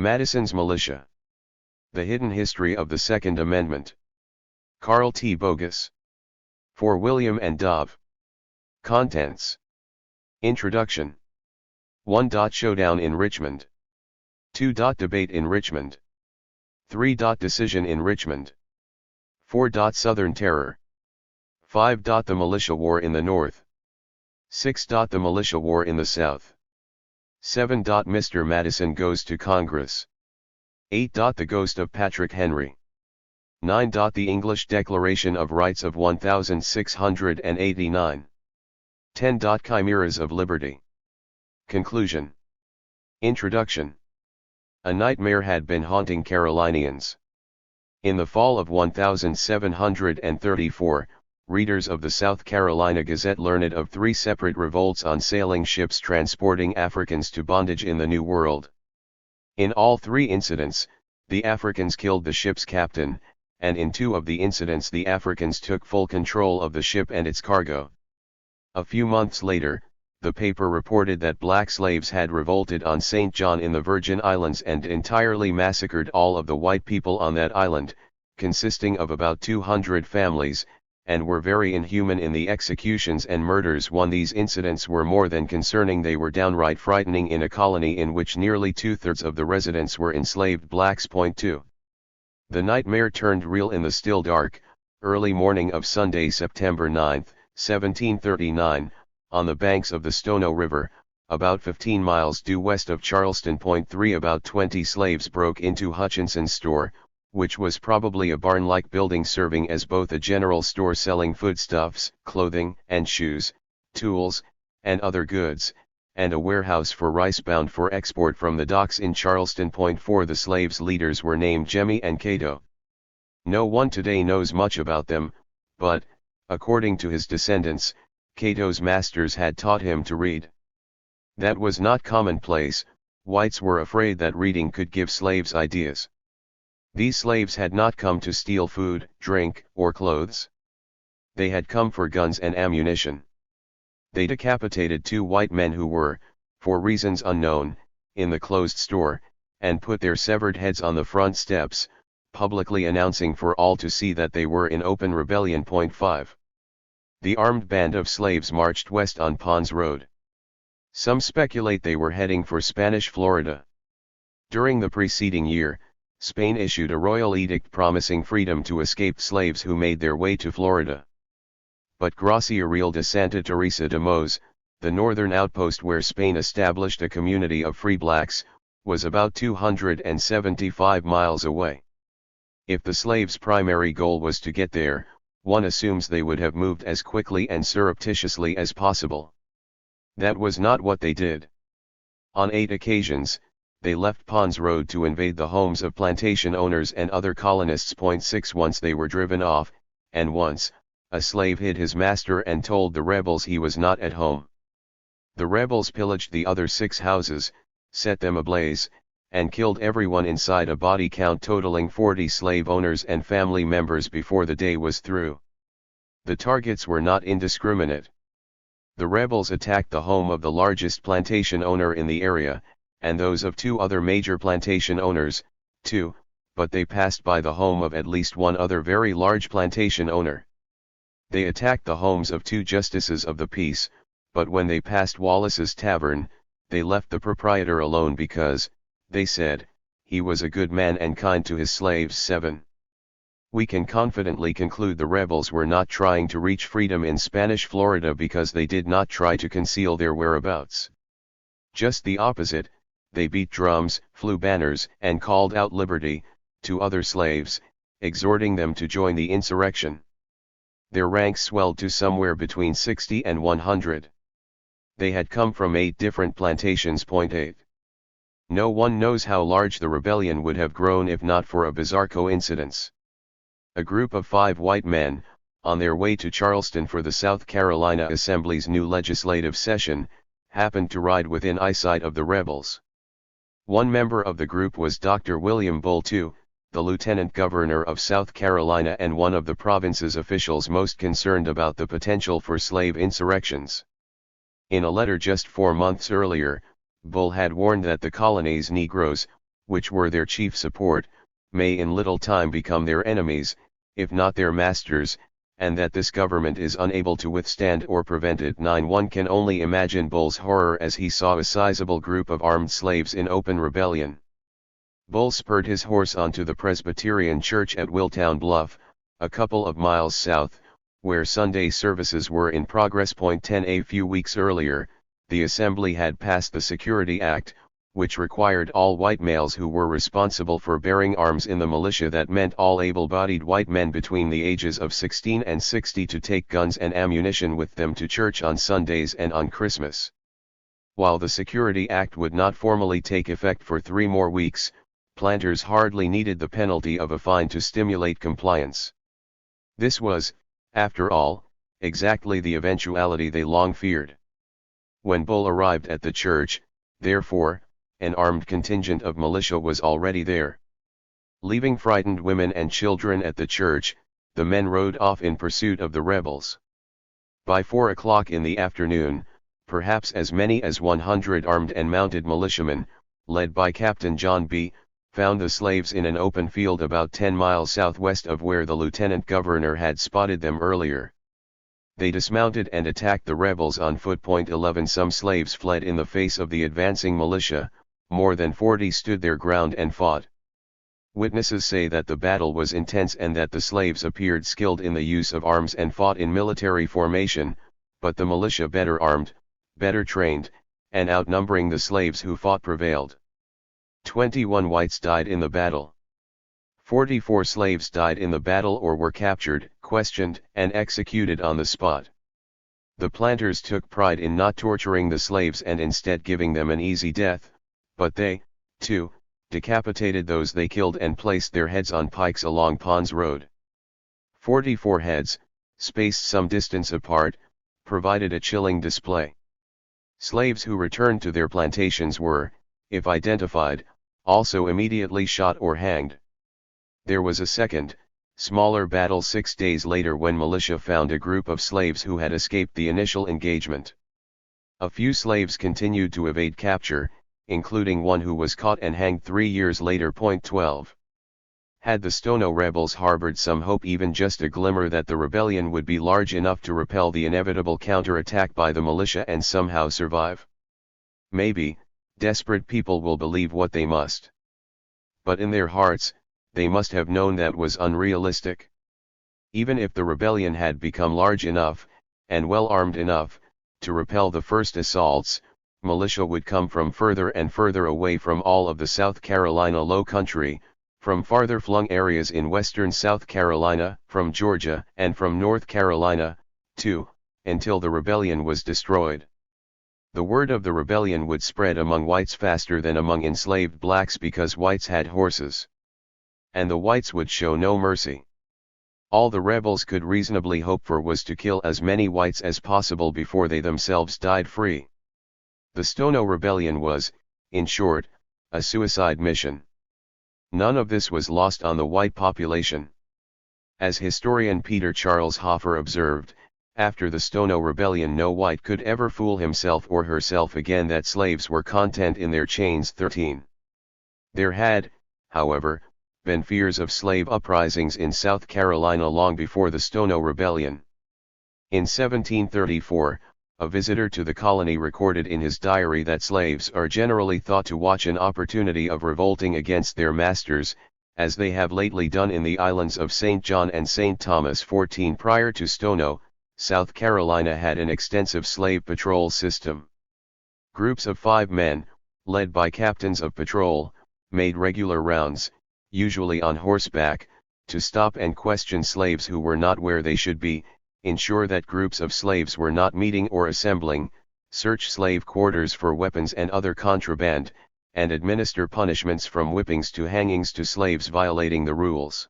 Madison's Militia. The Hidden History of the Second Amendment. Carl T. Bogus. For William and Dov. Contents. Introduction. 1. Showdown in Richmond. 2. Debate in Richmond. 3. Decision in Richmond. 4. Southern Terror. 5. The Militia War in the North. 6. The Militia War in the South. 7. Mr. Madison goes to Congress. 8. The Ghost of Patrick Henry. 9. The English Declaration of Rights of 1689. 10. Chimeras of Liberty. Conclusion. Introduction. A nightmare had been haunting Carolinians. In the fall of 1734, readers of the South Carolina Gazette learned of 3 separate revolts on sailing ships transporting Africans to bondage in the New World. In all 3 incidents, the Africans killed the ship's captain, and in 2 of the incidents the Africans took full control of the ship and its cargo. A few months later, the paper reported that black slaves had revolted on St. John in the Virgin Islands and entirely massacred all of the white people on that island, consisting of about 200 families, and were very inhuman in the executions and murders. These incidents were more than concerning, they were downright frightening in a colony in which nearly 2/3 of the residents were enslaved blacks. 2. The nightmare turned real in the still dark, early morning of Sunday, September 9, 1739, on the banks of the Stono River, about 15 miles due west of Charleston. 3. About 20 slaves broke into Hutchinson's store, which was probably a barn-like building serving as both a general store selling foodstuffs, clothing and shoes, tools, and other goods, and a warehouse for rice bound for export from the docks in Charleston. 4. The slaves' leaders were named Jemmy and Cato. No one today knows much about them, but, according to his descendants, Cato's masters had taught him to read. That was not commonplace. Whites were afraid that reading could give slaves ideas. These slaves had not come to steal food, drink, or clothes. They had come for guns and ammunition. They decapitated 2 white men who were, for reasons unknown, in the closed store, and put their severed heads on the front steps, publicly announcing for all to see that they were in open rebellion. 5. The armed band of slaves marched west on Ponds Road. Some speculate they were heading for Spanish Florida. During the preceding year, Spain issued a royal edict promising freedom to escaped slaves who made their way to Florida. But Gracia Real de Santa Teresa de Mos, the northern outpost where Spain established a community of free blacks, was about 275 miles away. If the slaves' primary goal was to get there, one assumes they would have moved as quickly and surreptitiously as possible. That was not what they did. On 8 occasions, they left Ponds Road to invade the homes of plantation owners and other colonists. 6. Once they were driven off, and once, a slave hid his master and told the rebels he was not at home. The rebels pillaged the other 6 houses, set them ablaze, and killed everyone inside, a body count totaling 40 slave owners and family members before the day was through. The targets were not indiscriminate. The rebels attacked the home of the largest plantation owner in the area, and those of 2 other major plantation owners, too, but they passed by the home of at least one other very large plantation owner. They attacked the homes of 2 justices of the peace, but when they passed Wallace's tavern, they left the proprietor alone because, they said, he was a good man and kind to his slaves. 7. We can confidently conclude the rebels were not trying to reach freedom in Spanish Florida because they did not try to conceal their whereabouts. Just the opposite, they beat drums, flew banners, and called out liberty to other slaves, exhorting them to join the insurrection. Their ranks swelled to somewhere between 60 and 100. They had come from 8 different plantations. 8. No one knows how large the rebellion would have grown if not for a bizarre coincidence. A group of 5 white men, on their way to Charleston for the South Carolina Assembly's new legislative session, happened to ride within eyesight of the rebels. One member of the group was Dr. William Bull II, the Lieutenant Governor of South Carolina and one of the province's officials most concerned about the potential for slave insurrections. In a letter just 4 months earlier, Bull had warned that the colony's Negroes which were their chief support, may in little time become their enemies, if not their masters, and that this government is unable to withstand or prevent it. 9. One can only imagine Bull's horror as he saw a sizable group of armed slaves in open rebellion. Bull spurred his horse onto the Presbyterian Church at Willtown Bluff, a couple of miles south, where Sunday services were in progress. 10. A few weeks earlier, the Assembly had passed the Security Act, which required all white males who were responsible for bearing arms in the militia, that meant all able-bodied white men between the ages of 16 and 60, to take guns and ammunition with them to church on Sundays and on Christmas. While the Security Act would not formally take effect for 3 more weeks, planters hardly needed the penalty of a fine to stimulate compliance. This was, after all, exactly the eventuality they long feared. When Bull arrived at the church, therefore, an armed contingent of militia was already there. Leaving frightened women and children at the church, the men rode off in pursuit of the rebels. By 4 o'clock in the afternoon, perhaps as many as 100 armed and mounted militiamen, led by Captain John B., found the slaves in an open field about 10 miles southwest of where the lieutenant governor had spotted them earlier. They dismounted and attacked the rebels on foot. 11. Some slaves fled in the face of the advancing militia, more than 40 stood their ground and fought. Witnesses say that the battle was intense and that the slaves appeared skilled in the use of arms and fought in military formation, but the militia, better armed, better trained, and outnumbering the slaves who fought, prevailed. 21 whites died in the battle. 44 slaves died in the battle or were captured, questioned, and executed on the spot. The planters took pride in not torturing the slaves and instead giving them an easy death, but they, too, decapitated those they killed and placed their heads on pikes along Ponds Road. 44 heads, spaced some distance apart, provided a chilling display. Slaves who returned to their plantations were, if identified, also immediately shot or hanged. There was a second, smaller battle 6 days later when militia found a group of slaves who had escaped the initial engagement. A few slaves continued to evade capture, including one who was caught and hanged 3 years later. 12. Had the Stono rebels harbored some hope, even just a glimmer, that the rebellion would be large enough to repel the inevitable counterattack by the militia and somehow survive? Maybe, desperate people will believe what they must. But in their hearts, they must have known that was unrealistic. Even if the rebellion had become large enough, and well armed enough, to repel the first assaults, militia would come from further and further away from all of the South Carolina low country, from farther flung areas in western South Carolina, from Georgia, and from North Carolina, too, until the rebellion was destroyed. The word of the rebellion would spread among whites faster than among enslaved blacks, because whites had horses. And the whites would show no mercy. All the rebels could reasonably hope for was to kill as many whites as possible before they themselves died free. The Stono Rebellion was, in short, a suicide mission. None of this was lost on the white population. As historian Peter Charles Hoffer observed, after the Stono Rebellion no white could ever fool himself or herself again that slaves were content in their chains. 13. There had, however, been fears of slave uprisings in South Carolina long before the Stono Rebellion. In 1734, a visitor to the colony recorded in his diary that slaves are generally thought to watch an opportunity of revolting against their masters, as they have lately done in the islands of St. John and St. Thomas. 14. Prior to Stono, South Carolina had an extensive slave patrol system. Groups of 5 men, led by captains of patrol, made regular rounds, usually on horseback, to stop and question slaves who were not where they should be, ensure that groups of slaves were not meeting or assembling, search slave quarters for weapons and other contraband, and administer punishments from whippings to hangings to slaves violating the rules.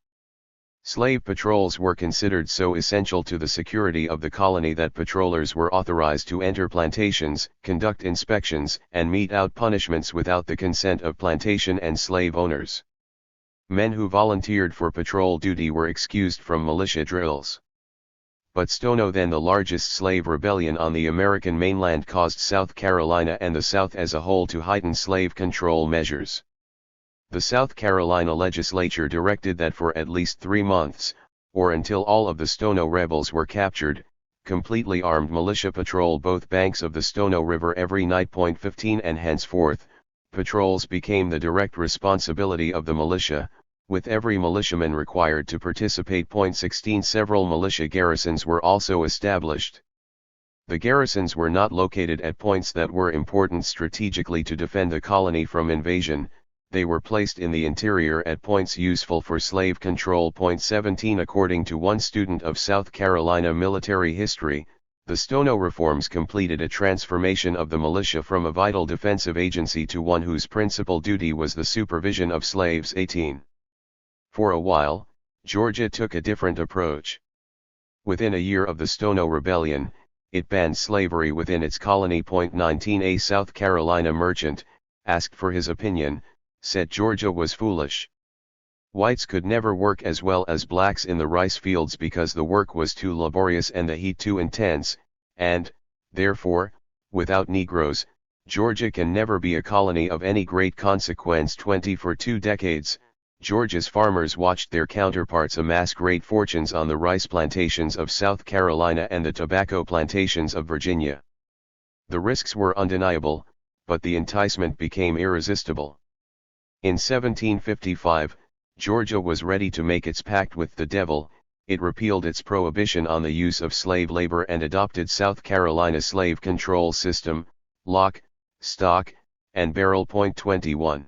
Slave patrols were considered so essential to the security of the colony that patrollers were authorized to enter plantations, conduct inspections, and mete out punishments without the consent of plantation and slave owners. Men who volunteered for patrol duty were excused from militia drills. But Stono, then the largest slave rebellion on the American mainland, caused South Carolina and the South as a whole to heighten slave control measures. The South Carolina legislature directed that for at least 3 months, or until all of the Stono rebels were captured, completely armed militia patrol both banks of the Stono River every night. 15 And henceforth, patrols became the direct responsibility of the militia, with every militiaman required to participate. 16 Several militia garrisons were also established. The garrisons were not located at points that were important strategically to defend the colony from invasion, they were placed in the interior at points useful for slave control. 17 According to one student of South Carolina military history, the Stono reforms completed a transformation of the militia from a vital defensive agency to one whose principal duty was the supervision of slaves. 18. For a while, Georgia took a different approach. Within a year of the Stono Rebellion, it banned slavery within its colony. 19 A South Carolina merchant, asked for his opinion, said Georgia was foolish. Whites could never work as well as blacks in the rice fields because the work was too laborious and the heat too intense, and, therefore, without Negroes, Georgia can never be a colony of any great consequence. 20 For 2 decades, Georgia's farmers watched their counterparts amass great fortunes on the rice plantations of South Carolina and the tobacco plantations of Virginia. The risks were undeniable, but the enticement became irresistible. In 1755, Georgia was ready to make its pact with the devil. It repealed its prohibition on the use of slave labor and adopted South Carolina's slave control system, lock, stock, and barrel. 21.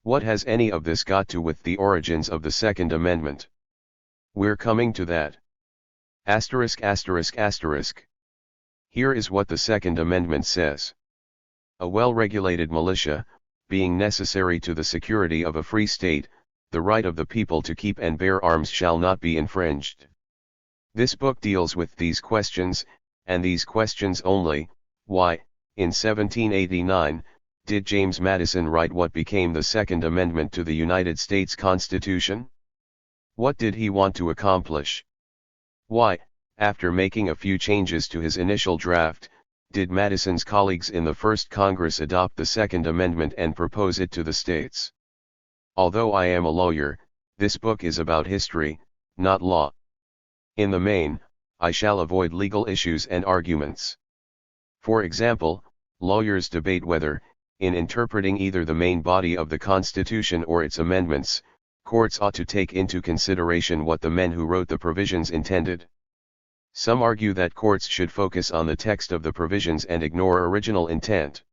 What has any of this got to with the origins of the Second Amendment? We're coming to that. *****. Here is what the Second Amendment says. A well-regulated militia, being necessary to the security of a free state, the right of the people to keep and bear arms shall not be infringed. This book deals with these questions, and these questions only. Why, in 1789, did James Madison write what became the Second Amendment to the United States Constitution? What did he want to accomplish? Why, after making a few changes to his initial draft, did Madison's colleagues in the First Congress adopt the Second Amendment and propose it to the states? Although I am a lawyer, this book is about history, not law. In the main, I shall avoid legal issues and arguments. For example, lawyers debate whether, in interpreting either the main body of the Constitution or its amendments, courts ought to take into consideration what the men who wrote the provisions intended. Some argue that courts should focus on the text of the provisions and ignore original intent.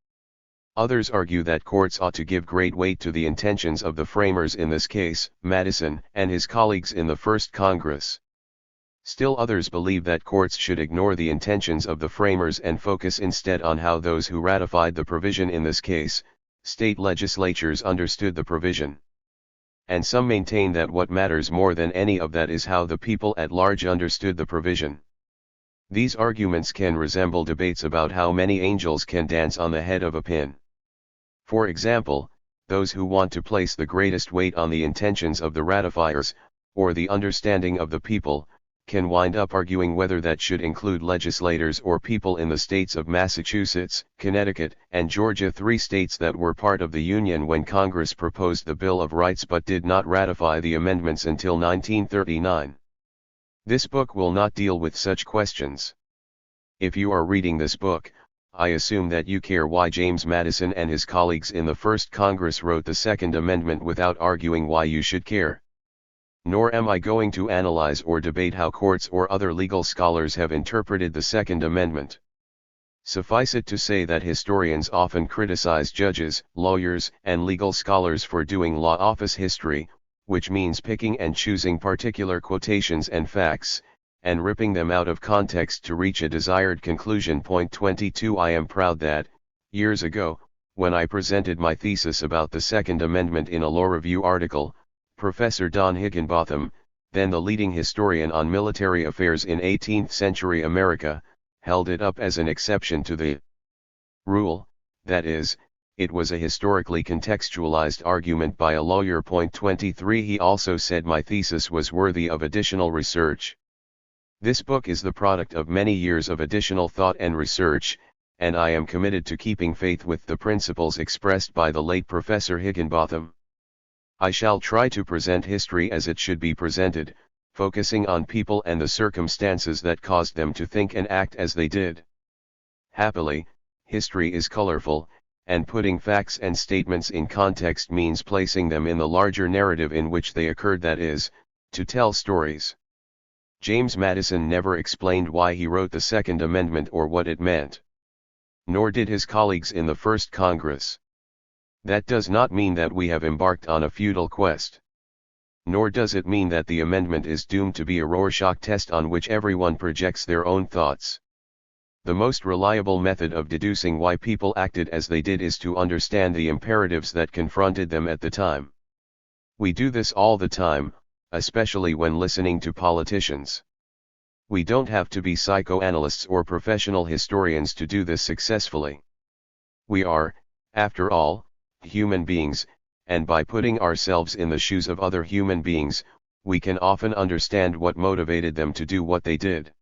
Others argue that courts ought to give great weight to the intentions of the framers, in this case, Madison and his colleagues in the First Congress. Still others believe that courts should ignore the intentions of the framers and focus instead on how those who ratified the provision, in this case, state legislatures, understood the provision. And some maintain that what matters more than any of that is how the people at large understood the provision. These arguments can resemble debates about how many angels can dance on the head of a pin. For example, those who want to place the greatest weight on the intentions of the ratifiers, or the understanding of the people, can wind up arguing whether that should include legislators or people in the states of Massachusetts, Connecticut, and Georgia, 3 states that were part of the Union when Congress proposed the Bill of Rights but did not ratify the amendments until 1939. This book will not deal with such questions. If you are reading this book, I assume that you care why James Madison and his colleagues in the First Congress wrote the Second Amendment without arguing why you should care. Nor am I going to analyze or debate how courts or other legal scholars have interpreted the Second Amendment. Suffice it to say that historians often criticize judges, lawyers, and legal scholars for doing law office history, which means picking and choosing particular quotations and facts, and ripping them out of context to reach a desired conclusion. 22 I am proud that, years ago, when I presented my thesis about the Second Amendment in a law review article, Professor Don Higginbotham, then the leading historian on military affairs in 18th century America, held it up as an exception to the rule, that is, it was a historically contextualized argument by a lawyer. 23 He also said my thesis was worthy of additional research. This book is the product of many years of additional thought and research, and I am committed to keeping faith with the principles expressed by the late Professor Higginbotham. I shall try to present history as it should be presented, focusing on people and the circumstances that caused them to think and act as they did. Happily, history is colorful, and putting facts and statements in context means placing them in the larger narrative in which they occurred, that is, to tell stories. James Madison never explained why he wrote the Second Amendment or what it meant. Nor did his colleagues in the First Congress. That does not mean that we have embarked on a futile quest. Nor does it mean that the amendment is doomed to be a Rorschach test on which everyone projects their own thoughts. The most reliable method of deducing why people acted as they did is to understand the imperatives that confronted them at the time. We do this all the time, especially when listening to politicians. We don't have to be psychoanalysts or professional historians to do this successfully. We are, after all, human beings, and by putting ourselves in the shoes of other human beings, we can often understand what motivated them to do what they did.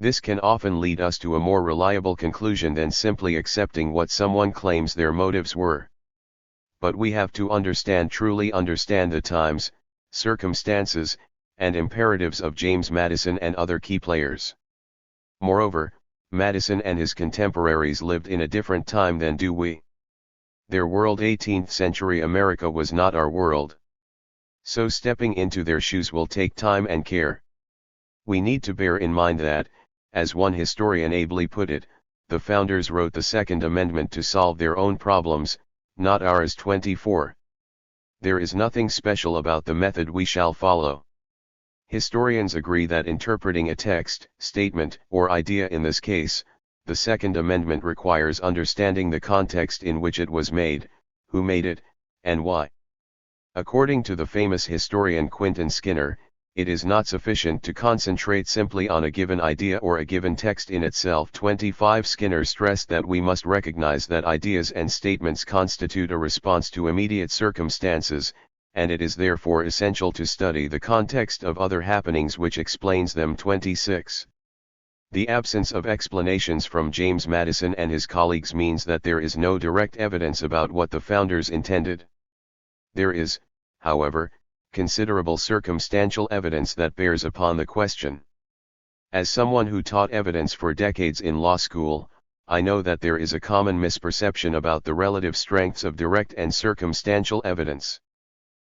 This can often lead us to a more reliable conclusion than simply accepting what someone claims their motives were. But we have to truly understand the times, circumstances, and imperatives of James Madison and other key players. Moreover, Madison and his contemporaries lived in a different time than do we. Their world, 18th century America, was not our world. So stepping into their shoes will take time and care. We need to bear in mind that, as one historian ably put it, the founders wrote the Second Amendment to solve their own problems, not ours. 24. There is nothing special about the method we shall follow. Historians agree that interpreting a text, statement, or idea, in this case, the Second Amendment, requires understanding the context in which it was made, who made it, and why. According to the famous historian Quentin Skinner, it is not sufficient to concentrate simply on a given idea or a given text in itself. 25. Skinner stressed that we must recognize that ideas and statements constitute a response to immediate circumstances, and it is therefore essential to study the context of other happenings which explains them. 26. The absence of explanations from James Madison and his colleagues means that there is no direct evidence about what the founders intended. There is, however, considerable circumstantial evidence that bears upon the question. As someone who taught evidence for decades in law school, I know that there is a common misperception about the relative strengths of direct and circumstantial evidence.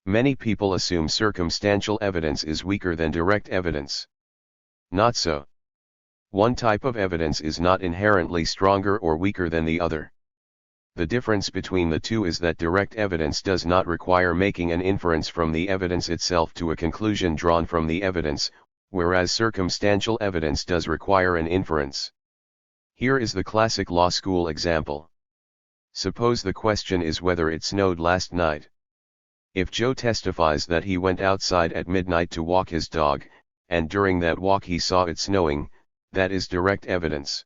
Many people assume circumstantial evidence is weaker than direct evidence. Not so. One type of evidence is not inherently stronger or weaker than the other. The difference between the two is that direct evidence does not require making an inference from the evidence itself to a conclusion drawn from the evidence, whereas circumstantial evidence does require an inference. Here is the classic law school example. Suppose the question is whether it snowed last night. If Joe testifies that he went outside at midnight to walk his dog, and during that walk he saw it snowing, that is direct evidence.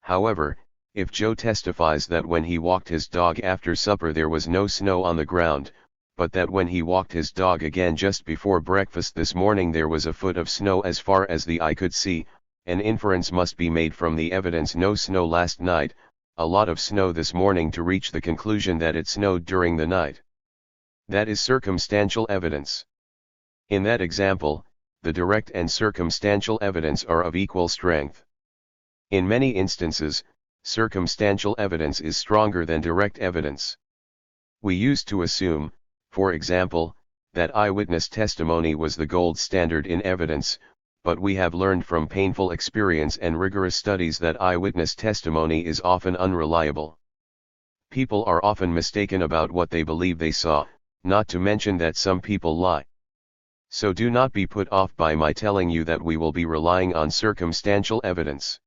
However, if Joe testifies that when he walked his dog after supper there was no snow on the ground, but that when he walked his dog again just before breakfast this morning there was a foot of snow as far as the eye could see, an inference must be made from the evidence no snow last night, a lot of snow this morning to reach the conclusion that it snowed during the night. That is circumstantial evidence. In that example, the direct and circumstantial evidence are of equal strength. In many instances, circumstantial evidence is stronger than direct evidence. We used to assume, for example, that eyewitness testimony was the gold standard in evidence, but we have learned from painful experience and rigorous studies that eyewitness testimony is often unreliable. People are often mistaken about what they believe they saw, not to mention that some people lie. So do not be put off by my telling you that we will be relying on circumstantial evidence.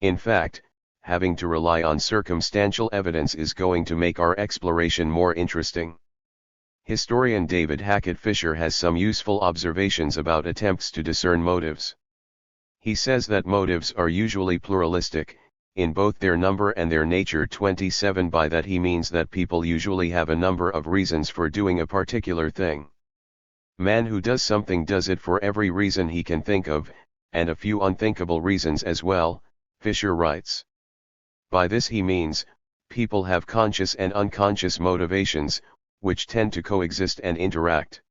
In fact, having to rely on circumstantial evidence is going to make our exploration more interesting. Historian David Hackett Fisher has some useful observations about attempts to discern motives. He says that motives are usually pluralistic, in both their number and their nature. 27. By that he means that people usually have a number of reasons for doing a particular thing. Man who does something does it for every reason he can think of, and a few unthinkable reasons as well, Fisher writes. By this he means, people have conscious and unconscious motivations, which tend to coexist and interact.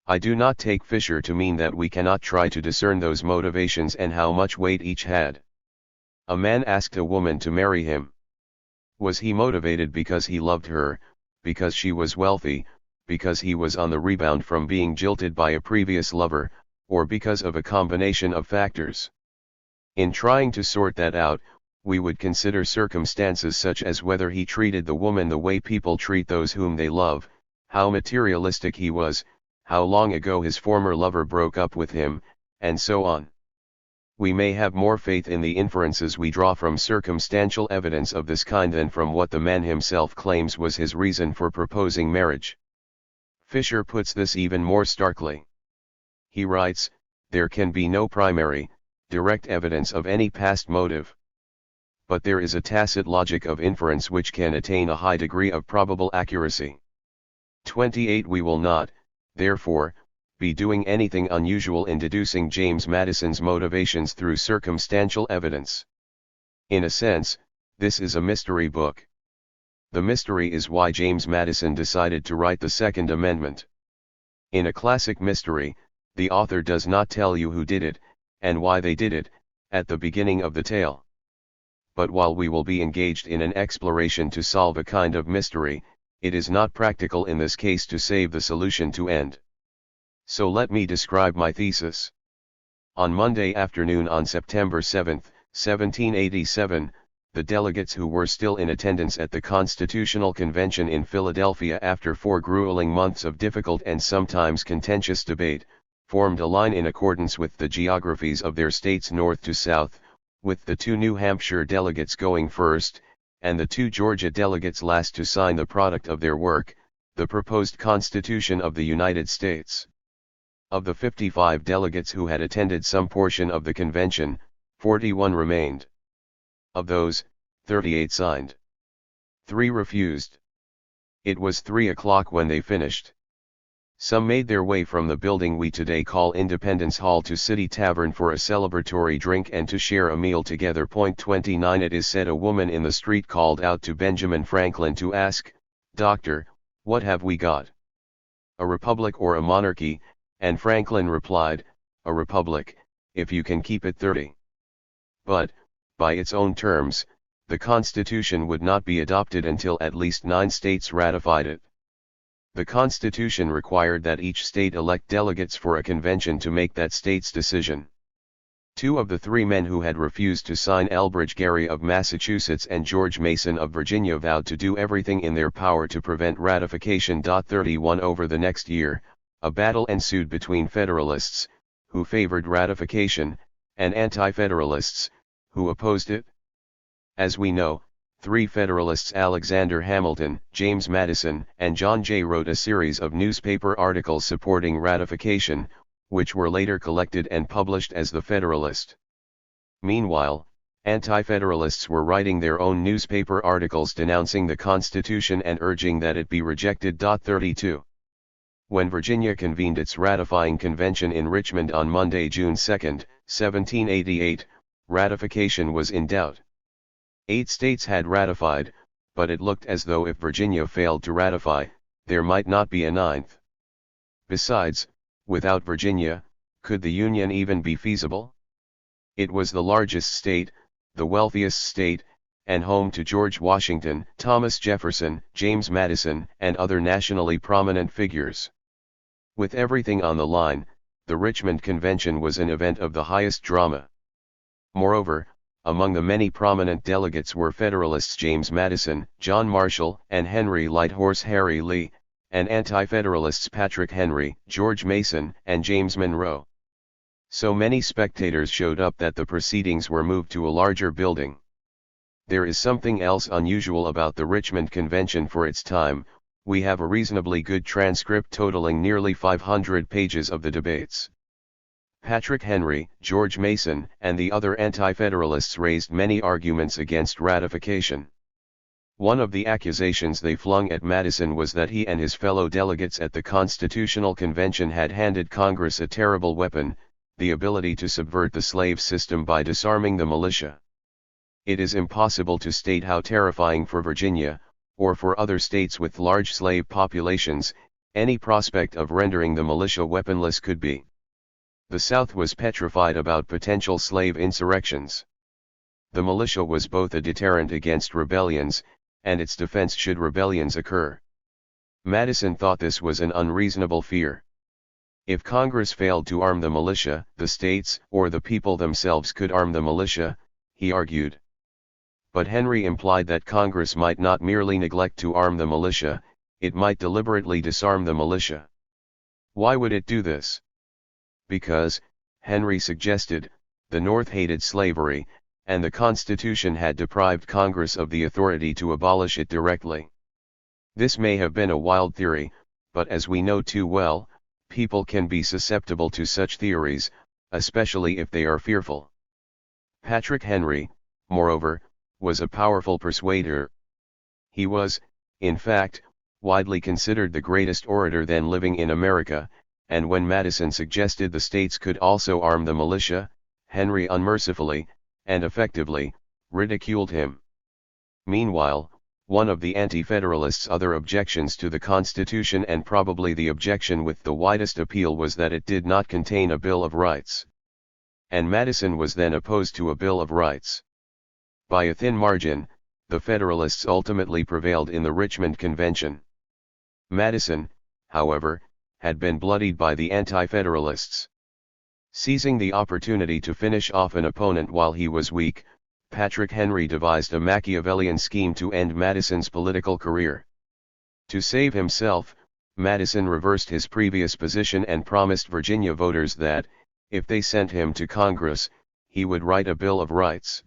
I do not take Fisher to mean that we cannot try to discern those motivations and how much weight each had. A man asked a woman to marry him. Was he motivated because he loved her, because she was wealthy, because he was on the rebound from being jilted by a previous lover, or because of a combination of factors? In trying to sort that out, we would consider circumstances such as whether he treated the woman the way people treat those whom they love, how materialistic he was, how long ago his former lover broke up with him, and so on. We may have more faith in the inferences we draw from circumstantial evidence of this kind than from what the man himself claims was his reason for proposing marriage. Fisher puts this even more starkly. He writes, "There can be no primary, direct evidence of any past motive. But there is a tacit logic of inference which can attain a high degree of probable accuracy." 28 We will not, therefore, be doing anything unusual in deducing James Madison's motivations through circumstantial evidence. In a sense, this is a mystery book. The mystery is why James Madison decided to write the Second Amendment. In a classic mystery, the author does not tell you who did it, and why they did it, at the beginning of the tale. But while we will be engaged in an exploration to solve a kind of mystery, it is not practical in this case to save the solution to end. So let me describe my thesis. On Monday afternoon on September 7, 1787, the delegates who were still in attendance at the Constitutional Convention in Philadelphia after 4 grueling months of difficult and sometimes contentious debate, formed a line in accordance with the geographies of their states north to south, with the 2 New Hampshire delegates going first, and the 2 Georgia delegates last to sign the product of their work, the proposed Constitution of the United States. Of the 55 delegates who had attended some portion of the convention, 41 remained. Of those, 38 signed. 3 refused. It was 3 o'clock when they finished. Some made their way from the building we today call Independence Hall to City Tavern for a celebratory drink and to share a meal together. 29 It is said a woman in the street called out to Benjamin Franklin to ask, "Doctor, what have we got? A republic or a monarchy?" And Franklin replied, "A republic, if you can keep it 30. But, by its own terms, the Constitution would not be adopted until at least 9 states ratified it. The Constitution required that each state elect delegates for a convention to make that state's decision. 2 of the 3 men who had refused to sign, Elbridge Gerry of Massachusetts and George Mason of Virginia, vowed to do everything in their power to prevent ratification. 31 Over the next year, a battle ensued between Federalists, who favored ratification, and Anti-Federalists, who opposed it. As we know, 3 Federalists, Alexander Hamilton, James Madison, and John Jay, wrote a series of newspaper articles supporting ratification, which were later collected and published as the Federalist. Meanwhile, Anti-Federalists were writing their own newspaper articles denouncing the Constitution and urging that it be rejected. 32 When Virginia convened its ratifying convention in Richmond on Monday, June 2, 1788, ratification was in doubt. 8 states had ratified, but it looked as though if Virginia failed to ratify, there might not be a 9th. Besides, without Virginia, could the Union even be feasible? It was the largest state, the wealthiest state, and home to George Washington, Thomas Jefferson, James Madison, and other nationally prominent figures. With everything on the line, the Richmond Convention was an event of the highest drama. Moreover, among the many prominent delegates were Federalists James Madison, John Marshall, and Henry Lighthorse Harry Lee, and Anti-Federalists Patrick Henry, George Mason, and James Monroe. So many spectators showed up that the proceedings were moved to a larger building. There is something else unusual about the Richmond Convention for its time. We have a reasonably good transcript totaling nearly 500 pages of the debates. Patrick Henry, George Mason, and the other Anti-Federalists raised many arguments against ratification. One of the accusations they flung at Madison was that he and his fellow delegates at the Constitutional Convention had handed Congress a terrible weapon, the ability to subvert the slave system by disarming the militia. It is impossible to state how terrifying for Virginia, or for other states with large slave populations, any prospect of rendering the militia weaponless could be. The South was petrified about potential slave insurrections. The militia was both a deterrent against rebellions, and its defense should rebellions occur. Madison thought this was an unreasonable fear. If Congress failed to arm the militia, the states or the people themselves could arm the militia, he argued. But Henry implied that Congress might not merely neglect to arm the militia, it might deliberately disarm the militia. Why would it do this? Because, Henry suggested, the North hated slavery, and the Constitution had deprived Congress of the authority to abolish it directly. This may have been a wild theory, but as we know too well, people can be susceptible to such theories, especially if they are fearful. Patrick Henry, moreover, was a powerful persuader. He was, in fact, widely considered the greatest orator then living in America, and when Madison suggested the states could also arm the militia, Henry unmercifully, and effectively, ridiculed him. Meanwhile, one of the Anti-Federalists' other objections to the Constitution, and probably the objection with the widest appeal, was that it did not contain a Bill of Rights. And Madison was then opposed to a Bill of Rights. By a thin margin, the Federalists ultimately prevailed in the Richmond Convention. Madison, however, had been bloodied by the Anti-Federalists. Seizing the opportunity to finish off an opponent while he was weak, Patrick Henry devised a Machiavellian scheme to end Madison's political career. To save himself, Madison reversed his previous position and promised Virginia voters that, if they sent him to Congress, he would write a Bill of Rights.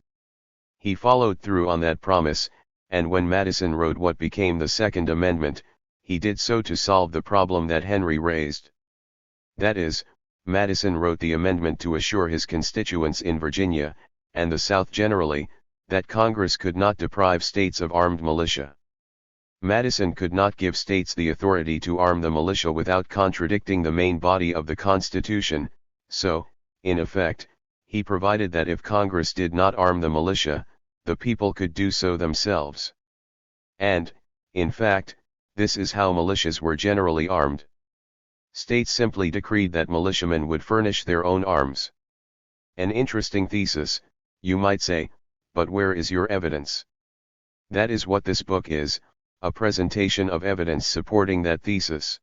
He followed through on that promise, and when Madison wrote what became the Second Amendment, he did so to solve the problem that Henry raised. That is, Madison wrote the amendment to assure his constituents in Virginia, and the South generally, that Congress could not deprive states of armed militia. Madison could not give states the authority to arm the militia without contradicting the main body of the Constitution, so, in effect, he provided that if Congress did not arm the militia, the people could do so themselves. And, in fact, this is how militias were generally armed. States simply decreed that militiamen would furnish their own arms. An interesting thesis, you might say, but where is your evidence? That is what this book is, a presentation of evidence supporting that thesis.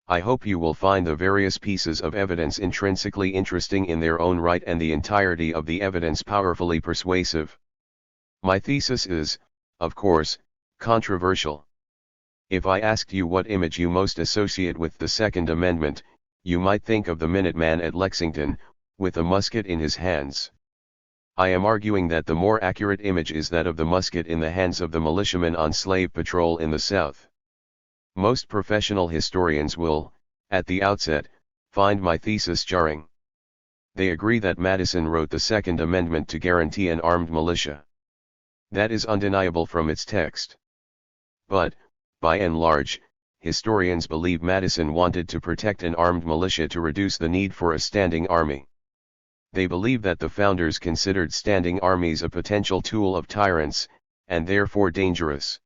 I hope you will find the various pieces of evidence intrinsically interesting in their own right and the entirety of the evidence powerfully persuasive. My thesis is, of course, controversial. If I asked you what image you most associate with the Second Amendment, you might think of the Minuteman at Lexington, with a musket in his hands. I am arguing that the more accurate image is that of the musket in the hands of the militiamen on slave patrol in the South. Most professional historians will, at the outset, find my thesis jarring. They agree that Madison wrote the Second Amendment to guarantee an armed militia. That is undeniable from its text. But, by and large, historians believe Madison wanted to protect an armed militia to reduce the need for a standing army. They believe that the founders considered standing armies a potential tool of tyrants, and therefore dangerous.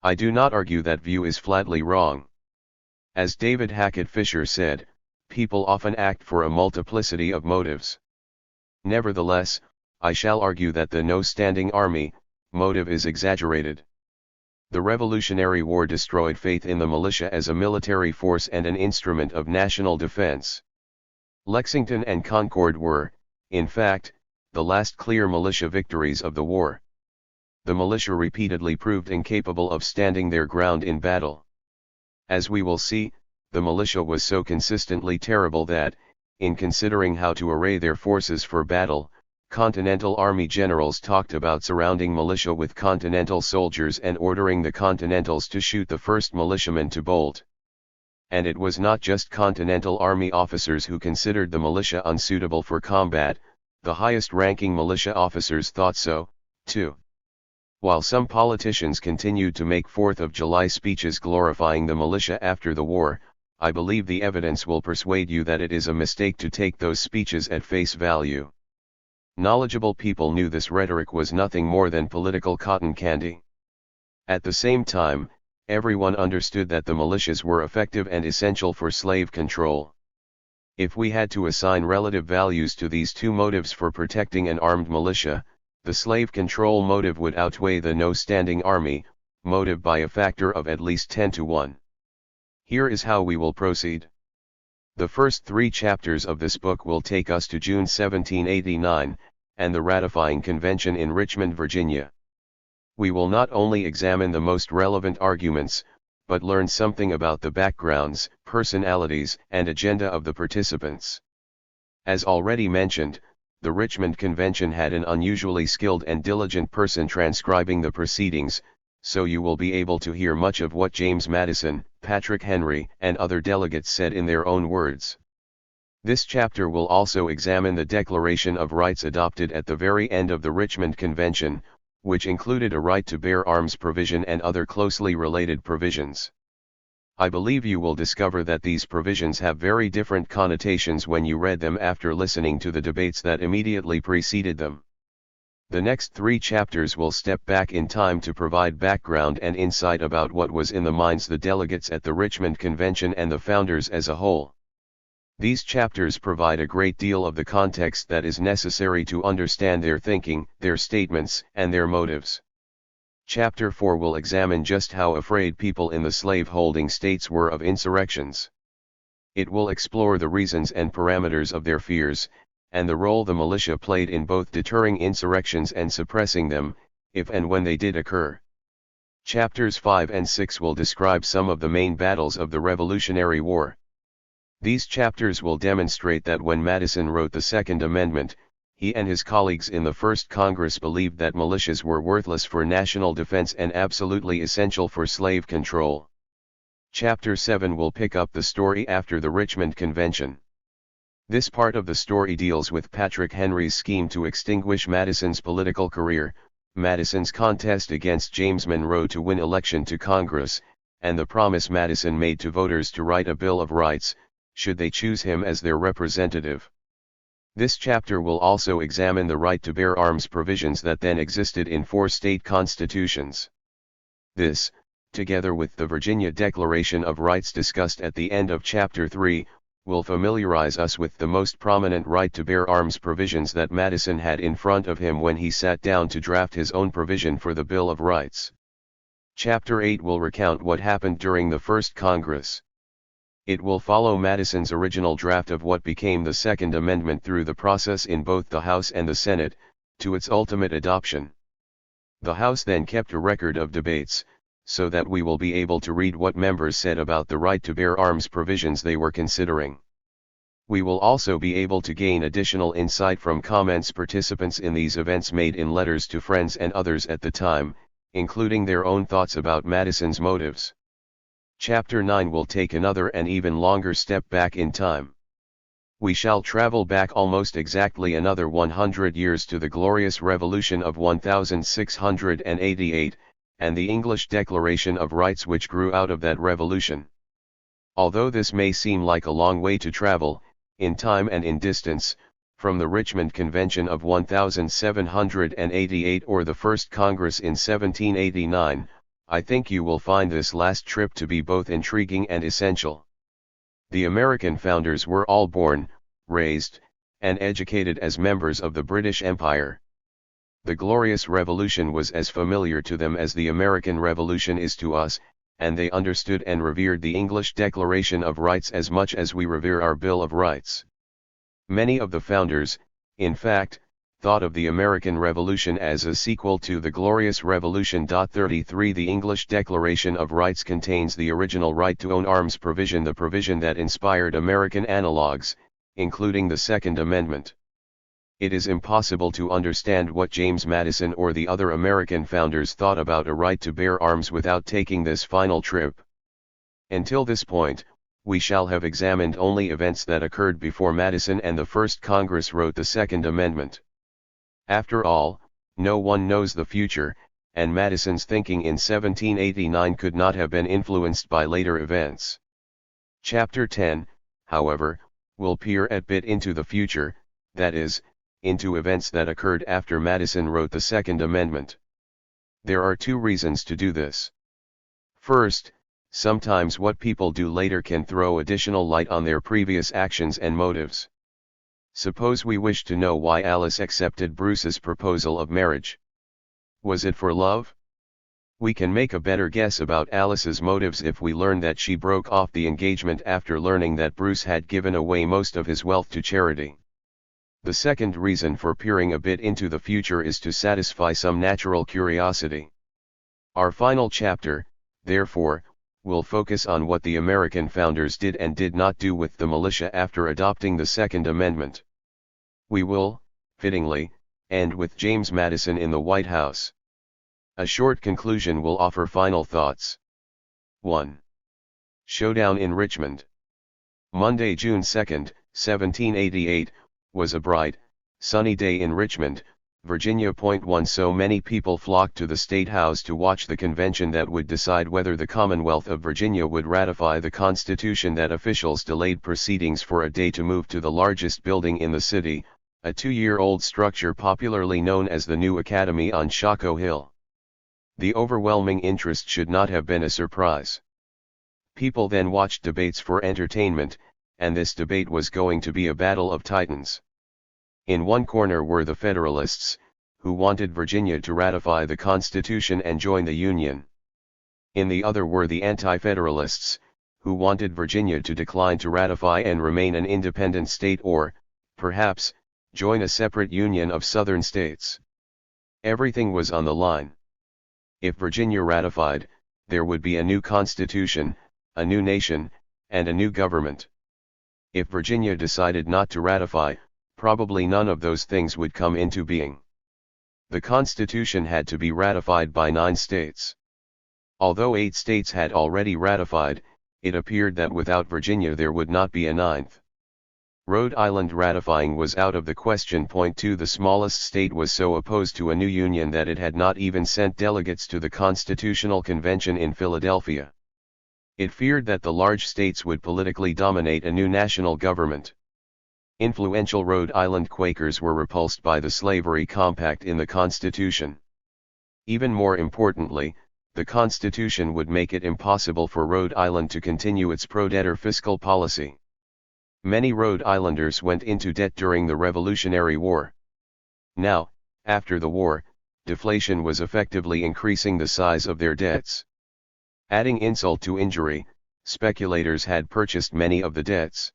I do not argue that view is flatly wrong. As David Hackett Fisher said, people often act for a multiplicity of motives. Nevertheless, I shall argue that the no standing army motive is exaggerated. The Revolutionary War destroyed faith in the militia as a military force and an instrument of national defense. Lexington and Concord were, in fact, the last clear militia victories of the war. The militia repeatedly proved incapable of standing their ground in battle. As we will see, the militia was so consistently terrible that, in considering how to array their forces for battle, Continental Army generals talked about surrounding militia with Continental soldiers and ordering the Continentals to shoot the first militiamen to bolt. And it was not just Continental Army officers who considered the militia unsuitable for combat, the highest-ranking militia officers thought so, too. While some politicians continued to make 4th of July speeches glorifying the militia after the war, I believe the evidence will persuade you that it is a mistake to take those speeches at face value. Knowledgeable people knew this rhetoric was nothing more than political cotton candy. At the same time, everyone understood that the militias were effective and essential for slave control. If we had to assign relative values to these two motives for protecting an armed militia, the slave control motive would outweigh the no-standing army motive by a factor of at least 10 to 1. Here is how we will proceed. The first 3 chapters of this book will take us to June 1789, and the ratifying convention in Richmond, Virginia. We will not only examine the most relevant arguments, but learn something about the backgrounds, personalities, and agenda of the participants. As already mentioned, the Richmond Convention had an unusually skilled and diligent person transcribing the proceedings, so you will be able to hear much of what James Madison, Patrick Henry, and other delegates said in their own words. This chapter will also examine the Declaration of Rights adopted at the very end of the Richmond Convention, which included a right to bear arms provision and other closely related provisions. I believe you will discover that these provisions have very different connotations when you read them after listening to the debates that immediately preceded them. The next 3 chapters will step back in time to provide background and insight about what was in the minds of the delegates at the Richmond Convention and the founders as a whole. These chapters provide a great deal of the context that is necessary to understand their thinking, their statements, and their motives. Chapter 4 will examine just how afraid people in the slave-holding states were of insurrections. It will explore the reasons and parameters of their fears, and the role the militia played in both deterring insurrections and suppressing them, if and when they did occur. Chapters 5 and 6 will describe some of the main battles of the Revolutionary War. These chapters will demonstrate that when Madison wrote the Second Amendment, he and his colleagues in the First Congress believed that militias were worthless for national defense and absolutely essential for slave control. Chapter 7 will pick up the story after the Richmond Convention. This part of the story deals with Patrick Henry's scheme to extinguish Madison's political career, Madison's contest against James Monroe to win election to Congress, and the promise Madison made to voters to write a Bill of Rights, should they choose him as their representative. This chapter will also examine the right to bear arms provisions that then existed in 4 state constitutions. This, together with the Virginia Declaration of Rights discussed at the end of Chapter 3, will familiarize us with the most prominent right to bear arms provisions that Madison had in front of him when he sat down to draft his own provision for the Bill of Rights. Chapter 8 will recount what happened during the First Congress. It will follow Madison's original draft of what became the Second Amendment through the process in both the House and the Senate, to its ultimate adoption. The House then kept a record of debates, so that we will be able to read what members said about the right to bear arms provisions they were considering. We will also be able to gain additional insight from comments participants in these events made in letters to friends and others at the time, including their own thoughts about Madison's motives. Chapter 9 will take another and even longer step back in time. We shall travel back almost exactly another 100 years to the glorious Revolution of 1688, and the English Declaration of Rights which grew out of that revolution. Although this may seem like a long way to travel, in time and in distance, from the Richmond Convention of 1788 or the First Congress in 1789, I think you will find this last trip to be both intriguing and essential. The American founders were all born, raised, and educated as members of the British Empire. The Glorious Revolution was as familiar to them as the American Revolution is to us, and they understood and revered the English Declaration of Rights as much as we revere our Bill of Rights. Many of the founders, in fact, thought of the American Revolution as a sequel to the Glorious Revolution. 33 The English Declaration of Rights contains the original right to own arms provision, the provision that inspired American analogues, including the Second Amendment. It is impossible to understand what James Madison or the other American founders thought about a right to bear arms without taking this final trip. Until this point, we shall have examined only events that occurred before Madison and the First Congress wrote the Second Amendment. After all, no one knows the future, and Madison's thinking in 1789 could not have been influenced by later events. Chapter 10, however, will peer a bit into the future, that is, into events that occurred after Madison wrote the Second Amendment. There are two reasons to do this. First, sometimes what people do later can throw additional light on their previous actions and motives. Suppose we wish to know why Alice accepted Bruce's proposal of marriage. Was it for love? We can make a better guess about Alice's motives if we learn that she broke off the engagement after learning that Bruce had given away most of his wealth to charity. The second reason for peering a bit into the future is to satisfy some natural curiosity. Our final chapter, therefore, will focus on what the American founders did and did not do with the militia after adopting the Second Amendment. We will, fittingly, end with James Madison in the White House. A short conclusion will offer final thoughts. 1. Showdown in Richmond. Monday, June 2, 1788, was a bright, sunny day in Richmond, Virginia. 1. So many people flocked to the State House to watch the convention that would decide whether the Commonwealth of Virginia would ratify the Constitution that officials delayed proceedings for a day to move to the largest building in the city, a 2-year-old structure popularly known as the New Academy on Shockoe Hill. The overwhelming interest should not have been a surprise. People then watched debates for entertainment, and this debate was going to be a battle of titans. In one corner were the Federalists, who wanted Virginia to ratify the Constitution and join the Union. In the other were the Anti-Federalists, who wanted Virginia to decline to ratify and remain an independent state or, perhaps, join a separate union of Southern states. Everything was on the line. If Virginia ratified, there would be a new constitution, a new nation, and a new government. If Virginia decided not to ratify, probably none of those things would come into being. The Constitution had to be ratified by 9 states. Although 8 states had already ratified, it appeared that without Virginia there would not be a 9th. Rhode Island ratifying was out of the question. 2. The smallest state was so opposed to a new union that it had not even sent delegates to the Constitutional Convention in Philadelphia. It feared that the large states would politically dominate a new national government. Influential Rhode Island Quakers were repulsed by the slavery compact in the Constitution. Even more importantly, the Constitution would make it impossible for Rhode Island to continue its pro-debtor fiscal policy. Many Rhode Islanders went into debt during the Revolutionary War. Now, after the war, deflation was effectively increasing the size of their debts. Adding insult to injury, speculators had purchased many of the debts.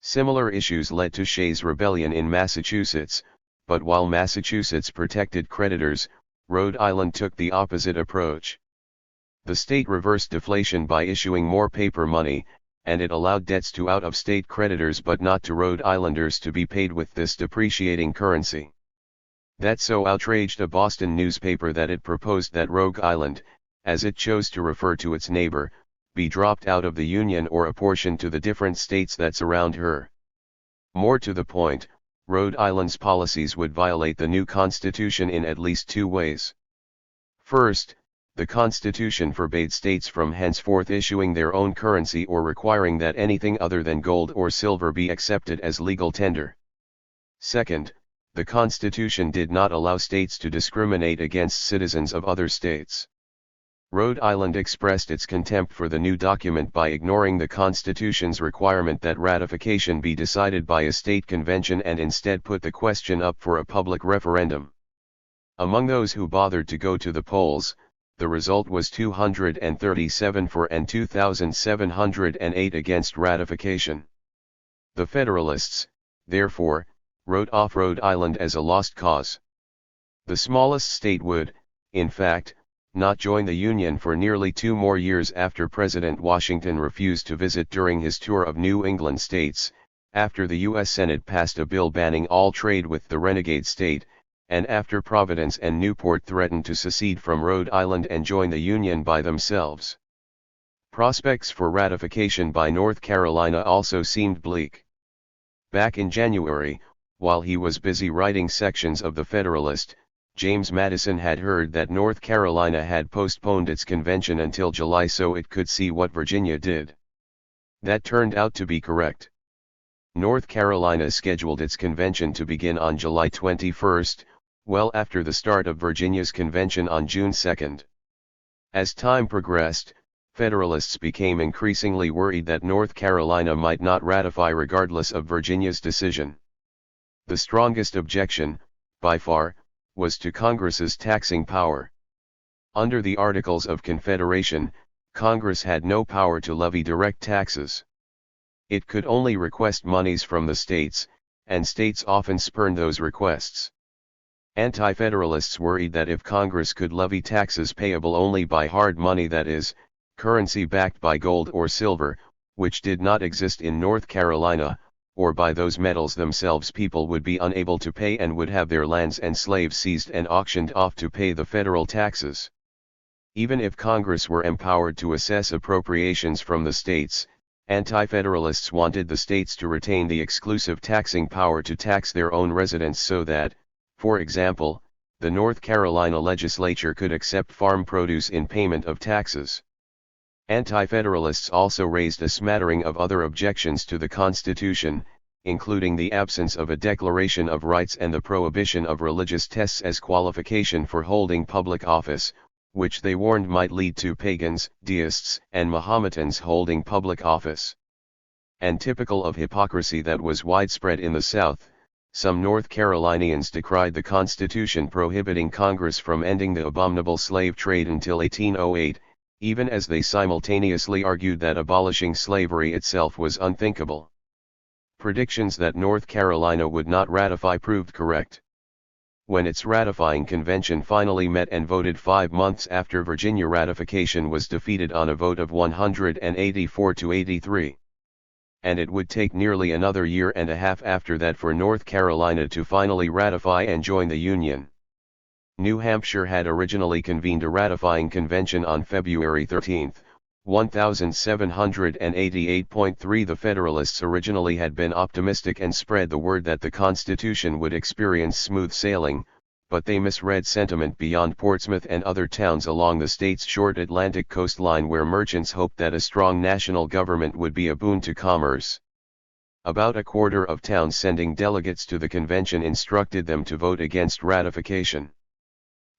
Similar issues led to Shays' Rebellion in Massachusetts, but while Massachusetts protected creditors, Rhode Island took the opposite approach. The state reversed deflation by issuing more paper money, and it allowed debts to out-of-state creditors but not to Rhode Islanders to be paid with this depreciating currency. That so outraged a Boston newspaper that it proposed that Rogue Island, as it chose to refer to its neighbor, be dropped out of the Union or apportioned to the different states that surround her. More to the point, Rhode Island's policies would violate the new Constitution in at least 2 ways. First, the Constitution forbade states from henceforth issuing their own currency or requiring that anything other than gold or silver be accepted as legal tender. Second, the Constitution did not allow states to discriminate against citizens of other states. Rhode Island expressed its contempt for the new document by ignoring the Constitution's requirement that ratification be decided by a state convention and instead put the question up for a public referendum. Among those who bothered to go to the polls, the result was 237 for and 2,708 against ratification. The Federalists, therefore, wrote off Rhode Island as a lost cause. The smallest state would, in fact, not join the Union for nearly 2 more years after President Washington refused to visit during his tour of New England states, after the U.S. Senate passed a bill banning all trade with the renegade state, and after Providence and Newport threatened to secede from Rhode Island and join the Union by themselves. Prospects for ratification by North Carolina also seemed bleak. Back in January, while he was busy writing sections of the Federalist, James Madison had heard that North Carolina had postponed its convention until July so it could see what Virginia did. That turned out to be correct. North Carolina scheduled its convention to begin on July 21, well after the start of Virginia's convention on June 2. As time progressed, Federalists became increasingly worried that North Carolina might not ratify regardless of Virginia's decision. The strongest objection, by far, was to Congress's taxing power. Under the Articles of Confederation, Congress had no power to levy direct taxes. It could only request monies from the states, and states often spurned those requests. Anti-Federalists worried that if Congress could levy taxes payable only by hard money, that is, currency backed by gold or silver, which did not exist in North Carolina, or by those metals themselves, people would be unable to pay and would have their lands and slaves seized and auctioned off to pay the federal taxes. Even if Congress were empowered to assess appropriations from the states, Anti-Federalists wanted the states to retain the exclusive taxing power to tax their own residents so that, for example, the North Carolina legislature could accept farm produce in payment of taxes. Anti-Federalists also raised a smattering of other objections to the Constitution, including the absence of a Declaration of Rights and the prohibition of religious tests as qualification for holding public office, which they warned might lead to pagans, deists, and Mohammedans holding public office. And typical of hypocrisy that was widespread in the South, some North Carolinians decried the Constitution prohibiting Congress from ending the abominable slave trade until 1808, even as they simultaneously argued that abolishing slavery itself was unthinkable. Predictions that North Carolina would not ratify proved correct. When its ratifying convention finally met and voted 5 months after Virginia ratification was defeated on a vote of 184 to 83. And it would take nearly another year and a half after that for North Carolina to finally ratify and join the Union. New Hampshire had originally convened a ratifying convention on February 13, 1788.3. The Federalists originally had been optimistic and spread the word that the Constitution would experience smooth sailing, but they misread sentiment beyond Portsmouth and other towns along the state's short Atlantic coastline, where merchants hoped that a strong national government would be a boon to commerce. About a quarter of towns sending delegates to the convention instructed them to vote against ratification.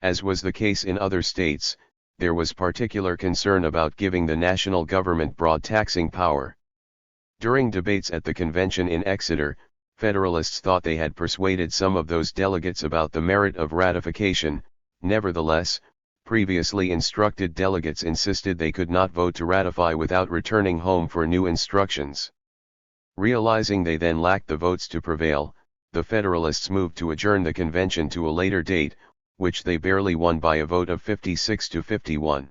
As was the case in other states, there was particular concern about giving the national government broad taxing power. During debates at the convention in Exeter, Federalists thought they had persuaded some of those delegates about the merit of ratification. Nevertheless, previously instructed delegates insisted they could not vote to ratify without returning home for new instructions. Realizing they then lacked the votes to prevail, the Federalists moved to adjourn the convention to a later date, which they barely won by a vote of 56 to 51.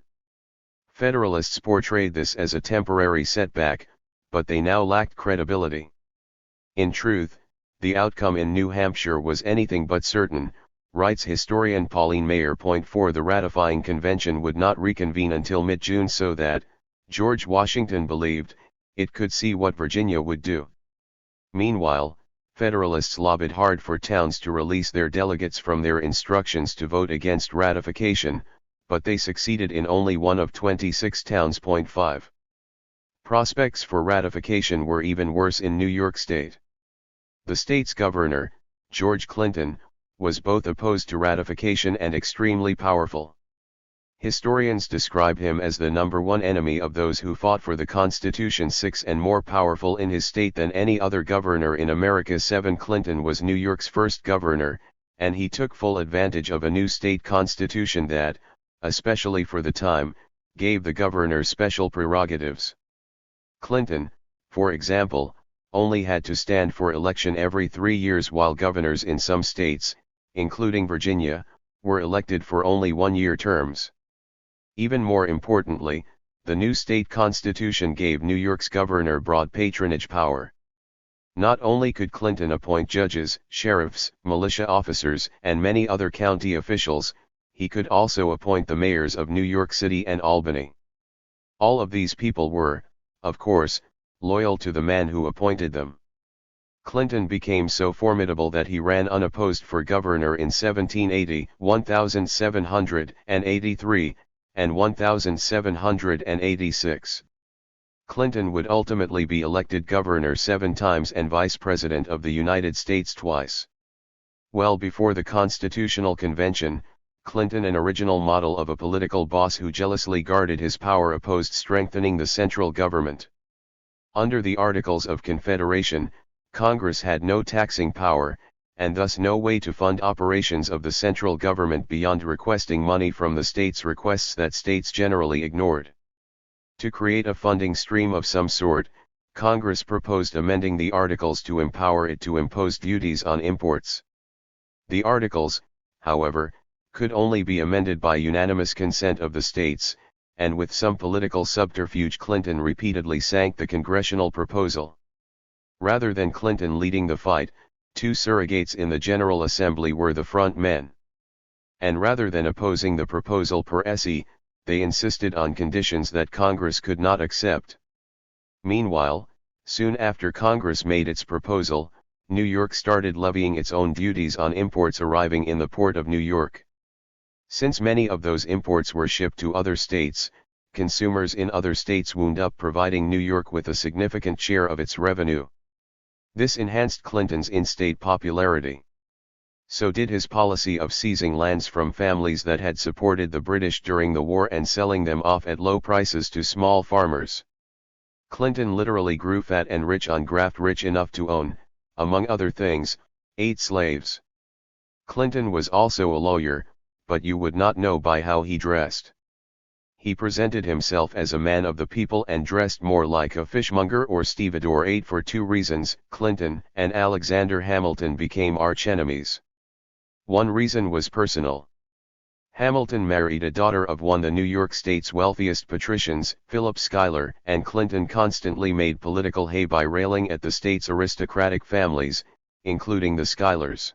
Federalists portrayed this as a temporary setback, but they now lacked credibility. In truth, the outcome in New Hampshire was anything but certain, writes historian Pauline Mayer. 4 The ratifying convention would not reconvene until mid-June, so that, George Washington believed, it could see what Virginia would do. Meanwhile, Federalists lobbied hard for towns to release their delegates from their instructions to vote against ratification, but they succeeded in only one of 26 towns. 5. Prospects for ratification were even worse in New York State. The state's governor, George Clinton, was both opposed to ratification and extremely powerful. Historians describe him as the number one enemy of those who fought for the Constitution. 6 And more powerful in his state than any other governor in America. 7 Clinton was New York's first governor, and he took full advantage of a new state constitution that, especially for the time, gave the governor special prerogatives. Clinton, for example, only had to stand for election every 3 years, while governors in some states, including Virginia, were elected for only 1-year terms. Even more importantly, the new state constitution gave New York's governor broad patronage power. Not only could Clinton appoint judges, sheriffs, militia officers, and many other county officials, he could also appoint the mayors of New York City and Albany. All of these people were, of course, loyal to the man who appointed them. Clinton became so formidable that he ran unopposed for governor in 1780, 1783, and 1786. Clinton would ultimately be elected governor 7 times and vice president of the United States twice. Well before the Constitutional Convention, Clinton, an original model of a political boss who jealously guarded his power, opposed strengthening the central government. Under the Articles of Confederation, Congress had no taxing power, and thus no way to fund operations of the central government beyond requesting money from the states, requests that states generally ignored. To create a funding stream of some sort, Congress proposed amending the Articles to empower it to impose duties on imports. The Articles, however, could only be amended by unanimous consent of the states, and with some political subterfuge Clinton repeatedly sank the congressional proposal. Rather than Clinton leading the fight, two surrogates in the General Assembly were the front men. And rather than opposing the proposal per se, they insisted on conditions that Congress could not accept. Meanwhile, soon after Congress made its proposal, New York started levying its own duties on imports arriving in the port of New York. Since many of those imports were shipped to other states, consumers in other states wound up providing New York with a significant share of its revenue. This enhanced Clinton's in-state popularity. So did his policy of seizing lands from families that had supported the British during the war and selling them off at low prices to small farmers. Clinton literally grew fat and rich on graft, rich enough to own, among other things, 8 slaves. Clinton was also a lawyer, but you would not know by how he dressed. He presented himself as a man of the people and dressed more like a fishmonger or stevedore. 8 For 2 reasons, Clinton and Alexander Hamilton became archenemies. One reason was personal. Hamilton married a daughter of one of the New York State's wealthiest patricians, Philip Schuyler, and Clinton constantly made political hay by railing at the state's aristocratic families, including the Schuylers.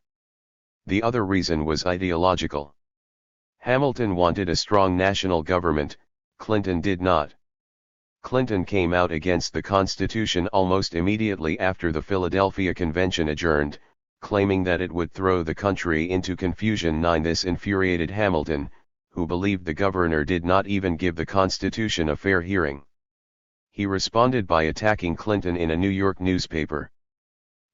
The other reason was ideological. Hamilton wanted a strong national government, Clinton did not. Clinton came out against the Constitution almost immediately after the Philadelphia Convention adjourned, claiming that it would throw the country into confusion. 9 This infuriated Hamilton, who believed the governor did not even give the Constitution a fair hearing. He responded by attacking Clinton in a New York newspaper.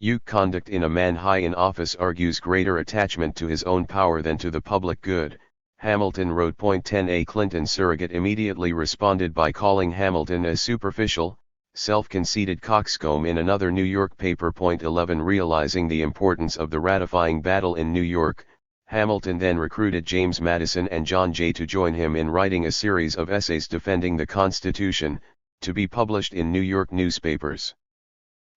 "Your conduct in a man high in office argues greater attachment to his own power than to the public good," Hamilton wrote. 10 A Clinton surrogate immediately responded by calling Hamilton a superficial, self-conceited coxcomb in another New York paper. 11 Realizing the importance of the ratifying battle in New York, Hamilton then recruited James Madison and John Jay to join him in writing a series of essays defending the Constitution, to be published in New York newspapers.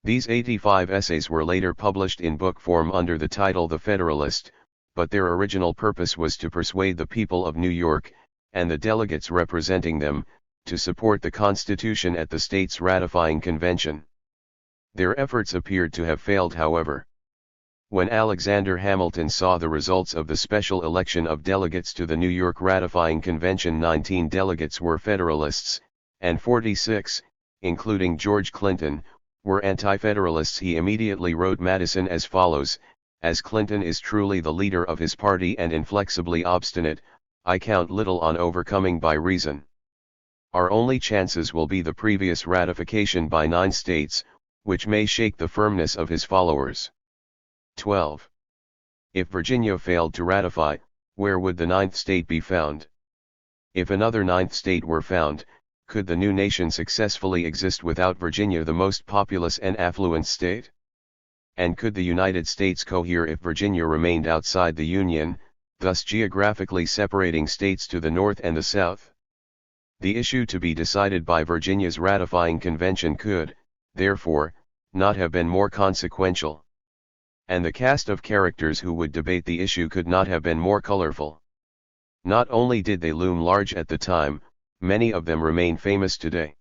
These 85 essays were later published in book form under the title The Federalist, but their original purpose was to persuade the people of New York, and the delegates representing them, to support the Constitution at the state's ratifying convention. Their efforts appeared to have failed, however. When Alexander Hamilton saw the results of the special election of delegates to the New York ratifying convention, 19 delegates were Federalists, and 46, including George Clinton, were anti-Federalists. He immediately wrote Madison as follows: "As Clinton is truly the leader of his party and inflexibly obstinate, I count little on overcoming by reason. Our only chances will be the previous ratification by 9 states, which may shake the firmness of his followers." 12. If Virginia failed to ratify, where would the 9th state be found? If another 9th state were found, could the new nation successfully exist without Virginia, the most populous and affluent state? And could the United States cohere if Virginia remained outside the Union, thus geographically separating states to the north and the south? The issue to be decided by Virginia's ratifying convention could, therefore, not have been more consequential. And the cast of characters who would debate the issue could not have been more colorful. Not only did they loom large at the time, many of them remain famous today.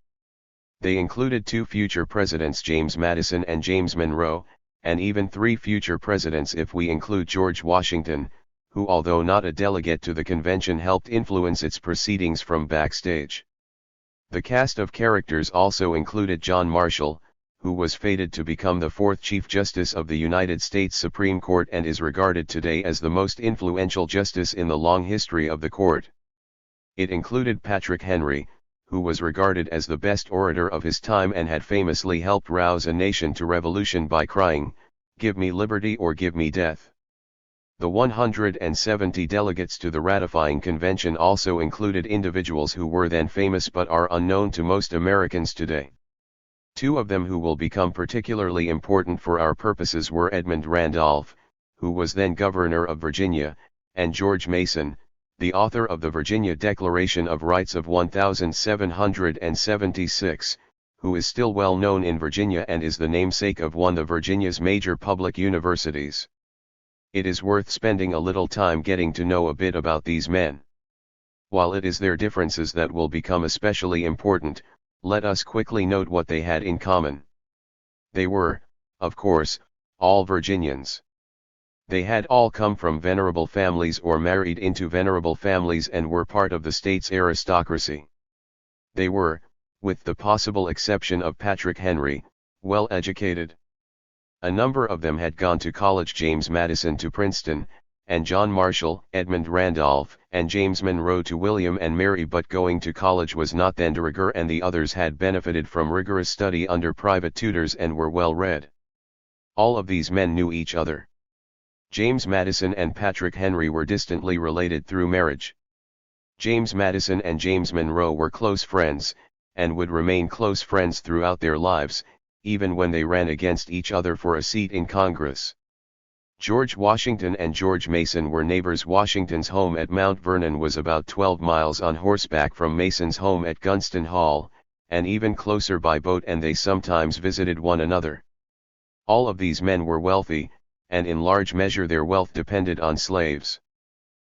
They included 2 future presidents, James Madison and James Monroe, and even 3 future presidents if we include George Washington, who, although not a delegate to the convention, helped influence its proceedings from backstage. The cast of characters also included John Marshall, who was fated to become the 4th Chief Justice of the United States Supreme Court and is regarded today as the most influential justice in the long history of the court. It included Patrick Henry, who was regarded as the best orator of his time and had famously helped rouse a nation to revolution by crying, "Give me liberty or give me death." The 170 delegates to the ratifying convention also included individuals who were then famous but are unknown to most Americans today. Two of them who will become particularly important for our purposes were Edmund Randolph, who was then governor of Virginia, and George Mason, the author of the Virginia Declaration of Rights of 1776, who is still well known in Virginia and is the namesake of one of Virginia's major public universities. It is worth spending a little time getting to know a bit about these men. While it is their differences that will become especially important, let us quickly note what they had in common. They were, of course, all Virginians. They had all come from venerable families or married into venerable families and were part of the state's aristocracy. They were, with the possible exception of Patrick Henry, well educated. A number of them had gone to college: James Madison to Princeton, and John Marshall, Edmund Randolph, and James Monroe to William and Mary, but going to college was not then de rigueur, and the others had benefited from rigorous study under private tutors and were well read. All of these men knew each other. James Madison and Patrick Henry were distantly related through marriage. James Madison and James Monroe were close friends, and would remain close friends throughout their lives, even when they ran against each other for a seat in Congress. George Washington and George Mason were neighbors. Washington's home at Mount Vernon was about 12 miles on horseback from Mason's home at Gunston Hall, and even closer by boat, and they sometimes visited one another. All of these men were wealthy, and in large measure their wealth depended on slaves.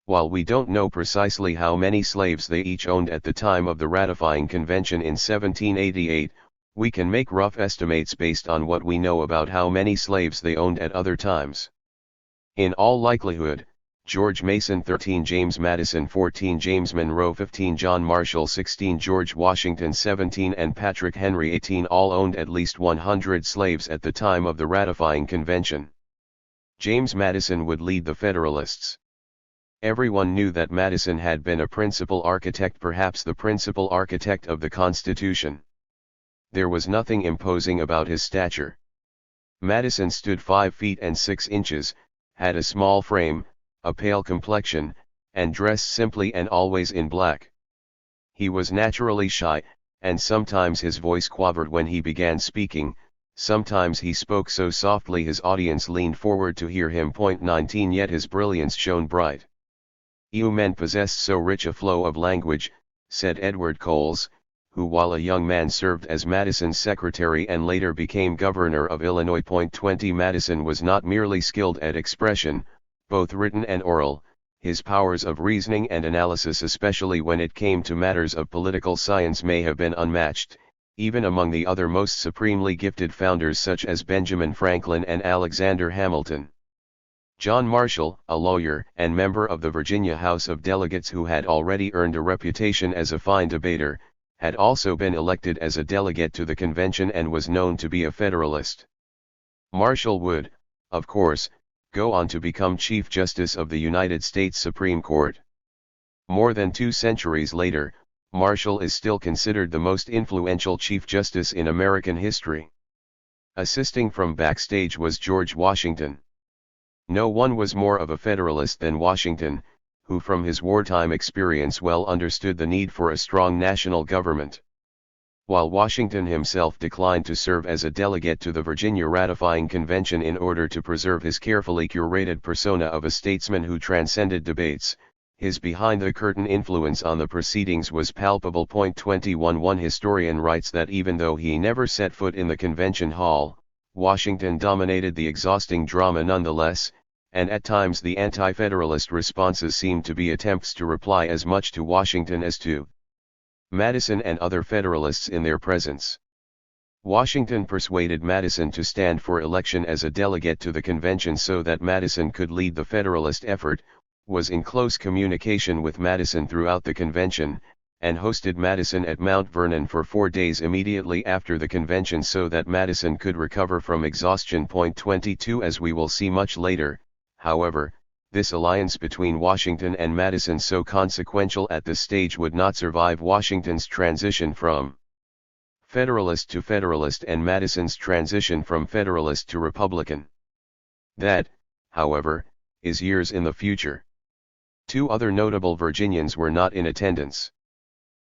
While we don't know precisely how many slaves they each owned at the time of the ratifying convention in 1788, we can make rough estimates based on what we know about how many slaves they owned at other times. In all likelihood, George Mason 13, James Madison 14, James Monroe 15, John Marshall 16, George Washington 17, and Patrick Henry 18 all owned at least 100 slaves at the time of the ratifying convention. James Madison would lead the Federalists. Everyone knew that Madison had been a principal architect, perhaps the principal architect of the Constitution. There was nothing imposing about his stature. Madison stood 5 feet and 6 inches, had a small frame, a pale complexion, and dressed simply and always in black. He was naturally shy, and sometimes his voice quavered when he began speaking. Sometimes he spoke so softly his audience leaned forward to hear him. 19 Yet his brilliance shone bright. "Few men possessed so rich a flow of language," said Edward Coles, who while a young man served as Madison's secretary and later became governor of Illinois. 20 Madison was not merely skilled at expression, both written and oral, his powers of reasoning and analysis, especially when it came to matters of political science, may have been unmatched, even among the other most supremely gifted founders such as Benjamin Franklin and Alexander Hamilton. John Marshall, a lawyer and member of the Virginia House of Delegates who had already earned a reputation as a fine debater, had also been elected as a delegate to the convention and was known to be a Federalist. Marshall would, of course, go on to become Chief Justice of the United States Supreme Court. More than 2 centuries later, Marshall is still considered the most influential Chief Justice in American history. Assisting from backstage was George Washington. No one was more of a Federalist than Washington, who from his wartime experience well understood the need for a strong national government. While Washington himself declined to serve as a delegate to the Virginia ratifying convention in order to preserve his carefully curated persona of a statesman who transcended debates, his behind-the-curtain influence on the proceedings was palpable. 21 One historian writes that even though he never set foot in the convention hall, Washington dominated the exhausting drama nonetheless, and at times the anti-Federalist responses seemed to be attempts to reply as much to Washington as to Madison and other Federalists in their presence. Washington persuaded Madison to stand for election as a delegate to the convention so that Madison could lead the Federalist effort, was in close communication with Madison throughout the convention, and hosted Madison at Mount Vernon for 4 days immediately after the convention so that Madison could recover from exhaustion. 22 As we will see much later, however, this alliance between Washington and Madison, so consequential at this stage, would not survive Washington's transition from Federalist to Federalist and Madison's transition from Federalist to Republican. That, however, is years in the future. Two other notable Virginians were not in attendance.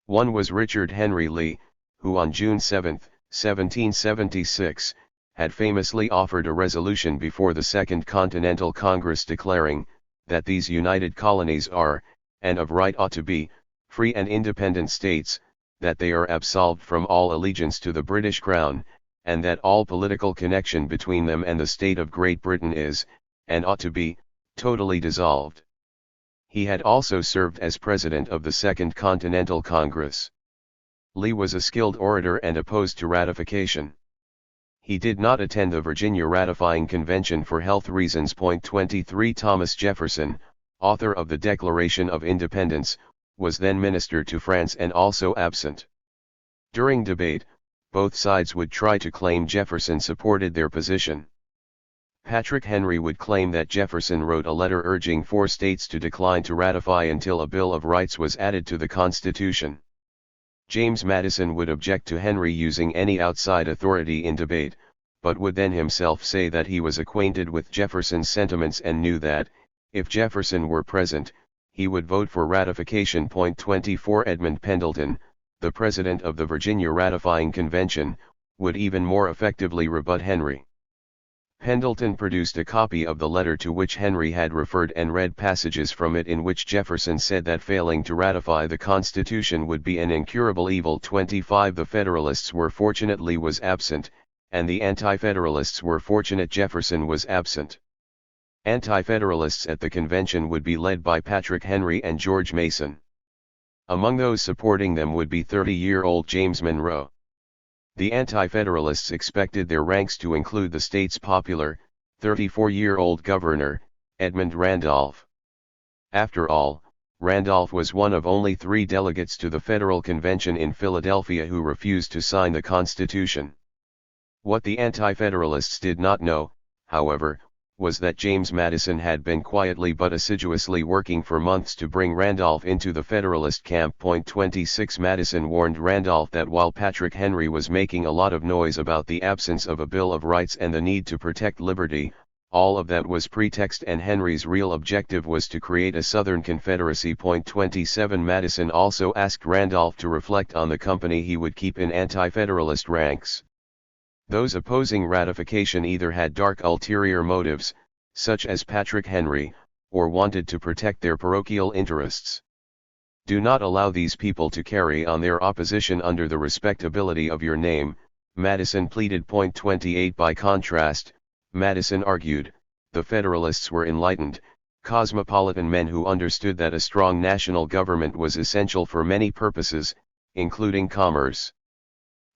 One was Richard Henry Lee, who on June 7, 1776, had famously offered a resolution before the Second Continental Congress declaring, that these united colonies are, and of right ought to be, free and independent states, that they are absolved from all allegiance to the British Crown, and that all political connection between them and the state of Great Britain is, and ought to be, totally dissolved. He had also served as president of the Second Continental Congress. Lee was a skilled orator and opposed to ratification. He did not attend the Virginia ratifying convention for health reasons. 23 Thomas Jefferson, author of the Declaration of Independence, was then minister to France and also absent. During debate, both sides would try to claim Jefferson supported their position. Patrick Henry would claim that Jefferson wrote a letter urging 4 states to decline to ratify until a Bill of Rights was added to the Constitution. James Madison would object to Henry using any outside authority in debate, but would then himself say that he was acquainted with Jefferson's sentiments and knew that, if Jefferson were present, he would vote for ratification. 24 Edmund Pendleton, the president of the Virginia ratifying convention, would even more effectively rebut Henry. Pendleton produced a copy of the letter to which Henry had referred and read passages from it in which Jefferson said that failing to ratify the Constitution would be an incurable evil. 25 The Federalists were fortunate Lee was absent, and the Anti-Federalists were fortunate Jefferson was absent. Anti-Federalists at the convention would be led by Patrick Henry and George Mason. Among those supporting them would be 30-year-old James Monroe. The Anti-Federalists expected their ranks to include the state's popular, 34-year-old governor, Edmund Randolph. After all, Randolph was one of only 3 delegates to the Federal Convention in Philadelphia who refused to sign the Constitution. What the Anti-Federalists did not know, however, was that James Madison had been quietly but assiduously working for months to bring Randolph into the Federalist camp. 26 Madison warned Randolph that while Patrick Henry was making a lot of noise about the absence of a Bill of Rights and the need to protect liberty, all of that was pretext and Henry's real objective was to create a Southern Confederacy. 27 Madison also asked Randolph to reflect on the company he would keep in Anti-Federalist ranks. Those opposing ratification either had dark ulterior motives, such as Patrick Henry, or wanted to protect their parochial interests. Do not allow these people to carry on their opposition under the respectability of your name, Madison pleaded. 28 By contrast, Madison argued, the Federalists were enlightened, cosmopolitan men who understood that a strong national government was essential for many purposes, including commerce.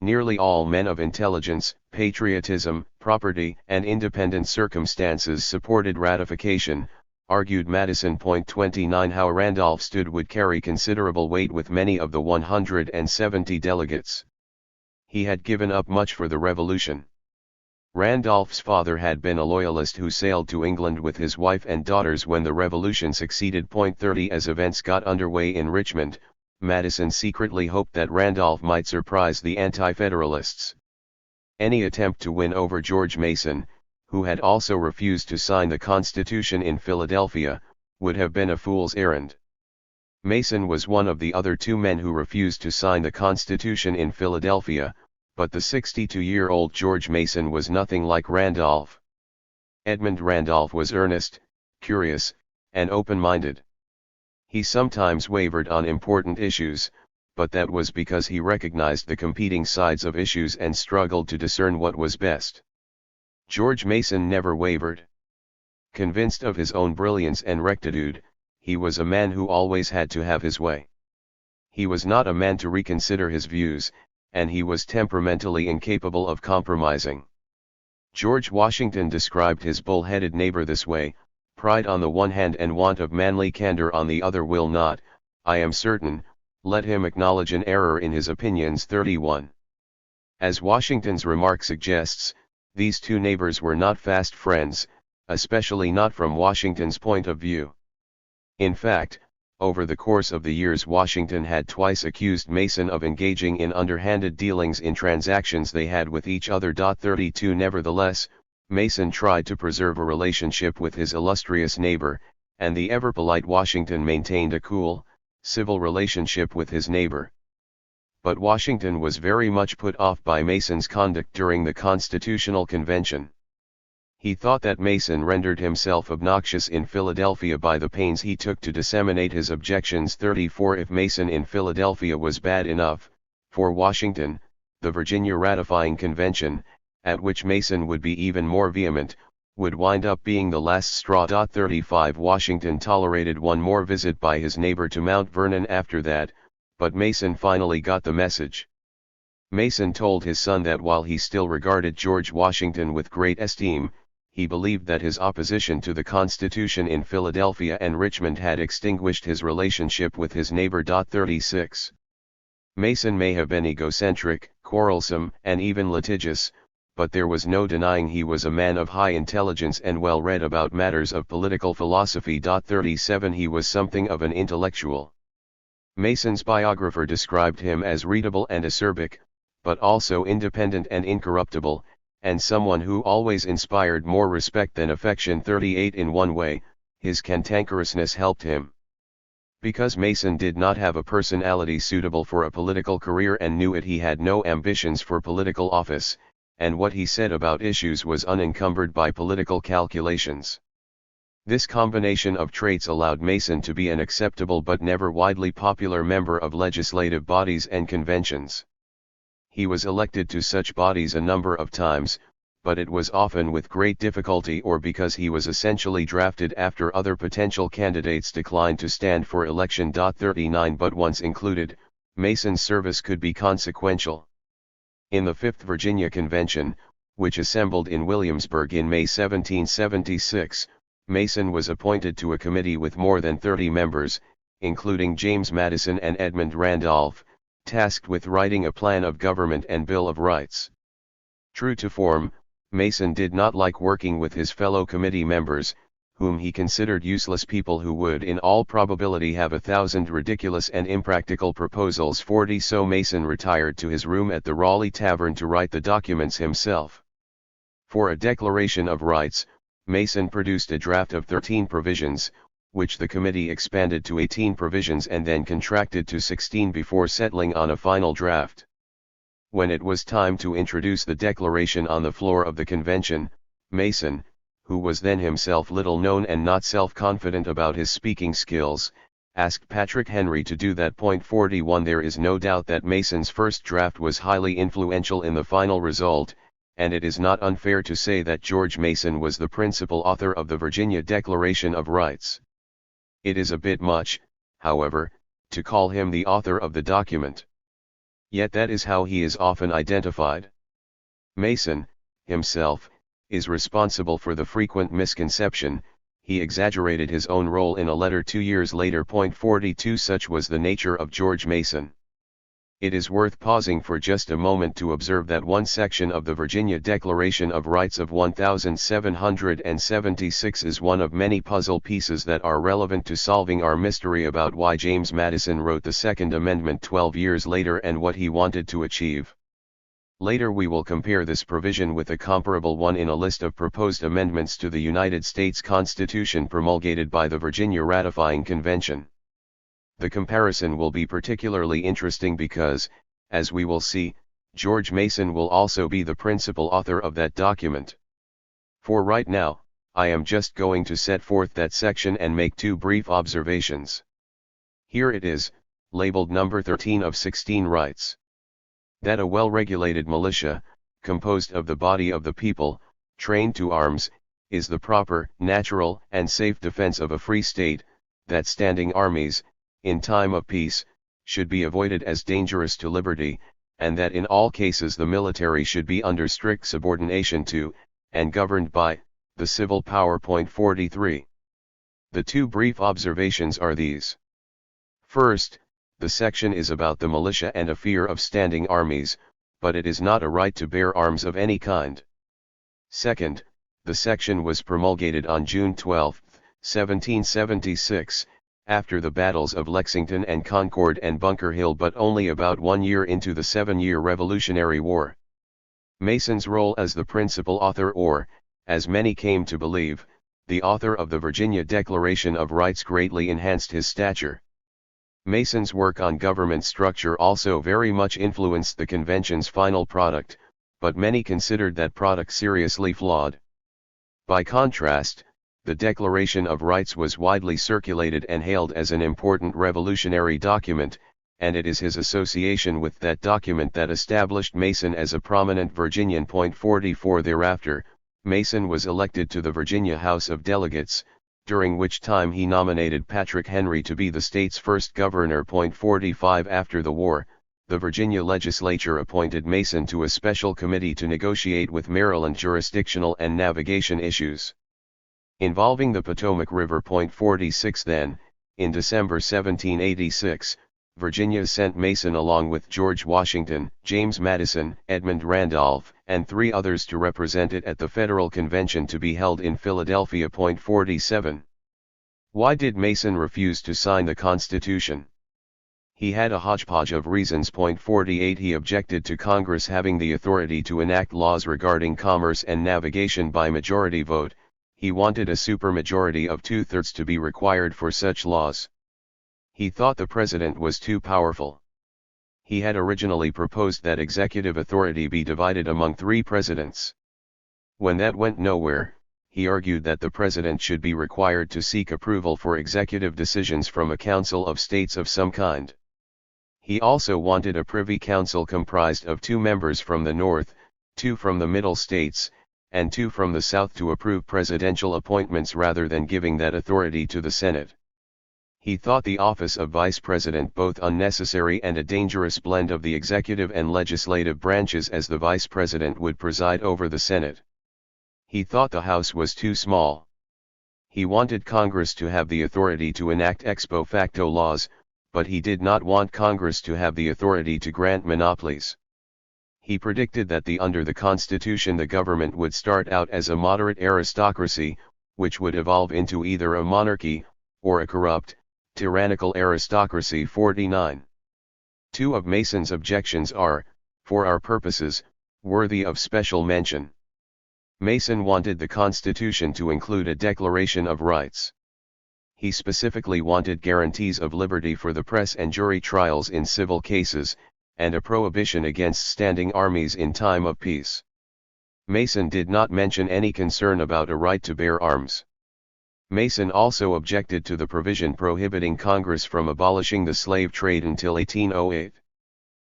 Nearly all men of intelligence, patriotism, property, and independent circumstances supported ratification, argued Madison. 29 How Randolph stood would carry considerable weight with many of the 170 delegates. He had given up much for the Revolution. Randolph's father had been a loyalist who sailed to England with his wife and daughters when the Revolution succeeded. 30 As events got underway in Richmond, Madison secretly hoped that Randolph might surprise the Anti-Federalists. Any attempt to win over George Mason, who had also refused to sign the Constitution in Philadelphia, would have been a fool's errand. Mason was one of the other 2 men who refused to sign the Constitution in Philadelphia, but the 62-year-old George Mason was nothing like Randolph. Edmund Randolph was earnest, curious, and open-minded. He sometimes wavered on important issues, but that was because he recognized the competing sides of issues and struggled to discern what was best. George Mason never wavered. Convinced of his own brilliance and rectitude, he was a man who always had to have his way. He was not a man to reconsider his views, and he was temperamentally incapable of compromising. George Washington described his bull-headed neighbor this way: pride on the one hand and want of manly candor on the other will not, I am certain, let him acknowledge an error in his opinions. 31. As Washington's remark suggests, these 2 neighbors were not fast friends, especially not from Washington's point of view. In fact, over the course of the years Washington had twice accused Mason of engaging in underhanded dealings in transactions they had with each other. 32 Nevertheless, Mason tried to preserve a relationship with his illustrious neighbor, and the ever-polite Washington maintained a cool, civil relationship with his neighbor. But Washington was very much put off by Mason's conduct during the Constitutional Convention. He thought that Mason rendered himself obnoxious in Philadelphia by the pains he took to disseminate his objections. 34 If Mason in Philadelphia was bad enough, for Washington, the Virginia ratifying convention, at which Mason would be even more vehement, would wind up being the last straw. 35 Washington tolerated one more visit by his neighbor to Mount Vernon after that, but Mason finally got the message. Mason told his son that while he still regarded George Washington with great esteem, he believed that his opposition to the Constitution in Philadelphia and Richmond had extinguished his relationship with his neighbor. 36 Mason may have been egocentric, quarrelsome, and even litigious, but there was no denying he was a man of high intelligence and well read about matters of political philosophy. 37 He was something of an intellectual. Mason's biographer described him as readable and acerbic, but also independent and incorruptible, and someone who always inspired more respect than affection. 38 In one way, his cantankerousness helped him. Because Mason did not have a personality suitable for a political career and knew it, he had no ambitions for political office, and what he said about issues was unencumbered by political calculations. This combination of traits allowed Mason to be an acceptable but never widely popular member of legislative bodies and conventions. He was elected to such bodies a number of times, but it was often with great difficulty or because he was essentially drafted after other potential candidates declined to stand for election. 39 But once included, Mason's service could be consequential. In the 5th Virginia Convention, which assembled in Williamsburg in May 1776, Mason was appointed to a committee with more than 30 members, including James Madison and Edmund Randolph, tasked with writing a plan of government and Bill of Rights. True to form, Mason did not like working with his fellow committee members, whom he considered useless people who would in all probability have 1,000 ridiculous and impractical proposals. 40 So Mason retired to his room at the Raleigh Tavern to write the documents himself. For a Declaration of Rights, Mason produced a draft of 13 provisions, which the committee expanded to 18 provisions and then contracted to 16 before settling on a final draft. When it was time to introduce the declaration on the floor of the convention, Mason, who was then himself little known and not self-confident about his speaking skills, asked Patrick Henry to do that. 41 There is no doubt that Mason's first draft was highly influential in the final result, and it is not unfair to say that George Mason was the principal author of the Virginia Declaration of Rights. It is a bit much, however, to call him the author of the document. Yet that is how he is often identified. Mason, himself, is responsible for the frequent misconception. He exaggerated his own role in a letter 2 years later. 42 Such was the nature of George Mason. It is worth pausing for just a moment to observe that one section of the Virginia Declaration of Rights of 1776 is one of many puzzle pieces that are relevant to solving our mystery about why James Madison wrote the Second Amendment 12 years later and what he wanted to achieve. Later we will compare this provision with a comparable one in a list of proposed amendments to the United States Constitution promulgated by the Virginia Ratifying Convention. The comparison will be particularly interesting because, as we will see, George Mason will also be the principal author of that document. For right now, I am just going to set forth that section and make 2 brief observations. Here it is, labeled number 13 of 16 rights. That a well-regulated militia, composed of the body of the people, trained to arms, is the proper, natural, and safe defense of a free state, that standing armies, in time of peace, should be avoided as dangerous to liberty, and that in all cases the military should be under strict subordination to, and governed by, the civil power. 43. The 2 brief observations are these. First, the section is about the militia and a fear of standing armies, but it is not a right to bear arms of any kind. Second, the section was promulgated on June 12, 1776, after the battles of Lexington and Concord and Bunker Hill, but only about 1 year into the 7-year Revolutionary War. Mason's role as the principal author, or, as many came to believe, the author of the Virginia Declaration of Rights greatly enhanced his stature. Mason's work on government structure also very much influenced the convention's final product, but many considered that product seriously flawed. By contrast, the Declaration of Rights was widely circulated and hailed as an important revolutionary document, and it is his association with that document that established Mason as a prominent Virginian. 44 Thereafter, Mason was elected to the Virginia House of Delegates, during which time he nominated Patrick Henry to be the state's first governor. 45 After the war, the Virginia legislature appointed Mason to a special committee to negotiate with Maryland jurisdictional and navigation issues involving the Potomac River. 46 Then, in December 1786, Virginia sent Mason along with George Washington, James Madison, Edmund Randolph, and 3 others to represent it at the Federal Convention to be held in Philadelphia. 47 Why did Mason refuse to sign the Constitution? He had a hodgepodge of reasons. 48 He objected to Congress having the authority to enact laws regarding commerce and navigation by majority vote. He wanted a supermajority of 2/3 to be required for such laws. He thought the president was too powerful. He had originally proposed that executive authority be divided among 3 presidents. When that went nowhere, he argued that the president should be required to seek approval for executive decisions from a council of states of some kind. He also wanted a privy council comprised of 2 members from the North, 2 from the Middle states, and 2 from the South to approve presidential appointments rather than giving that authority to the Senate. He thought the office of vice president both unnecessary and a dangerous blend of the executive and legislative branches, as the vice president would preside over the Senate. He thought the House was too small. He wanted Congress to have the authority to enact ex post facto laws, but he did not want Congress to have the authority to grant monopolies. He predicted that under the Constitution the government would start out as a moderate aristocracy, which would evolve into either a monarchy, or a corrupt, tyrannical aristocracy. 49. 2 of Mason's objections are, for our purposes, worthy of special mention. Mason wanted the Constitution to include a Declaration of Rights. He specifically wanted guarantees of liberty for the press and jury trials in civil cases, and a prohibition against standing armies in time of peace. Mason did not mention any concern about a right to bear arms. Mason also objected to the provision prohibiting Congress from abolishing the slave trade until 1808.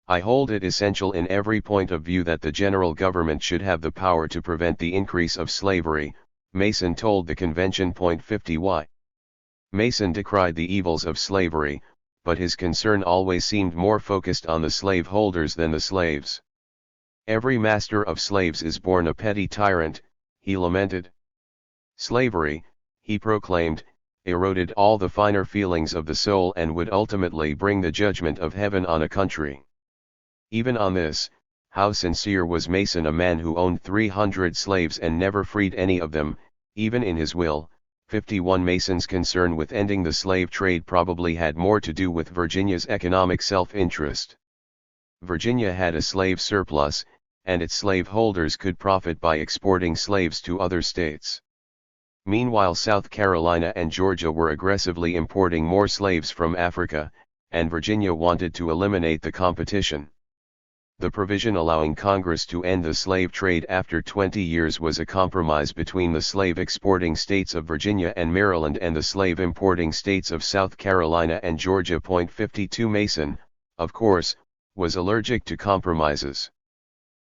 I hold it essential in every point of view that the general government should have the power to prevent the increase of slavery, Mason told the convention. 50 Why? Mason decried the evils of slavery, but his concern always seemed more focused on the slaveholders than the slaves. Every master of slaves is born a petty tyrant, he lamented. Slavery, he proclaimed, eroded all the finer feelings of the soul and would ultimately bring the judgment of heaven on a country. Even on this, how sincere was Mason, a man who owned 300 slaves and never freed any of them, even in his will. 51 Mason's concern with ending the slave trade probably had more to do with Virginia's economic self-interest. Virginia had a slave surplus, and its slaveholders could profit by exporting slaves to other states. Meanwhile, South Carolina and Georgia were aggressively importing more slaves from Africa, and Virginia wanted to eliminate the competition. The provision allowing Congress to end the slave trade after 20 years was a compromise between the slave-exporting states of Virginia and Maryland and the slave-importing states of South Carolina and Georgia. 52 Mason, of course, was allergic to compromises.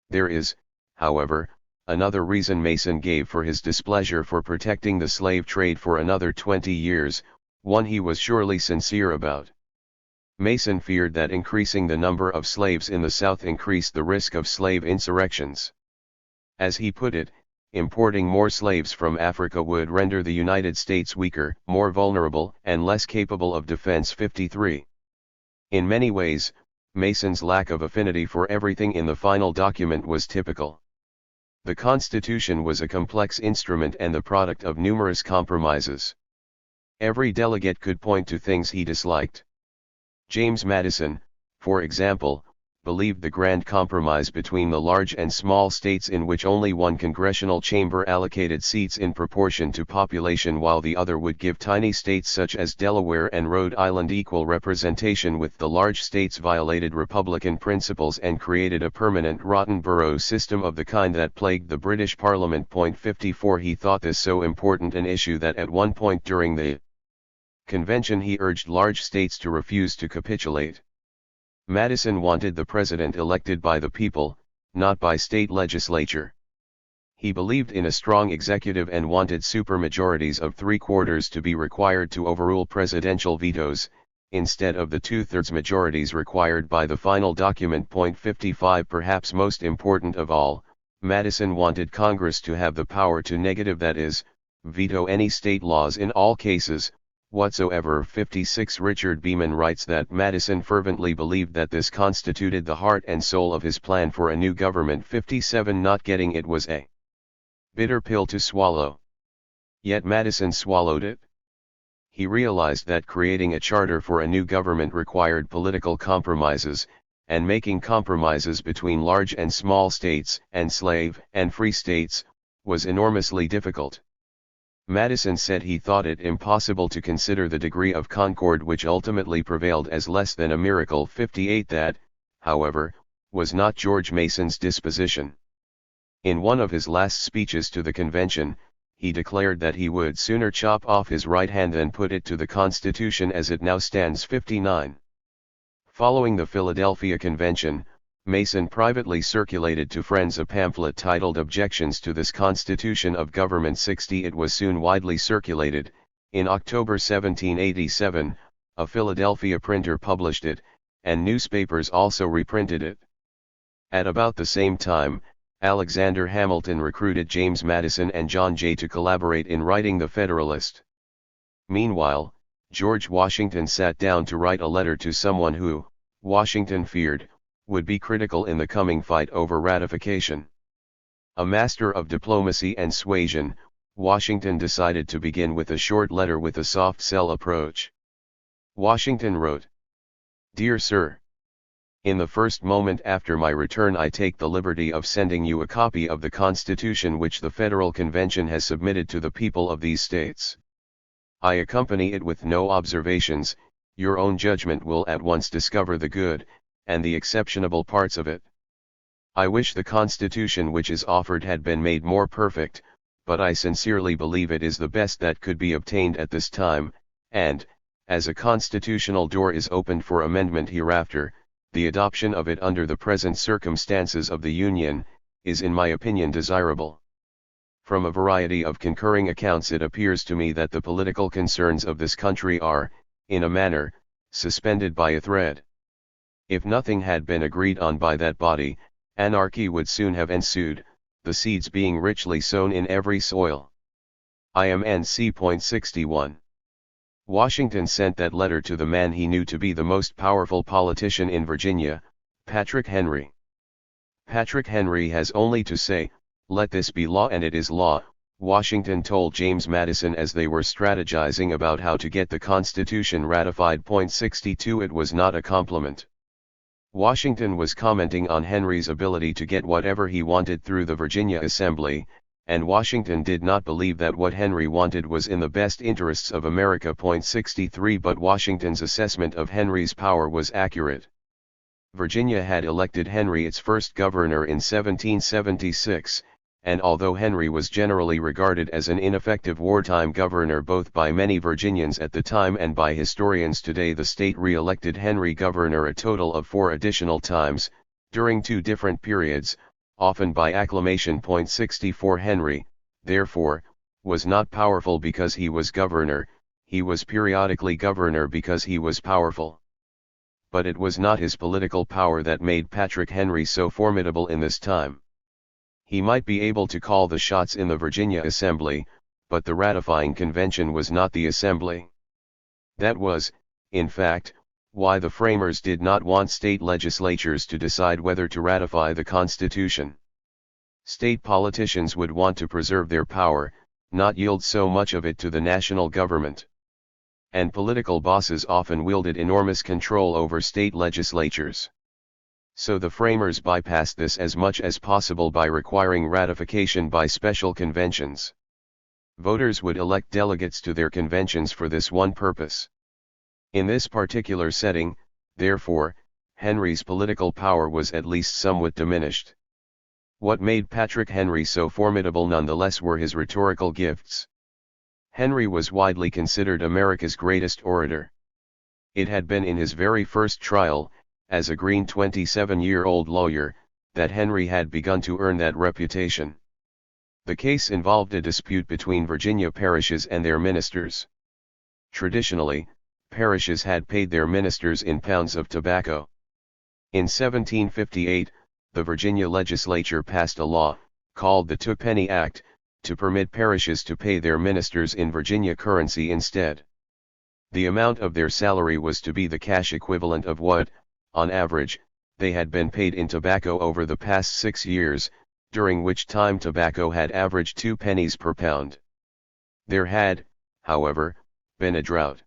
There is, however, another reason Mason gave for his displeasure for protecting the slave trade for another 20 years, one he was surely sincere about. Mason feared that increasing the number of slaves in the South increased the risk of slave insurrections. As he put it, importing more slaves from Africa would render the United States weaker, more vulnerable, and less capable of defense. 53. In many ways, Mason's lack of affinity for everything in the final document was typical. The Constitution was a complex instrument and the product of numerous compromises. Every delegate could point to things he disliked. James Madison, for example, believed the grand compromise between the large and small states in which only one congressional chamber allocated seats in proportion to population while the other would give tiny states such as Delaware and Rhode Island equal representation with the large states violated Republican principles and created a permanent rotten borough system of the kind that plagued the British Parliament. 54 He thought this so important an issue that at one point during the convention he urged large states to refuse to capitulate. Madison wanted the president elected by the people, not by state legislature. He believed in a strong executive and wanted supermajorities of 3/4 to be required to overrule presidential vetoes, instead of the 2/3 majorities required by the final document. 55 Perhaps most important of all, Madison wanted Congress to have the power to negative, that is, veto any state laws in all cases whatsoever. 56 Richard Beeman writes that Madison fervently believed that this constituted the heart and soul of his plan for a new government. 57 Not getting it was a bitter pill to swallow. Yet Madison swallowed it. He realized that creating a charter for a new government required political compromises, and making compromises between large and small states and slave and free states was enormously difficult. Madison said he thought it impossible to consider the degree of concord which ultimately prevailed as less than a miracle. 58 That, however, was not George Mason's disposition. In one of his last speeches to the convention, he declared that he would sooner chop off his right hand than put it to the Constitution as it now stands. 59 Following the Philadelphia Convention, Mason privately circulated to friends a pamphlet titled Objections to this Constitution of Government. 60 It was soon widely circulated. In October 1787, a Philadelphia printer published it, and newspapers also reprinted it. At about the same time, Alexander Hamilton recruited James Madison and John Jay to collaborate in writing the Federalist. Meanwhile, George Washington sat down to write a letter to someone who, Washington feared, would be critical in the coming fight over ratification. A master of diplomacy and suasion, Washington decided to begin with a short letter with a soft sell approach. Washington wrote, "Dear Sir, in the first moment after my return I take the liberty of sending you a copy of the Constitution which the Federal Convention has submitted to the people of these states. I accompany it with no observations. Your own judgment will at once discover the good and the exceptionable parts of it. I wish the Constitution which is offered had been made more perfect, but I sincerely believe it is the best that could be obtained at this time, and, as a constitutional door is opened for amendment hereafter, the adoption of it under the present circumstances of the Union, is in my opinion desirable. From a variety of concurring accounts it appears to me that the political concerns of this country are, in a manner, suspended by a thread. If nothing had been agreed on by that body, anarchy would soon have ensued, the seeds being richly sown in every soil. IMNC. 61. Washington sent that letter to the man he knew to be the most powerful politician in Virginia, Patrick Henry. Patrick Henry has only to say, "Let this be law," and it is law, Washington told James Madison as they were strategizing about how to get the Constitution ratified. 62 It was not a compliment. Washington was commenting on Henry's ability to get whatever he wanted through the Virginia Assembly, and Washington did not believe that what Henry wanted was in the best interests of America. 63 But Washington's assessment of Henry's power was accurate. Virginia had elected Henry its first governor in 1776, and although Henry was generally regarded as an ineffective wartime governor both by many Virginians at the time and by historians today, the state re-elected Henry governor a total of 4 additional times, during 2 different periods, often by acclamation. 64 Henry, therefore, was not powerful because he was governor, he was periodically governor because he was powerful. But it was not his political power that made Patrick Henry so formidable in this time. He might be able to call the shots in the Virginia Assembly, but the ratifying convention was not the Assembly. That was, in fact, why the framers did not want state legislatures to decide whether to ratify the Constitution. State politicians would want to preserve their power, not yield so much of it to the national government. And political bosses often wielded enormous control over state legislatures. So the framers bypassed this as much as possible by requiring ratification by special conventions. Voters would elect delegates to their conventions for this one purpose. In this particular setting, therefore, Henry's political power was at least somewhat diminished. What made Patrick Henry so formidable nonetheless were his rhetorical gifts. Henry was widely considered America's greatest orator. It had been in his very first trial, as a green 27-year-old lawyer, that Henry had begun to earn that reputation. The case involved a dispute between Virginia parishes and their ministers. Traditionally, parishes had paid their ministers in pounds of tobacco. In 1758, the Virginia legislature passed a law, called the Twopenny Act, to permit parishes to pay their ministers in Virginia currency instead. The amount of their salary was to be the cash equivalent of what, on average, they had been paid in tobacco over the past 6 years, during which time tobacco had averaged 2 pennies per pound. There had, however, been a drought.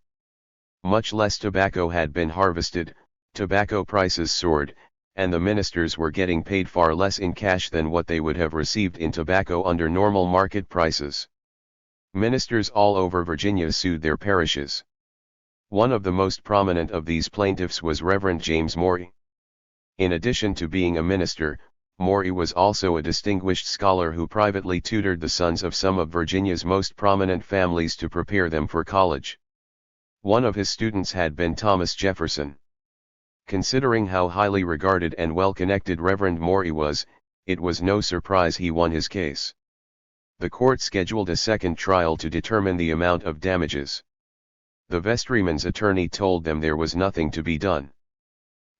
Much less tobacco had been harvested, tobacco prices soared, and the ministers were getting paid far less in cash than what they would have received in tobacco under normal market prices. Ministers all over Virginia sued their parishes. One of the most prominent of these plaintiffs was Reverend James Morey. In addition to being a minister, Morey was also a distinguished scholar who privately tutored the sons of some of Virginia's most prominent families to prepare them for college. One of his students had been Thomas Jefferson. Considering how highly regarded and well-connected Reverend Morey was, it was no surprise he won his case. The court scheduled a second trial to determine the amount of damages. The vestryman's attorney told them there was nothing to be done.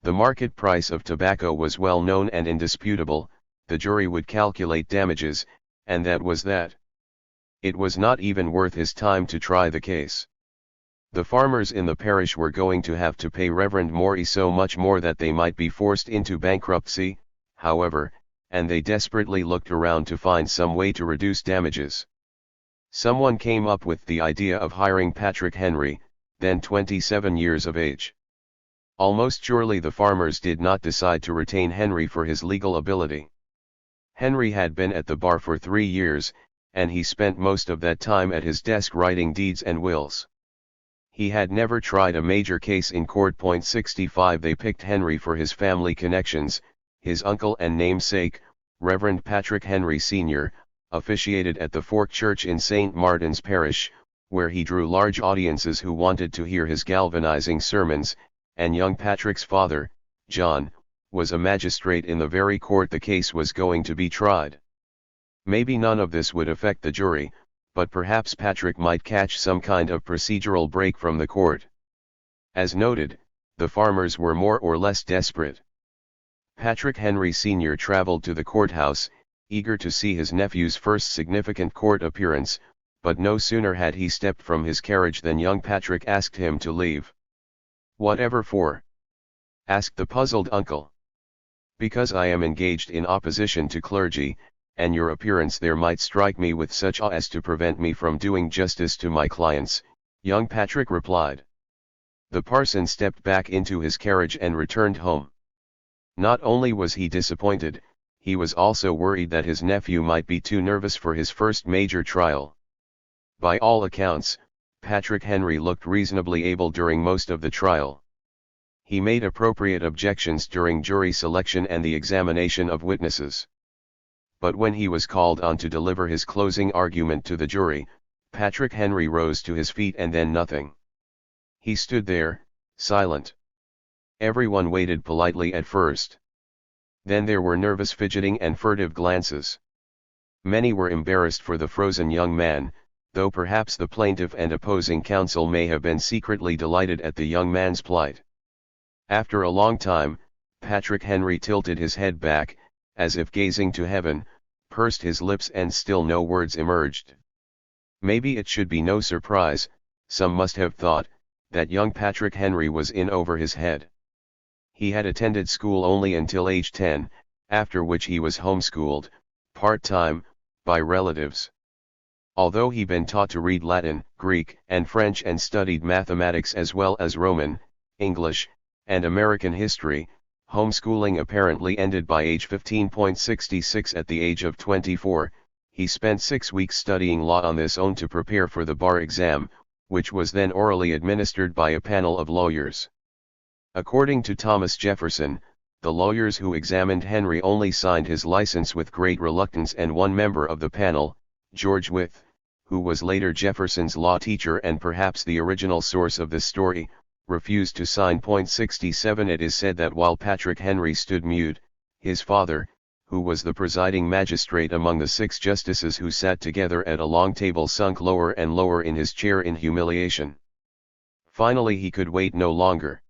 The market price of tobacco was well known and indisputable, the jury would calculate damages, and that was that. It was not even worth his time to try the case. The farmers in the parish were going to have to pay Reverend Morey so much more that they might be forced into bankruptcy, however, and they desperately looked around to find some way to reduce damages. Someone came up with the idea of hiring Patrick Henry, then 27 years of age. Almost surely the farmers did not decide to retain Henry for his legal ability. Henry had been at the bar for 3 years, and he spent most of that time at his desk writing deeds and wills. He had never tried a major case in court. 65 They picked Henry for his family connections. His uncle and namesake, Reverend Patrick Henry Sr., officiated at the Fork Church in St. Martin's Parish, where he drew large audiences who wanted to hear his galvanizing sermons, and young Patrick's father, John, was a magistrate in the very court the case was going to be tried. Maybe none of this would affect the jury, but perhaps Patrick might catch some kind of procedural break from the court. As noted, the farmers were more or less desperate. Patrick Henry Sr. traveled to the courthouse, eager to see his nephew's first significant court appearance, but no sooner had he stepped from his carriage than young Patrick asked him to leave. "Whatever for?" asked the puzzled uncle. "Because I am engaged in opposition to clergy, and your appearance there might strike me with such awe as to prevent me from doing justice to my clients," young Patrick replied. The parson stepped back into his carriage and returned home. Not only was he disappointed, he was also worried that his nephew might be too nervous for his first major trial. By all accounts, Patrick Henry looked reasonably able during most of the trial. He made appropriate objections during jury selection and the examination of witnesses. But when he was called on to deliver his closing argument to the jury, Patrick Henry rose to his feet and then nothing. He stood there, silent. Everyone waited politely at first. Then there were nervous fidgeting and furtive glances. Many were embarrassed for the frozen young man, though perhaps the plaintiff and opposing counsel may have been secretly delighted at the young man's plight. After a long time, Patrick Henry tilted his head back, as if gazing to heaven, pursed his lips, and still no words emerged. Maybe it should be no surprise, some must have thought, that young Patrick Henry was in over his head. He had attended school only until age 10, after which he was homeschooled, part-time, by relatives. Although he'd been taught to read Latin, Greek, and French and studied mathematics as well as Roman, English, and American history, Homeschooling apparently ended by age 15.66. At the age of 24, he spent 6 weeks studying law on his own to prepare for the bar exam, which was then orally administered by a panel of lawyers. According to Thomas Jefferson, the lawyers who examined Henry only signed his license with great reluctance, and one member of the panel, George Wythe, who was later Jefferson's law teacher and perhaps the original source of this story, refused to sign. 67 It is said that while Patrick Henry stood mute, his father, who was the presiding magistrate among the 6 justices who sat together at a long table, sunk lower and lower in his chair in humiliation. Finally he could wait no longer.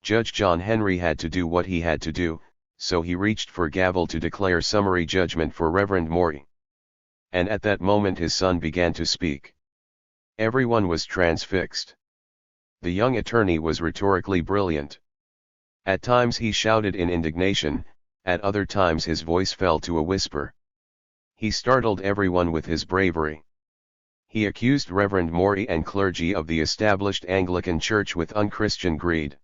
Judge John Henry had to do what he had to do, so he reached for gavel to declare summary judgment for Reverend Morey. And at that moment his son began to speak. Everyone was transfixed. The young attorney was rhetorically brilliant. At times he shouted in indignation, at other times his voice fell to a whisper. He startled everyone with his bravery. He accused Reverend Morey and clergy of the established Anglican Church with unchristian greed.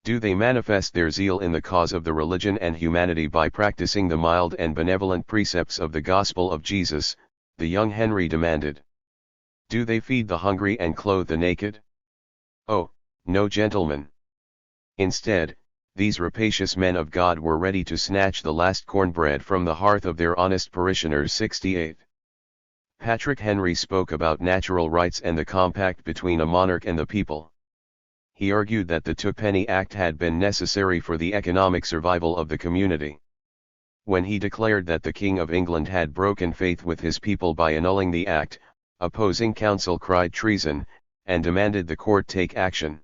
Do they manifest their zeal in the cause of the religion and humanity by practicing the mild and benevolent precepts of the gospel of Jesus? The young Henry demanded. Do they feed the hungry and clothe the naked? Oh, no, gentlemen. Instead, these rapacious men of God were ready to snatch the last cornbread from the hearth of their honest parishioners. 68. Patrick Henry spoke about natural rights and the compact between a monarch and the people. He argued that the Twopenny Act had been necessary for the economic survival of the community. When he declared that the King of England had broken faith with his people by annulling the act, opposing counsel cried treason, and demanded the court take action.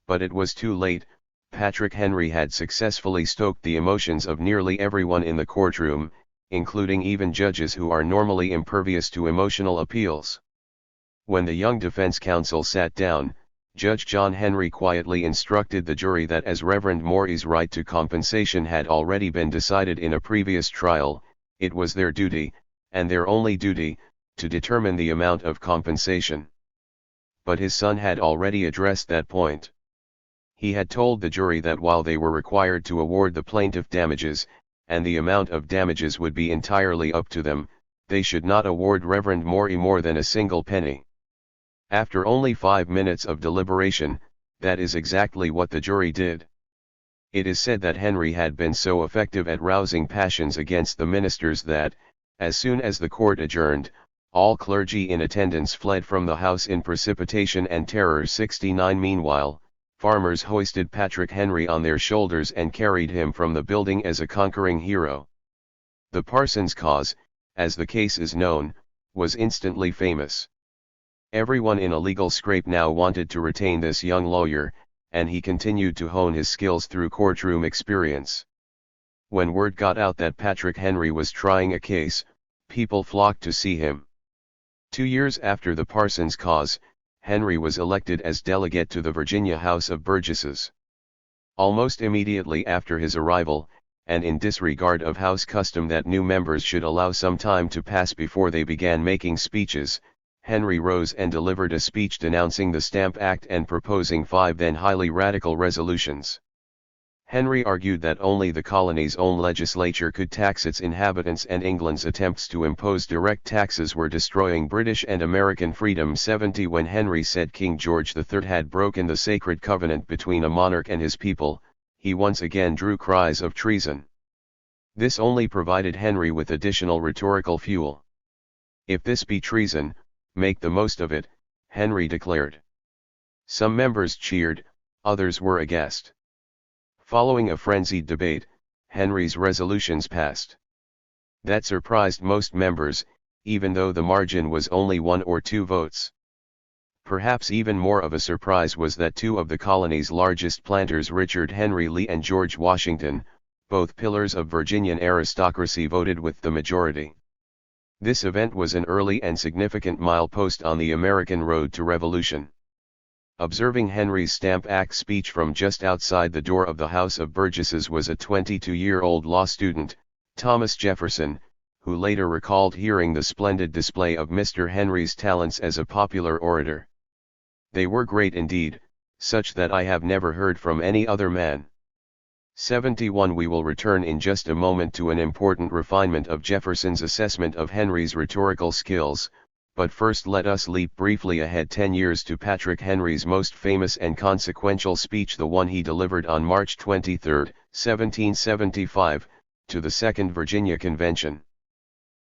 But it was too late. Patrick Henry had successfully stoked the emotions of nearly everyone in the courtroom, including even judges who are normally impervious to emotional appeals. When the young defense counsel sat down, Judge John Henry quietly instructed the jury that as Reverend Morey's right to compensation had already been decided in a previous trial, it was their duty, and their only duty, to determine the amount of compensation. But his son had already addressed that point. He had told the jury that while they were required to award the plaintiff damages, and the amount of damages would be entirely up to them, they should not award Reverend Morey more than a single penny. After only 5 minutes of deliberation, that is exactly what the jury did. It is said that Henry had been so effective at rousing passions against the ministers that, as soon as the court adjourned, all clergy in attendance fled from the house in precipitation and terror. 69 Meanwhile, farmers hoisted Patrick Henry on their shoulders and carried him from the building as a conquering hero. The Parsons cause, as the case is known, was instantly famous. Everyone in a legal scrape now wanted to retain this young lawyer, and he continued to hone his skills through courtroom experience. When word got out that Patrick Henry was trying a case, people flocked to see him. 2 years after the Parsons cause, Henry was elected as delegate to the Virginia House of Burgesses. Almost immediately after his arrival, and in disregard of House custom that new members should allow some time to pass before they began making speeches, Henry rose and delivered a speech denouncing the Stamp Act and proposing 5 then highly radical resolutions. Henry argued that only the colony's own legislature could tax its inhabitants, and England's attempts to impose direct taxes were destroying British and American freedom. 70 When Henry said King George III had broken the sacred covenant between a monarch and his people, he once again drew cries of treason. This only provided Henry with additional rhetorical fuel. If this be treason, make the most of it, Henry declared. Some members cheered, others were aghast. Following a frenzied debate, Henry's resolutions passed. That surprised most members, even though the margin was only 1 or 2 votes. Perhaps even more of a surprise was that 2 of the colony's largest planters, Richard Henry Lee and George Washington, both pillars of Virginian aristocracy, voted with the majority. This event was an early and significant milepost on the American road to revolution. Observing Henry's Stamp Act speech from just outside the door of the House of Burgesses was a 22-year-old law student, Thomas Jefferson, who later recalled hearing the splendid display of Mr. Henry's talents as a popular orator. They were great indeed, such that I have never heard from any other man. 71. We will return in just a moment to an important refinement of Jefferson's assessment of Henry's rhetorical skills, but first let us leap briefly ahead 10 years to Patrick Henry's most famous and consequential speech, the one he delivered on March 23, 1775, to the Second Virginia Convention.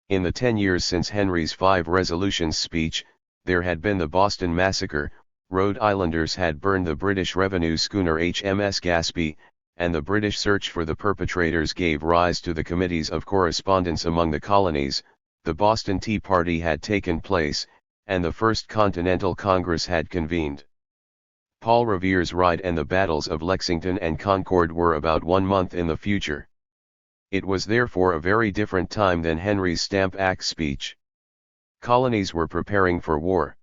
In the 10 years since Henry's 5 Resolutions speech, there had been the Boston Massacre, Rhode Islanders had burned the British revenue schooner HMS Gaspee, and the British search for the perpetrators gave rise to the committees of correspondence among the colonies. The Boston Tea Party had taken place, and the First Continental Congress had convened. Paul Revere's ride and the battles of Lexington and Concord were about 1 month in the future. It was therefore a very different time than Henry's Stamp Act speech. Colonies were preparing for war.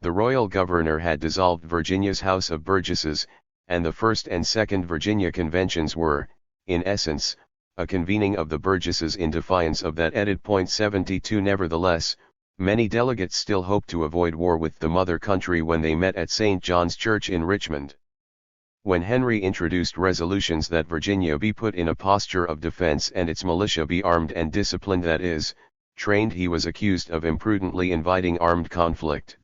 The royal governor had dissolved Virginia's House of Burgesses, and the First and Second Virginia Conventions were, in essence, a convening of the Burgesses in defiance of that edit. 72. Nevertheless, many delegates still hoped to avoid war with the mother country when they met at St. John's Church in Richmond. When Henry introduced resolutions that Virginia be put in a posture of defense and its militia be armed and disciplined, that is, trained, he was accused of imprudently inviting armed conflict.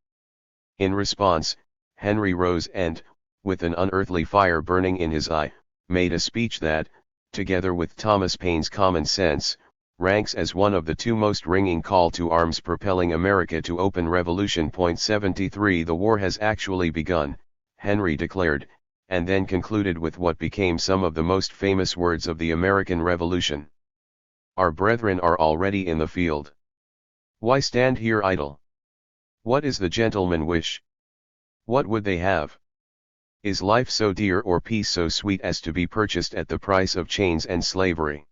In response, Henry rose and, with an unearthly fire burning in his eye, made a speech that, together with Thomas Paine's Common Sense, ranks as one of the 2 most ringing call to arms propelling America to open revolution. 73. The war has actually begun, Henry declared, and then concluded with what became some of the most famous words of the American Revolution. Our brethren are already in the field. Why stand here idle? What is the gentleman wish? What would they have? Is life so dear or peace so sweet as to be purchased at the price of chains and slavery?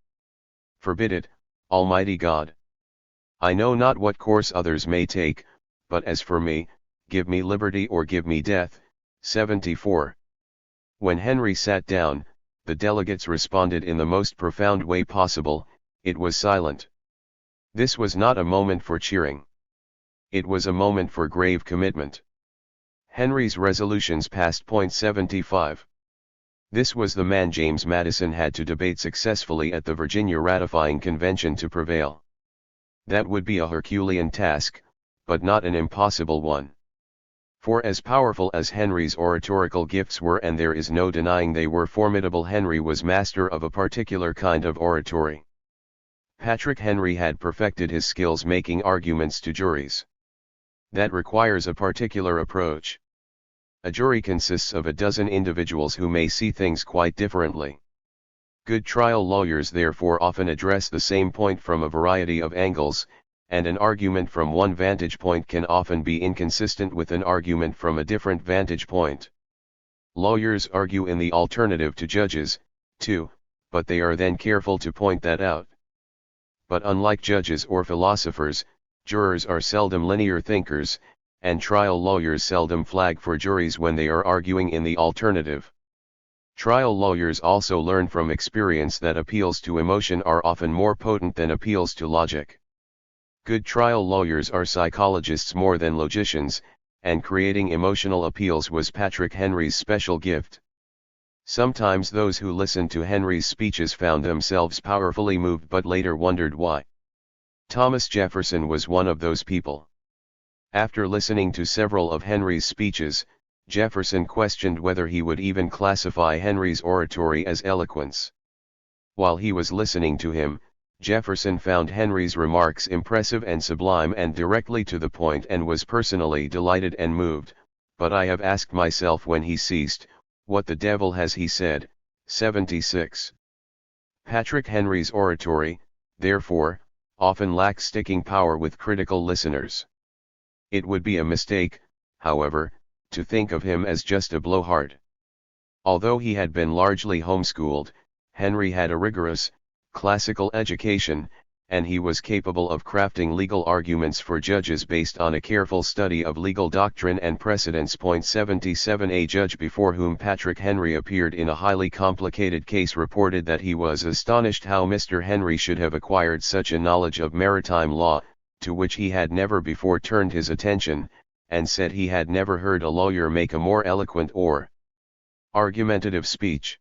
Forbid it, Almighty God. I know not what course others may take, but as for me, give me liberty or give me death. 74. When Henry sat down, the delegates responded in the most profound way possible. It was silent. This was not a moment for cheering. It was a moment for grave commitment. Henry's resolutions passed. 75. This was the man James Madison had to debate successfully at the Virginia ratifying convention to prevail. That would be a Herculean task, but not an impossible one. For as powerful as Henry's oratorical gifts were, and there is no denying they were formidable, Henry was master of a particular kind of oratory. Patrick Henry had perfected his skills making arguments to juries. That requires a particular approach. A jury consists of a dozen individuals who may see things quite differently. Good trial lawyers therefore often address the same point from a variety of angles, and an argument from one vantage point can often be inconsistent with an argument from a different vantage point. Lawyers argue in the alternative to judges, too, but they are then careful to point that out. But unlike judges or philosophers, jurors are seldom linear thinkers, and trial lawyers seldom flag for juries when they are arguing in the alternative. Trial lawyers also learn from experience that appeals to emotion are often more potent than appeals to logic. Good trial lawyers are psychologists more than logicians, and creating emotional appeals was Patrick Henry's special gift. Sometimes those who listened to Henry's speeches found themselves powerfully moved but later wondered why. Thomas Jefferson was one of those people. After listening to several of Henry's speeches, Jefferson questioned whether he would even classify Henry's oratory as eloquence. While he was listening to him, Jefferson found Henry's remarks impressive and sublime and directly to the point, and was personally delighted and moved, but I have asked myself when he ceased, what the devil has he said? 76. Patrick Henry's oratory, therefore, often lacks sticking power with critical listeners. It would be a mistake, however, to think of him as just a blowhard. Although he had been largely homeschooled, Henry had a rigorous, classical education, and he was capable of crafting legal arguments for judges based on a careful study of legal doctrine and precedents. 77. A judge before whom Patrick Henry appeared in a highly complicated case reported that he was astonished how Mr. Henry should have acquired such a knowledge of maritime law, to which he had never before turned his attention, and said he had never heard a lawyer make a more eloquent or argumentative speech.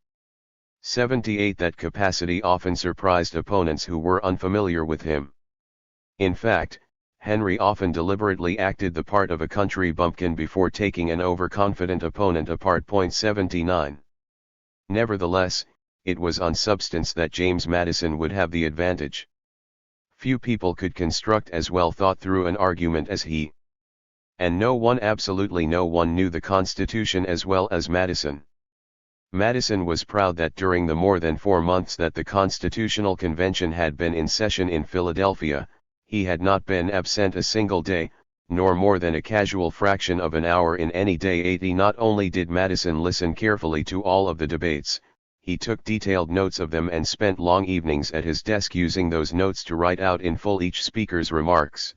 78 That capacity often surprised opponents who were unfamiliar with him. In fact, Henry often deliberately acted the part of a country bumpkin before taking an overconfident opponent apart. 79. Nevertheless, it was on substance that James Madison would have the advantage. Few people could construct as well thought through an argument as he. And absolutely no one knew the Constitution as well as Madison. Madison was proud that during the more than 4 months that the Constitutional Convention had been in session in Philadelphia, he had not been absent a single day, nor more than a casual fraction of an hour in any day. 80 Not only did Madison listen carefully to all of the debates, he took detailed notes of them and spent long evenings at his desk using those notes to write out in full each speaker's remarks.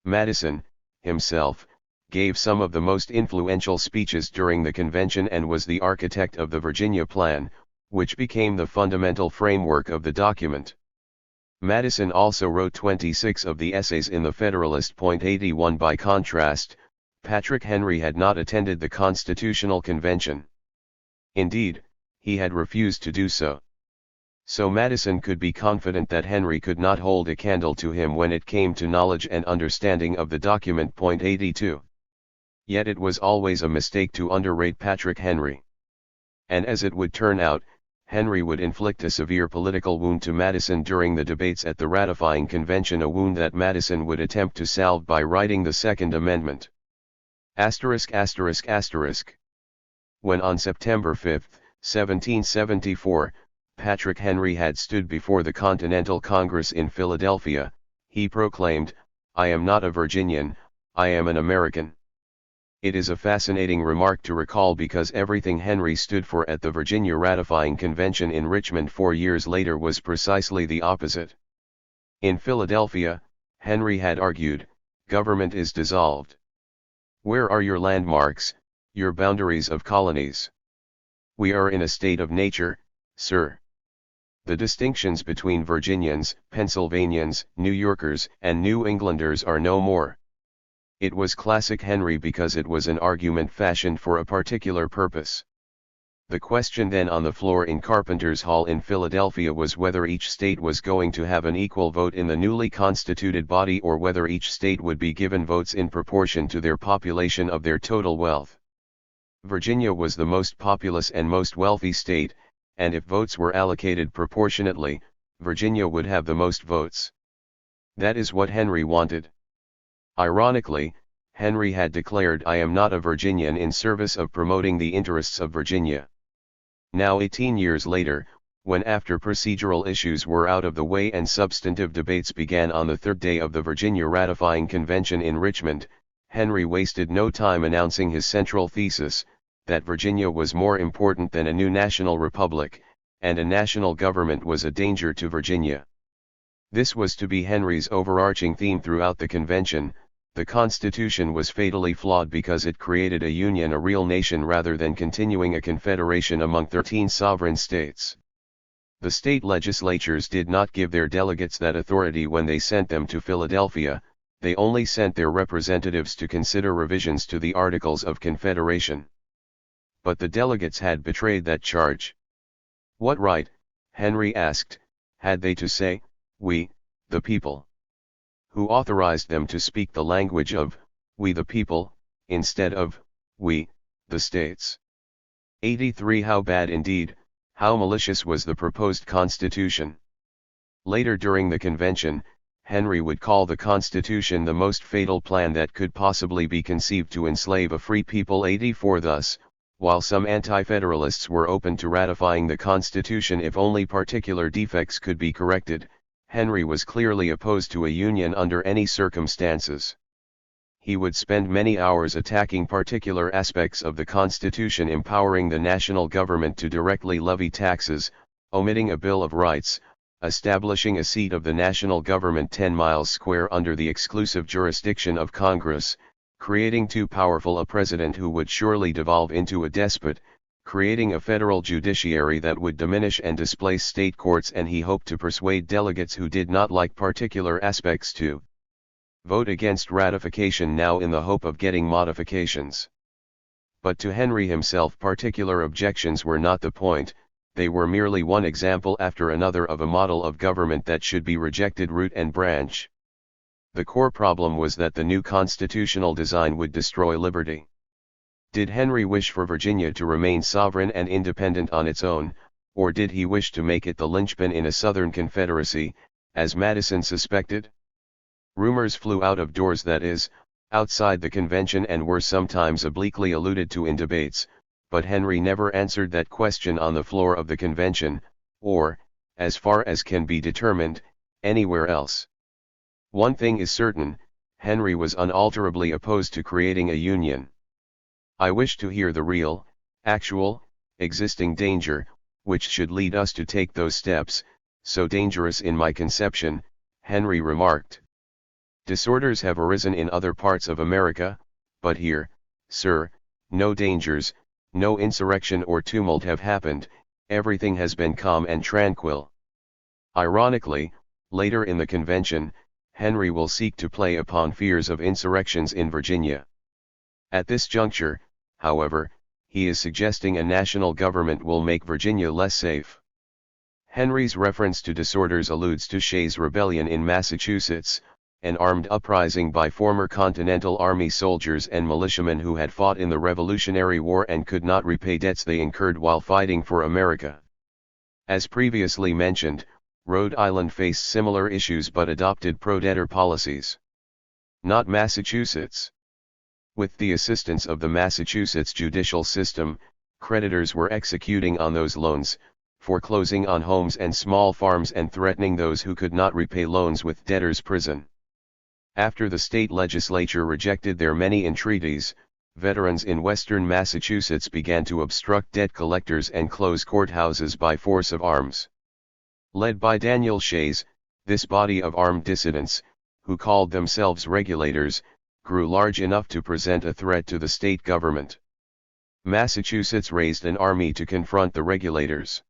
Madison, himself, gave some of the most influential speeches during the convention and was the architect of the Virginia Plan, which became the fundamental framework of the document. Madison also wrote 26 of the essays in the Federalist. 81 By contrast, Patrick Henry had not attended the Constitutional Convention. Indeed, he had refused to do so. So Madison could be confident that Henry could not hold a candle to him when it came to knowledge and understanding of the document. 82. Yet it was always a mistake to underrate Patrick Henry. And as it would turn out, Henry would inflict a severe political wound to Madison during the debates at the ratifying convention, a wound that Madison would attempt to salve by writing the Second Amendment. When on September 5, 1774, Patrick Henry had stood before the Continental Congress in Philadelphia, he proclaimed, "I am not a Virginian, I am an American." It is a fascinating remark to recall because everything Henry stood for at the Virginia ratifying convention in Richmond 4 years later was precisely the opposite. In Philadelphia, Henry had argued, "Government is dissolved. Where are your landmarks, your boundaries of colonies? We are in a state of nature, sir. The distinctions between Virginians, Pennsylvanians, New Yorkers, and New Englanders are no more." It was classic Henry because it was an argument fashioned for a particular purpose. The question then on the floor in Carpenter's Hall in Philadelphia was whether each state was going to have an equal vote in the newly constituted body or whether each state would be given votes in proportion to their population of their total wealth. Virginia was the most populous and most wealthy state, and if votes were allocated proportionately, Virginia would have the most votes. That is what Henry wanted. Ironically, Henry had declared, "I am not a Virginian," in service of promoting the interests of Virginia. Now 18 years later, when after procedural issues were out of the way and substantive debates began on the third day of the Virginia ratifying convention in Richmond, Henry wasted no time announcing his central thesis, that Virginia was more important than a new national republic, and a national government was a danger to Virginia. This was to be Henry's overarching theme throughout the convention. The Constitution was fatally flawed because it created a union, a real nation, rather than continuing a confederation among 13 sovereign states. The state legislatures did not give their delegates that authority when they sent them to Philadelphia, they only sent their representatives to consider revisions to the Articles of Confederation. But the delegates had betrayed that charge. What right, Henry asked, had they to say, "We, the people"? Who authorized them to speak the language of, "we the people," instead of, "we, the states"? 83 How bad indeed, how malicious was the proposed Constitution. Later during the convention, Henry would call the Constitution the most fatal plan that could possibly be conceived to enslave a free people. 84 Thus, while some anti-federalists were open to ratifying the Constitution if only particular defects could be corrected, Henry was clearly opposed to a union under any circumstances. He would spend many hours attacking particular aspects of the Constitution, empowering the national government to directly levy taxes, omitting a Bill of Rights, establishing a seat of the national government 10 miles square under the exclusive jurisdiction of Congress, creating too powerful a president who would surely devolve into a despot, creating a federal judiciary that would diminish and displace state courts, and he hoped to persuade delegates who did not like particular aspects to vote against ratification now in the hope of getting modifications. But to Henry himself particular objections were not the point, they were merely one example after another of a model of government that should be rejected root and branch. The core problem was that the new constitutional design would destroy liberty. Did Henry wish for Virginia to remain sovereign and independent on its own, or did he wish to make it the linchpin in a Southern Confederacy, as Madison suspected? Rumors flew out of doors, that is, outside the convention, and were sometimes obliquely alluded to in debates, but Henry never answered that question on the floor of the convention, or, as far as can be determined, anywhere else. One thing is certain, Henry was unalterably opposed to creating a union. I wish to hear the real, actual, existing danger, which should lead us to take those steps, so dangerous in my conception, Henry remarked. Disorders have arisen in other parts of America, but here, sir, no dangers, no insurrection or tumult have happened, everything has been calm and tranquil. Ironically, later in the convention, Henry will seek to play upon fears of insurrections in Virginia. At this juncture, however, he is suggesting a national government will make Virginia less safe. Henry's reference to disorders alludes to Shays' Rebellion in Massachusetts, an armed uprising by former Continental Army soldiers and militiamen who had fought in the Revolutionary War and could not repay debts they incurred while fighting for America. As previously mentioned, Rhode Island faced similar issues but adopted pro-debtor policies. Not Massachusetts. With the assistance of the Massachusetts judicial system, creditors were executing on those loans, foreclosing on homes and small farms, and threatening those who could not repay loans with debtor's prison. After the state legislature rejected their many entreaties, veterans in western Massachusetts began to obstruct debt collectors and close courthouses by force of arms. Led by Daniel Shays, this body of armed dissidents, who called themselves regulators, grew large enough to present a threat to the state government. Massachusetts raised an army to confront the regulators.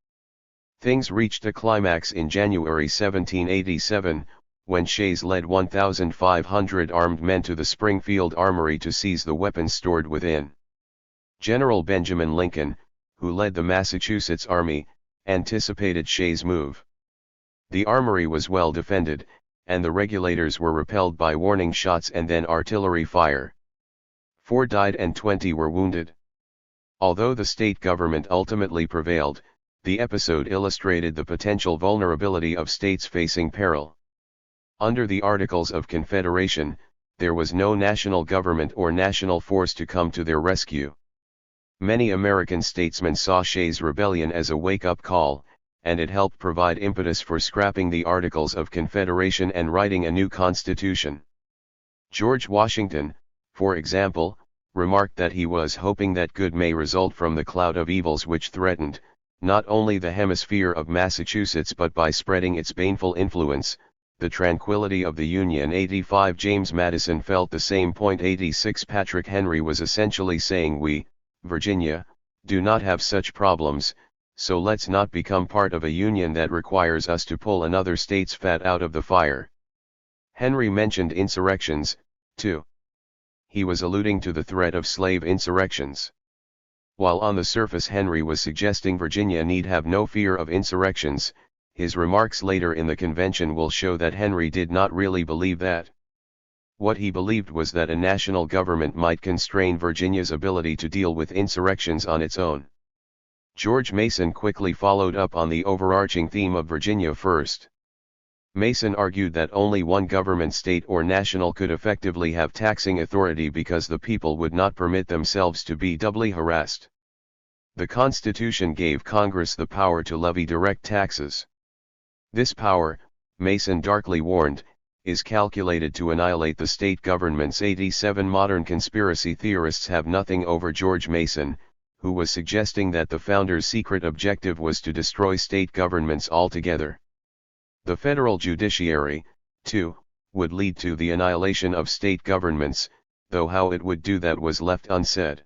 Things reached a climax in January 1787, when Shays led 1,500 armed men to the Springfield Armory to seize the weapons stored within. General Benjamin Lincoln, who led the Massachusetts Army, anticipated Shays' move. The armory was well defended, and the regulators were repelled by warning shots and then artillery fire. 4 died and 20 were wounded. Although the state government ultimately prevailed, the episode illustrated the potential vulnerability of states facing peril. Under the Articles of Confederation, there was no national government or national force to come to their rescue. Many American statesmen saw Shays' Rebellion as a wake-up call, and it helped provide impetus for scrapping the Articles of Confederation and writing a new constitution. George Washington, for example, remarked that he was hoping that good may result from the cloud of evils which threatened, not only the hemisphere of Massachusetts but by spreading its baneful influence, the tranquility of the Union. 85 James Madison felt the same point. 86 Patrick Henry was essentially saying we, Virginia, do not have such problems, so let's not become part of a union that requires us to pull another state's fat out of the fire. Henry mentioned insurrections, too. He was alluding to the threat of slave insurrections. While on the surface Henry was suggesting Virginia need have no fear of insurrections, his remarks later in the convention will show that Henry did not really believe that. What he believed was that a national government might constrain Virginia's ability to deal with insurrections on its own. George Mason quickly followed up on the overarching theme of Virginia first. Mason argued that only one government state or national could effectively have taxing authority because the people would not permit themselves to be doubly harassed. The Constitution gave Congress the power to levy direct taxes. This power, Mason darkly warned, is calculated to annihilate the state governments. 87 Modern conspiracy theorists have nothing over George Mason, who was suggesting that the founders' secret objective was to destroy state governments altogether. The federal judiciary, too, would lead to the annihilation of state governments, though how it would do that was left unsaid.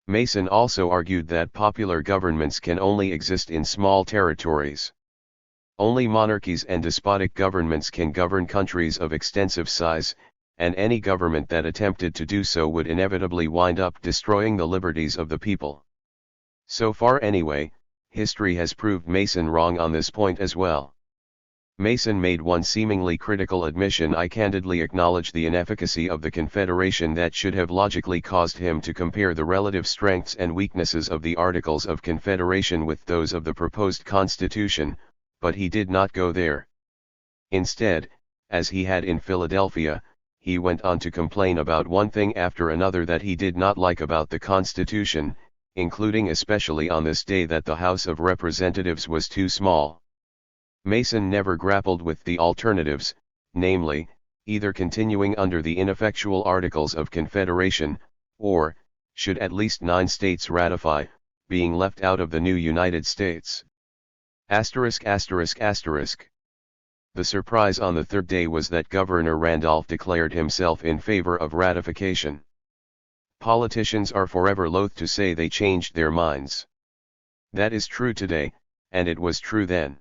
Mason also argued that popular governments can only exist in small territories. Only monarchies and despotic governments can govern countries of extensive size, and any government that attempted to do so would inevitably wind up destroying the liberties of the people. So far anyway, history has proved Mason wrong on this point as well. Mason made one seemingly critical admission: I candidly acknowledge the inefficacy of the Confederation that should have logically caused him to compare the relative strengths and weaknesses of the Articles of Confederation with those of the proposed Constitution, but he did not go there. Instead, as he had in Philadelphia, he went on to complain about one thing after another that he did not like about the Constitution, including especially on this day that the House of Representatives was too small. Mason never grappled with the alternatives, namely, either continuing under the ineffectual Articles of Confederation, or, should at least 9 states ratify, being left out of the new United States. The surprise on the third day was that Governor Randolph declared himself in favor of ratification. Politicians are forever loath to say they changed their minds. That is true today, and it was true then.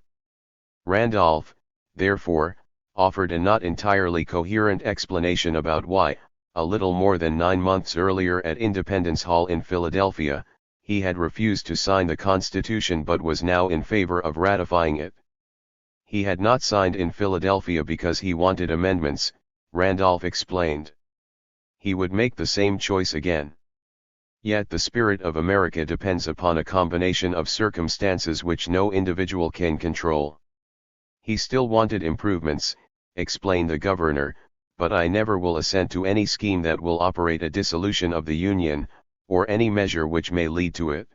Randolph, therefore, offered a not entirely coherent explanation about why, a little more than 9 months earlier at Independence Hall in Philadelphia, he had refused to sign the Constitution but was now in favor of ratifying it. He had not signed in Philadelphia because he wanted amendments, Randolph explained. He would make the same choice again. Yet the spirit of America depends upon a combination of circumstances which no individual can control. He still wanted improvements, explained the governor, but I never will assent to any scheme that will operate a dissolution of the Union, or any measure which may lead to it.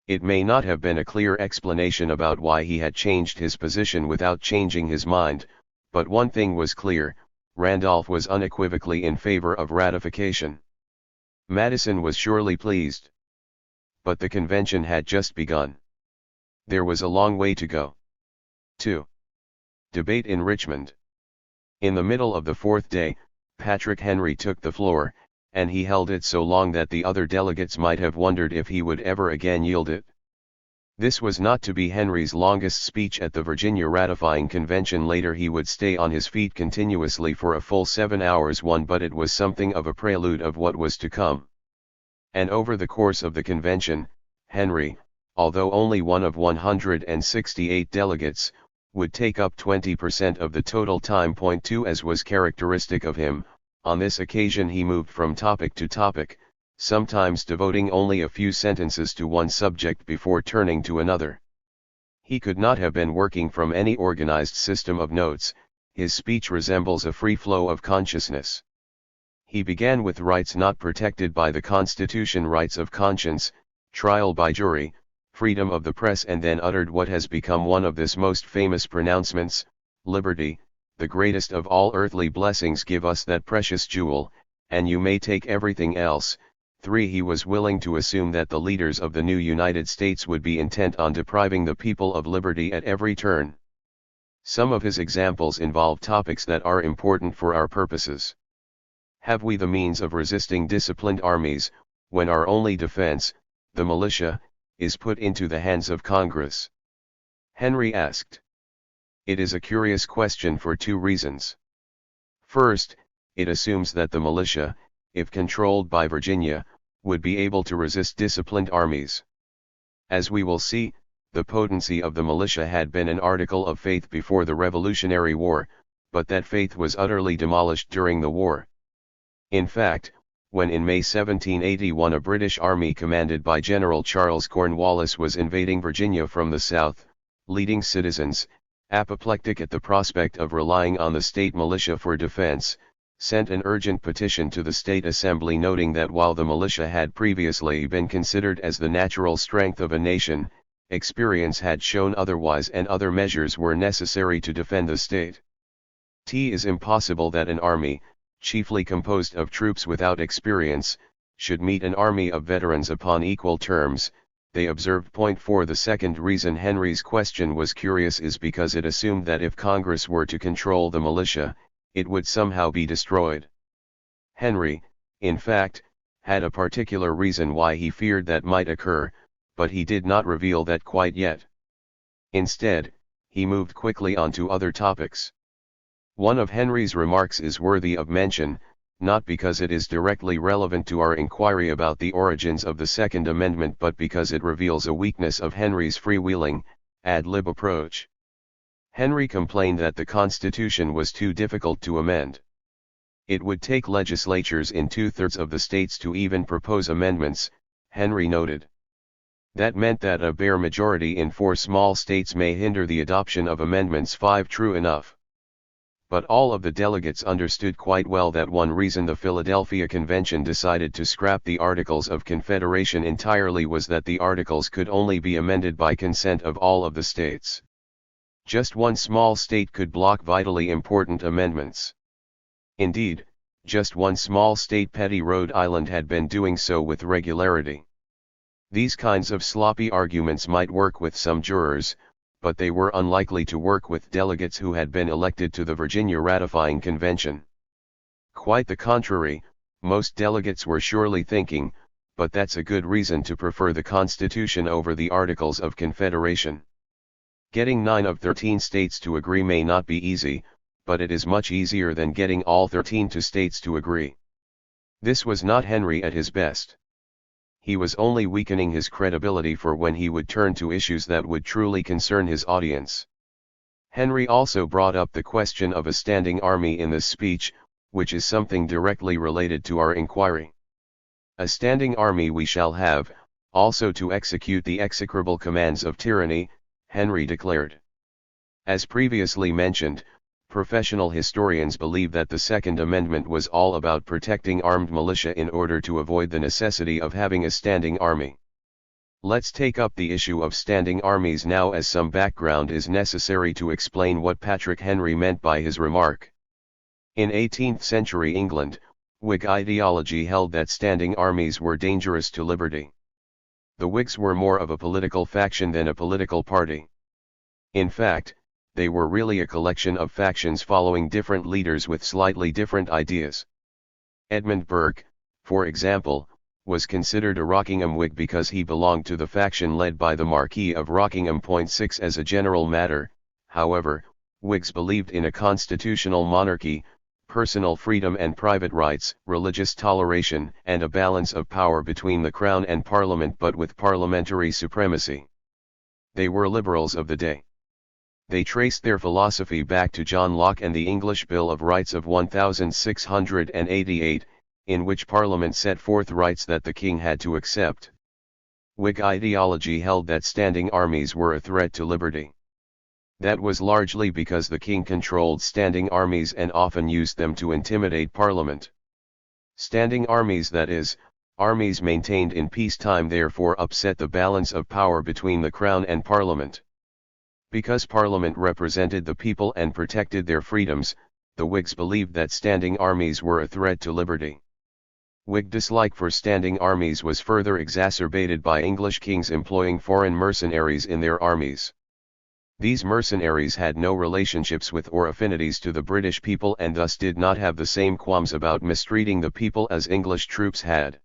It may not have been a clear explanation about why he had changed his position without changing his mind, but one thing was clear: Randolph was unequivocally in favor of ratification. Madison was surely pleased. But the convention had just begun. There was a long way to go. 2. Debate in Richmond. In the middle of the fourth day, Patrick Henry took the floor, and he held it so long that the other delegates might have wondered if he would ever again yield it. This was not to be Henry's longest speech at the Virginia ratifying convention. Later he would stay on his feet continuously for a full 7 hours, but it was something of a prelude of what was to come. And over the course of the convention, Henry, although only one of 168 delegates, would take up 20% of the total time. 2. As was characteristic of him, on this occasion he moved from topic to topic, sometimes devoting only a few sentences to one subject before turning to another. He could not have been working from any organized system of notes. His speech resembles a free flow of consciousness. He began with rights not protected by the Constitution: rights of conscience, trial by jury, freedom of the press, and then uttered what has become one of his most famous pronouncements: liberty, the greatest of all earthly blessings, give us that precious jewel, and you may take everything else. 3. He was willing to assume that the leaders of the new United States would be intent on depriving the people of liberty at every turn. Some of his examples involve topics that are important for our purposes. Have we the means of resisting disciplined armies, when our only defense, the militia, is put into the hands of Congress? Henry asked. It is a curious question for 2 reasons. First, it assumes that the militia, if controlled by Virginia, would be able to resist disciplined armies. As we will see, the potency of the militia had been an article of faith before the Revolutionary War, but that faith was utterly demolished during the war. In fact, when in May 1781 a British army commanded by General Charles Cornwallis was invading Virginia from the south, leading citizens, apoplectic at the prospect of relying on the state militia for defense, sent an urgent petition to the state assembly noting that while the militia had previously been considered as the natural strength of a nation, experience had shown otherwise and other measures were necessary to defend the state. It is impossible that an army, chiefly composed of troops without experience, should meet an army of veterans upon equal terms, they observed. 4. The second reason Henry's question was curious is because it assumed that if Congress were to control the militia, it would somehow be destroyed. Henry, in fact, had a particular reason why he feared that might occur, but he did not reveal that quite yet. Instead, he moved quickly on to other topics. One of Henry's remarks is worthy of mention: not because it is directly relevant to our inquiry about the origins of the Second Amendment but because it reveals a weakness of Henry's freewheeling, ad lib approach. Henry complained that the Constitution was too difficult to amend. It would take legislatures in 2/3 of the states to even propose amendments, Henry noted. That meant that a bare majority in 4 small states may hinder the adoption of amendments 5. True enough. But all of the delegates understood quite well that one reason the Philadelphia Convention decided to scrap the Articles of Confederation entirely was that the Articles could only be amended by consent of all of the states. Just one small state could block vitally important amendments. Indeed, just one small state, petty Rhode Island, had been doing so with regularity. These kinds of sloppy arguments might work with some jurors, but they were unlikely to work with delegates who had been elected to the Virginia ratifying convention. Quite the contrary, most delegates were surely thinking, but that's a good reason to prefer the Constitution over the Articles of Confederation. Getting 9 of 13 states to agree may not be easy, but it is much easier than getting all 13 states to agree. This was not Henry at his best. He was only weakening his credibility for when he would turn to issues that would truly concern his audience. Henry also brought up the question of a standing army in this speech, which is something directly related to our inquiry. A standing army we shall have, also to execute the execrable commands of tyranny, Henry declared. As previously mentioned, professional historians believe that the Second Amendment was all about protecting armed militia in order to avoid the necessity of having a standing army. Let's take up the issue of standing armies now, as some background is necessary to explain what Patrick Henry meant by his remark. In 18th century England, Whig ideology held that standing armies were dangerous to liberty. The Whigs were more of a political faction than a political party. In fact, they were really a collection of factions following different leaders with slightly different ideas. Edmund Burke, for example, was considered a Rockingham Whig because he belonged to the faction led by the Marquis of Rockingham. 6 As a general matter, however, Whigs believed in a constitutional monarchy, personal freedom and private rights, religious toleration, and a balance of power between the Crown and Parliament, but with parliamentary supremacy. They were liberals of the day. They traced their philosophy back to John Locke and the English Bill of Rights of 1688, in which Parliament set forth rights that the king had to accept. Whig ideology held that standing armies were a threat to liberty. That was largely because the king controlled standing armies and often used them to intimidate Parliament. Standing armies, that is, armies maintained in peacetime, therefore upset the balance of power between the Crown and Parliament. Because Parliament represented the people and protected their freedoms, the Whigs believed that standing armies were a threat to liberty. Whig dislike for standing armies was further exacerbated by English kings employing foreign mercenaries in their armies. These mercenaries had no relationships with or affinities to the British people and thus did not have the same qualms about mistreating the people as English troops had.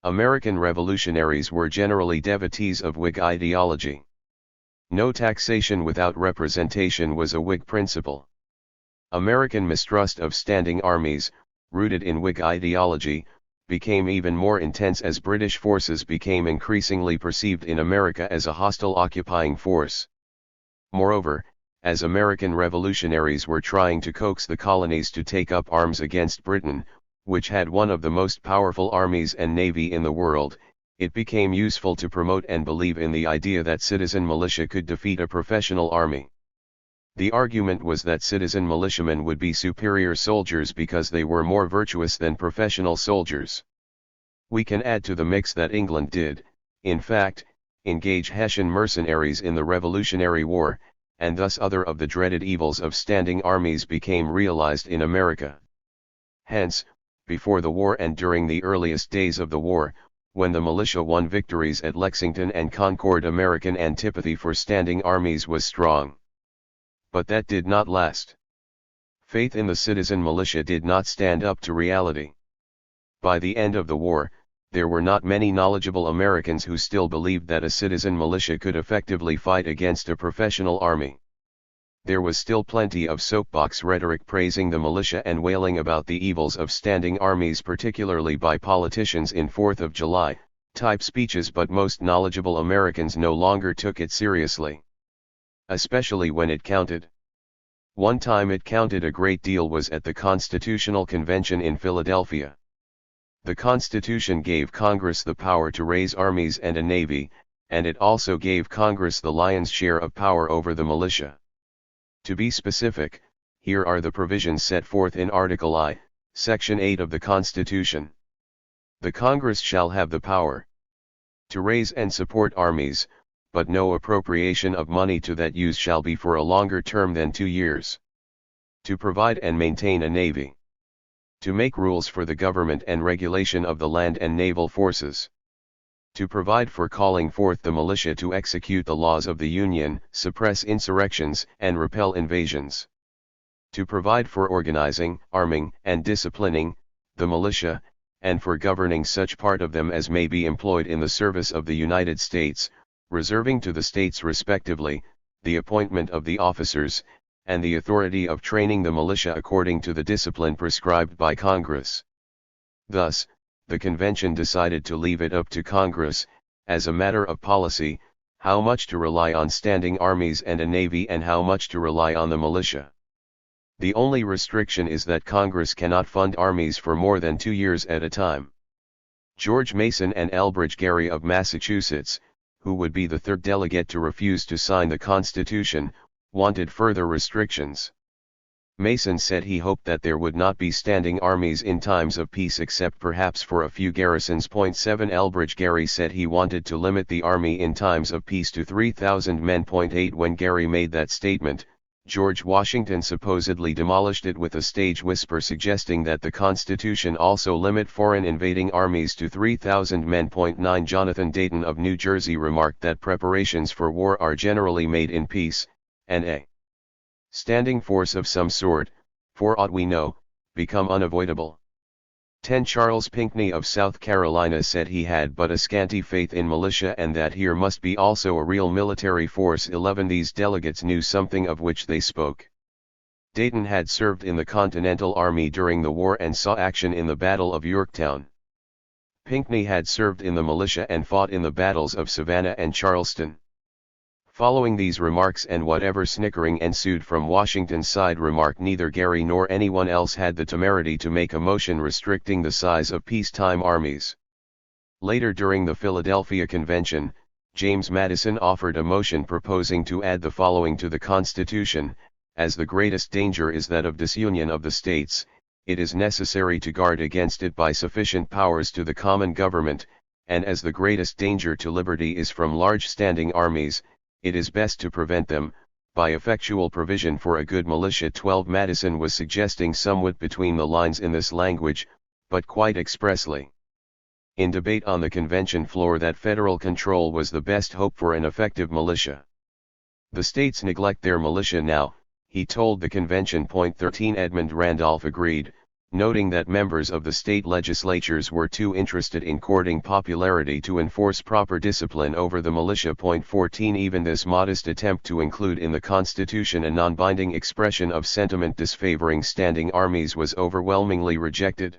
American revolutionaries were generally devotees of Whig ideology. No taxation without representation was a Whig principle. American mistrust of standing armies, rooted in Whig ideology, became even more intense as British forces became increasingly perceived in America as a hostile occupying force. Moreover, as American revolutionaries were trying to coax the colonies to take up arms against Britain, which had one of the most powerful armies and navy in the world, it became useful to promote and believe in the idea that citizen militia could defeat a professional army. The argument was that citizen militiamen would be superior soldiers because they were more virtuous than professional soldiers. We can add to the mix that England did, in fact, engage Hessian mercenaries in the Revolutionary War, and thus other of the dreaded evils of standing armies became realized in America. Hence, before the war and during the earliest days of the war, when the militia won victories at Lexington and Concord, American antipathy for standing armies was strong. But that did not last. Faith in the citizen militia did not stand up to reality. By the end of the war, there were not many knowledgeable Americans who still believed that a citizen militia could effectively fight against a professional army. there was still plenty of soapbox rhetoric praising the militia and wailing about the evils of standing armies, particularly by politicians in 4th of July type speeches, but most knowledgeable Americans no longer took it seriously. Especially when it counted. One time it counted a great deal was at the Constitutional Convention in Philadelphia. The Constitution gave Congress the power to raise armies and a navy, and it also gave Congress the lion's share of power over the militia. To be specific, here are the provisions set forth in Article I, Section 8 of the Constitution. The Congress shall have the power to raise and support armies, but no appropriation of money to that use shall be for a longer term than 2 years. To provide and maintain a navy. To make rules for the government and regulation of the land and naval forces. To provide for calling forth the militia to execute the laws of the Union, suppress insurrections, and repel invasions. To provide for organizing, arming, and disciplining the militia, and for governing such part of them as may be employed in the service of the United States, reserving to the states respectively, the appointment of the officers, and the authority of training the militia according to the discipline prescribed by Congress. Thus, the convention decided to leave it up to Congress, as a matter of policy, how much to rely on standing armies and a navy and how much to rely on the militia. The only restriction is that Congress cannot fund armies for more than 2 years at a time. George Mason and Elbridge Gerry of Massachusetts, who would be the third delegate to refuse to sign the Constitution, wanted further restrictions. Mason said he hoped that there would not be standing armies in times of peace except perhaps for a few garrisons. 7 Elbridge Gerry said he wanted to limit the army in times of peace to 3,000 men. 8 When Gerry made that statement, George Washington supposedly demolished it with a stage whisper suggesting that the Constitution also limit foreign invading armies to 3,000 men. 9 Jonathan Dayton of New Jersey remarked that preparations for war are generally made in peace, and a standing force of some sort, for aught we know, become unavoidable. 10 Charles Pinckney of South Carolina said he had but a scanty faith in militia and that here must be also a real military force. 11 These delegates knew something of which they spoke. Dayton had served in the Continental Army during the war and saw action in the Battle of Yorktown. Pinckney had served in the militia and fought in the battles of Savannah and Charleston. Following these remarks and whatever snickering ensued from Washington's side, remarked neither Gerry nor anyone else had the temerity to make a motion restricting the size of peacetime armies. Later during the Philadelphia Convention, James Madison offered a motion proposing to add the following to the Constitution: as the greatest danger is that of disunion of the states, it is necessary to guard against it by sufficient powers to the common government, and as the greatest danger to liberty is from large standing armies, it is best to prevent them, by effectual provision for a good militia. 12 Madison was suggesting somewhat between the lines in this language, but quite expressly, in debate on the convention floor, that federal control was the best hope for an effective militia. The states neglect their militia now, he told the convention. 13 Edmund Randolph agreed, noting that members of the state legislatures were too interested in courting popularity to enforce proper discipline over the militia. 14 Even this modest attempt to include in the Constitution a non-binding expression of sentiment disfavoring standing armies was overwhelmingly rejected.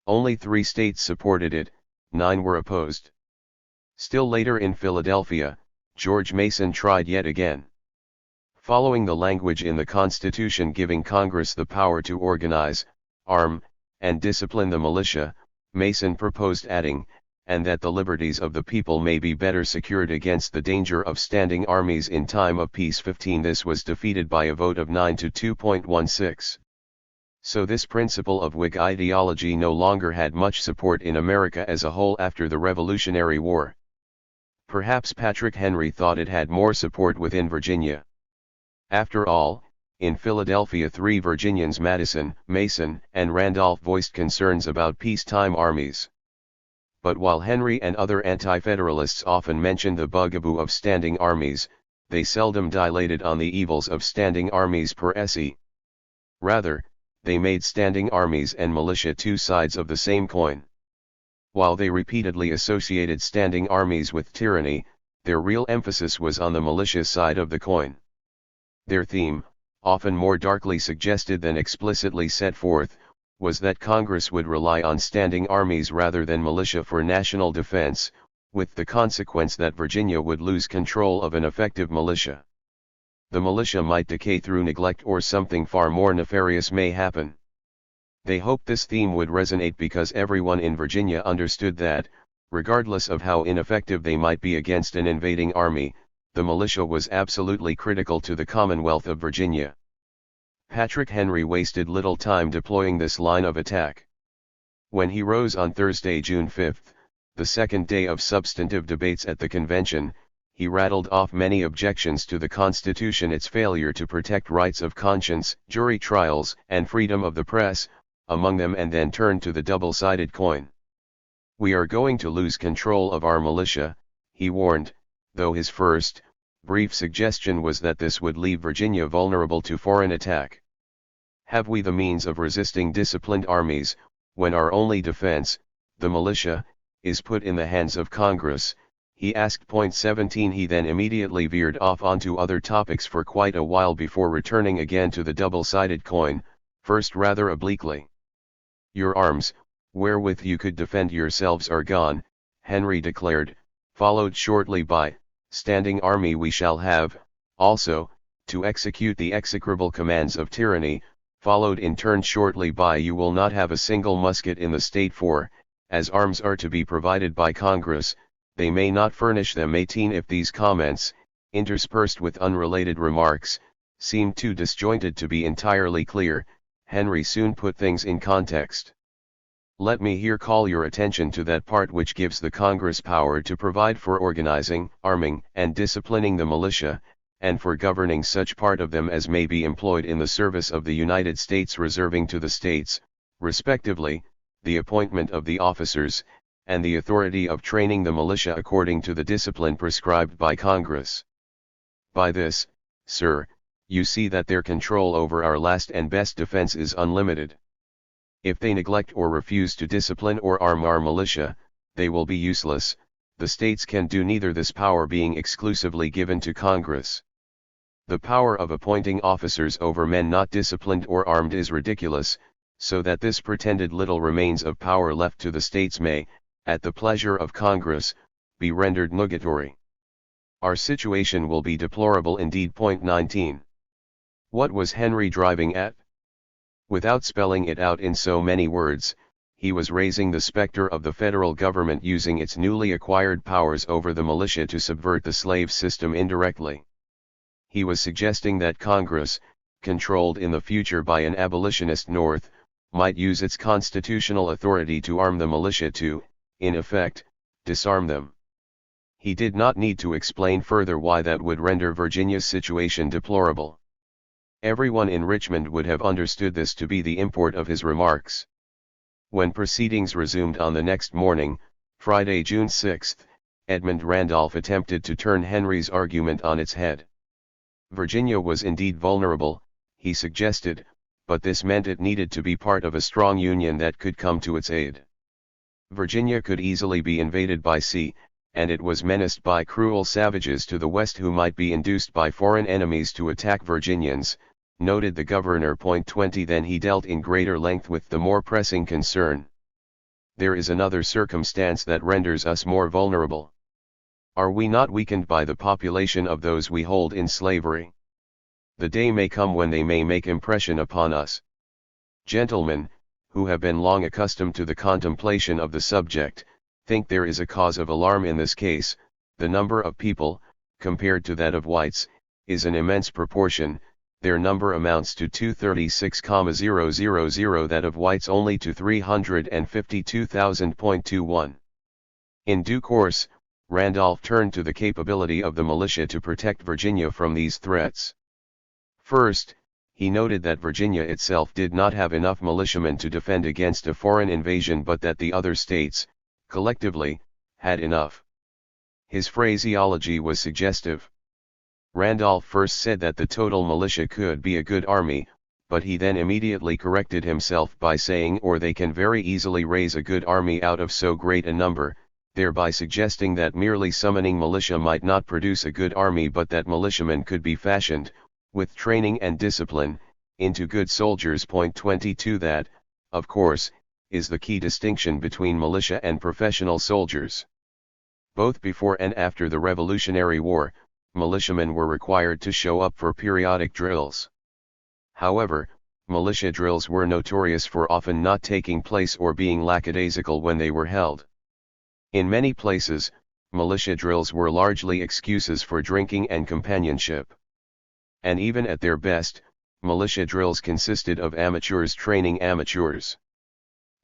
Only 3 states supported it, 9 were opposed. Still later in Philadelphia, George Mason tried yet again. Following the language in the Constitution giving Congress the power to organize, arm, and discipline the militia, Mason proposed adding, and that the liberties of the people may be better secured against the danger of standing armies in time of peace. 15 This was defeated by a vote of 9 to 2.16. So this principle of Whig ideology no longer had much support in America as a whole after the Revolutionary War. Perhaps Patrick Henry thought it had more support within Virginia. After all, in Philadelphia 3 Virginians, Madison, Mason, and Randolph, voiced concerns about peacetime armies. But while Henry and other anti-federalists often mentioned the bugaboo of standing armies, they seldom dilated on the evils of standing armies per se. Rather, they made standing armies and militia two sides of the same coin. While they repeatedly associated standing armies with tyranny, their real emphasis was on the militia side of the coin. Their theme, often more darkly suggested than explicitly set forth, was that Congress would rely on standing armies rather than militia for national defense, with the consequence that Virginia would lose control of an effective militia. The militia might decay through neglect, or something far more nefarious may happen. They hoped this theme would resonate because everyone in Virginia understood that, regardless of how ineffective they might be against an invading army, the militia was absolutely critical to the Commonwealth of Virginia. Patrick Henry wasted little time deploying this line of attack. When he rose on Thursday, June 5, the second day of substantive debates at the convention, he rattled off many objections to the Constitution, its failure to protect rights of conscience, jury trials, and freedom of the press, among them, and then turned to the double-sided coin. "We are going to lose control of our militia," he warned, though his first, brief suggestion was that this would leave Virginia vulnerable to foreign attack. "Have we the means of resisting disciplined armies, when our only defense, the militia, is put in the hands of Congress?" he asked. 17 He then immediately veered off onto other topics for quite a while before returning again to the double-sided coin, first rather obliquely. "Your arms, wherewith you could defend yourselves, are gone," Henry declared, followed shortly by, "Standing army we shall have, also, to execute the execrable commands of tyranny," followed in turn shortly by, "You will not have a single musket in the state, for, as arms are to be provided by Congress, they may not furnish them." 18 If these comments, interspersed with unrelated remarks, seemed too disjointed to be entirely clear, Henry soon put things in context. "Let me here call your attention to that part which gives the Congress power to provide for organizing, arming, and disciplining the militia, and for governing such part of them as may be employed in the service of the United States, reserving to the states, respectively, the appointment of the officers, and the authority of training the militia according to the discipline prescribed by Congress. By this, sir, you see that their control over our last and best defense is unlimited. If they neglect or refuse to discipline or arm our militia, they will be useless. The states can do neither, this power being exclusively given to Congress. The power of appointing officers over men not disciplined or armed is ridiculous, so that this pretended little remains of power left to the states may, at the pleasure of Congress, be rendered nugatory. Our situation will be deplorable indeed. 19. What was Henry driving at? Without spelling it out in so many words, he was raising the specter of the federal government using its newly acquired powers over the militia to subvert the slave system indirectly. He was suggesting that Congress, controlled in the future by an abolitionist North, might use its constitutional authority to arm the militia to, in effect, disarm them. He did not need to explain further why that would render Virginia's situation deplorable. Everyone in Richmond would have understood this to be the import of his remarks. When proceedings resumed on the next morning, Friday, June 6, Edmund Randolph attempted to turn Henry's argument on its head. Virginia was indeed vulnerable, he suggested, but this meant it needed to be part of a strong union that could come to its aid. Virginia could easily be invaded by sea, and it was menaced by cruel savages to the west who might be induced by foreign enemies to attack Virginians, noted the governor. 20 Then he dealt in greater length with the more pressing concern. There is another circumstance that renders us more vulnerable. Are we not weakened by the population of those we hold in slavery? The day may come when they may make impression upon us. Gentlemen, who have been long accustomed to the contemplation of the subject, think there is a cause of alarm in this case. The number of people, compared to that of whites, is an immense proportion. Their number amounts to 236,000, that of whites only to 352,000.21. In due course, Randolph turned to the capability of the militia to protect Virginia from these threats. First, he noted that Virginia itself did not have enough militiamen to defend against a foreign invasion, but that the other states, collectively, had enough. His phraseology was suggestive. Randolph first said that the total militia could be a good army, but he then immediately corrected himself by saying, or they can very easily raise a good army out of so great a number, thereby suggesting that merely summoning militia might not produce a good army, but that militiamen could be fashioned, with training and discipline, into good soldiers. Point 22. That, of course, is the key distinction between militia and professional soldiers. Both before and after the Revolutionary War, militiamen were required to show up for periodic drills. However, militia drills were notorious for often not taking place or being lackadaisical when they were held. In many places, militia drills were largely excuses for drinking and companionship. And even at their best, militia drills consisted of amateurs training amateurs.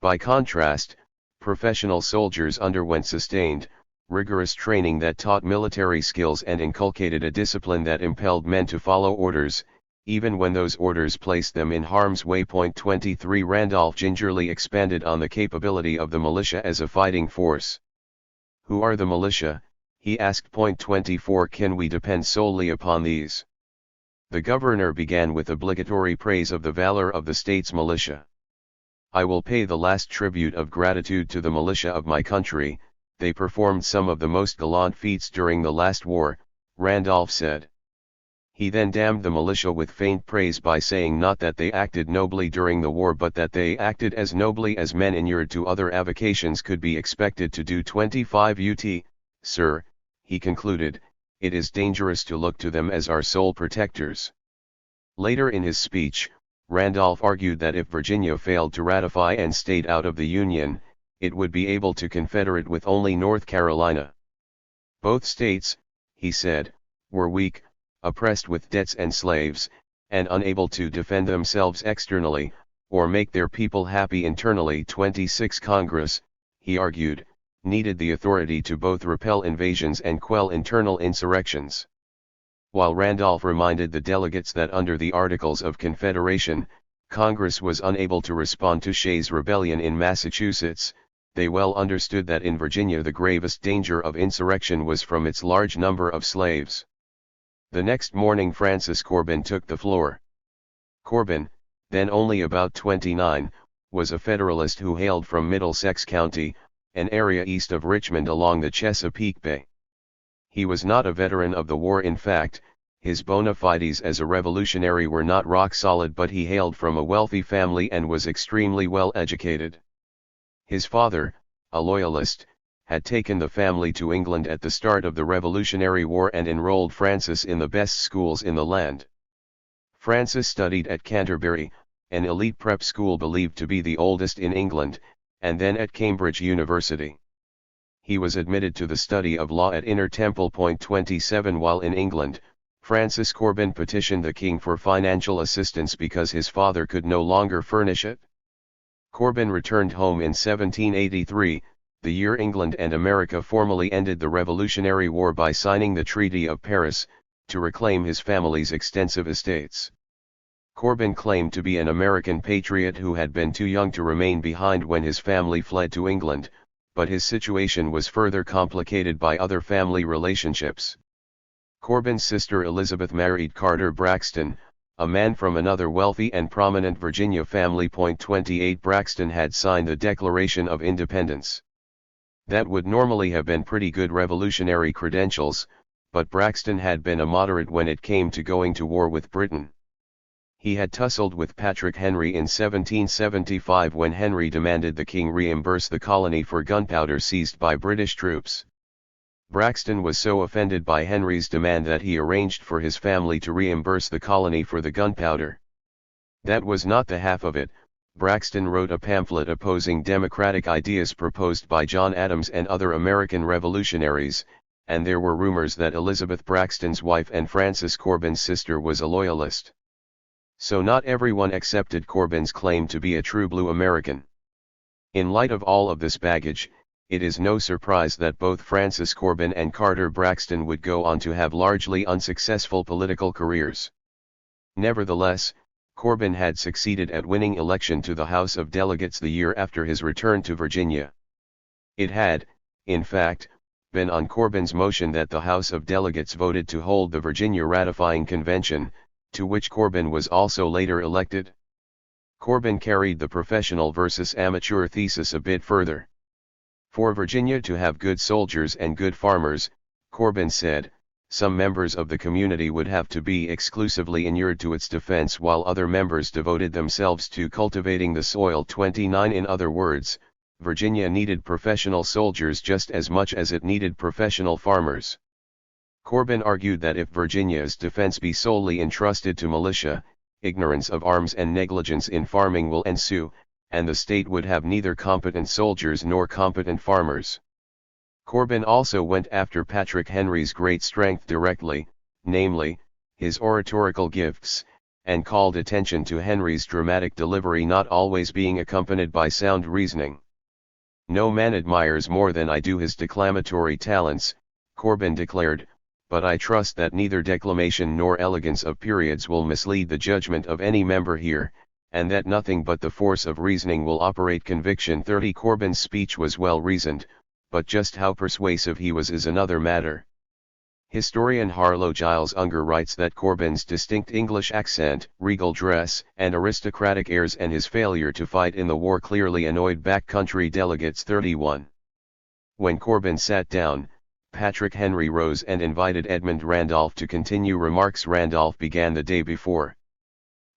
By contrast, professional soldiers underwent sustained, rigorous training that taught military skills and inculcated a discipline that impelled men to follow orders, even when those orders placed them in harm's way. Point 23. Randolph gingerly expanded on the capability of the militia as a fighting force. Who are the militia? He asked. Point 24. Can we depend solely upon these? The governor began with obligatory praise of the valor of the state's militia. I will pay the last tribute of gratitude to the militia of my country. They performed some of the most gallant feats during the last war, Randolph said. He then damned the militia with faint praise by saying not that they acted nobly during the war but that they acted as nobly as men inured to other avocations could be expected to do. 25 UT, sir, he concluded, it is dangerous to look to them as our sole protectors. Later in his speech, Randolph argued that if Virginia failed to ratify and stayed out of the Union, it would be able to confederate with only North Carolina. Both states, he said, were weak, oppressed with debts and slaves, and unable to defend themselves externally, or make their people happy internally. 26 Congress, he argued, needed the authority to both repel invasions and quell internal insurrections. While Randolph reminded the delegates that under the Articles of Confederation, Congress was unable to respond to Shays' rebellion in Massachusetts, they well understood that in Virginia the gravest danger of insurrection was from its large number of slaves. The next morning Francis Corbin took the floor. Corbin, then only about 29, was a Federalist who hailed from Middlesex County, an area east of Richmond along the Chesapeake Bay. He was not a veteran of the war. In fact, his bona fides as a revolutionary were not rock solid, but he hailed from a wealthy family and was extremely well educated. His father, a loyalist, had taken the family to England at the start of the Revolutionary War and enrolled Francis in the best schools in the land. Francis studied at Canterbury, an elite prep school believed to be the oldest in England, and then at Cambridge University. He was admitted to the study of law at Inner Temple. 27 While in England, Francis Corbin petitioned the king for financial assistance because his father could no longer furnish it. Corbin returned home in 1783, the year England and America formally ended the Revolutionary War by signing the Treaty of Paris, to reclaim his family's extensive estates. Corbin claimed to be an American patriot who had been too young to remain behind when his family fled to England, but his situation was further complicated by other family relationships. Corbin's sister Elizabeth married Carter Braxton, a man from another wealthy and prominent Virginia family. 28 Braxton had signed the Declaration of Independence. That would normally have been pretty good revolutionary credentials, but Braxton had been a moderate when it came to going to war with Britain. He had tussled with Patrick Henry in 1775 when Henry demanded the king reimburse the colony for gunpowder seized by British troops. Braxton was so offended by Henry's demand that he arranged for his family to reimburse the colony for the gunpowder. That was not the half of it. Braxton wrote a pamphlet opposing democratic ideas proposed by John Adams and other American revolutionaries, and there were rumors that Elizabeth Braxton's wife and Francis Corbin's sister was a loyalist. So not everyone accepted Corbin's claim to be a true blue American. In light of all of this baggage, it is no surprise that both Francis Corbin and Carter Braxton would go on to have largely unsuccessful political careers. Nevertheless, Corbin had succeeded at winning election to the House of Delegates the year after his return to Virginia. It had, in fact, been on Corbin's motion that the House of Delegates voted to hold the Virginia Ratifying Convention, to which Corbin was also later elected. Corbin carried the professional versus amateur thesis a bit further. For Virginia to have good soldiers and good farmers, Corbin said, Some members of the community would have to be exclusively inured to its defense while other members devoted themselves to cultivating the soil. 29 In other words, Virginia needed professional soldiers just as much as it needed professional farmers. Corbin argued that if Virginia's defense be solely entrusted to militia, ignorance of arms and negligence in farming will ensue, and the state would have neither competent soldiers nor competent farmers. Corbin also went after Patrick Henry's great strength directly, namely, his oratorical gifts, and called attention to Henry's dramatic delivery not always being accompanied by sound reasoning. No man admires more than I do his declamatory talents, Corbin declared, but I trust that neither declamation nor elegance of periods will mislead the judgment of any member here, and that nothing but the force of reasoning will operate conviction. 30 Corbin's speech was well reasoned, but just how persuasive he was is another matter. Historian Harlow Giles Unger writes that Corbin's distinct English accent, regal dress, and aristocratic airs and his failure to fight in the war clearly annoyed backcountry delegates. 31. When Corbin sat down, Patrick Henry rose and invited Edmund Randolph to continue remarks Randolph began the day before.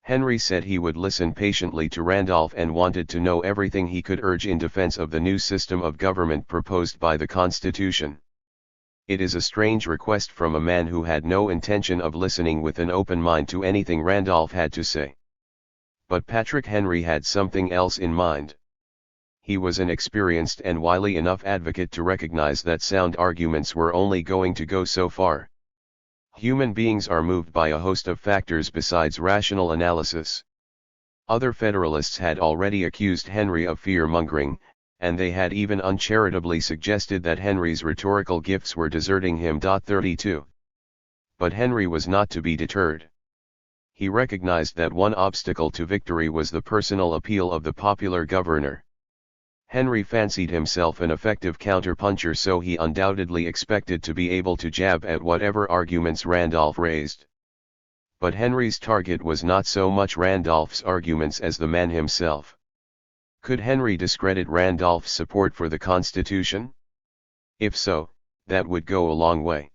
Henry said he would listen patiently to Randolph and wanted to know everything he could urge in defense of the new system of government proposed by the Constitution. It is a strange request from a man who had no intention of listening with an open mind to anything Randolph had to say. But Patrick Henry had something else in mind. He was an experienced and wily enough advocate to recognize that sound arguments were only going to go so far. Human beings are moved by a host of factors besides rational analysis. Other Federalists had already accused Henry of fear-mongering, and they had even uncharitably suggested that Henry's rhetorical gifts were deserting him. 32. But Henry was not to be deterred. He recognized that one obstacle to victory was the personal appeal of the popular governor. Henry fancied himself an effective counterpuncher, so he undoubtedly expected to be able to jab at whatever arguments Randolph raised. But Henry's target was not so much Randolph's arguments as the man himself. Could Henry discredit Randolph's support for the Constitution? If so, that would go a long way.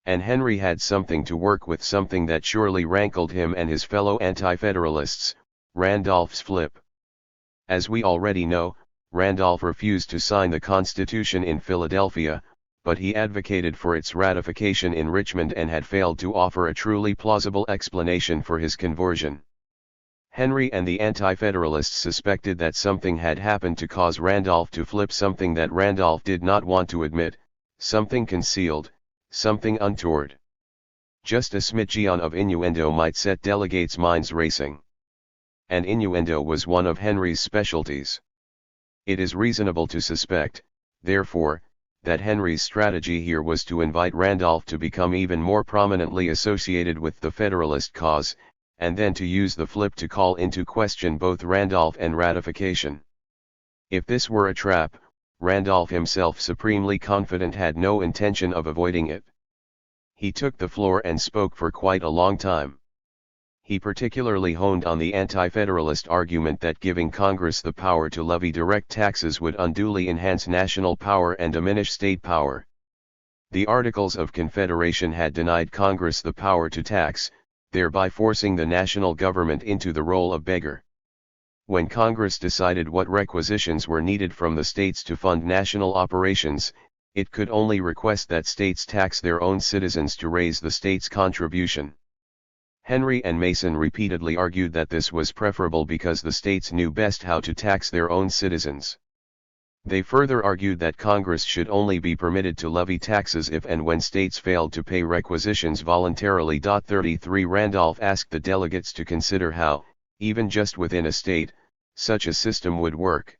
And Henry had something to work with, something that surely rankled him and his fellow anti-federalists, Randolph's flip. As we already know, Randolph refused to sign the Constitution in Philadelphia, but he advocated for its ratification in Richmond and had failed to offer a truly plausible explanation for his conversion. Henry and the Anti-Federalists suspected that something had happened to cause Randolph to flip, something that Randolph did not want to admit, something concealed, something untoward. Just a smidgen of innuendo might set delegates' minds racing. And innuendo was one of Henry's specialties. It is reasonable to suspect, therefore, that Henry's strategy here was to invite Randolph to become even more prominently associated with the Federalist cause, and then to use the flip to call into question both Randolph and ratification. If this were a trap, Randolph himself, supremely confident, had no intention of avoiding it. He took the floor and spoke for quite a long time. He particularly honed on the anti-federalist argument that giving Congress the power to levy direct taxes would unduly enhance national power and diminish state power. The Articles of Confederation had denied Congress the power to tax, thereby forcing the national government into the role of beggar. When Congress decided what requisitions were needed from the states to fund national operations, it could only request that states tax their own citizens to raise the state's contribution. Henry and Mason repeatedly argued that this was preferable because the states knew best how to tax their own citizens. They further argued that Congress should only be permitted to levy taxes if and when states failed to pay requisitions voluntarily. 33 Randolph asked the delegates to consider how, even just within a state, such a system would work.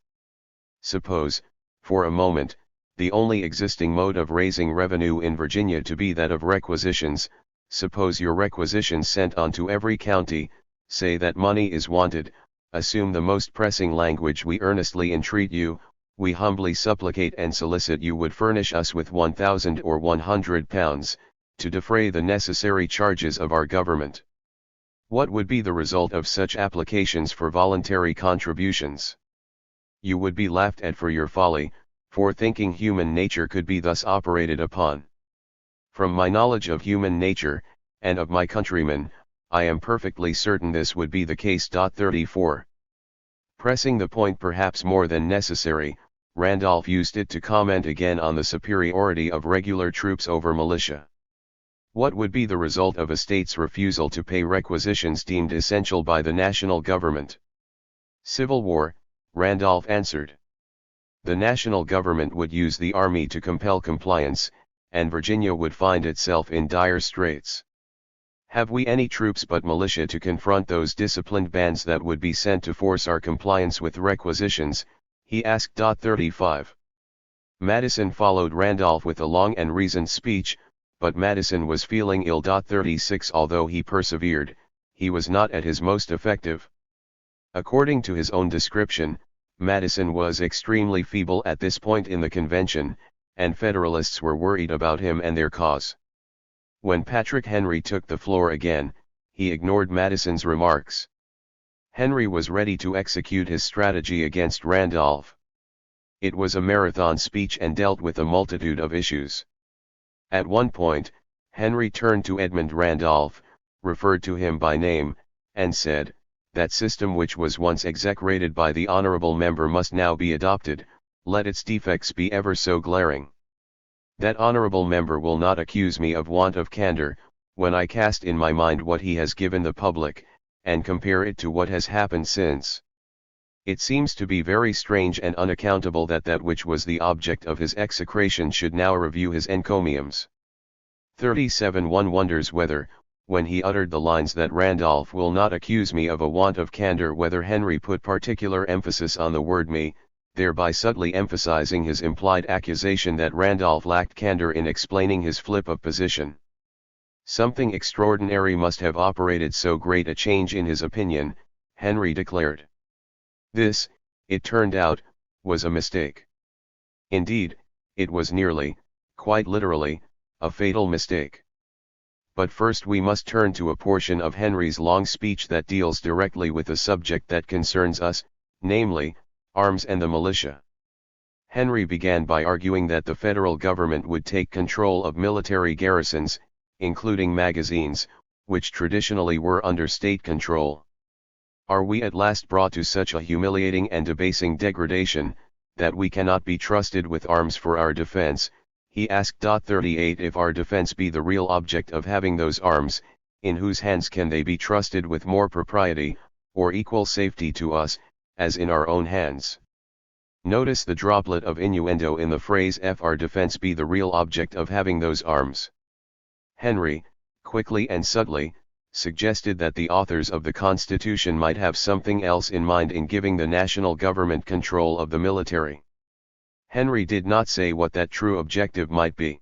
Suppose, for a moment, the only existing mode of raising revenue in Virginia to be that of requisitions. Suppose your requisitions sent on to every county, say that money is wanted, assume the most pressing language: we earnestly entreat you, we humbly supplicate and solicit you would furnish us with 1,000 or 100 pounds, to defray the necessary charges of our government. What would be the result of such applications for voluntary contributions? You would be laughed at for your folly, for thinking human nature could be thus operated upon. From my knowledge of human nature, and of my countrymen, I am perfectly certain this would be the case. 34. Pressing the point perhaps more than necessary, Randolph used it to comment again on the superiority of regular troops over militia. What would be the result of a state's refusal to pay requisitions deemed essential by the national government? Civil war, Randolph answered. The national government would use the army to compel compliance, and Virginia would find itself in dire straits. Have we any troops but militia to confront those disciplined bands that would be sent to force our compliance with requisitions? He asked. 35. Madison followed Randolph with a long and reasoned speech, but Madison was feeling ill. 36. Although he persevered, he was not at his most effective. According to his own description, Madison was extremely feeble at this point in the convention, and Federalists were worried about him and their cause. When Patrick Henry took the floor again, he ignored Madison's remarks. Henry was ready to execute his strategy against Randolph. It was a marathon speech and dealt with a multitude of issues. At one point, Henry turned to Edmund Randolph, referred to him by name, and said, "That system which was once execrated by the honorable member must now be adopted, let its defects be ever so glaring. That honorable member will not accuse me of want of candor, when I cast in my mind what he has given the public, and compare it to what has happened since. It seems to be very strange and unaccountable that that which was the object of his execration should now review his encomiums." 37. One wonders whether, when he uttered the lines that Randolph will not accuse me of a want of candor, whether Henry put particular emphasis on the word me, thereby subtly emphasizing his implied accusation that Randolph lacked candor in explaining his flip of position. Something extraordinary must have operated so great a change in his opinion, Henry declared. This, it turned out, was a mistake. Indeed, it was nearly, quite literally, a fatal mistake. But first we must turn to a portion of Henry's long speech that deals directly with the subject that concerns us, namely, arms and the militia. Henry began by arguing that the federal government would take control of military garrisons, including magazines, which traditionally were under state control. Are we at last brought to such a humiliating and debasing degradation, that we cannot be trusted with arms for our defense? He asked. 38. If our defense be the real object of having those arms, in whose hands can they be trusted with more propriety, or equal safety to us, as in our own hands? Notice the droplet of innuendo in the phrase "if our defense be the real object of having those arms." Henry, quickly and subtly, suggested that the authors of the Constitution might have something else in mind in giving the national government control of the military. Henry did not say what that true objective might be.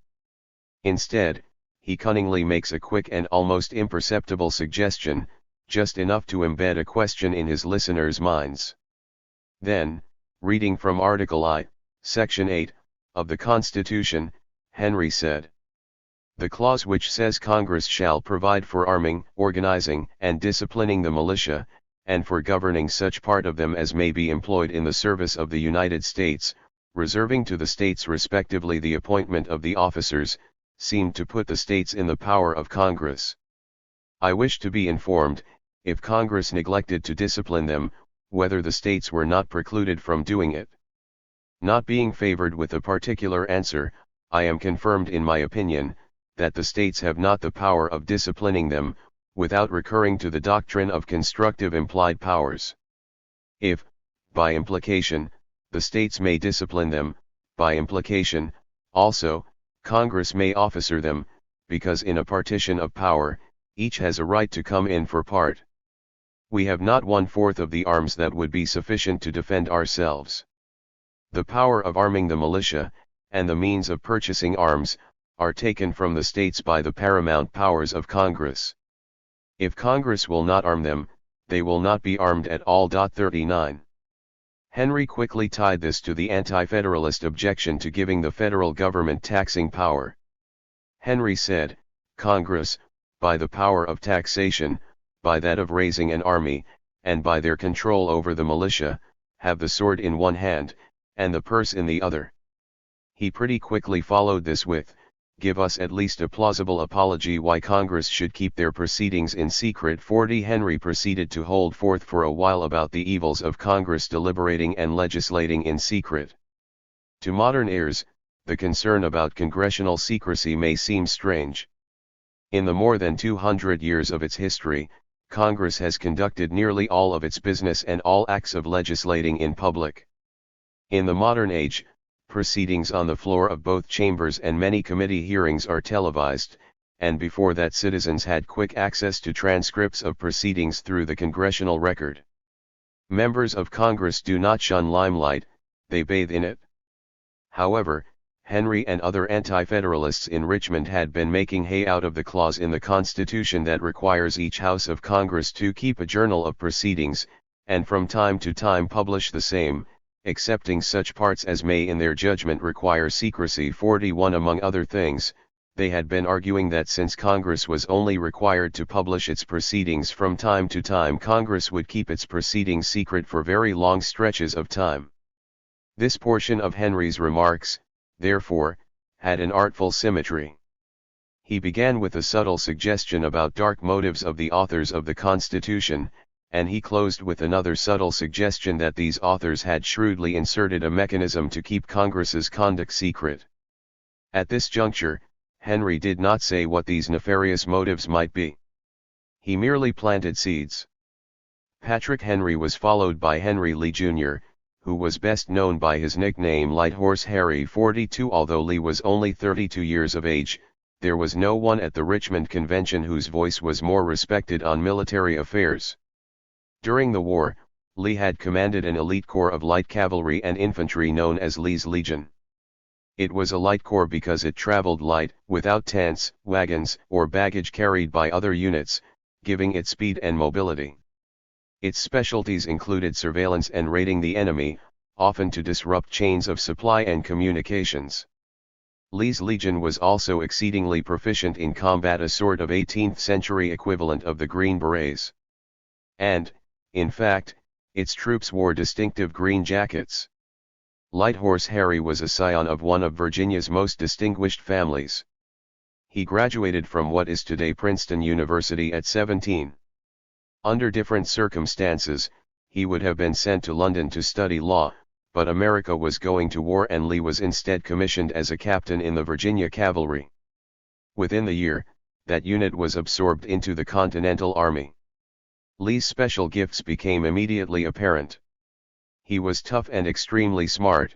Instead, he cunningly makes a quick and almost imperceptible suggestion, just enough to embed a question in his listeners' minds. Then, reading from Article I, Section 8, of the Constitution, Henry said, "The clause which says Congress shall provide for arming, organizing, and disciplining the militia, and for governing such part of them as may be employed in the service of the United States, reserving to the states respectively the appointment of the officers, seemed to put the states in the power of Congress. I wish to be informed, if Congress neglected to discipline them, whether the states were not precluded from doing it. Not being favored with a particular answer, I am confirmed in my opinion, that the states have not the power of disciplining them, without recurring to the doctrine of constructive implied powers. If, by implication, the states may discipline them, by implication, also, Congress may officer them, because in a partition of power, each has a right to come in for part. We have not 1/4 of the arms that would be sufficient to defend ourselves. The power of arming the militia, and the means of purchasing arms, are taken from the states by the paramount powers of Congress. If Congress will not arm them, they will not be armed at all." 39. Henry quickly tied this to the anti-federalist objection to giving the federal government taxing power. Henry said, "Congress, by the power of taxation, by that of raising an army, and by their control over the militia, have the sword in one hand, and the purse in the other." He pretty quickly followed this with, give us at least a plausible apology why Congress should keep their proceedings in secret. 40 Henry proceeded to hold forth for a while about the evils of Congress deliberating and legislating in secret. To modern ears, the concern about congressional secrecy may seem strange. In the more than 200 years of its history, Congress has conducted nearly all of its business and all acts of legislating in public. In the modern age, proceedings on the floor of both chambers and many committee hearings are televised, and before that citizens had quick access to transcripts of proceedings through the congressional record. Members of Congress do not shun limelight, they bathe in it. However, Henry and other anti-federalists in Richmond had been making hay out of the clause in the Constitution that requires each House of Congress to keep a journal of proceedings, and from time to time publish the same, excepting such parts as may in their judgment require secrecy. 41 Among other things, they had been arguing that since Congress was only required to publish its proceedings from time to time, Congress would keep its proceedings secret for very long stretches of time. This portion of Henry's remarks, therefore, had an artful symmetry. He began with a subtle suggestion about dark motives of the authors of the Constitution, and he closed with another subtle suggestion that these authors had shrewdly inserted a mechanism to keep Congress's conduct secret. At this juncture, Henry did not say what these nefarious motives might be. He merely planted seeds. Patrick Henry was followed by Henry Lee Jr., who was best known by his nickname Light Horse Harry. 42 Although Lee was only 32 years of age, there was no one at the Richmond Convention whose voice was more respected on military affairs. During the war, Lee had commanded an elite corps of light cavalry and infantry known as Lee's Legion. It was a light corps because it traveled light, without tents, wagons, or baggage carried by other units, giving it speed and mobility. Its specialties included surveillance and raiding the enemy, often to disrupt chains of supply and communications. Lee's Legion was also exceedingly proficient in combat, a sort of 18th century equivalent of the Green Berets. And, in fact, its troops wore distinctive green jackets. Light Horse Harry was a scion of one of Virginia's most distinguished families. He graduated from what is today Princeton University at 17. Under different circumstances, he would have been sent to London to study law, but America was going to war and Lee was instead commissioned as a captain in the Virginia Cavalry. Within the year, that unit was absorbed into the Continental Army. Lee's special gifts became immediately apparent. He was tough and extremely smart.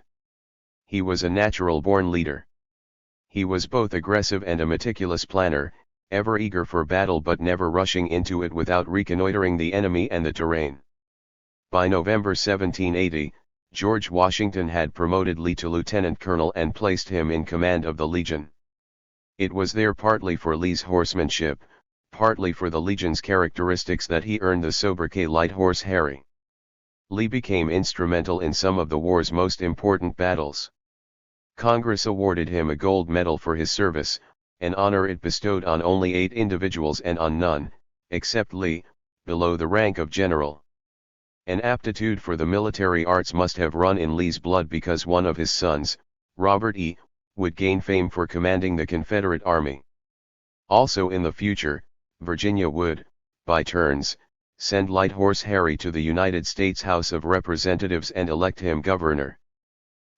He was a natural-born leader. He was both aggressive and a meticulous planner, ever eager for battle but never rushing into it without reconnoitering the enemy and the terrain. By November 1780, George Washington had promoted Lee to lieutenant colonel and placed him in command of the Legion. It was there partly for Lee's horsemanship, partly for the Legion's characteristics that he earned the sobriquet Light Horse Harry. Lee became instrumental in some of the war's most important battles. Congress awarded him a gold medal for his service, an honor it bestowed on only 8 individuals and on none, except Lee, below the rank of general. An aptitude for the military arts must have run in Lee's blood because one of his sons, Robert E., would gain fame for commanding the Confederate Army. Also in the future, Virginia would, by turns, send Light Horse Harry to the United States House of Representatives and elect him governor.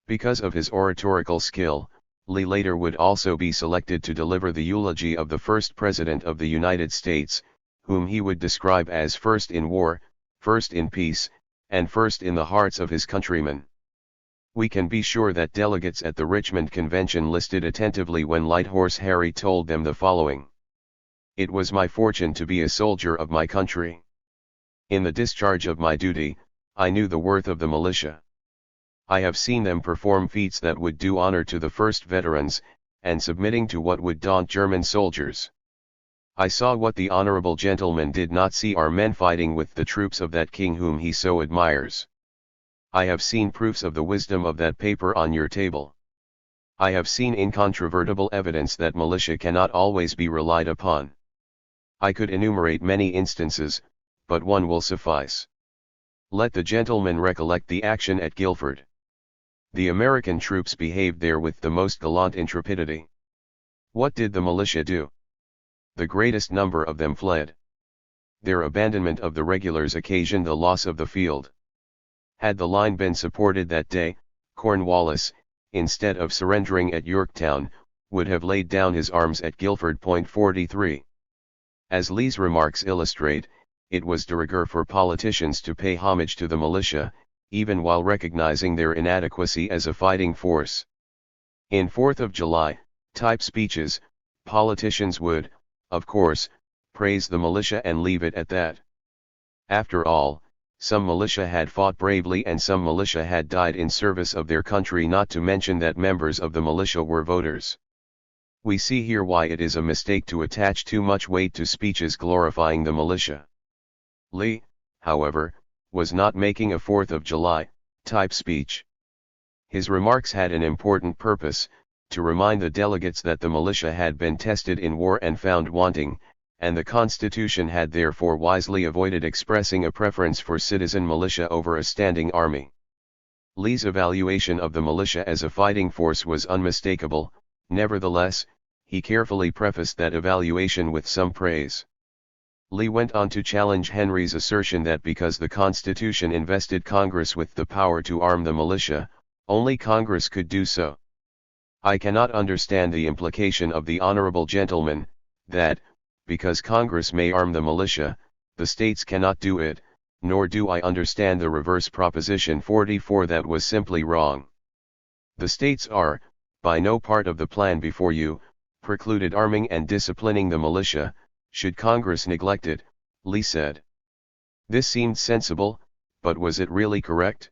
Because of his oratorical skill, Lee later would also be selected to deliver the eulogy of the first President of the United States, whom he would describe as first in war, first in peace, and first in the hearts of his countrymen. We can be sure that delegates at the Richmond Convention listened attentively when Light Horse Harry told them the following. It was my fortune to be a soldier of my country. In the discharge of my duty, I knew the worth of the militia. I have seen them perform feats that would do honor to the first veterans, and submitting to what would daunt German soldiers. I saw what the honorable gentleman did not see, our men fighting with the troops of that king whom he so admires. I have seen proofs of the wisdom of that paper on your table. I have seen incontrovertible evidence that militia cannot always be relied upon. I could enumerate many instances, but one will suffice. Let the gentleman recollect the action at Guilford. The American troops behaved there with the most gallant intrepidity. What did the militia do? The greatest number of them fled. Their abandonment of the regulars occasioned the loss of the field. Had the line been supported that day, Cornwallis, instead of surrendering at Yorktown, would have laid down his arms at Guilford. 43. As Lee's remarks illustrate, it was de rigueur for politicians to pay homage to the militia, even while recognizing their inadequacy as a fighting force. In 4th of July type speeches, politicians would, of course, praise the militia and leave it at that. After all, some militia had fought bravely and some militia had died in service of their country, not to mention that members of the militia were voters. We see here why it is a mistake to attach too much weight to speeches glorifying the militia. Lee, however, was not making a 4th of July type speech. His remarks had an important purpose, to remind the delegates that the militia had been tested in war and found wanting, and the Constitution had therefore wisely avoided expressing a preference for citizen militia over a standing army. Lee's evaluation of the militia as a fighting force was unmistakable. Nevertheless, he carefully prefaced that evaluation with some praise. Lee went on to challenge Henry's assertion that because the Constitution invested Congress with the power to arm the militia, only Congress could do so. I cannot understand the implication of the honorable gentleman, that, because Congress may arm the militia, the states cannot do it, nor do I understand the reverse proposition 44 that was simply wrong. The states are, by no part of the plan before you, precluded arming and disciplining the militia, should Congress neglect it, Lee said. This seemed sensible, but was it really correct?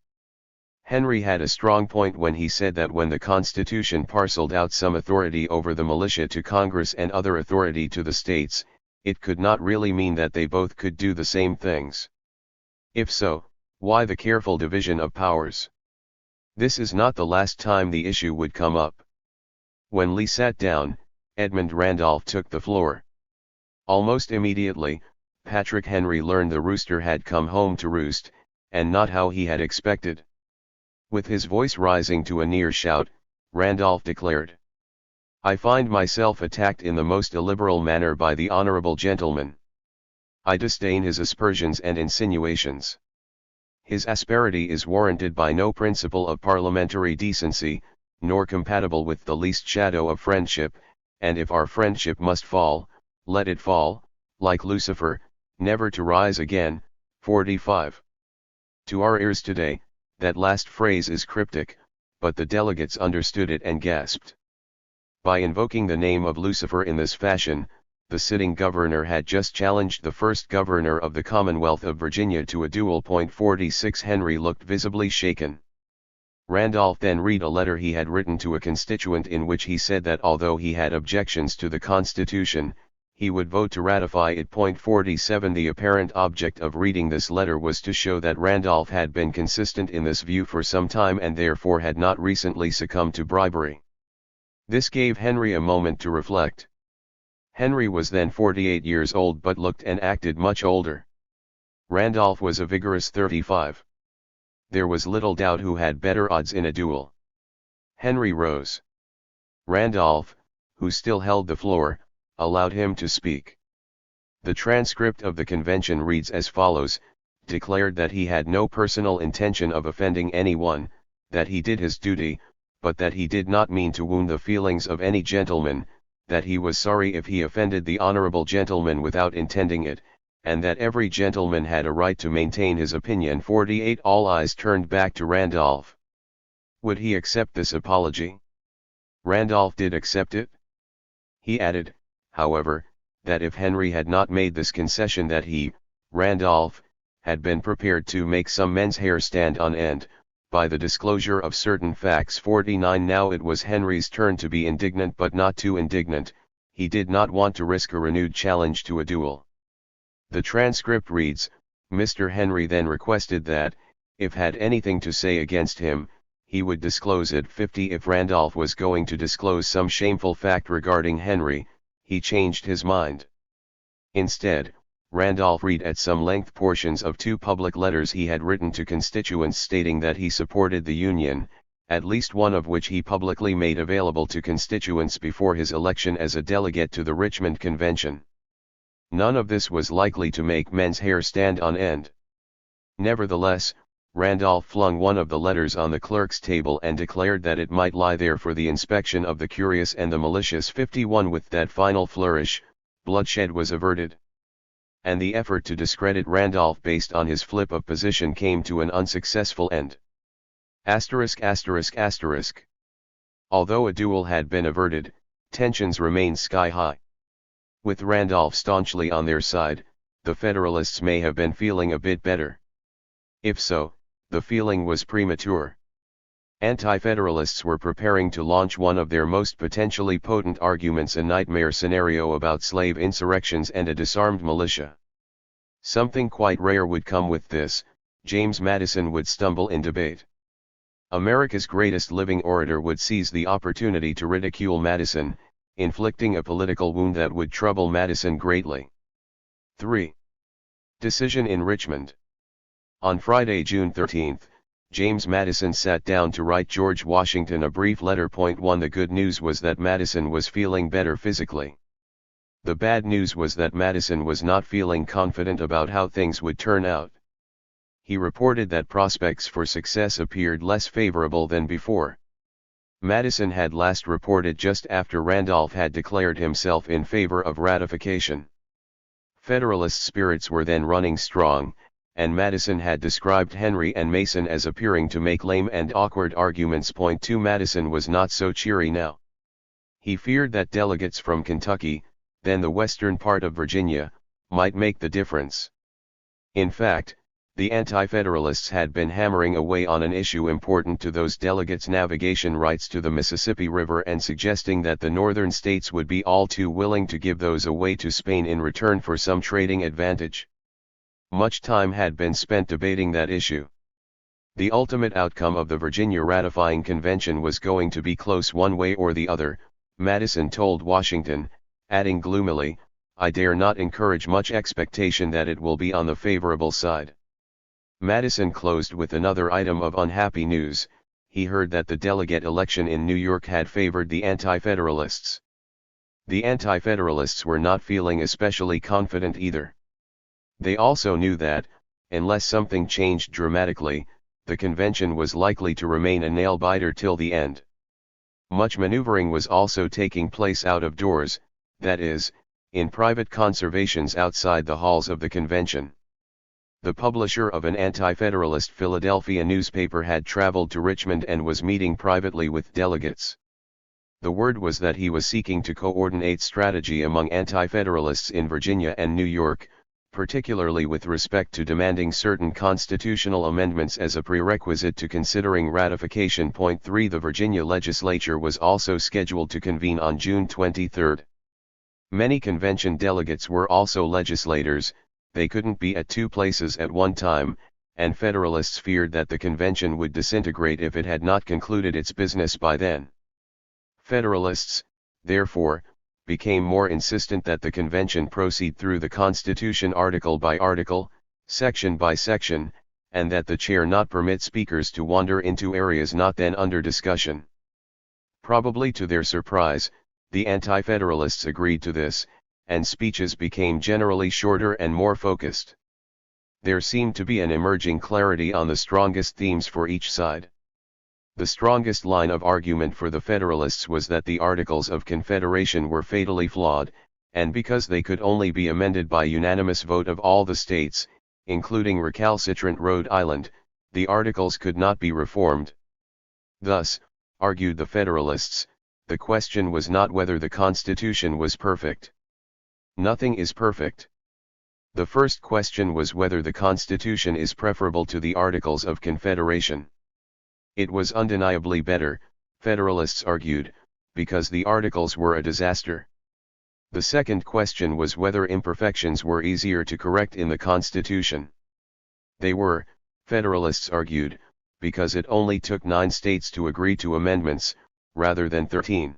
Henry had a strong point when he said that when the Constitution parceled out some authority over the militia to Congress and other authority to the states, it could not really mean that they both could do the same things. If so, why the careful division of powers? This is not the last time the issue would come up. When Lee sat down, Edmund Randolph took the floor. Almost immediately, Patrick Henry learned the rooster had come home to roost, and not how he had expected. With his voice rising to a near shout, Randolph declared, "I find myself attacked in the most illiberal manner by the honorable gentleman. I disdain his aspersions and insinuations. His asperity is warranted by no principle of parliamentary decency, nor compatible with the least shadow of friendship, and if our friendship must fall, let it fall, like Lucifer, never to rise again." 45. To our ears today, that last phrase is cryptic, but the delegates understood it and gasped. By invoking the name of Lucifer in this fashion, the sitting governor had just challenged the first governor of the Commonwealth of Virginia to a duel. 46 Henry looked visibly shaken. Randolph then read a letter he had written to a constituent in which he said that although he had objections to the Constitution, he would vote to ratify it. 47 The apparent object of reading this letter was to show that Randolph had been consistent in this view for some time and therefore had not recently succumbed to bribery. This gave Henry a moment to reflect. Henry was then 48 years old but looked and acted much older. Randolph was a vigorous 35. There was little doubt who had better odds in a duel. Henry rose. Randolph, who still held the floor, allowed him to speak. The transcript of the convention reads as follows: declared that he had no personal intention of offending anyone, that he did his duty, but that he did not mean to wound the feelings of any gentleman, that he was sorry if he offended the honorable gentleman without intending it, and that every gentleman had a right to maintain his opinion. 48 All eyes turned back to Randolph. Would he accept this apology? Randolph did accept it. He added, however, that if Henry had not made this concession that he, Randolph, had been prepared to make some men's hair stand on end, by the disclosure of certain facts. 49 Now it was Henry's turn to be indignant but not too indignant. He did not want to risk a renewed challenge to a duel. The transcript reads, Mr. Henry then requested that, if had anything to say against him, he would disclose it. 50 If Randolph was going to disclose some shameful fact regarding Henry, he changed his mind. Instead, Randolph read at some length portions of two public letters he had written to constituents stating that he supported the Union, at least one of which he publicly made available to constituents before his election as a delegate to the Richmond Convention. None of this was likely to make men's hair stand on end. Nevertheless, Randolph flung one of the letters on the clerk's table and declared that it might lie there for the inspection of the curious and the malicious. 51. With that final flourish, bloodshed was averted. And the effort to discredit Randolph based on his flip of position came to an unsuccessful end. Although a duel had been averted, tensions remained sky high. With Randolph staunchly on their side, the Federalists may have been feeling a bit better. If so, the feeling was premature. Anti-Federalists were preparing to launch one of their most potentially potent arguments, a nightmare scenario about slave insurrections and a disarmed militia. Something quite rare would come with this: James Madison would stumble in debate. America's greatest living orator would seize the opportunity to ridicule Madison, inflicting a political wound that would trouble Madison greatly. 3. Decision in Richmond. On Friday, June 13, James Madison sat down to write George Washington a brief letter. 1. The good news was that Madison was feeling better physically. The bad news was that Madison was not feeling confident about how things would turn out. He reported that prospects for success appeared less favorable than before. Madison had last reported just after Randolph had declared himself in favor of ratification. Federalist spirits were then running strong, and Madison had described Henry and Mason as appearing to make lame and awkward arguments. 2. Madison was not so cheery now. He feared that delegates from Kentucky, then the western part of Virginia, might make the difference. In fact, the Anti-Federalists had been hammering away on an issue important to those delegates: navigation rights to the Mississippi River, and suggesting that the northern states would be all too willing to give those away to Spain in return for some trading advantage. Much time had been spent debating that issue. The ultimate outcome of the Virginia ratifying convention was going to be close one way or the other, Madison told Washington, adding gloomily, "I dare not encourage much expectation that it will be on the favorable side." Madison closed with another item of unhappy news: he heard that the delegate election in New York had favored the Anti-Federalists. The Anti-Federalists were not feeling especially confident either. They also knew that, unless something changed dramatically, the convention was likely to remain a nail-biter till the end. Much maneuvering was also taking place out of doors, that is, in private conservations outside the halls of the convention. The publisher of an anti-Federalist Philadelphia newspaper had traveled to Richmond and was meeting privately with delegates. The word was that he was seeking to coordinate strategy among anti-Federalists in Virginia and New York, particularly with respect to demanding certain constitutional amendments as a prerequisite to considering ratification. 3. The Virginia legislature was also scheduled to convene on June 23. Many convention delegates were also legislators. They couldn't be at two places at one time, and Federalists feared that the convention would disintegrate if it had not concluded its business by then. Federalists, therefore, became more insistent that the convention proceed through the Constitution article by article, section by section, and that the chair not permit speakers to wander into areas not then under discussion. Probably to their surprise, the Anti-Federalists agreed to this, and speeches became generally shorter and more focused. There seemed to be an emerging clarity on the strongest themes for each side. The strongest line of argument for the Federalists was that the Articles of Confederation were fatally flawed, and because they could only be amended by unanimous vote of all the states, including recalcitrant Rhode Island, the Articles could not be reformed. Thus, argued the Federalists, the question was not whether the Constitution was perfect. Nothing is perfect. The first question was whether the Constitution is preferable to the Articles of Confederation. It was undeniably better, Federalists argued, because the Articles were a disaster. The second question was whether imperfections were easier to correct in the Constitution. They were, Federalists argued, because it only took 9 states to agree to amendments, rather than 13.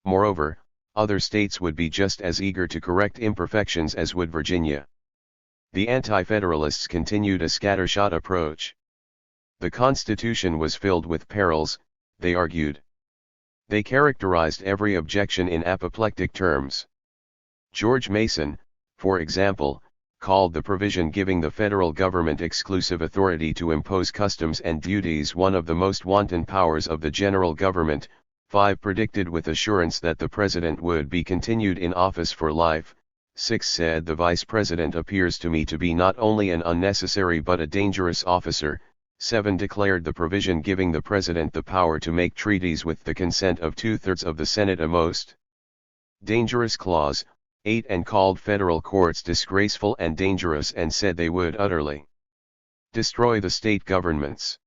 Moreover, other states would be just as eager to correct imperfections as would Virginia. The Anti-Federalists continued a scattershot approach. The Constitution was filled with perils, they argued. They characterized every objection in apoplectic terms. George Mason, for example, called the provision giving the federal government exclusive authority to impose customs and duties one of the most wanton powers of the general government. 5. Predicted with assurance that the president would be continued in office for life. 6. Said the vice president appears to me to be not only an unnecessary but a dangerous officer. 7. Declared the provision giving the president the power to make treaties with the consent of 2/3 of the Senate a most dangerous clause. 8. And called federal courts disgraceful and dangerous and said they would utterly destroy the state governments.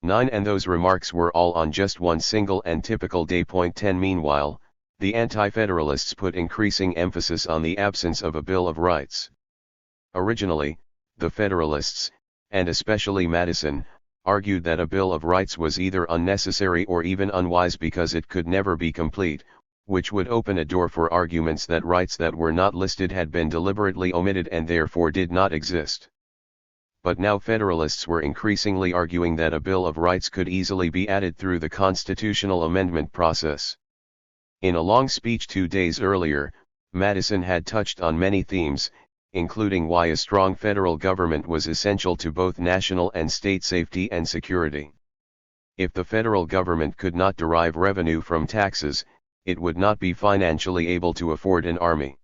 9. And those remarks were all on just one single and typical day. 10. Meanwhile, the anti-federalists put increasing emphasis on the absence of a Bill of Rights. Originally, the Federalists, and especially Madison, argued that a Bill of Rights was either unnecessary or even unwise because it could never be complete, which would open a door for arguments that rights that were not listed had been deliberately omitted and therefore did not exist. But now Federalists were increasingly arguing that a Bill of Rights could easily be added through the constitutional amendment process. In a long speech 2 days earlier, Madison had touched on many themes, including why a strong federal government was essential to both national and state safety and security. If the federal government could not derive revenue from taxes, it would not be financially able to afford an army.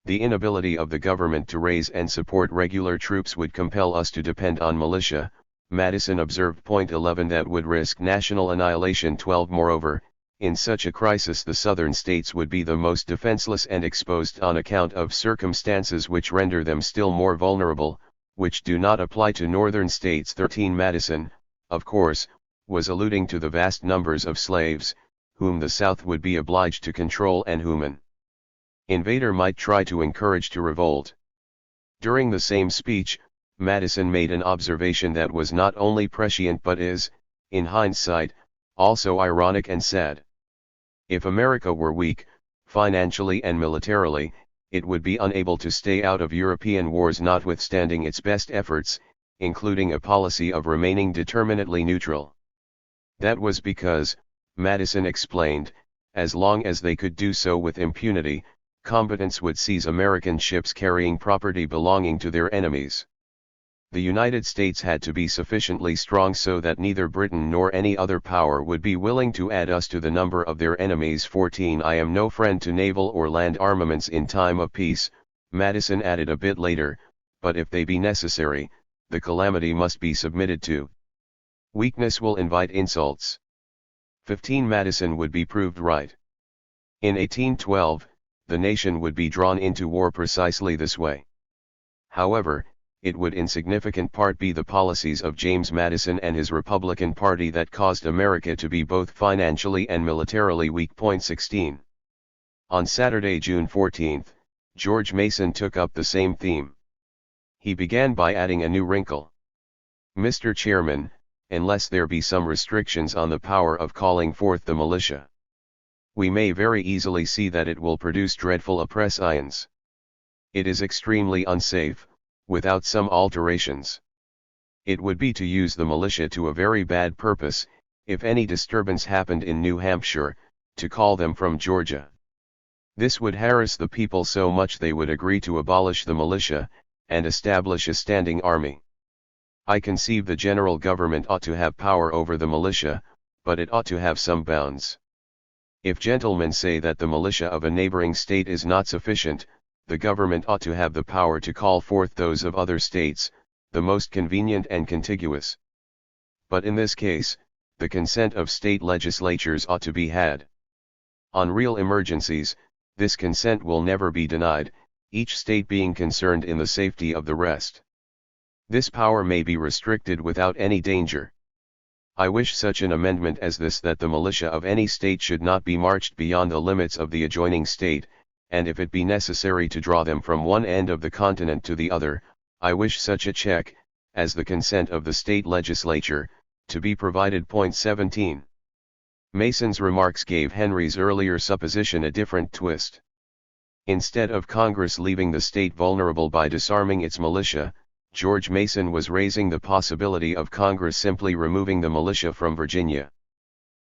The inability of the government to raise and support regular troops would compel us to depend on militia, Madison observed. 11. That would risk national annihilation. 12. Moreover, in such a crisis the southern states would be the most defenseless and exposed on account of circumstances which render them still more vulnerable, which do not apply to northern states. 13. Madison, of course, was alluding to the vast numbers of slaves, whom the South would be obliged to control and whom an invader might try to encourage to revolt. During the same speech, Madison made an observation that was not only prescient but is, in hindsight, also ironic and sad. If America were weak, financially and militarily, it would be unable to stay out of European wars notwithstanding its best efforts, including a policy of remaining determinately neutral. That was because, Madison explained, as long as they could do so with impunity, combatants would seize American ships carrying property belonging to their enemies. The United States had to be sufficiently strong so that neither Britain nor any other power would be willing to add us to the number of their enemies. 14. I am no friend to naval or land armaments in time of peace, Madison added a bit later, but if they be necessary, the calamity must be submitted to. Weakness will invite insults. 15. Madison would be proved right. In 1812, the nation would be drawn into war precisely this way. However, it would in significant part be the policies of James Madison and his Republican Party that caused America to be both financially and militarily weak. 16. On Saturday, June 14, George Mason took up the same theme. He began by adding a new wrinkle. Mr. Chairman, unless there be some restrictions on the power of calling forth the militia, we may very easily see that it will produce dreadful oppressions. It is extremely unsafe, without some alterations. It would be to use the militia to a very bad purpose, if any disturbance happened in New Hampshire, to call them from Georgia. This would harass the people so much they would agree to abolish the militia, and establish a standing army. I conceive the general government ought to have power over the militia, but it ought to have some bounds. If gentlemen say that the militia of a neighboring state is not sufficient, the government ought to have the power to call forth those of other states, the most convenient and contiguous. But in this case, the consent of state legislatures ought to be had. On real emergencies, this consent will never be denied, each state being concerned in the safety of the rest. This power may be restricted without any danger. I wish such an amendment as this, that the militia of any state should not be marched beyond the limits of the adjoining state, and if it be necessary to draw them from one end of the continent to the other, I wish such a check, as the consent of the state legislature, to be provided. 17. Mason's remarks gave Henry's earlier supposition a different twist. Instead of Congress leaving the state vulnerable by disarming its militia, George Mason was raising the possibility of Congress simply removing the militia from Virginia.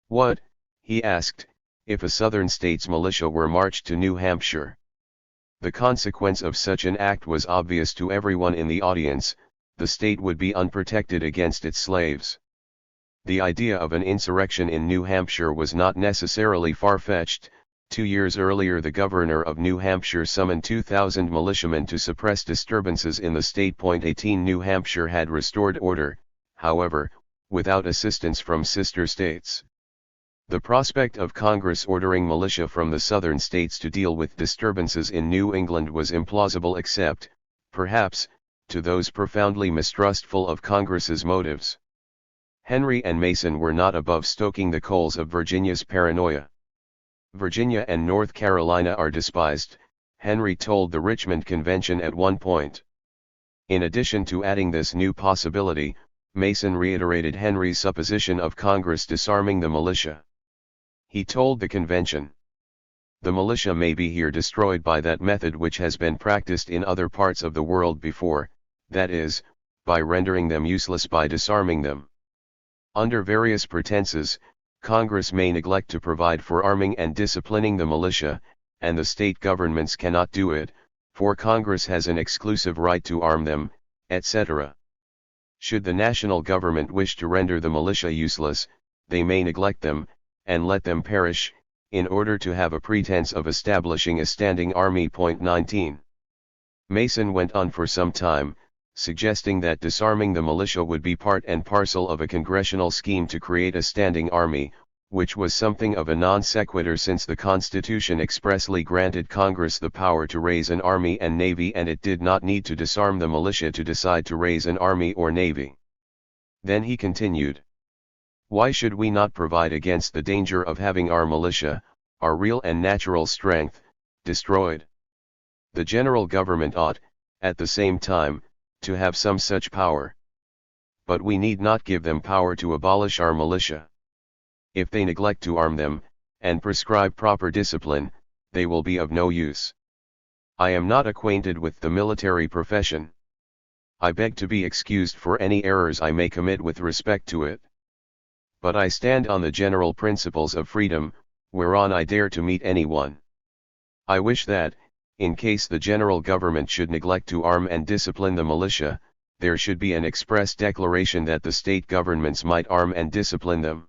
What, he asked, if a Southern state's militia were marched to New Hampshire? The consequence of such an act was obvious to everyone in the audience: the state would be unprotected against its slaves. The idea of an insurrection in New Hampshire was not necessarily far-fetched. 2 years earlier the governor of New Hampshire summoned 2,000 militiamen to suppress disturbances in the state. 18 New Hampshire had restored order, however, without assistance from sister states. The prospect of Congress ordering militia from the southern states to deal with disturbances in New England was implausible except, perhaps, to those profoundly mistrustful of Congress's motives. Henry and Mason were not above stoking the coals of Virginia's paranoia. Virginia and North Carolina are despised, Henry told the Richmond Convention at one point. In addition to adding this new possibility, Mason reiterated Henry's supposition of Congress disarming the militia. He told the convention, "The militia may be here destroyed by that method which has been practiced in other parts of the world before, that is, by rendering them useless by disarming them. Under various pretenses, Congress may neglect to provide for arming and disciplining the militia, and the state governments cannot do it, for Congress has an exclusive right to arm them, etc. Should the national government wish to render the militia useless, they may neglect them, and let them perish, in order to have a pretense of establishing a standing army." 19. Mason went on for some time, suggesting that disarming the militia would be part and parcel of a congressional scheme to create a standing army, which was something of a non sequitur since the Constitution expressly granted Congress the power to raise an army and navy, and it did not need to disarm the militia to decide to raise an army or navy. Then he continued, "Why should we not provide against the danger of having our militia, our real and natural strength, destroyed? The general government ought, at the same time, to have some such power. But we need not give them power to abolish our militia. If they neglect to arm them, and prescribe proper discipline, they will be of no use. I am not acquainted with the military profession. I beg to be excused for any errors I may commit with respect to it. But I stand on the general principles of freedom, whereon I dare to meet anyone. I wish that, in case the general government should neglect to arm and discipline the militia, there should be an express declaration that the state governments might arm and discipline them.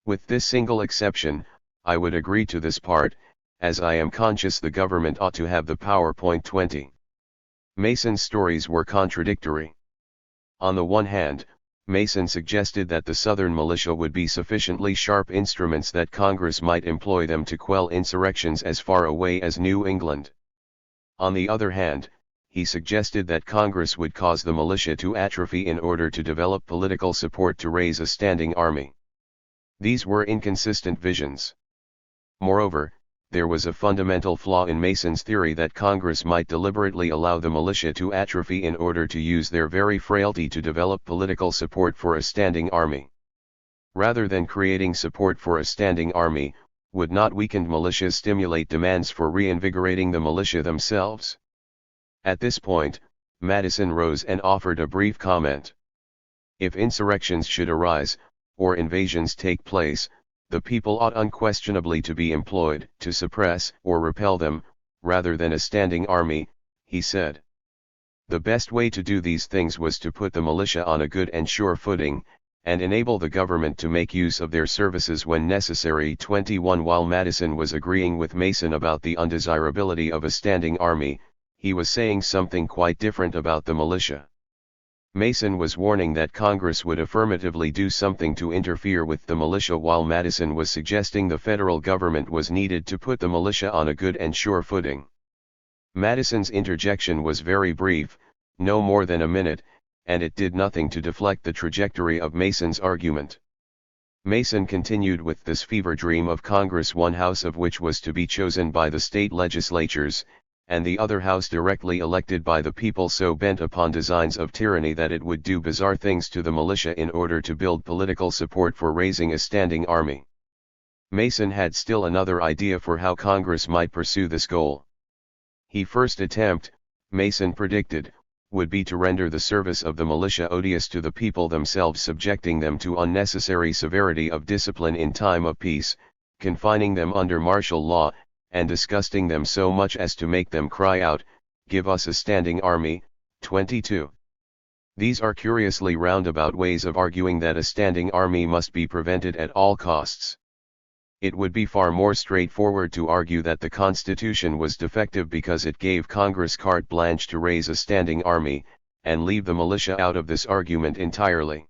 With this single exception, I would agree to this part, as I am conscious the government ought to have the power." 20. Mason's stories were contradictory. On the one hand, Mason suggested that the Southern militia would be sufficiently sharp instruments that Congress might employ them to quell insurrections as far away as New England. On the other hand, he suggested that Congress would cause the militia to atrophy in order to develop political support to raise a standing army. These were inconsistent visions. Moreover, there was a fundamental flaw in Mason's theory that Congress might deliberately allow the militia to atrophy in order to use their very frailty to develop political support for a standing army. Rather than creating support for a standing army, would not weakened militia stimulate demands for reinvigorating the militia themselves? At this point, Madison rose and offered a brief comment. If insurrections should arise, or invasions take place, the people ought unquestionably to be employed to suppress or repel them, rather than a standing army, he said. The best way to do these things was to put the militia on a good and sure footing, and enable the government to make use of their services when necessary. 21 While Madison was agreeing with Mason about the undesirability of a standing army, he was saying something quite different about the militia. Mason was warning that Congress would affirmatively do something to interfere with the militia, while Madison was suggesting the federal government was needed to put the militia on a good and sure footing. Madison's interjection was very brief, no more than a minute, and it did nothing to deflect the trajectory of Mason's argument. Mason continued with this fever dream of Congress, one house of which was to be chosen by the state legislatures, and the other house directly elected by the people, so bent upon designs of tyranny that it would do bizarre things to the militia in order to build political support for raising a standing army. Mason had still another idea for how Congress might pursue this goal. His first attempt, Mason predicted, would be to render the service of the militia odious to the people themselves, subjecting them to unnecessary severity of discipline in time of peace, confining them under martial law, and disgusting them so much as to make them cry out, "Give us a standing army." 22. These are curiously roundabout ways of arguing that a standing army must be prevented at all costs. It would be far more straightforward to argue that the Constitution was defective because it gave Congress carte blanche to raise a standing army, and leave the militia out of this argument entirely.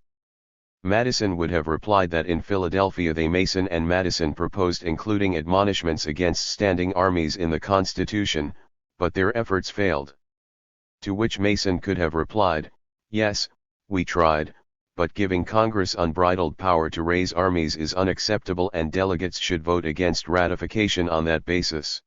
Madison would have replied that in Philadelphia Mason and Madison proposed including admonishments against standing armies in the Constitution, but their efforts failed. To which Mason could have replied, "Yes, we tried, but giving Congress unbridled power to raise armies is unacceptable and delegates should vote against ratification on that basis."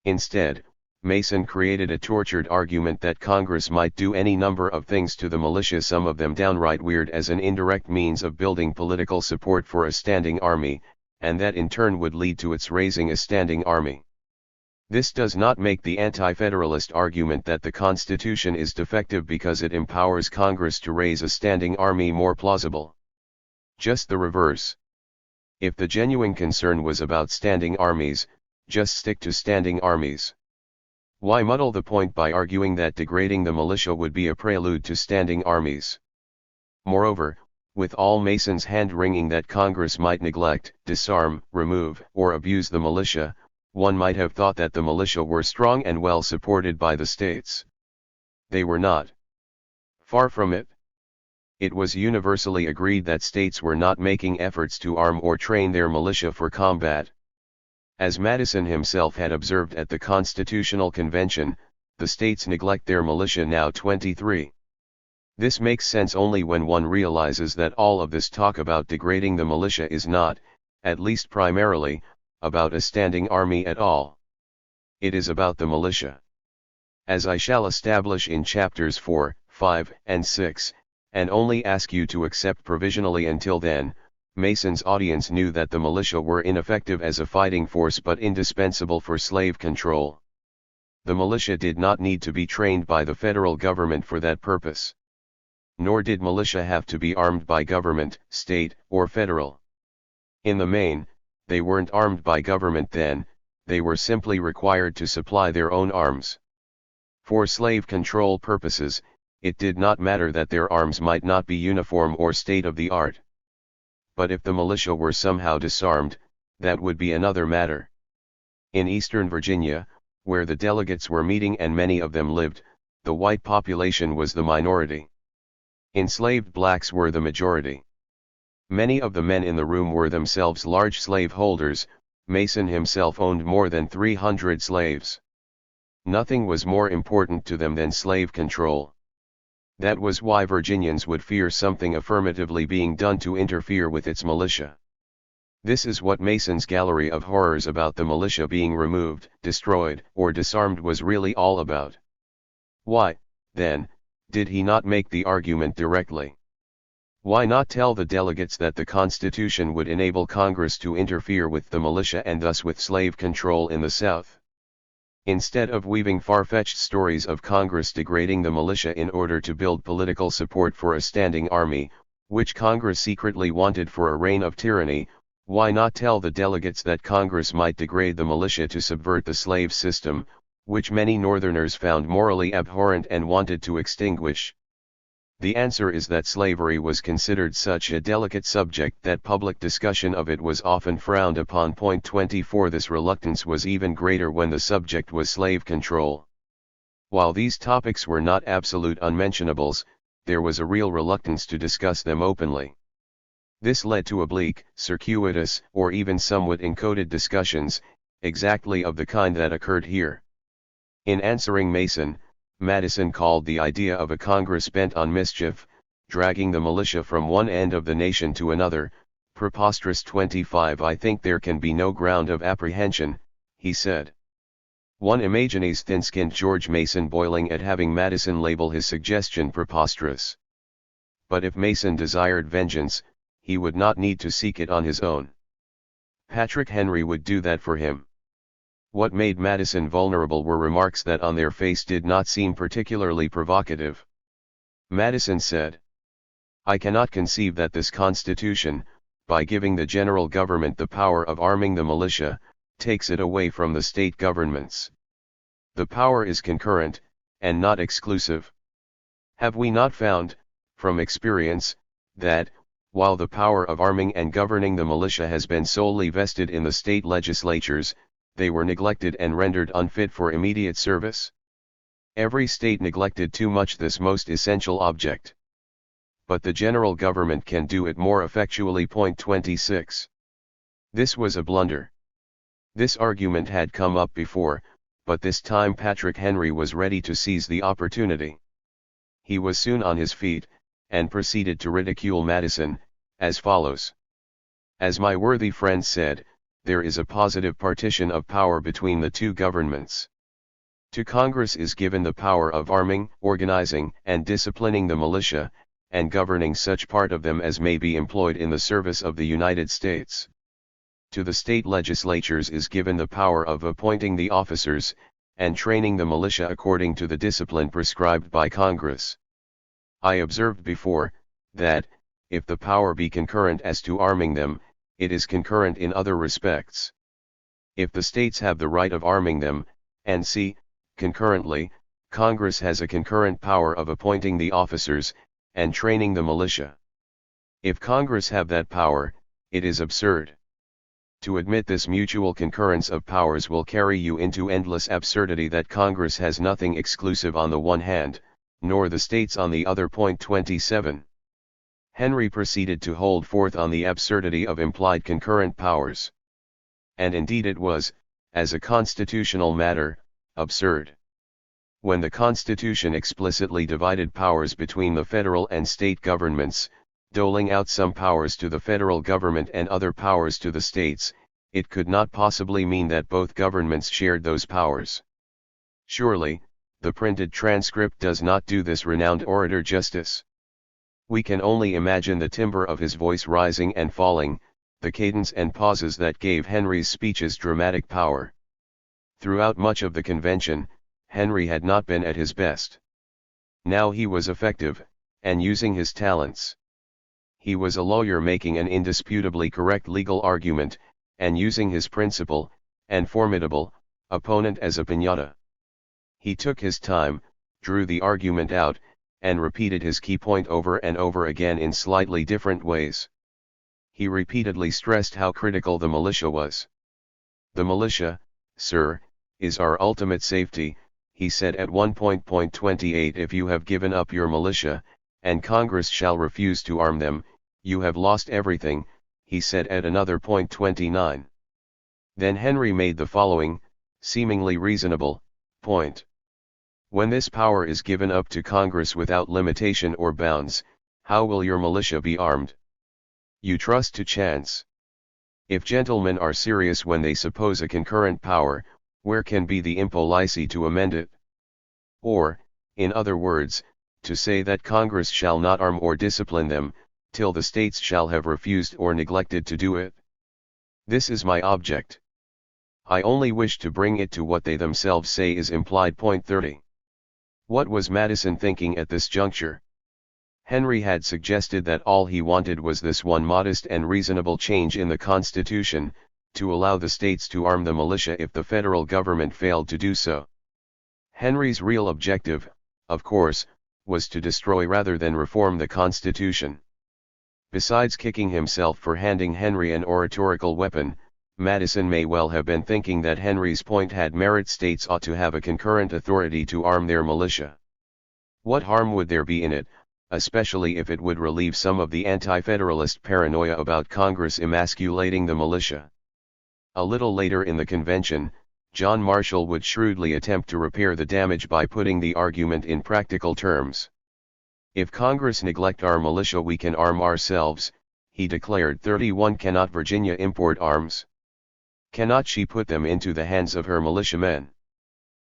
Instead, Mason created a tortured argument that Congress might do any number of things to the militia, some of them downright weird, as an indirect means of building political support for a standing army, and that in turn would lead to its raising a standing army. This does not make the anti-federalist argument that the Constitution is defective because it empowers Congress to raise a standing army more plausible. Just the reverse. If the genuine concern was about standing armies, just stick to standing armies. Why muddle the point by arguing that degrading the militia would be a prelude to standing armies? Moreover, with all Mason's hand-wringing that Congress might neglect, disarm, remove, or abuse the militia, one might have thought that the militia were strong and well supported by the states. They were not. Far from it. It was universally agreed that states were not making efforts to arm or train their militia for combat. As Madison himself had observed at the Constitutional Convention, the states neglect their militia now. 23. This makes sense only when one realizes that all of this talk about degrading the militia is not, at least primarily, about a standing army at all. It is about the militia. As I shall establish in chapters 4, 5, and 6, and only ask you to accept provisionally until then, Mason's audience knew that the militia were ineffective as a fighting force but indispensable for slave control. The militia did not need to be trained by the federal government for that purpose. Nor did militia have to be armed by government, state, or federal. In the main, they weren't armed by government then, they were simply required to supply their own arms. For slave control purposes, it did not matter that their arms might not be uniform or state-of-the-art. But if the militia were somehow disarmed, that would be another matter. In eastern Virginia, where the delegates were meeting and many of them lived, the white population was the minority. Enslaved blacks were the majority. Many of the men in the room were themselves large slaveholders. Mason himself owned more than 300 slaves. Nothing was more important to them than slave control. That was why Virginians would fear something affirmatively being done to interfere with its militia. This is what Mason's gallery of horrors about the militia being removed, destroyed, or disarmed was really all about. Why, then, did he not make the argument directly? Why not tell the delegates that the Constitution would enable Congress to interfere with the militia and thus with slave control in the South? Instead of weaving far-fetched stories of Congress degrading the militia in order to build political support for a standing army, which Congress secretly wanted for a reign of tyranny, why not tell the delegates that Congress might degrade the militia to subvert the slave system, which many Northerners found morally abhorrent and wanted to extinguish? The answer is that slavery was considered such a delicate subject that public discussion of it was often frowned upon. 24 This reluctance was even greater when the subject was slave control. While these topics were not absolute unmentionables, there was a real reluctance to discuss them openly. This led to oblique, circuitous, or even somewhat encoded discussions, exactly of the kind that occurred here. In answering Mason, Madison called the idea of a Congress bent on mischief, dragging the militia from one end of the nation to another, preposterous. 25 I think there can be no ground of apprehension, he said. One imagines thin-skinned George Mason boiling at having Madison label his suggestion preposterous. But if Mason desired vengeance, he would not need to seek it on his own. Patrick Henry would do that for him. What made Madison vulnerable were remarks that on their face did not seem particularly provocative. Madison said, "I cannot conceive that this Constitution, by giving the general government the power of arming the militia, takes it away from the state governments. The power is concurrent, and not exclusive. Have we not found, from experience, that, while the power of arming and governing the militia has been solely vested in the state legislatures, they were neglected and rendered unfit for immediate service? Every state neglected too much this most essential object. But the general government can do it more effectually. 26. This was a blunder. This argument had come up before, but this time Patrick Henry was ready to seize the opportunity. He was soon on his feet, and proceeded to ridicule Madison, as follows. As my worthy friend said, there is a positive partition of power between the two governments. To Congress is given the power of arming, organizing, and disciplining the militia, and governing such part of them as may be employed in the service of the United States. To the state legislatures is given the power of appointing the officers, and training the militia according to the discipline prescribed by Congress. I observed before, that, if the power be concurrent as to arming them, it is concurrent in other respects. If the states have the right of arming them, and c. concurrently, Congress has a concurrent power of appointing the officers, and training the militia. If Congress have that power, it is absurd. To admit this mutual concurrence of powers will carry you into endless absurdity that Congress has nothing exclusive on the one hand, nor the states on the other. 27. Henry proceeded to hold forth on the absurdity of implied concurrent powers. And indeed it was, as a constitutional matter, absurd. When the Constitution explicitly divided powers between the federal and state governments, doling out some powers to the federal government and other powers to the states, it could not possibly mean that both governments shared those powers. Surely, the printed transcript does not do this renowned orator justice. We can only imagine the timbre of his voice rising and falling, the cadence and pauses that gave Henry's speeches dramatic power. Throughout much of the convention, Henry had not been at his best. Now he was effective, and using his talents. He was a lawyer making an indisputably correct legal argument, and using his principal, and formidable, opponent as a piñata. He took his time, drew the argument out, and repeated his key point over and over again in slightly different ways. He repeatedly stressed how critical the militia was. The militia, sir, is our ultimate safety, he said at one point. 28 If you have given up your militia, and Congress shall refuse to arm them, you have lost everything, he said at another point. 29. Then Henry made the following, seemingly reasonable, point. When this power is given up to Congress without limitation or bounds, how will your militia be armed? You trust to chance. If gentlemen are serious when they suppose a concurrent power, where can be the impolicy to amend it? Or, in other words, to say that Congress shall not arm or discipline them, till the states shall have refused or neglected to do it? This is my object. I only wish to bring it to what they themselves say is implied. 30. What was Madison thinking at this juncture? Henry had suggested that all he wanted was this one modest and reasonable change in the Constitution, to allow the states to arm the militia if the federal government failed to do so. Henry's real objective, of course, was to destroy rather than reform the Constitution. Besides kicking himself for handing Henry an oratorical weapon, Madison may well have been thinking that Henry's point had merit. States ought to have a concurrent authority to arm their militia. What harm would there be in it, especially if it would relieve some of the anti-federalist paranoia about Congress emasculating the militia? A little later in the convention, John Marshall would shrewdly attempt to repair the damage by putting the argument in practical terms. If Congress neglect our militia, we can arm ourselves, he declared. 31 Cannot Virginia import arms? Cannot she put them into the hands of her militiamen?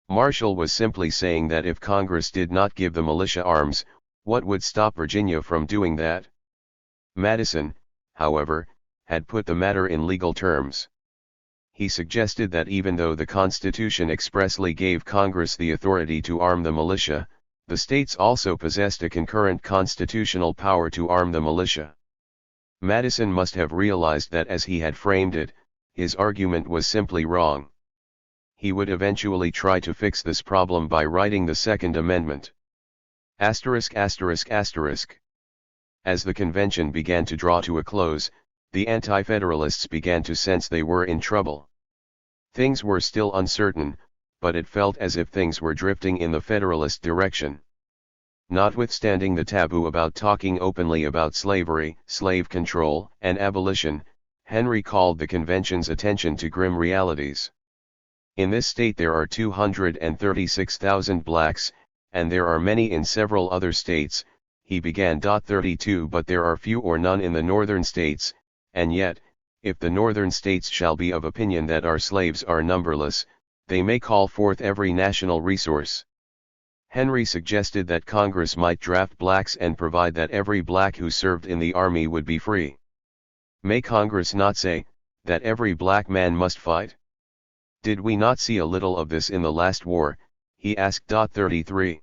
Marshall was simply saying that if Congress did not give the militia arms, what would stop Virginia from doing that? Madison, however, had put the matter in legal terms. he suggested that even though the Constitution expressly gave Congress the authority to arm the militia, the states also possessed a concurrent constitutional power to arm the militia. Madison must have realized that as he had framed it, his argument was simply wrong. He would eventually try to fix this problem by writing the Second Amendment. As the convention began to draw to a close, the Anti-Federalists began to sense they were in trouble. Things were still uncertain, but it felt as if things were drifting in the Federalist direction. Notwithstanding the taboo about talking openly about slavery, slave control, and abolition, Henry called the convention's attention to grim realities. In this state there are 236,000 blacks, and there are many in several other states, he began. 32 But there are few or none in the northern states, and yet, if the northern states shall be of opinion that our slaves are numberless, they may call forth every national resource. Henry suggested that Congress might draft blacks and provide that every black who served in the army would be free. May Congress not say, that every black man must fight? Did we not see a little of this in the last war? He asked. 33.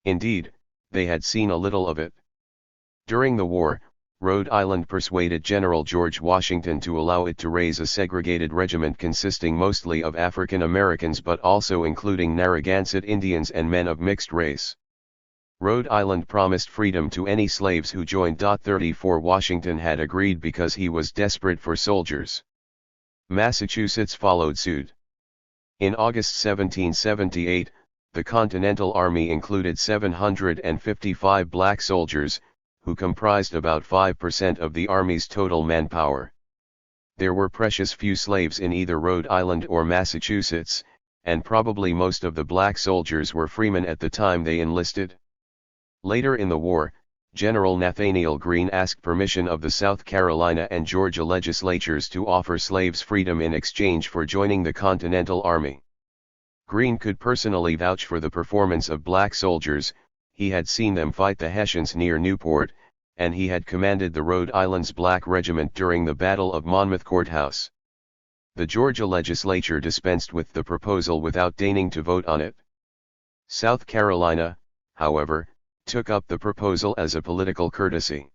Indeed, they had seen a little of it. During the war, Rhode Island persuaded General George Washington to allow it to raise a segregated regiment consisting mostly of African Americans but also including Narragansett Indians and men of mixed race. Rhode Island promised freedom to any slaves who joined. 34 Washington had agreed because he was desperate for soldiers. Massachusetts followed suit. In August 1778, the Continental Army included 755 black soldiers, who comprised about 5% of the Army's total manpower. There were precious few slaves in either Rhode Island or Massachusetts, and probably most of the black soldiers were freemen at the time they enlisted. Later in the war, General Nathaniel Greene asked permission of the South Carolina and Georgia legislatures to offer slaves freedom in exchange for joining the Continental Army. Greene could personally vouch for the performance of black soldiers. He had seen them fight the Hessians near Newport, and he had commanded the Rhode Island's Black Regiment during the Battle of Monmouth Courthouse. The Georgia legislature dispensed with the proposal without deigning to vote on it. South Carolina, however, took up the proposal as a political courtesy.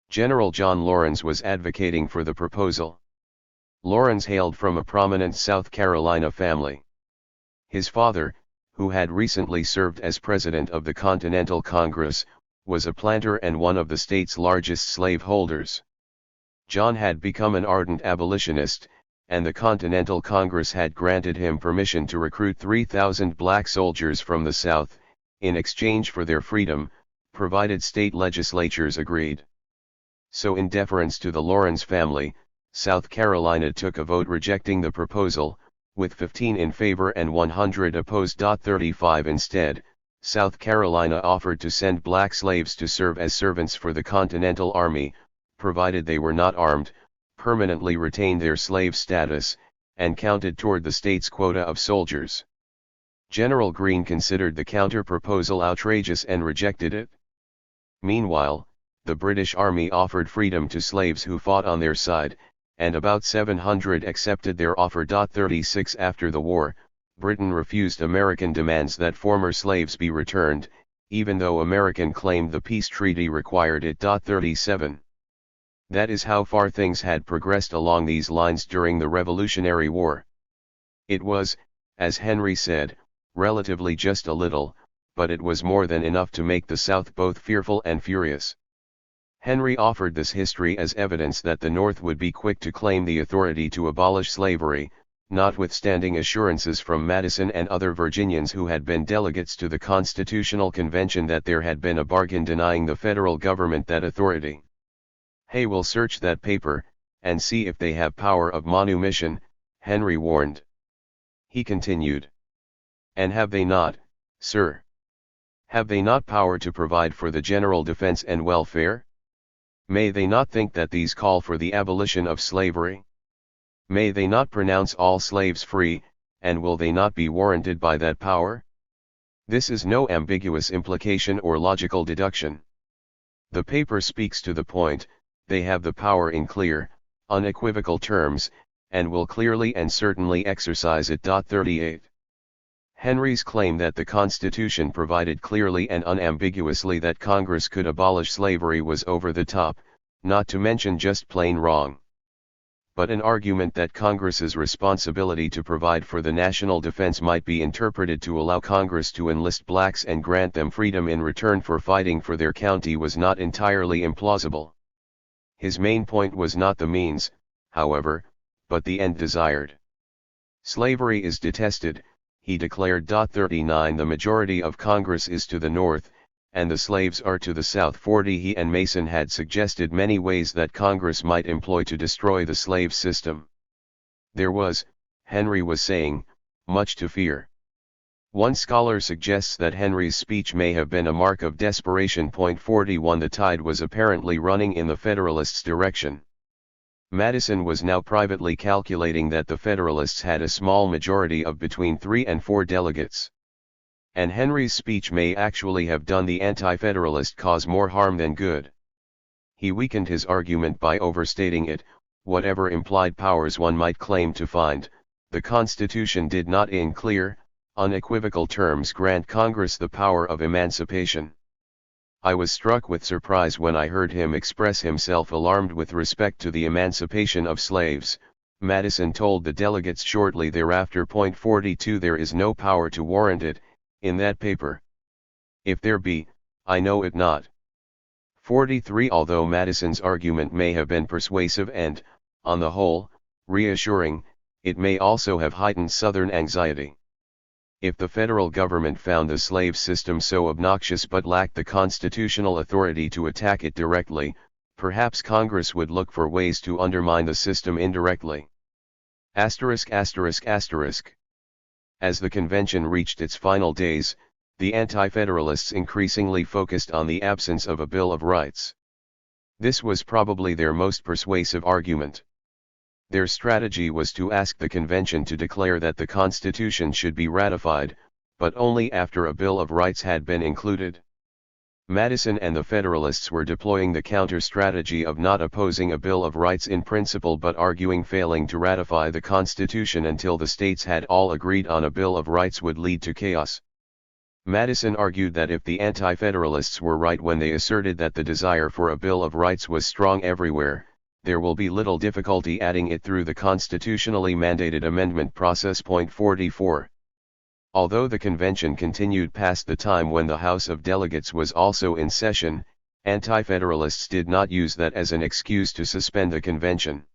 General John Laurens was advocating for the proposal. Laurens hailed from a prominent South Carolina family. His father, who had recently served as president of the Continental Congress, was a planter and one of the state's largest slaveholders. John had become an ardent abolitionist, and the Continental Congress had granted him permission to recruit 3,000 black soldiers from the South, in exchange for their freedom, provided state legislatures agreed. So in deference to the Laurens family, South Carolina took a vote rejecting the proposal, with 15 in favor and 100 opposed. 35 Instead, South Carolina offered to send black slaves to serve as servants for the Continental Army, provided they were not armed, permanently retained their slave status, and counted toward the state's quota of soldiers. General Greene considered the counter-proposal outrageous and rejected it. Meanwhile, the British Army offered freedom to slaves who fought on their side, and about 700 accepted their offer. 36 After the war, Britain refused American demands that former slaves be returned, even though American claimed the peace treaty required it. 37 That is how far things had progressed along these lines during the Revolutionary War. It was, as Henry said, relatively just a little, but it was more than enough to make the South both fearful and furious. Henry offered this history as evidence that the North would be quick to claim the authority to abolish slavery, notwithstanding assurances from Madison and other Virginians who had been delegates to the Constitutional Convention that there had been a bargain denying the federal government that authority. "Hay will search that paper, and see if they have power of manumission," Henry warned. He continued. "And have they not, sir? Have they not power to provide for the general defense and welfare? May they not think that these call for the abolition of slavery? May they not pronounce all slaves free, and will they not be warranted by that power? This is no ambiguous implication or logical deduction. The paper speaks to the point. They have the power in clear, unequivocal terms, and will clearly and certainly exercise it. 38. Henry's claim that the Constitution provided clearly and unambiguously that Congress could abolish slavery was over the top, not to mention just plain wrong. But an argument that Congress's responsibility to provide for the national defense might be interpreted to allow Congress to enlist blacks and grant them freedom in return for fighting for their county was not entirely implausible. His main point was not the means, however, but the end desired. Slavery is detested, he declared. 39 The majority of Congress is to the north, and the slaves are to the south. 40 He and Mason had suggested many ways that Congress might employ to destroy the slave system. There was, Henry was saying, much to fear. One scholar suggests that Henry's speech may have been a mark of desperation. 41 The tide was apparently running in the Federalists' direction. Madison was now privately calculating that the Federalists had a small majority of between 3 and 4 delegates. And Henry's speech may actually have done the anti-Federalist cause more harm than good. He weakened his argument by overstating it. Whatever implied powers one might claim to find, the Constitution did not in clear, unequivocal terms grant Congress the power of emancipation. I was struck with surprise when I heard him express himself alarmed with respect to the emancipation of slaves, Madison told the delegates shortly thereafter. 42 There is no power to warrant it, in that paper. If there be, I know it not. 43 Although Madison's argument may have been persuasive and, on the whole, reassuring, it may also have heightened Southern anxiety. If the federal government found the slave system so obnoxious but lacked the constitutional authority to attack it directly, perhaps Congress would look for ways to undermine the system indirectly. As the convention reached its final days, the Anti-Federalists increasingly focused on the absence of a Bill of Rights. This was probably their most persuasive argument. Their strategy was to ask the convention to declare that the Constitution should be ratified, but only after a Bill of Rights had been included. Madison and the Federalists were deploying the counter-strategy of not opposing a Bill of Rights in principle but arguing failing to ratify the Constitution until the states had all agreed on a Bill of Rights would lead to chaos. Madison argued that if the Anti-Federalists were right when they asserted that the desire for a Bill of Rights was strong everywhere, there will be little difficulty adding it through the constitutionally mandated amendment process. 44. Although the convention continued past the time when the House of Delegates was also in session, Anti-Federalists did not use that as an excuse to suspend the convention.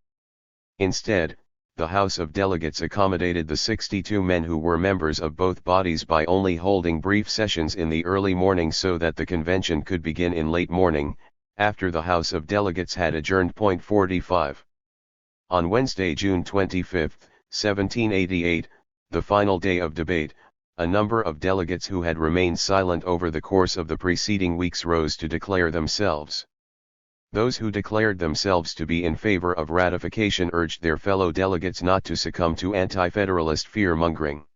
Instead, the House of Delegates accommodated the 62 men who were members of both bodies by only holding brief sessions in the early morning so that the convention could begin in late morning, after the House of Delegates had adjourned. 45. On Wednesday, June 25, 1788, the final day of debate, a number of delegates who had remained silent over the course of the preceding weeks rose to declare themselves. Those who declared themselves to be in favor of ratification urged their fellow delegates not to succumb to anti-federalist fear-mongering.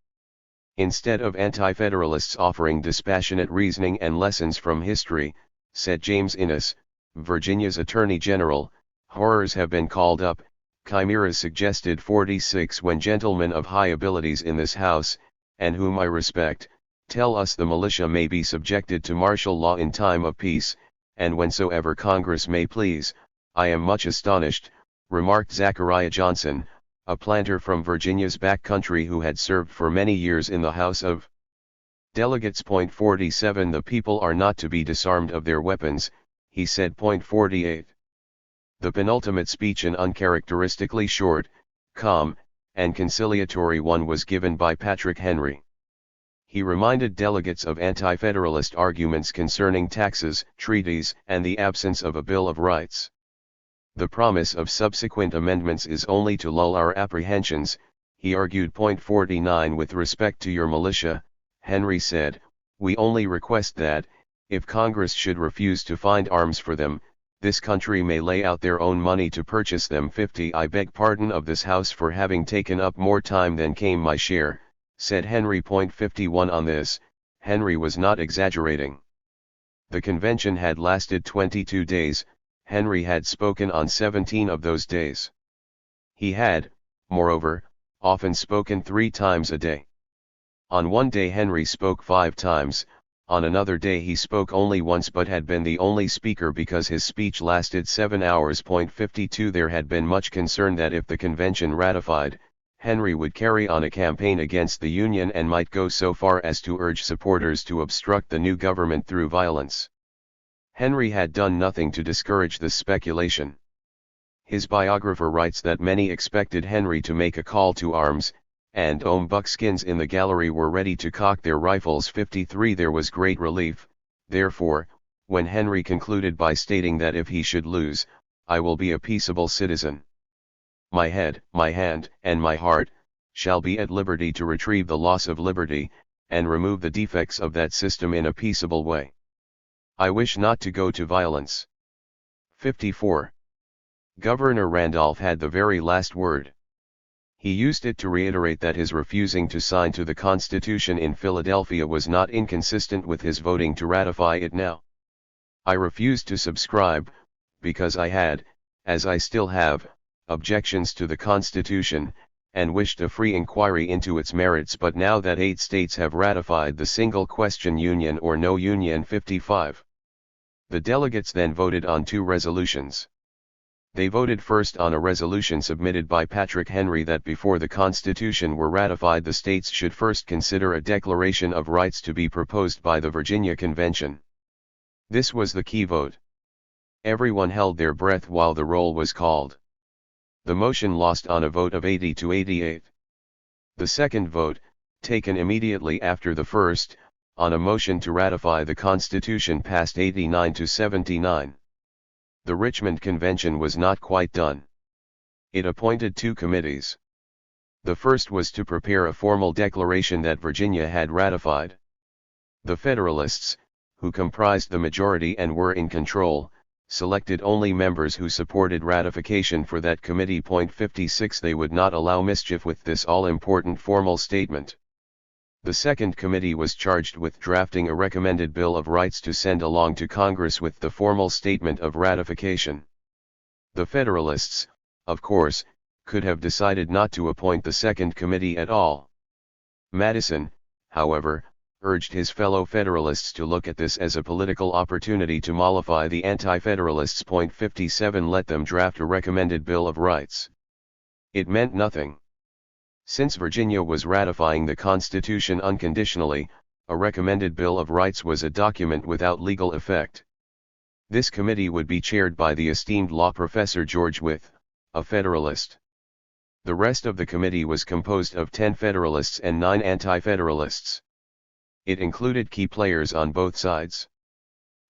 Instead of anti-federalists offering dispassionate reasoning and lessons from history, said James Innes, Virginia's Attorney General, horrors have been called up, chimeras suggested. 46 When gentlemen of high abilities in this House, and whom I respect, tell us the militia may be subjected to martial law in time of peace, and whensoever Congress may please, I am much astonished, remarked Zachariah Johnson, a planter from Virginia's back country who had served for many years in the House of Delegates. 47 The people are not to be disarmed of their weapons, he said. 48. The penultimate speech, an uncharacteristically short, calm, and conciliatory one, was given by Patrick Henry. He reminded delegates of anti-federalist arguments concerning taxes, treaties, and the absence of a Bill of Rights. The promise of subsequent amendments is only to lull our apprehensions, he argued. 49 With respect to your militia, Henry said, we only request that, if Congress should refuse to find arms for them, this country may lay out their own money to purchase them. 50 I beg pardon of this House for having taken up more time than came my share, said Henry. 51 On this, Henry was not exaggerating. The convention had lasted 22 days, Henry had spoken on 17 of those days. He had, moreover, often spoken 3 times a day. On one day Henry spoke 5 times, on another day he spoke only once but had been the only speaker because his speech lasted 7 hours. 52 There had been much concern that if the convention ratified, Henry would carry on a campaign against the Union and might go so far as to urge supporters to obstruct the new government through violence. Henry had done nothing to discourage this speculation. His biographer writes that many expected Henry to make a call to arms, and buckskins in the gallery were ready to cock their rifles. 53 There was great relief, therefore, when Henry concluded by stating that if he should lose, I will be a peaceable citizen. My head, my hand, and my heart, shall be at liberty to retrieve the loss of liberty, and remove the defects of that system in a peaceable way. I wish not to go to violence. 54. Governor Randolph had the very last word. He used it to reiterate that his refusing to sign to the Constitution in Philadelphia was not inconsistent with his voting to ratify it now. I refused to subscribe, because I had, as I still have, objections to the Constitution, and wished a free inquiry into its merits, but now that 8 states have ratified the single question Union or no Union. 55. The delegates then voted on 2 resolutions. They voted first on a resolution submitted by Patrick Henry that before the Constitution were ratified the states should first consider a Declaration of Rights to be proposed by the Virginia Convention. This was the key vote. Everyone held their breath while the roll was called. The motion lost on a vote of 80 to 88. The second vote, taken immediately after the first, on a motion to ratify the Constitution passed 89 to 79. The Richmond Convention was not quite done. It appointed 2 committees. The first was to prepare a formal declaration that Virginia had ratified. The Federalists, who comprised the majority and were in control, selected only members who supported ratification for that committee. 56 They would not allow mischief with this all-important formal statement. The second committee was charged with drafting a recommended Bill of Rights to send along to Congress with the formal statement of ratification. The Federalists, of course, could have decided not to appoint the second committee at all. Madison, however, urged his fellow Federalists to look at this as a political opportunity to mollify the anti-Federalists. 57 Let them draft a recommended Bill of Rights. It meant nothing. Since Virginia was ratifying the Constitution unconditionally, a recommended Bill of Rights was a document without legal effect. This committee would be chaired by the esteemed law professor George Wythe, a Federalist. The rest of the committee was composed of 10 Federalists and 9 anti-Federalists. It included key players on both sides.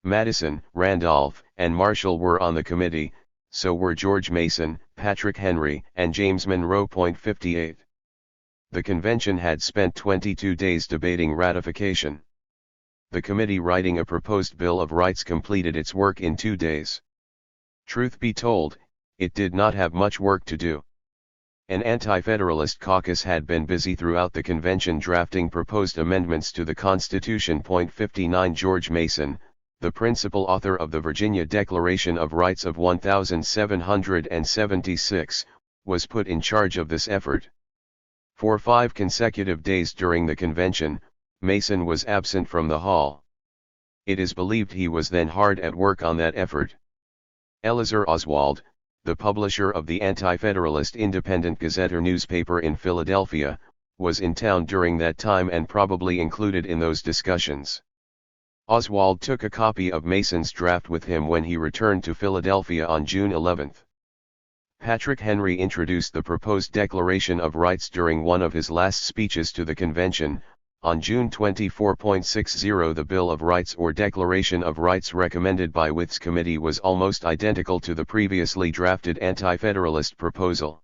Madison, Randolph, and Marshall were on the committee, so were George Mason, Patrick Henry, and James Monroe. 58. The convention had spent 22 days debating ratification. The committee writing a proposed Bill of Rights completed its work in 2 days. Truth be told, it did not have much work to do. An anti-federalist caucus had been busy throughout the convention drafting proposed amendments to the Constitution. 59 George Mason, the principal author of the Virginia Declaration of Rights of 1776, was put in charge of this effort. For 5 consecutive days during the convention, Mason was absent from the hall. It is believed he was then hard at work on that effort. Eleazar Oswald, the publisher of the Anti-Federalist Independent Gazette newspaper in Philadelphia, was in town during that time and probably included in those discussions. Oswald took a copy of Mason's draft with him when he returned to Philadelphia on June 11. Patrick Henry introduced the proposed Declaration of Rights during one of his last speeches to the convention. On June 24.60 the Bill of Rights or Declaration of Rights recommended by Wythe's committee was almost identical to the previously drafted anti-federalist proposal.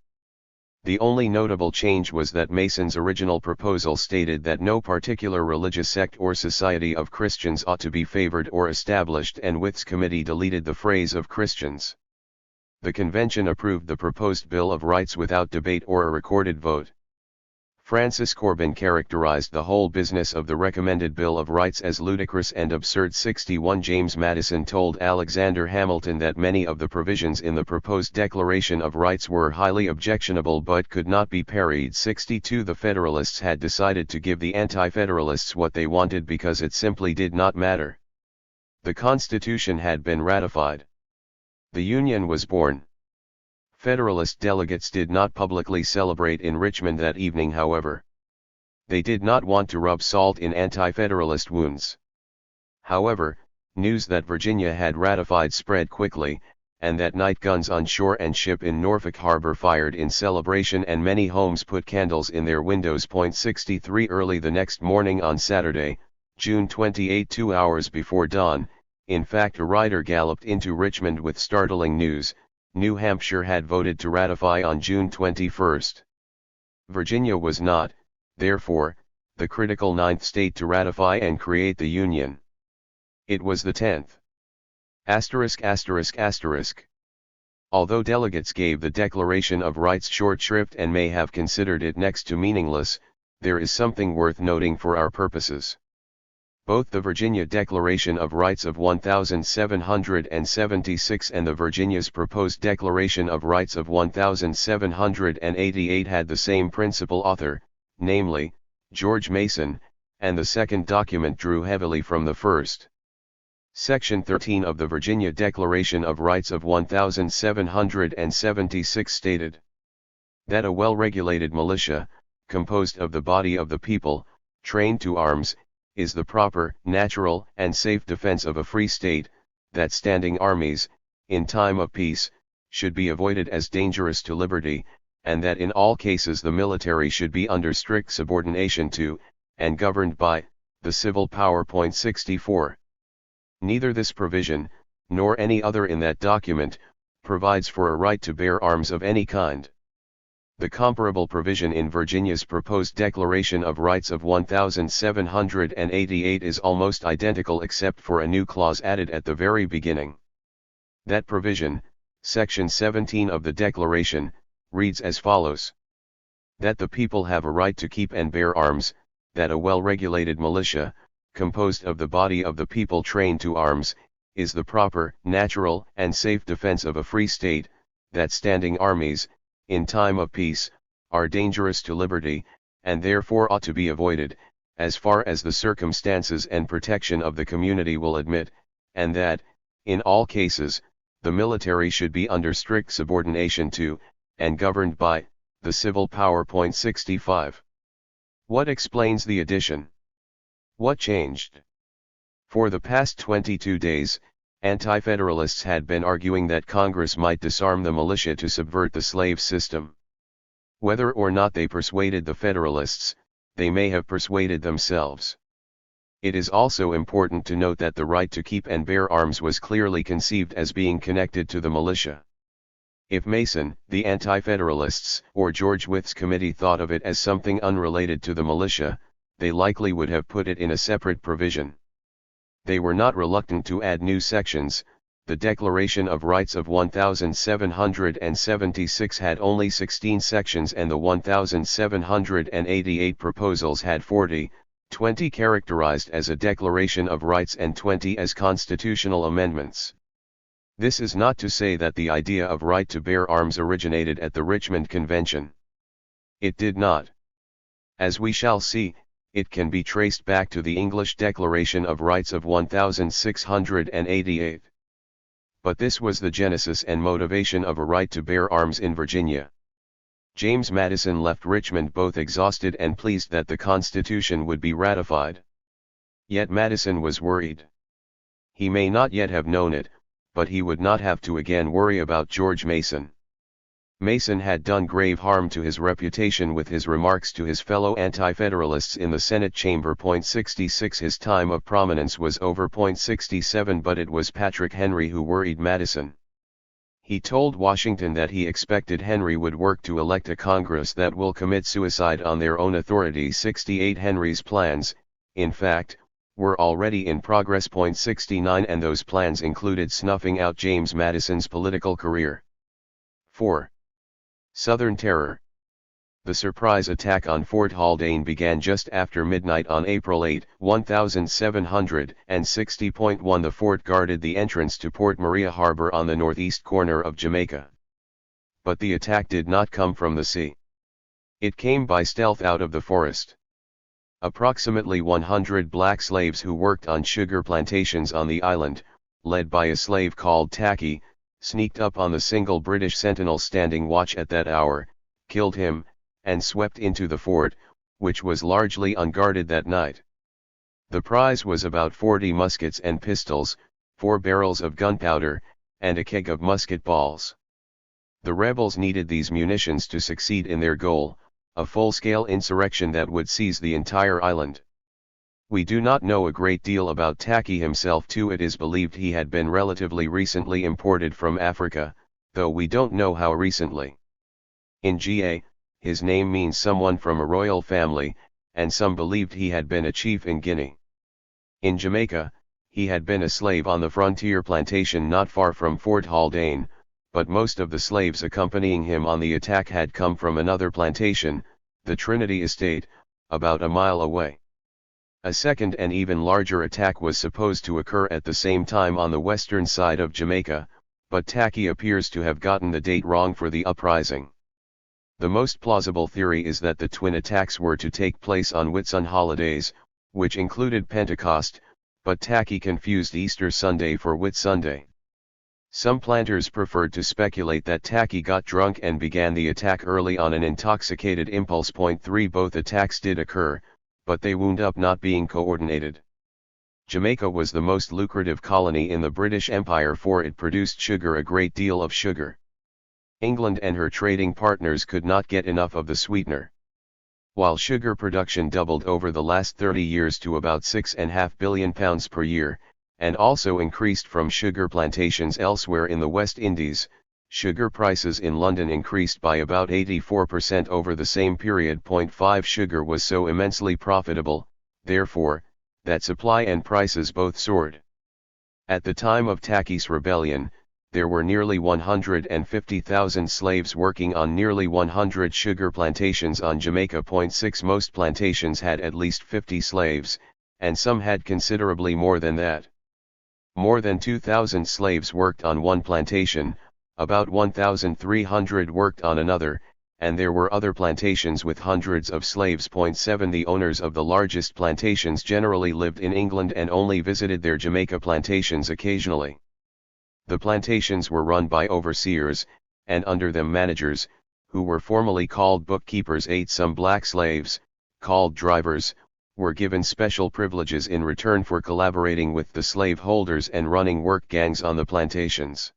The only notable change was that Mason's original proposal stated that no particular religious sect or society of Christians ought to be favored or established, and Wythe's committee deleted the phrase of Christians. The convention approved the proposed Bill of Rights without debate or a recorded vote. Francis Corbin characterized the whole business of the recommended Bill of Rights as ludicrous and absurd. 61 James Madison told Alexander Hamilton that many of the provisions in the proposed Declaration of Rights were highly objectionable but could not be parried. 62 The Federalists had decided to give the Anti-Federalists what they wanted because it simply did not matter. The Constitution had been ratified. The Union was born. Federalist delegates did not publicly celebrate in Richmond that evening, however. They did not want to rub salt in anti-Federalist wounds. However, news that Virginia had ratified spread quickly, and that night guns on shore and ship in Norfolk Harbor fired in celebration and many homes put candles in their windows. 63 Early the next morning on Saturday, June 28, 2 hours before dawn, in fact a rider galloped into Richmond with startling news: New Hampshire had voted to ratify on June 21. Virginia was not, therefore, the critical ninth state to ratify and create the Union. It was the 10th. Although delegates gave the Declaration of Rights short shrift and may have considered it next to meaningless, there is something worth noting for our purposes. Both the Virginia Declaration of Rights of 1776 and the Virginia's proposed Declaration of Rights of 1788 had the same principal author, namely, George Mason, and the second document drew heavily from the first. Section 13 of the Virginia Declaration of Rights of 1776 stated that a well-regulated militia, composed of the body of the people, trained to arms, is the proper, natural, and safe defense of a free state, that standing armies, in time of peace, should be avoided as dangerous to liberty, and that in all cases the military should be under strict subordination to, and governed by, the civil power. 64. Neither this provision, nor any other in that document, provides for a right to bear arms of any kind. The comparable provision in Virginia's proposed Declaration of Rights of 1788 is almost identical except for a new clause added at the very beginning. That provision, Section 17 of the Declaration, reads as follows: that the people have a right to keep and bear arms, that a well-regulated militia, composed of the body of the people trained to arms, is the proper, natural, and safe defense of a free state, that standing armies, in time of peace, are dangerous to liberty, and therefore ought to be avoided, as far as the circumstances and protection of the community will admit, and that, in all cases, the military should be under strict subordination to, and governed by, the civil power. 65. What explains the addition? What changed? For the past 22 days, Anti-Federalists had been arguing that Congress might disarm the militia to subvert the slave system. Whether or not they persuaded the Federalists, they may have persuaded themselves. It is also important to note that the right to keep and bear arms was clearly conceived as being connected to the militia. If Mason, the Anti-Federalists, or George Wythe's committee thought of it as something unrelated to the militia, they likely would have put it in a separate provision. They were not reluctant to add new sections. The Declaration of Rights of 1776 had only 16 sections and the 1788 proposals had 40, 20 characterized as a Declaration of Rights and 20 as constitutional amendments. This is not to say that the idea of right to bear arms originated at the Richmond Convention. It did not. As we shall see, it can be traced back to the English Declaration of Rights of 1688. But this was the genesis and motivation of a right to bear arms in Virginia. James Madison left Richmond both exhausted and pleased that the Constitution would be ratified. Yet Madison was worried. He may not yet have known it, but he would not have to again worry about George Mason. Mason had done grave harm to his reputation with his remarks to his fellow Anti-Federalists in the Senate chamber. 66 His time of prominence was over. 67 But it was Patrick Henry who worried Madison. He told Washington that he expected Henry would work to elect a Congress that will commit suicide on their own authority. 68 Henry's plans, in fact, were already in progress. 69 And those plans included snuffing out James Madison's political career. 4. Southern Terror. The surprise attack on Fort Haldane began just after midnight on April 8, 1760.1. The fort guarded the entrance to Port Maria Harbor on the northeast corner of Jamaica. But the attack did not come from the sea. It came by stealth out of the forest. Approximately 100 black slaves who worked on sugar plantations on the island, led by a slave called Tacky, sneaked up on the single British sentinel standing watch at that hour, killed him, and swept into the fort, which was largely unguarded that night. The prize was about 40 muskets and pistols, 4 barrels of gunpowder, and a keg of musket balls. The rebels needed these munitions to succeed in their goal, a full-scale insurrection that would seize the entire island. We do not know a great deal about Tacky himself too. It is believed he had been relatively recently imported from Africa, though we don't know how recently. In GA, his name means someone from a royal family, and some believed he had been a chief in Guinea. In Jamaica, he had been a slave on the frontier plantation not far from Fort Haldane, but most of the slaves accompanying him on the attack had come from another plantation, the Trinity Estate, about a mile away. A second and even larger attack was supposed to occur at the same time on the western side of Jamaica, but Tacky appears to have gotten the date wrong for the uprising. The most plausible theory is that the twin attacks were to take place on Whitsun holidays, which included Pentecost, but Tacky confused Easter Sunday for Whit Sunday. Some planters preferred to speculate that Tacky got drunk and began the attack early on an intoxicated impulse. 3 Both attacks did occur, but they wound up not being coordinated. Jamaica was the most lucrative colony in the British Empire, for it produced sugar, a great deal of sugar. England and her trading partners could not get enough of the sweetener. While sugar production doubled over the last 30 years to about £6.5 billion per year, and also increased from sugar plantations elsewhere in the West Indies, sugar prices in London increased by about 84% over the same period. 5 Sugar was so immensely profitable, therefore, that supply and prices both soared. At the time of Tacky's rebellion, there were nearly 150,000 slaves working on nearly 100 sugar plantations on Jamaica. 6 Most plantations had at least 50 slaves, and some had considerably more than that. More than 2,000 slaves worked on one plantation, about 1,300 worked on another, and there were other plantations with hundreds of slaves. 7 The owners of the largest plantations generally lived in England and only visited their Jamaica plantations occasionally. The plantations were run by overseers, and under them managers, who were formerly called bookkeepers. 8 Some black slaves, called drivers, were given special privileges in return for collaborating with the slave holders and running work gangs on the plantations.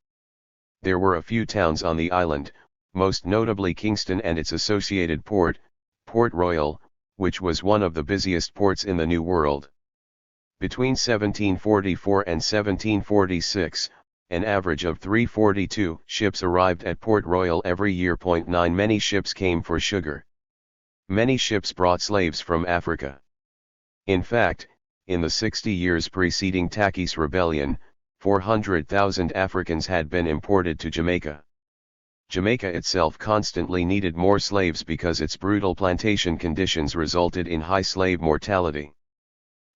There were a few towns on the island, most notably Kingston and its associated port, Port Royal, which was one of the busiest ports in the New World. Between 1744 and 1746, an average of 342 ships arrived at Port Royal every year. 9 Many ships came for sugar. Many ships brought slaves from Africa. In fact, in the 60 years preceding Tacky's rebellion, 400,000 Africans had been imported to Jamaica. Jamaica itself constantly needed more slaves because its brutal plantation conditions resulted in high slave mortality.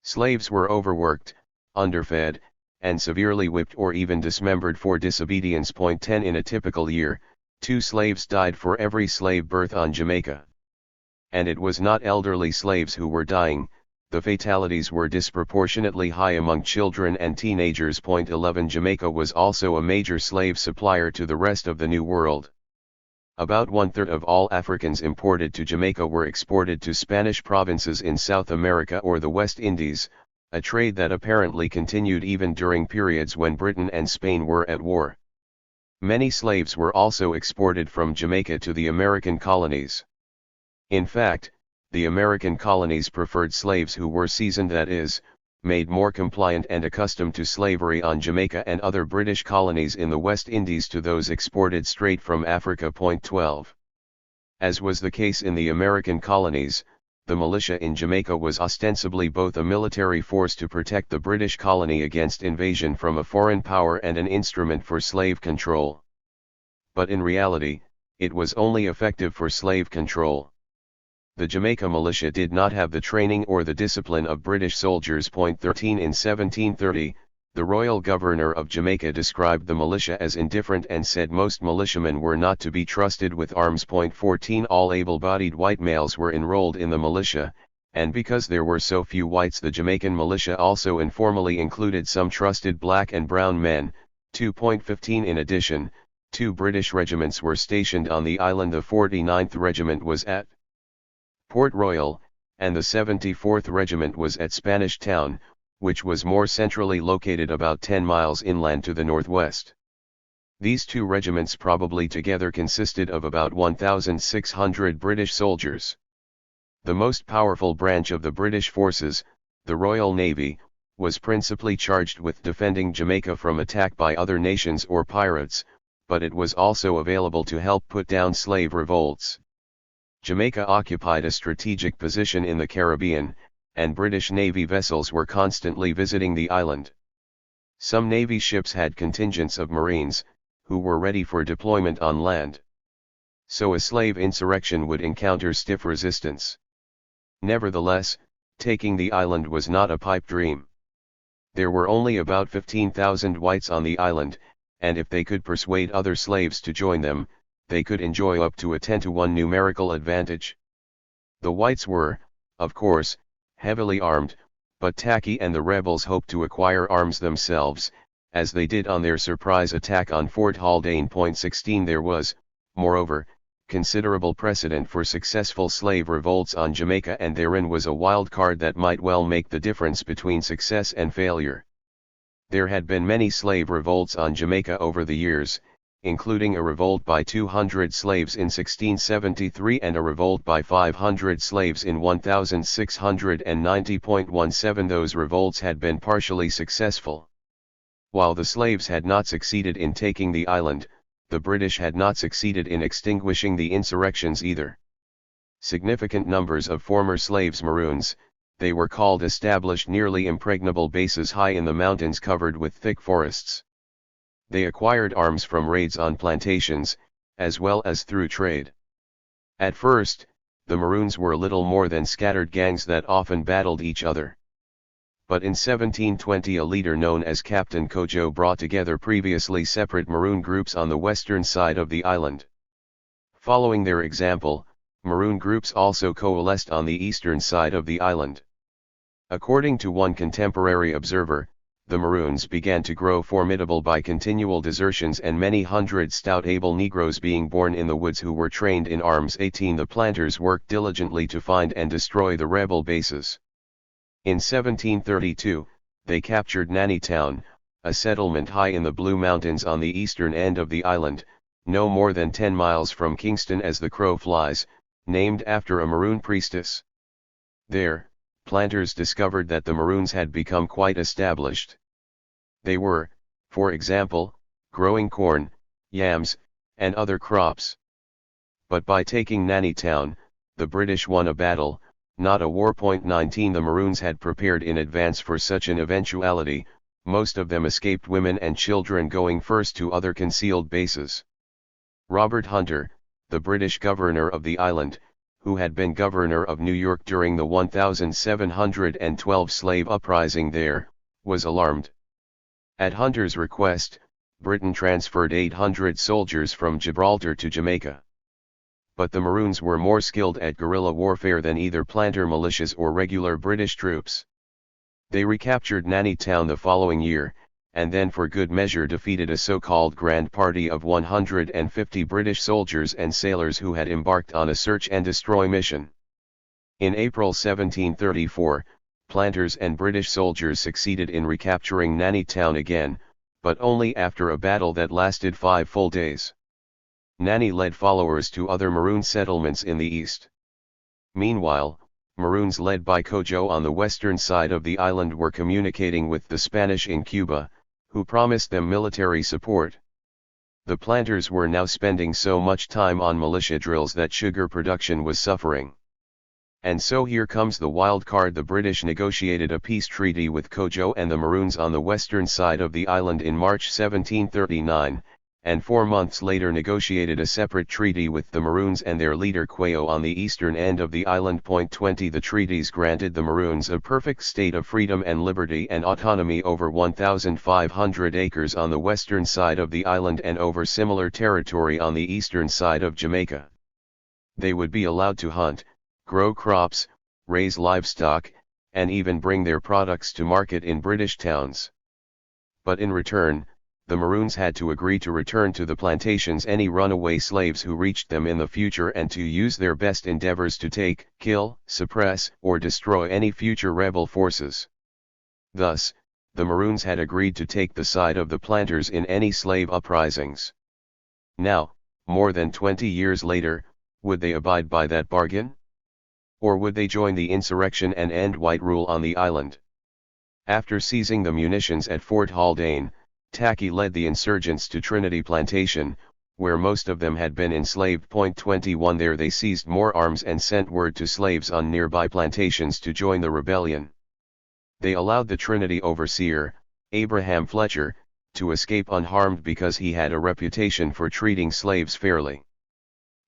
Slaves were overworked, underfed, and severely whipped or even dismembered for disobedience. 10 In a typical year, 2 slaves died for every slave birth on Jamaica. And it was not elderly slaves who were dying, the fatalities were disproportionately high among children and teenagers. 11 Jamaica was also a major slave supplier to the rest of the New World. About 1/3 of all Africans imported to Jamaica were exported to Spanish provinces in South America or the West Indies, a trade that apparently continued even during periods when Britain and Spain were at war. Many slaves were also exported from Jamaica to the American colonies. In fact, the American colonies preferred slaves who were seasoned, that is, made more compliant and accustomed to slavery on Jamaica and other British colonies in the West Indies to those exported straight from Africa. 12. As was the case in the American colonies, the militia in Jamaica was ostensibly both a military force to protect the British colony against invasion from a foreign power and an instrument for slave control. But in reality, it was only effective for slave control. the Jamaica militia did not have the training or the discipline of British soldiers. 13 In 1730, the royal governor of Jamaica described the militia as indifferent and said most militiamen were not to be trusted with arms. 14 All able-bodied white males were enrolled in the militia, and because there were so few whites, the Jamaican militia also informally included some trusted black and brown men. 2.15 In addition, 2 British regiments were stationed on the island. The 49th Regiment was at Port Royal, and the 74th Regiment was at Spanish Town, which was more centrally located about 10 miles inland to the northwest. These 2 regiments probably together consisted of about 1,600 British soldiers. The most powerful branch of the British forces, the Royal Navy, was principally charged with defending Jamaica from attack by other nations or pirates, but it was also available to help put down slave revolts. Jamaica occupied a strategic position in the Caribbean, and British Navy vessels were constantly visiting the island. Some Navy ships had contingents of Marines, who were ready for deployment on land. So a slave insurrection would encounter stiff resistance. Nevertheless, taking the island was not a pipe dream. There were only about 15,000 whites on the island, and if they could persuade other slaves to join them, they could enjoy up to a 10-to-1 numerical advantage. The whites were, of course, heavily armed, but Tacky and the rebels hoped to acquire arms themselves, as they did on their surprise attack on Fort Haldane. 16 There was, moreover, considerable precedent for successful slave revolts on Jamaica, and therein was a wild card that might well make the difference between success and failure. There had been many slave revolts on Jamaica over the years, including a revolt by 200 slaves in 1673 and a revolt by 500 slaves in 1690. Those revolts had been partially successful. While the slaves had not succeeded in taking the island, the British had not succeeded in extinguishing the insurrections either. Significant numbers of former slaves Maroons, they were called, established nearly impregnable bases high in the mountains covered with thick forests. They acquired arms from raids on plantations, as well as through trade. At first, the Maroons were little more than scattered gangs that often battled each other. But in 1720 a leader known as Captain Kojo brought together previously separate Maroon groups on the western side of the island. Following their example, Maroon groups also coalesced on the eastern side of the island. According to one contemporary observer, the Maroons began to grow formidable by continual desertions and many hundred stout able Negroes being born in the woods who were trained in arms. 18 The planters worked diligently to find and destroy the rebel bases. In 1732, they captured Nanny Town, a settlement high in the Blue Mountains on the eastern end of the island, no more than 10 miles from Kingston as the crow flies, named after a Maroon priestess. There, planters discovered that the Maroons had become quite established. They were, for example, growing corn, yams, and other crops. But by taking Nanny Town, the British won a battle, not a war. 19 The Maroons had prepared in advance for such an eventuality, most of them escaped women and children going first to other concealed bases. Robert Hunter, the British governor of the island, who had been governor of New York during the 1712 slave uprising there, was alarmed. At Hunter's request, Britain transferred 800 soldiers from Gibraltar to Jamaica. But the Maroons were more skilled at guerrilla warfare than either planter militias or regular British troops. They recaptured Nanny Town the following year, and then for good measure defeated a so-called grand party of 150 British soldiers and sailors who had embarked on a search and destroy mission. In April 1734, planters and British soldiers succeeded in recapturing Nanny Town again, but only after a battle that lasted 5 full days. Nanny led followers to other Maroon settlements in the east. Meanwhile, Maroons led by Kojo on the western side of the island were communicating with the Spanish in Cuba, who promised them military support. The planters were now spending so much time on militia drills that sugar production was suffering. And so here comes the wild card. The British negotiated a peace treaty with Kojo and the Maroons on the western side of the island in March 1739, and 4 months later negotiated a separate treaty with the Maroons and their leader Quayo on the eastern end of the island. 20 The treaties granted the Maroons a perfect state of freedom and liberty and autonomy over 1,500 acres on the western side of the island and over similar territory on the eastern side of Jamaica. They would be allowed to hunt, grow crops, raise livestock, and even bring their products to market in British towns. But in return, the Maroons had to agree to return to the plantations any runaway slaves who reached them in the future and to use their best endeavors to take, kill, suppress, or destroy any future rebel forces. Thus, the Maroons had agreed to take the side of the planters in any slave uprisings. Now, more than 20 years later, would they abide by that bargain? Or would they join the insurrection and end white rule on the island? After seizing the munitions at Fort Haldane, Tackey led the insurgents to Trinity Plantation, where most of them had been enslaved. 21 There they seized more arms and sent word to slaves on nearby plantations to join the rebellion. They allowed the Trinity overseer, Abraham Fletcher, to escape unharmed because he had a reputation for treating slaves fairly.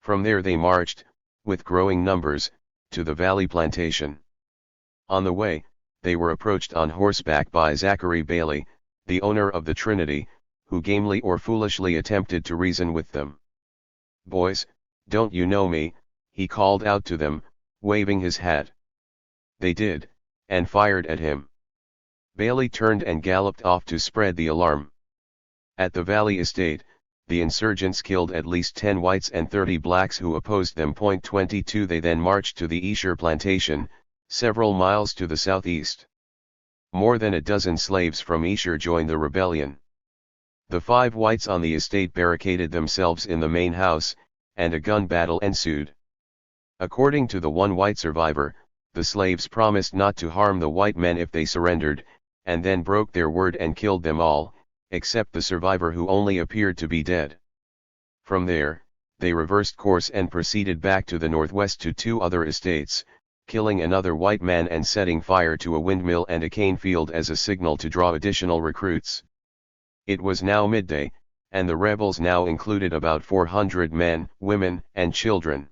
From there they marched, with growing numbers, to the Valley Plantation. On the way, they were approached on horseback by Zachary Bailey, the owner of the Trinity, who gamely or foolishly attempted to reason with them. "Boys, don't you know me?" he called out to them, waving his hat. They did, and fired at him. Bailey turned and galloped off to spread the alarm. At the Valley Estate, the insurgents killed at least 10 whites and 30 blacks who opposed them. 22 They then marched to the Esher Plantation, several miles to the southeast. More than a dozen slaves from Esher joined the rebellion. The 5 whites on the estate barricaded themselves in the main house, and a gun battle ensued. According to the one white survivor, the slaves promised not to harm the white men if they surrendered, and then broke their word and killed them all, except the survivor who only appeared to be dead. From there, they reversed course and proceeded back to the northwest to 2 other estates, killing another white man and setting fire to a windmill and a cane field as a signal to draw additional recruits. It was now midday, and the rebels now included about 400 men, women, and children.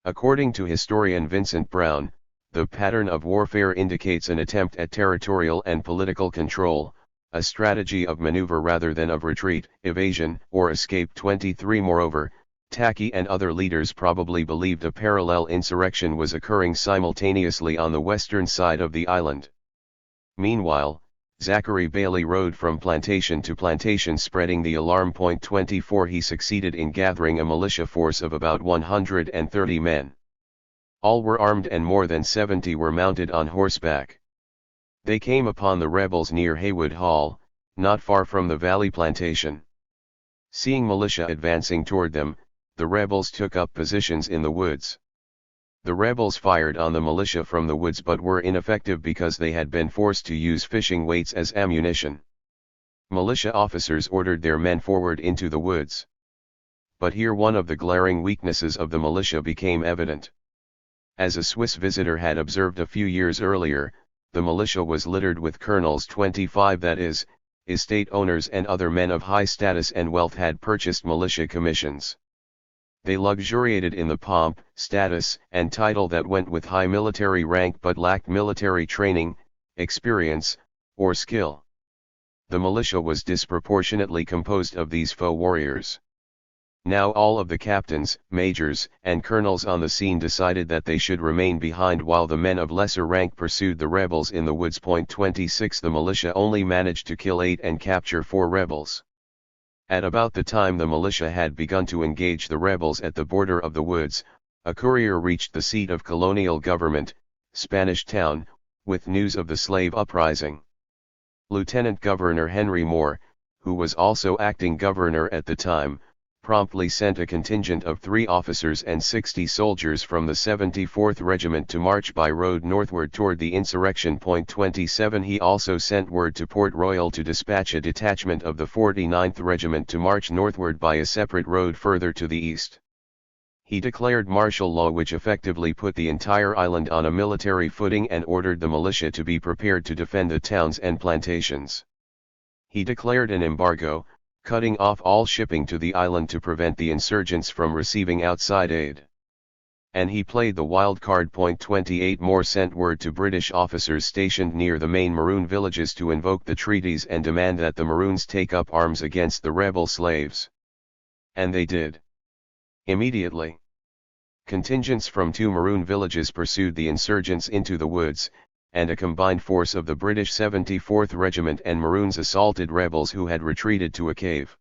According to historian Vincent Brown, the pattern of warfare indicates an attempt at territorial and political control, a strategy of maneuver rather than of retreat, evasion, or escape. 23 Moreover, Tackey and other leaders probably believed a parallel insurrection was occurring simultaneously on the western side of the island. Meanwhile, Zachary Bailey rode from plantation to plantation spreading the alarm. 24 He succeeded in gathering a militia force of about 130 men. All were armed and more than 70 were mounted on horseback. They came upon the rebels near Haywood Hall, not far from the Valley Plantation. Seeing militia advancing toward them, the rebels took up positions in the woods. The rebels fired on the militia from the woods but were ineffective because they had been forced to use fishing weights as ammunition. Militia officers ordered their men forward into the woods. But here one of the glaring weaknesses of the militia became evident. As a Swiss visitor had observed a few years earlier, the militia was littered with colonels. 25 That is, estate owners and other men of high status and wealth had purchased militia commissions. They luxuriated in the pomp, status, and title that went with high military rank but lacked military training, experience, or skill. The militia was disproportionately composed of these faux warriors. Now all of the captains, majors, and colonels on the scene decided that they should remain behind while the men of lesser rank pursued the rebels in the woods. 26 The militia only managed to kill 8 and capture 4 rebels. At about the time the militia had begun to engage the rebels at the border of the woods, a courier reached the seat of colonial government, Spanish Town, with news of the slave uprising. Lieutenant Governor Henry Moore, who was also acting governor at the time, promptly sent a contingent of 3 officers and 60 soldiers from the 74th Regiment to march by road northward toward the insurrection. 27 He also sent word to Port Royal to dispatch a detachment of the 49th Regiment to march northward by a separate road further to the east. He declared martial law which effectively put the entire island on a military footing and ordered the militia to be prepared to defend the towns and plantations. He declared an embargo, cutting off all shipping to the island to prevent the insurgents from receiving outside aid. And he played the wild card. 28 More sent word to British officers stationed near the main Maroon villages to invoke the treaties and demand that the Maroons take up arms against the rebel slaves. And they did. Immediately. Contingents from 2 Maroon villages pursued the insurgents into the woods, and a combined force of the British 74th Regiment and Maroons assaulted rebels who had retreated to a cave.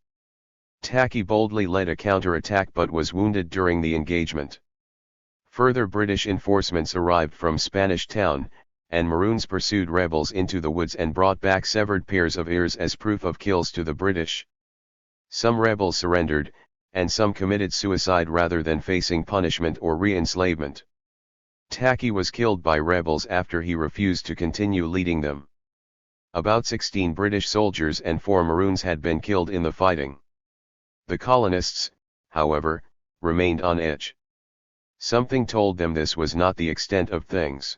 Tackey boldly led a counter-attack but was wounded during the engagement. Further British enforcements arrived from Spanish Town, and Maroons pursued rebels into the woods and brought back severed pairs of ears as proof of kills to the British. Some rebels surrendered, and some committed suicide rather than facing punishment or re-enslavement. Tackey was killed by rebels after he refused to continue leading them. About 16 British soldiers and 4 Maroons had been killed in the fighting. The colonists, however, remained on edge. Something told them this was not the extent of things.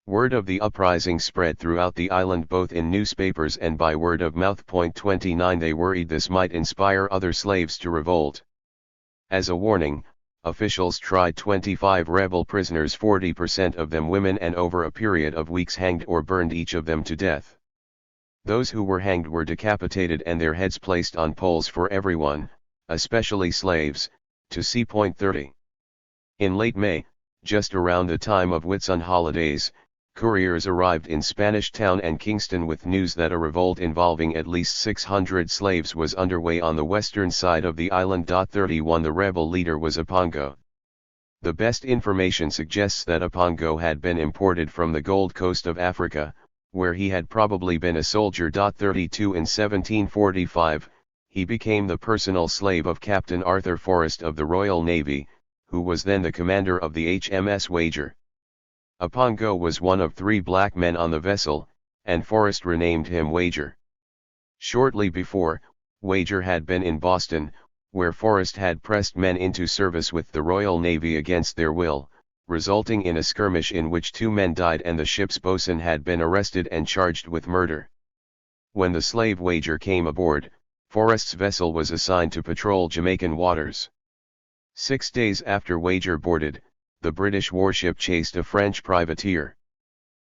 Word of the uprising spread throughout the island both in newspapers and by word of mouth. 29 They worried this might inspire other slaves to revolt. As a warning, officials tried 25 rebel prisoners, 40% of them women, and over a period of weeks hanged or burned each of them to death. Those who were hanged were decapitated and their heads placed on poles for everyone, especially slaves, to see. 30. In late May, just around the time of Whitsun holidays, couriers arrived in Spanish Town and Kingston with news that a revolt involving at least 600 slaves was underway on the western side of the island. 31 The rebel leader was Apongo. The best information suggests that Apongo had been imported from the Gold Coast of Africa, where he had probably been a soldier. 32 In 1745, he became the personal slave of Captain Arthur Forrest of the Royal Navy, who was then the commander of the HMS Wager. Apongo was one of 3 black men on the vessel, and Forrest renamed him Wager. Shortly before, Wager had been in Boston, where Forrest had pressed men into service with the Royal Navy against their will, resulting in a skirmish in which 2 men died and the ship's boatswain had been arrested and charged with murder. When the slave Wager came aboard, Forrest's vessel was assigned to patrol Jamaican waters. 6 days after Wager boarded, the British warship chased a French privateer.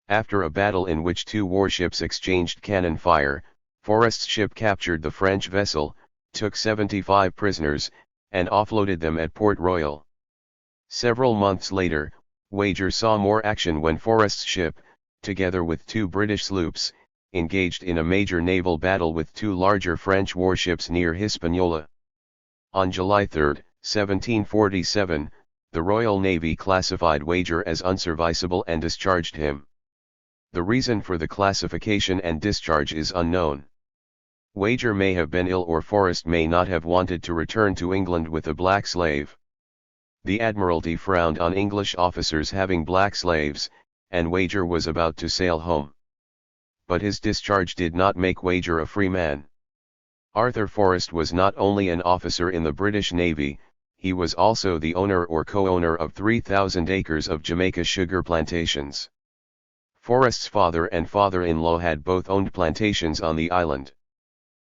After a battle in which 2 warships exchanged cannon fire, Forrest's ship captured the French vessel, took 75 prisoners, and offloaded them at Port Royal. Several months later, Wager saw more action when Forrest's ship, together with 2 British sloops, engaged in a major naval battle with 2 larger French warships near Hispaniola. On July 3, 1747, the Royal Navy classified Wager as unserviceable and discharged him. The reason for the classification and discharge is unknown. Wager may have been ill or Forrest may not have wanted to return to England with a black slave. The Admiralty frowned on English officers having black slaves, and Wager was about to sail home. But his discharge did not make Wager a free man. Arthur Forrest was not only an officer in the British Navy, he was also the owner or co-owner of 3,000 acres of Jamaica sugar plantations. Forrest's father and father-in-law had both owned plantations on the island.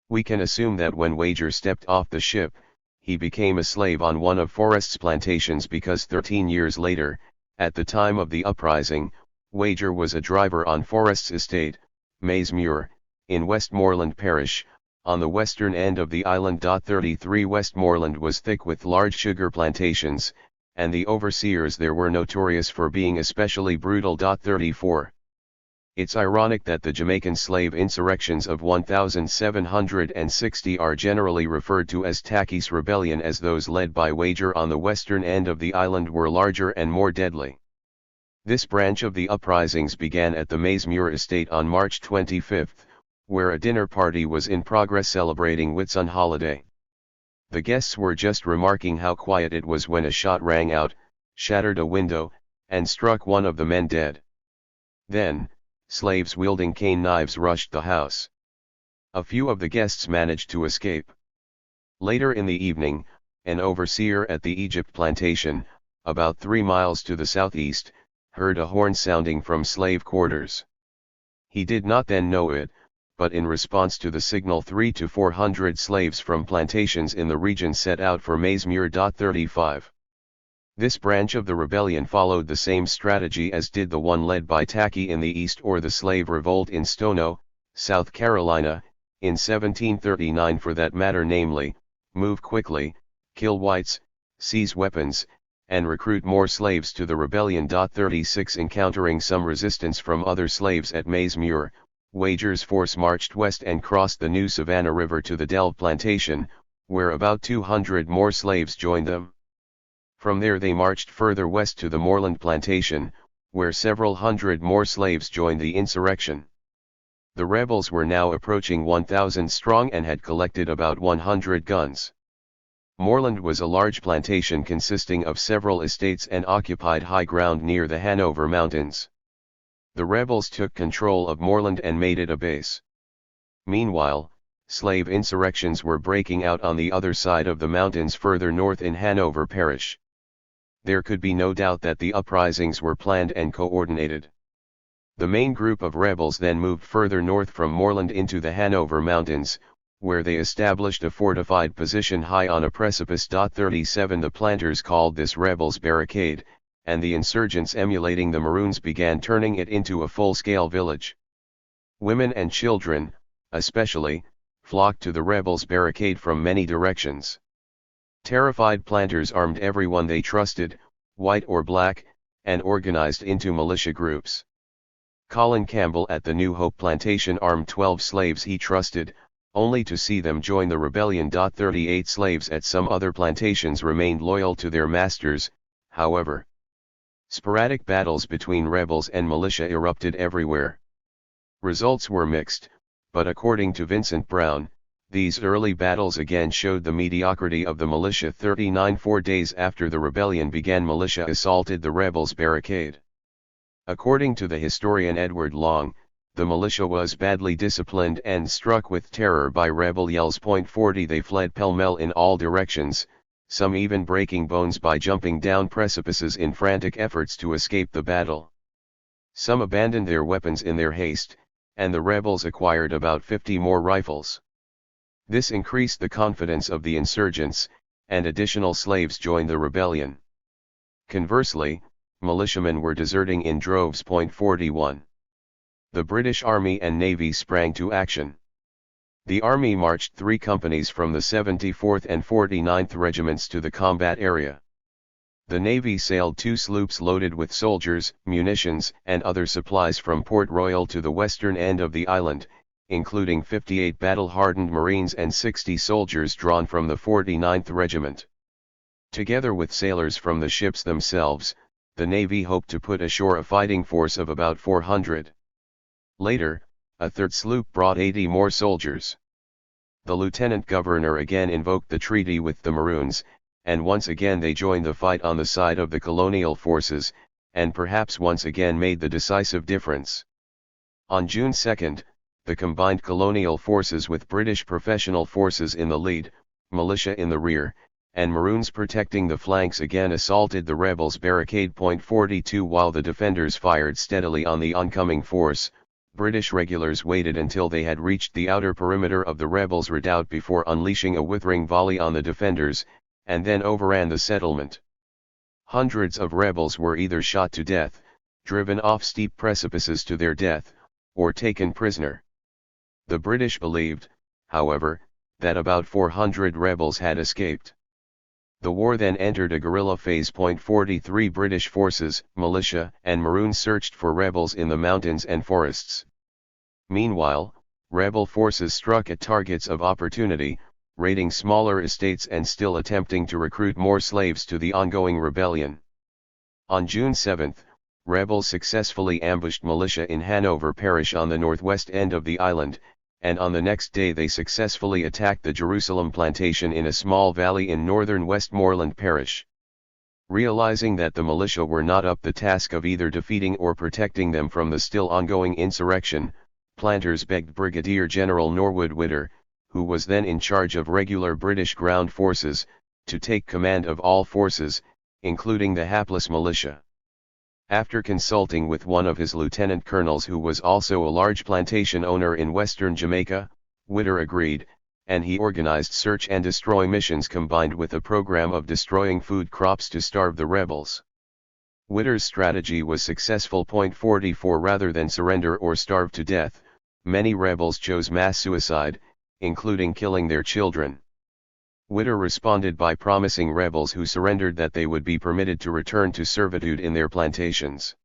We can assume that when Wager stepped off the ship, he became a slave on one of Forrest's plantations because 13 years later, at the time of the uprising, Wager was a driver on Forrest's estate, Maysmuir, in Westmoreland Parish, on the western end of the island. 33 Westmoreland was thick with large sugar plantations, and the overseers there were notorious for being especially brutal. 34 It's ironic that the Jamaican slave insurrections of 1760 are generally referred to as Tackey's Rebellion, as those led by Wager on the western end of the island were larger and more deadly. This branch of the uprisings began at the Maysmuir estate on March 25, where a dinner party was in progress celebrating Whitsun holiday. The guests were just remarking how quiet it was when a shot rang out, shattered a window, and struck one of the men dead. Then, slaves wielding cane knives rushed the house. A few of the guests managed to escape. Later in the evening, an overseer at the Egypt plantation, about 3 miles to the southeast, heard a horn sounding from slave quarters. He did not then know it, but in response to the signal 300 to 400 slaves from plantations in the region set out for Maismuir. 35. This branch of the rebellion followed the same strategy as did the one led by Tackey in the east or the slave revolt in Stono, South Carolina, in 1739 for that matter, namely, move quickly, kill whites, seize weapons, and recruit more slaves to the rebellion. 36 Encountering some resistance from other slaves at Maismuir, Wager's force marched west and crossed the new Savannah River to the Delve Plantation, where about 200 more slaves joined them. From there they marched further west to the Moreland Plantation, where several hundred more slaves joined the insurrection. The rebels were now approaching 1,000 strong and had collected about 100 guns. Moreland was a large plantation consisting of several estates and occupied high ground near the Hanover Mountains. The rebels took control of Moreland and made it a base. Meanwhile, slave insurrections were breaking out on the other side of the mountains further north in Hanover Parish. There could be no doubt that the uprisings were planned and coordinated. The main group of rebels then moved further north from Moreland into the Hanover Mountains, where they established a fortified position high on a precipice. 37 The planters called this rebels' barricade, and the insurgents emulating the Maroons began turning it into a full-scale village. Women and children, especially, flocked to the rebels' barricade from many directions. Terrified planters armed everyone they trusted, white or black, and organized into militia groups. Colin Campbell at the New Hope plantation armed 12 slaves he trusted, only to see them join the rebellion. 38 Slaves at some other plantations remained loyal to their masters, however. Sporadic battles between rebels and militia erupted everywhere. Results were mixed, but according to Vincent Brown, these early battles again showed the mediocrity of the militia. 39 4 days after the rebellion began, militia assaulted the rebels' barricade. According to the historian Edward Long, the militia was badly disciplined and struck with terror by rebel yells. 40 They fled pell-mell in all directions, some even breaking bones by jumping down precipices in frantic efforts to escape the battle. Some abandoned their weapons in their haste, and the rebels acquired about 50 more rifles. This increased the confidence of the insurgents, and additional slaves joined the rebellion. Conversely, militiamen were deserting in droves. 41. The British Army and Navy sprang to action. The Army marched 3 companies from the 74th and 49th Regiments to the combat area. The Navy sailed 2 sloops loaded with soldiers, munitions, and other supplies from Port Royal to the western end of the island, including 58 battle-hardened Marines and 60 soldiers drawn from the 49th Regiment. Together with sailors from the ships themselves, the Navy hoped to put ashore a fighting force of about 400. Later, a 3rd sloop brought 80 more soldiers. The lieutenant governor again invoked the treaty with the Maroons, and once again they joined the fight on the side of the colonial forces, and perhaps once again made the decisive difference. On June 2, the combined colonial forces with British professional forces in the lead, militia in the rear, and Maroons protecting the flanks again assaulted the rebels' barricade. 42 While the defenders fired steadily on the oncoming force, British regulars waited until they had reached the outer perimeter of the rebels' redoubt before unleashing a withering volley on the defenders, and then overran the settlement. Hundreds of rebels were either shot to death, driven off steep precipices to their death, or taken prisoner. The British believed, however, that about 400 rebels had escaped. The war then entered a guerrilla phase. 43 British forces, militia, and Maroons searched for rebels in the mountains and forests. Meanwhile, rebel forces struck at targets of opportunity, raiding smaller estates and still attempting to recruit more slaves to the ongoing rebellion. On June 7, rebels successfully ambushed militia in Hanover Parish on the northwest end of the island, and on the next day they successfully attacked the Jerusalem plantation in a small valley in northern Westmoreland Parish. Realizing that the militia were not up the task of either defeating or protecting them from the still ongoing insurrection, planters begged Brigadier General Norwood Witter, who was then in charge of regular British ground forces, to take command of all forces, including the hapless militia. After consulting with one of his lieutenant colonels who was also a large plantation owner in western Jamaica, Witter agreed, and he organized search and destroy missions combined with a program of destroying food crops to starve the rebels. Witter's strategy was successful. 44 Rather than surrender or starve to death, many rebels chose mass suicide, including killing their children. Witter responded by promising rebels who surrendered that they would be permitted to return to servitude in their plantations.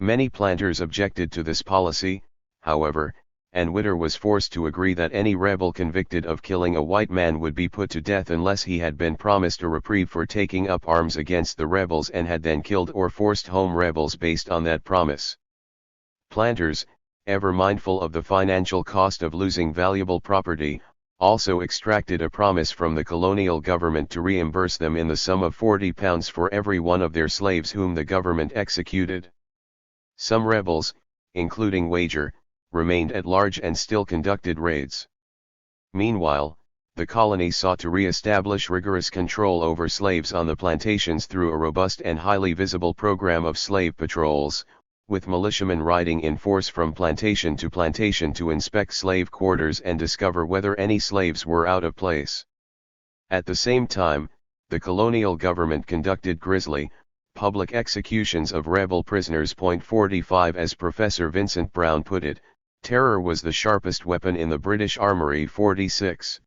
Many planters objected to this policy, however, and Witter was forced to agree that any rebel convicted of killing a white man would be put to death unless he had been promised a reprieve for taking up arms against the rebels and had then killed or forced home rebels based on that promise. Planters, ever mindful of the financial cost of losing valuable property, also extracted a promise from the colonial government to reimburse them in the sum of £40 for every one of their slaves whom the government executed. Some rebels, including Wager, remained at large and still conducted raids. Meanwhile, the colony sought to re-establish rigorous control over slaves on the plantations through a robust and highly visible program of slave patrols, with militiamen riding in force from plantation to inspect slave quarters and discover whether any slaves were out of place. At the same time, the colonial government conducted grisly, public executions of rebel prisoners. 45 As Professor Vincent Brown put it, terror was the sharpest weapon in the British armory. 46.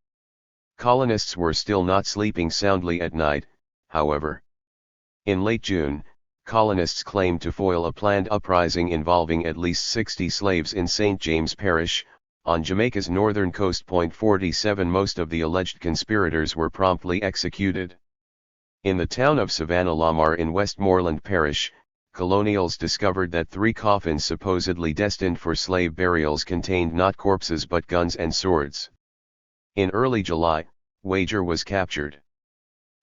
Colonists were still not sleeping soundly at night, however. In late June, colonists claimed to foil a planned uprising involving at least 60 slaves in St. James Parish, on Jamaica's northern coast. 47 Most of the alleged conspirators were promptly executed. In the town of Savannah Lamar in Westmoreland Parish, colonials discovered that 3 coffins supposedly destined for slave burials contained not corpses but guns and swords. In early July, Wager was captured.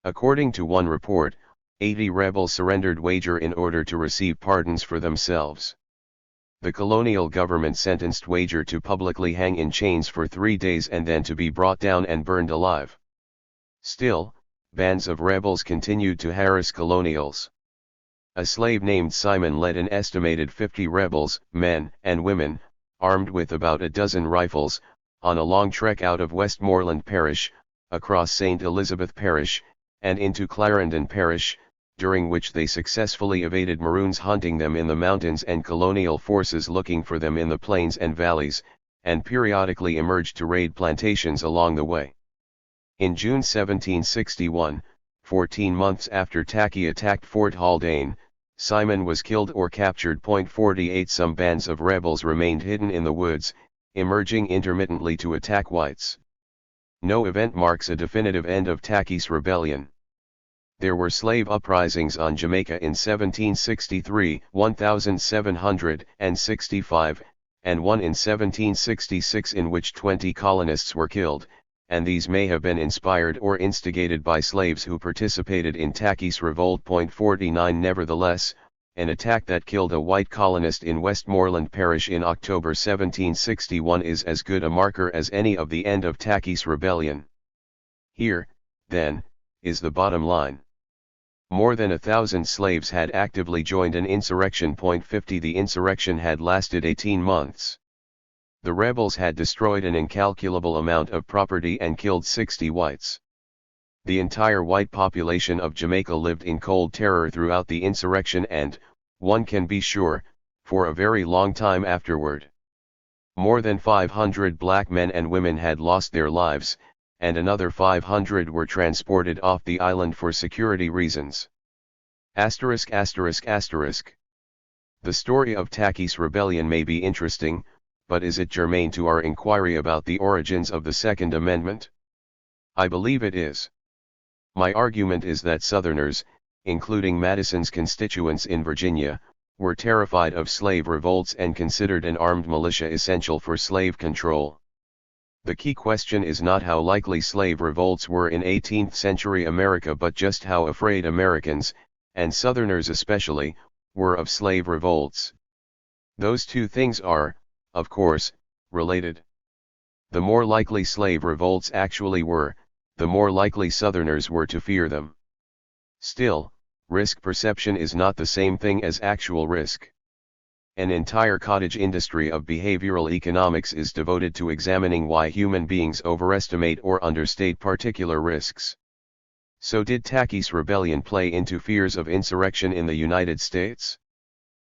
According to one report, 80 rebels surrendered Wager in order to receive pardons for themselves. The colonial government sentenced Wager to publicly hang in chains for 3 days and then to be brought down and burned alive. Still, bands of rebels continued to harass colonials. A slave named Simon led an estimated 50 rebels, men and women, armed with about a dozen rifles, on a long trek out of Westmoreland Parish, across St. Elizabeth Parish, and into Clarendon Parish, during which they successfully evaded Maroons hunting them in the mountains and colonial forces looking for them in the plains and valleys, and periodically emerged to raid plantations along the way. In June 1761, 14 months after Tackey attacked Fort Haldane, Simon was killed or captured. 48 Some bands of rebels remained hidden in the woods, emerging intermittently to attack whites. No event marks a definitive end of Tackey's rebellion. There were slave uprisings on Jamaica in 1763, 1765, and one in 1766 in which 20 colonists were killed, and these may have been inspired or instigated by slaves who participated in Tackey's revolt. 49 Nevertheless, an attack that killed a white colonist in Westmoreland Parish in October 1761 is as good a marker as any of the end of Tackey's rebellion. Here, then, is the bottom line. More than 1,000 slaves had actively joined an insurrection. 50 The insurrection had lasted 18 months. The rebels had destroyed an incalculable amount of property and killed 60 whites. The entire white population of Jamaica lived in cold terror throughout the insurrection and, one can be sure, for a very long time afterward. More than 500 black men and women had lost their lives, and another 500 were transported off the island for security reasons. ******. The story of Tackey's rebellion may be interesting, but is it germane to our inquiry about the origins of the Second Amendment? I believe it is. My argument is that Southerners, including Madison's constituents in Virginia, were terrified of slave revolts and considered an armed militia essential for slave control. The key question is not how likely slave revolts were in 18th century America but just how afraid Americans, and Southerners especially, were of slave revolts. Those two things are, of course, related. The more likely slave revolts actually were, the more likely Southerners were to fear them. Still, risk perception is not the same thing as actual risk. An entire cottage industry of behavioral economics is devoted to examining why human beings overestimate or understate particular risks. So did Taki's rebellion play into fears of insurrection in the United States?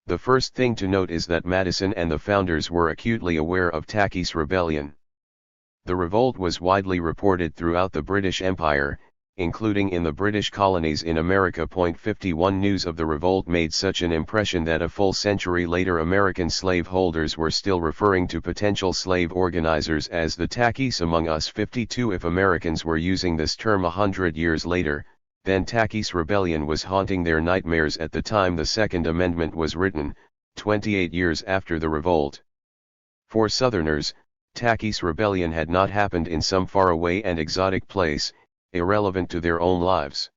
The first thing to note is that Madison and the founders were acutely aware of Taki's rebellion. The revolt was widely reported throughout the British Empire, including in the British colonies in America. 51 News of the revolt made such an impression that a full century later American slaveholders were still referring to potential slave organizers as the Takis among us. 52 If Americans were using this term 100 years later, then Taki's rebellion was haunting their nightmares at the time the Second Amendment was written, 28 years after the revolt. For Southerners, Taki's rebellion had not happened in some faraway and exotic place, irrelevant to their own lives.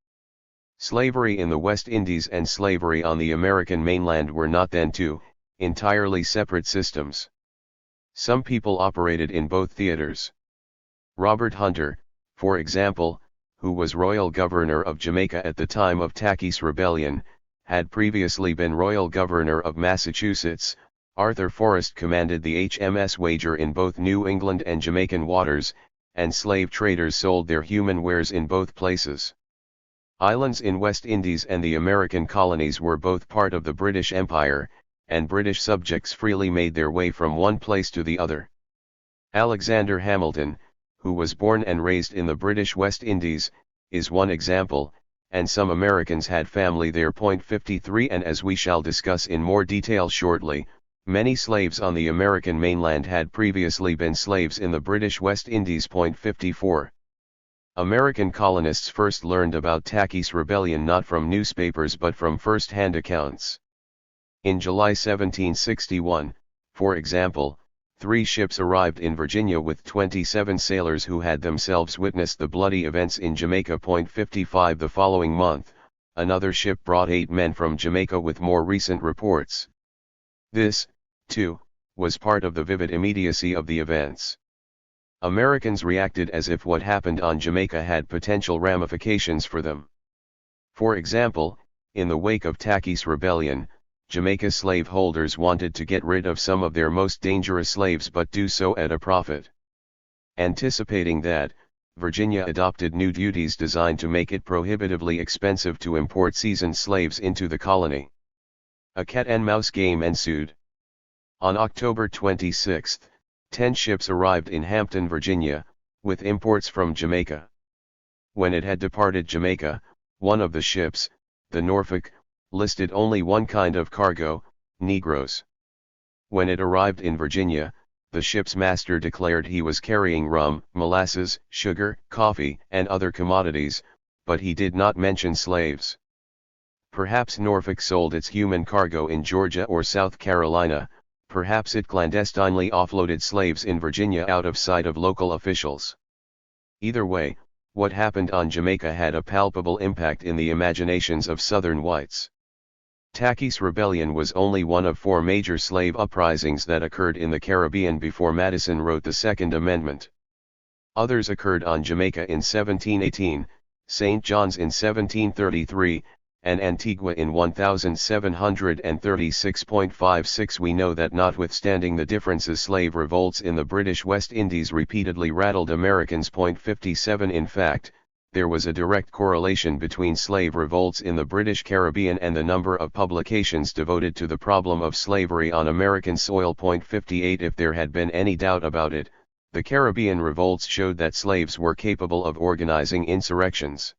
Slavery in the West Indies and slavery on the American mainland were not then two entirely separate systems. Some people operated in both theaters. Robert Hunter, for example, who was royal governor of Jamaica at the time of Taki's rebellion, had previously been royal governor of Massachusetts. Arthur Forrest commanded the HMS Wager in both New England and Jamaican waters, and slave traders sold their human wares in both places. Islands in West Indies and the American colonies were both part of the British Empire, and British subjects freely made their way from one place to the other. Alexander Hamilton, who was born and raised in the British West Indies, is one example, and some Americans had family there. 53 And as we shall discuss in more detail shortly, many slaves on the American mainland had previously been slaves in the British West Indies. 54. American colonists first learned about Taki's rebellion not from newspapers but from first-hand accounts. In July 1761, for example, 3 ships arrived in Virginia with 27 sailors who had themselves witnessed the bloody events in Jamaica. 55 The following month, another ship brought 8 men from Jamaica with more recent reports. This, too, was part of the vivid immediacy of the events. Americans reacted as if what happened on Jamaica had potential ramifications for them. For example, in the wake of Taki's rebellion, Jamaica slaveholders wanted to get rid of some of their most dangerous slaves but do so at a profit. Anticipating that, Virginia adopted new duties designed to make it prohibitively expensive to import seasoned slaves into the colony. A cat-and-mouse game ensued. On October 26, 10 ships arrived in Hampton, Virginia, with imports from Jamaica. When it had departed Jamaica, one of the ships, the Norfolk, listed only one kind of cargo, Negroes. When it arrived in Virginia, the ship's master declared he was carrying rum, molasses, sugar, coffee, and other commodities, but he did not mention slaves. Perhaps Norfolk sold its human cargo in Georgia or South Carolina, perhaps it clandestinely offloaded slaves in Virginia out of sight of local officials. Either way, what happened on Jamaica had a palpable impact in the imaginations of Southern whites. Taki's rebellion was only one of 4 major slave uprisings that occurred in the Caribbean before Madison wrote the Second Amendment. Others occurred on Jamaica in 1718, St. John's in 1733, and Antigua in 1736.56. We know that notwithstanding the differences, slave revolts in the British West Indies repeatedly rattled Americans. 57 In fact, there was a direct correlation between slave revolts in the British Caribbean and the number of publications devoted to the problem of slavery on American soil. 58 If there had been any doubt about it, the Caribbean revolts showed that slaves were capable of organizing insurrections.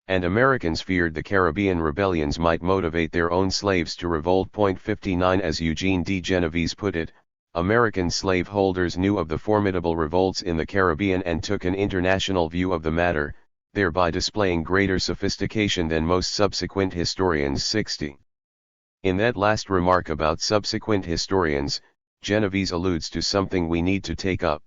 And Americans feared the Caribbean rebellions might motivate their own slaves to revolt. 59 As Eugene D. Genovese put it, American slaveholders knew of the formidable revolts in the Caribbean and took an international view of the matter, thereby displaying greater sophistication than most subsequent historians. 60. In that last remark about subsequent historians, Genovese alludes to something we need to take up.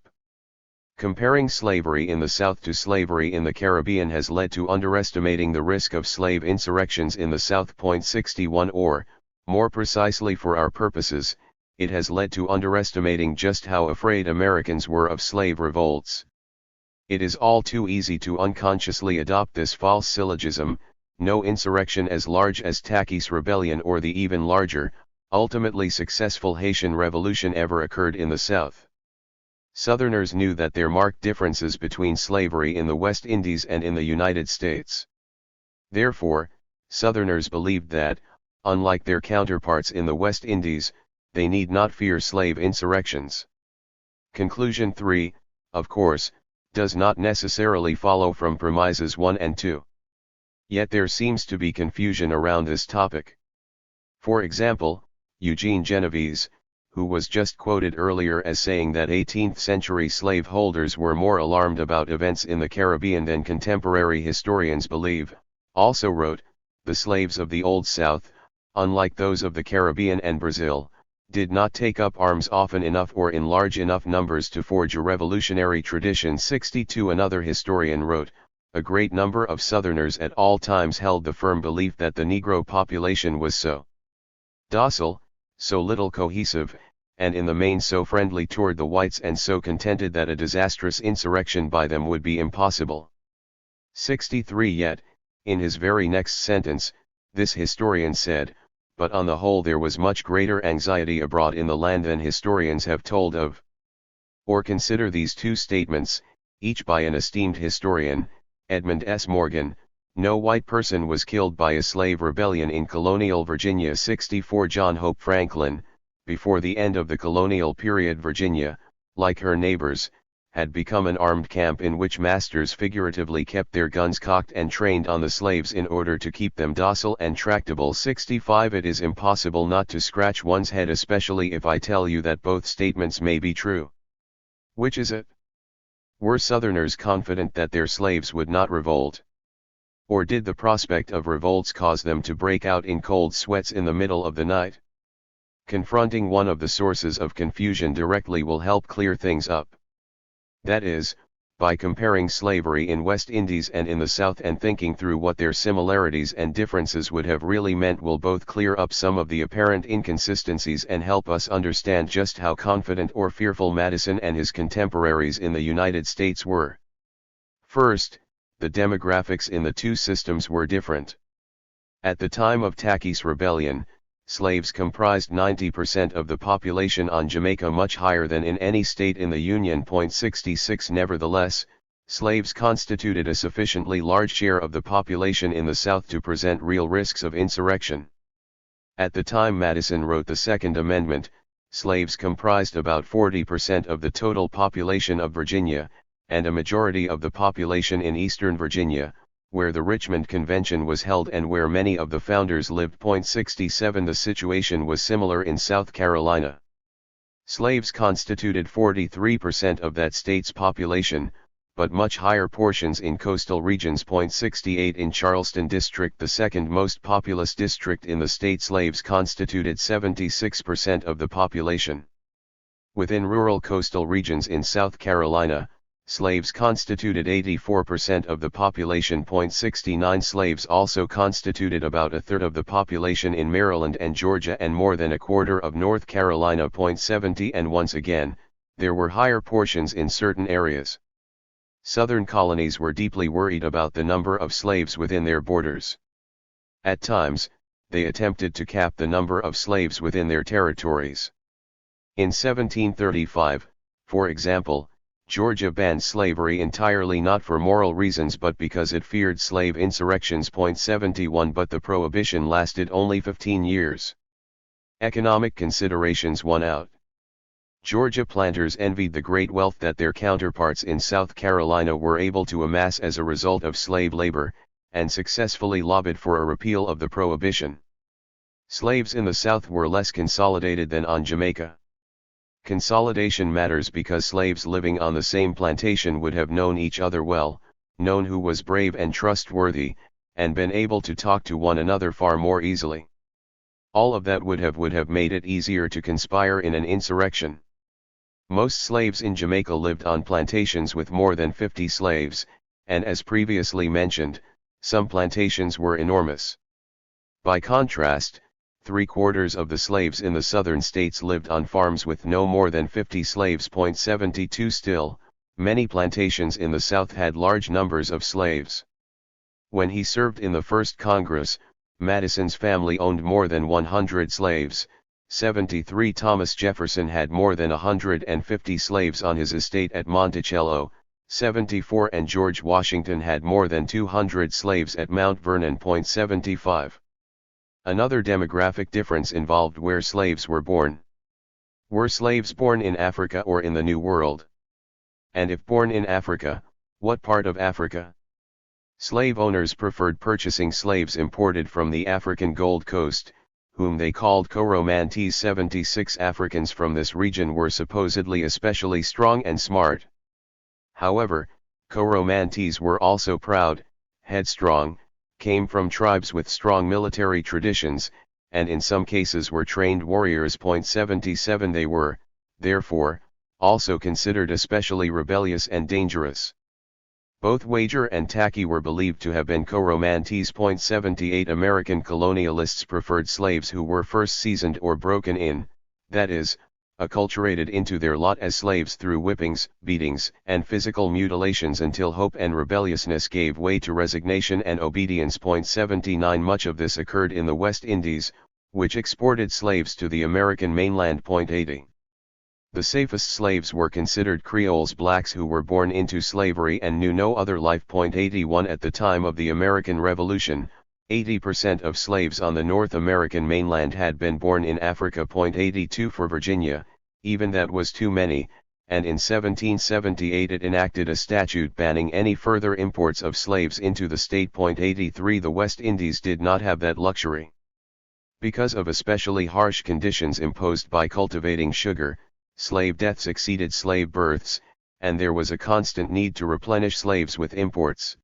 Comparing slavery in the South to slavery in the Caribbean has led to underestimating the risk of slave insurrections in the South. 61 Or, more precisely for our purposes, it has led to underestimating just how afraid Americans were of slave revolts. It is all too easy to unconsciously adopt this false syllogism: no insurrection as large as Taki's rebellion or the even larger, ultimately successful Haitian Revolution ever occurred in the South. Southerners knew that there marked differences between slavery in the West Indies and in the United States. Therefore, Southerners believed that, unlike their counterparts in the West Indies, they need not fear slave insurrections. Conclusion 3, of course, does not necessarily follow from premises 1 and 2. Yet there seems to be confusion around this topic. For example, Eugene Genovese, who was just quoted earlier as saying that 18th-century slaveholders were more alarmed about events in the Caribbean than contemporary historians believe, also wrote, "The slaves of the Old South, unlike those of the Caribbean and Brazil, did not take up arms often enough or in large enough numbers to forge a revolutionary tradition." 62 Another historian wrote, "A great number of Southerners at all times held the firm belief that the Negro population was so docile, so little cohesive, and in the main so friendly toward the whites and so contented that a disastrous insurrection by them would be impossible." 63 Yet, in his very next sentence, this historian said, "But on the whole there was much greater anxiety abroad in the land than historians have told of." Or consider these two statements, each by an esteemed historian, Edmund S. Morgan: "No white person was killed by a slave rebellion in colonial Virginia." 64 John Hope Franklin: "Before the end of the colonial period Virginia, like her neighbors, had become an armed camp in which masters figuratively kept their guns cocked and trained on the slaves in order to keep them docile and tractable." 65 It is impossible not to scratch one's head, especially if I tell you that both statements may be true. Which is it? Were Southerners confident that their slaves would not revolt? Or did the prospect of revolts cause them to break out in cold sweats in the middle of the night? Confronting one of the sources of confusion directly will help clear things up. That is, by comparing slavery in West Indies and in the South and thinking through what their similarities and differences would have really meant will both clear up some of the apparent inconsistencies and help us understand just how confident or fearful Madison and his contemporaries in the United States were. First, the demographics in the two systems were different. At the time of Taki's rebellion, slaves comprised 90% of the population on Jamaica, much higher than in any state in the Union. 66 Nevertheless, slaves constituted a sufficiently large share of the population in the South to present real risks of insurrection. At the time Madison wrote the Second Amendment, slaves comprised about 40% of the total population of Virginia, and a majority of the population in eastern Virginia, where the Richmond Convention was held and where many of the founders lived. 67 The situation was similar in South Carolina. Slaves constituted 43% of that state's population, but much higher portions in coastal regions. 68 In Charleston District, the second most populous district in the state, slaves constituted 76% of the population. Within rural coastal regions in South Carolina, slaves constituted 84% of the population. 69 Slaves also constituted about a third of the population in Maryland and Georgia and more than a quarter of North Carolina. 70 And once again, there were higher portions in certain areas. Southern colonies were deeply worried about the number of slaves within their borders. At times, they attempted to cap the number of slaves within their territories. In 1735, for example, Georgia banned slavery entirely, not for moral reasons but because it feared slave insurrections. 71 But the prohibition lasted only 15 years. Economic considerations won out. Georgia planters envied the great wealth that their counterparts in South Carolina were able to amass as a result of slave labor, and successfully lobbied for a repeal of the prohibition. Slaves in the South were less consolidated than on Jamaica. Consolidation matters because slaves living on the same plantation would have known each other well, known who was brave and trustworthy, and been able to talk to one another far more easily. All of that would have made it easier to conspire in an insurrection. Most slaves in Jamaica lived on plantations with more than 50 slaves, and as previously mentioned, some plantations were enormous. By contrast, 3/4 of the slaves in the southern states lived on farms with no more than 50 slaves. 72 Still, many plantations in the South had large numbers of slaves. When he served in the first Congress, Madison's family owned more than 100 slaves. 73 Thomas Jefferson had more than 150 slaves on his estate at Monticello. 74 and George Washington had more than 200 slaves at Mount Vernon. 75. Another demographic difference involved where slaves were born. Were slaves born in Africa or in the New World? And if born in Africa, what part of Africa? Slave owners preferred purchasing slaves imported from the African Gold Coast, whom they called Coromantes. 76 Africans from this region were supposedly especially strong and smart. However, Coromantes were also proud, headstrong, came from tribes with strong military traditions, and in some cases were trained warriors. 77 They were, therefore, also considered especially rebellious and dangerous. Both Wager and Tacky were believed to have been Coromantes. 78 American colonialists preferred slaves who were first seasoned or broken in, that is, acculturated into their lot as slaves through whippings, beatings, and physical mutilations until hope and rebelliousness gave way to resignation and obedience. 79 Much of this occurred in the West Indies, which exported slaves to the American mainland. 80 The safest slaves were considered Creoles, blacks who were born into slavery and knew no other life. 81 At the time of the American Revolution, 80% of slaves on the North American mainland had been born in Africa. 82 For Virginia, even that was too many, and in 1778 it enacted a statute banning any further imports of slaves into the state. 83 The West Indies did not have that luxury. Because of especially harsh conditions imposed by cultivating sugar, slave deaths exceeded slave births, and there was a constant need to replenish slaves with imports.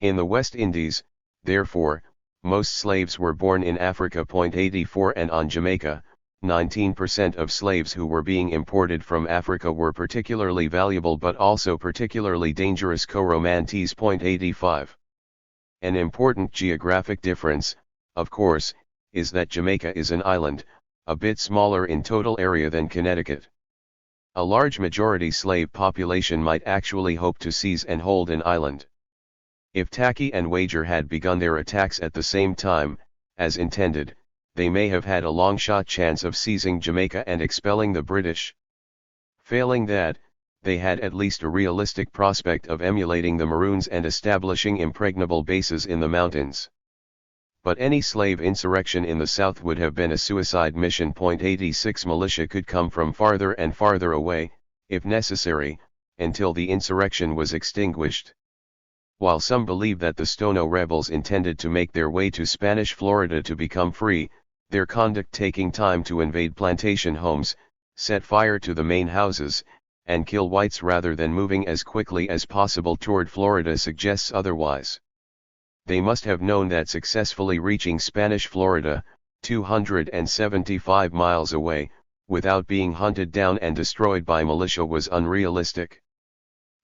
In the West Indies, therefore, most slaves were born in Africa. 84 And on Jamaica, 19% of slaves who were being imported from Africa were particularly valuable but also particularly dangerous. Coromantes. 85 An important geographic difference, of course, is that Jamaica is an island, a bit smaller in total area than Connecticut. A large majority slave population might actually hope to seize and hold an island. If Tacky and Wager had begun their attacks at the same time, as intended, they may have had a long-shot chance of seizing Jamaica and expelling the British. Failing that, they had at least a realistic prospect of emulating the Maroons and establishing impregnable bases in the mountains. But any slave insurrection in the South would have been a suicide mission. 86 Militia could come from farther and farther away, if necessary, until the insurrection was extinguished. While some believe that the Stono rebels intended to make their way to Spanish Florida to become free, their conduct taking time to invade plantation homes, set fire to the main houses, and kill whites rather than moving as quickly as possible toward Florida suggests otherwise. They must have known that successfully reaching Spanish Florida, 275 miles away, without being hunted down and destroyed by militia was unrealistic.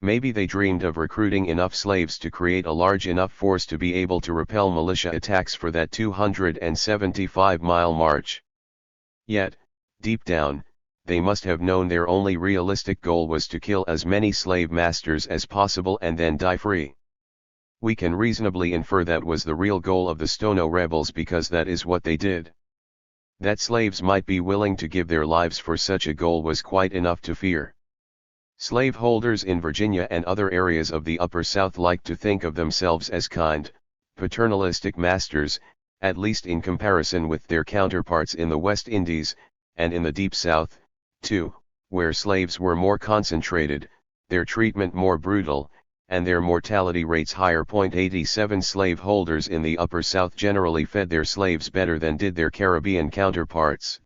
Maybe they dreamed of recruiting enough slaves to create a large enough force to be able to repel militia attacks for that 275-mile march. Yet, deep down, they must have known their only realistic goal was to kill as many slave masters as possible and then die free. We can reasonably infer that was the real goal of the Stono rebels because that is what they did. That slaves might be willing to give their lives for such a goal was quite enough to fear. Slaveholders in Virginia and other areas of the Upper South liked to think of themselves as kind, paternalistic masters, at least in comparison with their counterparts in the West Indies, and in the Deep South, too, where slaves were more concentrated, their treatment more brutal, and their mortality rates higher. 87 Slaveholders in the Upper South generally fed their slaves better than did their Caribbean counterparts.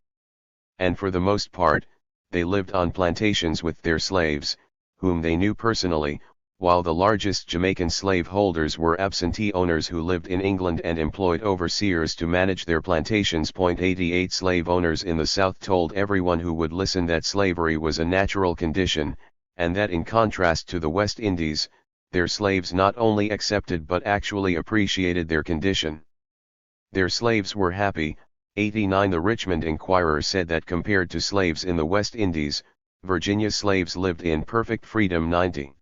And for the most part, they lived on plantations with their slaves, whom they knew personally, while the largest Jamaican slaveholders were absentee owners who lived in England and employed overseers to manage their plantations. 88 Slave owners in the South told everyone who would listen that slavery was a natural condition, and that in contrast to the West Indies, their slaves not only accepted but actually appreciated their condition. Their slaves were happy. 89 The Richmond Enquirer said that compared to slaves in the West Indies, Virginia slaves lived in perfect freedom. 90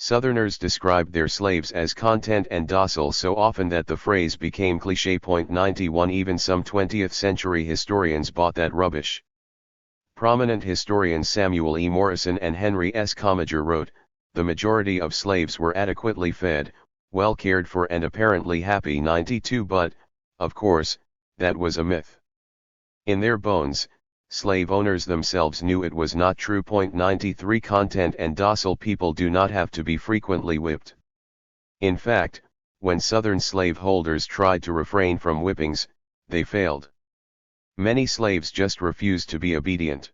Southerners described their slaves as content and docile so often that the phrase became cliché. 91 Even some 20th century historians bought that rubbish. Prominent historians Samuel E. Morrison and Henry S. Commager wrote, "The majority of slaves were adequately fed, well cared for and apparently happy." 92 But, of course, that was a myth. In their bones, slave owners themselves knew it was not true. 93 Content and docile people do not have to be frequently whipped. In fact, when Southern slaveholders tried to refrain from whippings, they failed. Many slaves just refused to be obedient.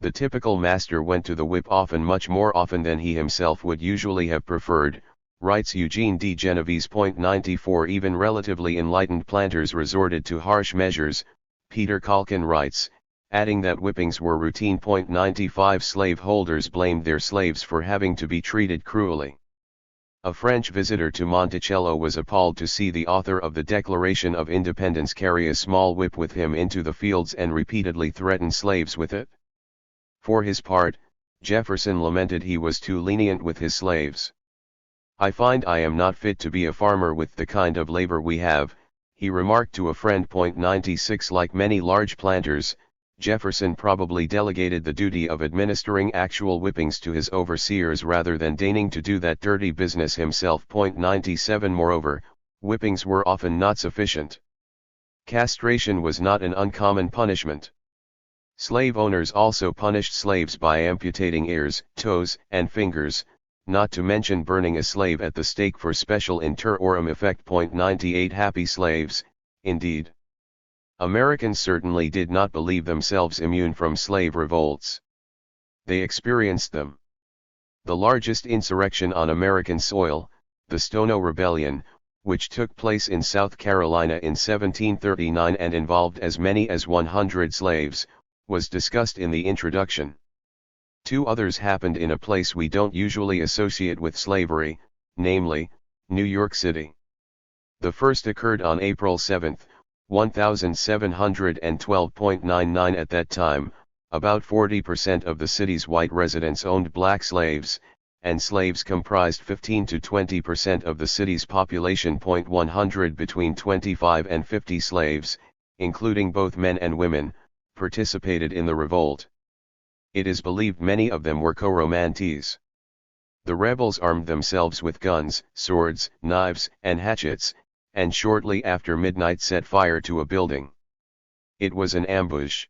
The typical master went to the whip often, much more often than he himself would usually have preferred, writes Eugene D. Genovese. 94 Even relatively enlightened planters resorted to harsh measures, Peter Calkin writes, adding that whippings were routine. 95 Slaveholders blamed their slaves for having to be treated cruelly. A French visitor to Monticello was appalled to see the author of the Declaration of Independence carry a small whip with him into the fields and repeatedly threaten slaves with it. For his part, Jefferson lamented he was too lenient with his slaves. "I find I am not fit to be a farmer with the kind of labor we have," he remarked to a friend. 96 Like many large planters, Jefferson probably delegated the duty of administering actual whippings to his overseers rather than deigning to do that dirty business himself. 97 Moreover, whippings were often not sufficient. Castration was not an uncommon punishment. Slave owners also punished slaves by amputating ears, toes, and fingers, not to mention burning a slave at the stake for special inter orum effect. 98 Happy slaves, indeed. Americans certainly did not believe themselves immune from slave revolts. They experienced them. The largest insurrection on American soil, the Stono Rebellion, which took place in South Carolina in 1739 and involved as many as 100 slaves, was discussed in the introduction. Two others happened in a place we don't usually associate with slavery, namely, New York City. The first occurred on April 7, 1712.99. At that time, about 40% of the city's white residents owned black slaves, and slaves comprised 15 to 20% of the city's population. 100 Between 25 and 50 slaves, including both men and women, participated in the revolt. It is believed many of them were Coromantes. The rebels armed themselves with guns, swords, knives, and hatchets, and shortly after midnight set fire to a building. It was an ambush.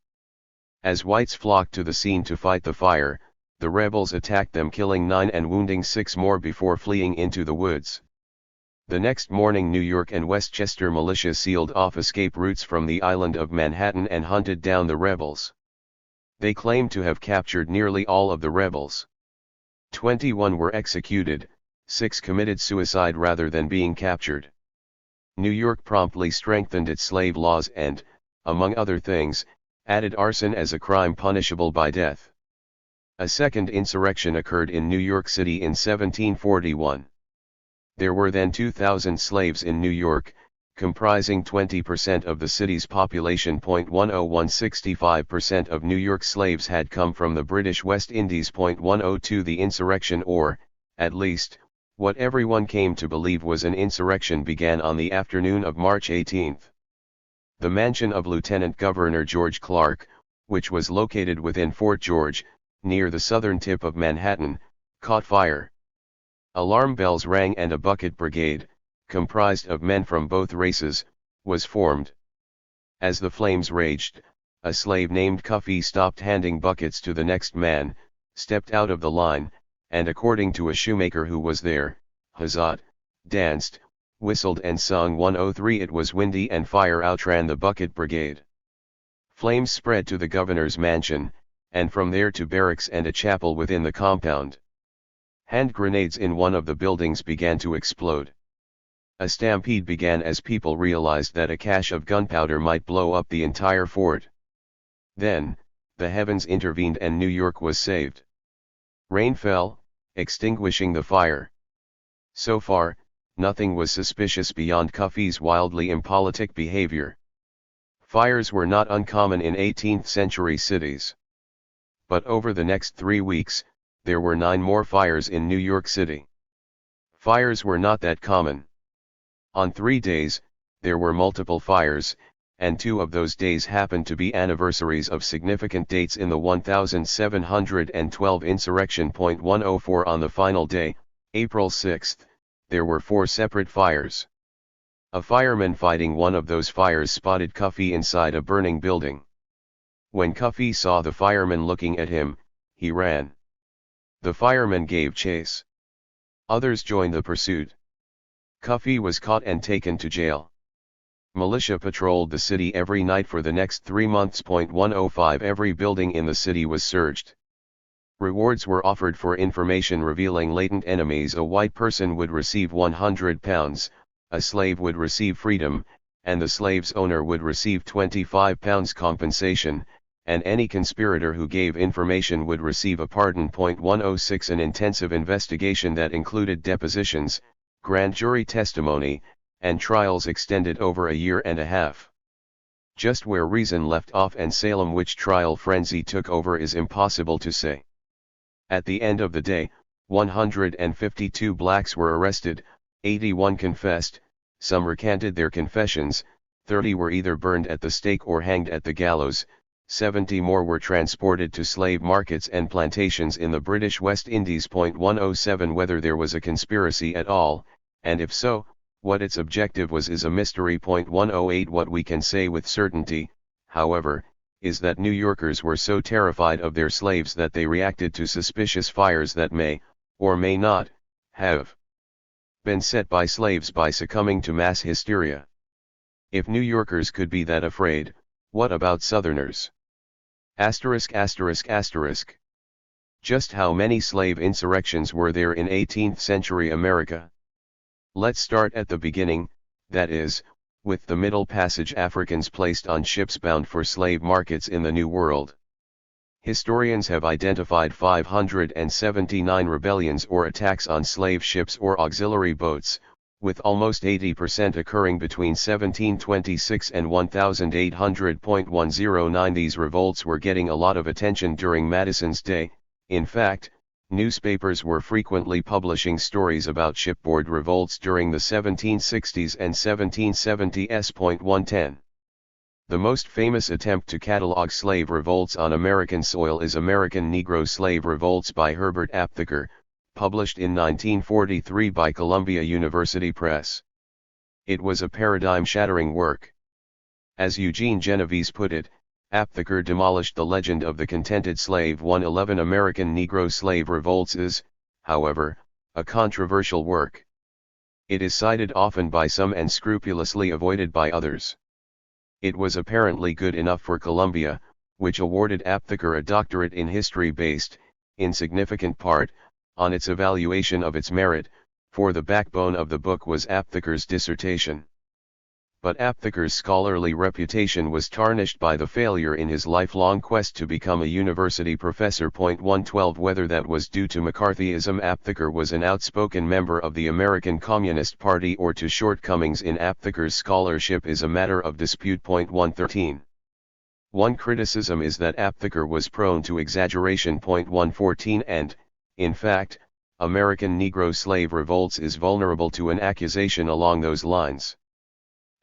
As whites flocked to the scene to fight the fire, the rebels attacked them, killing 9 and wounding 6 more before fleeing into the woods. The next morning New York and Westchester militia sealed off escape routes from the island of Manhattan and hunted down the rebels. They claimed to have captured nearly all of the rebels. 21 were executed, 6 committed suicide rather than being captured. New York promptly strengthened its slave laws and, among other things, added arson as a crime punishable by death. A second insurrection occurred in New York City in 1741. There were then 2,000 slaves in New York, comprising 20% of the city's population. 101 65% of New York slaves had come from the British West Indies. 102 The insurrection, or, at least, what everyone came to believe was an insurrection, began on the afternoon of March 18. The mansion of Lieutenant Governor George Clark, which was located within Fort George, near the southern tip of Manhattan, caught fire. Alarm bells rang and a bucket brigade, comprised of men from both races, was formed. As the flames raged, a slave named Cuffy stopped handing buckets to the next man, stepped out of the line, and according to a shoemaker who was there, huzzaed, danced, whistled and sung. 103 It was windy and fire outran the bucket brigade. Flames spread to the governor's mansion, and from there to barracks and a chapel within the compound. Hand grenades in one of the buildings began to explode. A stampede began as people realized that a cache of gunpowder might blow up the entire fort. Then, the heavens intervened and New York was saved. Rain fell, extinguishing the fire. So far, nothing was suspicious beyond Cuffy's wildly impolitic behavior. Fires were not uncommon in 18th-century cities. But over the next 3 weeks, there were 9 more fires in New York City. Fires were not that common. On 3 days, there were multiple fires, and 2 of those days happened to be anniversaries of significant dates in the 1712 insurrection. 104 On the final day, April 6, there were 4 separate fires. A fireman fighting one of those fires spotted Cuffee inside a burning building. When Cuffee saw the fireman looking at him, he ran. The fireman gave chase. Others joined the pursuit. Cuffee was caught and taken to jail. Militia patrolled the city every night for the next 3 months. 105 Every building in the city was searched. Rewards were offered for information revealing latent enemies. A white person would receive £100, a slave would receive freedom, and the slave's owner would receive £25 compensation, and any conspirator who gave information would receive a pardon. 106 An intensive investigation that included depositions, grand jury testimony, and trials extended over a year and a half. Just where reason left off and Salem witch trial frenzy took over is impossible to say. At the end of the day, 152 blacks were arrested, 81 confessed, some recanted their confessions, 30 were either burned at the stake or hanged at the gallows, 70 more were transported to slave markets and plantations in the British West Indies. 107 Whether there was a conspiracy at all, and if so, what its objective was is a mystery. 108 What we can say with certainty, however, is that New Yorkers were so terrified of their slaves that they reacted to suspicious fires that may, or may not, have been set by slaves by succumbing to mass hysteria. If New Yorkers could be that afraid, what about Southerners? ******* Just how many slave insurrections were there in 18th century America? Let's start at the beginning, that is, with the Middle Passage Africans placed on ships bound for slave markets in the New World. Historians have identified 579 rebellions or attacks on slave ships or auxiliary boats, with almost 80% occurring between 1726 and 1800. 109 These revolts were getting a lot of attention during Madison's day. In fact, newspapers were frequently publishing stories about shipboard revolts during the 1760s and 1770s. 110. The most famous attempt to catalog slave revolts on American soil is American Negro Slave Revolts by Herbert Aptheker, published in 1943 by Columbia University Press. It was a paradigm-shattering work. As Eugene Genovese put it, Aptheker demolished the legend of the contented slave. 111 American Negro Slave Revolts is, however, a controversial work. It is cited often by some and scrupulously avoided by others. It was apparently good enough for Columbia, which awarded Aptheker a doctorate in history based, in significant part, on its evaluation of its merit, for the backbone of the book was Aptheker's dissertation. But Aptheker's scholarly reputation was tarnished by the failure in his lifelong quest to become a university professor. 112 Whether that was due to McCarthyism, Aptheker was an outspoken member of the American Communist Party, or to shortcomings in Aptheker's scholarship is a matter of dispute. 113 One criticism is that Aptheker was prone to exaggeration. 114 And, in fact, American Negro slave revolts is vulnerable to an accusation along those lines.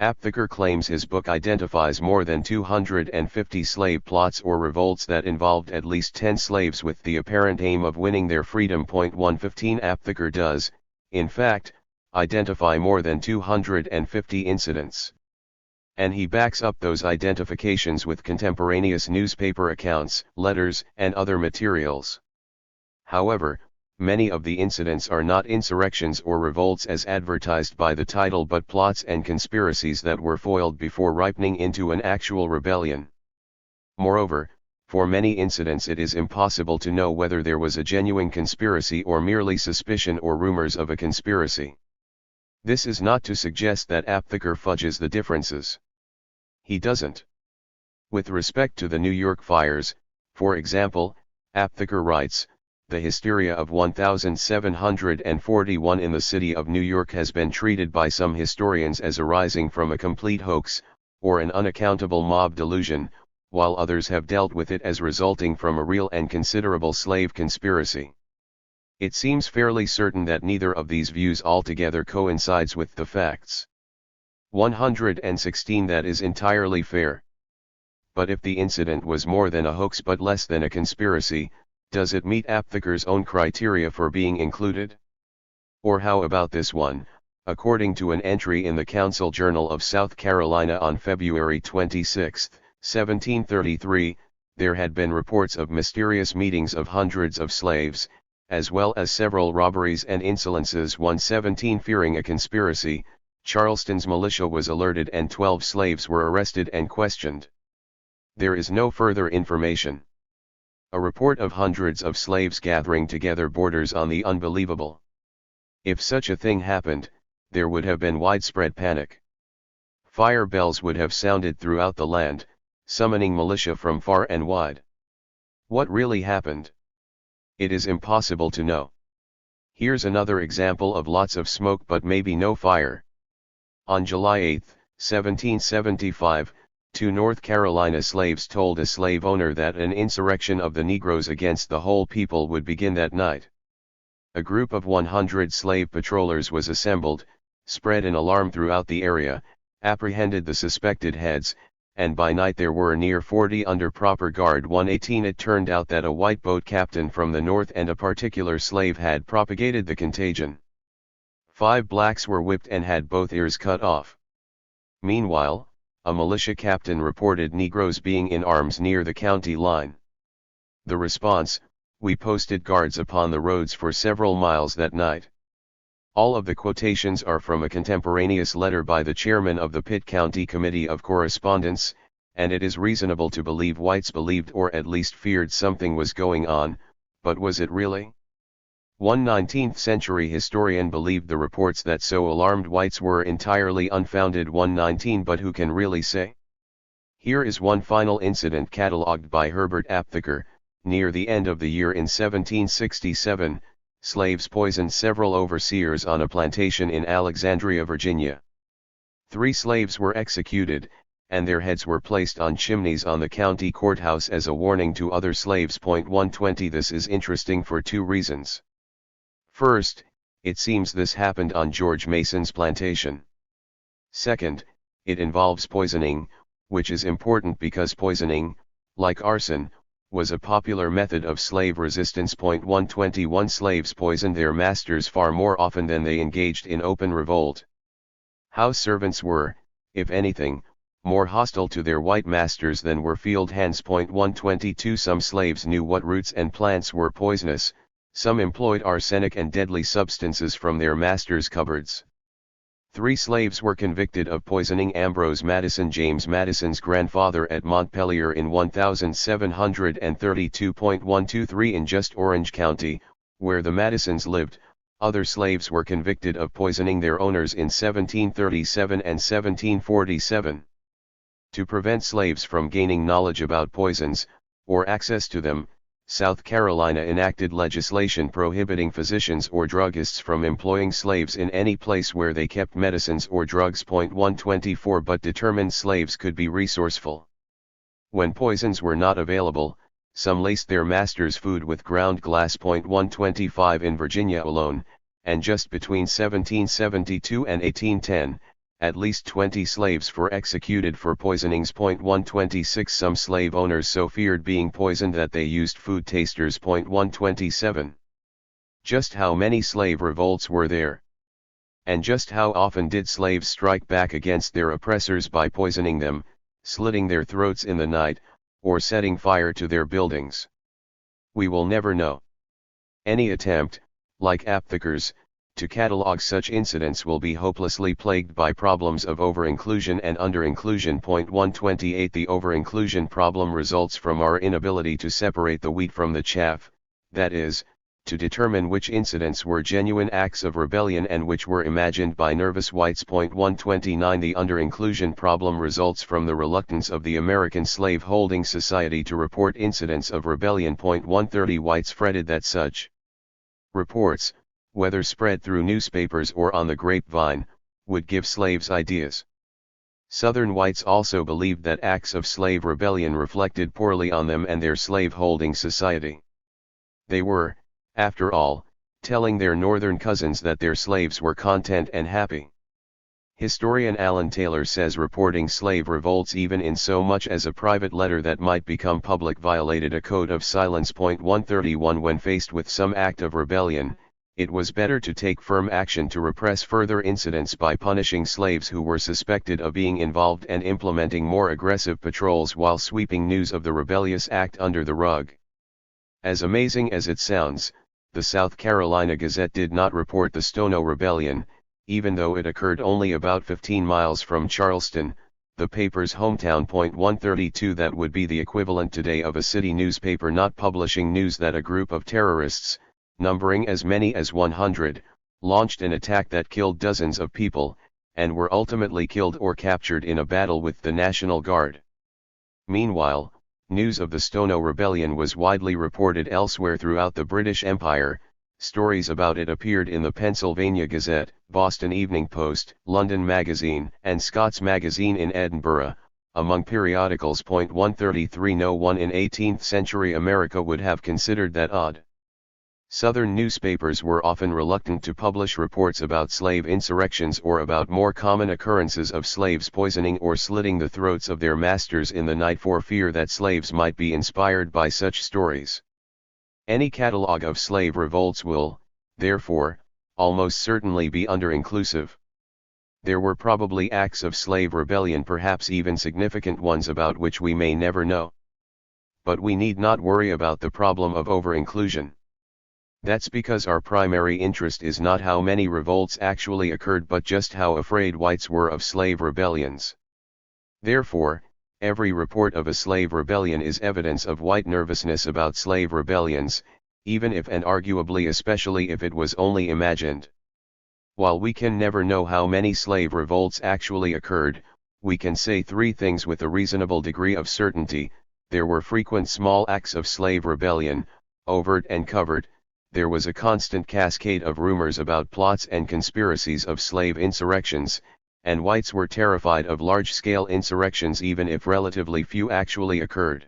Aptheker claims his book identifies more than 250 slave plots or revolts that involved at least 10 slaves with the apparent aim of winning their freedom. 115 Aptheker does, in fact, identify more than 250 incidents. And he backs up those identifications with contemporaneous newspaper accounts, letters, and other materials. However, many of the incidents are not insurrections or revolts as advertised by the title, but plots and conspiracies that were foiled before ripening into an actual rebellion. Moreover, for many incidents it is impossible to know whether there was a genuine conspiracy or merely suspicion or rumors of a conspiracy. This is not to suggest that Aptheker fudges the differences. He doesn't. With respect to the New York fires, for example, Aptheker writes, "The hysteria of 1741 in the city of New York has been treated by some historians as arising from a complete hoax, or an unaccountable mob delusion, while others have dealt with it as resulting from a real and considerable slave conspiracy. It seems fairly certain that neither of these views altogether coincides with the facts. 116 That is entirely fair. But if the incident was more than a hoax but less than a conspiracy, does it meet Aptheker's own criteria for being included? Or how about this one? According to an entry in the Council Journal of South Carolina on February 26, 1733, there had been reports of mysterious meetings of hundreds of slaves, as well as several robberies and insolences. 117 Fearing a conspiracy, Charleston's militia was alerted and 12 slaves were arrested and questioned. There is no further information. A report of hundreds of slaves gathering together borders on the unbelievable. If such a thing happened, there would have been widespread panic. Fire bells would have sounded throughout the land, summoning militia from far and wide. What really happened? It is impossible to know. Here's another example of lots of smoke but maybe no fire. On July 8, 1775, 2 North Carolina slaves told a slave owner that an insurrection of the Negroes against the whole people would begin that night. A group of 100 slave patrollers was assembled, spread an alarm throughout the area, apprehended the suspected heads, and by night there were near 40 under proper guard. 118 It turned out that a white boat captain from the north and a particular slave had propagated the contagion. 5 blacks were whipped and had both ears cut off. Meanwhile, a militia captain reported Negroes being in arms near the county line. The response: we posted guards upon the roads for several miles that night. All of the quotations are from a contemporaneous letter by the chairman of the Pitt County Committee of Correspondence, and it is reasonable to believe whites believed or at least feared something was going on, but was it really? One 19th century historian believed the reports that so alarmed whites were entirely unfounded. 119 But who can really say? Here is one final incident catalogued by Herbert Aptheker. Near the end of the year in 1767, slaves poisoned several overseers on a plantation in Alexandria, Virginia. 3 slaves were executed, and their heads were placed on chimneys on the county courthouse as a warning to other slaves. 120 This is interesting for 2 reasons. First, it seems this happened on George Mason's plantation. Second, it involves poisoning, which is important because poisoning, like arson, was a popular method of slave resistance. 121 Slaves poisoned their masters far more often than they engaged in open revolt. House servants were, if anything, more hostile to their white masters than were field hands. 122 Some slaves knew what roots and plants were poisonous, some employed arsenic and deadly substances from their masters' cupboards. 3 slaves were convicted of poisoning Ambrose Madison, James Madison's grandfather, at Montpelier in 1732. 123 In just Orange County, where the Madisons lived, other slaves were convicted of poisoning their owners in 1737 and 1747. To prevent slaves from gaining knowledge about poisons, or access to them, South Carolina enacted legislation prohibiting physicians or druggists from employing slaves in any place where they kept medicines or drugs. 124 But determined slaves could be resourceful. When poisons were not available, some laced their masters' food with ground glass. 125 In Virginia alone, and just between 1772 and 1810, at least 20 slaves were executed for poisonings. 126 Some slave owners so feared being poisoned that they used food tasters. 127 Just how many slave revolts were there? And just how often did slaves strike back against their oppressors by poisoning them, slitting their throats in the night, or setting fire to their buildings? We will never know. Any attempt, like Aptheker's, to catalog such incidents will be hopelessly plagued by problems of over-inclusion and under-inclusion. 128 The over-inclusion problem results from our inability to separate the wheat from the chaff, that is, to determine which incidents were genuine acts of rebellion and which were imagined by nervous whites. 129 The under-inclusion problem results from the reluctance of the American slave-holding society to report incidents of rebellion. 130 Whites fretted that such reports, whether spread through newspapers or on the grapevine, would give slaves ideas. Southern whites also believed that acts of slave rebellion reflected poorly on them and their slave-holding society. They were, after all, telling their northern cousins that their slaves were content and happy. Historian Alan Taylor says reporting slave revolts even in so much as a private letter that might become public violated a code of silence. 131 When faced with some act of rebellion, it was better to take firm action to repress further incidents by punishing slaves who were suspected of being involved and implementing more aggressive patrols while sweeping news of the rebellious act under the rug. As amazing as it sounds, the South Carolina Gazette did not report the Stono Rebellion, even though it occurred only about 15 miles from Charleston, the paper's hometown. 132 That would be the equivalent today of a city newspaper not publishing news that a group of terrorists, numbering as many as 100, launched an attack that killed dozens of people, and were ultimately killed or captured in a battle with the National Guard. Meanwhile, news of the Stono Rebellion was widely reported elsewhere throughout the British Empire. Stories about it appeared in the Pennsylvania Gazette, Boston Evening Post, London Magazine, and Scott's Magazine in Edinburgh, among periodicals. 133 No one in 18th century America would have considered that odd. Southern newspapers were often reluctant to publish reports about slave insurrections or about more common occurrences of slaves poisoning or slitting the throats of their masters in the night for fear that slaves might be inspired by such stories. Any catalogue of slave revolts will, therefore, almost certainly be under-inclusive. There were probably acts of slave rebellion, perhaps even significant ones about which we may never know. But we need not worry about the problem of over-inclusion. That's because our primary interest is not how many revolts actually occurred but just how afraid whites were of slave rebellions. Therefore, every report of a slave rebellion is evidence of white nervousness about slave rebellions, even if and arguably especially if it was only imagined. While we can never know how many slave revolts actually occurred, we can say three things with a reasonable degree of certainty: there were frequent small acts of slave rebellion, overt and covert. There was a constant cascade of rumors about plots and conspiracies of slave insurrections, and whites were terrified of large-scale insurrections even if relatively few actually occurred.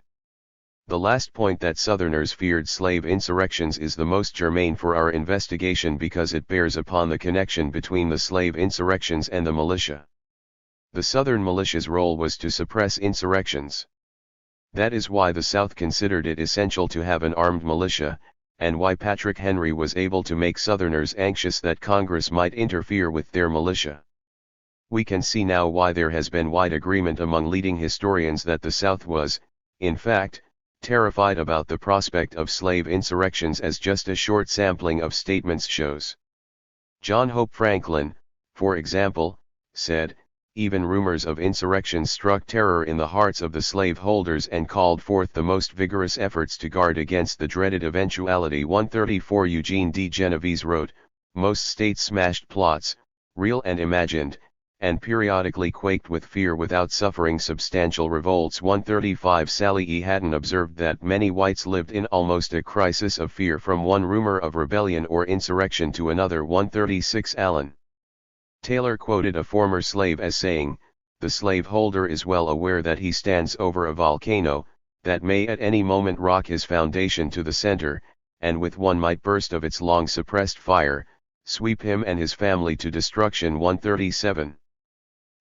The last point, that Southerners feared slave insurrections, is the most germane for our investigation because it bears upon the connection between the slave insurrections and the militia. The Southern militia's role was to suppress insurrections. That is why the South considered it essential to have an armed militia, and why Patrick Henry was able to make Southerners anxious that Congress might interfere with their militia. We can see now why there has been wide agreement among leading historians that the South was, in fact, terrified about the prospect of slave insurrections, as just a short sampling of statements shows. John Hope Franklin, for example, said, "Even rumors of insurrections struck terror in the hearts of the slaveholders and called forth the most vigorous efforts to guard against the dreaded eventuality." 134 Eugene D. Genovese wrote, "Most states smashed plots, real and imagined, and periodically quaked with fear without suffering substantial revolts." 135 Sally E. Hatton observed that many whites lived in almost a crisis of fear from one rumor of rebellion or insurrection to another. 136 Allen Taylor quoted a former slave as saying, "The slaveholder is well aware that he stands over a volcano, that may at any moment rock his foundation to the center, and with one might burst of its long suppressed fire, sweep him and his family to destruction." 137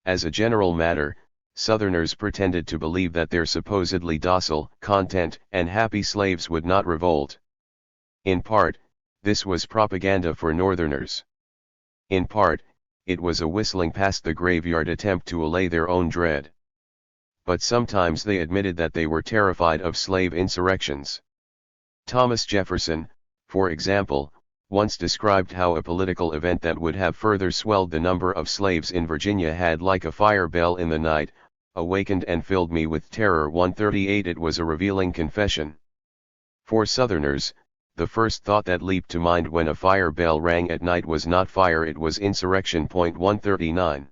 As a general matter, Southerners pretended to believe that their supposedly docile, content, and happy slaves would not revolt. In part, this was propaganda for Northerners. In part, it was a whistling past the graveyard attempt to allay their own dread. But sometimes they admitted that they were terrified of slave insurrections. Thomas Jefferson, for example, once described how a political event that would have further swelled the number of slaves in Virginia had, like a fire bell in the night, awakened and filled me with terror. 138 It was a revealing confession. For Southerners, the first thought that leaped to mind when a fire bell rang at night was not fire, it was insurrection. 139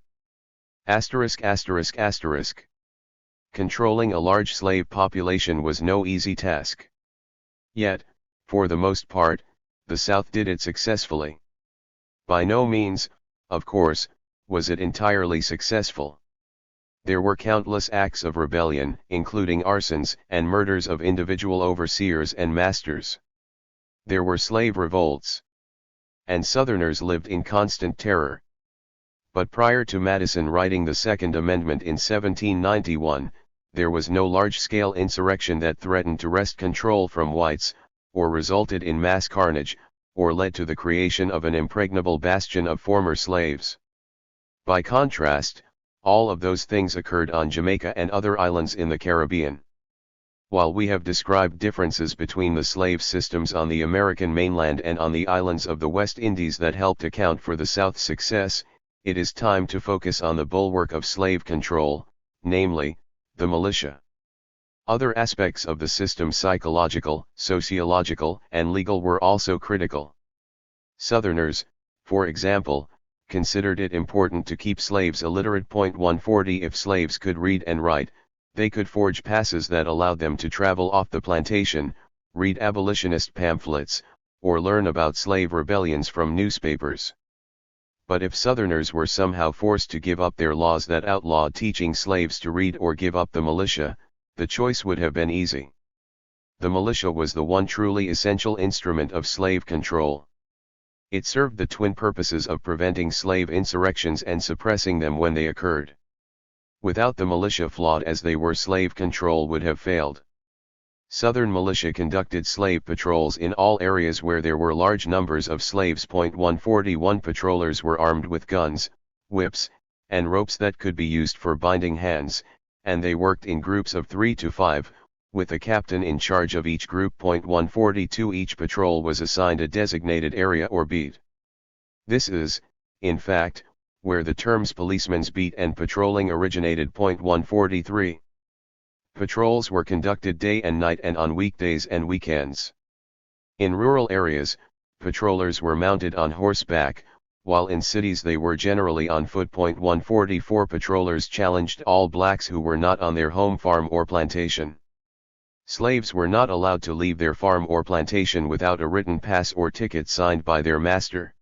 Controlling a large slave population was no easy task. Yet, for the most part, the South did it successfully. By no means, of course, was it entirely successful. There were countless acts of rebellion, including arsons and murders of individual overseers and masters. There were slave revolts. and Southerners lived in constant terror. But prior to Madison writing the Second Amendment in 1791, there was no large-scale insurrection that threatened to wrest control from whites, or resulted in mass carnage, or led to the creation of an impregnable bastion of former slaves. By contrast, all of those things occurred on Jamaica and other islands in the Caribbean. While we have described differences between the slave systems on the American mainland and on the islands of the West Indies that helped account for the South's success, it is time to focus on the bulwark of slave control, namely, the militia. Other aspects of the system, psychological, sociological, and legal, were also critical. Southerners, for example, considered it important to keep slaves illiterate. 140 If slaves could read and write, they could forge passes that allowed them to travel off the plantation, read abolitionist pamphlets, or learn about slave rebellions from newspapers. But if Southerners were somehow forced to give up their laws that outlawed teaching slaves to read or give up the militia, the choice would have been easy. The militia was the one truly essential instrument of slave control. It served the twin purposes of preventing slave insurrections and suppressing them when they occurred. Without the militia, flawed as they were, slave control would have failed. Southern militia conducted slave patrols in all areas where there were large numbers of slaves. 141 Patrollers were armed with guns, whips, and ropes that could be used for binding hands, and they worked in groups of 3 to 5, with a captain in charge of each group. 142 Each patrol was assigned a designated area or beat. This is, in fact, where the terms policeman's beat and patrolling originated. 143 Patrols were conducted day and night and on weekdays and weekends. In rural areas, patrollers were mounted on horseback, while in cities they were generally on foot. 144 Patrollers challenged all blacks who were not on their home farm or plantation. Slaves were not allowed to leave their farm or plantation without a written pass or ticket signed by their master.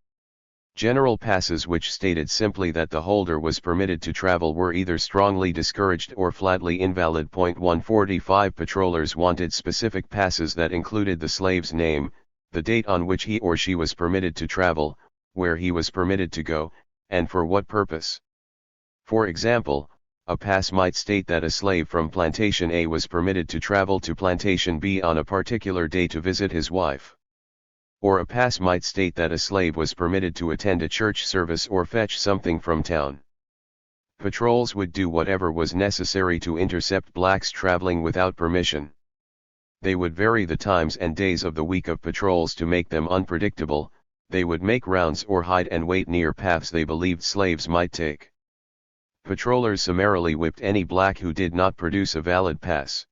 General passes which stated simply that the holder was permitted to travel were either strongly discouraged or flatly invalid. 145 Patrollers wanted specific passes that included the slave's name, the date on which he or she was permitted to travel, where he was permitted to go, and for what purpose. For example, a pass might state that a slave from Plantation A was permitted to travel to Plantation B on a particular day to visit his wife. Or a pass might state that a slave was permitted to attend a church service or fetch something from town. Patrols would do whatever was necessary to intercept blacks traveling without permission. They would vary the times and days of the week of patrols to make them unpredictable. They would make rounds or hide and wait near paths they believed slaves might take. Patrollers summarily whipped any black who did not produce a valid pass.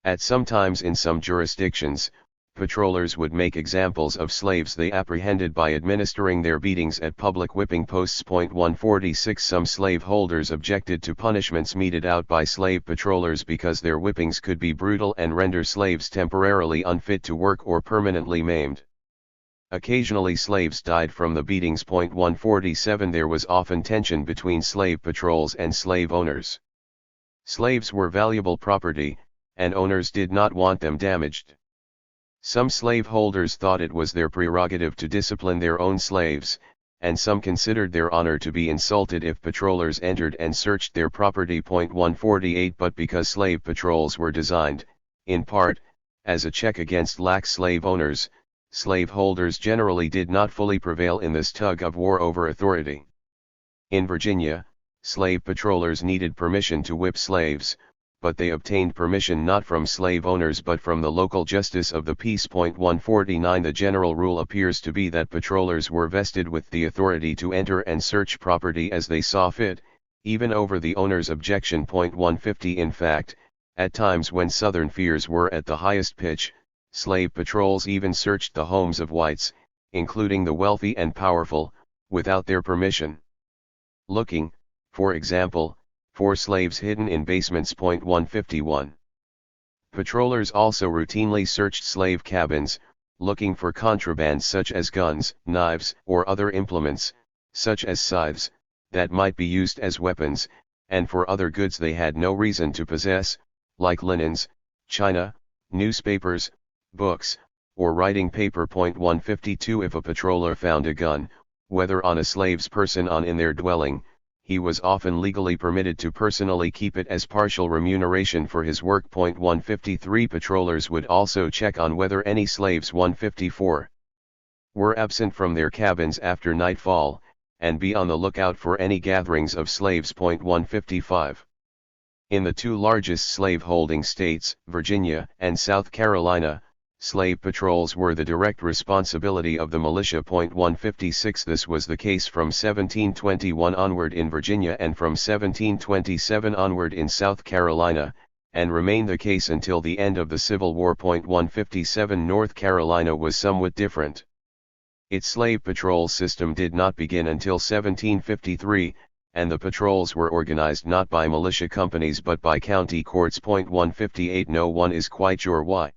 At some times in some jurisdictions, patrollers would make examples of slaves they apprehended by administering their beatings at public whipping posts. 146 Some slave holders objected to punishments meted out by slave patrollers because their whippings could be brutal and render slaves temporarily unfit to work or permanently maimed. Occasionally slaves died from the beatings. 147 There was often tension between slave patrols and slave owners. Slaves were valuable property, and owners did not want them damaged. Some slaveholders thought it was their prerogative to discipline their own slaves, and some considered their honor to be insulted if patrollers entered and searched their property. 148 But because slave patrols were designed, in part, as a check against lax slave owners, slaveholders generally did not fully prevail in this tug of war over authority. In Virginia, slave patrollers needed permission to whip slaves, but they obtained permission not from slave owners but from the local justice of the peace. 149 The general rule appears to be that patrollers were vested with the authority to enter and search property as they saw fit, even over the owner's objection. 150 In fact, at times when Southern fears were at the highest pitch, slave patrols even searched the homes of whites, including the wealthy and powerful, without their permission. Looking, for example, for slaves hidden in basements. 151 Patrollers also routinely searched slave cabins, looking for contraband such as guns, knives, or other implements, such as scythes, that might be used as weapons, and for other goods they had no reason to possess, like linens, china, newspapers, books, or writing paper. 152 If a patroller found a gun, whether on a slave's person or in their dwelling, he was often legally permitted to personally keep it as partial remuneration for his work. 153 Patrollers would also check on whether any slaves 154 were absent from their cabins after nightfall, and be on the lookout for any gatherings of slaves. 155 In the two largest slave-holding states, Virginia and South Carolina, slave patrols were the direct responsibility of the militia. 156 This was the case from 1721 onward in Virginia and from 1727 onward in South Carolina, and remained the case until the end of the Civil War. 157 North Carolina was somewhat different. Its slave patrol system did not begin until 1753, and the patrols were organized not by militia companies but by county courts. 158 No one is quite sure why.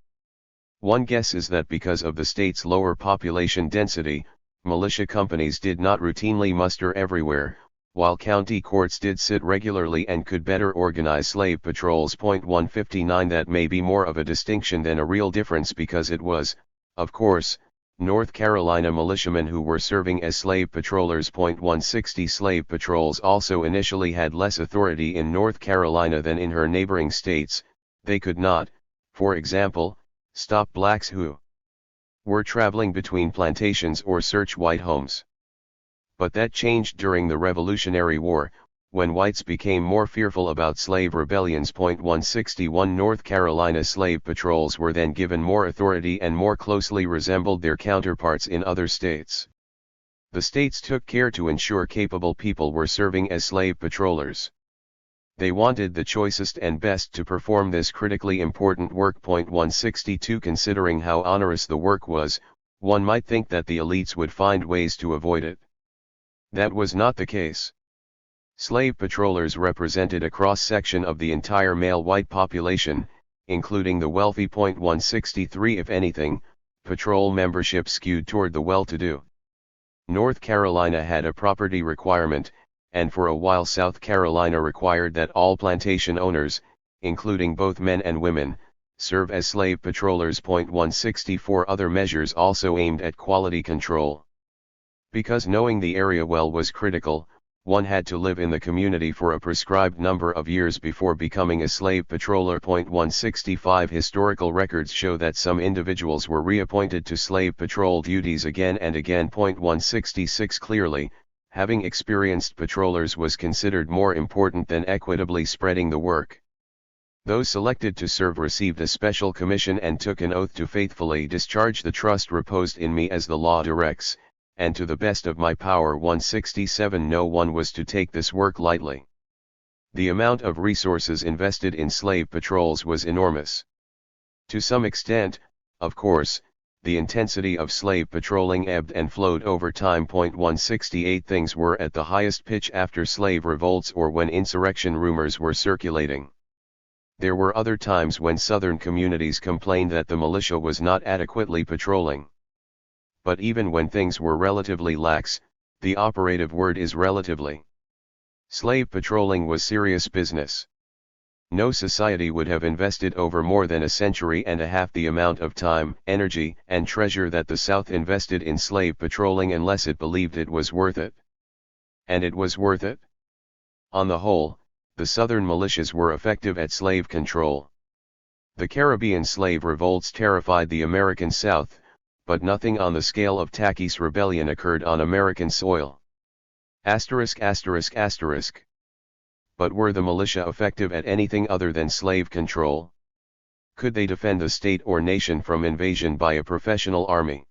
One guess is that because of the state's lower population density, militia companies did not routinely muster everywhere, while county courts did sit regularly and could better organize slave patrols. 159 That may be more of a distinction than a real difference because it was, of course, North Carolina militiamen who were serving as slave patrollers. 160 Slave patrols also initially had less authority in North Carolina than in her neighboring states. They could not, for example, stop blacks who were traveling between plantations or search white homes. But that changed during the Revolutionary War, when whites became more fearful about slave rebellions. 161 North Carolina slave patrols were then given more authority and more closely resembled their counterparts in other states. The states took care to ensure capable people were serving as slave patrollers. They wanted the choicest and best to perform this critically important work. 162 Considering how onerous the work was, one might think that the elites would find ways to avoid it. That was not the case. Slave patrollers represented a cross-section of the entire male white population, including the wealthy. 163 If anything, patrol membership skewed toward the well-to-do. North Carolina had a property requirement, and for a while South Carolina required that all plantation owners, including both men and women, serve as slave patrollers. 164 Other measures also aimed at quality control. Because knowing the area well was critical, one had to live in the community for a prescribed number of years before becoming a slave patroller. 165 Historical records show that some individuals were reappointed to slave patrol duties again and again. 166 Clearly, having experienced patrollers was considered more important than equitably spreading the work. Those selected to serve received a special commission and took an oath to faithfully discharge the trust reposed in me as the law directs, and to the best of my power. 167 No one was to take this work lightly. The amount of resources invested in slave patrols was enormous. To some extent, of course, the intensity of slave patrolling ebbed and flowed over time. 168 Things were at the highest pitch after slave revolts or when insurrection rumors were circulating. There were other times when Southern communities complained that the militia was not adequately patrolling. But even when things were relatively lax, the operative word is relatively. Slave patrolling was serious business. No society would have invested over more than a century and a half the amount of time, energy, and treasure that the South invested in slave patrolling unless it believed it was worth it. And it was worth it. On the whole, the Southern militias were effective at slave control. The Caribbean slave revolts terrified the American South, but nothing on the scale of Tacky's rebellion occurred on American soil. But were the militia effective at anything other than slave control? Could they defend the state or nation from invasion by a professional army?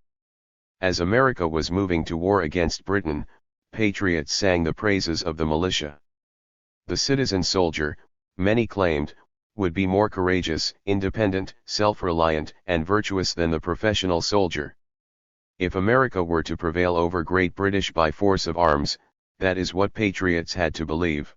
As America was moving to war against Britain, patriots sang the praises of the militia. The citizen soldier, many claimed, would be more courageous, independent, self-reliant, and virtuous than the professional soldier. If America were to prevail over Great Britain by force of arms, that is what patriots had to believe.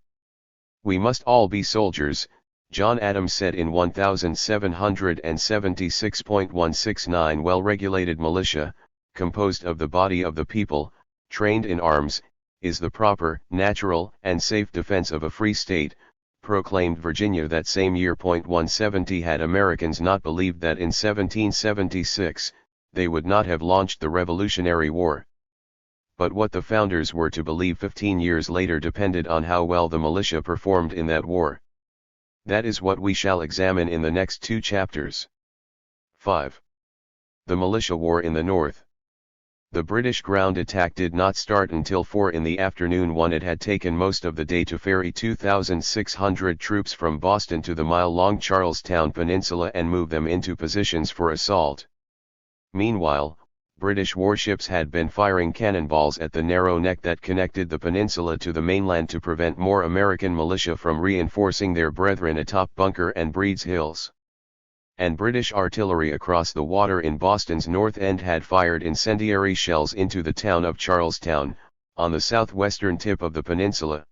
"We must all be soldiers," John Adams said in 1776.169. Well-regulated militia, composed of the body of the people, trained in arms, is the proper, natural, and safe defense of a free state, proclaimed Virginia that same year. 170 Had Americans not believed that in 1776, they would not have launched the Revolutionary War. But what the founders were to believe 15 years later depended on how well the militia performed in that war. That is what we shall examine in the next 2 chapters. 5. The Militia War in the North. The British ground attack did not start until 4 in the afternoon when it had taken most of the day to ferry 2,600 troops from Boston to the mile-long Charlestown Peninsula and move them into positions for assault. Meanwhile, British warships had been firing cannonballs at the narrow neck that connected the peninsula to the mainland to prevent more American militia from reinforcing their brethren atop Bunker and Breed's Hills. And British artillery across the water in Boston's north end had fired incendiary shells into the town of Charlestown, on the southwestern tip of the peninsula.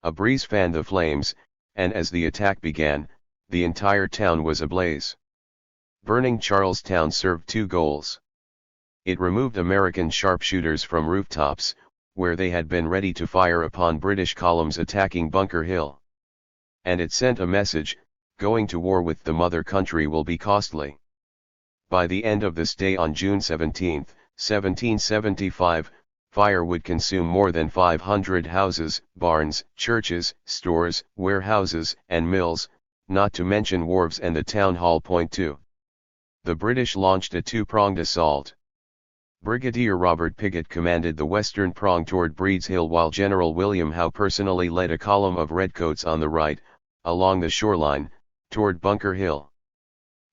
A breeze fanned the flames, and as the attack began, the entire town was ablaze. Burning Charlestown served 2 goals. It removed American sharpshooters from rooftops, where they had been ready to fire upon British columns attacking Bunker Hill. And it sent a message: going to war with the mother country will be costly. By the end of this day on June 17, 1775, fire would consume more than 500 houses, barns, churches, stores, warehouses, and mills, not to mention wharves and the town hall. Point 2. The British launched a 2-pronged assault. Brigadier Robert Piggott commanded the western prong toward Breed's Hill while General William Howe personally led a column of redcoats on the right, along the shoreline, toward Bunker Hill.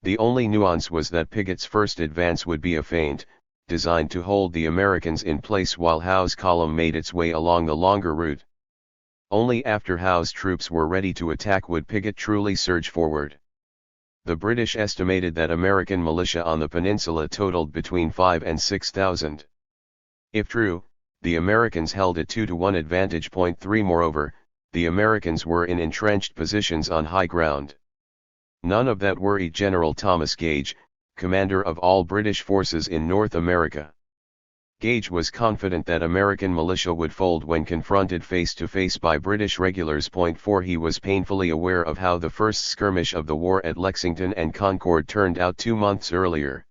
The only nuance was that Piggott's first advance would be a feint, designed to hold the Americans in place while Howe's column made its way along the longer route. Only after Howe's troops were ready to attack would Piggott truly surge forward. The British estimated that American militia on the peninsula totaled between 5,000 and 6,000. If true, the Americans held a 2-to-1 advantage. Point 3. Moreover, the Americans were in entrenched positions on high ground. None of that worried General Thomas Gage, commander of all British forces in North America. Gage was confident that American militia would fold when confronted face to face by British regulars. Point 4. He was painfully aware of how the first skirmish of the war at Lexington and Concord turned out 2 months earlier.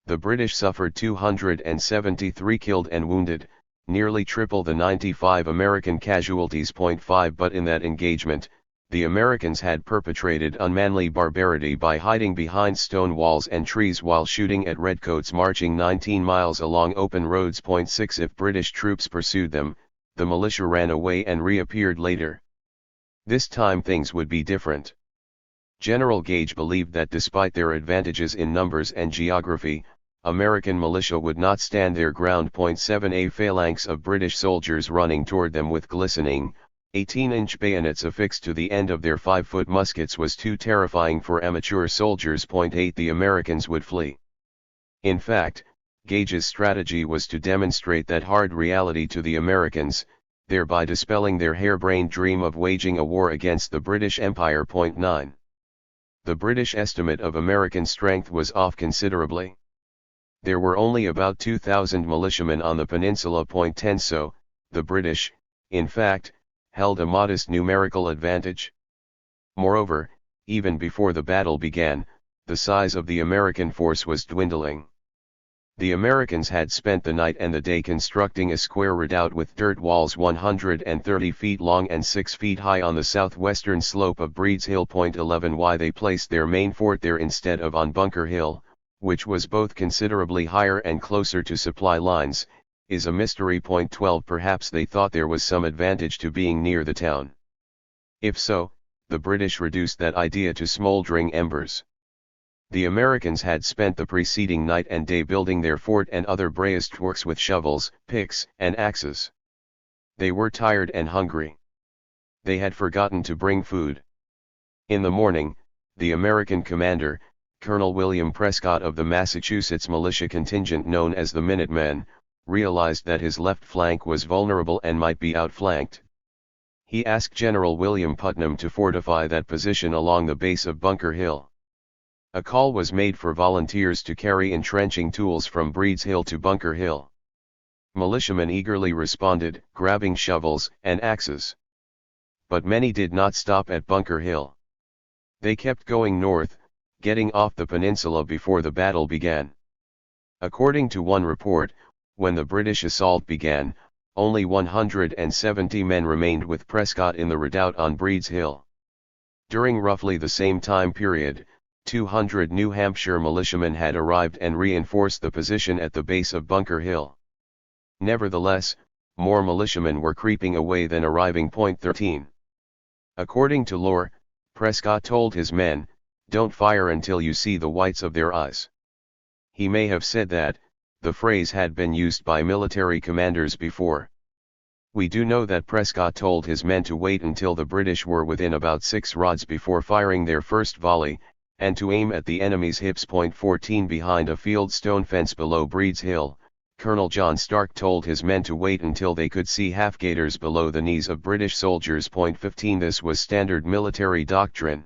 The British suffered 273 killed and wounded, nearly triple the 95 American casualties. Point 5. But in that engagement, the Americans had perpetrated unmanly barbarity by hiding behind stone walls and trees while shooting at redcoats marching 19 miles along open roads. Point 6. If British troops pursued them, the militia ran away and reappeared later. This time things would be different. General Gage believed that despite their advantages in numbers and geography, American militia would not stand their ground. Point 7. A phalanx of British soldiers running toward them with glistening, 18-inch bayonets affixed to the end of their 5-foot muskets was too terrifying for amateur soldiers. Point 8. The Americans would flee. In fact, Gage's strategy was to demonstrate that hard reality to the Americans, thereby dispelling their harebrained dream of waging a war against the British Empire. Point 9. The British estimate of American strength was off considerably. There were only about 2,000 militiamen on the peninsula. Point 10. So, the British, in fact, held a modest numerical advantage. Moreover, even before the battle began, the size of the American force was dwindling. The Americans had spent the night and the day constructing a square redoubt with dirt walls 130 feet long and 6 feet high on the southwestern slope of Breed's Hill. Point 11. Why they placed their main fort there instead of on Bunker Hill, which was both considerably higher and closer to supply lines, is a mystery. Point 12. Perhaps they thought there was some advantage to being near the town. If so, the British reduced that idea to smoldering embers. The Americans had spent the preceding night and day building their fort and other breastworks with shovels, picks, and axes. They were tired and hungry. They had forgotten to bring food. In the morning, the American commander, Colonel William Prescott of the Massachusetts militia contingent known as the Minutemen, realized that his left flank was vulnerable and might be outflanked. He asked General William Putnam to fortify that position along the base of Bunker Hill. A call was made for volunteers to carry entrenching tools from Breed's Hill to Bunker Hill. Militiamen eagerly responded, grabbing shovels and axes. But many did not stop at Bunker Hill. They kept going north, getting off the peninsula before the battle began. According to one report, when the British assault began, only 170 men remained with Prescott in the redoubt on Breed's Hill. During roughly the same time period, 200 New Hampshire militiamen had arrived and reinforced the position at the base of Bunker Hill. Nevertheless, more militiamen were creeping away than arriving. Point 13. According to lore, Prescott told his men, "Don't fire until you see the whites of their eyes." He may have said that. The phrase had been used by military commanders before. We do know that Prescott told his men to wait until the British were within about 6 rods before firing their first volley, and to aim at the enemy's hips. Point 14. Behind a field stone fence below Breed's Hill, Colonel John Stark told his men to wait until they could see half-gaiters below the knees of British soldiers. Point 15. This was standard military doctrine.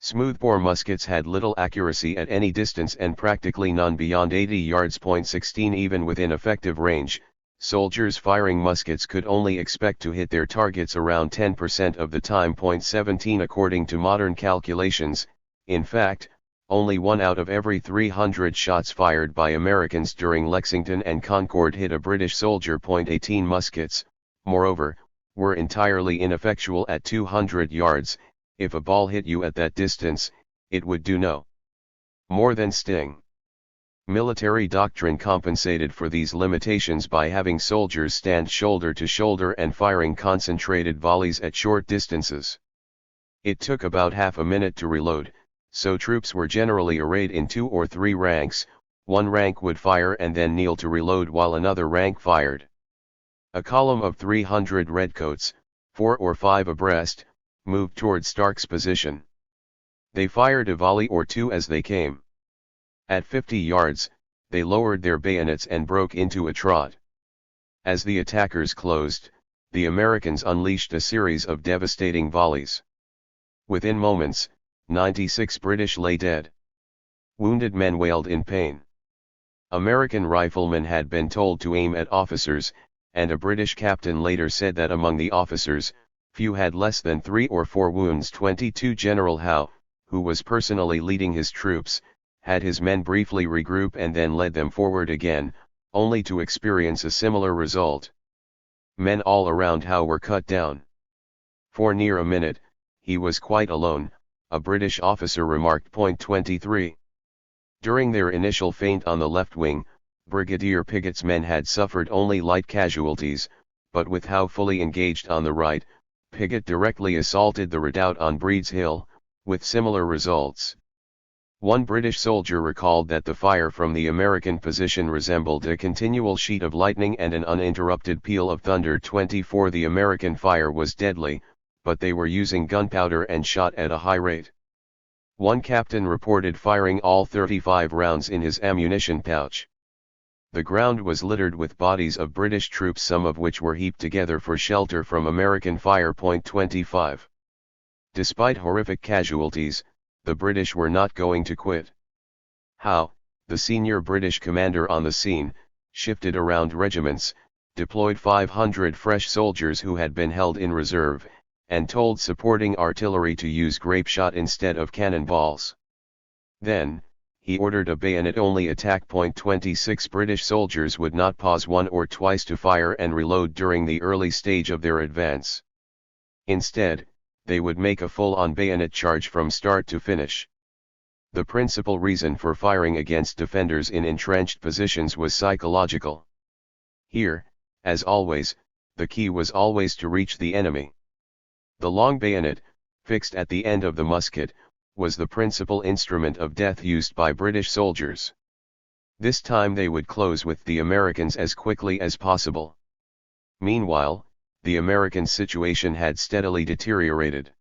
Smoothbore muskets had little accuracy at any distance and practically none beyond 80 yards. Point 16. Even within effective range, soldiers firing muskets could only expect to hit their targets around 10% of the time. Point 17. According to modern calculations, in fact, only 1 out of every 300 shots fired by Americans during Lexington and Concord hit a British soldier. Point 18. Muskets, moreover, were entirely ineffectual at 200 yards. If a ball hit you at that distance, it would do no more than sting. Military doctrine compensated for these limitations by having soldiers stand shoulder to shoulder and firing concentrated volleys at short distances. It took about half a minute to reload, so troops were generally arrayed in 2 or 3 ranks. One rank would fire and then kneel to reload while another rank fired. A column of 300 redcoats, 4 or 5 abreast, moved toward Stark's position. They fired a volley or 2 as they came. At 50 yards, they lowered their bayonets and broke into a trot. As the attackers closed, the Americans unleashed a series of devastating volleys. Within moments, 96 British lay dead. Wounded men wailed in pain. American riflemen had been told to aim at officers, and a British captain later said that among the officers, few had less than 3 or 4 wounds. 22 General Howe, who was personally leading his troops, had his men briefly regroup and then led them forward again, only to experience a similar result. Men all around Howe were cut down. For near a minute, he was quite alone, a British officer remarked. Point 23. During their initial feint on the left wing, Brigadier Pigot's men had suffered only light casualties, but with Howe fully engaged on the right, Pigot directly assaulted the redoubt on Breed's Hill, with similar results. One British soldier recalled that the fire from the American position resembled a continual sheet of lightning and an uninterrupted peal of thunder. 24 The American fire was deadly, but they were using gunpowder and shot at a high rate. One captain reported firing all 35 rounds in his ammunition pouch. The ground was littered with bodies of British troops, some of which were heaped together for shelter from American fire. Point 25. Despite horrific casualties, the British were not going to quit. Howe, the senior British commander on the scene, shifted around regiments, deployed 500 fresh soldiers who had been held in reserve, and told supporting artillery to use grape shot instead of cannonballs. Then, he ordered a bayonet-only attack. Point 26 British soldiers would not pause 1 or twice to fire and reload during the early stage of their advance. Instead, they would make a full-on bayonet charge from start to finish. The principal reason for firing against defenders in entrenched positions was psychological. Here, as always, the key was always to reach the enemy. The long bayonet, fixed at the end of the musket, was the principal instrument of death used by British soldiers. This time they would close with the Americans as quickly as possible. Meanwhile, the American situation had steadily deteriorated.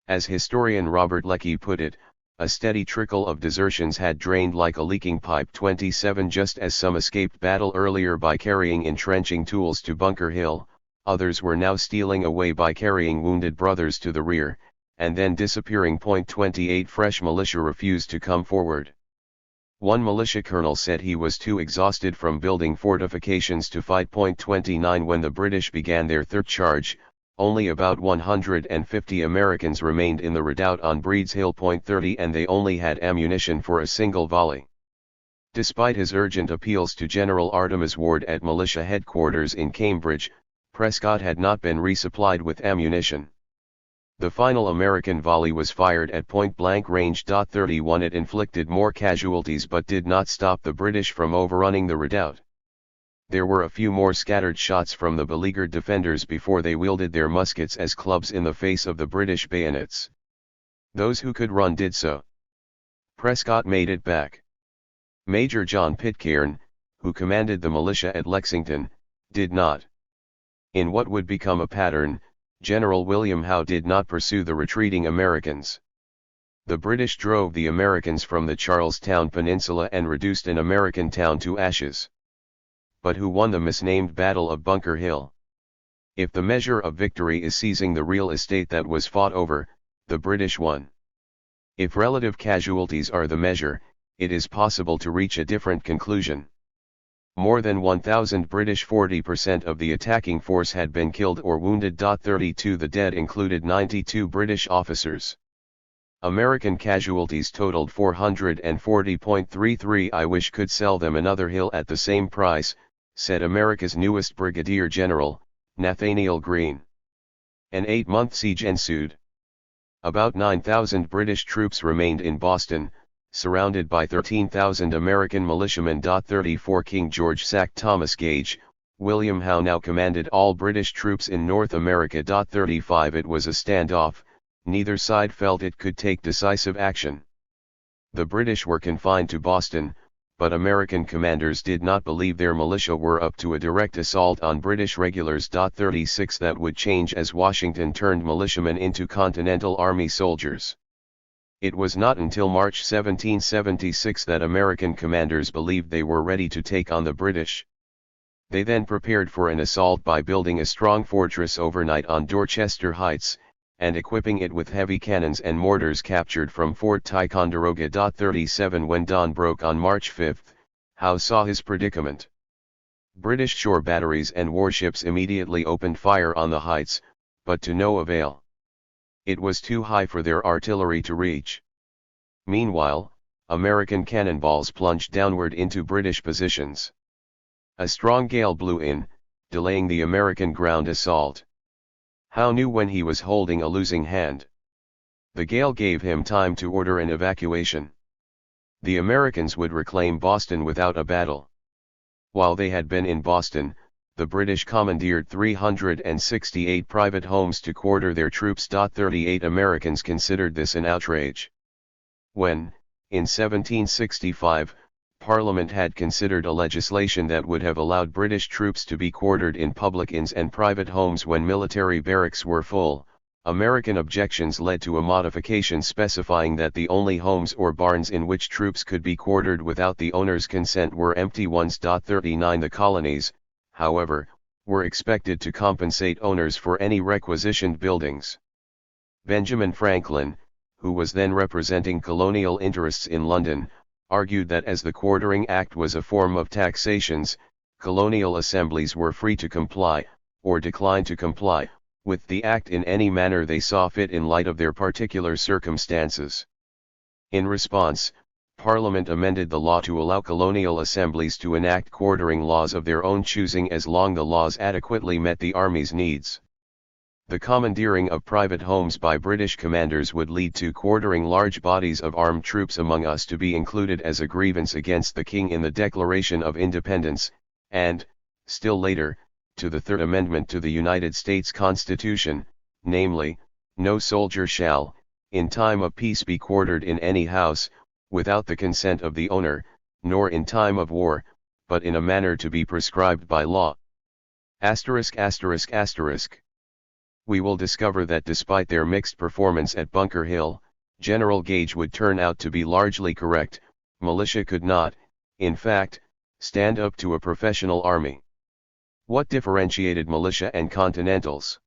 As historian Robert Leckie put it, a steady trickle of desertions had drained like a leaking pipe. 27 Just as some escaped battle earlier by carrying entrenching tools to Bunker Hill, others were now stealing away by carrying wounded brothers to the rear, and then disappearing. Point 28 Fresh militia refused to come forward. One militia colonel said he was too exhausted from building fortifications to fight. Point 29 When the British began their third charge, only about 150 Americans remained in the redoubt on Breed's Hill. Point 30 And they only had ammunition for a single volley. Despite his urgent appeals to General Artemas Ward at militia headquarters in Cambridge, Prescott had not been resupplied with ammunition. The final American volley was fired at point-blank range. 31 It inflicted more casualties but did not stop the British from overrunning the redoubt. There were a few more scattered shots from the beleaguered defenders before they wielded their muskets as clubs in the face of the British bayonets. Those who could run did so. Prescott made it back. Major John Pitcairn, who commanded the militia at Lexington, did not. In what would become a pattern, General William Howe did not pursue the retreating Americans. The British drove the Americans from the Charlestown Peninsula and reduced an American town to ashes. But who won the misnamed Battle of Bunker Hill? If the measure of victory is seizing the real estate that was fought over, the British won. If relative casualties are the measure, it is possible to reach a different conclusion. More than 1,000 British, 40% of the attacking force, had been killed or wounded. 32 The dead included 92 British officers. American casualties totaled 440.33. I wish could sell them another hill at the same price, said America's newest Brigadier General, Nathaniel Greene. An 8-month siege ensued. About 9,000 British troops remained in Boston, surrounded by 13,000 American militiamen. 34 King George sacked Thomas Gage. William Howe now commanded all British troops in North America. 35 It was a standoff, neither side felt it could take decisive action. The British were confined to Boston, but American commanders did not believe their militia were up to a direct assault on British regulars. 36 That would change as Washington turned militiamen into Continental Army soldiers. It was not until March 1776 that American commanders believed they were ready to take on the British. They then prepared for an assault by building a strong fortress overnight on Dorchester Heights, and equipping it with heavy cannons and mortars captured from Fort Ticonderoga. 37 When dawn broke on March 5, Howe saw his predicament. British shore batteries and warships immediately opened fire on the heights, but to no avail. It was too high for their artillery to reach. Meanwhile, American cannonballs plunged downward into British positions. A strong gale blew in, delaying the American ground assault. Howe knew when he was holding a losing hand. The gale gave him time to order an evacuation. The Americans would reclaim Boston without a battle. While they had been in Boston, the British commandeered 368 private homes to quarter their troops. 38 Americans considered this an outrage. When, in 1765, Parliament had considered a legislation that would have allowed British troops to be quartered in public inns and private homes when military barracks were full, American objections led to a modification specifying that the only homes or barns in which troops could be quartered without the owner's consent were empty ones. 39 The colonies, however, were expected to compensate owners for any requisitioned buildings. Benjamin Franklin, who was then representing colonial interests in London, argued that as the Quartering Act was a form of taxations, colonial assemblies were free to comply, or decline to comply, with the act in any manner they saw fit in light of their particular circumstances. In response, Parliament amended the law to allow colonial assemblies to enact quartering laws of their own choosing as long the laws adequately met the Army's needs. The commandeering of private homes by British commanders would lead to quartering large bodies of armed troops among us to be included as a grievance against the King in the Declaration of Independence, and, still later, to the Third Amendment to the United States Constitution, namely, no soldier shall, in time of peace be quartered in any house, without the consent of the owner, nor in time of war, but in a manner to be prescribed by law. We will discover that despite their mixed performance at Bunker Hill, General Gage would turn out to be largely correct. Militia could not, in fact, stand up to a professional army. What differentiated militia and Continentals?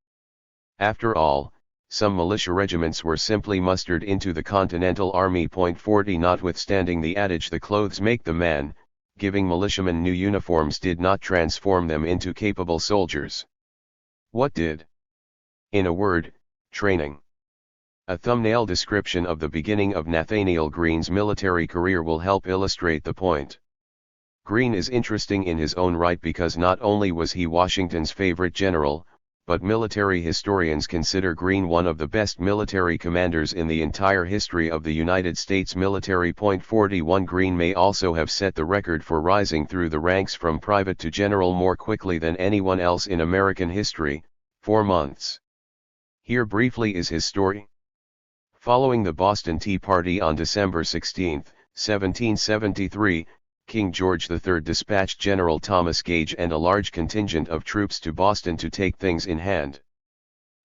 After all, some militia regiments were simply mustered into the Continental Army. 40 Notwithstanding the adage "the clothes make the man," giving militiamen new uniforms did not transform them into capable soldiers. What did? In a word, training. A thumbnail description of the beginning of Nathaniel Greene's military career will help illustrate the point. Greene is interesting in his own right because not only was he Washington's favorite general, but military historians consider Greene one of the best military commanders in the entire history of the United States military. 41 Greene may also have set the record for rising through the ranks from private to general more quickly than anyone else in American history, 4 months. Here briefly is his story. Following the Boston Tea Party on December 16, 1773, King George III dispatched General Thomas Gage and a large contingent of troops to Boston to take things in hand.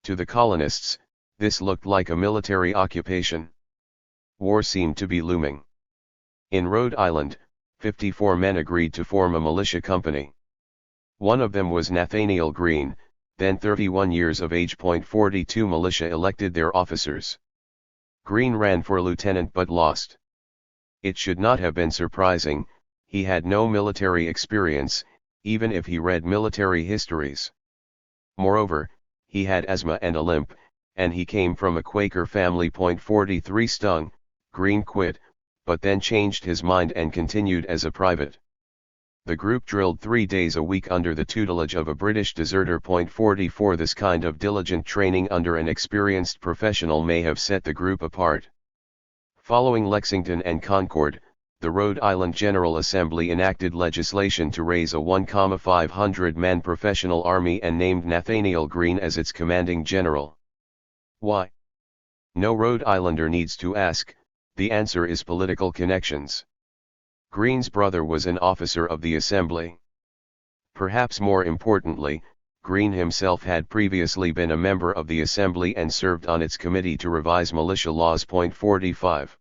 To the colonists, this looked like a military occupation. War seemed to be looming. In Rhode Island, 54 men agreed to form a militia company. One of them was Nathaniel Greene, then 31 years of age. 42 militia elected their officers. Greene ran for lieutenant but lost. It should not have been surprising. He had no military experience, even if he read military histories. Moreover, he had asthma and a limp, and he came from a Quaker family. 43 Stung, Greene quit, but then changed his mind and continued as a private. The group drilled 3 days a week under the tutelage of a British deserter. 44 This kind of diligent training under an experienced professional may have set the group apart. Following Lexington and Concord, the Rhode Island General Assembly enacted legislation to raise a 1,500-man professional army and named Nathaniel Greene as its commanding general. Why? No Rhode Islander needs to ask, the answer is political connections. Greene's brother was an officer of the Assembly. Perhaps more importantly, Greene himself had previously been a member of the Assembly and served on its committee to revise militia laws. 45.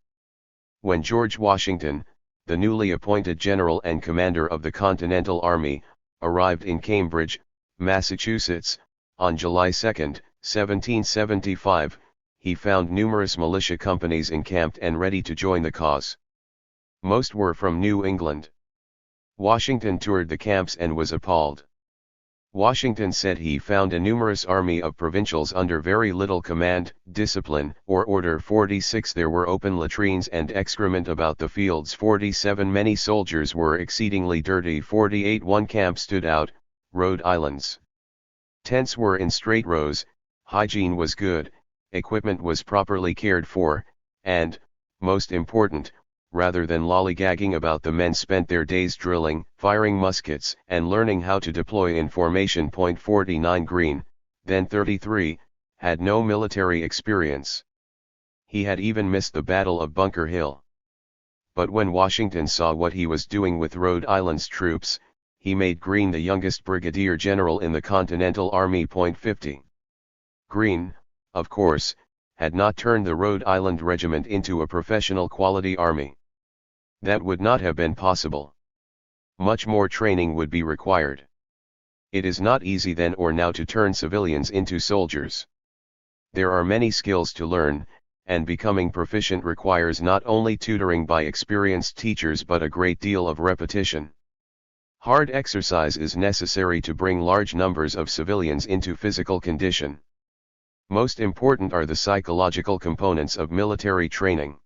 When George Washington, the newly appointed general and commander of the Continental Army, arrived in Cambridge, Massachusetts, on July 2, 1775, he found numerous militia companies encamped and ready to join the cause. Most were from New England. Washington toured the camps and was appalled. Washington said he found a numerous army of provincials under very little command, discipline, or order. 46 There were open latrines and excrement about the fields. 47 Many soldiers were exceedingly dirty. 48 One camp stood out, Rhode Island's. Tents were in straight rows, hygiene was good, equipment was properly cared for, and, most important, rather than lollygagging about, the men spent their days drilling, firing muskets, and learning how to deploy in formation. 49 Greene, then 33, had no military experience. He had even missed the Battle of Bunker Hill. But when Washington saw what he was doing with Rhode Island's troops, he made Greene the youngest brigadier general in the Continental Army. 50. Greene, of course, had not turned the Rhode Island Regiment into a professional quality army. That would not have been possible. Much more training would be required. It is not easy then or now to turn civilians into soldiers. There are many skills to learn, and becoming proficient requires not only tutoring by experienced teachers but a great deal of repetition. Hard exercise is necessary to bring large numbers of civilians into physical condition. Most important are the psychological components of military training.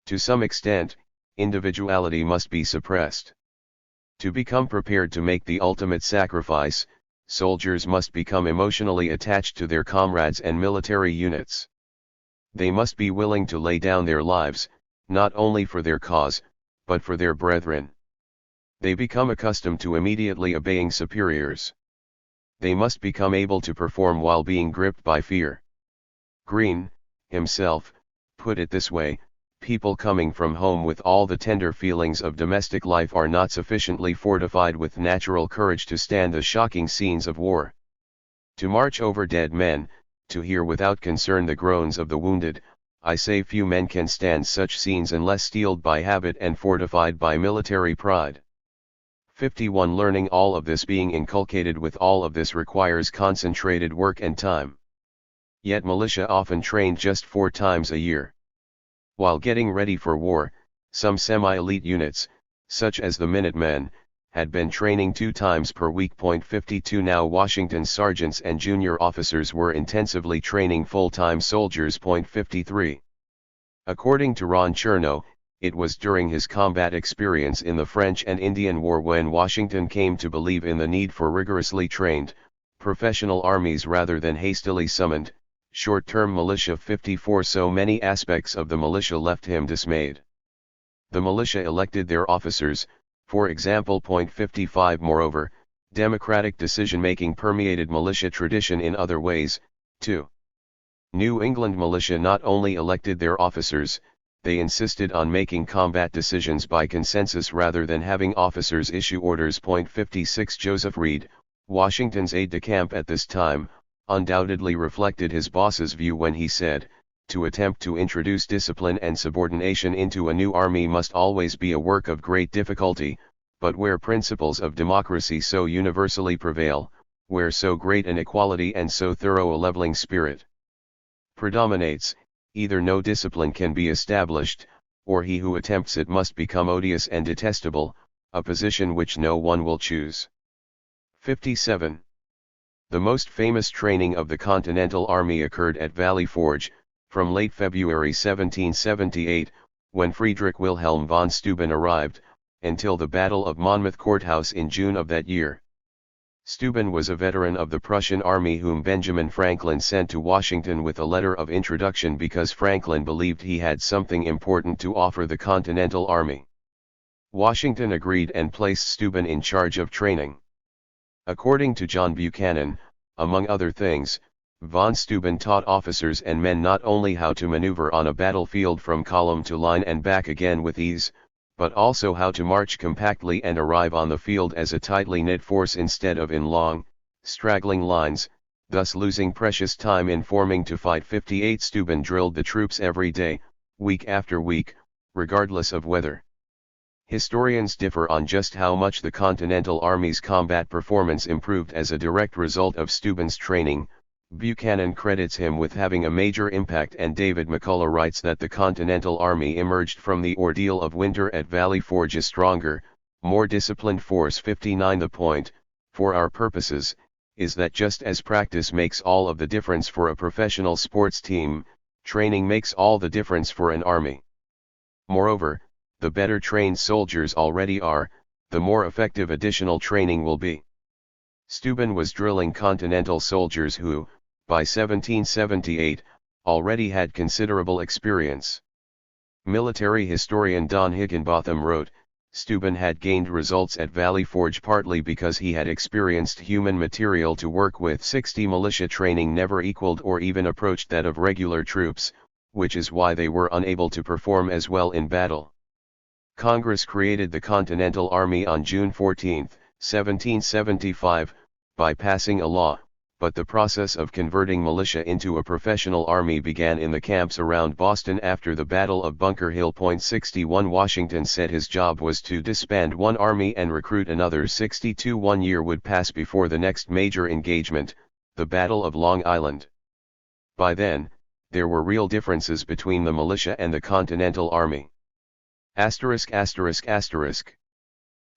To some extent, individuality must be suppressed. To become prepared to make the ultimate sacrifice, soldiers must become emotionally attached to their comrades and military units. They must be willing to lay down their lives, not only for their cause, but for their brethren. They become accustomed to immediately obeying superiors. They must become able to perform while being gripped by fear. Greene, himself, put it this way: people coming from home with all the tender feelings of domestic life are not sufficiently fortified with natural courage to stand the shocking scenes of war. To march over dead men, to hear without concern the groans of the wounded, I say few men can stand such scenes unless steeled by habit and fortified by military pride. 51 Learning all of this, being inculcated with all of this, requires concentrated work and time. Yet militia often trained just 4 times a year. While getting ready for war, some semi-elite units, such as the Minutemen, had been training 2 times per week. 52 Now Washington's sergeants and junior officers were intensively training full-time soldiers. 53. According to Ron Chernow, It was during his combat experience in the French and Indian War when Washington came to believe in the need for rigorously trained, professional armies rather than hastily summoned, short-term militia. 54 So many aspects of the militia left him dismayed. The militia elected their officers, for example. 55 Moreover, democratic decision-making permeated militia tradition in other ways, too. New England militia not only elected their officers, they insisted on making combat decisions by consensus rather than having officers issue orders. 56 Joseph Reed, Washington's aide-de-camp at this time, undoubtedly reflected his boss's view when he said, "To attempt to introduce discipline and subordination into a new army must always be a work of great difficulty, but where principles of democracy so universally prevail, where so great an equality and so thorough a leveling spirit predominates, either no discipline can be established, or he who attempts it must become odious and detestable, a position which no one will choose." 57. The most famous training of the Continental Army occurred at Valley Forge, from late February 1778, when Friedrich Wilhelm von Steuben arrived, until the Battle of Monmouth Courthouse in June of that year. Steuben was a veteran of the Prussian army whom Benjamin Franklin sent to Washington with a letter of introduction because Franklin believed he had something important to offer the Continental Army. Washington agreed and placed Steuben in charge of training. According to John Buchanan, among other things, von Steuben taught officers and men not only how to maneuver on a battlefield from column to line and back again with ease, but also how to march compactly and arrive on the field as a tightly knit force instead of in long, straggling lines, thus losing precious time in forming to fight. 58 Steuben drilled the troops every day, week after week, regardless of weather. Historians differ on just how much the Continental Army's combat performance improved as a direct result of Steuben's training. Buchanan credits him with having a major impact, and David McCullough writes that the Continental Army emerged from the ordeal of winter at Valley Forge a stronger, more disciplined force. 59 The point, for our purposes, is that just as practice makes all of the difference for a professional sports team, training makes all the difference for an army. Moreover, the better trained soldiers already are, the more effective additional training will be. Steuben was drilling Continental soldiers who, by 1778, already had considerable experience. Military historian Don Higginbotham wrote, Steuben had gained results at Valley Forge partly because he had experienced human material to work with. 60 Militia training never equaled or even approached that of regular troops, which is why they were unable to perform as well in battle. Congress created the Continental Army on June 14, 1775, by passing a law, but the process of converting militia into a professional army began in the camps around Boston after the Battle of Bunker Hill. 61 Washington said his job was to disband one army and recruit another. 62 1 year would pass before the next major engagement, the Battle of Long Island. By then, there were real differences between the militia and the Continental Army.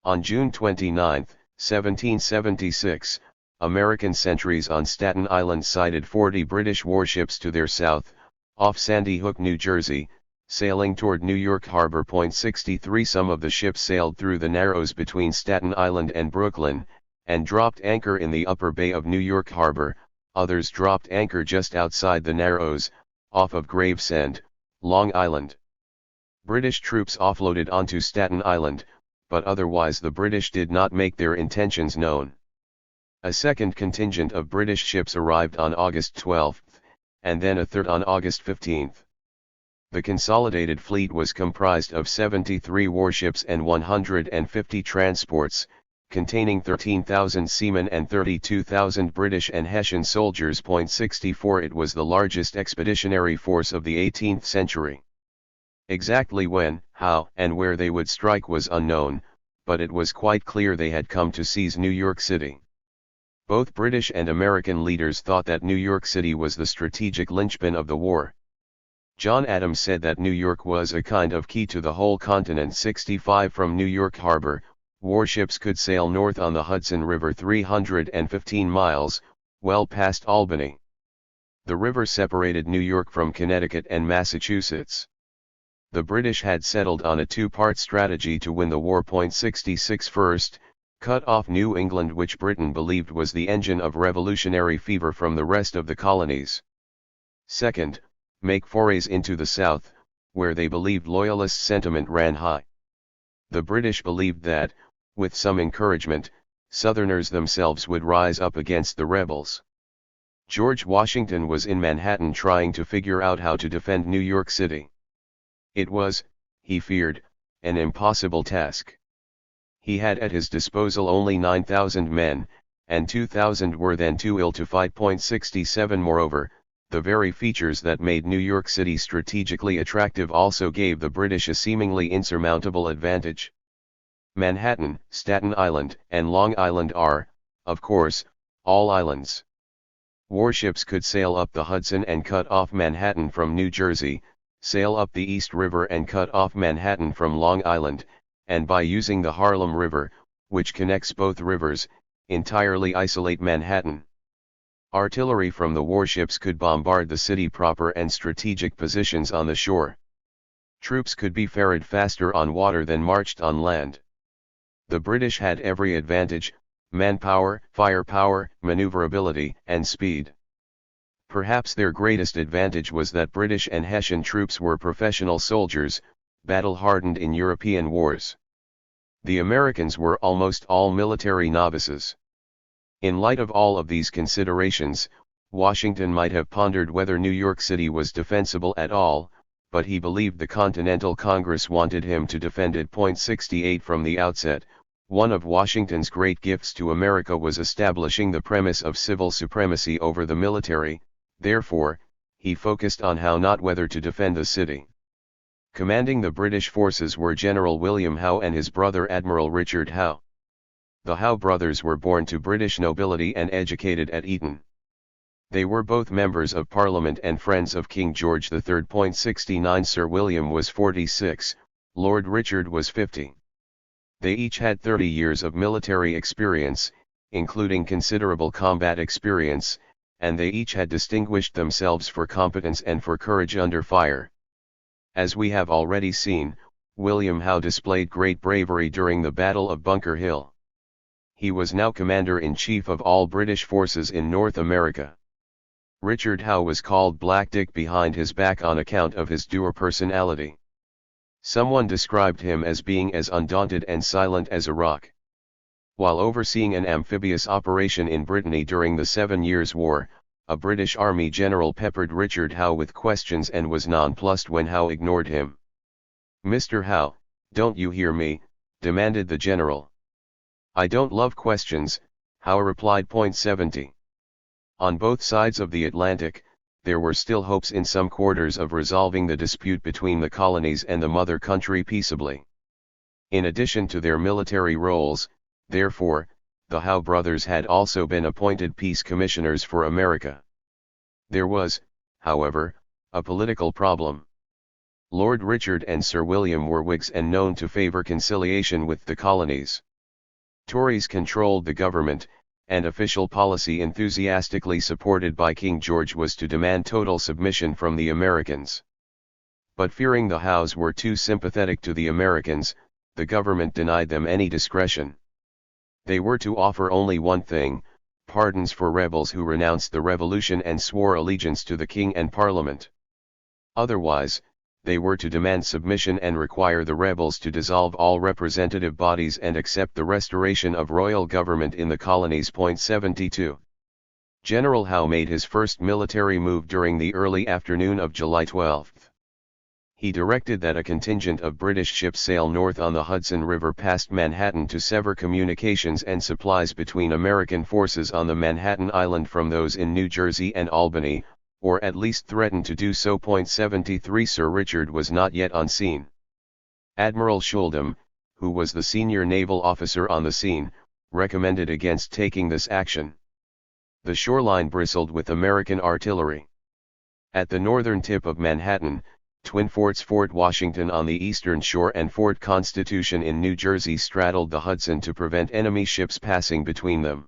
On June 29, 1776, American sentries on Staten Island sighted 40 British warships to their south, off Sandy Hook, New Jersey, sailing toward New York Harbor. 63 Some of the ships sailed through the Narrows between Staten Island and Brooklyn, and dropped anchor in the upper bay of New York Harbor. Others dropped anchor just outside the Narrows, off of Gravesend, Long Island. British troops offloaded onto Staten Island, but otherwise the British did not make their intentions known. A second contingent of British ships arrived on August 12, and then a third on August 15. The consolidated fleet was comprised of 73 warships and 150 transports, containing 13,000 seamen and 32,000 British and Hessian soldiers. 64 It was the largest expeditionary force of the 18th century. Exactly when, how, and where they would strike was unknown, but it was quite clear they had come to seize New York City. Both British and American leaders thought that New York City was the strategic linchpin of the war. John Adams said that New York was a kind of key to the whole continent. 65 From New York Harbor, warships could sail north on the Hudson River 315 miles, well past Albany. The river separated New York from Connecticut and Massachusetts. The British had settled on a two-part strategy to win the war. 66 First, cut off New England, which Britain believed was the engine of revolutionary fever, from the rest of the colonies. Second, make forays into the South, where they believed loyalist sentiment ran high. The British believed that, with some encouragement, Southerners themselves would rise up against the rebels. George Washington was in Manhattan trying to figure out how to defend New York City. It was, he feared, an impossible task. He had at his disposal only 9,000 men, and 2,000 were then too ill to fight. 67 Moreover, the very features that made New York City strategically attractive also gave the British a seemingly insurmountable advantage. Manhattan, Staten Island, and Long Island are, of course, all islands. Warships could sail up the Hudson and cut off Manhattan from New Jersey, sail up the East River and cut off Manhattan from Long Island, and by using the Harlem River, which connects both rivers, entirely isolate Manhattan. Artillery from the warships could bombard the city proper and strategic positions on the shore. Troops could be ferried faster on water than marched on land. The British had every advantage: manpower, firepower, maneuverability, and speed. Perhaps their greatest advantage was that British and Hessian troops were professional soldiers, battle-hardened in European wars. The Americans were almost all military novices. In light of all of these considerations, Washington might have pondered whether New York City was defensible at all, but he believed the Continental Congress wanted him to defend it. 68 From the outset, one of Washington's great gifts to America was establishing the premise of civil supremacy over the military. Therefore, he focused on how, not whether, to defend the city. Commanding the British forces were General William Howe and his brother Admiral Richard Howe. The Howe brothers were born to British nobility and educated at Eton. They were both members of Parliament and friends of King George III. 69 Sir William was 46, Lord Richard was 50. They each had 30 years of military experience, including considerable combat experience, and they each had distinguished themselves for competence and for courage under fire. As we have already seen, William Howe displayed great bravery during the Battle of Bunker Hill. He was now Commander-in-Chief of all British forces in North America. Richard Howe was called Black Dick behind his back on account of his dour personality. Someone described him as being as undaunted and silent as a rock. While overseeing an amphibious operation in Brittany during the 7 Years' War, a British Army general peppered Richard Howe with questions and was nonplussed when Howe ignored him. "Mr. Howe, don't you hear me?" demanded the general. "I don't love questions," Howe replied. 70. On both sides of the Atlantic, there were still hopes in some quarters of resolving the dispute between the colonies and the mother country peaceably. In addition to their military roles, therefore, the Howe brothers had also been appointed peace commissioners for America. There was, however, a political problem. Lord Richard and Sir William were Whigs and known to favor conciliation with the colonies. Tories controlled the government, and official policy enthusiastically supported by King George was to demand total submission from the Americans. But fearing the Howes were too sympathetic to the Americans, the government denied them any discretion. They were to offer only one thing: pardons for rebels who renounced the revolution and swore allegiance to the king and parliament. Otherwise, they were to demand submission and require the rebels to dissolve all representative bodies and accept the restoration of royal government in the colonies. 72. General Howe made his first military move during the early afternoon of July 12. He directed that a contingent of British ships sail north on the Hudson River past Manhattan to sever communications and supplies between American forces on the Manhattan Island from those in New Jersey and Albany, or at least threatened to do so. 73 Sir Richard was not yet on scene. Admiral Shuldham, who was the senior naval officer on the scene, recommended against taking this action. The shoreline bristled with American artillery. At the northern tip of Manhattan, twin forts Fort Washington on the eastern shore and Fort Constitution in New Jersey straddled the Hudson to prevent enemy ships passing between them.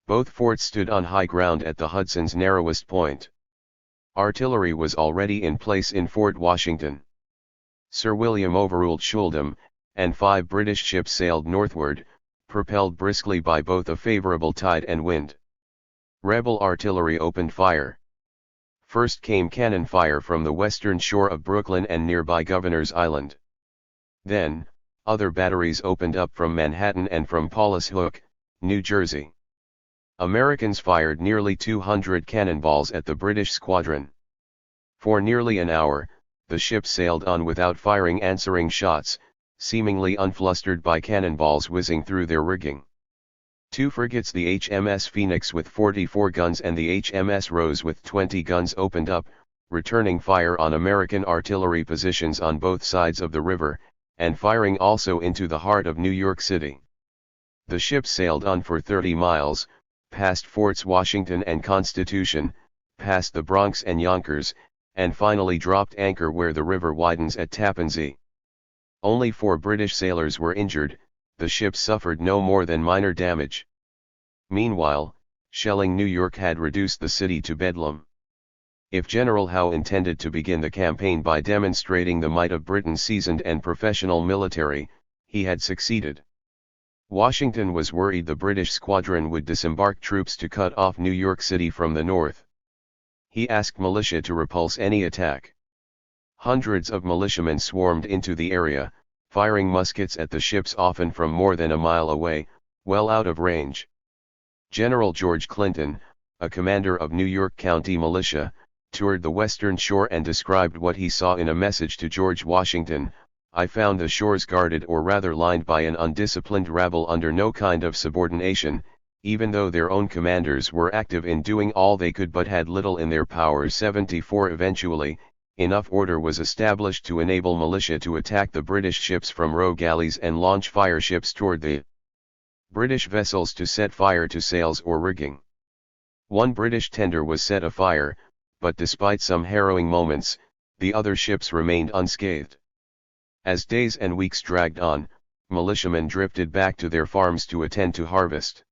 Both forts stood on high ground at the Hudson's narrowest point. Artillery was already in place in Fort Washington. Sir William overruled Schuldum, and 5 British ships sailed northward, propelled briskly by both a favourable tide and wind. Rebel artillery opened fire. First came cannon fire from the western shore of Brooklyn and nearby Governor's Island. Then, other batteries opened up from Manhattan and from Paulus Hook, New Jersey. Americans fired nearly 200 cannonballs at the British squadron. For nearly an hour, the ship sailed on without firing answering shots, seemingly unflustered by cannonballs whizzing through their rigging. 2 frigates, the HMS Phoenix with 44 guns and the HMS Rose with 20 guns, opened up, returning fire on American artillery positions on both sides of the river, and firing also into the heart of New York City. The ship sailed on for 30 miles, past Forts Washington and Constitution, past the Bronx and Yonkers, and finally dropped anchor where the river widens at Tappan Zee. Only 4 British sailors were injured. The ship suffered no more than minor damage. Meanwhile, shelling New York had reduced the city to bedlam. If General Howe intended to begin the campaign by demonstrating the might of Britain's seasoned and professional military, he had succeeded. Washington was worried the British squadron would disembark troops to cut off New York City from the north. He asked militia to repulse any attack. Hundreds of militiamen swarmed into the area, firing muskets at the ships often from more than a mile away, well out of range. General George Clinton, a commander of New York County militia, toured the western shore and described what he saw in a message to George Washington. "I found the shores guarded or rather lined by an undisciplined rabble under no kind of subordination, even though their own commanders were active in doing all they could but had little in their power." 74 Eventually, enough order was established to enable militia to attack the British ships from row galleys and launch fire ships toward the British vessels to set fire to sails or rigging. One British tender was set afire, but despite some harrowing moments, the other ships remained unscathed. As days and weeks dragged on, militiamen drifted back to their farms to attend to harvest.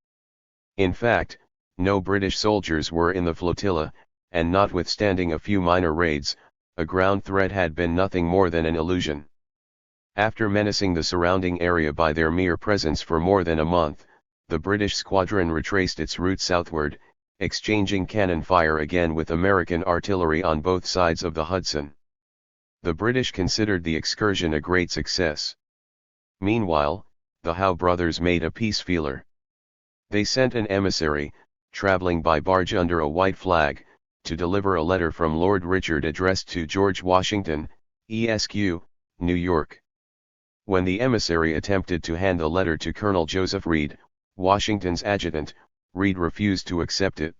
In fact, no British soldiers were in the flotilla, and notwithstanding a few minor raids, a ground threat had been nothing more than an illusion. After menacing the surrounding area by their mere presence for more than a month, the British squadron retraced its route southward, exchanging cannon fire again with American artillery on both sides of the Hudson. The British considered the excursion a great success. Meanwhile, the Howe brothers made a peace feeler. They sent an emissary, traveling by barge under a white flag, to deliver a letter from Lord Richard addressed to George Washington, Esq., New York. When the emissary attempted to hand the letter to Colonel Joseph Reed, Washington's adjutant, Reed refused to accept it.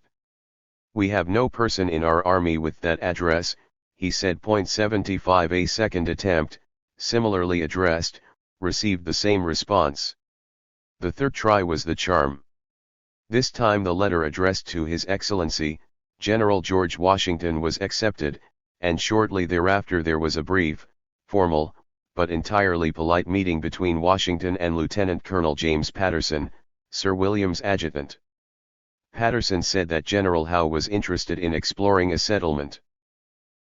"We have no person in our army with that address," he said. 75 A second attempt, similarly addressed, received the same response. The third try was the charm. This time the letter addressed to His Excellency, General George Washington, was accepted, and shortly thereafter there was a brief, formal, but entirely polite meeting between Washington and Lieutenant Colonel James Patterson, Sir William's adjutant. Patterson said that General Howe was interested in exploring a settlement.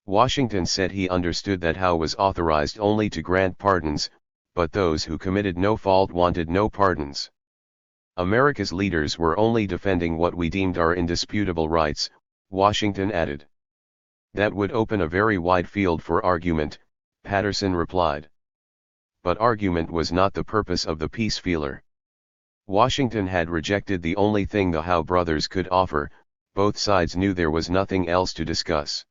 Washington said he understood that Howe was authorized only to grant pardons, but those who committed no fault wanted no pardons. "America's leaders were only defending what we deemed our indisputable rights," Washington added. "That would open a very wide field for argument," Patterson replied. But argument was not the purpose of the peace feeler. Washington had rejected the only thing the Howe brothers could offer. Both sides knew there was nothing else to discuss.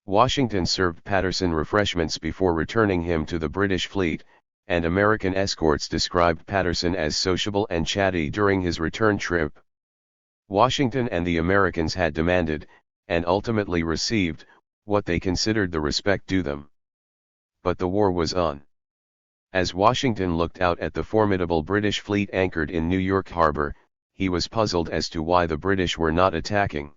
Washington served Patterson refreshments before returning him to the British fleet, and American escorts described Patterson as sociable and chatty during his return trip. Washington and the Americans had demanded, and ultimately received, what they considered the respect due them. But the war was on. As Washington looked out at the formidable British fleet anchored in New York Harbor, he was puzzled as to why the British were not attacking.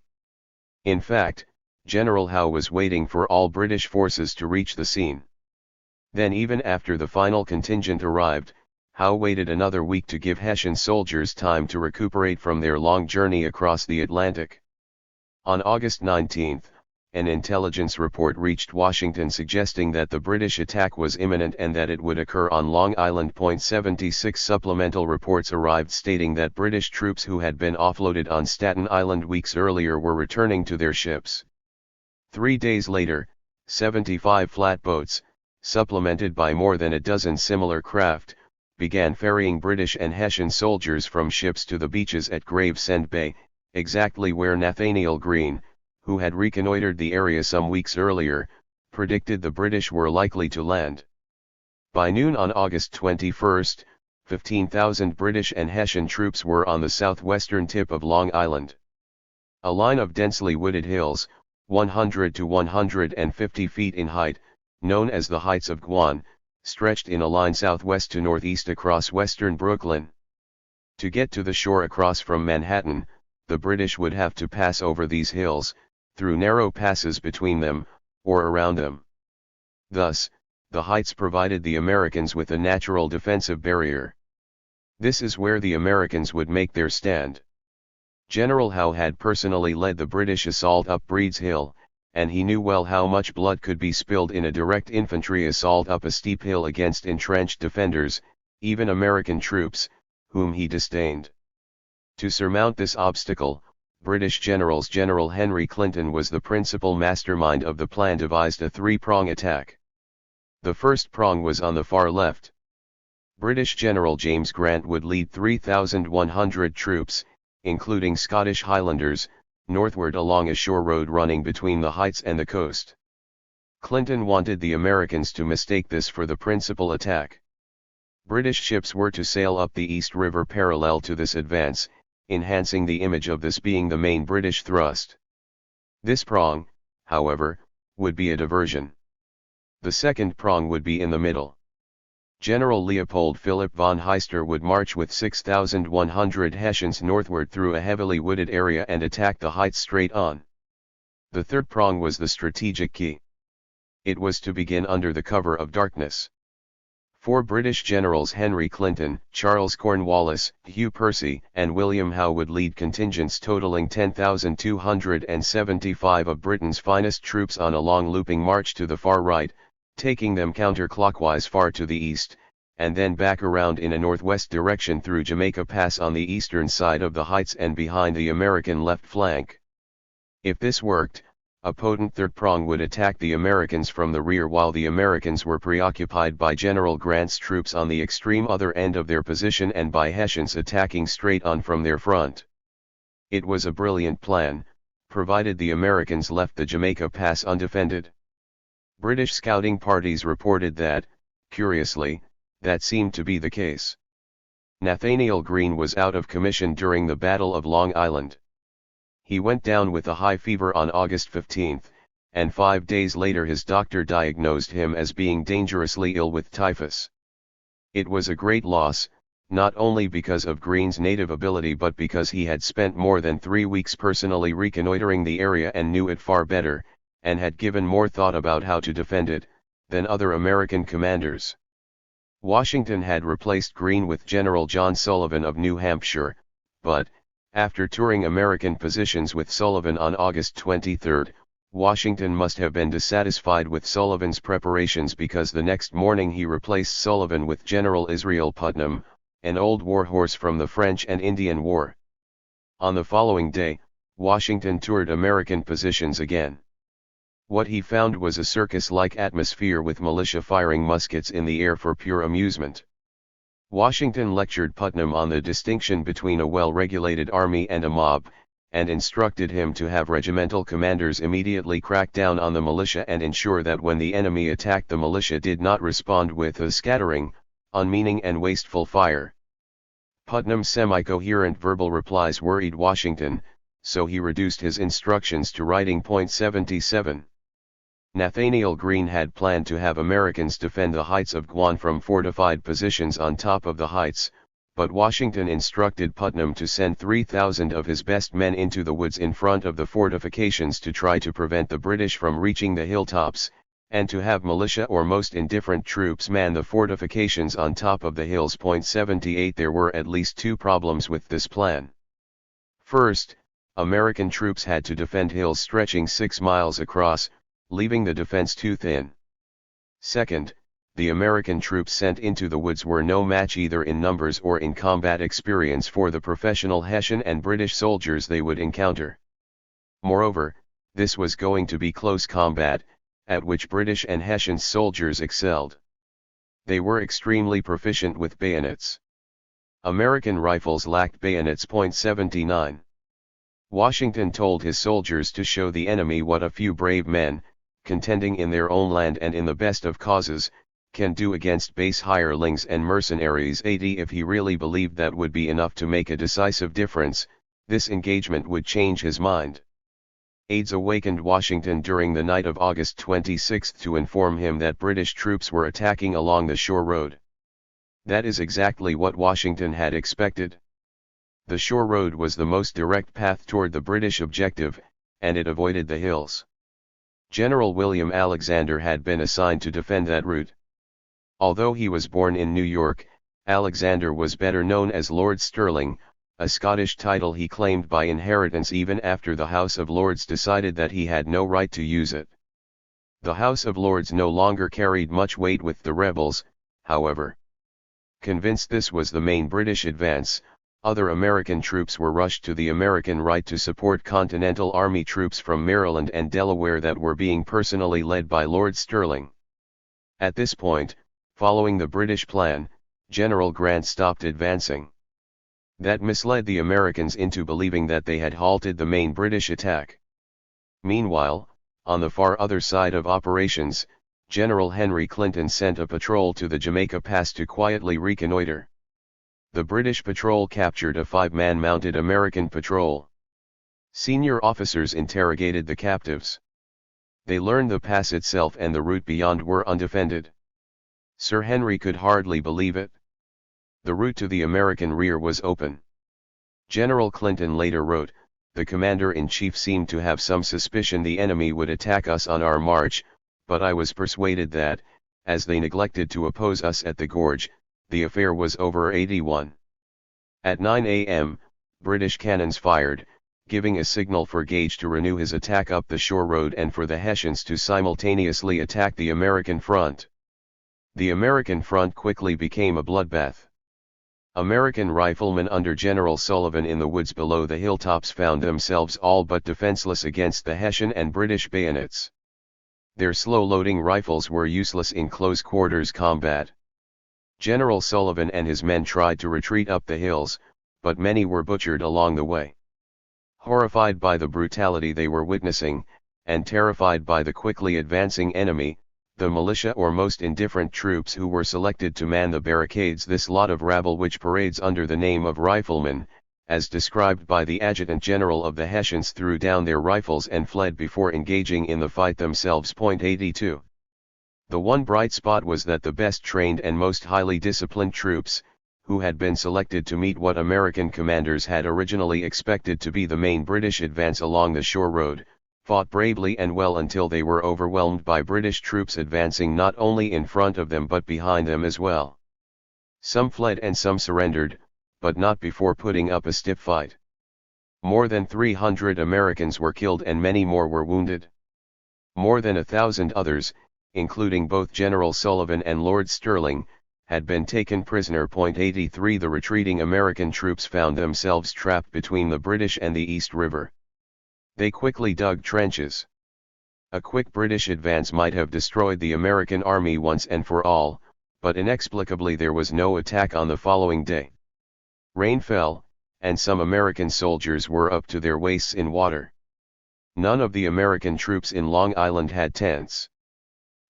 In fact, General Howe was waiting for all British forces to reach the scene. Then, even after the final contingent arrived, Howe waited another week to give Hessian soldiers time to recuperate from their long journey across the Atlantic. On August 19, an intelligence report reached Washington suggesting that the British attack was imminent and that it would occur on Long Island. 76 supplemental reports arrived stating that British troops who had been offloaded on Staten Island weeks earlier were returning to their ships. 3 days later, 75 flatboats, supplemented by more than a dozen similar craft, began ferrying British and Hessian soldiers from ships to the beaches at Gravesend Bay, exactly where Nathaniel Greene, who had reconnoitered the area some weeks earlier, predicted the British were likely to land. By noon on August 21, 15,000 British and Hessian troops were on the southwestern tip of Long Island. A line of densely wooded hills, 100 to 150 feet in height, known as the Heights of Guan, stretched in a line southwest to northeast across western Brooklyn. To get to the shore across from Manhattan, the British would have to pass over these hills, through narrow passes between them, or around them. Thus, the heights provided the Americans with a natural defensive barrier. This is where the Americans would make their stand. General Howe had personally led the British assault up Breed's Hill, and he knew well how much blood could be spilled in a direct infantry assault up a steep hill against entrenched defenders, even American troops, whom he disdained. To surmount this obstacle, British General Henry Clinton was the principal mastermind of the plan, devised a three-prong attack. The first prong was on the far left. British General James Grant would lead 3,100 troops, including Scottish Highlanders, northward along a shore road running between the heights and the coast. Clinton wanted the Americans to mistake this for the principal attack. British ships were to sail up the East River parallel to this advance, enhancing the image of this being the main British thrust. This prong, however, would be a diversion. The second prong would be in the middle. General Leopold Philipp von Heister would march with 6,100 Hessians northward through a heavily wooded area and attack the heights straight on. The third prong was the strategic key. It was to begin under the cover of darkness. 4 British generals, Henry Clinton, Charles Cornwallis, Hugh Percy, and William Howe, would lead contingents totaling 10,275 of Britain's finest troops on a long looping march to the far right, taking them counterclockwise far to the east, and then back around in a northwest direction through Jamaica Pass on the eastern side of the heights and behind the American left flank. If this worked, a potent third prong would attack the Americans from the rear while the Americans were preoccupied by General Grant's troops on the extreme other end of their position and by Hessians attacking straight on from their front. It was a brilliant plan, provided the Americans left the Jamaica Pass undefended. British scouting parties reported that, curiously, that seemed to be the case. Nathaniel Greene was out of commission during the Battle of Long Island. He went down with a high fever on August 15, and 5 days later his doctor diagnosed him as being dangerously ill with typhus. It was a great loss, not only because of Greene's native ability but because he had spent more than 3 weeks personally reconnoitering the area and knew it far better, and had given more thought about how to defend it, than other American commanders. Washington had replaced Greene with General John Sullivan of New Hampshire, but, after touring American positions with Sullivan on August 23, Washington must have been dissatisfied with Sullivan's preparations because the next morning he replaced Sullivan with General Israel Putnam, an old warhorse from the French and Indian War. On the following day, Washington toured American positions again. What he found was a circus-like atmosphere with militia firing muskets in the air for pure amusement. Washington lectured Putnam on the distinction between a well-regulated army and a mob, and instructed him to have regimental commanders immediately crack down on the militia and ensure that when the enemy attacked, the militia did not respond with a scattering, unmeaning and wasteful fire. Putnam's semi-coherent verbal replies worried Washington, so he reduced his instructions to writing. 77. Nathaniel Greene had planned to have Americans defend the heights of Guan from fortified positions on top of the heights, but Washington instructed Putnam to send 3,000 of his best men into the woods in front of the fortifications to try to prevent the British from reaching the hilltops, and to have militia or most indifferent troops man the fortifications on top of the hills. 78. There were at least 2 problems with this plan. First, American troops had to defend hills stretching 6 miles across, leaving the defense too thin. Second, the American troops sent into the woods were no match either in numbers or in combat experience for the professional Hessian and British soldiers they would encounter. Moreover, this was going to be close combat, at which British and Hessian soldiers excelled. They were extremely proficient with bayonets. American rifles lacked bayonets. .79. Washington told his soldiers to show the enemy what a few brave men, contending in their own land and in the best of causes, can do against base hirelings and mercenaries. If he really believed that would be enough to make a decisive difference, this engagement would change his mind. Aides awakened Washington during the night of August 26 to inform him that British troops were attacking along the shore road. That is exactly what Washington had expected. The shore road was the most direct path toward the British objective, and it avoided the hills. General William Alexander had been assigned to defend that route. Although he was born in New York, Alexander was better known as Lord Stirling, a Scottish title he claimed by inheritance even after the House of Lords decided that he had no right to use it. The House of Lords no longer carried much weight with the rebels, however. Convinced this was the main British advance, other American troops were rushed to the American right to support Continental Army troops from Maryland and Delaware that were being personally led by Lord Stirling. At this point, following the British plan, General Grant stopped advancing. That misled the Americans into believing that they had halted the main British attack. Meanwhile, on the far other side of operations, General Henry Clinton sent a patrol to the Jamaica Pass to quietly reconnoiter. The British patrol captured a 5-man mounted American patrol. Senior officers interrogated the captives. They learned the pass itself and the route beyond were undefended. Sir Henry could hardly believe it. The route to the American rear was open. General Clinton later wrote, "The commander-in-chief seemed to have some suspicion the enemy would attack us on our march, but I was persuaded that, as they neglected to oppose us at the gorge, the affair was over." 81. At 9 a.m., British cannons fired, giving a signal for Gage to renew his attack up the shore road and for the Hessians to simultaneously attack the American front. The American front quickly became a bloodbath. American riflemen under General Sullivan in the woods below the hilltops found themselves all but defenseless against the Hessian and British bayonets. Their slow-loading rifles were useless in close-quarters combat. General Sullivan and his men tried to retreat up the hills, but many were butchered along the way. Horrified by the brutality they were witnessing, and terrified by the quickly advancing enemy, the militia or most indifferent troops who were selected to man the barricades, this lot of rabble which parades under the name of riflemen, as described by the adjutant general of the Hessians, threw down their rifles and fled before engaging in the fight themselves. 82. The one bright spot was that the best trained and most highly disciplined troops, who had been selected to meet what American commanders had originally expected to be the main British advance along the shore road, fought bravely and well until they were overwhelmed by British troops advancing not only in front of them but behind them as well. Some fled and some surrendered, but not before putting up a stiff fight. More than 300 Americans were killed and many more were wounded. More than 1,000 others, including both General Sullivan and Lord Stirling, had been taken prisoner. 83. The retreating American troops found themselves trapped between the British and the East River. They quickly dug trenches. A quick British advance might have destroyed the American army once and for all, but inexplicably there was no attack on the following day. Rain fell, and some American soldiers were up to their waists in water. None of the American troops in Long Island had tents.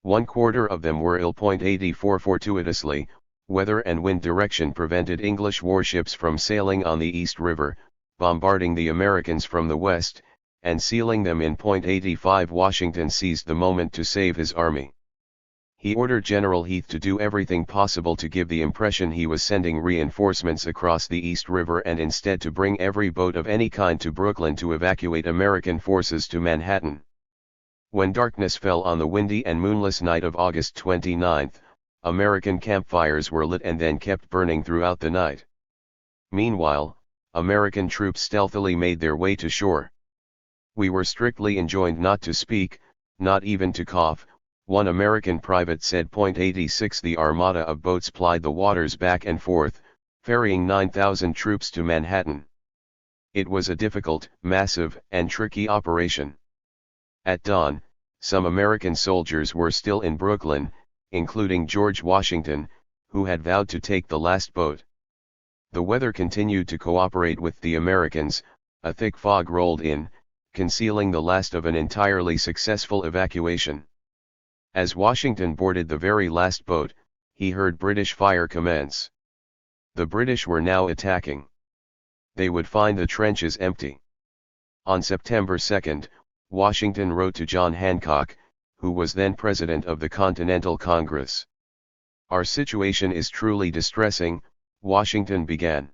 1/4 of them were ill. 84. Fortuitously, weather and wind direction prevented English warships from sailing on the East River, bombarding the Americans from the west, and sealing them in. 85. Washington seized the moment to save his army. He ordered General Heath to do everything possible to give the impression he was sending reinforcements across the East River and instead to bring every boat of any kind to Brooklyn to evacuate American forces to Manhattan. When darkness fell on the windy and moonless night of August 29, American campfires were lit and then kept burning throughout the night. Meanwhile, American troops stealthily made their way to shore. We were strictly enjoined not to speak, not even to cough, one American private said. 86 The armada of boats plied the waters back and forth, ferrying 9,000 troops to Manhattan. It was a difficult, massive, and tricky operation. At dawn, some American soldiers were still in Brooklyn, including George Washington, who had vowed to take the last boat. The weather continued to cooperate with the Americans, a thick fog rolled in, concealing the last of an entirely successful evacuation. As Washington boarded the very last boat, he heard British fire commence. The British were now attacking. They would find the trenches empty. On September 2, Washington wrote to John Hancock, who was then president of the Continental Congress. "Our situation is truly distressing," Washington began.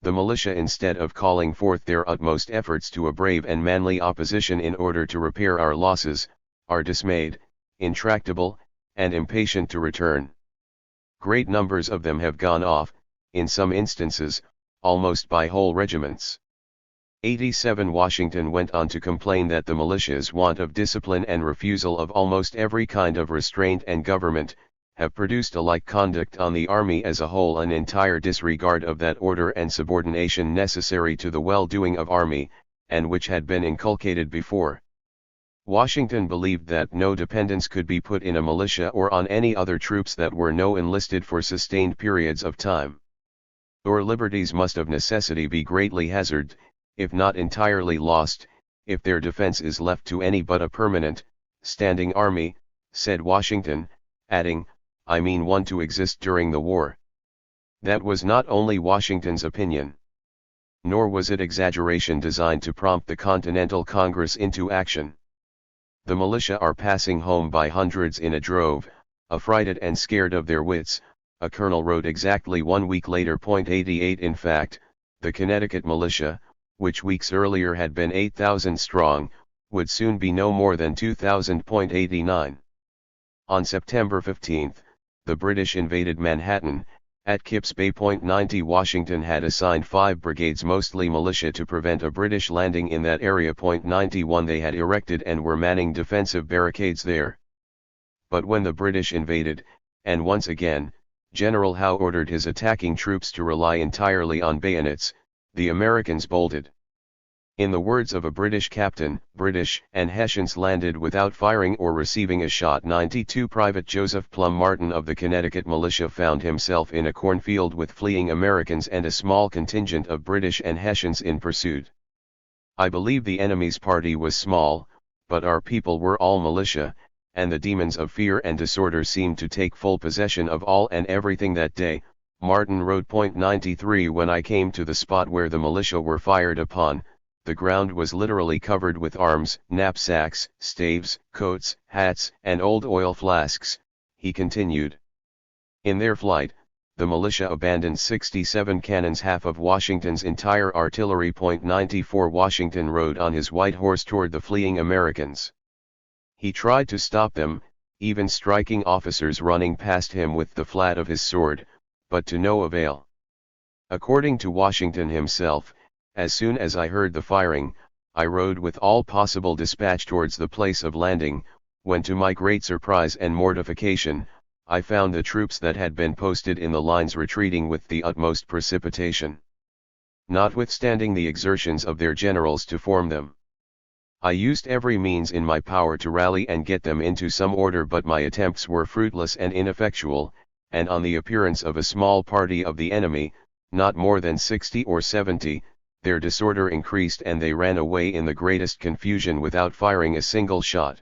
"The militia, instead of calling forth their utmost efforts to a brave and manly opposition in order to repair our losses, are dismayed, intractable, and impatient to return. Great numbers of them have gone off, in some instances, almost by whole regiments." 87 Washington went on to complain that the militia's want of discipline and refusal of almost every kind of restraint and government, have produced a like conduct on the army as a whole, an entire disregard of that order and subordination necessary to the well-doing of army, and which had been inculcated before. Washington believed that no dependence could be put in a militia or on any other troops that were no enlisted for sustained periods of time. Our liberties must of necessity be greatly hazarded, if not entirely lost, if their defense is left to any but a permanent, standing army, said Washington, adding, "I mean one to exist during the war." That was not only Washington's opinion. Nor was it exaggeration designed to prompt the Continental Congress into action. "The militia are passing home by hundreds in a drove, affrighted and scared of their wits," a colonel wrote exactly 1 week later. 88 In fact, the Connecticut militia, which weeks earlier had been 8,000 strong, would soon be no more than 2,000. 89. On September 15, the British invaded Manhattan. At Kips Bay. 90 Washington had assigned 5 brigades, mostly militia, to prevent a British landing in that area. 91 They had erected and were manning defensive barricades there. But when the British invaded, and once again, General Howe ordered his attacking troops to rely entirely on bayonets, the Americans bolted. In the words of a British captain, British and Hessians landed without firing or receiving a shot. 92 Private Joseph Plum Martin of the Connecticut militia found himself in a cornfield with fleeing Americans and a small contingent of British and Hessians in pursuit. "I believe the enemy's party was small, but our people were all militia, and the demons of fear and disorder seemed to take full possession of all and everything that day," Martin wrote. 93 When I came to the spot where the militia were fired upon, the ground was literally covered with arms, knapsacks, staves, coats, hats, and old oil flasks, he continued. In their flight, the militia abandoned 67 cannons, half of Washington's entire artillery. 94 Washington rode on his white horse toward the fleeing Americans. He tried to stop them, even striking officers running past him with the flat of his sword, but to no avail. According to Washington himself, "As soon as I heard the firing, I rode with all possible dispatch towards the place of landing, when to my great surprise and mortification, I found the troops that had been posted in the lines retreating with the utmost precipitation, notwithstanding the exertions of their generals to form them. I used every means in my power to rally and get them into some order, but my attempts were fruitless and ineffectual, and on the appearance of a small party of the enemy, not more than 60 or 70, their disorder increased and they ran away in the greatest confusion without firing a single shot."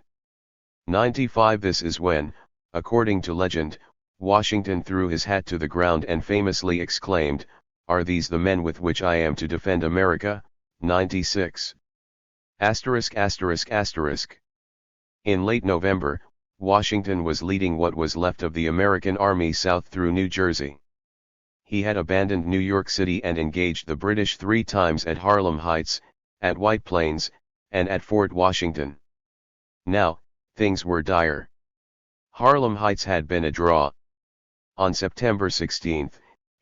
95 This is when, according to legend, Washington threw his hat to the ground and famously exclaimed, "Are these the men with which I am to defend America?" 96. In late November, Washington was leading what was left of the American army south through New Jersey. He had abandoned New York City and engaged the British 3 times at Harlem Heights, at White Plains, and at Fort Washington. Now, things were dire. Harlem Heights had been a draw. On September 16,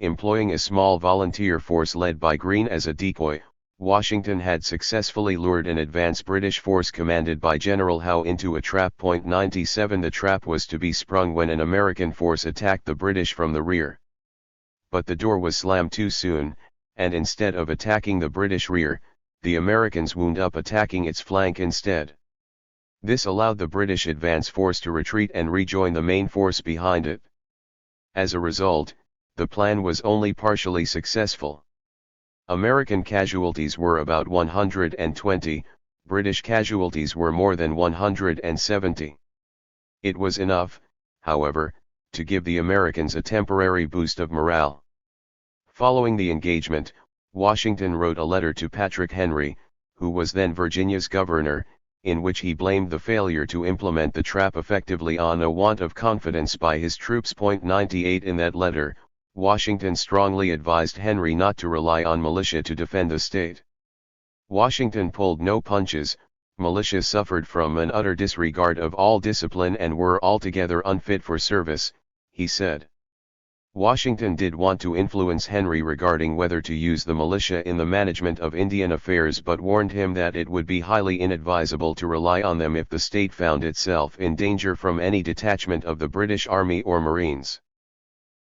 employing a small volunteer force led by Greene as a decoy, Washington had successfully lured an advance British force commanded by General Howe into a trap. 97 The trap was to be sprung when an American force attacked the British from the rear. But the door was slammed too soon, and instead of attacking the British rear, the Americans wound up attacking its flank instead. This allowed the British advance force to retreat and rejoin the main force behind it. As a result, the plan was only partially successful. American casualties were about 120, British casualties were more than 170. It was enough, however, to give the Americans a temporary boost of morale. Following the engagement, Washington wrote a letter to Patrick Henry, who was then Virginia's governor, in which he blamed the failure to implement the trap effectively on a want of confidence by his troops. 98 In that letter, Washington strongly advised Henry not to rely on militia to defend the state. Washington pulled no punches, militia suffered from an utter disregard of all discipline and were altogether unfit for service, he said. Washington did want to influence Henry regarding whether to use the militia in the management of Indian affairs, but warned him that it would be highly inadvisable to rely on them if the state found itself in danger from any detachment of the British Army or Marines.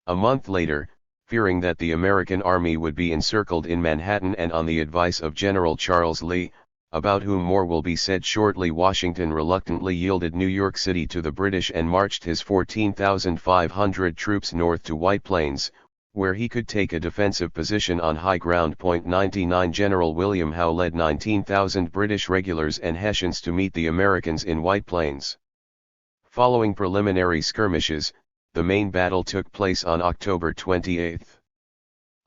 A month later, fearing that the American army would be encircled in Manhattan and on the advice of General Charles Lee, about whom more will be said shortly, Washington reluctantly yielded New York City to the British and marched his 14,500 troops north to White Plains, where he could take a defensive position on high ground. 99 General William Howe led 19,000 British regulars and Hessians to meet the Americans in White Plains. Following preliminary skirmishes, the main battle took place on October 28.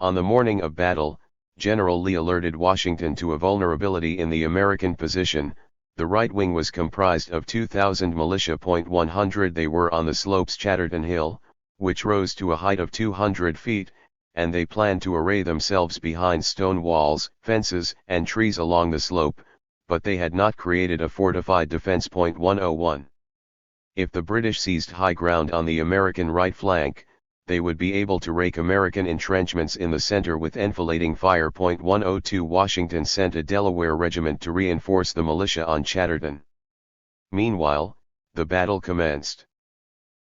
On the morning of battle, General Lee alerted Washington to a vulnerability in the American position. The right wing was comprised of 2,000 militia. 100 They were on the slopes Chatterton Hill, which rose to a height of 200 feet, and they planned to array themselves behind stone walls, fences, and trees along the slope, but they had not created a fortified defense. 101 If the British seized high ground on the American right flank, they would be able to rake American entrenchments in the center with enfilading fire. 102 Washington sent a Delaware regiment to reinforce the militia on Chatterton. Meanwhile, the battle commenced.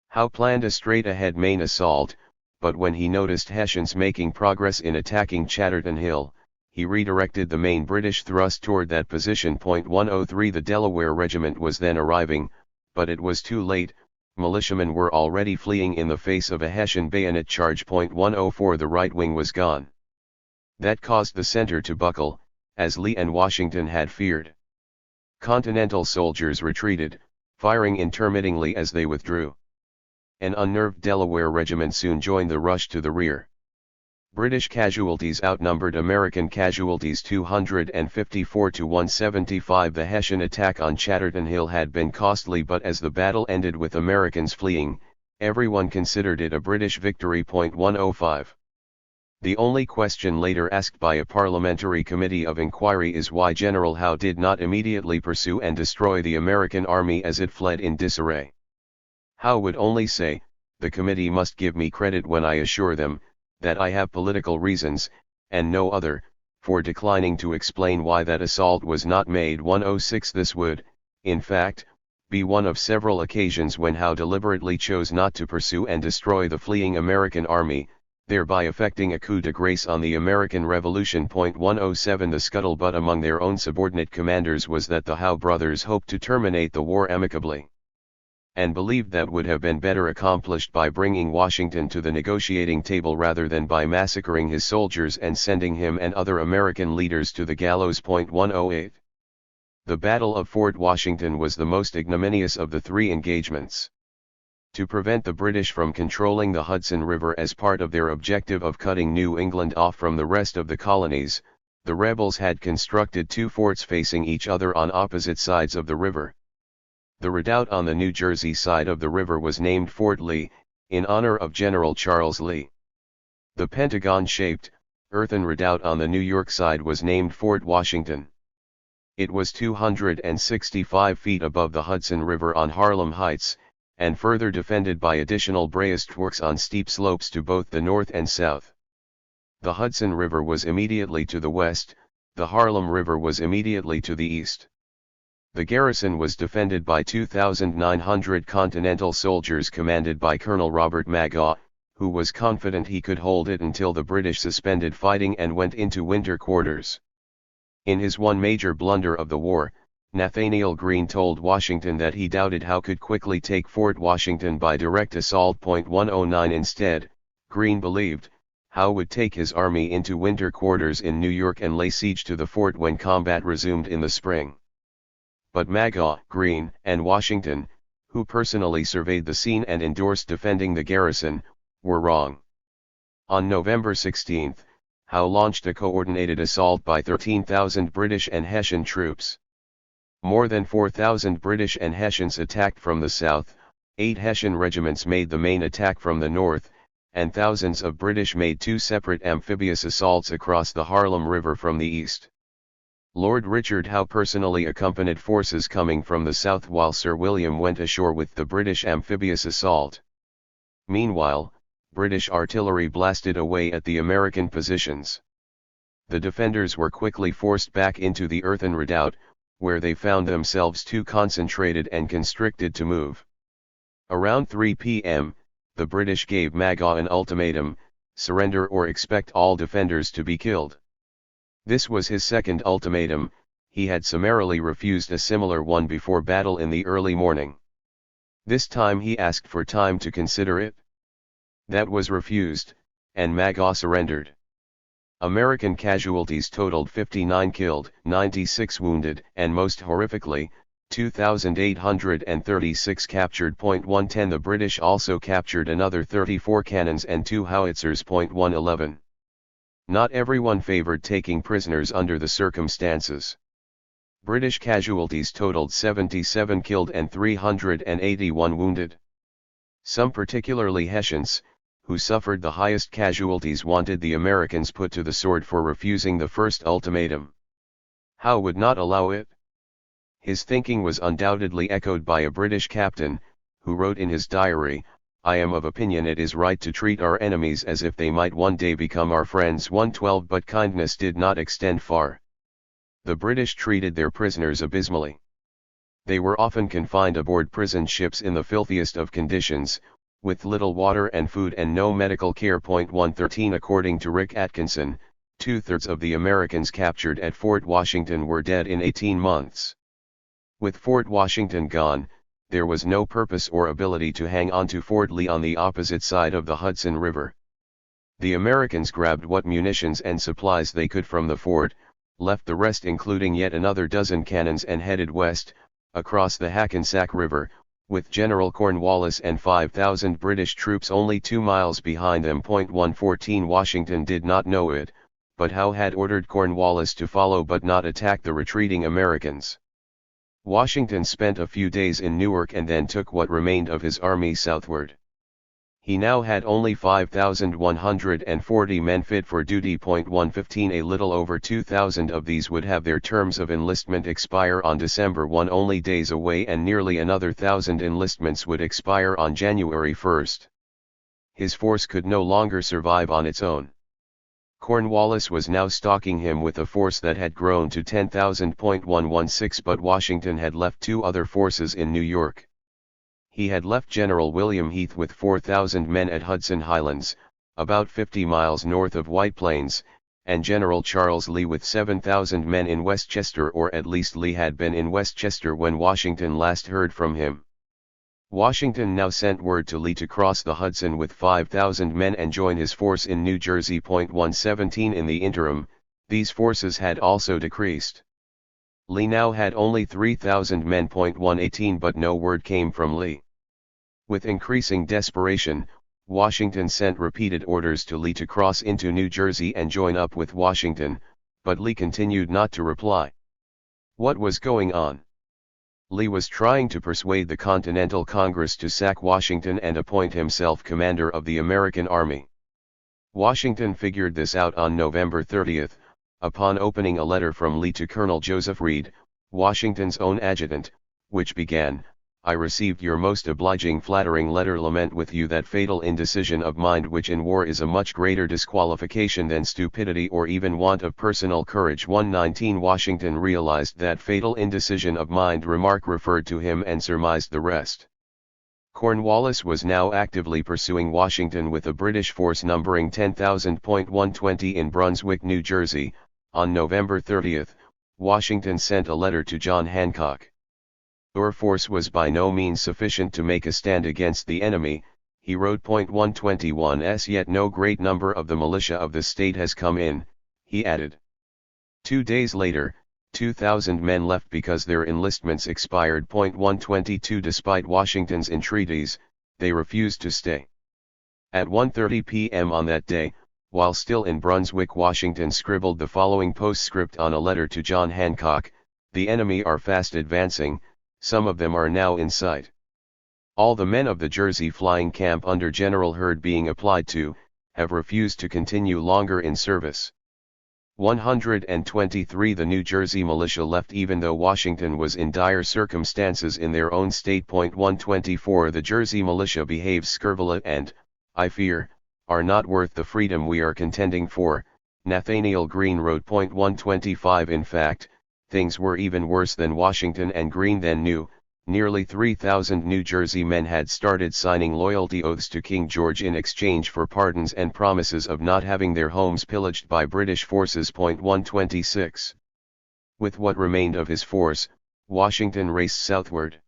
Howe planned a straight-ahead main assault, but when he noticed Hessians making progress in attacking Chatterton Hill, he redirected the main British thrust toward that position. 103 The Delaware regiment was then arriving, but it was too late. Militiamen were already fleeing in the face of a Hessian bayonet charge. 104 The right wing was gone. That caused the center to buckle, as Lee and Washington had feared. Continental soldiers retreated, firing intermittingly as they withdrew. An unnerved Delaware regiment soon joined the rush to the rear. British casualties outnumbered American casualties 254 to 175. The Hessian attack on Chatterton Hill had been costly, but as the battle ended with Americans fleeing, everyone considered it a British victory. 105 The only question later asked by a parliamentary committee of inquiry is why General Howe did not immediately pursue and destroy the American army as it fled in disarray. Howe would only say, "The committee must give me credit when I assure them that I have political reasons, and no other, for declining to explain why that assault was not made." 106 This would, in fact, be one of several occasions when Howe deliberately chose not to pursue and destroy the fleeing American army, thereby effecting a coup de grace on the American Revolution. 107 The scuttlebutt among their own subordinate commanders was that the Howe brothers hoped to terminate the war amicably, and believed that would have been better accomplished by bringing Washington to the negotiating table rather than by massacring his soldiers and sending him and other American leaders to the gallows. 108 The Battle of Fort Washington was the most ignominious of the three engagements. To prevent the British from controlling the Hudson River as part of their objective of cutting New England off from the rest of the colonies, the rebels had constructed two forts facing each other on opposite sides of the river. The redoubt on the New Jersey side of the river was named Fort Lee, in honor of General Charles Lee. The pentagon-shaped, earthen redoubt on the New York side was named Fort Washington. It was 265 feet above the Hudson River on Harlem Heights, and further defended by additional breastworks on steep slopes to both the north and south. The Hudson River was immediately to the west, the Harlem River was immediately to the east. The garrison was defended by 2,900 Continental soldiers commanded by Colonel Robert Magaw, who was confident he could hold it until the British suspended fighting and went into winter quarters. In his one major blunder of the war, Nathaniel Greene told Washington that he doubted Howe could quickly take Fort Washington by direct assault. 109 Instead, Greene believed, Howe would take his army into winter quarters in New York and lay siege to the fort when combat resumed in the spring. But Magaw, Greene, and Washington, who personally surveyed the scene and endorsed defending the garrison, were wrong. On November 16, Howe launched a coordinated assault by 13,000 British and Hessian troops. More than 4,000 British and Hessians attacked from the south, 8 Hessian regiments made the main attack from the north, and thousands of British made 2 separate amphibious assaults across the Harlem River from the east. Lord Richard Howe personally accompanied forces coming from the south while Sir William went ashore with the British amphibious assault. Meanwhile, British artillery blasted away at the American positions. The defenders were quickly forced back into the earthen redoubt, where they found themselves too concentrated and constricted to move. Around 3 p.m., the British gave Magaw an ultimatum: surrender or expect all defenders to be killed. This was his second ultimatum. He had summarily refused a similar one before battle in the early morning. This time he asked for time to consider it. That was refused, and Magaw surrendered. American casualties totaled 59 killed, 96 wounded, and most horrifically, 2,836 captured. 110 The British also captured another 34 cannons and 2 howitzers. 111 Not everyone favored taking prisoners under the circumstances. British casualties totaled 77 killed and 381 wounded. Some, particularly Hessians, who suffered the highest casualties, wanted the Americans put to the sword for refusing the first ultimatum. Howe would not allow it. His thinking was undoubtedly echoed by a British captain, who wrote in his diary, "I am of opinion it is right to treat our enemies as if they might one day become our friends." 112 But kindness did not extend far. The British treated their prisoners abysmally. They were often confined aboard prison ships in the filthiest of conditions, with little water and food and no medical care. 113 According to Rick Atkinson, 2/3 of the Americans captured at Fort Washington were dead in 18 months. With Fort Washington gone, there was no purpose or ability to hang on to Fort Lee on the opposite side of the Hudson River. The Americans grabbed what munitions and supplies they could from the fort, left the rest including yet another dozen cannons, and headed west, across the Hackensack River, with General Cornwallis and 5,000 British troops only 2 miles behind them. 114 Washington did not know it, but Howe had ordered Cornwallis to follow but not attack the retreating Americans. Washington spent a few days in Newark and then took what remained of his army southward. He now had only 5,140 men fit for duty. 115 A little over 2,000 of these would have their terms of enlistment expire on December 1, only days away, and nearly another 1,000 enlistments would expire on January 1. His force could no longer survive on its own. Cornwallis was now stalking him with a force that had grown to 10,000. 116 But Washington had left 2 other forces in New York. He had left General William Heath with 4,000 men at Hudson Highlands, about 50 miles north of White Plains, and General Charles Lee with 7,000 men in Westchester, or at least Lee had been in Westchester when Washington last heard from him. Washington now sent word to Lee to cross the Hudson with 5,000 men and join his force in New Jersey. 117 In the interim, these forces had also decreased. Lee now had only 3,000 men. 118 But no word came from Lee. With increasing desperation, Washington sent repeated orders to Lee to cross into New Jersey and join up with Washington, but Lee continued not to reply. What was going on? Lee was trying to persuade the Continental Congress to sack Washington and appoint himself commander of the American army. Washington figured this out on November 30, upon opening a letter from Lee to Colonel Joseph Reed, Washington's own adjutant, which began, I received your most obliging flattering letter. Lament with you that fatal indecision of mind which in war is a much greater disqualification than stupidity or even want of personal courage. 119 Washington realized that fatal indecision of mind remark referred to him and surmised the rest. Cornwallis was now actively pursuing Washington with a British force numbering 10,000.120 in Brunswick, New Jersey. On November 30, Washington sent a letter to John Hancock. Our force was by no means sufficient to make a stand against the enemy, he wrote. 121 As yet no great number of the militia of the state has come in, he added. 2 days later, 2,000 men left because their enlistments expired. 122 Despite Washington's entreaties, they refused to stay. At 1:30 p.m. on that day, while still in Brunswick, Washington scribbled the following postscript on a letter to John Hancock: "The enemy are fast advancing, some of them are now in sight. All the men of the Jersey flying camp under General Hurd being applied to, have refused to continue longer in service." 123 The New Jersey militia left even though Washington was in dire circumstances in their own state. 124 The Jersey militia behave scurvily and, I fear, are not worth the freedom we are contending for, Nathaniel Greene wrote. 125 In fact, things were even worse than Washington and Greene then knew. Nearly 3,000 New Jersey men had started signing loyalty oaths to King George in exchange for pardons and promises of not having their homes pillaged by British forces. 126 With what remained of his force, Washington raced southward.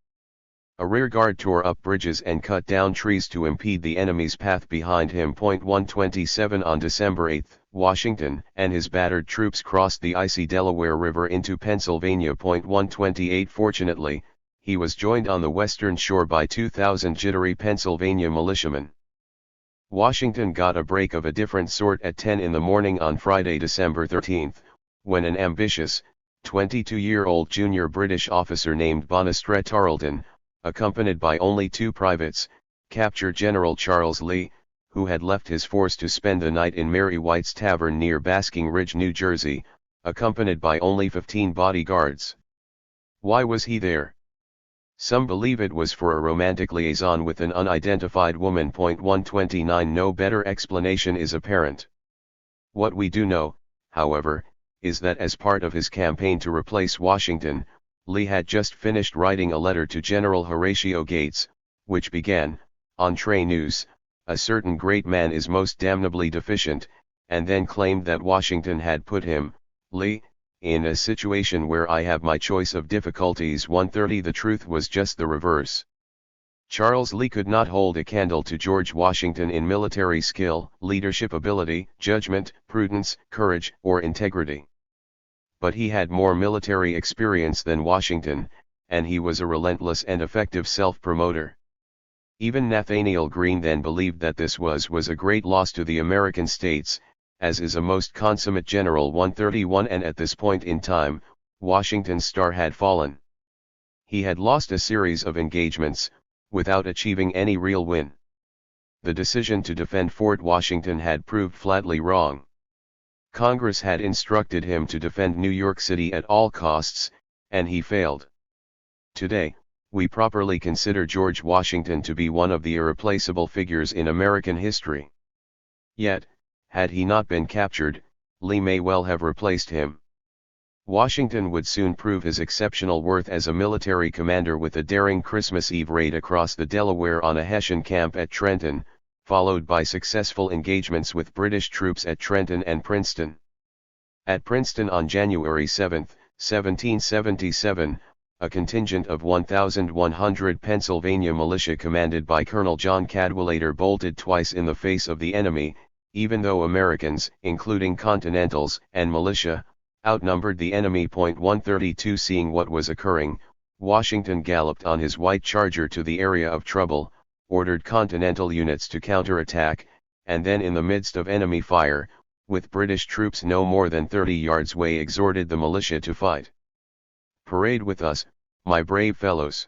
A rearguard tore up bridges and cut down trees to impede the enemy's path behind him. 127 On December 8, Washington and his battered troops crossed the icy Delaware River into Pennsylvania. 128 Fortunately, he was joined on the western shore by 2,000 jittery Pennsylvania militiamen. Washington got a break of a different sort at 10 in the morning on Friday, December 13, when an ambitious, 22-year-old junior British officer named Bonestret Tarleton, accompanied by only 2 privates, captured General Charles Lee, who had left his force to spend the night in Mary White's Tavern near Basking Ridge, New Jersey, accompanied by only 15 bodyguards. Why was he there? Some believe it was for a romantic liaison with an unidentified woman. 129 No better explanation is apparent. What we do know, however, is that as part of his campaign to replace Washington, Lee had just finished writing a letter to General Horatio Gates, which began, "Entre nous, a certain great man is most damnably deficient," and then claimed that Washington had put him, Lee, in a situation where I have my choice of difficulties. 130 The truth was just the reverse. Charles Lee could not hold a candle to George Washington in military skill, leadership ability, judgment, prudence, courage, or integrity. But he had more military experience than Washington, and he was a relentless and effective self-promoter. Even Nathaniel Greene then believed that this was a great loss to the American states, as is a most consummate general. 131 And at this point in time, Washington's star had fallen. He had lost a series of engagements, without achieving any real win. The decision to defend Fort Washington had proved flatly wrong. Congress had instructed him to defend New York City at all costs, and he failed. Today, we properly consider George Washington to be one of the irreplaceable figures in American history. Yet, had he not been captured, Lee may well have replaced him. Washington would soon prove his exceptional worth as a military commander with a daring Christmas Eve raid across the Delaware on a Hessian camp at Trenton, followed by successful engagements with British troops at Trenton and Princeton. At Princeton on January 7, 1777, a contingent of 1,100 Pennsylvania militia commanded by Colonel John Cadwalader bolted twice in the face of the enemy, even though Americans, including Continentals and militia, outnumbered the enemy. 132 Seeing what was occurring, Washington galloped on his white charger to the area of trouble, ordered Continental units to counterattack, and then in the midst of enemy fire, with British troops no more than 30 yards away, exhorted the militia to fight. "Parade with us, my brave fellows.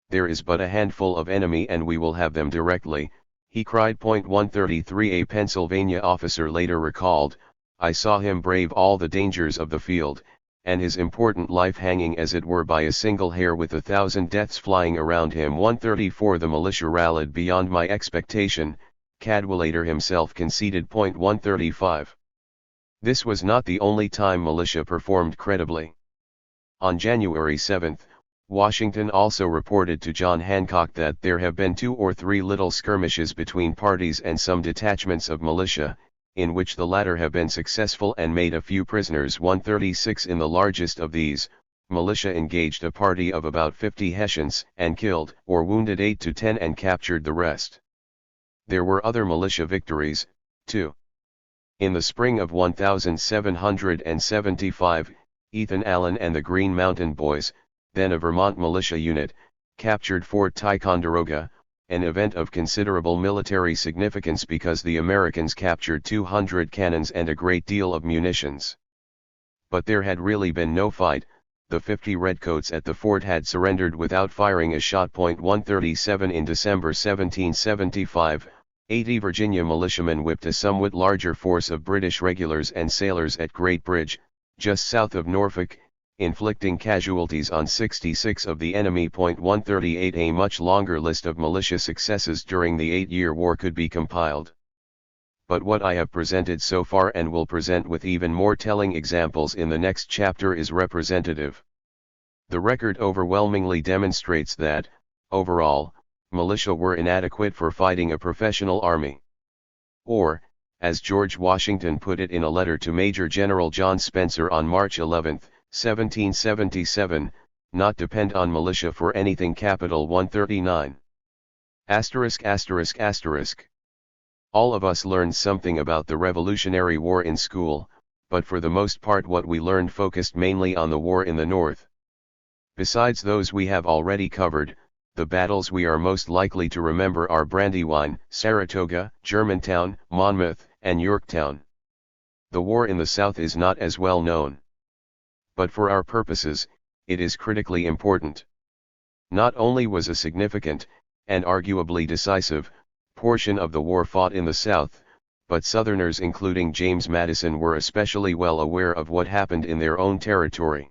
There is but a handful of enemy and we will have them directly," he cried. 133 A Pennsylvania officer later recalled, "I saw him brave all the dangers of the field, and his important life hanging as it were by a single hair with 1,000 deaths flying around him. 134 The militia rallied beyond my expectation, Cadwallader himself conceded. 135. This was not the only time militia performed credibly. On January 7, Washington also reported to John Hancock that there have been 2 or 3 little skirmishes between parties and some detachments of militia, in which the latter have been successful and made a few prisoners. 136 In the largest of these, militia engaged a party of about 50 Hessians and killed or wounded 8 to 10 and captured the rest. There were other militia victories, too. In the spring of 1775, Ethan Allen and the Green Mountain Boys, then a Vermont militia unit, captured Fort Ticonderoga, an event of considerable military significance because the Americans captured 200 cannons and a great deal of munitions. But there had really been no fight. The 50 redcoats at the fort had surrendered without firing a shot. 137 In December 1775, 80 Virginia militiamen whipped a somewhat larger force of British regulars and sailors at Great Bridge, just south of Norfolk, inflicting casualties on 66 of the enemy. 138 A much longer list of militia successes during the 8-year war could be compiled. But what I have presented so far and will present with even more telling examples in the next chapter is representative. The record overwhelmingly demonstrates that, overall, militia were inadequate for fighting a professional army. Or, as George Washington put it in a letter to Major General John Spencer on March 11, 1777, not depend on militia for anything. Capital 139. *******. All of us learned something about the Revolutionary War in school, but for the most part what we learned focused mainly on the war in the North. Besides those we have already covered, the battles we are most likely to remember are Brandywine, Saratoga, Germantown, Monmouth, and Yorktown. The war in the South is not as well known. But for our purposes, it is critically important. Not only was a significant, and arguably decisive, portion of the war fought in the South, but Southerners including James Madison were especially well aware of what happened in their own territory.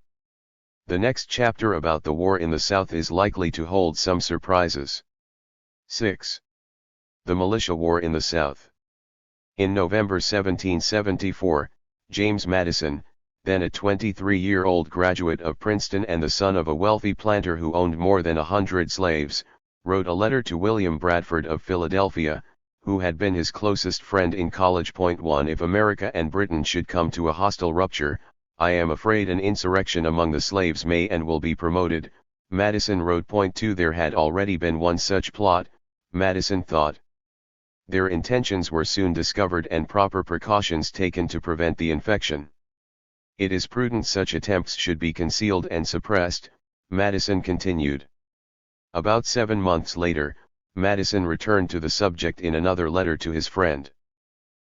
The next chapter about the war in the South is likely to hold some surprises. 6. The Militia War in the South. In November 1774, James Madison, then a 23-year-old graduate of Princeton and the son of a wealthy planter who owned more than 100 slaves, wrote a letter to William Bradford of Philadelphia, who had been his closest friend in college. 1 If America and Britain should come to a hostile rupture, I am afraid an insurrection among the slaves may and will be promoted, Madison wrote. 2 There had already been one such plot, Madison thought. Their intentions were soon discovered and proper precautions taken to prevent the infection. It is prudent such attempts should be concealed and suppressed, Madison continued. About 7 months later, Madison returned to the subject in another letter to his friend.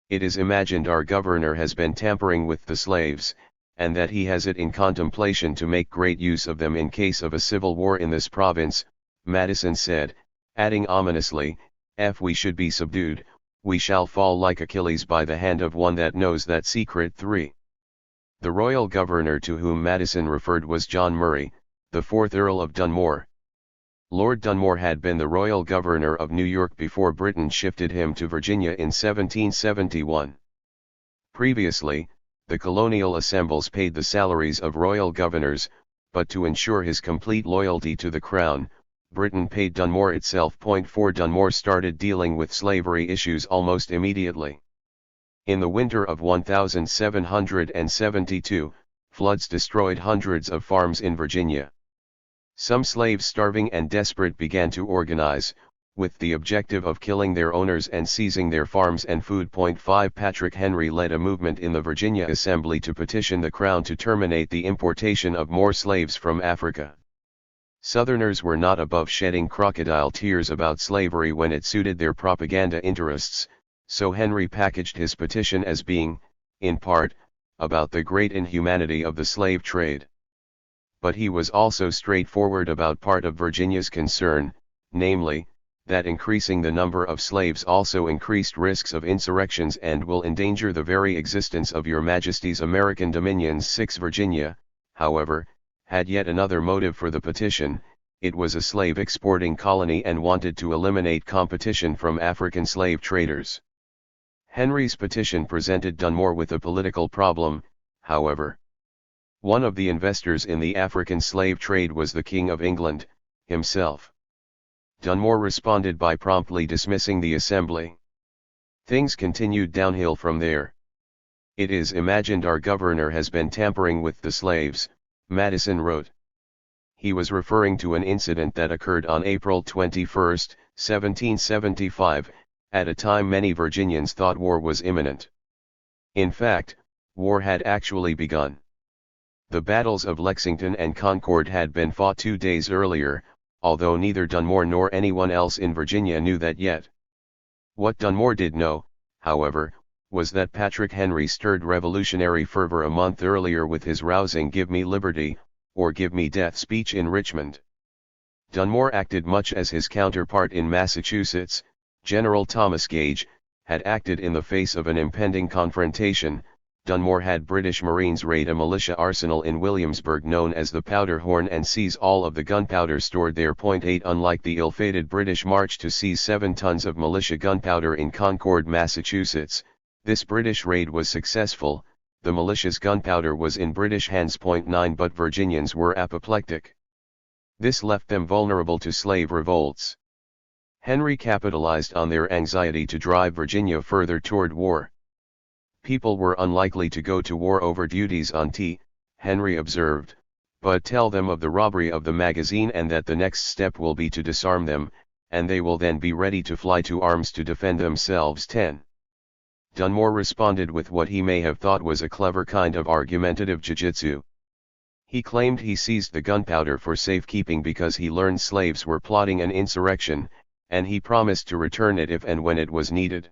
It is imagined our governor has been tampering with the slaves, and that he has it in contemplation to make great use of them in case of a civil war in this province, Madison said, adding ominously, if we should be subdued, we shall fall like Achilles by the hand of one that knows that secret. 3. The royal governor to whom Madison referred was John Murray, the 4th Earl of Dunmore. Lord Dunmore had been the royal governor of New York before Britain shifted him to Virginia in 1771. Previously, the colonial assemblies paid the salaries of royal governors, but to ensure his complete loyalty to the crown, Britain paid Dunmore itself. 4 Dunmore started dealing with slavery issues almost immediately. In the winter of 1772, floods destroyed hundreds of farms in Virginia. Some slaves starving and desperate began to organize, with the objective of killing their owners and seizing their farms and food. 5 Patrick Henry led a movement in the Virginia Assembly to petition the Crown to terminate the importation of more slaves from Africa. Southerners were not above shedding crocodile tears about slavery when it suited their propaganda interests, so Henry packaged his petition as being, in part, about the great inhumanity of the slave trade. But he was also straightforward about part of Virginia's concern, namely, that increasing the number of slaves also increased risks of insurrections and will endanger the very existence of your Majesty's American dominions. 6 Virginia, however, had yet another motive for the petition. It was a slave exporting colony and wanted to eliminate competition from African slave traders. Henry's petition presented Dunmore with a political problem, however. One of the investors in the African slave trade was the King of England, himself. Dunmore responded by promptly dismissing the assembly. Things continued downhill from there. "It is imagined our governor has been tampering with the slaves," Madison wrote. He was referring to an incident that occurred on April 21, 1775, at a time many Virginians thought war was imminent. In fact, war had actually begun. The battles of Lexington and Concord had been fought 2 days earlier, although neither Dunmore nor anyone else in Virginia knew that yet. What Dunmore did know, however, was that Patrick Henry stirred revolutionary fervor a month earlier with his rousing "Give me liberty, or give me death" speech in Richmond. Dunmore acted much as his counterpart in Massachusetts, General Thomas Gage, had acted in the face of an impending confrontation. Dunmore had British Marines raid a militia arsenal in Williamsburg known as the Powder Horn and seize all of the gunpowder stored there. 8 Unlike the ill-fated British march to seize 7 tons of militia gunpowder in Concord, Massachusetts, this British raid was successful. The militia's gunpowder was in British hands. 9 But Virginians were apoplectic. This left them vulnerable to slave revolts. Henry capitalized on their anxiety to drive Virginia further toward war. "People were unlikely to go to war over duties on tea," Henry observed, "but tell them of the robbery of the magazine and that the next step will be to disarm them, and they will then be ready to fly to arms to defend themselves." 10. Dunmore responded with what he may have thought was a clever kind of argumentative jiu-jitsu. He claimed he seized the gunpowder for safekeeping because he learned slaves were plotting an insurrection, and he promised to return it if and when it was needed.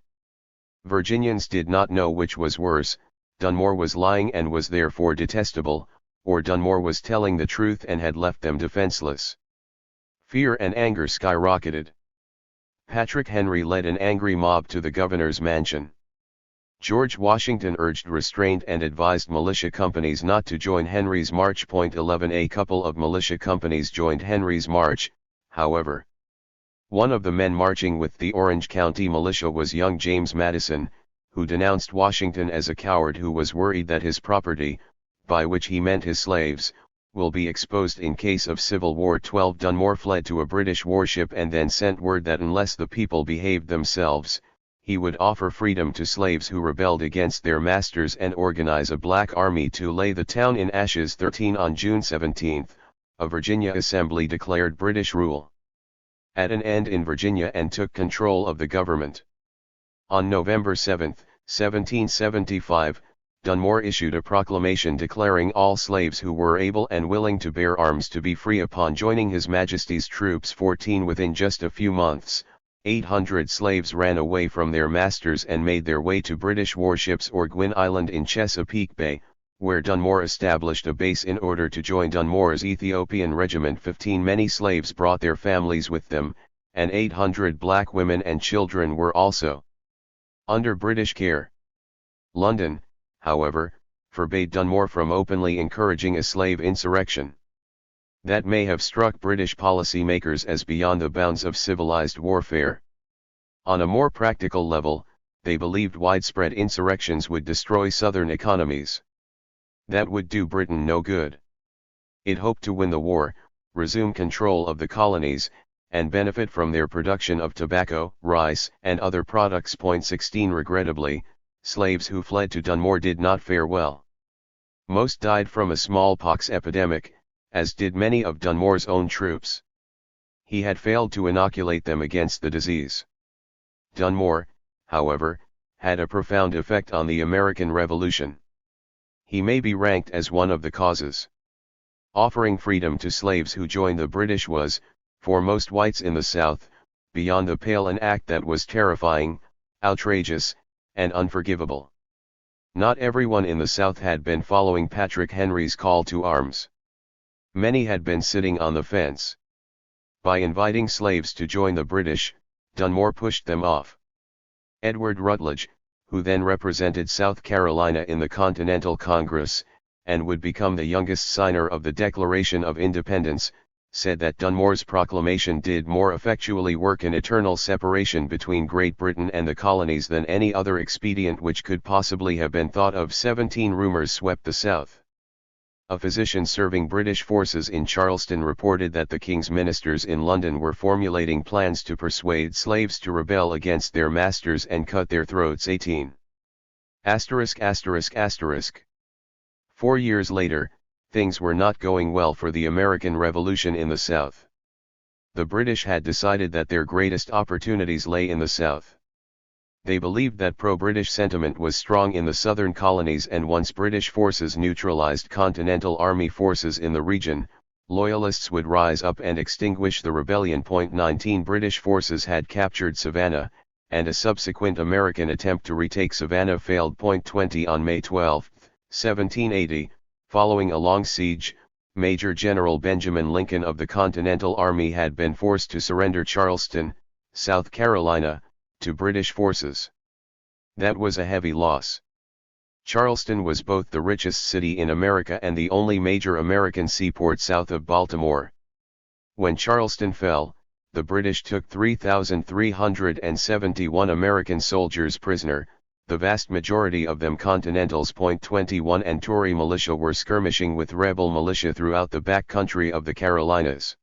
Virginians did not know which was worse: Dunmore was lying and was therefore detestable, or Dunmore was telling the truth and had left them defenseless. Fear and anger skyrocketed. Patrick Henry led an angry mob to the governor's mansion. George Washington urged restraint and advised militia companies not to join Henry's march. 11 A couple of militia companies joined Henry's march, however. One of the men marching with the Orange County militia was young James Madison, who denounced Washington as a coward who was worried that his property, by which he meant his slaves, will be exposed in case of civil war. 12 Dunmore fled to a British warship and then sent word that unless the people behaved themselves, he would offer freedom to slaves who rebelled against their masters and organize a black army to lay the town in ashes. 13 On June 17, a Virginia Assembly declared British rule at an end in Virginia and took control of the government. On November 7, 1775, Dunmore issued a proclamation declaring all slaves who were able and willing to bear arms to be free upon joining His Majesty's troops. 14 Within just a few months, 800 slaves ran away from their masters and made their way to British warships or Gwin Island in Chesapeake Bay, where Dunmore established a base in order to join Dunmore's Ethiopian regiment. 15 Many slaves brought their families with them, and 800 black women and children were also under British care. London, however, forbade Dunmore from openly encouraging a slave insurrection. That may have struck British policymakers as beyond the bounds of civilized warfare. On a more practical level, they believed widespread insurrections would destroy Southern economies. That would do Britain no good. It hoped to win the war, resume control of the colonies, and benefit from their production of tobacco, rice, and other products. 16 Regrettably, slaves who fled to Dunmore did not fare well. Most died from a smallpox epidemic, as did many of Dunmore's own troops. He had failed to inoculate them against the disease. Dunmore, however, had a profound effect on the American Revolution. He may be ranked as one of the causes. Offering freedom to slaves who joined the British was, for most whites in the South, beyond the pale an act that was terrifying, outrageous, and unforgivable. Not everyone in the South had been following Patrick Henry's call to arms. Many had been sitting on the fence. By inviting slaves to join the British, Dunmore pushed them off. Edward Rutledge, who then represented South Carolina in the Continental Congress, and would become the youngest signer of the Declaration of Independence, said that Dunmore's proclamation did more effectually work an eternal separation between Great Britain and the colonies than any other expedient which could possibly have been thought of. 17 Rumors swept the South. A physician serving British forces in Charleston reported that the King's ministers in London were formulating plans to persuade slaves to rebel against their masters and cut their throats. 18. ******. 4 years later, things were not going well for the American Revolution in the South. The British had decided that their greatest opportunities lay in the South. They believed that pro-British sentiment was strong in the southern colonies, and once British forces neutralized Continental Army forces in the region, Loyalists would rise up and extinguish the rebellion. 19 British forces had captured Savannah, and a subsequent American attempt to retake Savannah failed. 20 On May 12, 1780, following a long siege, Major General Benjamin Lincoln of the Continental Army had been forced to surrender Charleston, South Carolina, to British forces. That was a heavy loss. Charleston was both the richest city in America and the only major American seaport south of Baltimore. When Charleston fell, the British took 3,371 American soldiers prisoner, the vast majority of them Continentals. 21 And Tory militia were skirmishing with rebel militia throughout the back country of the Carolinas.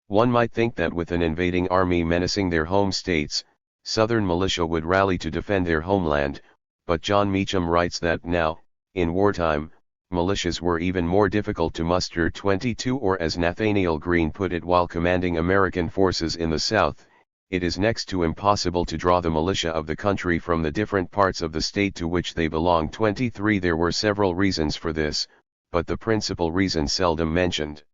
One might think that with an invading army menacing their home states, Southern militia would rally to defend their homeland, but John Meacham writes that now, in wartime, militias were even more difficult to muster. 22 Or as Nathaniel Greene put it while commanding American forces in the South, it is next to impossible to draw the militia of the country from the different parts of the state to which they belong. 23 There were several reasons for this, but the principal reason seldom mentioned,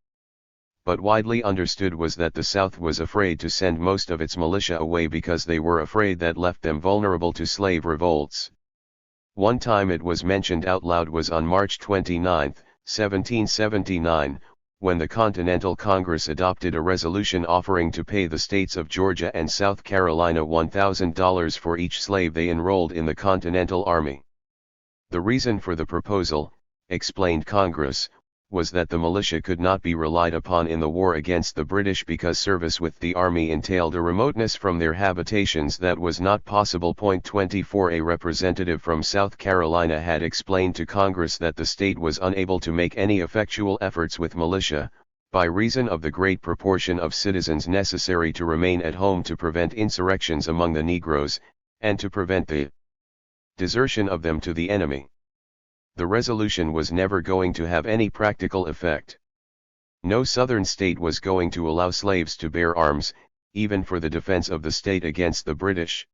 but widely understood, was that the South was afraid to send most of its militia away because they were afraid that left them vulnerable to slave revolts. One time it was mentioned out loud was on March 29, 1779, when the Continental Congress adopted a resolution offering to pay the states of Georgia and South Carolina $1,000 for each slave they enrolled in the Continental Army. The reason for the proposal, explained Congress, was that the militia could not be relied upon in the war against the British because service with the army entailed a remoteness from their habitations that was not possible. 24 A representative from South Carolina had explained to Congress that the state was unable to make any effectual efforts with militia, by reason of the great proportion of citizens necessary to remain at home to prevent insurrections among the Negroes, and to prevent the desertion of them to the enemy. The resolution was never going to have any practical effect. No Southern state was going to allow slaves to bear arms, even for the defense of the state against the British.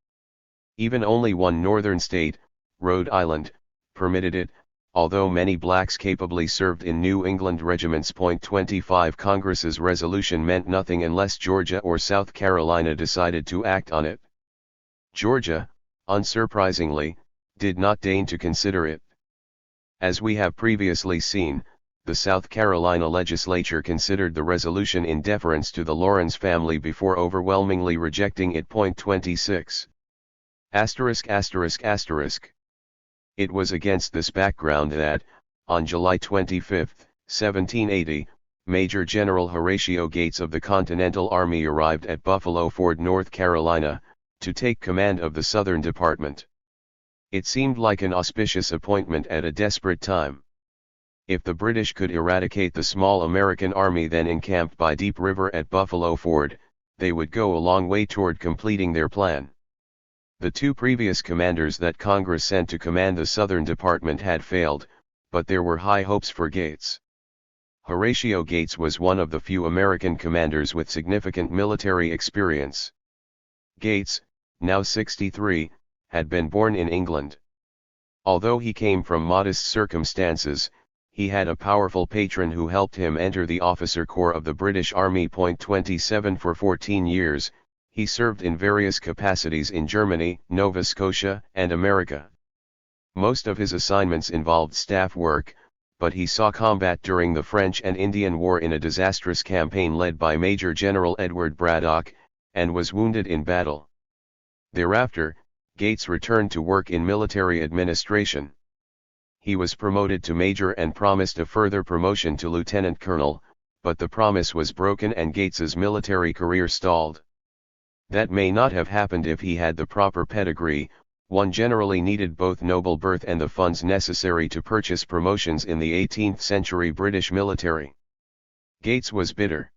Even only one Northern state, Rhode Island, permitted it, although many blacks capably served in New England regiments. 25 Congress's resolution meant nothing unless Georgia or South Carolina decided to act on it. Georgia, unsurprisingly, did not deign to consider it. As we have previously seen, the South Carolina legislature considered the resolution in deference to the Lawrence family before overwhelmingly rejecting it. 26. It was against this background that, on July 25, 1780, Major General Horatio Gates of the Continental Army arrived at Buffalo Ford, North Carolina, to take command of the Southern Department. It seemed like an auspicious appointment at a desperate time. If the British could eradicate the small American army then encamped by Deep River at Buffalo Ford, they would go a long way toward completing their plan. The two previous commanders that Congress sent to command the Southern Department had failed, but there were high hopes for Gates. Horatio Gates was one of the few American commanders with significant military experience. Gates, now 63, had been born in England. Although he came from modest circumstances, he had a powerful patron who helped him enter the officer corps of the British Army. 27 For 14 years, he served in various capacities in Germany, Nova Scotia, and America. Most of his assignments involved staff work, but he saw combat during the French and Indian War in a disastrous campaign led by Major General Edward Braddock, and was wounded in battle. Thereafter, Gates returned to work in military administration. he was promoted to major and promised a further promotion to lieutenant colonel, but the promise was broken and Gates's military career stalled. That may not have happened if he had the proper pedigree. One generally needed both noble birth and the funds necessary to purchase promotions in the 18th century British military. Gates was bitter.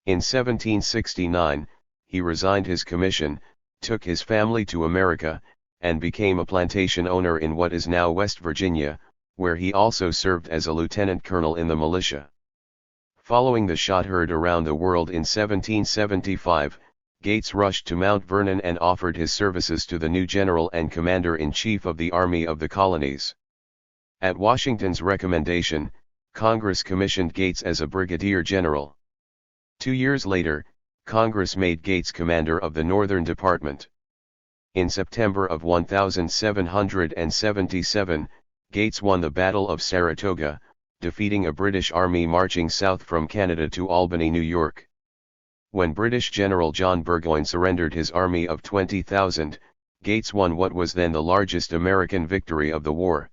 In 1769, he resigned his commission, took his family to America, and became a plantation owner in what is now West Virginia, where he also served as a lieutenant colonel in the militia. Following the shot heard around the world in 1775, Gates rushed to Mount Vernon and offered his services to the new general and commander-in-chief of the Army of the Colonies. At Washington's recommendation, Congress commissioned Gates as a brigadier general. 2 years later, Congress made Gates commander of the Northern Department. In September of 1777, Gates won the Battle of Saratoga, defeating a British army marching south from Canada to Albany, New York. When British General John Burgoyne surrendered his army of 20,000, Gates won what was then the largest American victory of the war.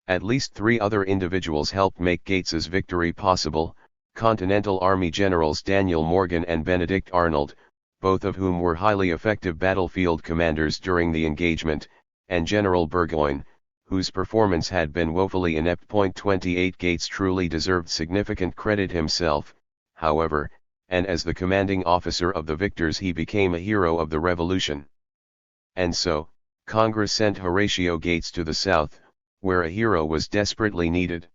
At least 3 other individuals helped make Gates's victory possible: Continental Army Generals Daniel Morgan and Benedict Arnold, both of whom were highly effective battlefield commanders during the engagement, and General Burgoyne, whose performance had been woefully inept. 28 Gates truly deserved significant credit himself, however, and as the commanding officer of the victors he became a hero of the Revolution. And so, Congress sent Horatio Gates to the South, where a hero was desperately needed.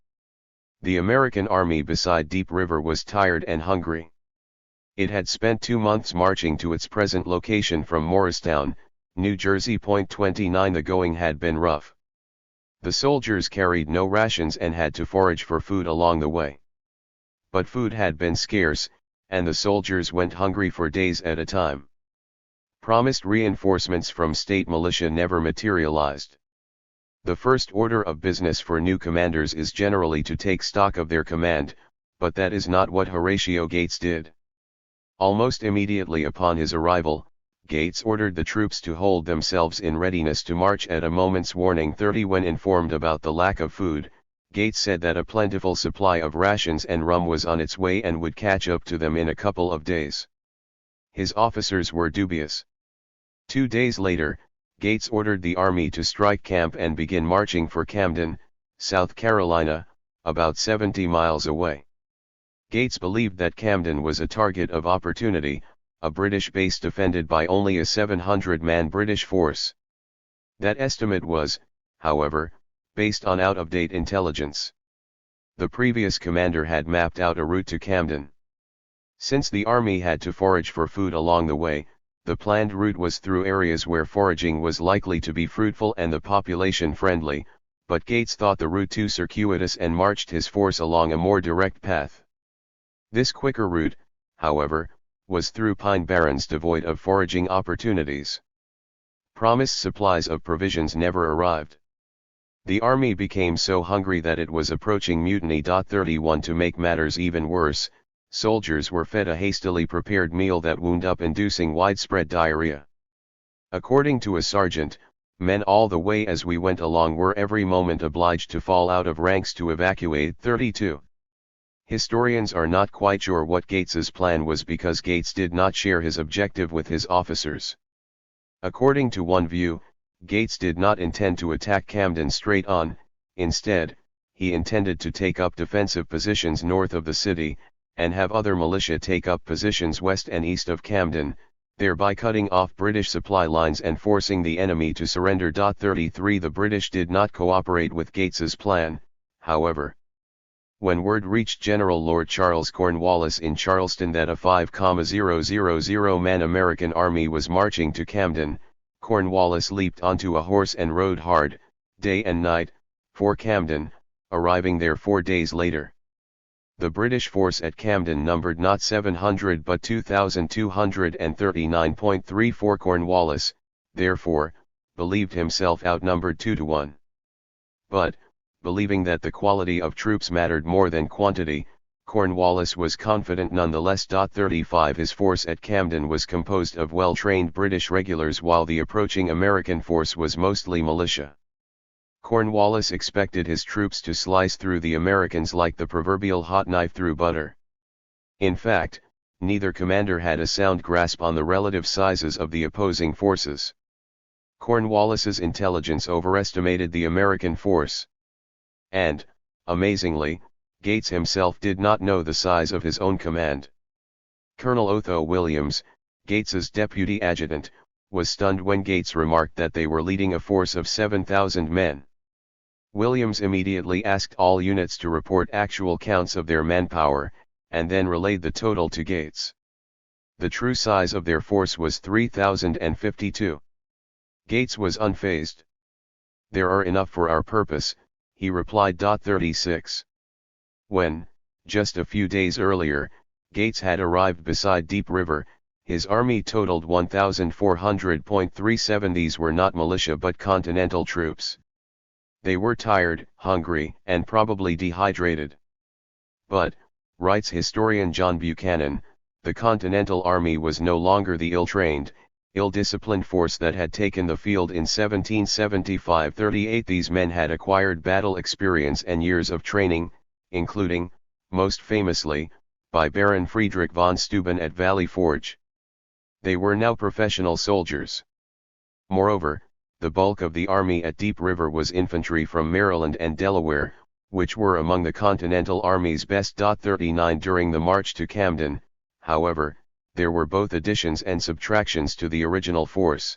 The American army beside Deep River was tired and hungry. It had spent 2 months marching to its present location from Morristown, New Jersey. 29 The going had been rough. The soldiers carried no rations and had to forage for food along the way. But food had been scarce, and the soldiers went hungry for days at a time. Promised reinforcements from state militia never materialized. The first order of business for new commanders is generally to take stock of their command, but that is not what Horatio Gates did. Almost immediately upon his arrival, Gates ordered the troops to hold themselves in readiness to march at a moment's warning. 30 When informed about the lack of food, Gates said that a plentiful supply of rations and rum was on its way and would catch up to them in a couple of days. His officers were dubious. 2 days later, Gates ordered the army to strike camp and begin marching for Camden, South Carolina, about 70 miles away. Gates believed that Camden was a target of opportunity, a British base defended by only a 700-man British force. That estimate was, however, based on out-of-date intelligence. The previous commander had mapped out a route to Camden. Since the army had to forage for food along the way, the planned route was through areas where foraging was likely to be fruitful and the population friendly, but Gates thought the route too circuitous and marched his force along a more direct path. This quicker route, however, was through pine barrens devoid of foraging opportunities. Promised supplies of provisions never arrived. The army became so hungry that it was approaching mutiny. 31 To make matters even worse, soldiers were fed a hastily prepared meal that wound up inducing widespread diarrhea. According to a sergeant, men all the way as we went along were every moment obliged to fall out of ranks to evacuate. 32. Historians are not quite sure what Gates's plan was because Gates did not share his objective with his officers. According to one view, Gates did not intend to attack Camden straight on. Instead, he intended to take up defensive positions north of the city, and have other militia take up positions west and east of Camden, thereby cutting off British supply lines and forcing the enemy to surrender. 33 The British did not cooperate with Gates's plan, however. When word reached General Lord Charles Cornwallis in Charleston that a 5,000-man American army was marching to Camden, Cornwallis leaped onto a horse and rode hard, day and night, for Camden, arriving there 4 days later. The British force at Camden numbered not 700 but 2,239.34. Cornwallis, therefore, believed himself outnumbered 2-1. But, believing that the quality of troops mattered more than quantity, Cornwallis was confident nonetheless. 35 His force at Camden was composed of well-trained British regulars while the approaching American force was mostly militia. Cornwallis expected his troops to slice through the Americans like the proverbial hot knife through butter. In fact, neither commander had a sound grasp on the relative sizes of the opposing forces. Cornwallis's intelligence overestimated the American force. And, amazingly, Gates himself did not know the size of his own command. Colonel Otho Williams, Gates's deputy adjutant, was stunned when Gates remarked that they were leading a force of 7,000 men. Williams immediately asked all units to report actual counts of their manpower, and then relayed the total to Gates. The true size of their force was 3,052. Gates was unfazed. "There are enough for our purpose," he replied. 36. When, just a few days earlier, Gates had arrived beside Deep River, his army totaled 1,400.37. These were not militia but Continental troops. They were tired, hungry, and probably dehydrated. But, writes historian John Buchanan, the Continental Army was no longer the ill-trained, ill-disciplined force that had taken the field in 1775-38. These men had acquired battle experience and years of training, including, most famously, by Baron Friedrich von Steuben at Valley Forge. They were now professional soldiers. Moreover, the bulk of the army at Deep River was infantry from Maryland and Delaware, which were among the Continental Army's best. 39. During the march to Camden, however, there were both additions and subtractions to the original force.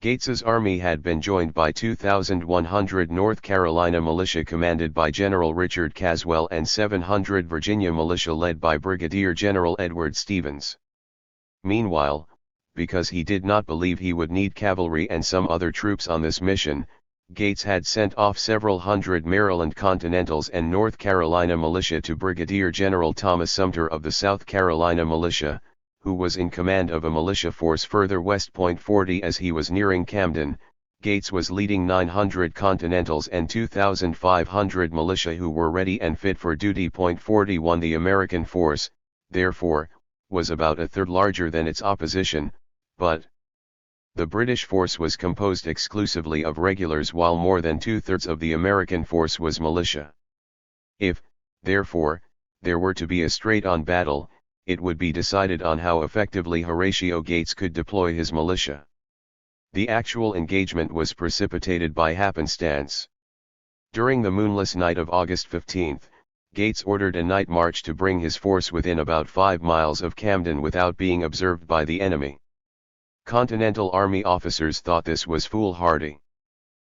Gates's army had been joined by 2,100 North Carolina militia commanded by General Richard Caswell and 700 Virginia militia led by Brigadier General Edward Stevens. Meanwhile, because he did not believe he would need cavalry and some other troops on this mission, Gates had sent off several hundred Maryland Continentals and North Carolina militia to Brigadier General Thomas Sumter of the South Carolina militia, who was in command of a militia force further west. 40. As he was nearing Camden, Gates was leading 900 Continentals and 2,500 militia who were ready and fit for duty. 41. The American force, therefore, was about a third larger than its opposition, but the British force was composed exclusively of regulars while more than two-thirds of the American force was militia. If, therefore, there were to be a straight-on battle, it would be decided on how effectively Horatio Gates could deploy his militia. The actual engagement was precipitated by happenstance. During the moonless night of August 15, Gates ordered a night march to bring his force within about 5 miles of Camden without being observed by the enemy. Continental Army officers thought this was foolhardy.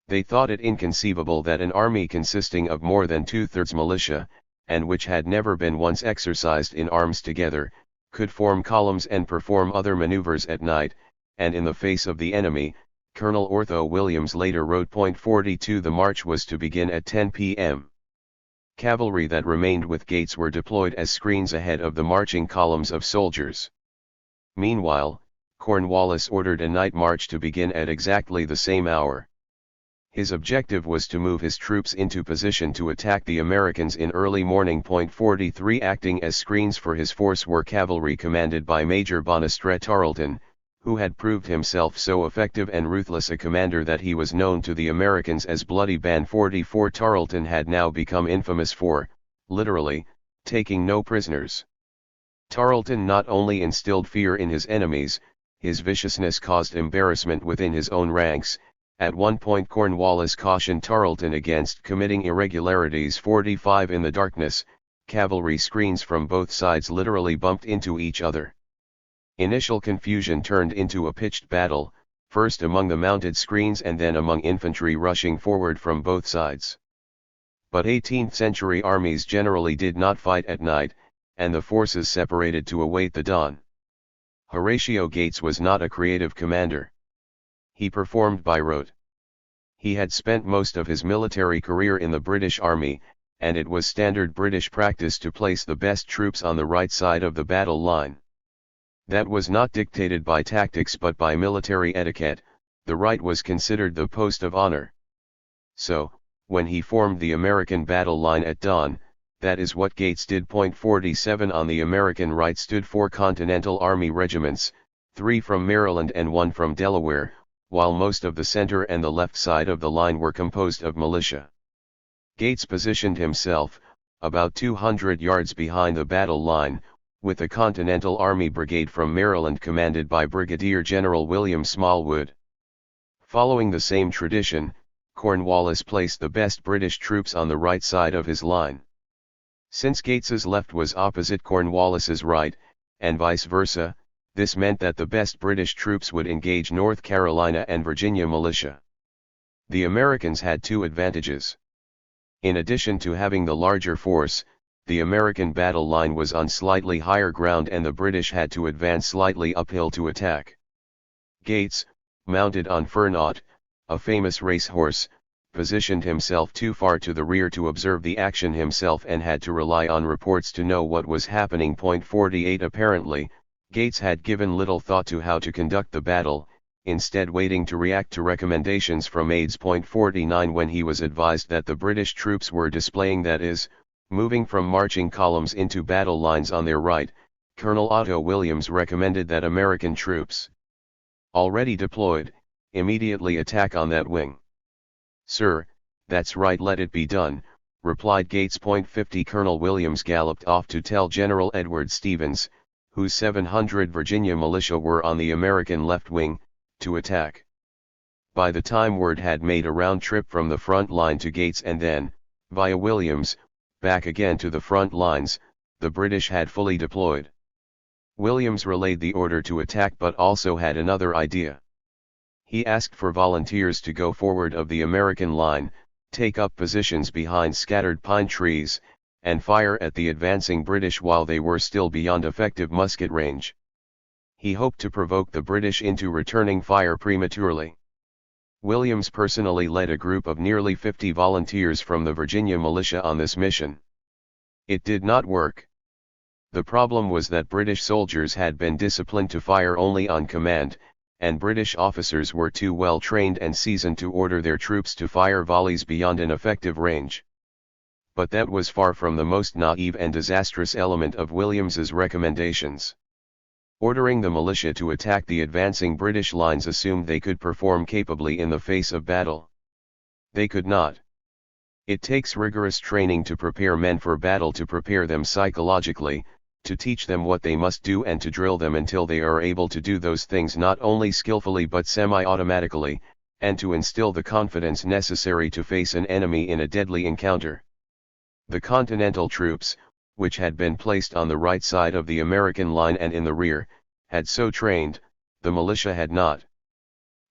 They thought it inconceivable that an army consisting of more than two-thirds militia, and which had never been once exercised in arms together, could form columns and perform other maneuvers at night, and in the face of the enemy. Colonel Otho Williams later wrote. 42. The march was to begin at 10 p.m. Cavalry that remained with Gates were deployed as screens ahead of the marching columns of soldiers. Meanwhile, Cornwallis ordered a night march to begin at exactly the same hour. His objective was to move his troops into position to attack the Americans in early morning. 43. Acting as screens for his force were cavalry commanded by Major Bonestret Tarleton, who had proved himself so effective and ruthless a commander that he was known to the Americans as Bloody Ben. 44. Tarleton had now become infamous for, literally, taking no prisoners. Tarleton not only instilled fear in his enemies, his viciousness caused embarrassment within his own ranks. At one point Cornwallis cautioned Tarleton against committing irregularities. 45. In the darkness, cavalry screens from both sides literally bumped into each other. Initial confusion turned into a pitched battle, first among the mounted screens and then among infantry rushing forward from both sides. But 18th-century armies generally did not fight at night, and the forces separated to await the dawn. Horatio Gates was not a creative commander. He performed by rote. He had spent most of his military career in the British Army, and it was standard British practice to place the best troops on the right side of the battle line. That was not dictated by tactics but by military etiquette. The right was considered the post of honor. So, when he formed the American battle line at dawn, that is what Gates did. 47. On the American right stood 4 Continental Army regiments, 3 from Maryland and 1 from Delaware, while most of the center and the left side of the line were composed of militia. Gates positioned himself, about 200 yards behind the battle line, with the Continental Army Brigade from Maryland commanded by Brigadier General William Smallwood. Following the same tradition, Cornwallis placed the best British troops on the right side of his line. Since Gates's left was opposite Cornwallis's right, and vice versa, this meant that the best British troops would engage North Carolina and Virginia militia. The Americans had two advantages. In addition to having the larger force, the American battle line was on slightly higher ground and the British had to advance slightly uphill to attack. Gates, mounted on Fernot, a famous racehorse, positioned himself too far to the rear to observe the action himself and had to rely on reports to know what was happening. 48 Apparently, Gates had given little thought to how to conduct the battle, instead waiting to react to recommendations from aides. 49 When he was advised that the British troops were displaying, that is, moving from marching columns into battle lines on their right, Colonel Otto Williams recommended that American troops, already deployed, immediately attack on that wing. "Sir, that's right, let it be done," replied Gates. 50 Colonel Williams galloped off to tell General Edward Stevens, whose 700 Virginia militia were on the American left wing, to attack. By the time word had made a round trip from the front line to Gates and then, via Williams, back again to the front lines, the British had fully deployed. Williams relayed the order to attack but also had another idea. He asked for volunteers to go forward of the American line, take up positions behind scattered pine trees, and fire at the advancing British while they were still beyond effective musket range. He hoped to provoke the British into returning fire prematurely. Williams personally led a group of nearly 50 volunteers from the Virginia militia on this mission. It did not work. The problem was that British soldiers had been disciplined to fire only on command, and British officers were too well trained and seasoned to order their troops to fire volleys beyond an effective range. But that was far from the most naive and disastrous element of Williams's recommendations. Ordering the militia to attack the advancing British lines assumed they could perform capably in the face of battle. They could not. It takes rigorous training to prepare men for battle, to prepare them psychologically, to teach them what they must do and to drill them until they are able to do those things not only skillfully but semi-automatically, and to instill the confidence necessary to face an enemy in a deadly encounter. The Continental troops, which had been placed on the right side of the American line and in the rear, had so trained, the militia had not.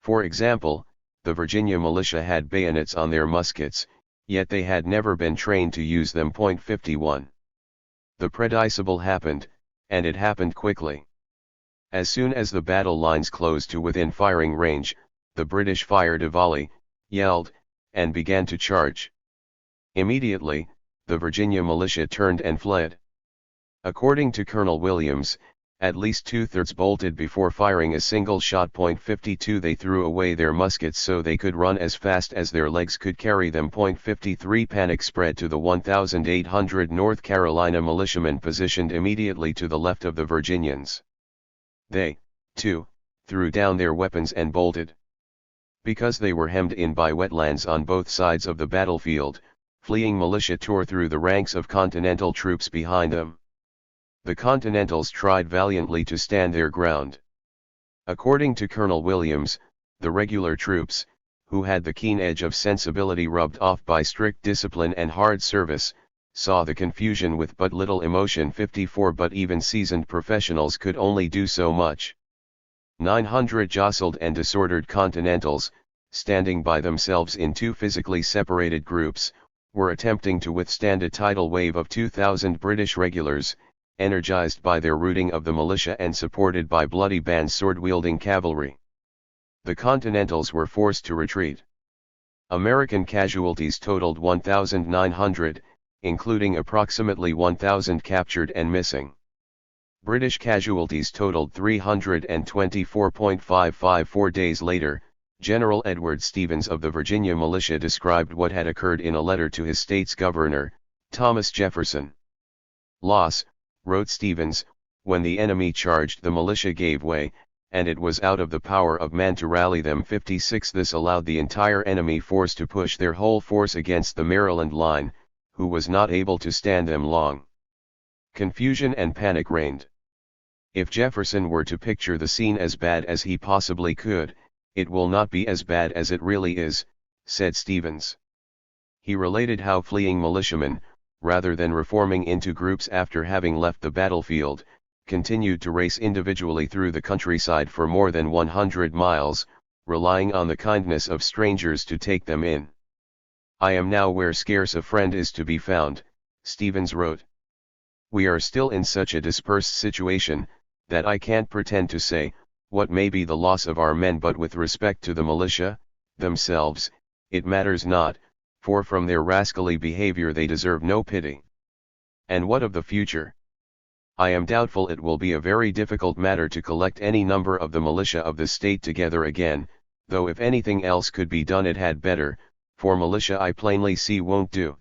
For example, the Virginia militia had bayonets on their muskets, yet they had never been trained to use them. 51. The predictable happened, and it happened quickly. As soon as the battle lines closed to within firing range, the British fired a volley, yelled, and began to charge. Immediately, the Virginia militia turned and fled. According to Colonel Williams, at least two-thirds bolted before firing a single shot. 52 They threw away their muskets so they could run as fast as their legs could carry them. 53 Panic spread to the 1,800 North Carolina militiamen positioned immediately to the left of the Virginians. They, too, threw down their weapons and bolted. Because they were hemmed in by wetlands on both sides of the battlefield, fleeing militia tore through the ranks of Continental troops behind them. The Continentals tried valiantly to stand their ground. According to Colonel Williams, the regular troops, who had the keen edge of sensibility rubbed off by strict discipline and hard service, saw the confusion with but little emotion. 54 But even seasoned professionals could only do so much. 900 jostled and disordered Continentals, standing by themselves in two physically separated groups, were attempting to withstand a tidal wave of 2,000 British regulars, energized by their routing of the militia and supported by bloody bands sword-wielding cavalry. The Continentals were forced to retreat. American casualties totaled 1,900, including approximately 1,000 captured and missing. British casualties totaled 324.554. 4 days later, General Edward Stevens of the Virginia militia described what had occurred in a letter to his state's governor, Thomas Jefferson. "Loss," wrote Stevens, "when the enemy charged, the militia gave way, and it was out of the power of man to rally them. 56. This allowed the entire enemy force to push their whole force against the Maryland line, who was not able to stand them long. Confusion and panic reigned. If Jefferson were to picture the scene as bad as he possibly could, it will not be as bad as it really is, said Stevens. He related how fleeing militiamen, rather than reforming into groups after having left the battlefield, continued to race individually through the countryside for more than 100 miles, relying on the kindness of strangers to take them in. I am now where scarce a friend is to be found, Stevens wrote. We are still in such a dispersed situation, that I can't pretend to say, what may be the loss of our men, but with respect to the militia, themselves, it matters not, for from their rascally behavior they deserve no pity. And what of the future? I am doubtful. It will be a very difficult matter to collect any number of the militia of the state together again, though if anything else could be done it had better, for militia I plainly see won't do.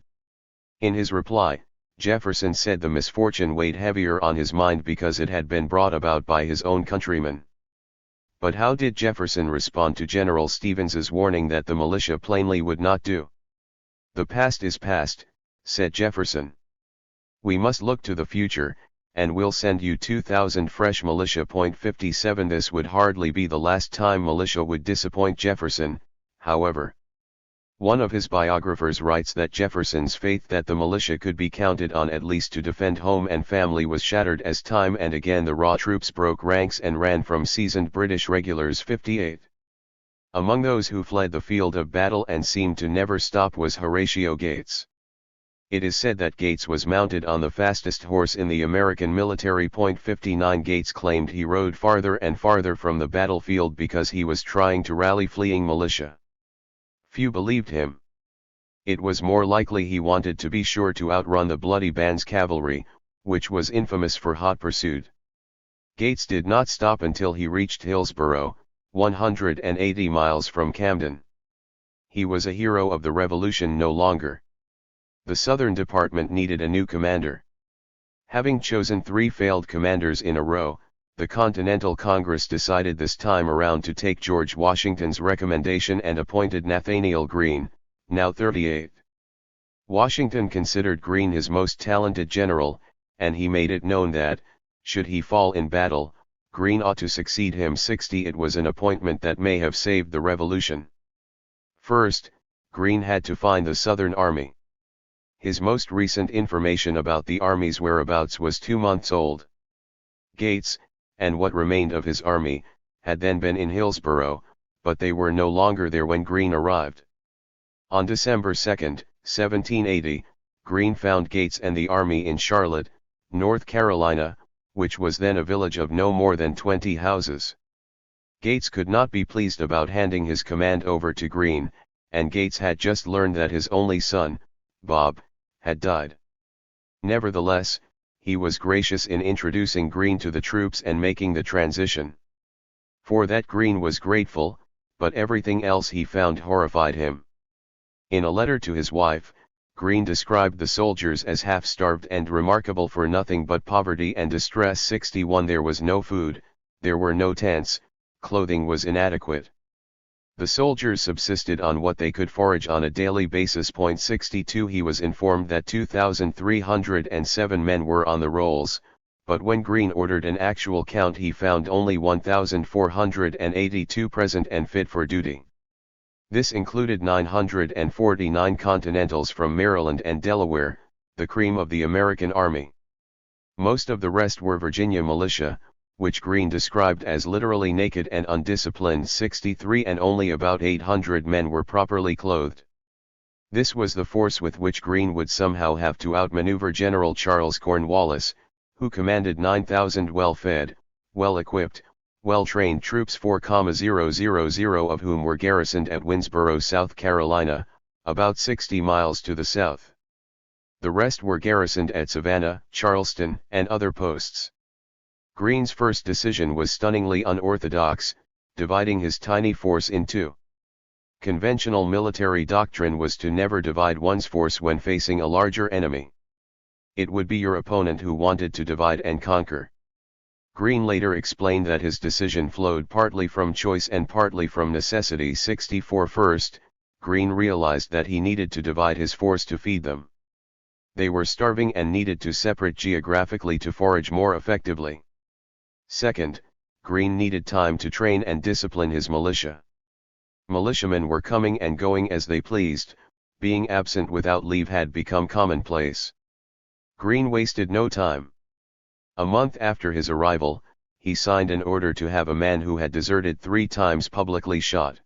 In his reply, Jefferson said the misfortune weighed heavier on his mind because it had been brought about by his own countrymen. But how did Jefferson respond to General Stevens's warning that the militia plainly would not do? The past is past, said Jefferson. We must look to the future, and we'll send you 2,000 fresh militia. 57 This would hardly be the last time militia would disappoint Jefferson, however. One of his biographers writes that Jefferson's faith that the militia could be counted on at least to defend home and family was shattered as time and again the raw troops broke ranks and ran from seasoned British regulars. 58. Among those who fled the field of battle and seemed to never stop was Horatio Gates. It is said that Gates was mounted on the fastest horse in the American military. 59 Gates claimed he rode farther and farther from the battlefield because he was trying to rally fleeing militia. Few believed him. It was more likely he wanted to be sure to outrun the Bloody Band's cavalry, which was infamous for hot pursuit. Gates did not stop until he reached Hillsborough, 180 miles from Camden. He was a hero of the Revolution no longer. The Southern Department needed a new commander. Having chosen 3 failed commanders in a row, the Continental Congress decided this time around to take George Washington's recommendation and appointed Nathaniel Greene, now 38. Washington considered Greene his most talented general, and he made it known that, should he fall in battle, Greene ought to succeed him. 60 It was an appointment that may have saved the Revolution. First, Greene had to find the Southern Army. His most recent information about the Army's whereabouts was 2 months old. Gates, and what remained of his army, had then been in Hillsborough, but they were no longer there when Greene arrived. On December 2, 1780, Greene found Gates and the army in Charlotte, North Carolina, which was then a village of no more than 20 houses. Gates could not be pleased about handing his command over to Greene, and Gates had just learned that his only son, Bob, had died. Nevertheless, he was gracious in introducing Greene to the troops and making the transition. For that Greene was grateful, but everything else he found horrified him. In a letter to his wife, Greene described the soldiers as half-starved and remarkable for nothing but poverty and distress. 61 There was no food, there were no tents, clothing was inadequate. The soldiers subsisted on what they could forage on a daily basis. 62 He was informed that 2,307 men were on the rolls, but when Greene ordered an actual count he found only 1,482 present and fit for duty. This included 949 Continentals from Maryland and Delaware, the cream of the American Army. Most of the rest were Virginia militia, which Greene described as literally naked and undisciplined. 63 And only about 800 men were properly clothed. This was the force with which Greene would somehow have to outmaneuver General Charles Cornwallis, who commanded 9,000 well-fed, well-equipped, well-trained troops, 4,000 of whom were garrisoned at Winnsboro, South Carolina, about 60 miles to the south. The rest were garrisoned at Savannah, Charleston, and other posts. Greene's first decision was stunningly unorthodox, dividing his tiny force in two. Conventional military doctrine was to never divide one's force when facing a larger enemy. It would be your opponent who wanted to divide and conquer. Greene later explained that his decision flowed partly from choice and partly from necessity. 64 First, Greene realized that he needed to divide his force to feed them. They were starving and needed to separate geographically to forage more effectively. Second, Greene needed time to train and discipline his militia. Militiamen were coming and going as they pleased, being absent without leave had become commonplace. Greene wasted no time. A month after his arrival, he signed an order to have a man who had deserted 3 times publicly shot.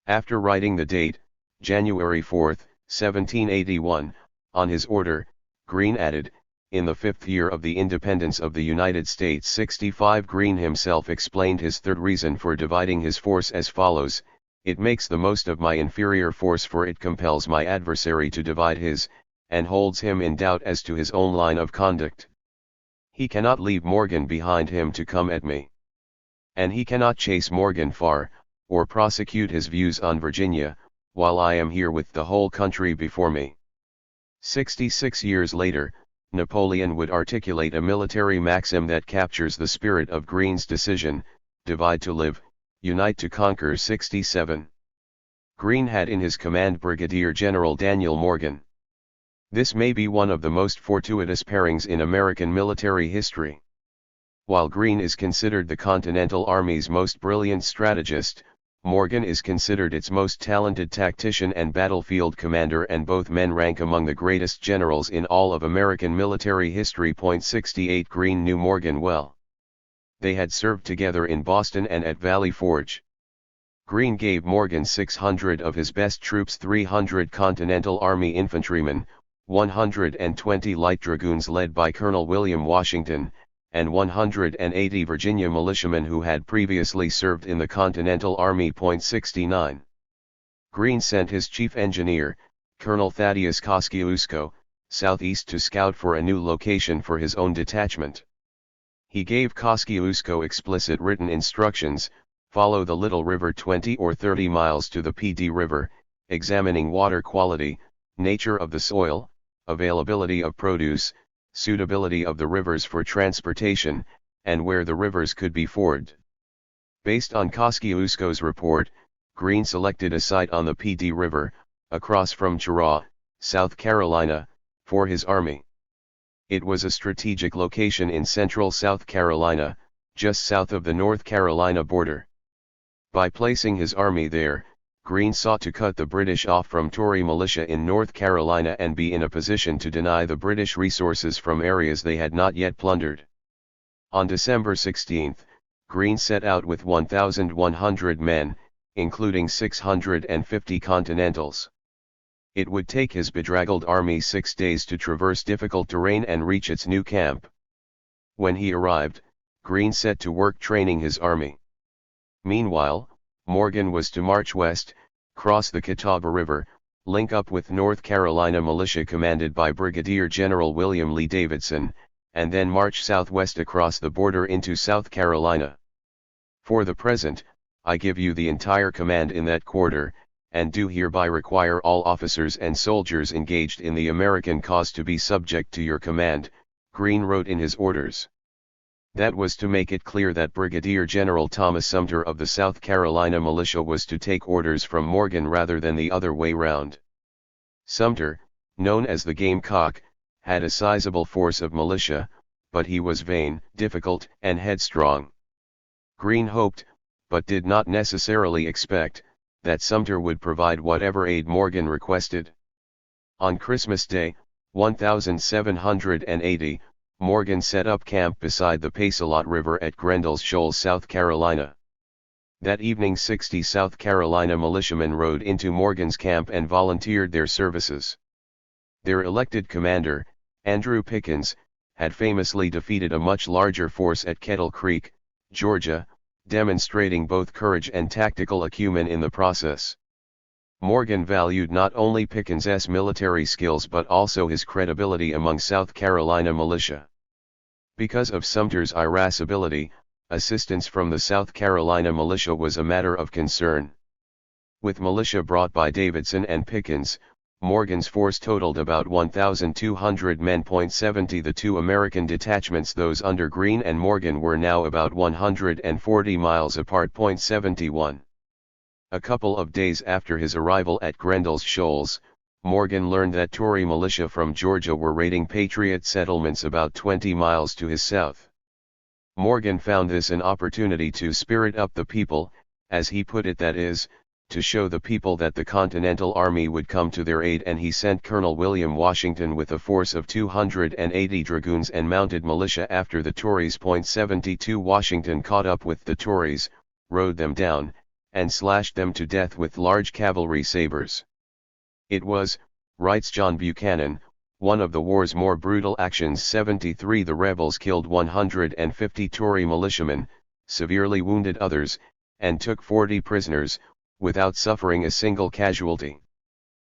After writing the date, January 4, 1781, on his order, Greene added, "In the 5th year of the independence of the United States." 65 Greene himself explained his third reason for dividing his force as follows: "It makes the most of my inferior force, for it compels my adversary to divide his, and holds him in doubt as to his own line of conduct. He cannot leave Morgan behind him to come at me. And he cannot chase Morgan far, or prosecute his views on Virginia, while I am here with the whole country before me." 66 years later, Napoleon would articulate a military maxim that captures the spirit of Greene's decision: divide to live, unite to conquer. 67. Greene had in his command Brigadier General Daniel Morgan. This may be one of the most fortuitous pairings in American military history. While Greene is considered the Continental Army's most brilliant strategist, Morgan is considered its most talented tactician and battlefield commander, and both men rank among the greatest generals in all of American military history. 68 Greene knew Morgan well. They had served together in Boston and at Valley Forge. Greene gave Morgan 600 of his best troops: 300 Continental Army infantrymen, 120 light dragoons led by Colonel William Washington, and 180 Virginia militiamen who had previously served in the Continental Army. 69. Greene sent his chief engineer, Colonel Thaddeus Kosciuszko, southeast to scout for a new location for his own detachment. He gave Kosciuszko explicit written instructions: follow the Little River 20 or 30 miles to the PD River, examining water quality, nature of the soil, availability of produce, suitability of the rivers for transportation, and where the rivers could be forded. Based on Kosciuszko's report, Greene selected a site on the PD River, across from Cheraw, South Carolina, for his army. It was a strategic location in central South Carolina, just south of the North Carolina border. By placing his army there, Greene sought to cut the British off from Tory militia in North Carolina and be in a position to deny the British resources from areas they had not yet plundered. On December 16, Greene set out with 1,100 men, including 650 Continentals. It would take his bedraggled army 6 days to traverse difficult terrain and reach its new camp. When he arrived, Greene set to work training his army. Meanwhile, Morgan was to march west, cross the Catawba River, link up with North Carolina militia commanded by Brigadier General William Lee Davidson, and then march southwest across the border into South Carolina. For the present, I give you the entire command in that quarter, and do hereby require all officers and soldiers engaged in the American cause to be subject to your command, Greene wrote in his orders. That was to make it clear that Brigadier General Thomas Sumter of the South Carolina militia was to take orders from Morgan rather than the other way round. Sumter, known as the Gamecock, had a sizable force of militia, but he was vain, difficult, and headstrong. Greene hoped, but did not necessarily expect, that Sumter would provide whatever aid Morgan requested. On Christmas Day, 1780, Morgan set up camp beside the Pacelot River at Grendell's Shoals, South Carolina. That evening 60 South Carolina militiamen rode into Morgan's camp and volunteered their services. Their elected commander, Andrew Pickens, had famously defeated a much larger force at Kettle Creek, Georgia, demonstrating both courage and tactical acumen in the process. Morgan valued not only Pickens's military skills but also his credibility among South Carolina militia. Because of Sumter's irascibility, assistance from the South Carolina militia was a matter of concern. With militia brought by Davidson and Pickens, Morgan's force totaled about 1,200 men. 70 The two American detachments, those under Greene and Morgan, were now about 140 miles apart. 71 A couple of days after his arrival at Grendel's Shoals, Morgan learned that Tory militia from Georgia were raiding Patriot settlements about 20 miles to his south. Morgan found this an opportunity to spirit up the people, as he put it, that is, to show the people that the Continental Army would come to their aid, and he sent Colonel William Washington with a force of 280 dragoons and mounted militia after the Tories. 72 Washington caught up with the Tories, rode them down, and slashed them to death with large cavalry sabers. It was, writes John Buchanan, one of the war's more brutal actions. 73 The rebels killed 150 Tory militiamen, severely wounded others, and took 40 prisoners, without suffering a single casualty.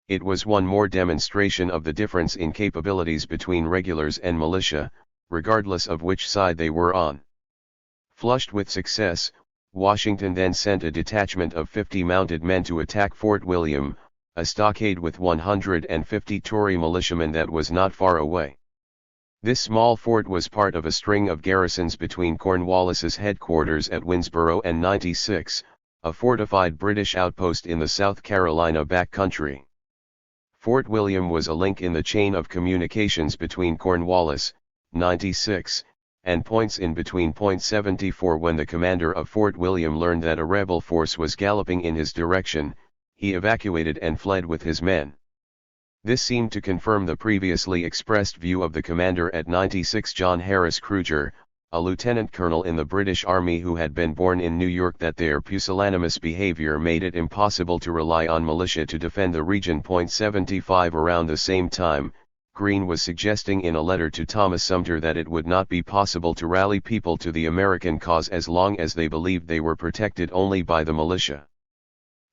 It was one more demonstration of the difference in capabilities between regulars and militia, regardless of which side they were on. Flushed with success, Washington then sent a detachment of 50 mounted men to attack Fort William, a stockade with 150 Tory militiamen that was not far away. This small fort was part of a string of garrisons between Cornwallis's headquarters at Winnsboro and 96, a fortified British outpost in the South Carolina backcountry. Fort William was a link in the chain of communications between Cornwallis, 96, and points in between. 74 When the commander of Fort William learned that a rebel force was galloping in his direction, he evacuated and fled with his men. This seemed to confirm the previously expressed view of the commander at 96, John Harris Cruger, a lieutenant colonel in the British Army who had been born in New York, that their pusillanimous behavior made it impossible to rely on militia to defend the region. 75 Around the same time, Greene was suggesting in a letter to Thomas Sumter that it would not be possible to rally people to the American cause as long as they believed they were protected only by the militia.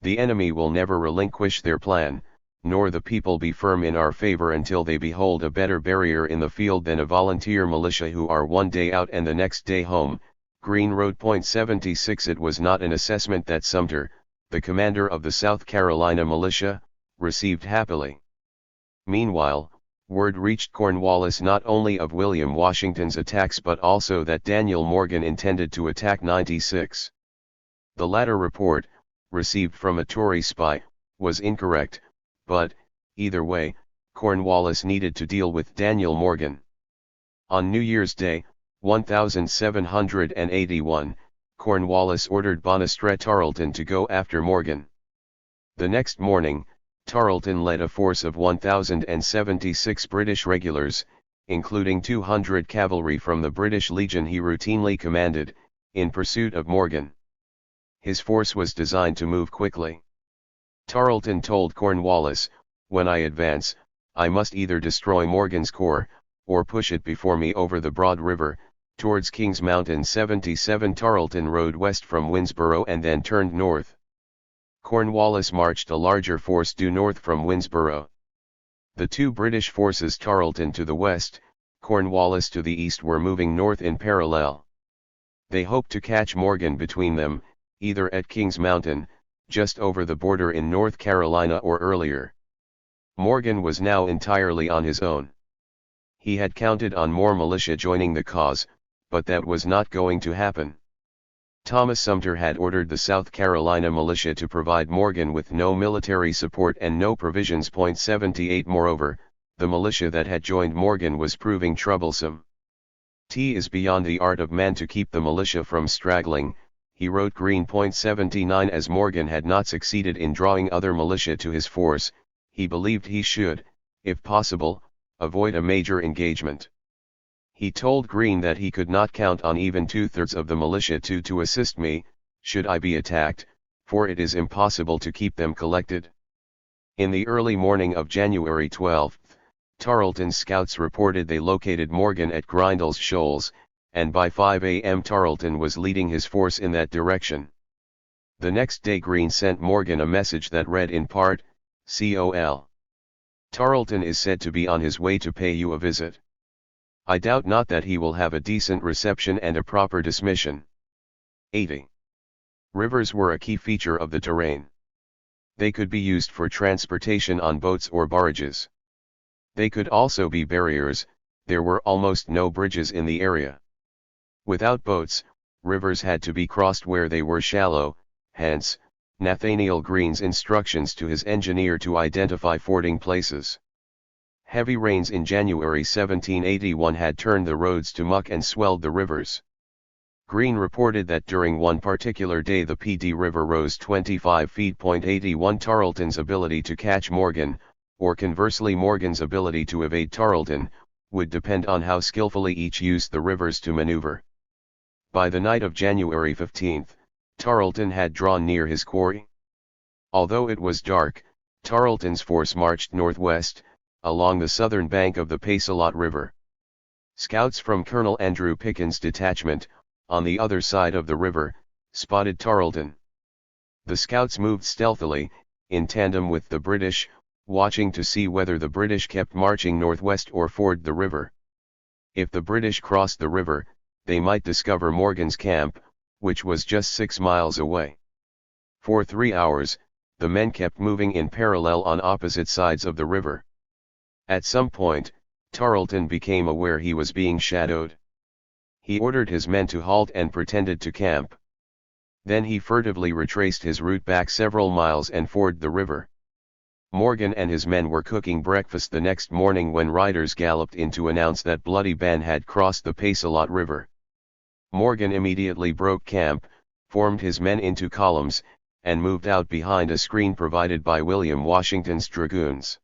The enemy will never relinquish their plan, nor the people be firm in our favor until they behold a better barrier in the field than a volunteer militia who are one day out and the next day home, Greene wrote. 76 It was not an assessment that Sumter, the commander of the South Carolina militia, received happily. Meanwhile, word reached Cornwallis not only of William Washington's attacks but also that Daniel Morgan intended to attack 96. The latter report, received from a Tory spy, was incorrect, but, either way, Cornwallis needed to deal with Daniel Morgan. On New Year's Day, 1781, Cornwallis ordered Bonestret Tarleton to go after Morgan. The next morning, Tarleton led a force of 1,076 British regulars, including 200 cavalry from the British Legion he routinely commanded, in pursuit of Morgan. His force was designed to move quickly. Tarleton told Cornwallis, "When I advance, I must either destroy Morgan's corps, or push it before me over the broad river, towards Kings Mountain." 77 Tarleton rode west from Winnsboro and then turned north. Cornwallis marched a larger force due north from Winnsboro. The two British forces, Tarleton to the west, Cornwallis to the east, were moving north in parallel. They hoped to catch Morgan between them, either at Kings Mountain, just over the border in North Carolina, or earlier. Morgan was now entirely on his own. He had counted on more militia joining the cause, but that was not going to happen. Thomas Sumter had ordered the South Carolina militia to provide Morgan with no military support and no provisions. 78 Moreover, the militia that had joined Morgan was proving troublesome. "It is beyond the art of man to keep the militia from straggling," he wrote Greene. 79 As Morgan had not succeeded in drawing other militia to his force, he believed he should, if possible, avoid a major engagement. He told Greene that he could not count on even 2/3 of the militia to assist me, should I be attacked, for it is impossible to keep them collected. In the early morning of January 12, Tarleton's scouts reported they located Morgan at Grendel's Shoals, and by 5 a.m. Tarleton was leading his force in that direction. The next day Greene sent Morgan a message that read in part, "Col. Tarleton is said to be on his way to pay you a visit. I doubt not that he will have a decent reception and a proper dismission." 80. Rivers were a key feature of the terrain. They could be used for transportation on boats or barges. They could also be barriers. There were almost no bridges in the area. Without boats, rivers had to be crossed where they were shallow, hence, Nathaniel Greene's instructions to his engineer to identify fording places. Heavy rains in January 1781 had turned the roads to muck and swelled the rivers. Greene reported that during one particular day the PD River rose 25 feet. 81 Tarleton's ability to catch Morgan, or conversely Morgan's ability to evade Tarleton, would depend on how skillfully each used the rivers to maneuver. By the night of January 15, Tarleton had drawn near his quarry. Although it was dark, Tarleton's force marched northwest, along the southern bank of the Pacelot River. Scouts from Colonel Andrew Pickens' detachment, on the other side of the river, spotted Tarleton. The scouts moved stealthily, in tandem with the British, watching to see whether the British kept marching northwest or forded the river. If the British crossed the river, they might discover Morgan's camp, which was just 6 miles away. For 3 hours, the men kept moving in parallel on opposite sides of the river. At some point, Tarleton became aware he was being shadowed. He ordered his men to halt and pretended to camp. Then he furtively retraced his route back several miles and forded the river. Morgan and his men were cooking breakfast the next morning when riders galloped in to announce that Bloody Ben had crossed the Pacelot River. Morgan immediately broke camp, formed his men into columns, and moved out behind a screen provided by William Washington's dragoons.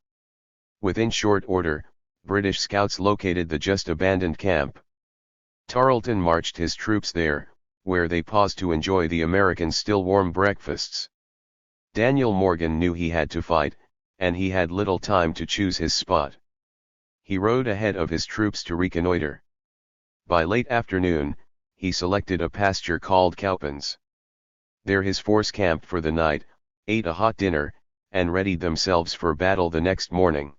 Within short order, British scouts located the just abandoned camp. Tarleton marched his troops there, where they paused to enjoy the Americans' still warm breakfasts. Daniel Morgan knew he had to fight, and he had little time to choose his spot. He rode ahead of his troops to reconnoiter. By late afternoon, he selected a pasture called Cowpens. There his force camped for the night, ate a hot dinner, and readied themselves for battle the next morning.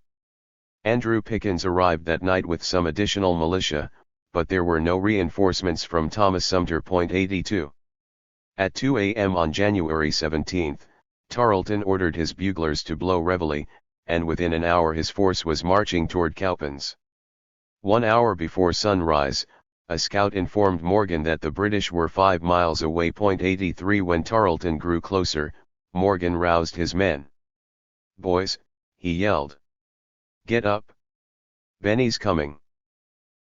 Andrew Pickens arrived that night with some additional militia, but there were no reinforcements from Thomas Sumter. 82. At 2 a.m. on January 17, Tarleton ordered his buglers to blow reveille, and within an hour his force was marching toward Cowpens. 1 hour before sunrise, a scout informed Morgan that the British were 5 miles away. 83 When Tarleton grew closer, Morgan roused his men. "Boys," he yelled. "Get up. Benny's coming."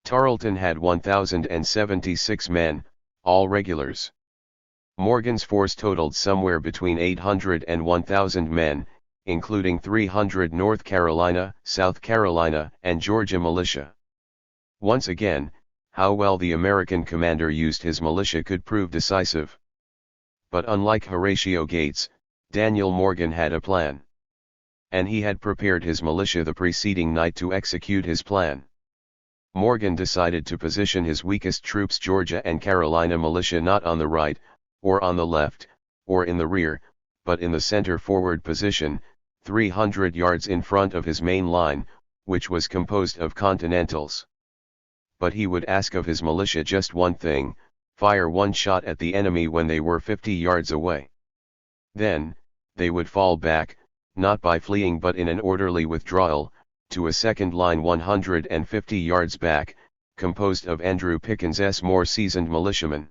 Tarleton had 1,076 men, all regulars. Morgan's force totaled somewhere between 800 and 1,000 men, including 300 North Carolina, South Carolina, and Georgia militia. Once again, how well the American commander used his militia could prove decisive. But unlike Horatio Gates, Daniel Morgan had a plan. And he had prepared his militia the preceding night to execute his plan. Morgan decided to position his weakest troops, Georgia and Carolina militia, not on the right, or on the left, or in the rear, but in the center forward position, 300 yards in front of his main line, which was composed of Continentals. But he would ask of his militia just one thing: fire one shot at the enemy when they were 50 yards away. Then, they would fall back, not by fleeing but in an orderly withdrawal, to a second line 150 yards back, composed of Andrew Pickens's more seasoned militiamen.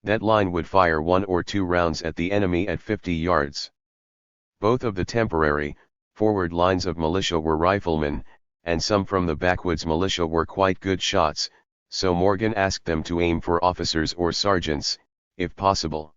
That line would fire 1 or 2 rounds at the enemy at 50 yards. Both of the temporary, forward lines of militia were riflemen, and some from the backwoods militia were quite good shots, so Morgan asked them to aim for officers or sergeants, if possible.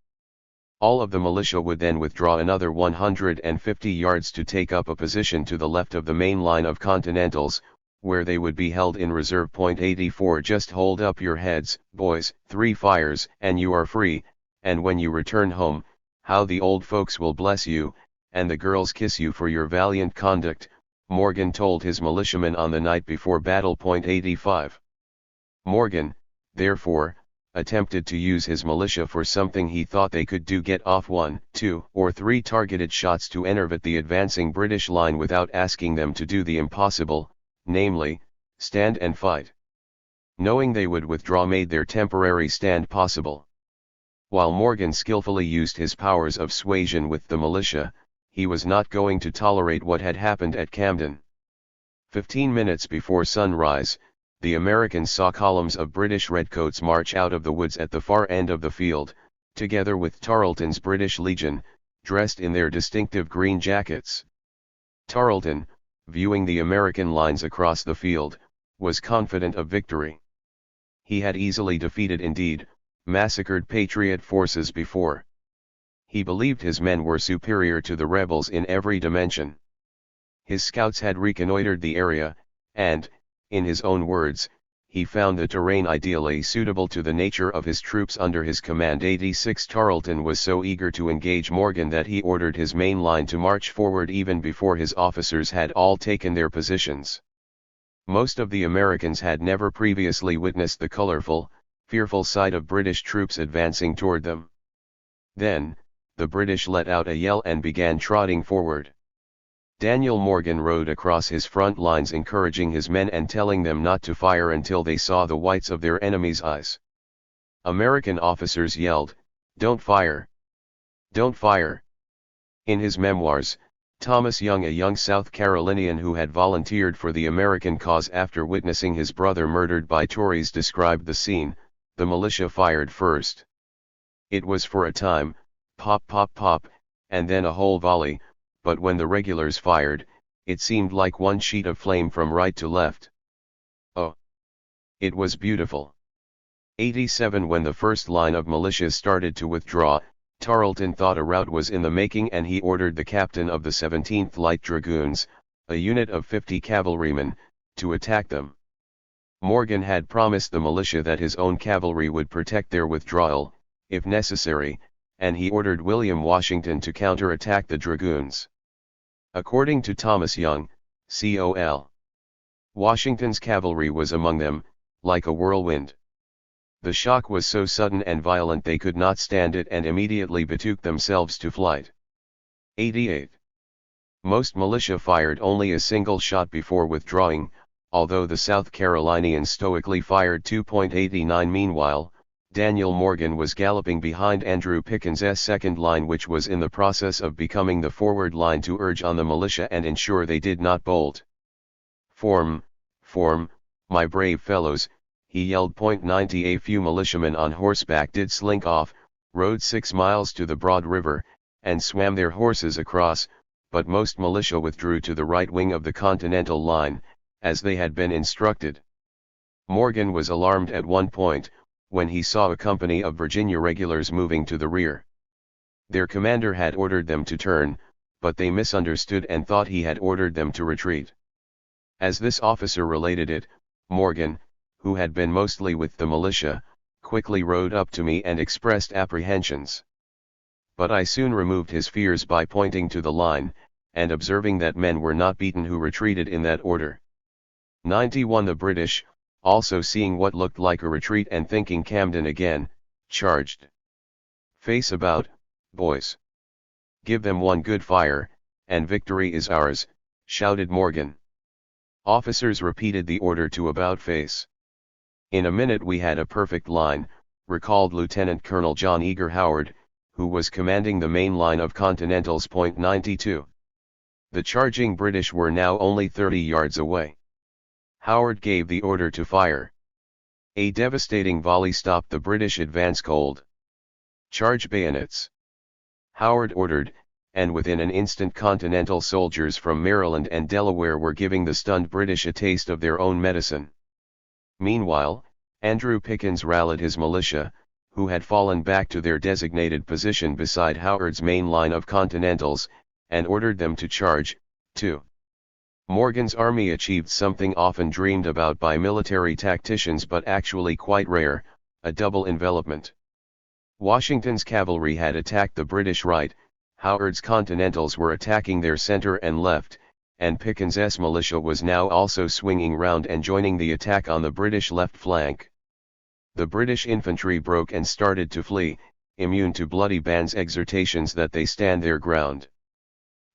All of the militia would then withdraw another 150 yards to take up a position to the left of the main line of Continentals, where they would be held in reserve. 84 Just hold up your heads, boys, 3 fires, and you are free, and when you return home, how the old folks will bless you, and the girls kiss you for your valiant conduct, Morgan told his militiamen on the night before battle. 85. Morgan, therefore, attempted to use his militia for something he thought they could do: get off 1, 2, or 3 targeted shots to enervate the advancing British line without asking them to do the impossible, namely, stand and fight. Knowing they would withdraw made their temporary stand possible. While Morgan skillfully used his powers of suasion with the militia, he was not going to tolerate what had happened at Camden. 15 minutes before sunrise, the Americans saw columns of British redcoats march out of the woods at the far end of the field, together with Tarleton's British Legion, dressed in their distinctive green jackets. Tarleton, viewing the American lines across the field, was confident of victory. He had easily defeated, indeed, massacred Patriot forces before. He believed his men were superior to the rebels in every dimension. His scouts had reconnoitered the area, and, in his own words, he found the terrain ideally suitable to the nature of his troops under his command. 86 Tarleton was so eager to engage Morgan that he ordered his main line to march forward even before his officers had all taken their positions. Most of the Americans had never previously witnessed the colorful, fearful sight of British troops advancing toward them. Then, the British let out a yell and began trotting forward. Daniel Morgan rode across his front lines encouraging his men and telling them not to fire until they saw the whites of their enemies' eyes. American officers yelled, "Don't fire! Don't fire!" In his memoirs, Thomas Young, a young South Carolinian who had volunteered for the American cause after witnessing his brother murdered by Tories, described the scene. The militia fired first. It was for a time, pop pop pop, and then a whole volley, but when the regulars fired, it seemed like one sheet of flame from right to left. Oh! It was beautiful. 87 When the first line of militia started to withdraw, Tarleton thought a rout was in the making and he ordered the captain of the 17th Light Dragoons, a unit of 50 cavalrymen, to attack them. Morgan had promised the militia that his own cavalry would protect their withdrawal, if necessary, and he ordered William Washington to counterattack the dragoons. According to Thomas Young, Col. Washington's cavalry was among them, like a whirlwind. The shock was so sudden and violent they could not stand it and immediately betook themselves to flight. 88. Most militia fired only a single shot before withdrawing, although the South Carolinians stoically fired 2.89. Meanwhile, Daniel Morgan was galloping behind Andrew Pickens's second line, which was in the process of becoming the forward line, to urge on the militia and ensure they did not bolt. "Form, form, my brave fellows," he yelled. 90 A few militiamen on horseback did slink off, rode 6 miles to the Broad River, and swam their horses across, but most militia withdrew to the right wing of the Continental line, as they had been instructed. Morgan was alarmed at one point, when he saw a company of Virginia regulars moving to the rear. Their commander had ordered them to turn, but they misunderstood and thought he had ordered them to retreat. As this officer related it, Morgan, who had been mostly with the militia, quickly rode up to me and expressed apprehensions. But I soon removed his fears by pointing to the line, and observing that men were not beaten who retreated in that order. 91 The British, also seeing what looked like a retreat and thinking Camden again, charged. "Face about, boys. Give them one good fire, and victory is ours," shouted Morgan. Officers repeated the order to about face. "In a minute we had a perfect line," recalled Lieutenant Colonel John Eager Howard, who was commanding the main line of Continentals. 92. The charging British were now only 30 yards away. Howard gave the order to fire. A devastating volley stopped the British advance cold. "Charge bayonets!" Howard ordered, and within an instant Continental soldiers from Maryland and Delaware were giving the stunned British a taste of their own medicine. Meanwhile, Andrew Pickens rallied his militia, who had fallen back to their designated position beside Howard's main line of Continentals, and ordered them to charge, too. Morgan's army achieved something often dreamed about by military tacticians but actually quite rare, a double envelopment. Washington's cavalry had attacked the British right, Howard's Continentals were attacking their center and left, and Pickens's militia was now also swinging round and joining the attack on the British left flank. The British infantry broke and started to flee, immune to Bloody Band's exhortations that they stand their ground.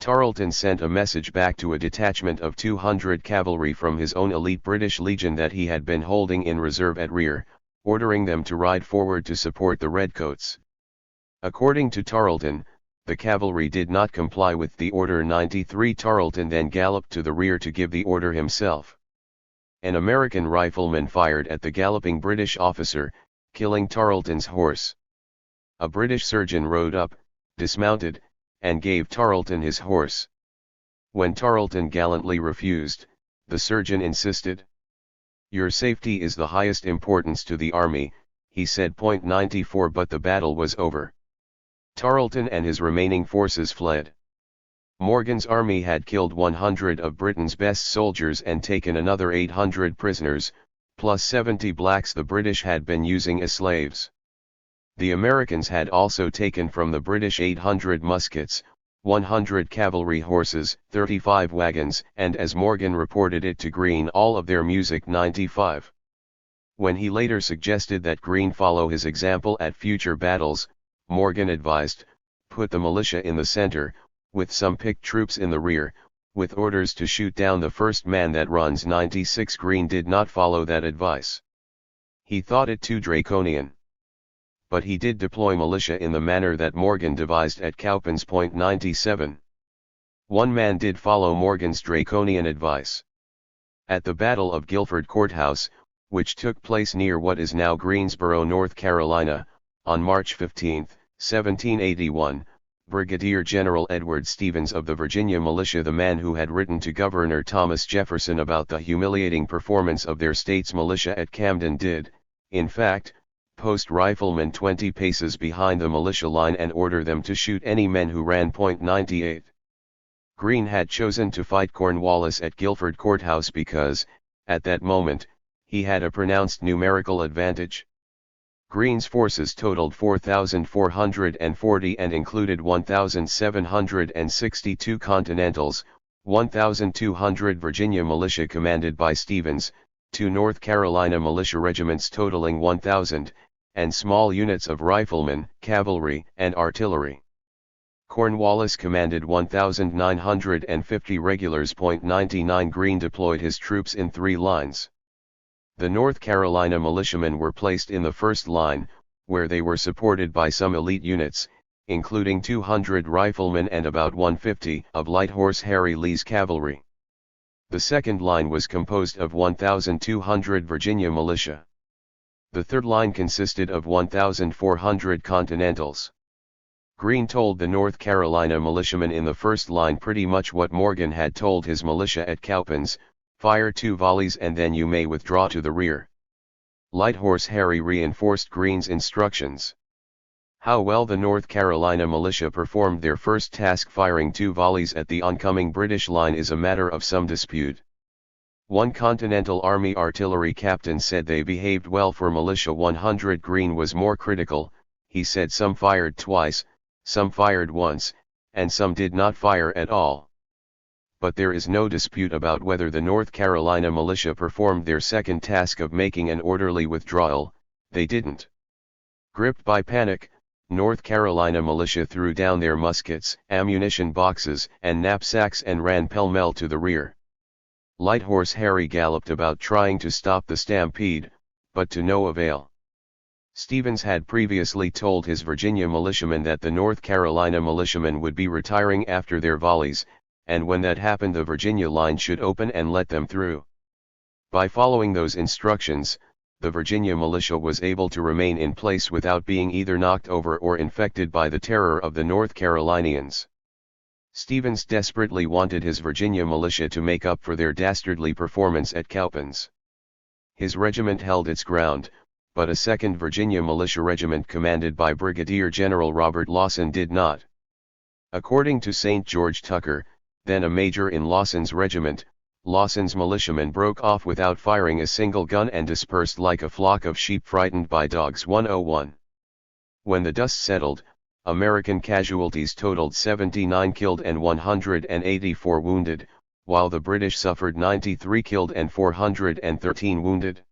Tarleton sent a message back to a detachment of 200 cavalry from his own elite British Legion that he had been holding in reserve at rear, ordering them to ride forward to support the Redcoats. According to Tarleton, the cavalry did not comply with the order. 93 Tarleton then galloped to the rear to give the order himself. An American rifleman fired at the galloping British officer, killing Tarleton's horse. A British surgeon rode up, dismounted, and gave Tarleton his horse. When Tarleton gallantly refused, the surgeon insisted. "Your safety is the highest importance to the army," he said. 94 But the battle was over. Tarleton and his remaining forces fled. Morgan's army had killed 100 of Britain's best soldiers and taken another 800 prisoners, plus 70 blacks the British had been using as slaves. The Americans had also taken from the British 800 muskets, 100 cavalry horses, 35 wagons, and, as Morgan reported it to Greene, all of their music. 95. When he later suggested that Greene follow his example at future battles, Morgan advised, "Put the militia in the center, with some picked troops in the rear, with orders to shoot down the first man that runs." 96 Greene did not follow that advice. He thought it too draconian. But he did deploy militia in the manner that Morgan devised at Cowpens. 97. One man did follow Morgan's draconian advice. At the Battle of Guilford Courthouse, which took place near what is now Greensboro, North Carolina, on March 15, 1781, Brigadier General Edward Stevens of the Virginia Militia, the man who had written to Governor Thomas Jefferson about the humiliating performance of their state's militia at Camden, did, in fact, post riflemen 20 paces behind the militia line and order them to shoot any men who ran. 98. Greene had chosen to fight Cornwallis at Guilford Courthouse because, at that moment, he had a pronounced numerical advantage. Greene's forces totaled 4,440 and included 1,762 Continentals, 1,200 Virginia militia commanded by Stevens, 2 North Carolina militia regiments totaling 1,000, and small units of riflemen, cavalry, and artillery. Cornwallis commanded 1,950 regulars. 99 Greene deployed his troops in 3 lines. The North Carolina militiamen were placed in the first line, where they were supported by some elite units, including 200 riflemen and about 150 of Light Horse Harry Lee's cavalry. The second line was composed of 1,200 Virginia militia. The third line consisted of 1,400 Continentals. Greene told the North Carolina militiamen in the first line pretty much what Morgan had told his militia at Cowpens: "Fire 2 volleys and then you may withdraw to the rear." Light Horse Harry reinforced Greene's instructions. How well the North Carolina militia performed their first task, firing 2 volleys at the oncoming British line, is a matter of some dispute. One Continental Army artillery captain said they behaved well for militia 100. Greene was more critical. He said some fired twice, some fired once, and some did not fire at all. But there is no dispute about whether the North Carolina militia performed their second task of making an orderly withdrawal. They didn't. Gripped by panic, North Carolina militia threw down their muskets, ammunition boxes, and knapsacks and ran pell-mell to the rear. Light Horse Harry galloped about trying to stop the stampede, but to no avail. Stevens had previously told his Virginia militiamen that the North Carolina militiamen would be retiring after their volleys, and when that happened the Virginia line should open and let them through. By following those instructions, the Virginia militia was able to remain in place without being either knocked over or infected by the terror of the North Carolinians. Stevens desperately wanted his Virginia militia to make up for their dastardly performance at Cowpens. His regiment held its ground, but a 2nd Virginia Militia Regiment commanded by Brigadier General Robert Lawson did not. According to St. George Tucker, then a major in Lawson's regiment, Lawson's militiamen broke off without firing a single gun and dispersed like a flock of sheep frightened by dogs. 101. When the dust settled, American casualties totaled 79 killed and 184 wounded, while the British suffered 93 killed and 413 wounded.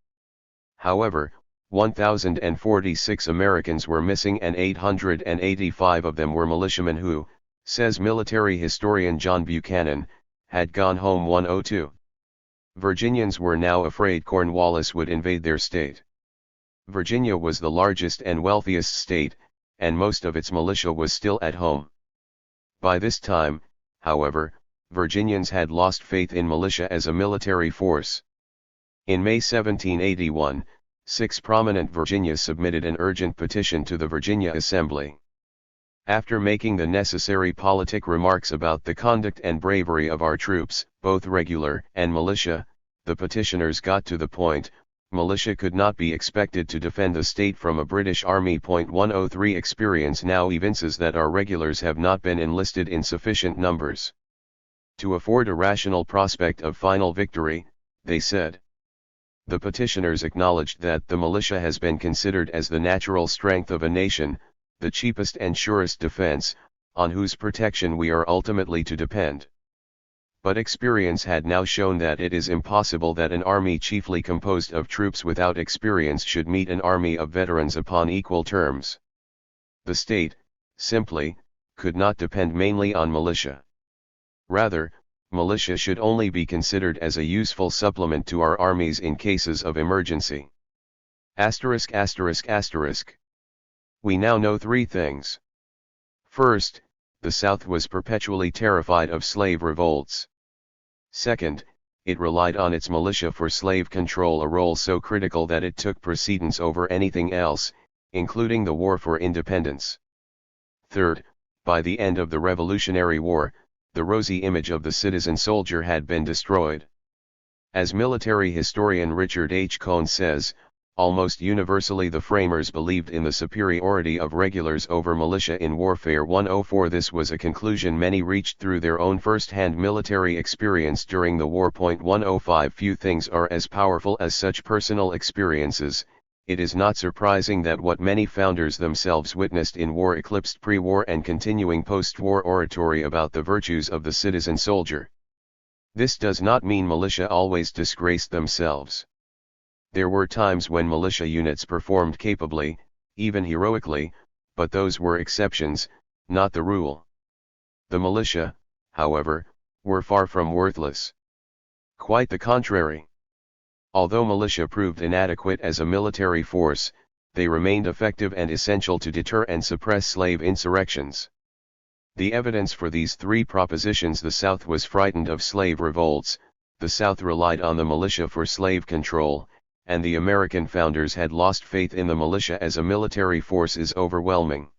However, 1,046 Americans were missing and 885 of them were militiamen who, says military historian John Buchanan, had gone home. 102. Virginians were now afraid Cornwallis would invade their state. Virginia was the largest and wealthiest state, and most of its militia was still at home. By this time, however, Virginians had lost faith in militia as a military force. In May 1781, 6 prominent Virginians submitted an urgent petition to the Virginia Assembly. After making the necessary politic remarks about the conduct and bravery of our troops, both regular and militia, the petitioners got to the point: militia could not be expected to defend the state from a British Army. 103 Experience now evinces that our regulars have not been enlisted in sufficient numbers to afford a rational prospect of final victory, they said. The petitioners acknowledged that the militia has been considered as the natural strength of a nation, the cheapest and surest defense, on whose protection we are ultimately to depend. But experience had now shown that it is impossible that an army chiefly composed of troops without experience should meet an army of veterans upon equal terms. The state, simply, could not depend mainly on militia. Rather, militia should only be considered as a useful supplement to our armies in cases of emergency. ******. We now know 3 things. First, the South was perpetually terrified of slave revolts. Second, it relied on its militia for slave control, a role so critical that it took precedence over anything else, including the war for independence. Third, by the end of the Revolutionary War, the rosy image of the citizen soldier had been destroyed. As military historian Richard H. Cohn says, almost universally the framers believed in the superiority of regulars over militia in warfare. 104 This was a conclusion many reached through their own first-hand military experience during the war. 105 Few things are as powerful as such personal experiences. It is not surprising that what many founders themselves witnessed in war eclipsed pre-war and continuing post-war oratory about the virtues of the citizen soldier. This does not mean militia always disgraced themselves. There were times when militia units performed capably, even heroically, but those were exceptions, not the rule. The militia, however, were far from worthless. Quite the contrary. Although militia proved inadequate as a military force, they remained effective and essential to deter and suppress slave insurrections. The evidence for these 3 propositions: the South was frightened of slave revolts, the South relied on the militia for slave control, and the American founders had lost faith in the militia as a military force is overwhelming.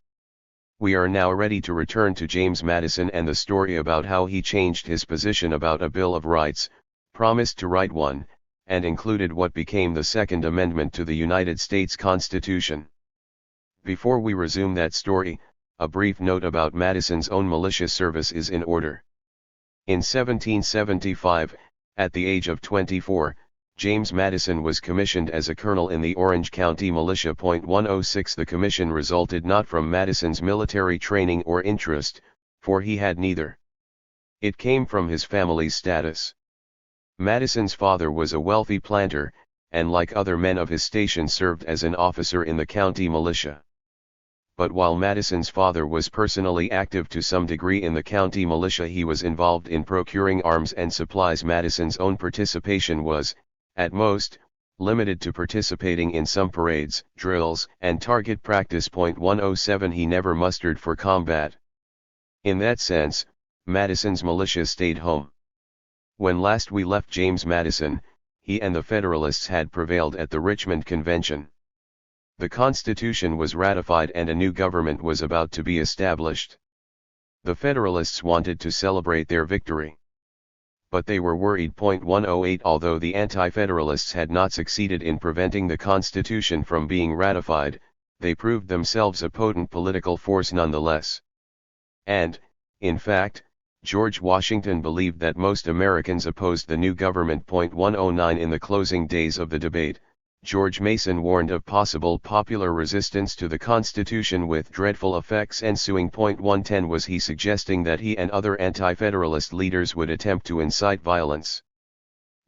We are now ready to return to James Madison and the story about how he changed his position about a Bill of Rights, promised to write one, and included what became the Second Amendment to the United States Constitution. Before we resume that story, a brief note about Madison's own militia service is in order. In 1775, at the age of 24, James Madison was commissioned as a colonel in the Orange County Militia. 106 The commission resulted not from Madison's military training or interest, for he had neither. It came from his family's status. Madison's father was a wealthy planter, and like other men of his station served as an officer in the county militia. But while Madison's father was personally active to some degree in the county militia, he was involved in procuring arms and supplies. Madison's own participation was, at most, limited to participating in some parades, drills, and target practice. 107 He never mustered for combat. In that sense, Madison's militia stayed home. When last we left James Madison, he and the Federalists had prevailed at the Richmond Convention. The Constitution was ratified and a new government was about to be established. The Federalists wanted to celebrate their victory. But they were worried. 108 Although the Anti-Federalists had not succeeded in preventing the Constitution from being ratified, they proved themselves a potent political force nonetheless. And, in fact, George Washington believed that most Americans opposed the new government. 109 In the closing days of the debate, George Mason warned of possible popular resistance to the Constitution with dreadful effects ensuing. 110 Was he suggesting that he and other anti-Federalist leaders would attempt to incite violence?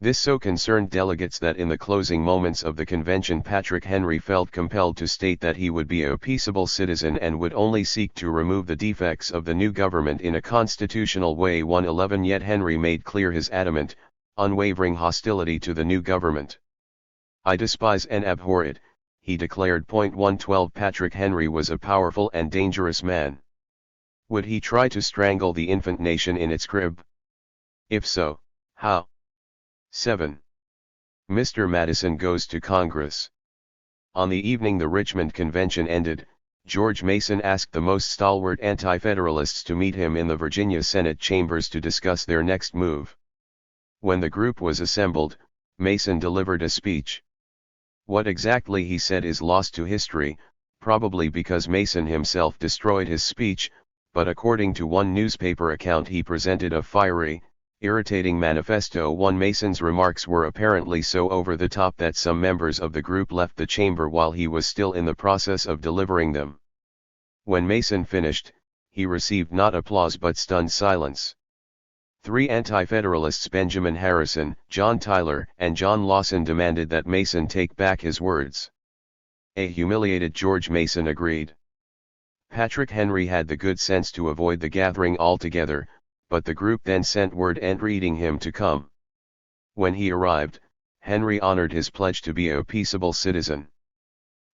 This so concerned delegates that in the closing moments of the convention Patrick Henry felt compelled to state that he would be a peaceable citizen and would only seek to remove the defects of the new government in a constitutional way. 111 Yet Henry made clear his adamant, unwavering hostility to the new government. I despise and abhor it, he declared. 112 Patrick Henry was a powerful and dangerous man. Would he try to strangle the infant nation in its crib? If so, how? 7. Mr. Madison goes to Congress. On the evening the Richmond Convention ended, George Mason asked the most stalwart anti-federalists to meet him in the Virginia Senate chambers to discuss their next move. When the group was assembled, Mason delivered a speech. What exactly he said is lost to history, probably because Mason himself destroyed his speech, but according to one newspaper account he presented a fiery, irritating manifesto. Mason's remarks were apparently so over the top that some members of the group left the chamber while he was still in the process of delivering them. When Mason finished, he received not applause but stunned silence. 3 anti-federalists Benjamin Harrison, John Tyler, and John Lawson demanded that Mason take back his words. A humiliated George Mason agreed. Patrick Henry had the good sense to avoid the gathering altogether, but the group then sent word entreating him to come. When he arrived, Henry honored his pledge to be a peaceable citizen.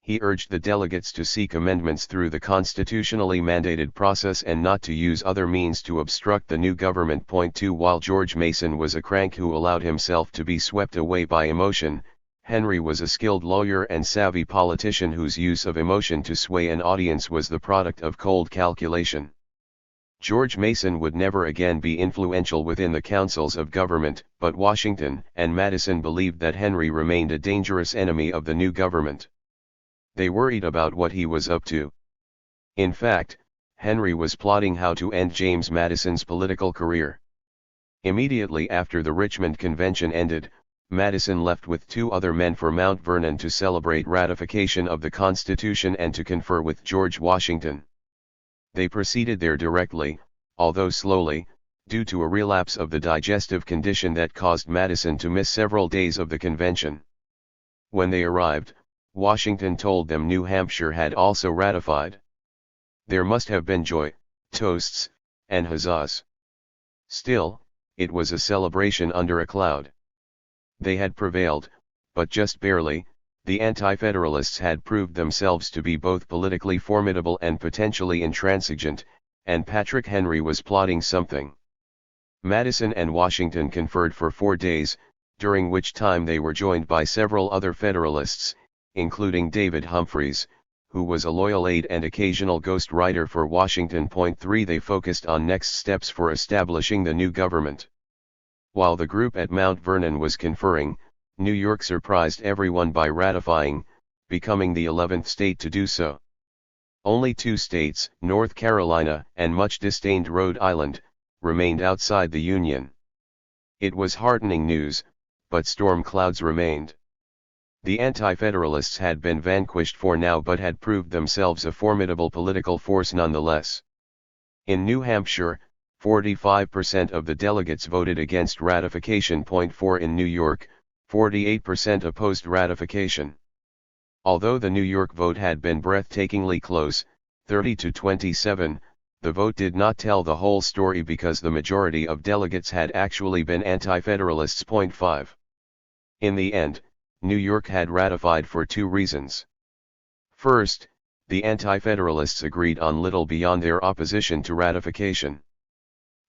He urged the delegates to seek amendments through the constitutionally mandated process and not to use other means to obstruct the new government. 2 While George Mason was a crank who allowed himself to be swept away by emotion, Henry was a skilled lawyer and savvy politician whose use of emotion to sway an audience was the product of cold calculation. George Mason would never again be influential within the councils of government, but Washington and Madison believed that Henry remained a dangerous enemy of the new government. They worried about what he was up to. In fact, Henry was plotting how to end James Madison's political career. Immediately after the Richmond Convention ended, Madison left with 2 other men for Mount Vernon to celebrate ratification of the Constitution and to confer with George Washington. They proceeded there directly, although slowly, due to a relapse of the digestive condition that caused Madison to miss several days of the convention. When they arrived, Washington told them New Hampshire had also ratified. There must have been joy, toasts, and huzzas. Still, it was a celebration under a cloud. They had prevailed, but just barely. The anti-federalists had proved themselves to be both politically formidable and potentially intransigent, and Patrick Henry was plotting something. Madison and Washington conferred for 4 days, during which time they were joined by several other Federalists, including David Humphreys, who was a loyal aide and occasional ghost writer for Washington. 3 They focused on next steps for establishing the new government. While the group at Mount Vernon was conferring, New York surprised everyone by ratifying, becoming the 11th state to do so. Only 2 states, North Carolina and much disdained Rhode Island, remained outside the Union. It was heartening news, but storm clouds remained. The anti-federalists had been vanquished for now but had proved themselves a formidable political force nonetheless. In New Hampshire, 45% of the delegates voted against ratification. 4 In New York, 48% opposed ratification. Although the New York vote had been breathtakingly close, 30-27, the vote did not tell the whole story because the majority of delegates had actually been anti-federalists. 5. In the end, New York had ratified for 2 reasons. First, the anti-federalists agreed on little beyond their opposition to ratification.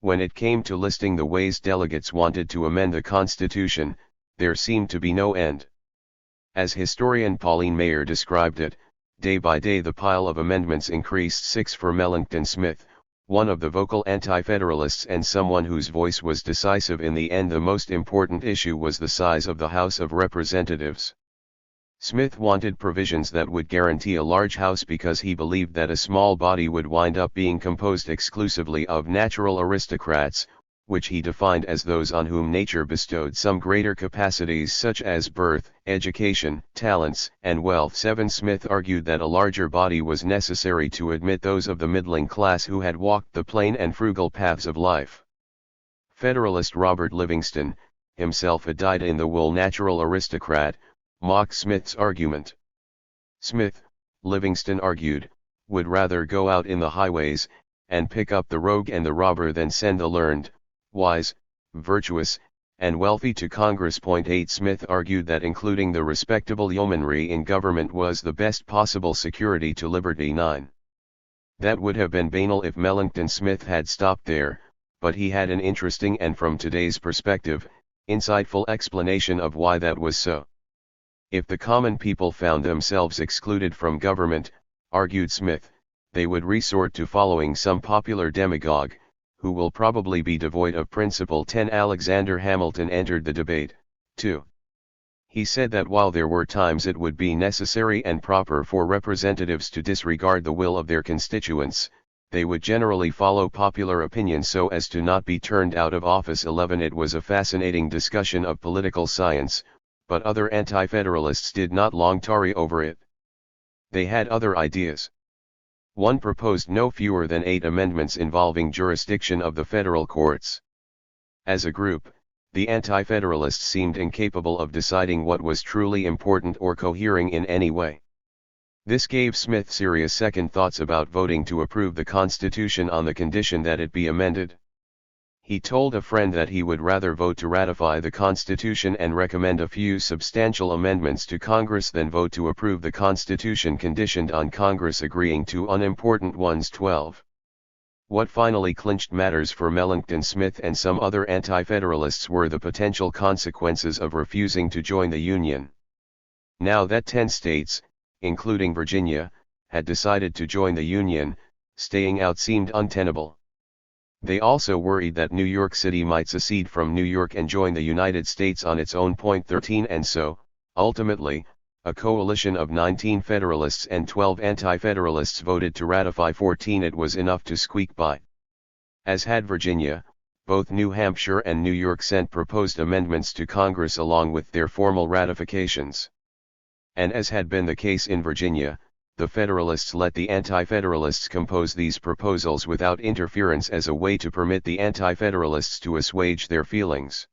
When it came to listing the ways delegates wanted to amend the Constitution, there seemed to be no end. As historian Pauline Maier described it, day by day the pile of amendments increased. 6 For Melancton Smith, one of the vocal anti-federalists and someone whose voice was decisive in the end, the most important issue was the size of the House of Representatives. Smith wanted provisions that would guarantee a large House because he believed that a small body would wind up being composed exclusively of natural aristocrats, which he defined as those on whom nature bestowed some greater capacities such as birth, education, talents, and wealth. 7 Smith argued that a larger body was necessary to admit those of the middling class who had walked the plain and frugal paths of life. Federalist Robert Livingston, himself a dyed-in-the-wool natural aristocrat, mocked Smith's argument. Smith, Livingston argued, would rather go out in the highways, and pick up the rogue and the robber than send the learned, wise, virtuous, and wealthy to Congress. 8 Smith argued that including the respectable yeomanry in government was the best possible security to liberty. 9. That would have been banal if Melancton Smith had stopped there, but he had an interesting and, from today's perspective, insightful explanation of why that was so. If the common people found themselves excluded from government, argued Smith, they would resort to following some popular demagogue, who will probably be devoid of principle. 10 Alexander Hamilton entered the debate, too. He said that while there were times it would be necessary and proper for representatives to disregard the will of their constituents, they would generally follow popular opinion so as to not be turned out of office. 11 It was a fascinating discussion of political science, but other anti-federalists did not long tarry over it. They had other ideas. One proposed no fewer than 8 amendments involving jurisdiction of the federal courts. As a group, the anti-federalists seemed incapable of deciding what was truly important or cohering in any way. This gave Smith serious second thoughts about voting to approve the Constitution on the condition that it be amended. He told a friend that he would rather vote to ratify the Constitution and recommend a few substantial amendments to Congress than vote to approve the Constitution conditioned on Congress agreeing to unimportant ones. 12. What finally clinched matters for Melancton Smith and some other anti-federalists were the potential consequences of refusing to join the Union. Now that 10 states, including Virginia, had decided to join the Union, staying out seemed untenable. They also worried that New York City might secede from New York and join the United States on its own. 13 And so, ultimately, a coalition of 19 Federalists and 12 Anti-Federalists voted to ratify. 14 It was enough to squeak by. As had Virginia, both New Hampshire and New York sent proposed amendments to Congress along with their formal ratifications. And as had been the case in Virginia, the Federalists let the Anti-Federalists compose these proposals without interference as a way to permit the Anti-Federalists to assuage their feelings.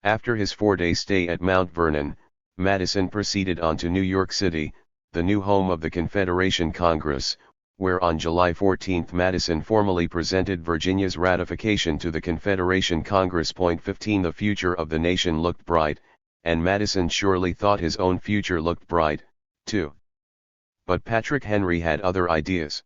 After his 4-day stay at Mount Vernon, Madison proceeded on to New York City, the new home of the Confederation Congress, where on July 14 Madison formally presented Virginia's ratification to the Confederation Congress. 15 The future of the nation looked bright, and Madison surely thought his own future looked bright, too. But Patrick Henry had other ideas.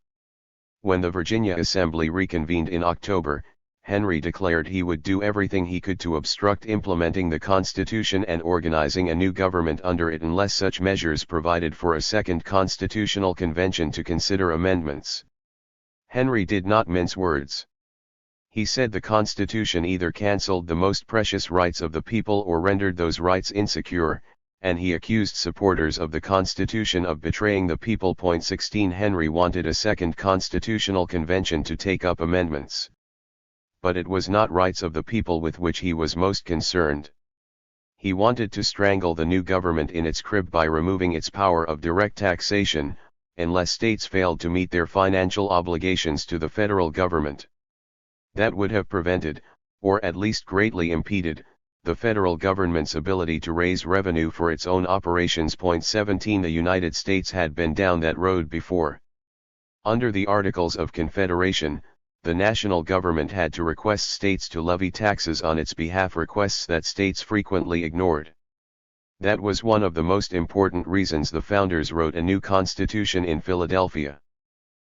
When the Virginia Assembly reconvened in October, Henry declared he would do everything he could to obstruct implementing the Constitution and organizing a new government under it unless such measures provided for a second constitutional convention to consider amendments. Henry did not mince words. He said the Constitution either cancelled the most precious rights of the people or rendered those rights insecure, and he accused supporters of the Constitution of betraying the people. 16 Henry wanted a second constitutional convention to take up amendments. But it was not rights of the people with which he was most concerned. He wanted to strangle the new government in its crib by removing its power of direct taxation, unless states failed to meet their financial obligations to the federal government. That would have prevented, or at least greatly impeded, the federal government's ability to raise revenue for its own operations. 17 The United States had been down that road before. Under the Articles of Confederation, the national government had to request states to levy taxes on its behalf, requests that states frequently ignored. That was one of the most important reasons the founders wrote a new constitution in Philadelphia.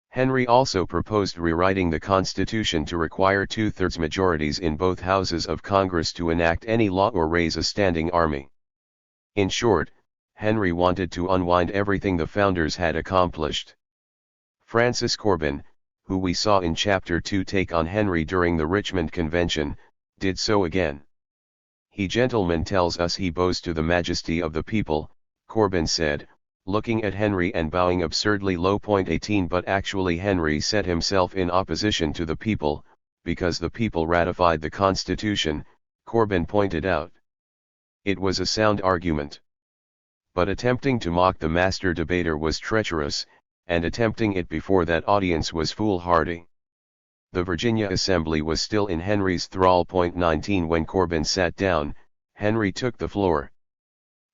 Henry also proposed rewriting the Constitution to require 2/3 majorities in both houses of Congress to enact any law or raise a standing army. In short, Henry wanted to unwind everything the founders had accomplished. Francis Corbin, who we saw in Chapter 2 take on Henry during the Richmond Convention, did so again. He gentleman tells us he bows to the majesty of the people, Corbin said, looking at Henry and bowing absurdly low. 18 But actually Henry set himself in opposition to the people, because the people ratified the Constitution, Corbin pointed out. It was a sound argument. But attempting to mock the master debater was treacherous, and attempting it before that audience was foolhardy. The Virginia Assembly was still in Henry's thrall. 19 When Corbin sat down, Henry took the floor.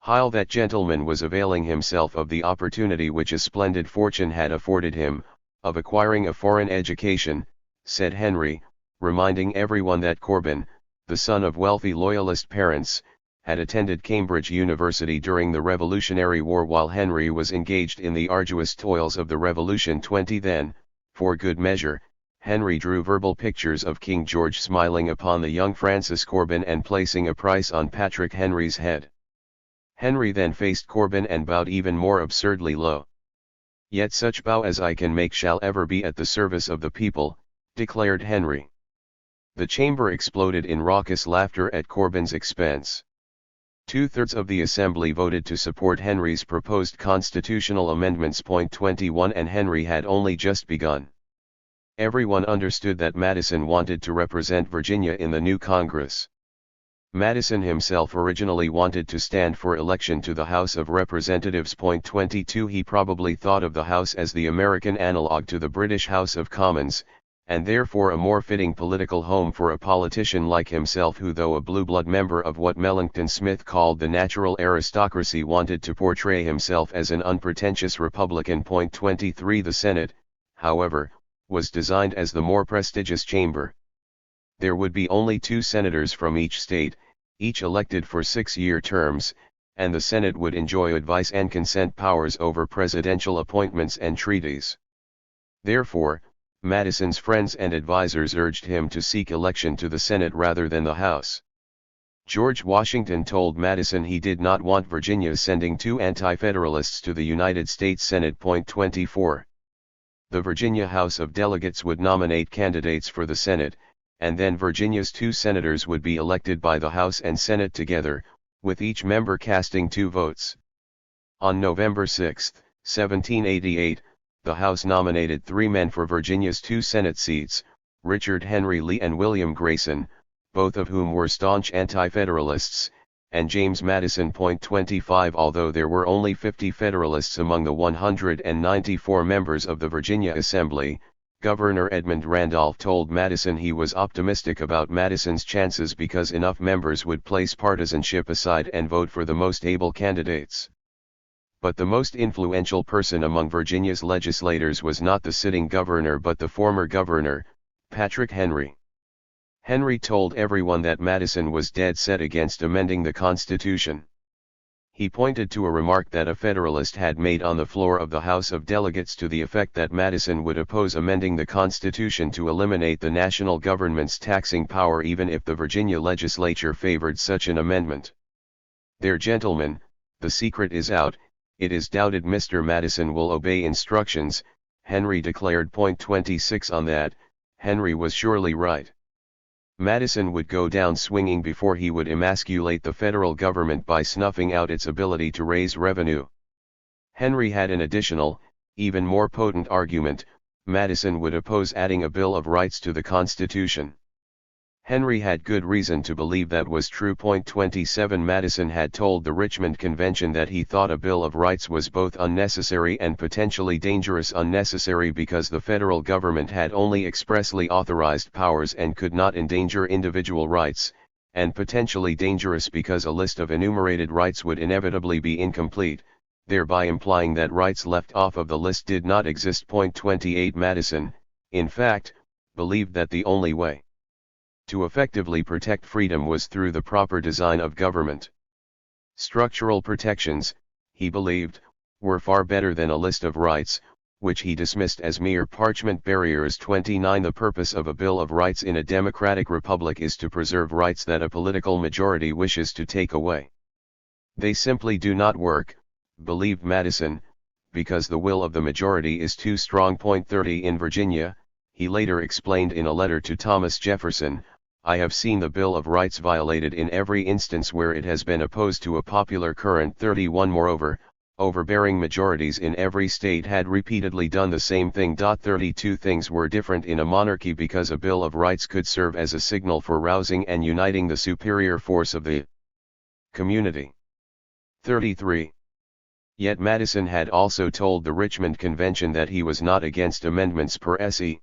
While that gentleman was availing himself of the opportunity which a splendid fortune had afforded him, of acquiring a foreign education, said Henry, reminding everyone that Corbin, the son of wealthy Loyalist parents, had attended Cambridge University during the Revolutionary War while Henry was engaged in the arduous toils of the Revolution. 20 Then, For good measure, Henry drew verbal pictures of King George smiling upon the young Francis Corbin and placing a price on Patrick Henry's head. Henry then faced Corbin and bowed even more absurdly low. "Yet such bow as I can make shall ever be at the service of the people," declared Henry. The chamber exploded in raucous laughter at Corbin's expense. 2/3 of the assembly voted to support Henry's proposed constitutional amendments. 21 And Henry had only just begun. Everyone understood that Madison wanted to represent Virginia in the new Congress. Madison himself originally wanted to stand for election to the House of Representatives. 22 He probably thought of the House as the American analog to the British House of Commons, and therefore a more fitting political home for a politician like himself who, though a blue-blood member of what Mellington Smith called the natural aristocracy, wanted to portray himself as an unpretentious Republican. 23 The Senate, however, was designed as the more prestigious chamber. There would be only 2 senators from each state, each elected for 6-year terms, and the Senate would enjoy advice and consent powers over presidential appointments and treaties. Therefore, Madison's friends and advisers urged him to seek election to the Senate rather than the House. George Washington told Madison he did not want Virginia sending 2 anti-federalists to the United States Senate. 24. The Virginia House of Delegates would nominate candidates for the Senate, and then Virginia's 2 senators would be elected by the House and Senate together, with each member casting 2 votes. On November 6, 1788, the House nominated 3 men for Virginia's 2 Senate seats, Richard Henry Lee and William Grayson, both of whom were staunch anti-federalists, and James Madison. 25 Although there were only 50 Federalists among the 194 members of the Virginia Assembly, Governor Edmund Randolph told Madison he was optimistic about Madison's chances because enough members would place partisanship aside and vote for the most able candidates. But the most influential person among Virginia's legislators was not the sitting governor but the former governor, Patrick Henry. Henry told everyone that Madison was dead set against amending the Constitution. He pointed to a remark that a Federalist had made on the floor of the House of Delegates to the effect that Madison would oppose amending the Constitution to eliminate the national government's taxing power even if the Virginia legislature favored such an amendment. "There, gentlemen, the secret is out. It is doubted Mr. Madison will obey instructions," Henry declared. 26 On that, Henry was surely right. Madison would go down swinging before he would emasculate the federal government by snuffing out its ability to raise revenue. Henry had an additional, even more potent argument: Madison would oppose adding a Bill of Rights to the Constitution. Henry had good reason to believe that was true. 27 Madison had told the Richmond Convention that he thought a Bill of Rights was both unnecessary and potentially dangerous. Unnecessary because the federal government had only expressly authorized powers and could not endanger individual rights, and potentially dangerous because a list of enumerated rights would inevitably be incomplete, thereby implying that rights left off of the list did not exist. 28 Madison, in fact, believed that the only way to effectively protect freedom was through the proper design of government. Structural protections, he believed, were far better than a list of rights, which he dismissed as mere parchment barriers. 29 The purpose of a Bill of Rights in a democratic republic is to preserve rights that a political majority wishes to take away. They simply do not work, believed Madison, because the will of the majority is too strong. 30 In Virginia, he later explained in a letter to Thomas Jefferson, "I have seen the Bill of Rights violated in every instance where it has been opposed to a popular current." 31 Moreover, overbearing majorities in every state had repeatedly done the same thing. 32 Things were different in a monarchy because a Bill of Rights could serve as a signal for rousing and uniting the superior force of the community. 33. Yet Madison had also told the Richmond Convention that he was not against amendments per se.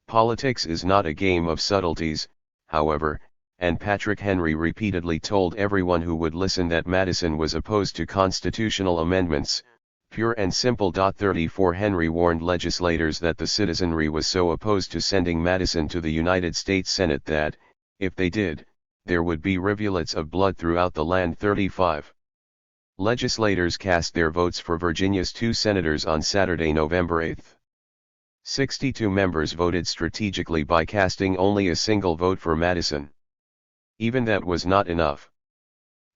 Politics is not a game of subtleties, however, and Patrick Henry repeatedly told everyone who would listen that Madison was opposed to constitutional amendments, pure and simple. 34 Henry warned legislators that the citizenry was so opposed to sending Madison to the United States Senate that, if they did, there would be rivulets of blood throughout the land. 35. Legislators cast their votes for Virginia's 2 senators on Saturday, November 8. 62 members voted strategically by casting only a single vote for Madison. Even that was not enough.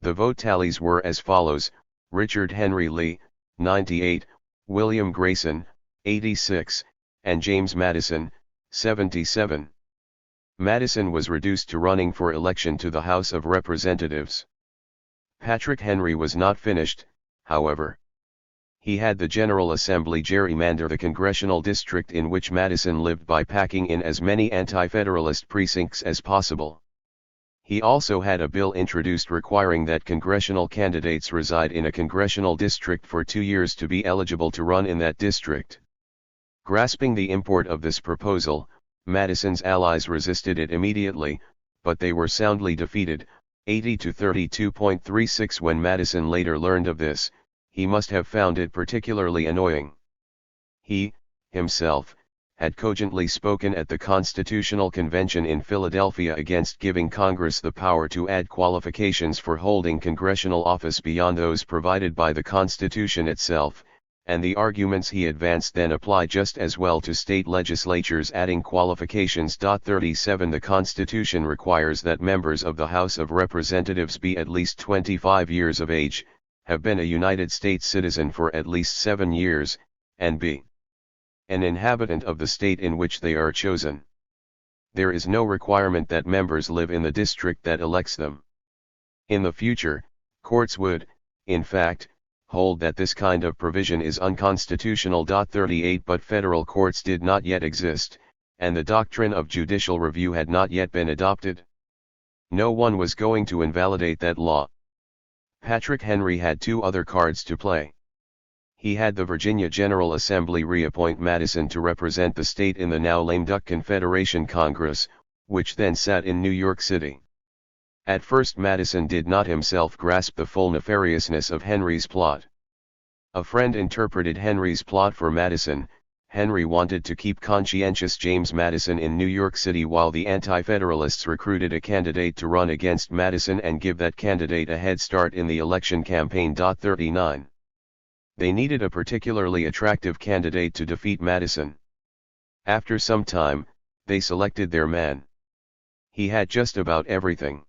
The vote tallies were as follows: Richard Henry Lee, 98, William Grayson, 86, and James Madison, 77. Madison was reduced to running for election to the House of Representatives. Patrick Henry was not finished, however. He had the General Assembly gerrymander the congressional district in which Madison lived by packing in as many anti-federalist precincts as possible. He also had a bill introduced requiring that congressional candidates reside in a congressional district for 2 years to be eligible to run in that district. Grasping the import of this proposal, Madison's allies resisted it immediately, but they were soundly defeated, 80 to 32.36. When Madison later learned of this, he must have found it particularly annoying. He, himself, had cogently spoken at the Constitutional Convention in Philadelphia against giving Congress the power to add qualifications for holding congressional office beyond those provided by the Constitution itself, and the arguments he advanced then apply just as well to state legislatures adding qualifications. 37 The Constitution requires that members of the House of Representatives be at least 25 years of age, have been a United States citizen for at least 7 years, and be an inhabitant of the state in which they are chosen. There is no requirement that members live in the district that elects them. In the future, courts would, in fact, hold that this kind of provision is unconstitutional. 38 But federal courts did not yet exist, and the doctrine of judicial review had not yet been adopted. No one was going to invalidate that law. Patrick Henry had 2 other cards to play. He had the Virginia General Assembly reappoint Madison to represent the state in the now lame duck Confederation Congress, which then sat in New York City. At first Madison did not himself grasp the full nefariousness of Henry's plot. A friend interpreted Henry's plot for Madison. Henry wanted to keep conscientious James Madison in New York City while the Anti-Federalists recruited a candidate to run against Madison and give that candidate a head start in the election campaign. 39. They needed a particularly attractive candidate to defeat Madison. After some time, they selected their man. He had just about everything.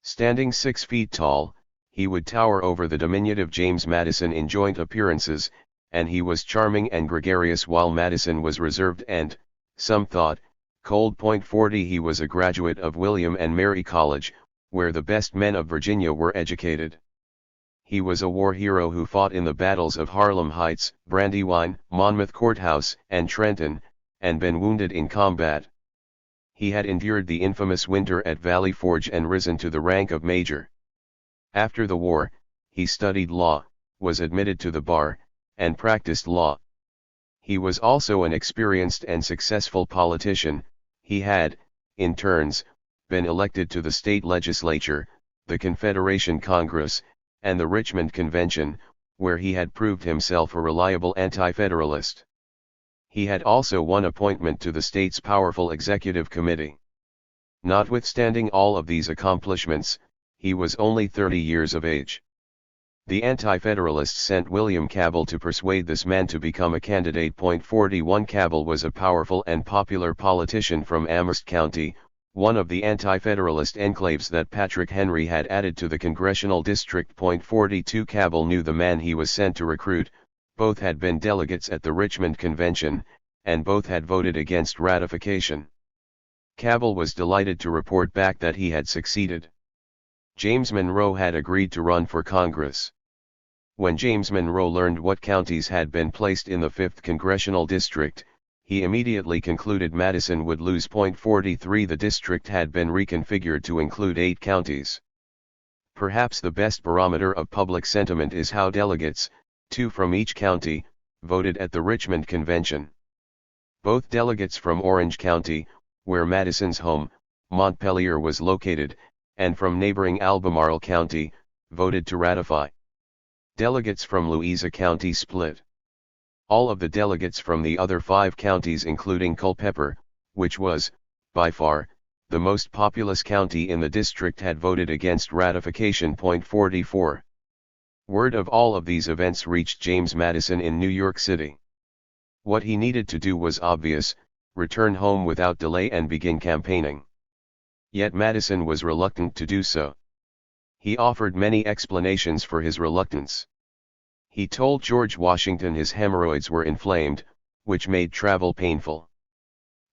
Standing 6 feet tall, he would tower over the diminutive James Madison in joint appearances, and he was charming and gregarious while Madison was reserved and, some thought, cold. 40 He was a graduate of William and Mary College, where the best men of Virginia were educated. He was a war hero who fought in the battles of Harlem Heights, Brandywine, Monmouth Courthouse, and Trenton, and been wounded in combat. He had endured the infamous winter at Valley Forge and risen to the rank of major. After the war, he studied law, was admitted to the bar, and practiced law. He was also an experienced and successful politician. He had, in turns, been elected to the state legislature, the Confederation Congress, and the Richmond Convention, where he had proved himself a reliable anti-federalist. He had also won appointment to the state's powerful executive committee. Notwithstanding all of these accomplishments, he was only 30 years of age. The Anti-Federalists sent William Cabell to persuade this man to become a candidate. 41 Cabell was a powerful and popular politician from Amherst County, one of the Anti-Federalist enclaves that Patrick Henry had added to the congressional district. 42 Cabell knew the man he was sent to recruit. Both had been delegates at the Richmond Convention, and both had voted against ratification. Cabell was delighted to report back that he had succeeded. James Monroe had agreed to run for Congress. When James Monroe learned what counties had been placed in the 5th Congressional District, he immediately concluded Madison would lose. 43 The district had been reconfigured to include 8 counties. Perhaps the best barometer of public sentiment is how delegates, 2 from each county, voted at the Richmond Convention. Both delegates from Orange County, where Madison's home, Montpelier, was located, and from neighboring Albemarle County, voted to ratify. Delegates from Louisa County split. All of the delegates from the other 5 counties, including Culpeper, which was, by far, the most populous county in the district, had voted against ratification. 44. Word of all of these events reached James Madison in New York City. What he needed to do was obvious: return home without delay and begin campaigning. Yet Madison was reluctant to do so. He offered many explanations for his reluctance. He told George Washington his hemorrhoids were inflamed, which made travel painful.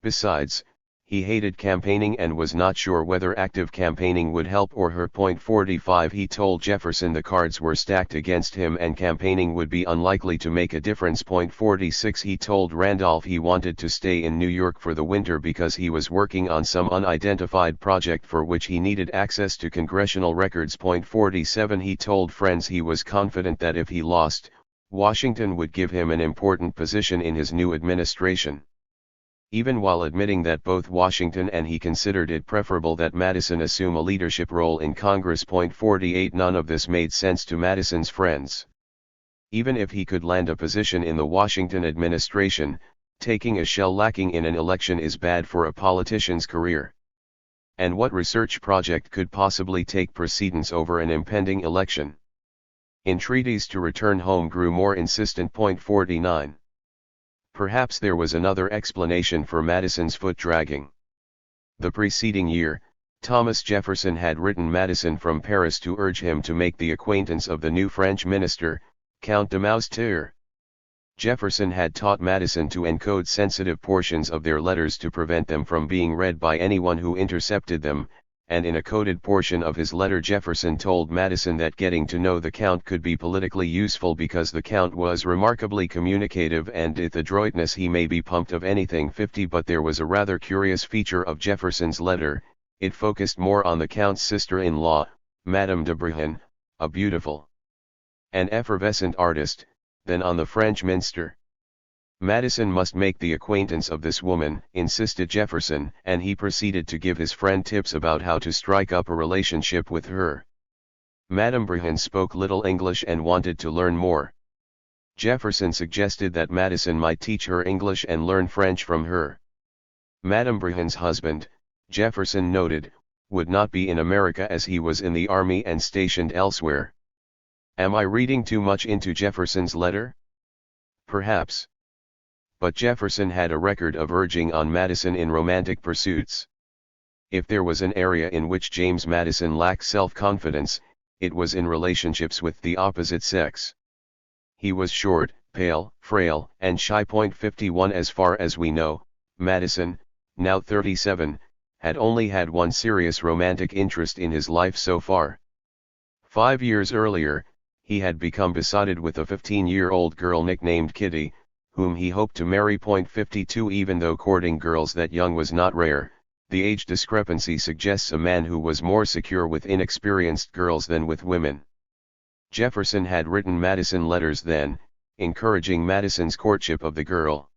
Besides, he hated campaigning and was not sure whether active campaigning would help or hurt. 45 He told Jefferson the cards were stacked against him and campaigning would be unlikely to make a difference. 46 He told Randolph he wanted to stay in New York for the winter because he was working on some unidentified project for which he needed access to congressional records. 47 He told friends he was confident that if he lost, Washington would give him an important position in his new administration. Even while admitting that both Washington and he considered it preferable that Madison assume a leadership role in Congress. 48 None of this made sense to Madison's friends. Even if he could land a position in the Washington administration, taking a shell-lacking in an election is bad for a politician's career. And what research project could possibly take precedence over an impending election? Entreaties to return home grew more insistent. 49 Perhaps there was another explanation for Madison's foot-dragging. The preceding year, Thomas Jefferson had written Madison from Paris to urge him to make the acquaintance of the new French minister, Count de Moustier. Jefferson had taught Madison to encode sensitive portions of their letters to prevent them from being read by anyone who intercepted them, and in a coded portion of his letter Jefferson told Madison that getting to know the Count could be politically useful because the Count was remarkably communicative and with adroitness he may be pumped of anything. 50 But there was a rather curious feature of Jefferson's letter: it focused more on the Count's sister-in-law, Madame de Brienne, a beautiful and effervescent artist, than on the French minister. Madison must make the acquaintance of this woman, insisted Jefferson, and he proceeded to give his friend tips about how to strike up a relationship with her. Madame Brienne spoke little English and wanted to learn more. Jefferson suggested that Madison might teach her English and learn French from her. Madame Brienne's husband, Jefferson noted, would not be in America as he was in the army and stationed elsewhere. Am I reading too much into Jefferson's letter? Perhaps. But Jefferson had a record of urging on Madison in romantic pursuits. If there was an area in which James Madison lacked self-confidence, it was in relationships with the opposite sex. He was short, pale, frail, and shy. 51 As far as we know, Madison, now 37, had only had one serious romantic interest in his life so far. 5 years earlier, he had become besotted with a 15-year-old girl nicknamed Kitty, whom he hoped to marry. 52 Even though courting girls that young was not rare, the age discrepancy suggests a man who was more secure with inexperienced girls than with women. Jefferson had written Madison letters then, encouraging Madison's courtship of the girl.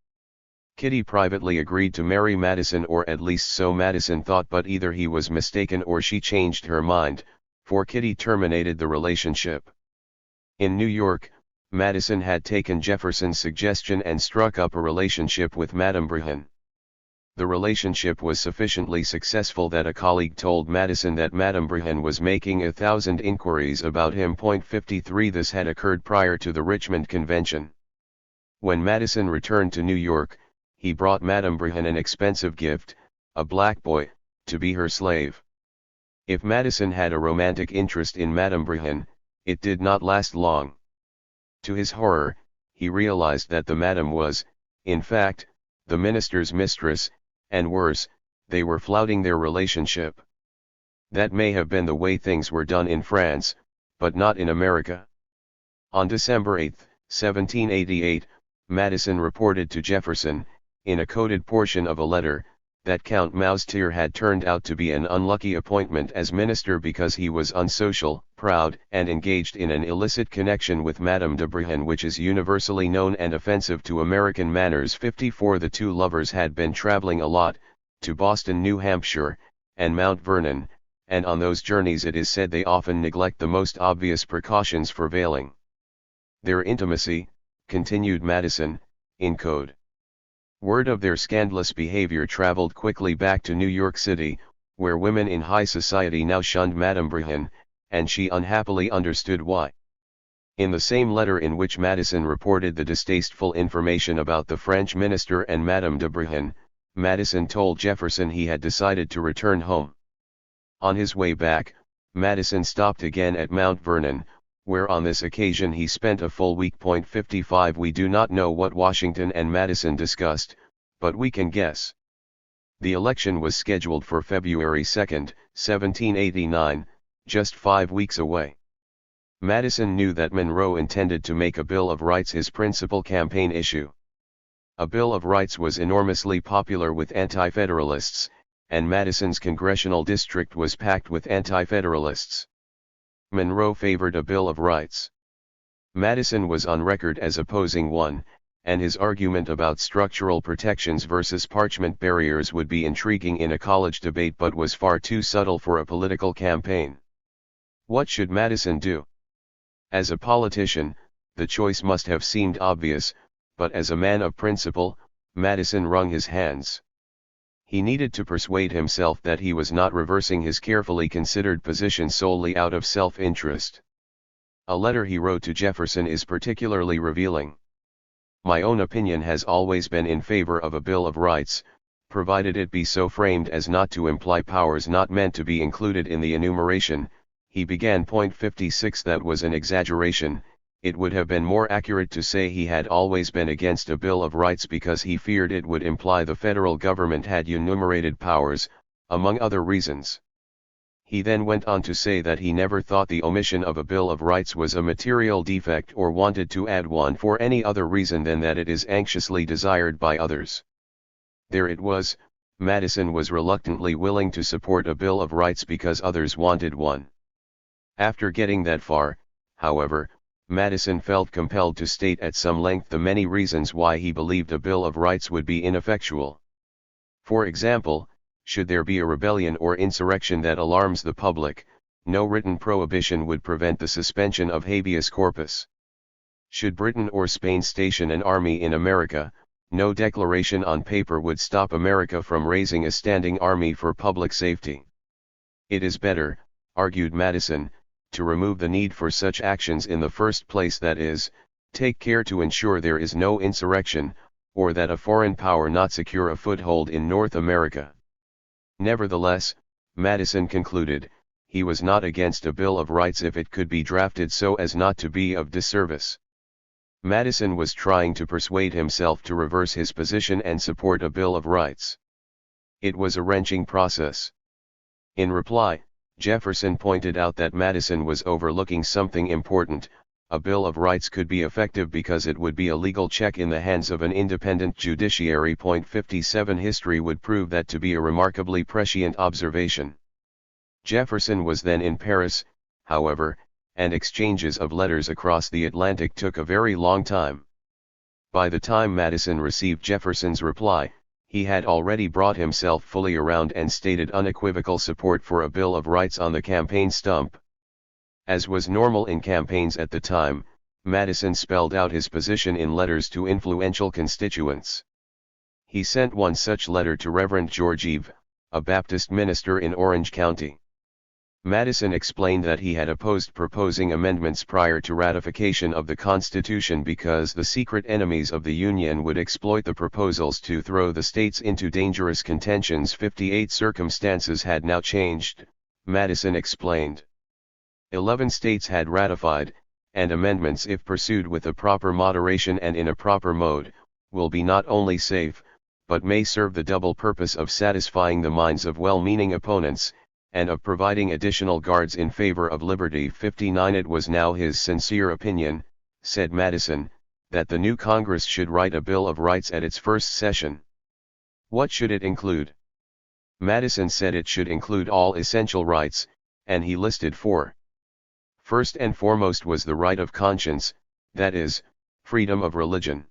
Kitty privately agreed to marry Madison, or at least so Madison thought, but either he was mistaken or she changed her mind, for Kitty terminated the relationship. In New York, Madison had taken Jefferson's suggestion and struck up a relationship with Madame Brienne. The relationship was sufficiently successful that a colleague told Madison that Madame Brienne was making 1,000 inquiries about him. 53 This had occurred prior to the Richmond Convention. When Madison returned to New York, he brought Madame Brienne an expensive gift, a black boy, to be her slave. If Madison had a romantic interest in Madame Brienne, it did not last long. To his horror, he realized that the madam was, in fact, the minister's mistress, and worse, they were flouting their relationship. That may have been the way things were done in France, but not in America. On December 8, 1788, Madison reported to Jefferson, in a coded portion of a letter, that Count Moustier had turned out to be an unlucky appointment as minister because he was unsocial, proud, and engaged in an illicit connection with Madame de Brienne, which is universally known and offensive to American manners. 54 The two lovers had been traveling a lot, to Boston, New Hampshire, and Mount Vernon, and on those journeys it is said they often neglect the most obvious precautions for veiling their intimacy, continued Madison, in code. Word of their scandalous behavior traveled quickly back to New York City, where women in high society now shunned Madame Brienne, and she unhappily understood why. In the same letter in which Madison reported the distasteful information about the French minister and Madame de Brienne, Madison told Jefferson he had decided to return home. On his way back, Madison stopped again at Mount Vernon, where on this occasion he spent a full week. 55 We do not know what Washington and Madison discussed, but we can guess. The election was scheduled for February 2, 1789, just 5 weeks away. Madison knew that Monroe intended to make a Bill of Rights his principal campaign issue. A Bill of Rights was enormously popular with anti-federalists, and Madison's congressional district was packed with anti-federalists. Monroe favored a Bill of Rights. Madison was on record as opposing one, and his argument about structural protections versus parchment barriers would be intriguing in a college debate but was far too subtle for a political campaign. What should Madison do? As a politician, the choice must have seemed obvious, but as a man of principle, Madison wrung his hands. He needed to persuade himself that he was not reversing his carefully considered position solely out of self-interest. A letter he wrote to Jefferson is particularly revealing. My own opinion has always been in favor of a Bill of Rights, provided it be so framed as not to imply powers not meant to be included in the enumeration. He began. 56 That was an exaggeration. It would have been more accurate to say he had always been against a Bill of Rights because he feared it would imply the federal government had enumerated powers, among other reasons. He then went on to say that he never thought the omission of a Bill of Rights was a material defect or wanted to add one for any other reason than that it is anxiously desired by others. There it was, Madison was reluctantly willing to support a Bill of Rights because others wanted one. After getting that far, however, Madison felt compelled to state at some length the many reasons why he believed a Bill of Rights would be ineffectual. For example, should there be a rebellion or insurrection that alarms the public, no written prohibition would prevent the suspension of habeas corpus. Should Britain or Spain station an army in America, no declaration on paper would stop America from raising a standing army for public safety. It is better, argued Madison, to remove the need for such actions in the first place, that is, take care to ensure there is no insurrection, or that a foreign power not secure a foothold in North America. Nevertheless, Madison concluded, he was not against a Bill of Rights if it could be drafted so as not to be of disservice. Madison was trying to persuade himself to reverse his position and support a Bill of Rights. It was a wrenching process. In reply, Jefferson pointed out that Madison was overlooking something important. A Bill of Rights could be effective because it would be a legal check in the hands of an independent judiciary. 57 History would prove that to be a remarkably prescient observation. Jefferson was then in Paris, however, and exchanges of letters across the Atlantic took a very long time. By the time Madison received Jefferson's reply, he had already brought himself fully around and stated unequivocal support for a Bill of Rights on the campaign stump. As was normal in campaigns at the time, Madison spelled out his position in letters to influential constituents. He sent one such letter to Reverend George Eve, a Baptist minister in Orange County. Madison explained that he had opposed proposing amendments prior to ratification of the Constitution because the secret enemies of the Union would exploit the proposals to throw the states into dangerous contentions. 58 Circumstances had now changed, Madison explained. 11 states had ratified, and amendments, if pursued with a proper moderation and in a proper mode, will be not only safe, but may serve the double purpose of satisfying the minds of well-meaning opponents, and of providing additional guards in favor of liberty. 59 It was now his sincere opinion, said Madison, that the new Congress should write a Bill of Rights at its first session. What should it include? Madison said it should include all essential rights, and he listed 4. First and foremost was the right of conscience, that is, freedom of religion.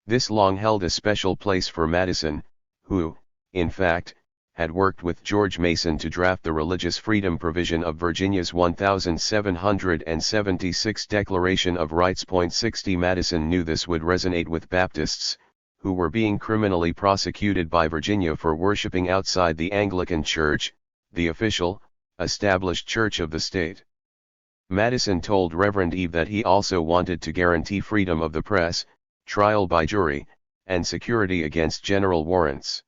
This long held a special place for Madison, who, in fact, had worked with George Mason to draft the religious freedom provision of Virginia's 1776 Declaration of Rights. 60 Madison knew this would resonate with Baptists, who were being criminally prosecuted by Virginia for worshiping outside the Anglican Church, the official, established church of the state. Madison told Reverend Eve that he also wanted to guarantee freedom of the press, trial by jury, and security against general warrants.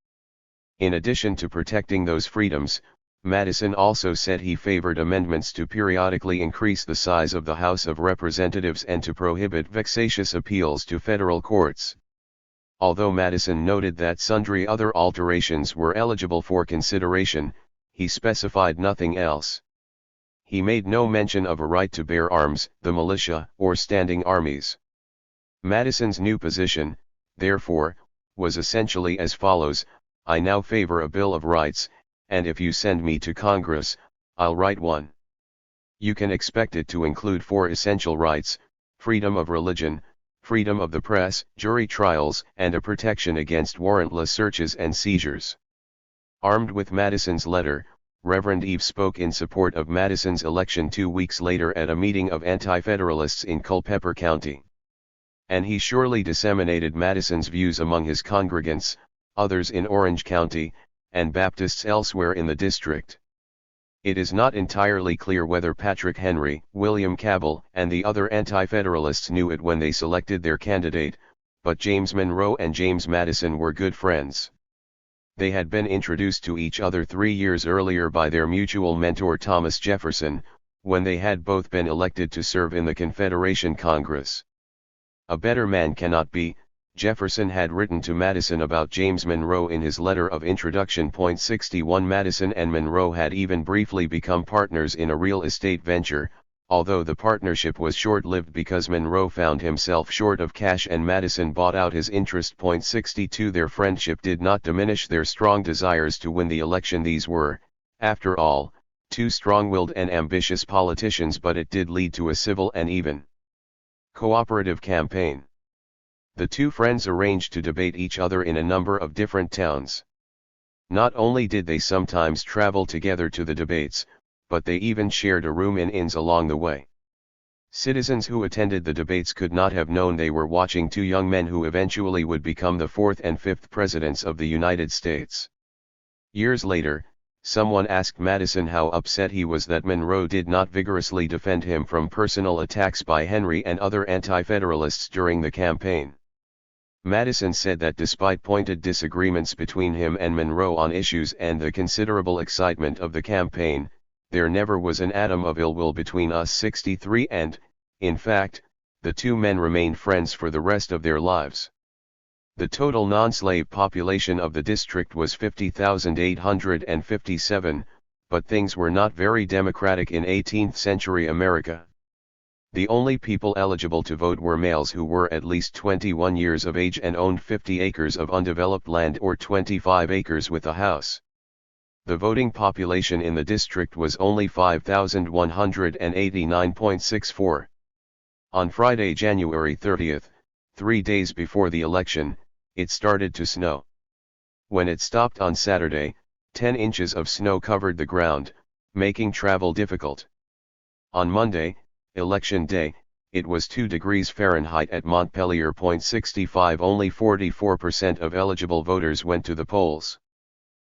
In addition to protecting those freedoms, Madison also said he favored amendments to periodically increase the size of the House of Representatives and to prohibit vexatious appeals to federal courts. Although Madison noted that sundry other alterations were eligible for consideration, he specified nothing else. He made no mention of a right to bear arms, the militia, or standing armies. Madison's new position, therefore, was essentially as follows: I now favor a Bill of Rights, and if you send me to Congress, I'll write one. You can expect it to include 4 essential rights: freedom of religion, freedom of the press, jury trials, and a protection against warrantless searches and seizures. Armed with Madison's letter, Reverend Eve spoke in support of Madison's election 2 weeks later at a meeting of Anti-Federalists in Culpeper County. And he surely disseminated Madison's views among his congregants, others in Orange County, and Baptists elsewhere in the district. It is not entirely clear whether Patrick Henry, William Cabell, and the other Anti-Federalists knew it when they selected their candidate, but James Monroe and James Madison were good friends. They had been introduced to each other 3 years earlier by their mutual mentor Thomas Jefferson, when they had both been elected to serve in the Confederation Congress. A better man cannot be, Jefferson had written to Madison about James Monroe in his letter of introduction. 61 Madison and Monroe had even briefly become partners in a real estate venture, although the partnership was short-lived because Monroe found himself short of cash and Madison bought out his interest. 62 Their friendship did not diminish their strong desires to win the election. These were, after all, 2 strong-willed and ambitious politicians, but it did lead to a civil and even cooperative campaign. The 2 friends arranged to debate each other in a number of different towns. Not only did they sometimes travel together to the debates, but they even shared a room in inns along the way. Citizens who attended the debates could not have known they were watching 2 young men who eventually would become the 4th and 5th presidents of the United States. Years later, someone asked Madison how upset he was that Monroe did not vigorously defend him from personal attacks by Henry and other Anti-Federalists during the campaign. Madison said that despite pointed disagreements between him and Monroe on issues and the considerable excitement of the campaign, there never was an atom of ill will between us. 63 And, in fact, the 2 men remained friends for the rest of their lives. The total non-slave population of the district was 50,857, but things were not very democratic in 18th century America. The only people eligible to vote were males who were at least 21 years of age and owned 50 acres of undeveloped land or 25 acres with a house. The voting population in the district was only 5,189.64. On Friday, January 30, 3 days before the election, it started to snow. When it stopped on Saturday, 10 inches of snow covered the ground, making travel difficult. On Monday, Election Day, it was 2 degrees Fahrenheit at Montpelier. 65 Only 44% of eligible voters went to the polls.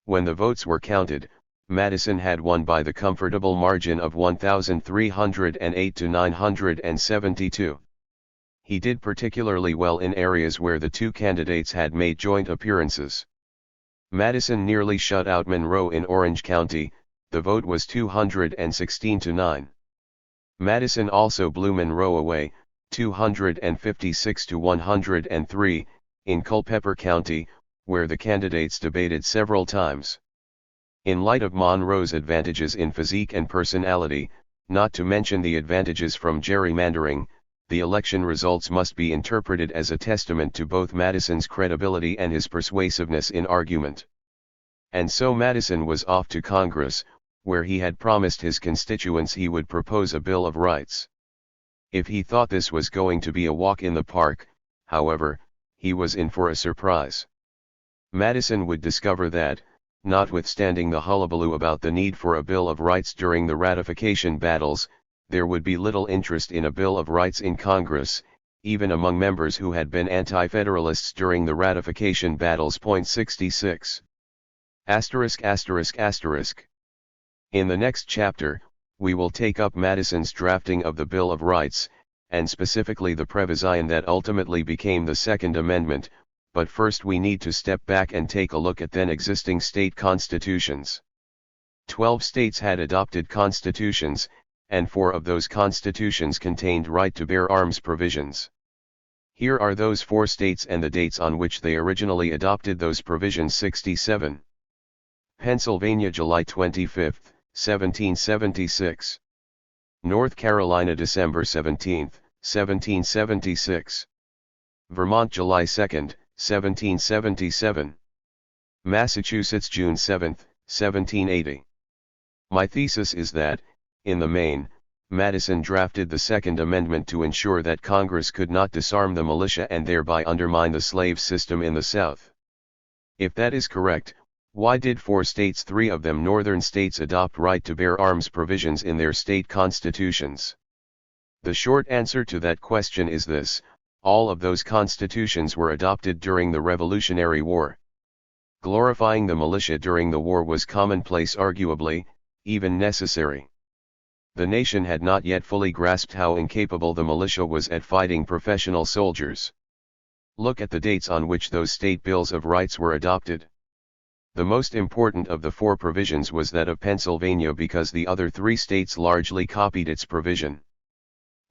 When the votes were counted, Madison had won by the comfortable margin of 1,308 to 972. He did particularly well in areas where the 2 candidates had made joint appearances. Madison nearly shut out Monroe in Orange County. The vote was 216 to 9. Madison also blew Monroe away, 256 to 103, in Culpeper County, where the candidates debated several times. In light of Monroe's advantages in physique and personality, not to mention the advantages from gerrymandering, the election results must be interpreted as a testament to both Madison's credibility and his persuasiveness in argument. And so Madison was off to Congress, where he had promised his constituents he would propose a Bill of Rights. If he thought this was going to be a walk in the park, however, he was in for a surprise. Madison would discover that, notwithstanding the hullabaloo about the need for a Bill of Rights during the ratification battles, there would be little interest in a Bill of Rights in Congress, even among members who had been anti-federalists during the ratification battles. 66. *******. In the next chapter, we will take up Madison's drafting of the Bill of Rights, and specifically the provision that ultimately became the Second Amendment, but first we need to step back and take a look at then existing state constitutions. 12 states had adopted constitutions, and 4 of those constitutions contained right to bear arms provisions. Here are those 4 states and the dates on which they originally adopted those provisions. 67. Pennsylvania, July 25, 1776. North Carolina, December 17, 1776. Vermont, July 2, 1777. Massachusetts, June 7, 1780. My thesis is that, in the main, Madison drafted the Second Amendment to ensure that Congress could not disarm the militia and thereby undermine the slave system in the South. If that is correct, why did 4 states, 3 of them northern states, adopt right to bear arms provisions in their state constitutions? The short answer to that question is this: all of those constitutions were adopted during the Revolutionary War. Glorifying the militia during the war was commonplace, arguably, even necessary. The nation had not yet fully grasped how incapable the militia was at fighting professional soldiers. Look at the dates on which those state bills of rights were adopted. The most important of the 4 provisions was that of Pennsylvania because the other 3 states largely copied its provision.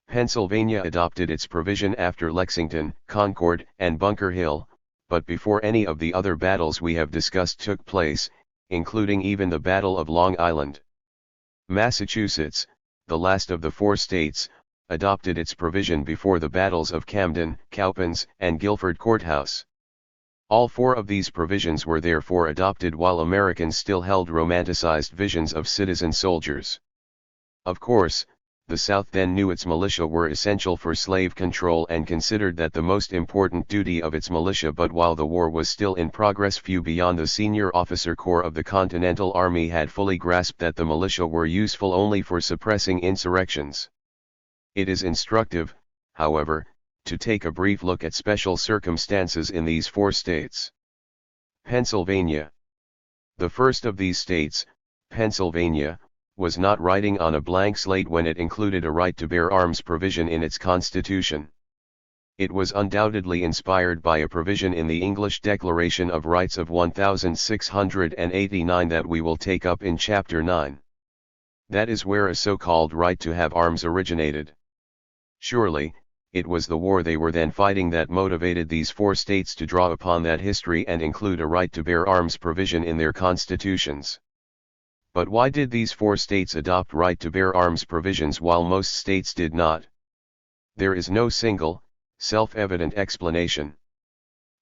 Pennsylvania adopted its provision after Lexington, Concord, and Bunker Hill, but before any of the other battles we have discussed took place, including even the Battle of Long Island. Massachusetts, the last of the 4 states, adopted its provision before the battles of Camden, Cowpens, and Guilford Courthouse. All 4 of these provisions were therefore adopted while Americans still held romanticized visions of citizen soldiers. Of course, the South then knew its militia were essential for slave control and considered that the most important duty of its militia, but while the war was still in progress, few beyond the senior officer corps of the Continental Army had fully grasped that the militia were useful only for suppressing insurrections. It is instructive, however, to take a brief look at special circumstances in these 4 states. Pennsylvania. The first of these states, Pennsylvania, was not writing on a blank slate when it included a right to bear arms provision in its constitution. It was undoubtedly inspired by a provision in the English Declaration of Rights of 1689 that we will take up in Chapter 9. That is where a so-called right to have arms originated. Surely, it was the war they were then fighting that motivated these 4 states to draw upon that history and include a right to bear arms provision in their constitutions. But why did these 4 states adopt right to bear arms provisions while most states did not? There is no single, self-evident explanation.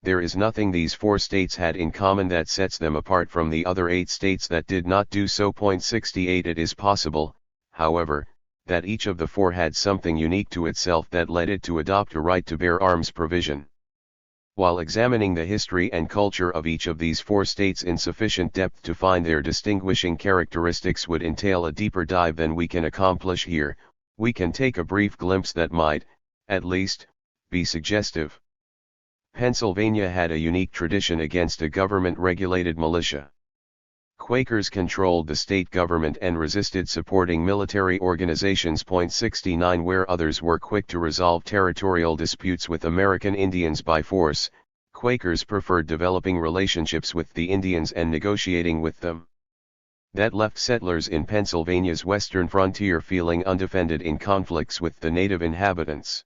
There is nothing these 4 states had in common that sets them apart from the other 8 states that did not do so. 68 It is possible, however, that each of the 4 had something unique to itself that led it to adopt a right to bear arms provision. While examining the history and culture of each of these 4 states in sufficient depth to find their distinguishing characteristics would entail a deeper dive than we can accomplish here, we can take a brief glimpse that might, at least, be suggestive. Pennsylvania had a unique tradition against a government-regulated militia. Quakers controlled the state government and resisted supporting military organizations. 69 Where others were quick to resolve territorial disputes with American Indians by force, Quakers preferred developing relationships with the Indians and negotiating with them. That left settlers in Pennsylvania's western frontier feeling undefended in conflicts with the native inhabitants.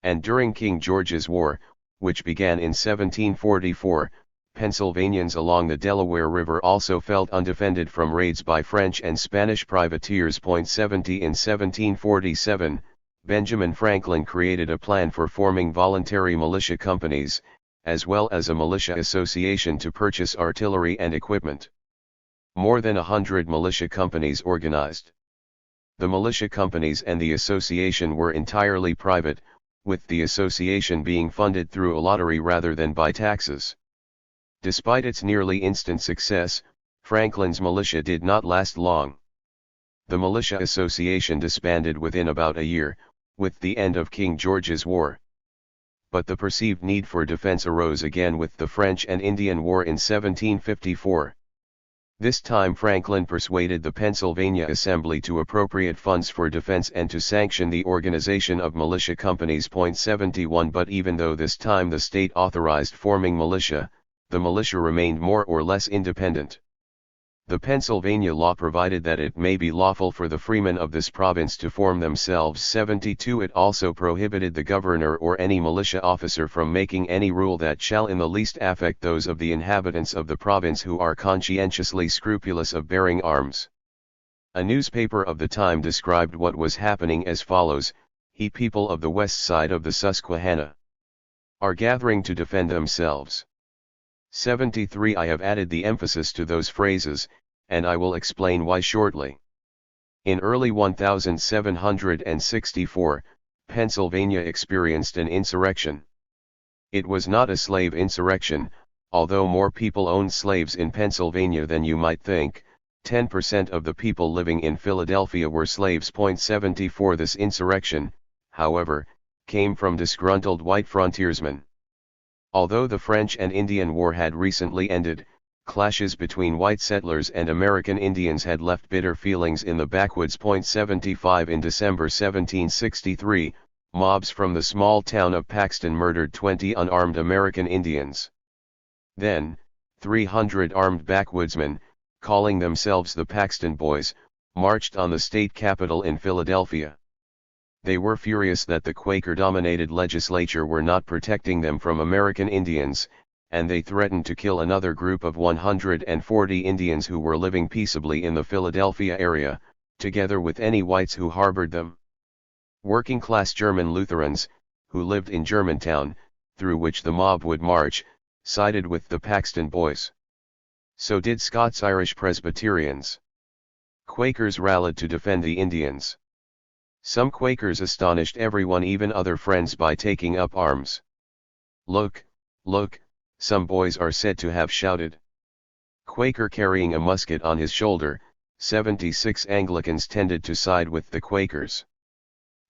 And during King George's War, which began in 1744, Pennsylvanians along the Delaware River also felt undefended from raids by French and Spanish privateers. 70 In 1747, Benjamin Franklin created a plan for forming voluntary militia companies, as well as a militia association to purchase artillery and equipment. More than 100 militia companies organized. The militia companies and the association were entirely private, with the association being funded through a lottery rather than by taxes. Despite its nearly instant success, Franklin's militia did not last long. The militia association disbanded within about a year, with the end of King George's War. But the perceived need for defense arose again with the French and Indian War in 1754. This time Franklin persuaded the Pennsylvania Assembly to appropriate funds for defense and to sanction the organization of militia companies. 71 But even though this time the state authorized forming militia, the militia remained more or less independent. The Pennsylvania law provided that it may be lawful for the freemen of this province to form themselves. 72 It also prohibited the governor or any militia officer from making any rule that shall in the least affect those of the inhabitants of the province who are conscientiously scrupulous of bearing arms. A newspaper of the time described what was happening as follows: "He people of the west side of the Susquehanna are gathering to defend themselves." 73 I have added the emphasis to those phrases, and I will explain why shortly. In early 1764, Pennsylvania experienced an insurrection. It was not a slave insurrection, although more people owned slaves in Pennsylvania than you might think. 10% of the people living in Philadelphia were slaves. 74 This insurrection, however, came from disgruntled white frontiersmen. Although the French and Indian War had recently ended, clashes between white settlers and American Indians had left bitter feelings in the backwoods. 75 In December 1763, mobs from the small town of Paxton murdered 20 unarmed American Indians. Then, 300 armed backwoodsmen, calling themselves the Paxton Boys, marched on the state capitol in Philadelphia. They were furious that the Quaker-dominated legislature were not protecting them from American Indians, and they threatened to kill another group of 140 Indians who were living peaceably in the Philadelphia area, together with any whites who harbored them. Working-class German Lutherans, who lived in Germantown, through which the mob would march, sided with the Paxton Boys. So did Scots-Irish Presbyterians. Quakers rallied to defend the Indians. Some Quakers astonished everyone, even other friends, by taking up arms. "Look, look," some boys are said to have shouted. Quaker carrying a musket on his shoulder, 76 Anglicans tended to side with the Quakers.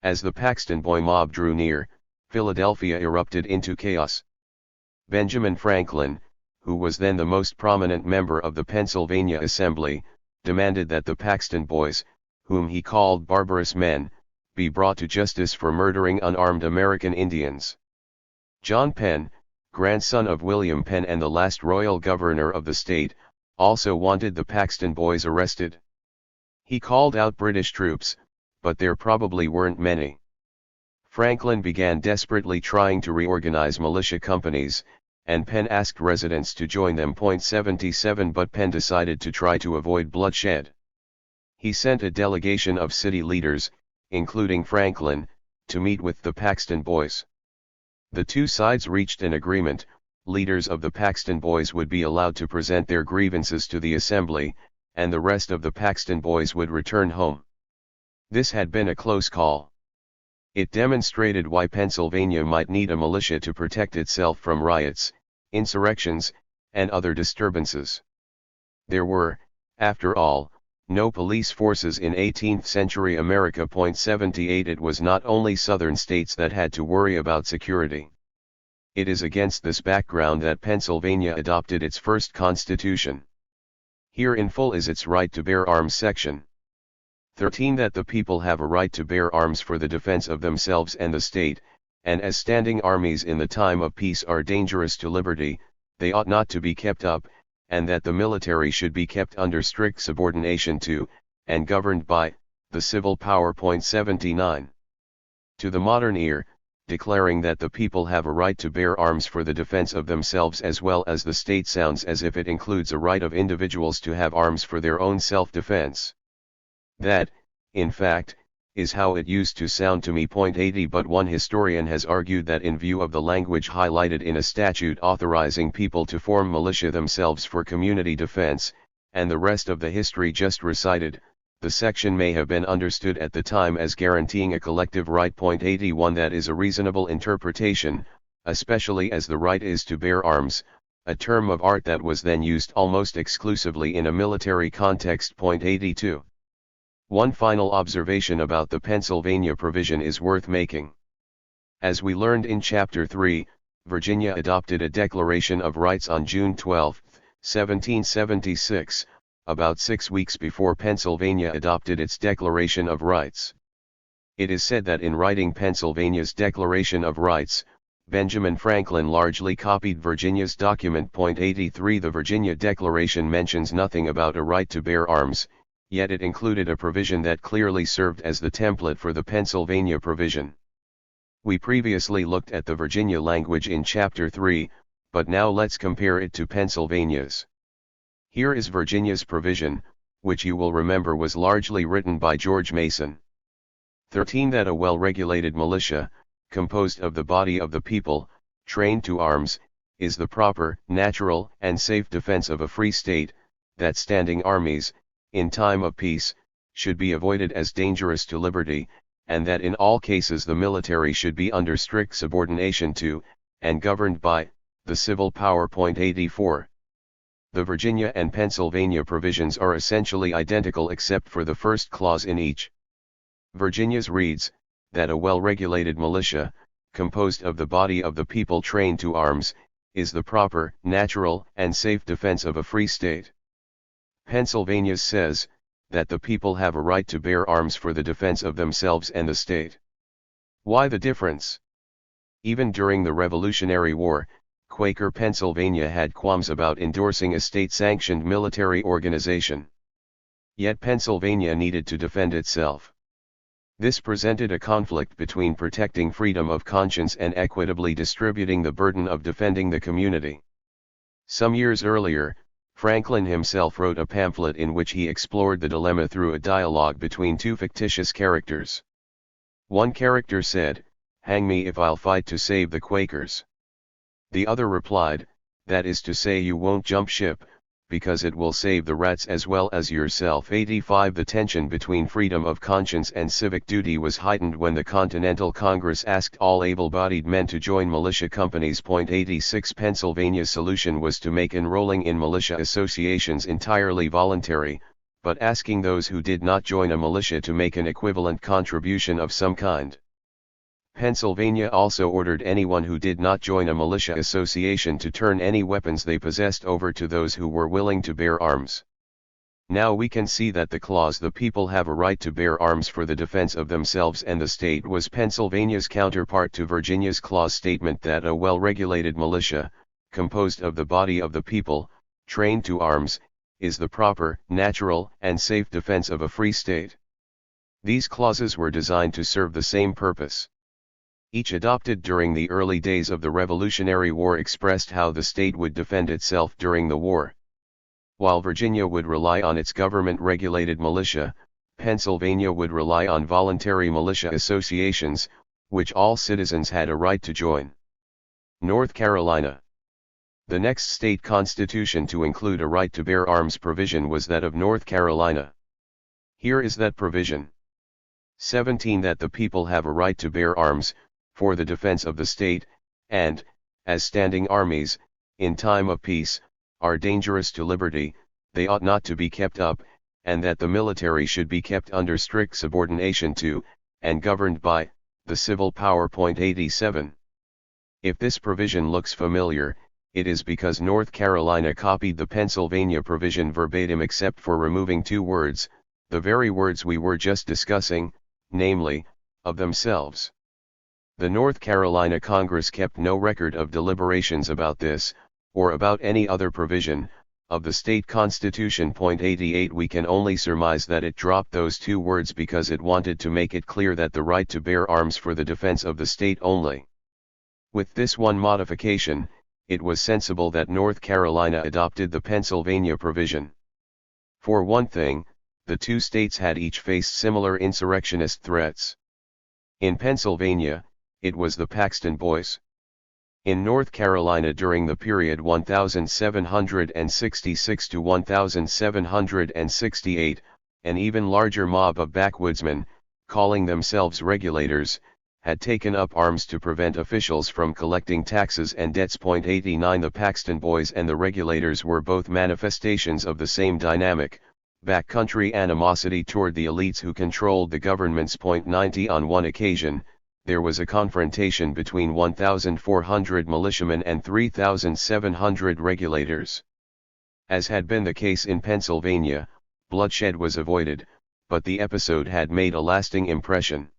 As the Paxton Boy mob drew near, Philadelphia erupted into chaos. Benjamin Franklin, who was then the most prominent member of the Pennsylvania Assembly, demanded that the Paxton Boys, whom he called barbarous men, be brought to justice for murdering unarmed American Indians. John Penn, grandson of William Penn and the last royal governor of the state, also wanted the Paxton Boys arrested. He called out British troops, but there probably weren't many. Franklin began desperately trying to reorganize militia companies, and Penn asked residents to join them. 77 But Penn decided to try to avoid bloodshed. He sent a delegation of city leaders, including Franklin, to meet with the Paxton Boys. The two sides reached an agreement: leaders of the Paxton Boys would be allowed to present their grievances to the assembly, and the rest of the Paxton Boys would return home. This had been a close call. It demonstrated why Pennsylvania might need a militia to protect itself from riots, insurrections, and other disturbances. There were, after all, no police forces in 18th century America. 78 It was not only southern states that had to worry about security. It is against this background that Pennsylvania adopted its first constitution. Here in full is its right to bear arms section 13 that the people have a right to bear arms for the defense of themselves and the state, and as standing armies in the time of peace are dangerous to liberty, they ought not to be kept up, and that the military should be kept under strict subordination to, and governed by, the civil power. 79. To the modern ear, declaring that the people have a right to bear arms for the defense of themselves as well as the state sounds as if it includes a right of individuals to have arms for their own self-defense. That, in fact, is how it used to sound to me. 80 But one historian has argued that in view of the language highlighted in a statute authorizing people to form militia themselves for community defense, and the rest of the history just recited, the section may have been understood at the time as guaranteeing a collective right. 81 That is a reasonable interpretation, especially as the right is to bear arms, a term of art that was then used almost exclusively in a military context. 82. One final observation about the Pennsylvania provision is worth making. As we learned in Chapter 3, Virginia adopted a Declaration of Rights on June 12, 1776, about 6 weeks before Pennsylvania adopted its Declaration of Rights. It is said that in writing Pennsylvania's Declaration of Rights, Benjamin Franklin largely copied Virginia's document. 83 The Virginia Declaration mentions nothing about a right to bear arms, yet it included a provision that clearly served as the template for the Pennsylvania provision. We previously looked at the Virginia language in Chapter 3, but now let's compare it to Pennsylvania's. Here is Virginia's provision, which you will remember was largely written by George Mason. 13 That a well-regulated militia, composed of the body of the people, trained to arms, is the proper, natural, and safe defense of a free state, that standing armies, in time of peace, should be avoided as dangerous to liberty, and that in all cases the military should be under strict subordination to, and governed by, the civil power. 84. The Virginia and Pennsylvania provisions are essentially identical except for the first clause in each. Virginia's reads, that a well-regulated militia, composed of the body of the people trained to arms, is the proper, natural, and safe defense of a free state. Pennsylvania's says, that the people have a right to bear arms for the defense of themselves and the state. Why the difference? Even during the Revolutionary War, Quaker Pennsylvania had qualms about endorsing a state-sanctioned military organization. Yet Pennsylvania needed to defend itself. This presented a conflict between protecting freedom of conscience and equitably distributing the burden of defending the community. Some years earlier, Franklin himself wrote a pamphlet in which he explored the dilemma through a dialogue between two fictitious characters. One character said, "Hang me if I'll fight to save the Quakers." The other replied, "That is to say you won't jump ship, because it will save the rats as well as yourself." 85 The tension between freedom of conscience and civic duty was heightened when the Continental Congress asked all able-bodied men to join militia companies. 86 Pennsylvania's solution was to make enrolling in militia associations entirely voluntary, but asking those who did not join a militia to make an equivalent contribution of some kind. Pennsylvania also ordered anyone who did not join a militia association to turn any weapons they possessed over to those who were willing to bear arms. Now we can see that the clause "the people have a right to bear arms for the defense of themselves and the state" was Pennsylvania's counterpart to Virginia's clause statement that a well-regulated militia, composed of the body of the people, trained to arms, is the proper, natural, and safe defense of a free state. These clauses were designed to serve the same purpose. Each adopted during the early days of the Revolutionary War expressed how the state would defend itself during the war. While Virginia would rely on its government-regulated militia, Pennsylvania would rely on voluntary militia associations, which all citizens had a right to join. North Carolina. The next state constitution to include a right to bear arms provision was that of North Carolina. Here is that provision. 17 That the people have a right to bear arms, for the defense of the state, and, as standing armies, in time of peace, are dangerous to liberty, they ought not to be kept up, and that the military should be kept under strict subordination to, and governed by, the civil power. 87. If this provision looks familiar, it is because North Carolina copied the Pennsylvania provision verbatim except for removing two words, the very words we were just discussing, namely, of themselves. The North Carolina Congress kept no record of deliberations about this, or about any other provision, of the state constitution. 88 We can only surmise that it dropped those two words because it wanted to make it clear that the right to bear arms for the defense of the state only. With this one modification, it was sensible that North Carolina adopted the Pennsylvania provision. For one thing, the two states had each faced similar insurrectionist threats. In Pennsylvania, it was the Paxton Boys. In North Carolina during the period 1766 to 1768, an even larger mob of backwoodsmen, calling themselves regulators, had taken up arms to prevent officials from collecting taxes and debts. 89 The Paxton Boys and the regulators were both manifestations of the same dynamic, backcountry animosity toward the elites who controlled the governments. 90 On one occasion, there was a confrontation between 1,400 militiamen and 3,700 regulators. As had been the case in Pennsylvania, bloodshed was avoided, but the episode had made a lasting impression.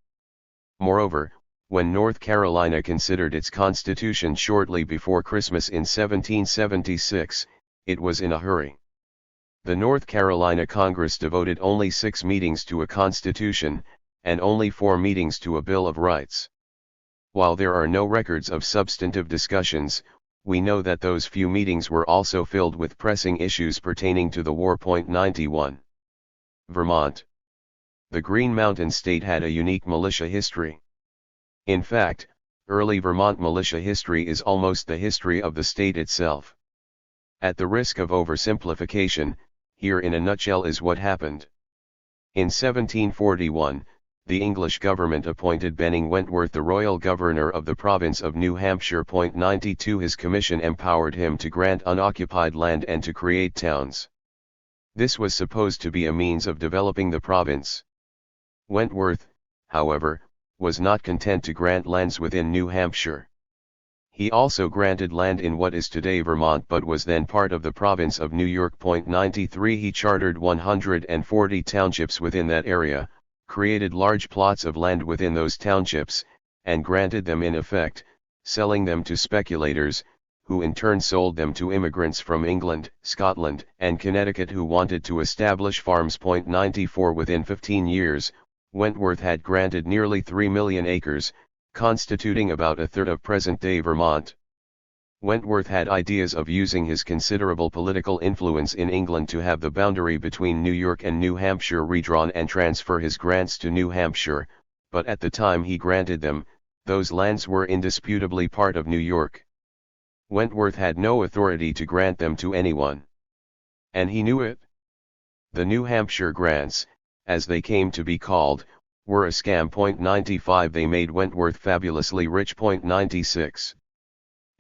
Moreover, when North Carolina considered its constitution shortly before Christmas in 1776, it was in a hurry. The North Carolina Congress devoted only 6 meetings to a constitution, and only 4 meetings to a Bill of Rights. While there are no records of substantive discussions, we know that those few meetings were also filled with pressing issues pertaining to the war. 91. Vermont. The Green Mountain State had a unique militia history. In fact, early Vermont militia history is almost the history of the state itself. At the risk of oversimplification, here in a nutshell is what happened. In 1741, the English government appointed Benning Wentworth the royal governor of the province of New Hampshire. 92 His commission empowered him to grant unoccupied land and to create towns. This was supposed to be a means of developing the province. Wentworth, however, was not content to grant lands within New Hampshire. He also granted land in what is today Vermont but was then part of the province of New York. 93 He chartered 140 townships within that area, created large plots of land within those townships, and granted them in effect, selling them to speculators, who in turn sold them to immigrants from England, Scotland, and Connecticut who wanted to establish farms. 94 Within 15 years, Wentworth had granted nearly 3 million acres, constituting about a third of present-day Vermont. Wentworth had ideas of using his considerable political influence in England to have the boundary between New York and New Hampshire redrawn and transfer his grants to New Hampshire, but at the time he granted them, those lands were indisputably part of New York. Wentworth had no authority to grant them to anyone. And he knew it. The New Hampshire grants, as they came to be called, were a scam. 95 They made Wentworth fabulously rich. 96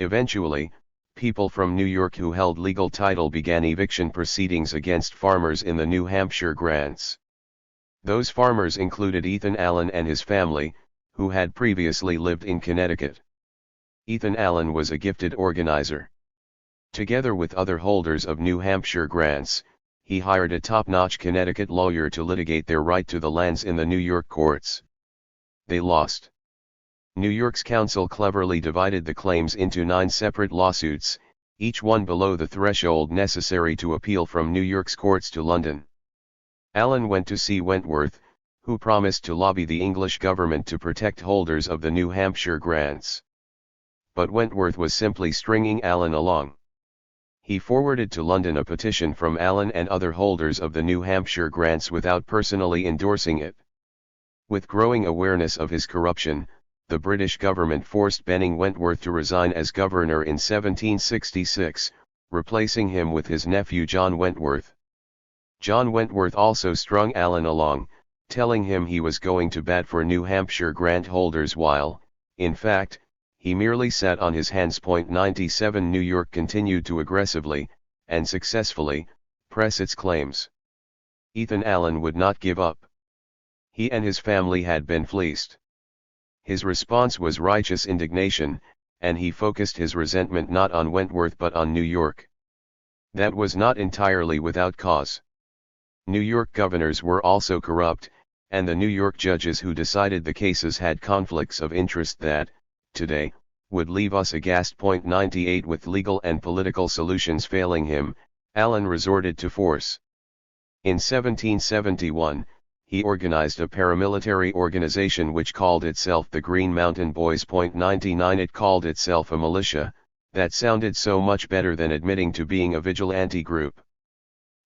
Eventually, people from New York who held legal title began eviction proceedings against farmers in the New Hampshire grants. Those farmers included Ethan Allen and his family, who had previously lived in Connecticut. Ethan Allen was a gifted organizer. Together with other holders of New Hampshire grants, he hired a top-notch Connecticut lawyer to litigate their right to the lands in the New York courts. They lost. New York's counsel cleverly divided the claims into 9 separate lawsuits, each one below the threshold necessary to appeal from New York's courts to London. Allen went to see Wentworth, who promised to lobby the English government to protect holders of the New Hampshire grants. But Wentworth was simply stringing Allen along. He forwarded to London a petition from Allen and other holders of the New Hampshire grants without personally endorsing it. With growing awareness of his corruption, the British government forced Benning Wentworth to resign as governor in 1766, replacing him with his nephew John Wentworth. John Wentworth also strung Allen along, telling him he was going to bat for New Hampshire grant holders while, in fact, he merely sat on his hands. 97 New York continued to aggressively, and successfully, press its claims. Ethan Allen would not give up. He and his family had been fleeced. His response was righteous indignation, and he focused his resentment not on Wentworth but on New York. That was not entirely without cause. New York governors were also corrupt, and the New York judges who decided the cases had conflicts of interest that, today, would leave us aghast. 98 With legal and political solutions failing him, Allen resorted to force. In 1771, he organized a paramilitary organization which called itself the Green Mountain Boys. 99 It called itself a militia, that sounded so much better than admitting to being a vigilante group.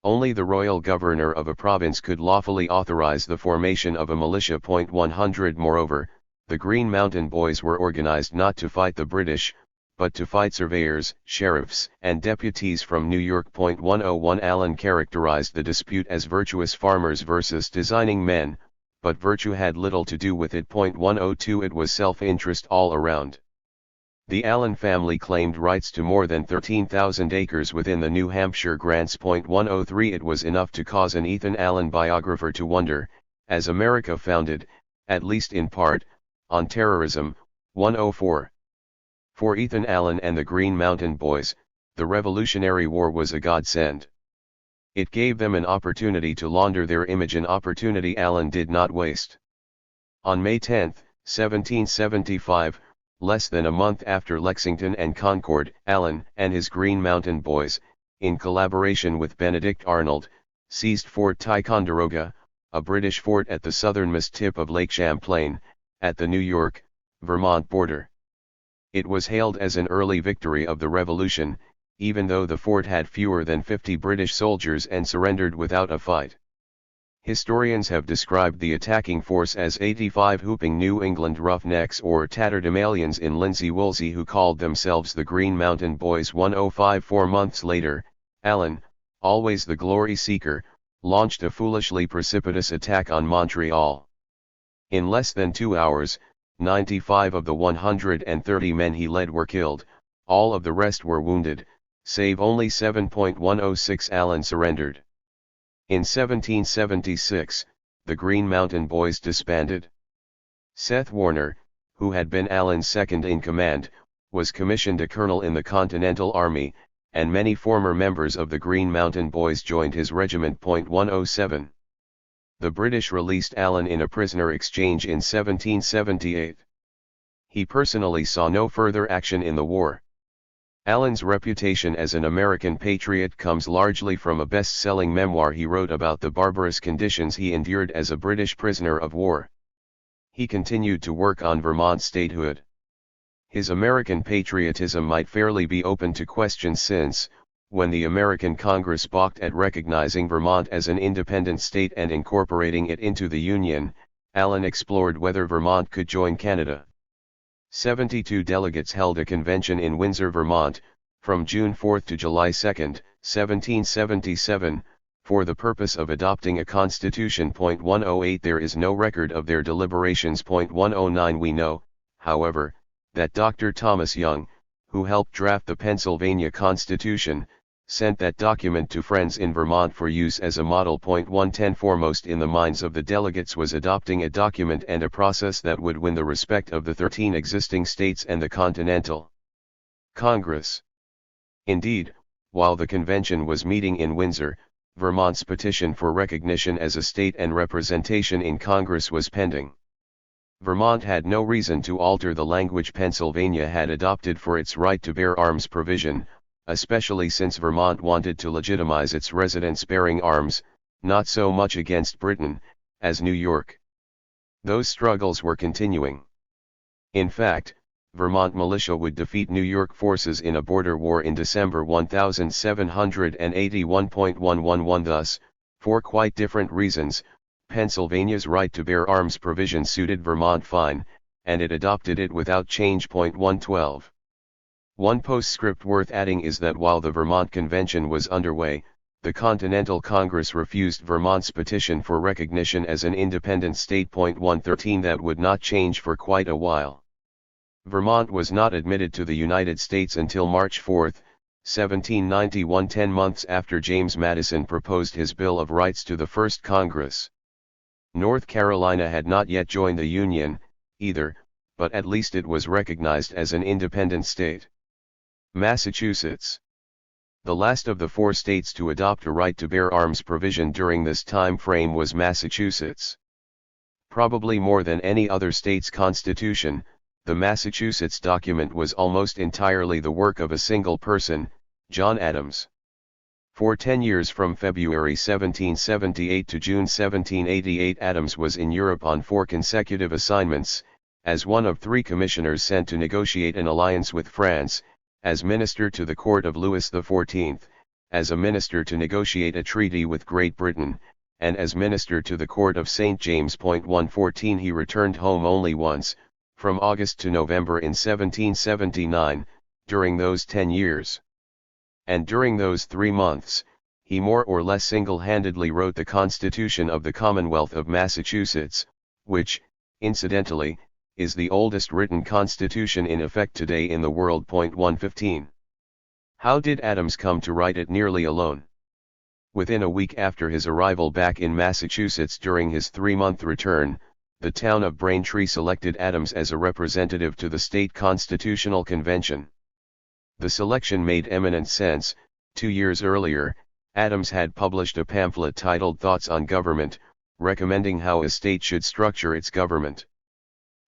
Only the royal governor of a province could lawfully authorize the formation of a militia. 100 Moreover, the Green Mountain Boys were organized not to fight the British, but to fight surveyors, sheriffs, and deputies from New York. 101 Allen characterized the dispute as virtuous farmers versus designing men, but virtue had little to do with it. 102 It was self-interest all around. The Allen family claimed rights to more than 13,000 acres within the New Hampshire grants. 103 It was enough to cause an Ethan Allen biographer to wonder, as America founded, at least in part, on terrorism. 104 For Ethan Allen and the Green Mountain Boys, the Revolutionary War was a godsend. It gave them an opportunity to launder their image, an opportunity Allen did not waste. On May 10, 1775, less than a month after Lexington and Concord, Allen and his Green Mountain Boys, in collaboration with Benedict Arnold, seized Fort Ticonderoga, a British fort at the southernmost tip of Lake Champlain, at the New York, Vermont border. It was hailed as an early victory of the Revolution, even though the fort had fewer than 50 British soldiers and surrendered without a fight. Historians have described the attacking force as 85 whooping New England roughnecks or tatterdemalions in linsey-woolsey who called themselves the Green Mountain Boys. 105 4 months later, Allen, always the glory seeker, launched a foolishly precipitous attack on Montreal. In less than 2 hours, 95 of the 130 men he led were killed, all of the rest were wounded, save only 7.106. Allen surrendered. In 1776, the Green Mountain Boys disbanded. Seth Warner, who had been Allen's second in command, was commissioned a colonel in the Continental Army, and many former members of the Green Mountain Boys joined his regiment. 107. The British released Allen in a prisoner exchange in 1778. He personally saw no further action in the war. Allen's reputation as an American patriot comes largely from a best-selling memoir he wrote about the barbarous conditions he endured as a British prisoner of war. He continued to work on Vermont statehood. His American patriotism might fairly be open to question since, when the American Congress balked at recognizing Vermont as an independent state and incorporating it into the Union, Allen explored whether Vermont could join Canada. 72 delegates held a convention in Windsor, Vermont, from June 4 to July 2, 1777, for the purpose of adopting a constitution. 108 There is no record of their deliberations. 109 We know, however, that Dr. Thomas Young, who helped draft the Pennsylvania Constitution, sent that document to friends in Vermont for use as a model. 110 Foremost in the minds of the delegates was adopting a document and a process that would win the respect of the 13 existing states and the Continental Congress. Indeed, while the convention was meeting in Windsor, Vermont's petition for recognition as a state and representation in Congress was pending. Vermont had no reason to alter the language Pennsylvania had adopted for its right to bear arms provision, especially since Vermont wanted to legitimize its residents bearing arms, not so much against Britain, as New York. Those struggles were continuing. In fact, Vermont militia would defeat New York forces in a border war in December 1781.111. Thus, for quite different reasons, Pennsylvania's right to bear arms provision suited Vermont fine, and it adopted it without change. 112. One postscript worth adding is that while the Vermont Convention was underway, the Continental Congress refused Vermont's petition for recognition as an independent state. 113 That would not change for quite a while. Vermont was not admitted to the United States until March 4, 1791, 10 months after James Madison proposed his Bill of Rights to the First Congress. North Carolina had not yet joined the Union, either, but at least it was recognized as an independent state. Massachusetts. The last of the 4 states to adopt a right to bear arms provision during this time frame was Massachusetts. Probably more than any other state's constitution, the Massachusetts document was almost entirely the work of a single person, John Adams. For 10 years from February 1778 to June 1788 Adams was in Europe on 4 consecutive assignments, as one of 3 commissioners sent to negotiate an alliance with France, as minister to the court of Louis XIV, as a minister to negotiate a treaty with Great Britain, and as minister to the court of St. James. 114 He returned home only once, from August to November in 1779, during those 10 years. And during those 3 months, he more or less single-handedly wrote the Constitution of the Commonwealth of Massachusetts, which, incidentally, is the oldest written constitution in effect today in the world. 115. How did Adams come to write it nearly alone? Within a week after his arrival back in Massachusetts during his 3-month return, the town of Braintree selected Adams as a representative to the state constitutional convention. The selection made eminent sense. 2 years earlier, Adams had published a pamphlet titled Thoughts on Government, recommending how a state should structure its government.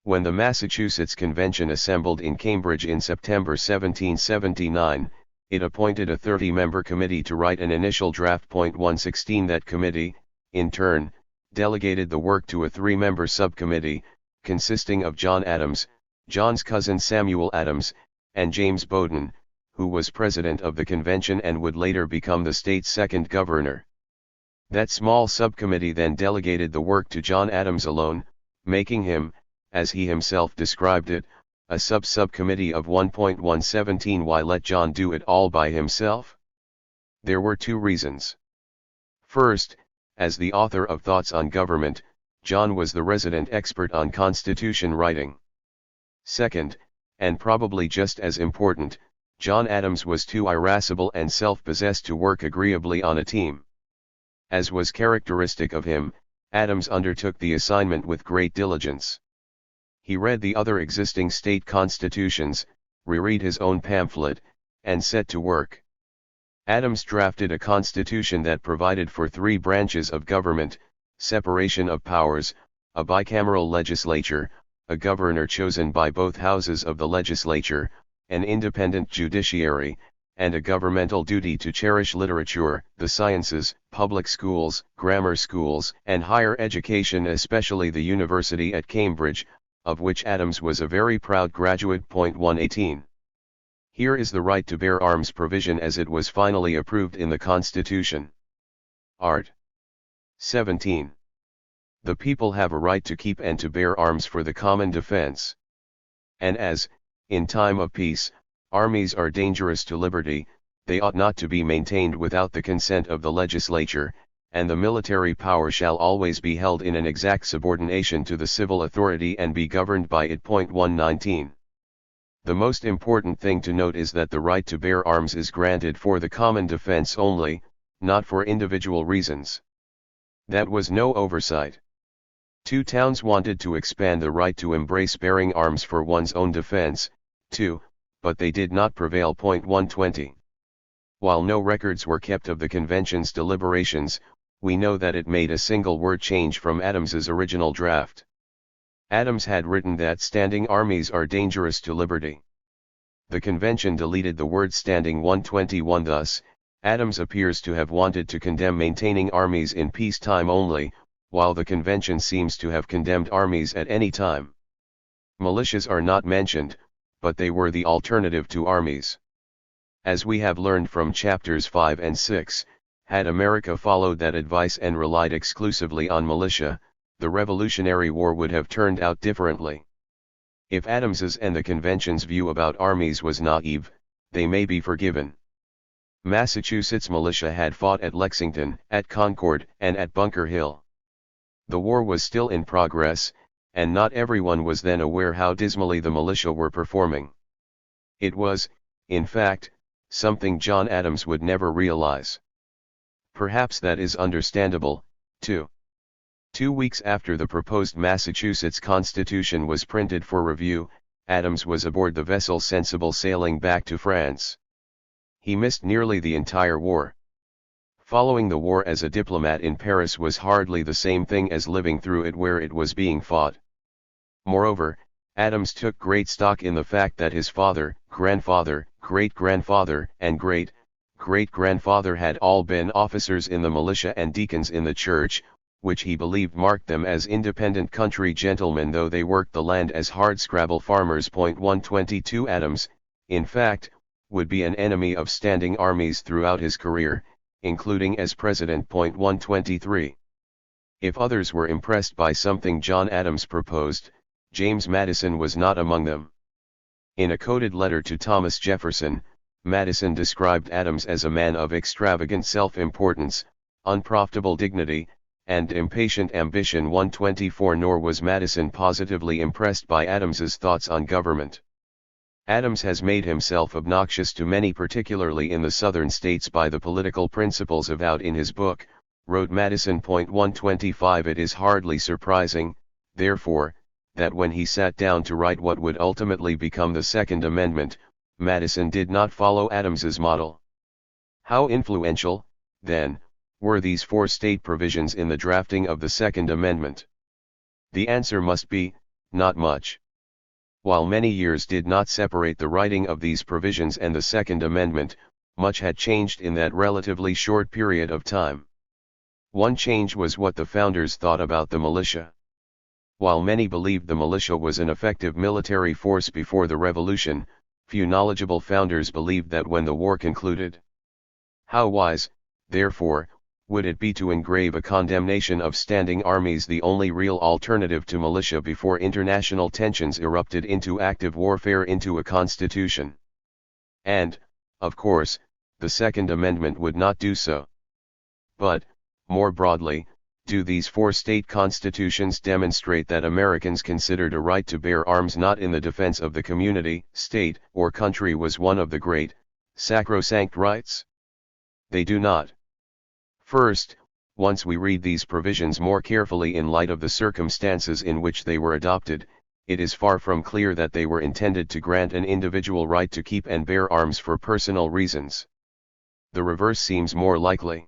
When the Massachusetts Convention assembled in Cambridge in September 1779, it appointed a 30-member committee to write an initial draft. 116 That committee, in turn, delegated the work to a 3-member subcommittee, consisting of John Adams, John's cousin Samuel Adams, and James Bowdoin, who was president of the convention and would later become the state's second governor. That small subcommittee then delegated the work to John Adams alone, making him, as he himself described it, a subcommittee of 1.117. Why let John do it all by himself? There were 2 reasons. First, as the author of Thoughts on Government, John was the resident expert on constitution writing. Second, and probably just as important, John Adams was too irascible and self-possessed to work agreeably on a team. As was characteristic of him, Adams undertook the assignment with great diligence. He read the other existing state constitutions, reread his own pamphlet, and set to work. Adams drafted a constitution that provided for 3 branches of government: separation of powers, a bicameral legislature, a governor chosen by both houses of the legislature, an independent judiciary, and a governmental duty to cherish literature, the sciences, public schools, grammar schools, and higher education, especially the University at Cambridge, of which Adams was a very proud graduate. 118. Here is the right to bear arms provision as it was finally approved in the Constitution. Art. 17. The people have a right to keep and to bear arms for the common defense. And as, in time of peace, armies are dangerous to liberty, they ought not to be maintained without the consent of the legislature, and the military power shall always be held in an exact subordination to the civil authority and be governed by it. 119. The most important thing to note is that the right to bear arms is granted for the common defense only, not for individual reasons. That was no oversight. 2 towns wanted to expand the right to embrace bearing arms for one's own defense, too, but they did not prevail. 120. While no records were kept of the convention's deliberations, we know that it made a single word change from Adams's original draft. Adams had written that standing armies are dangerous to liberty. The convention deleted the word standing. 121. Thus, Adams appears to have wanted to condemn maintaining armies in peacetime only, while the convention seems to have condemned armies at any time. Militias are not mentioned, but they were the alternative to armies. As we have learned from chapters 5 and 6, had America followed that advice and relied exclusively on militia, the Revolutionary War would have turned out differently. If Adams's and the convention's view about armies was naive, they may be forgiven. Massachusetts militia had fought at Lexington, at Concord, and at Bunker Hill. The war was still in progress, and not everyone was then aware how dismally the militia were performing. It was, in fact, something John Adams would never realize. Perhaps that is understandable, too. 2 weeks after the proposed Massachusetts Constitution was printed for review, Adams was aboard the vessel Sensible sailing back to France. He missed nearly the entire war. Following the war as a diplomat in Paris was hardly the same thing as living through it where it was being fought. Moreover, Adams took great stock in the fact that his father, grandfather, great-grandfather, and great-great-grandfather had all been officers in the militia and deacons in the church, which he believed marked them as independent country gentlemen though they worked the land as hardscrabble farmers. 122 Adams, in fact, would be an enemy of standing armies throughout his career, including as president. 123. If others were impressed by something John Adams proposed, James Madison was not among them. In a coded letter to Thomas Jefferson, Madison described Adams as a man of extravagant self-importance, unprofitable dignity, and impatient ambition. 124 Nor was Madison positively impressed by Adams's thoughts on government. Adams has made himself obnoxious to many, particularly in the southern states, by the political principles avowed in his book, wrote Madison. 125 It is hardly surprising, therefore, that when he sat down to write what would ultimately become the Second Amendment, Madison did not follow Adams's model. How influential, then, were these four state provisions in the drafting of the Second Amendment? The answer must be, not much. While many years did not separate the writing of these provisions and the Second Amendment, much had changed in that relatively short period of time. One change was what the founders thought about the militia. While many believed the militia was an effective military force before the Revolution, few knowledgeable founders believed that when the war concluded. How wise, therefore, would it be to engrave a condemnation of standing armies, the only real alternative to militia before international tensions erupted into active warfare, into a constitution? And, of course, the Second Amendment would not do so. But, more broadly, do these four state constitutions demonstrate that Americans considered a right to bear arms not in the defense of the community, state, or country was one of the great, sacrosanct rights? They do not. First, once we read these provisions more carefully in light of the circumstances in which they were adopted, it is far from clear that they were intended to grant an individual right to keep and bear arms for personal reasons. The reverse seems more likely.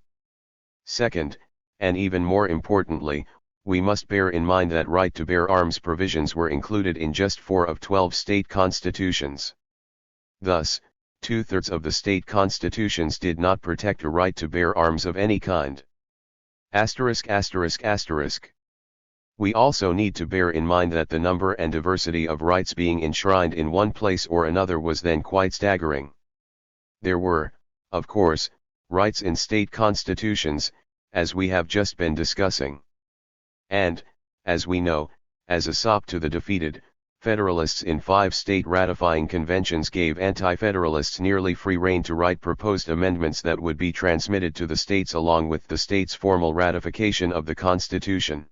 Second, and even more importantly, we must bear in mind that right to bear arms provisions were included in just 4 of 12 state constitutions. Thus, 2/3 of the state constitutions did not protect a right to bear arms of any kind. Asterisk asterisk asterisk. We also need to bear in mind that the number and diversity of rights being enshrined in one place or another was then quite staggering. There were, of course, rights in state constitutions, as we have just been discussing. And, as we know, as a sop to the defeated, Federalists in 5 state ratifying conventions gave anti-federalists nearly free rein to write proposed amendments that would be transmitted to the states along with the states' formal ratification of the Constitution.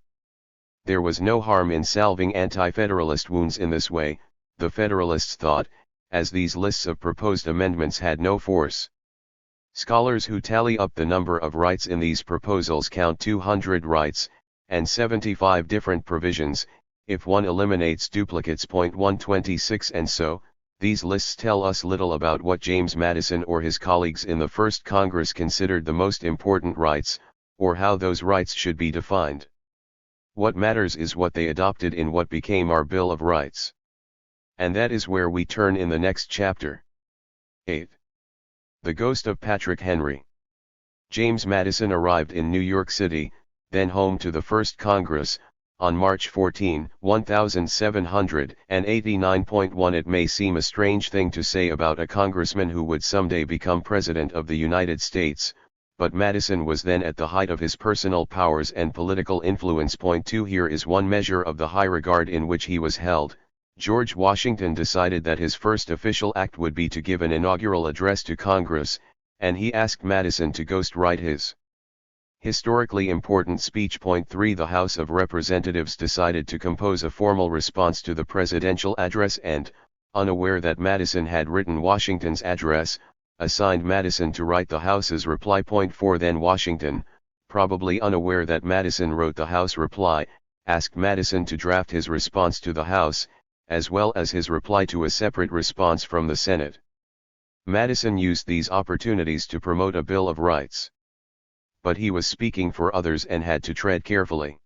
There was no harm in salving anti-federalist wounds in this way, the Federalists thought, as these lists of proposed amendments had no force. Scholars who tally up the number of rights in these proposals count 200 rights, and 75 different provisions, if one eliminates duplicates. 126 and so, these lists tell us little about what James Madison or his colleagues in the First Congress considered the most important rights, or how those rights should be defined. What matters is what they adopted in what became our Bill of Rights. And that is where we turn in the next chapter. 8. The Ghost of Patrick Henry. James Madison arrived in New York City, then home to the First Congress, on March 14, 1789. It may seem a strange thing to say about a congressman who would someday become President of the United States, but Madison was then at the height of his personal powers and political influence. 2 Here is one measure of the high regard in which he was held. George Washington decided that his first official act would be to give an inaugural address to Congress, and he asked Madison to ghostwrite his historically important speech. 3 The House of Representatives decided to compose a formal response to the presidential address and, unaware that Madison had written Washington's address, assigned Madison to write the House's reply. 4 Then Washington, probably unaware that Madison wrote the House reply, asked Madison to draft his response to the House, as well as his reply to a separate response from the Senate. Madison used these opportunities to promote a Bill of Rights. But he was speaking for others and had to tread carefully.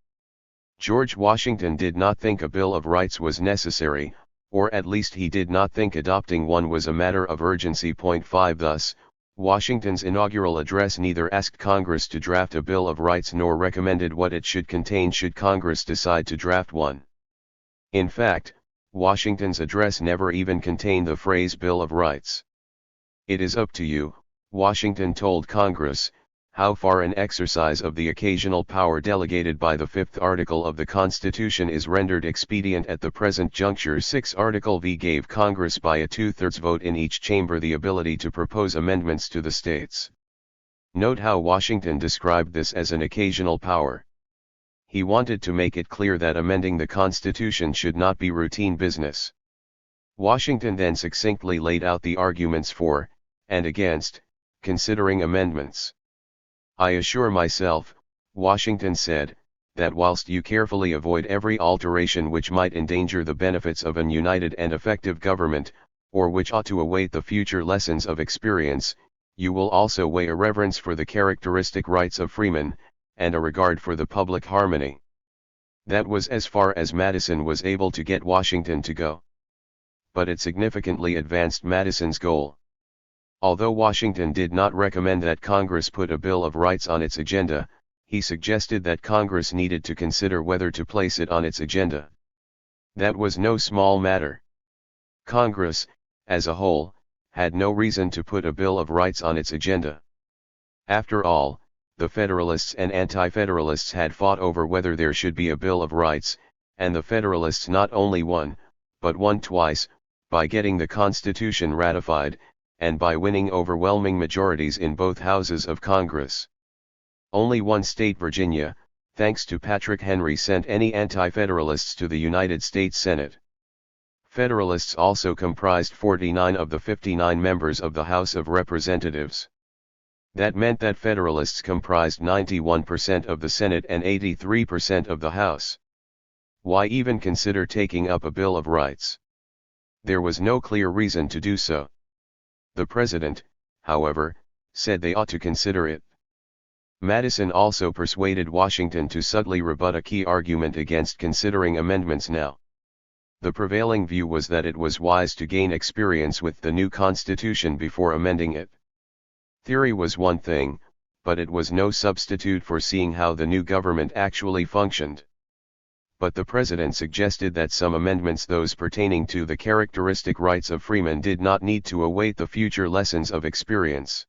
George Washington did not think a Bill of Rights was necessary, or at least he did not think adopting one was a matter of urgency. 5 Thus, Washington's inaugural address neither asked Congress to draft a Bill of Rights nor recommended what it should contain should Congress decide to draft one. In fact, Washington's address never even contained the phrase Bill of Rights. "It is up to you," Washington told Congress, "how far an exercise of the occasional power delegated by the 5th Article of the Constitution is rendered expedient at the present juncture." 6 Article V gave Congress by a 2/3 vote in each chamber the ability to propose amendments to the states. Note how Washington described this as an occasional power. He wanted to make it clear that amending the Constitution should not be routine business. Washington then succinctly laid out the arguments for, and against, considering amendments. "I assure myself," Washington said, "that whilst you carefully avoid every alteration which might endanger the benefits of an united and effective government, or which ought to await the future lessons of experience, you will also weigh a reverence for the characteristic rights of freemen, and a regard for the public harmony. That was as far as Madison was able to get Washington to go. But it significantly advanced Madison's goal. Although Washington did not recommend that Congress put a Bill of Rights on its agenda, he suggested that Congress needed to consider whether to place it on its agenda. That was no small matter. Congress, as a whole, had no reason to put a Bill of Rights on its agenda. After all, the Federalists and Anti-Federalists had fought over whether there should be a Bill of Rights, and the Federalists not only won, but won twice, by getting the Constitution ratified, and by winning overwhelming majorities in both houses of Congress. Only one state, Virginia, thanks to Patrick Henry, sent any Anti-Federalists to the United States Senate. Federalists also comprised 49 of the 59 members of the House of Representatives. That meant that Federalists comprised 91% of the Senate and 83% of the House. Why even consider taking up a Bill of Rights? There was no clear reason to do so. The President, however, said they ought to consider it. Madison also persuaded Washington to subtly rebut a key argument against considering amendments now. The prevailing view was that it was wise to gain experience with the new Constitution before amending it. Theory was one thing, but it was no substitute for seeing how the new government actually functioned. But the President suggested that some amendments, those pertaining to the characteristic rights of freemen, did not need to await the future lessons of experience.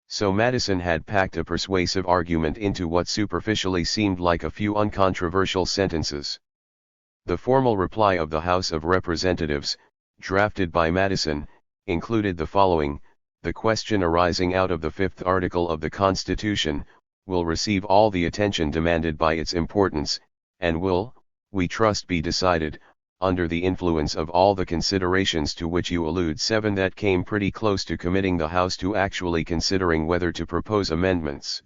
So Madison had packed a persuasive argument into what superficially seemed like a few uncontroversial sentences. The formal reply of the House of Representatives, drafted by Madison, included the following: the question arising out of the fifth article of the Constitution will receive all the attention demanded by its importance, and will, we trust, be decided, under the influence of all the considerations to which you allude. 7. That came pretty close to committing the House to actually considering whether to propose amendments.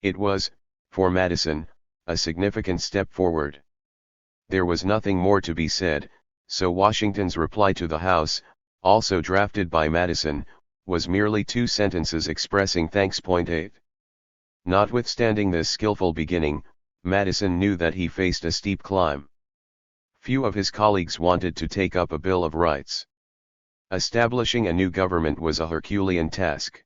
It was, for Madison, a significant step forward. There was nothing more to be said, so Washington's reply to the House, also drafted by Madison, was merely 2 sentences expressing thanks. 8. Notwithstanding this skillful beginning, Madison knew that he faced a steep climb. Few of his colleagues wanted to take up a Bill of Rights. Establishing a new government was a Herculean task.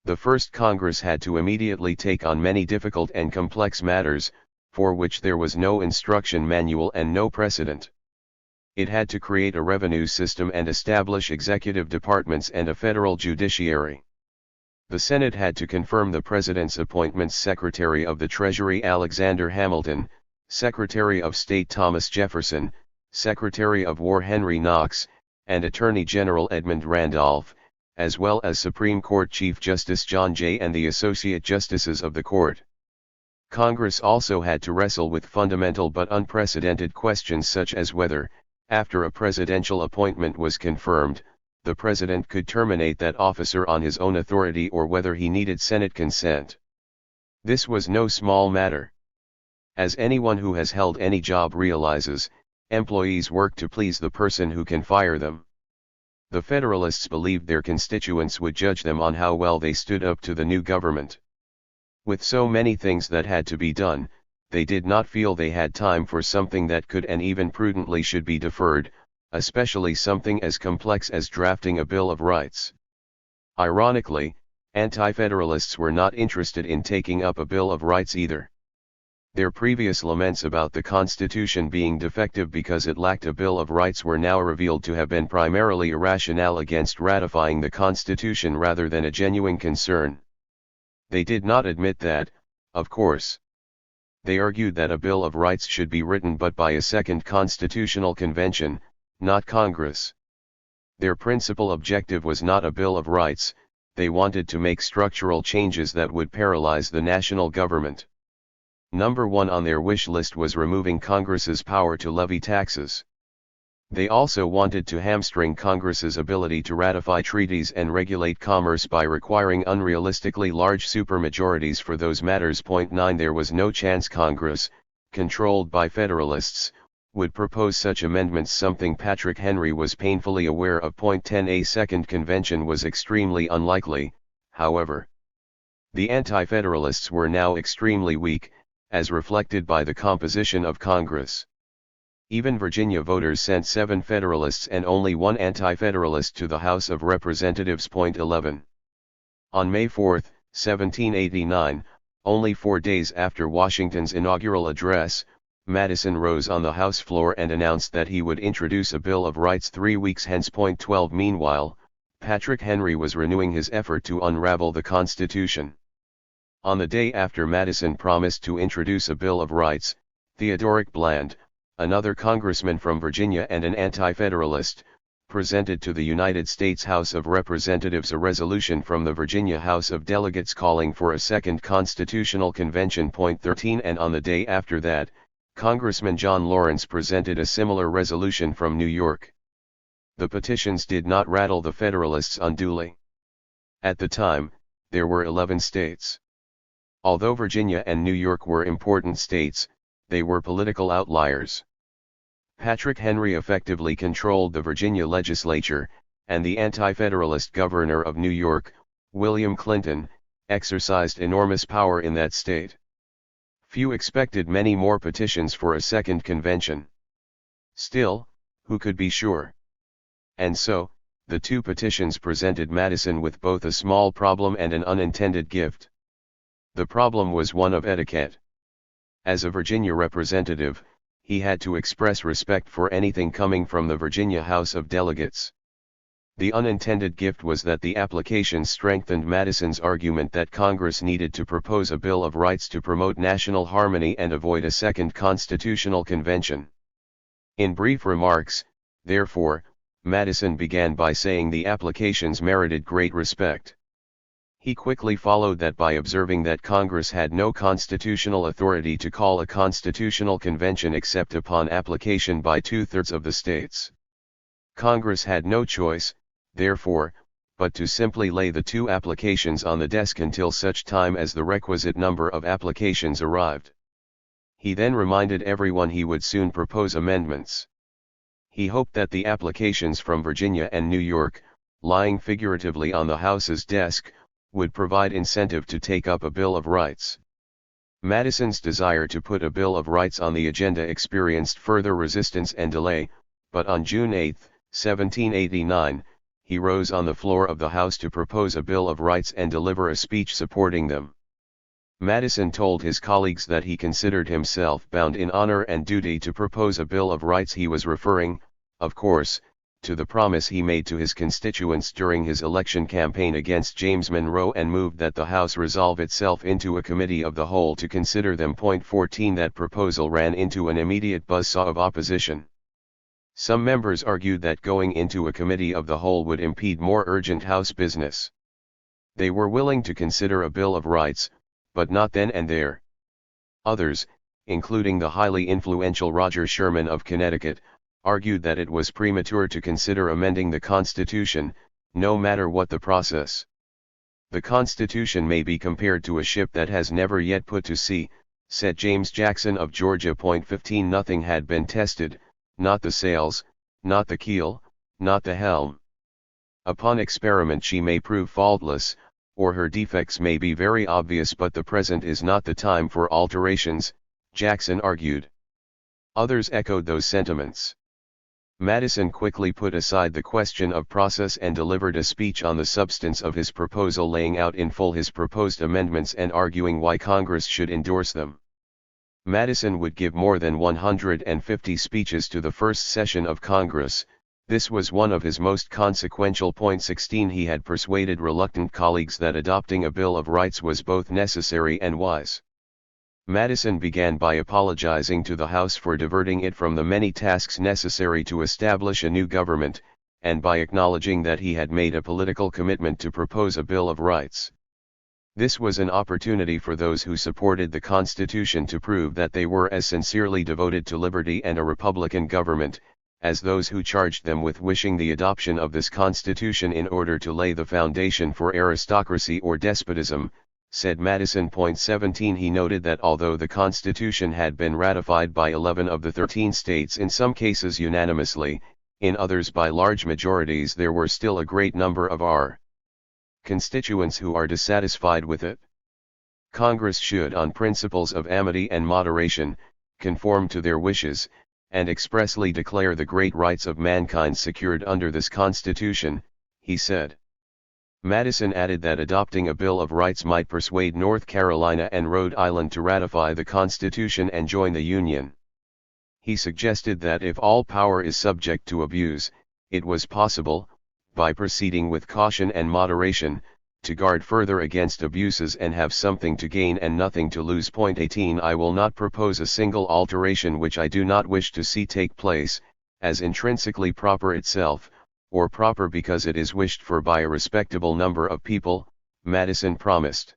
The first Congress had to immediately take on many difficult and complex matters, for which there was no instruction manual and no precedent. It had to create a revenue system and establish executive departments and a federal judiciary. The Senate had to confirm the President's appointments: Secretary of the Treasury Alexander Hamilton, Secretary of State Thomas Jefferson, Secretary of War Henry Knox, and Attorney General Edmund Randolph, as well as Supreme Court Chief Justice John Jay and the Associate Justices of the Court. Congress also had to wrestle with fundamental but unprecedented questions such as whether, after a presidential appointment was confirmed, the President could terminate that officer on his own authority or whether he needed Senate consent. This was no small matter. As anyone who has held any job realizes, employees work to please the person who can fire them. The Federalists believed their constituents would judge them on how well they stood up to the new government. With so many things that had to be done, they did not feel they had time for something that could and even prudently should be deferred, especially something as complex as drafting a Bill of Rights. Ironically, Anti-Federalists were not interested in taking up a Bill of Rights either. Their previous laments about the Constitution being defective because it lacked a Bill of Rights were now revealed to have been primarily a rationale against ratifying the Constitution rather than a genuine concern. They did not admit that, of course. They argued that a Bill of Rights should be written but by a second constitutional convention, not Congress. Their principal objective was not a Bill of Rights, they wanted to make structural changes that would paralyze the national government. Number 1 on their wish list was removing Congress's power to levy taxes. They also wanted to hamstring Congress's ability to ratify treaties and regulate commerce by requiring unrealistically large supermajorities for those matters. 9 There was no chance Congress, controlled by Federalists, would propose such amendments, something Patrick Henry was painfully aware of. 10 A second convention was extremely unlikely, however. The Anti-Federalists were now extremely weak, as reflected by the composition of Congress. Even Virginia voters sent 7 Federalists and only 1 Anti-Federalist to the House of Representatives. 11. On May 4, 1789, only 4 days after Washington's inaugural address, Madison rose on the House floor and announced that he would introduce a Bill of Rights 3 weeks hence. 12 Meanwhile, Patrick Henry was renewing his effort to unravel the Constitution. On the day after Madison promised to introduce a Bill of Rights, Theodoric Bland, another congressman from Virginia and an anti-federalist, presented to the United States House of Representatives a resolution from the Virginia House of Delegates calling for a second constitutional convention. 13 And on the day after that, Congressman John Lawrence presented a similar resolution from New York. The petitions did not rattle the Federalists unduly. At the time, there were 11 states. Although Virginia and New York were important states, they were political outliers. Patrick Henry effectively controlled the Virginia legislature, and the anti-federalist governor of New York, William Clinton, exercised enormous power in that state. Few expected many more petitions for a second convention. Still, who could be sure? And so, the 2 petitions presented Madison with both a small problem and an unintended gift. The problem was one of etiquette. As a Virginia representative, he had to express respect for anything coming from the Virginia House of Delegates. The unintended gift was that the application strengthened Madison's argument that Congress needed to propose a Bill of Rights to promote national harmony and avoid a second constitutional convention. In brief remarks, therefore, Madison began by saying the applications merited great respect. He quickly followed that by observing that Congress had no constitutional authority to call a constitutional convention except upon application by 2/3 of the states. Congress had no choice, therefore, but to simply lay the 2 applications on the desk until such time as the requisite number of applications arrived. He then reminded everyone he would soon propose amendments. He hoped that the applications from Virginia and New York, lying figuratively on the House's desk, would provide incentive to take up a Bill of Rights. Madison's desire to put a Bill of Rights on the agenda experienced further resistance and delay, but on June 8, 1789, he rose on the floor of the House to propose a Bill of Rights and deliver a speech supporting them. Madison told his colleagues that he considered himself bound in honor and duty to propose a Bill of Rights. He was referring, of course, to the promise he made to his constituents during his election campaign against James Monroe, and moved that the House resolve itself into a committee of the whole to consider them. 14 That proposal ran into an immediate buzzsaw of opposition. Some members argued that going into a committee of the whole would impede more urgent House business. They were willing to consider a Bill of Rights, but not then and there. Others, including the highly influential Roger Sherman of Connecticut, argued that it was premature to consider amending the Constitution, no matter what the process. The Constitution may be compared to a ship that has never yet put to sea, said James Jackson of Georgia. 15 Nothing had been tested, not the sails, not the keel, not the helm. Upon experiment she may prove faultless, or her defects may be very obvious, but the present is not the time for alterations, Jackson argued. Others echoed those sentiments. Madison quickly put aside the question of process and delivered a speech on the substance of his proposal, laying out in full his proposed amendments and arguing why Congress should endorse them. Madison would give more than 150 speeches to the first session of Congress. This was one of his most consequential. 16 He had persuaded reluctant colleagues that adopting a Bill of Rights was both necessary and wise. Madison began by apologizing to the House for diverting it from the many tasks necessary to establish a new government, and by acknowledging that he had made a political commitment to propose a Bill of Rights. This was an opportunity for those who supported the Constitution to prove that they were as sincerely devoted to liberty and a Republican government, as those who charged them with wishing the adoption of this Constitution in order to lay the foundation for aristocracy or despotism. said Madison. 17 He noted that although the Constitution had been ratified by 11 of the 13 states, in some cases unanimously, in others by large majorities, there were still a great number of our constituents who are dissatisfied with it. Congress should, on principles of amity and moderation, conform to their wishes, and expressly declare the great rights of mankind secured under this Constitution, he said. Madison added that adopting a Bill of Rights might persuade North Carolina and Rhode Island to ratify the Constitution and join the Union. He suggested that if all power is subject to abuse, it was possible, by proceeding with caution and moderation, to guard further against abuses and have something to gain and nothing to lose. 18 I will not propose a single alteration which I do not wish to see take place, as intrinsically proper itself, or proper because it is wished for by a respectable number of people, Madison promised.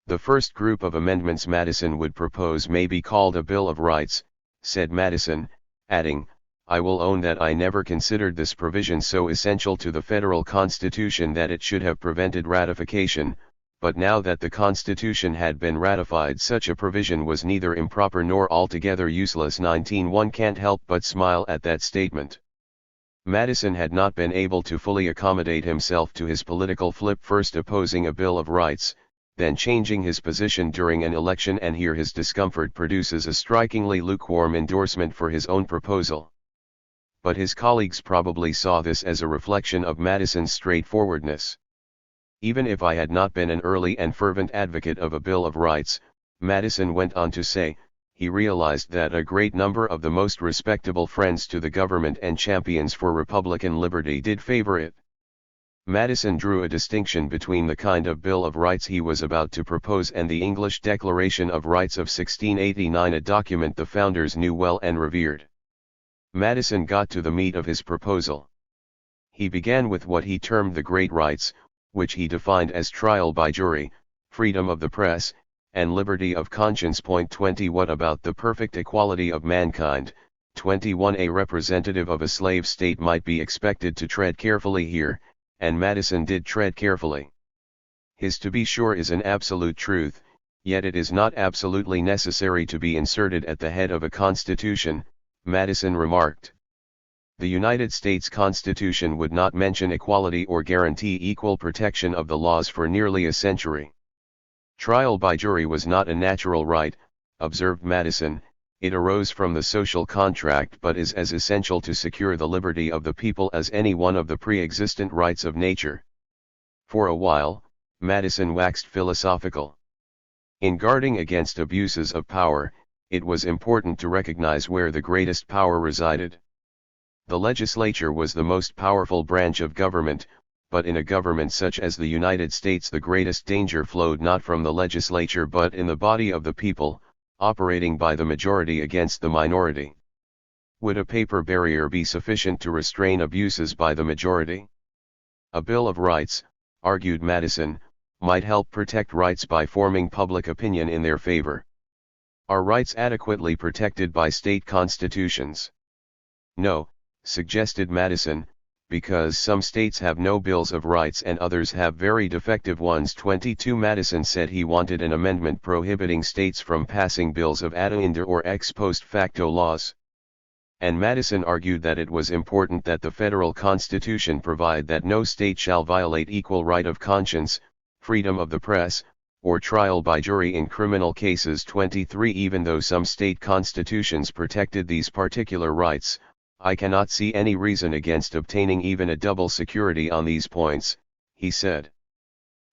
The first group of amendments Madison would propose may be called a Bill of Rights, said Madison, adding, I will own that I never considered this provision so essential to the federal Constitution that it should have prevented ratification, but now that the Constitution had been ratified, such a provision was neither improper nor altogether useless. 19 One can't help but smile at that statement. Madison had not been able to fully accommodate himself to his political flip, first opposing a Bill of Rights, then changing his position during an election, and here his discomfort produces a strikingly lukewarm endorsement for his own proposal. But his colleagues probably saw this as a reflection of Madison's straightforwardness. Even if I had not been an early and fervent advocate of a Bill of Rights, Madison went on to say, he realized that a great number of the most respectable friends to the government and champions for Republican liberty did favor it. Madison drew a distinction between the kind of Bill of Rights he was about to propose and the English Declaration of Rights of 1689, a document the founders knew well and revered. Madison got to the meat of his proposal. He began with what he termed the Great Rights, which he defined as trial by jury, freedom of the press, and liberty of conscience. 20 What about the perfect equality of mankind? 21 A representative of a slave state might be expected to tread carefully here, and Madison did tread carefully. His to be sure is an absolute truth, yet it is not absolutely necessary to be inserted at the head of a constitution, Madison remarked. The United States Constitution would not mention equality or guarantee equal protection of the laws for nearly a century. Trial by jury was not a natural right, observed Madison, it arose from the social contract but is as essential to secure the liberty of the people as any one of the pre-existent rights of nature. For a while, Madison waxed philosophical. In guarding against abuses of power, it was important to recognize where the greatest power resided. The legislature was the most powerful branch of government, but in a government such as the United States the greatest danger flowed not from the legislature but in the body of the people, operating by the majority against the minority. Would a paper barrier be sufficient to restrain abuses by the majority? A Bill of Rights, argued Madison, might help protect rights by forming public opinion in their favor. Are rights adequately protected by state constitutions? No, suggested Madison, because some states have no bills of rights and others have very defective ones. 22 Madison said he wanted an amendment prohibiting states from passing bills of attainder or ex post facto laws. And Madison argued that it was important that the federal constitution provide that no state shall violate equal right of conscience, freedom of the press, or trial by jury in criminal cases. 23 Even though some state constitutions protected these particular rights, I cannot see any reason against obtaining even a double security on these points, he said.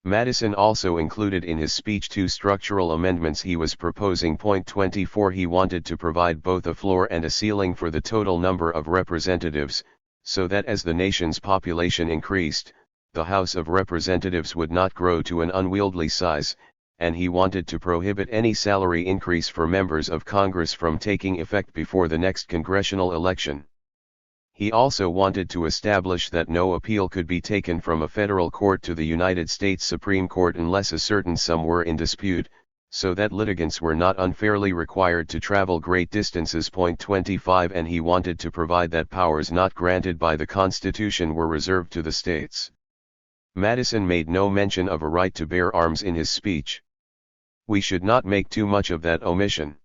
Madison also included in his speech two structural amendments he was proposing. 24 He wanted to provide both a floor and a ceiling for the total number of representatives, so that as the nation's population increased, the House of Representatives would not grow to an unwieldy size, and he wanted to prohibit any salary increase for members of Congress from taking effect before the next congressional election. He also wanted to establish that no appeal could be taken from a federal court to the United States Supreme Court unless a certain sum were in dispute, so that litigants were not unfairly required to travel great distances. 25 And he wanted to provide that powers not granted by the Constitution were reserved to the states. Madison made no mention of a right to bear arms in his speech. We should not make too much of that omission.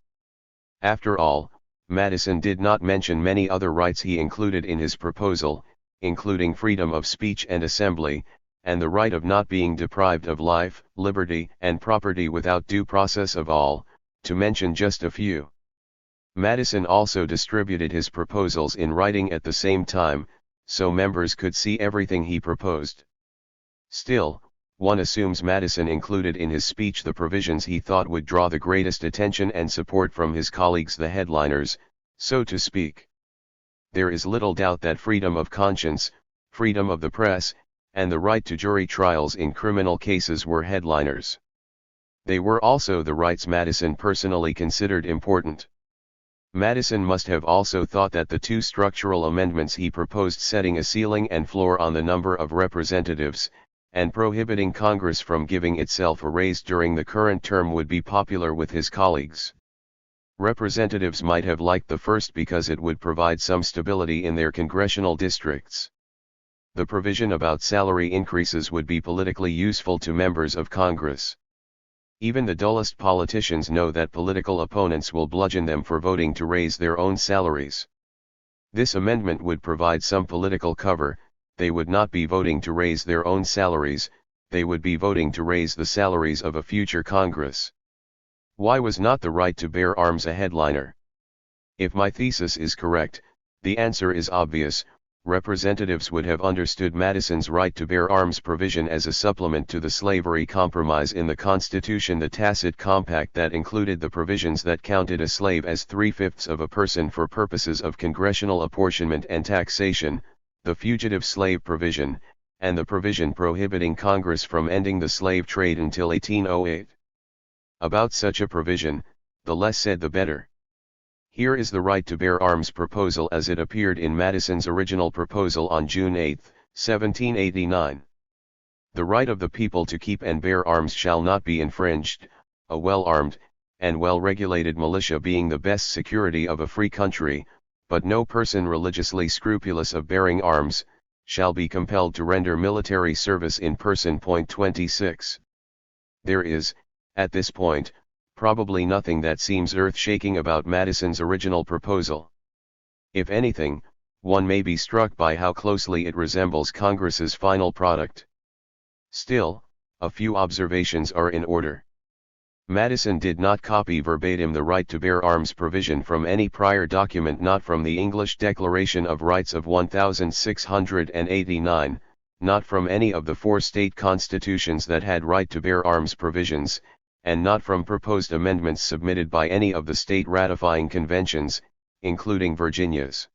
After all, Madison did not mention many other rights he included in his proposal, including freedom of speech and assembly, and the right of not being deprived of life, liberty, and property without due process of all, to mention just a few. Madison also distributed his proposals in writing at the same time, so members could see everything he proposed. Still, one assumes Madison included in his speech the provisions he thought would draw the greatest attention and support from his colleagues, the headliners, so to speak. There is little doubt that freedom of conscience, freedom of the press, and the right to jury trials in criminal cases were headliners. They were also the rights Madison personally considered important. Madison must have also thought that the two structural amendments he proposed, setting a ceiling and floor on the number of representatives, and prohibiting Congress from giving itself a raise during the current term, would be popular with his colleagues. Representatives might have liked the first because it would provide some stability in their congressional districts. The provision about salary increases would be politically useful to members of Congress. Even the dullest politicians know that political opponents will bludgeon them for voting to raise their own salaries. This amendment would provide some political cover. They would not be voting to raise their own salaries, they would be voting to raise the salaries of a future Congress. Why was not the right to bear arms a headliner? If my thesis is correct, the answer is obvious. Representatives would have understood Madison's right to bear arms provision as a supplement to the slavery compromise in the Constitution, the tacit compact that included the provisions that counted a slave as 3/5 of a person for purposes of congressional apportionment and taxation, the fugitive slave provision, and the provision prohibiting Congress from ending the slave trade until 1808. About such a provision, the less said the better. Here is the right to bear arms proposal as it appeared in Madison's original proposal on June 8, 1789. The right of the people to keep and bear arms shall not be infringed, a well-armed, and well-regulated militia being the best security of a free country, but no person religiously scrupulous of bearing arms, shall be compelled to render military service in person. Point 26. There is, at this point, probably nothing that seems earth-shaking about Madison's original proposal. If anything, one may be struck by how closely it resembles Congress's final product. Still, a few observations are in order. Madison did not copy verbatim the right to bear arms provision from any prior document, not from the English Declaration of Rights of 1689, not from any of the 4 state constitutions that had right to bear arms provisions, and not from proposed amendments submitted by any of the state ratifying conventions, including Virginia's.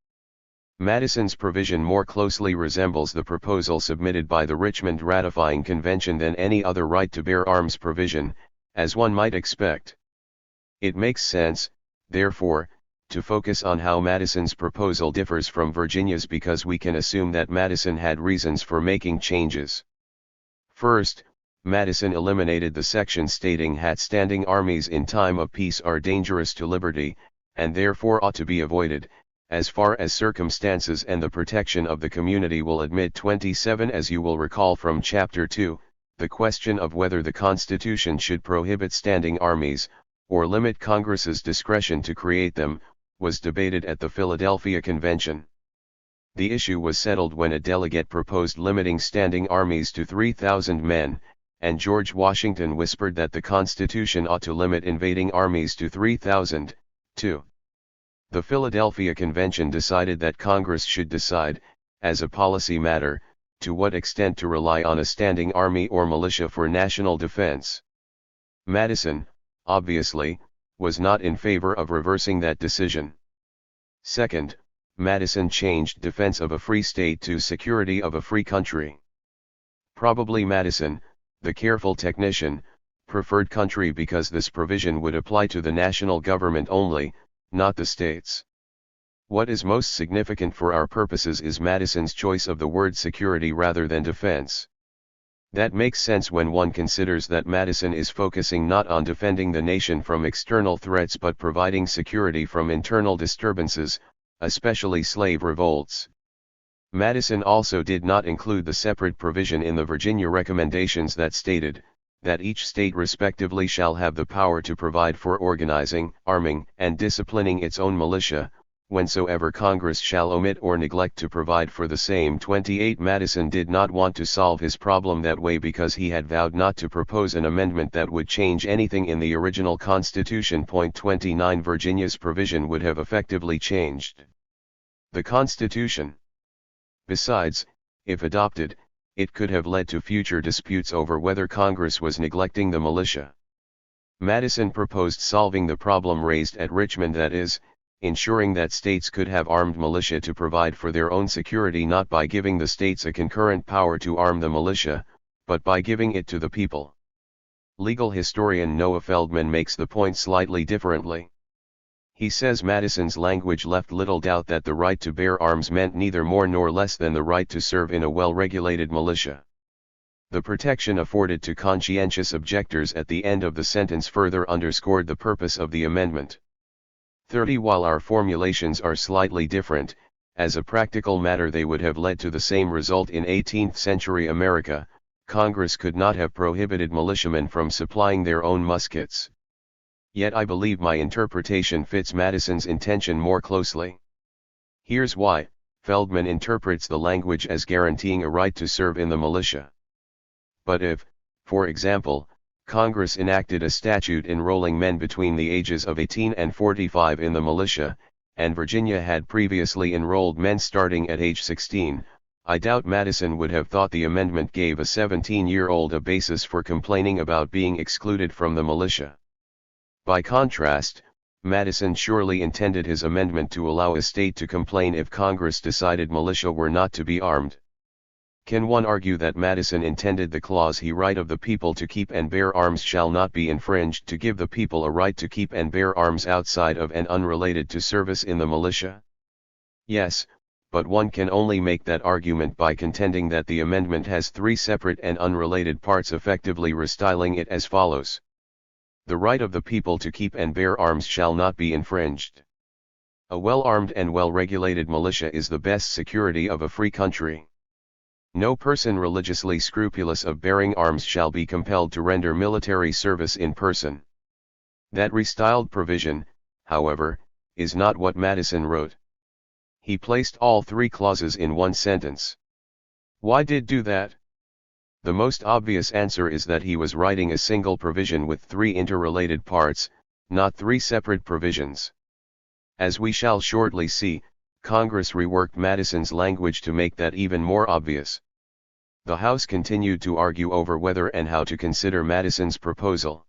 Madison's provision more closely resembles the proposal submitted by the Richmond ratifying convention than any other right to bear arms provision, as one might expect. It makes sense, therefore, to focus on how Madison's proposal differs from Virginia's, because we can assume that Madison had reasons for making changes. First, Madison eliminated the section stating that standing armies in time of peace are dangerous to liberty, and therefore ought to be avoided, as far as circumstances and the protection of the community will admit. 27. As you will recall from Chapter 2, the question of whether the Constitution should prohibit standing armies, or limit Congress's discretion to create them, was debated at the Philadelphia Convention. The issue was settled when a delegate proposed limiting standing armies to 3,000 men, and George Washington whispered that the Constitution ought to limit invading armies to 3,000, too. The Philadelphia Convention decided that Congress should decide, as a policy matter, to what extent to rely on a standing army or militia for national defense. Madison, obviously, was not in favor of reversing that decision. Second, Madison changed defense of a free state to security of a free country. Probably Madison, the careful technician, preferred country because this provision would apply to the national government only, not the states. What is most significant for our purposes is Madison's choice of the word security rather than defense. That makes sense when one considers that Madison is focusing not on defending the nation from external threats but providing security from internal disturbances, especially slave revolts. Madison also did not include the separate provision in the Virginia recommendations that stated, that each state respectively shall have the power to provide for organizing, arming, and disciplining its own militia, whensoever Congress shall omit or neglect to provide for the same. 28 Madison did not want to solve his problem that way because he had vowed not to propose an amendment that would change anything in the original Constitution. 29 Virginia's provision would have effectively changed the Constitution. Besides, if adopted, it could have led to future disputes over whether Congress was neglecting the militia. Madison proposed solving the problem raised at Richmond, that is, ensuring that states could have armed militia to provide for their own security, not by giving the states a concurrent power to arm the militia, but by giving it to the people. Legal historian Noah Feldman makes the point slightly differently. He says Madison's language left little doubt that the right to bear arms meant neither more nor less than the right to serve in a well-regulated militia. The protection afforded to conscientious objectors at the end of the sentence further underscored the purpose of the amendment. 30 While our formulations are slightly different, as a practical matter they would have led to the same result in 18th century America. Congress could not have prohibited militiamen from supplying their own muskets. Yet I believe my interpretation fits Madison's intention more closely. Here's why. Feldman interprets the language as guaranteeing a right to serve in the militia. But if, for example, Congress enacted a statute enrolling men between the ages of 18 and 45 in the militia, and Virginia had previously enrolled men starting at age 16, I doubt Madison would have thought the amendment gave a 17-year-old a basis for complaining about being excluded from the militia. By contrast, Madison surely intended his amendment to allow a state to complain if Congress decided militia were not to be armed. Can one argue that Madison intended the clause "he right of the people to keep and bear arms shall not be infringed" to give the people a right to keep and bear arms outside of and unrelated to service in the militia? Yes, but one can only make that argument by contending that the amendment has three separate and unrelated parts, effectively restyling it as follows. The right of the people to keep and bear arms shall not be infringed. A well-armed and well-regulated militia is the best security of a free country. No person religiously scrupulous of bearing arms shall be compelled to render military service in person. That restyled provision, however, is not what Madison wrote. He placed all three clauses in one sentence. Why did do that? The most obvious answer is that he was writing a single provision with three interrelated parts, not three separate provisions. As we shall shortly see, Congress reworked Madison's language to make that even more obvious. The House continued to argue over whether and how to consider Madison's proposal.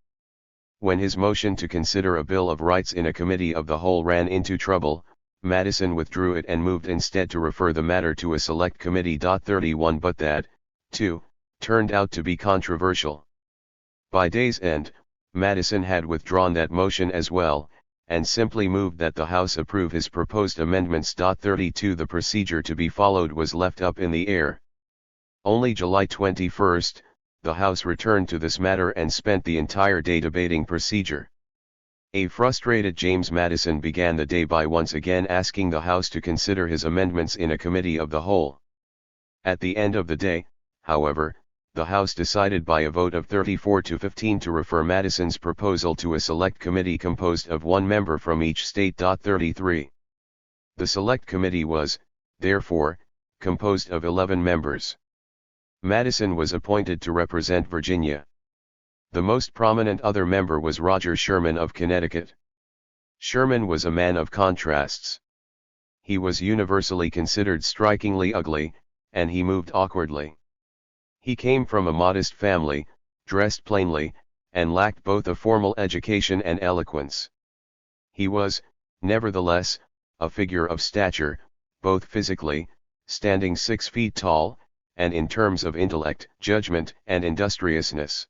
When his motion to consider a Bill of Rights in a committee of the whole ran into trouble, Madison withdrew it and moved instead to refer the matter to a select committee. 31 But that, too, turned out to be controversial. By day's end, Madison had withdrawn that motion as well, and simply moved that the House approve his proposed amendments. 32 The procedure to be followed was left up in the air. Only July 21, the House returned to this matter and spent the entire day debating procedure. A frustrated James Madison began the day by once again asking the House to consider his amendments in a committee of the whole. At the end of the day, however, the House decided by a vote of 34 to 15 to refer Madison's proposal to a select committee composed of one member from each state. 33. The select committee was, therefore, composed of 11 members. Madison was appointed to represent Virginia. The most prominent other member was Roger Sherman of Connecticut. Sherman was a man of contrasts. He was universally considered strikingly ugly, and he moved awkwardly. He came from a modest family, dressed plainly, and lacked both a formal education and eloquence. He was, nevertheless, a figure of stature, both physically, standing 6 feet tall, and in terms of intellect, judgment, and industriousness.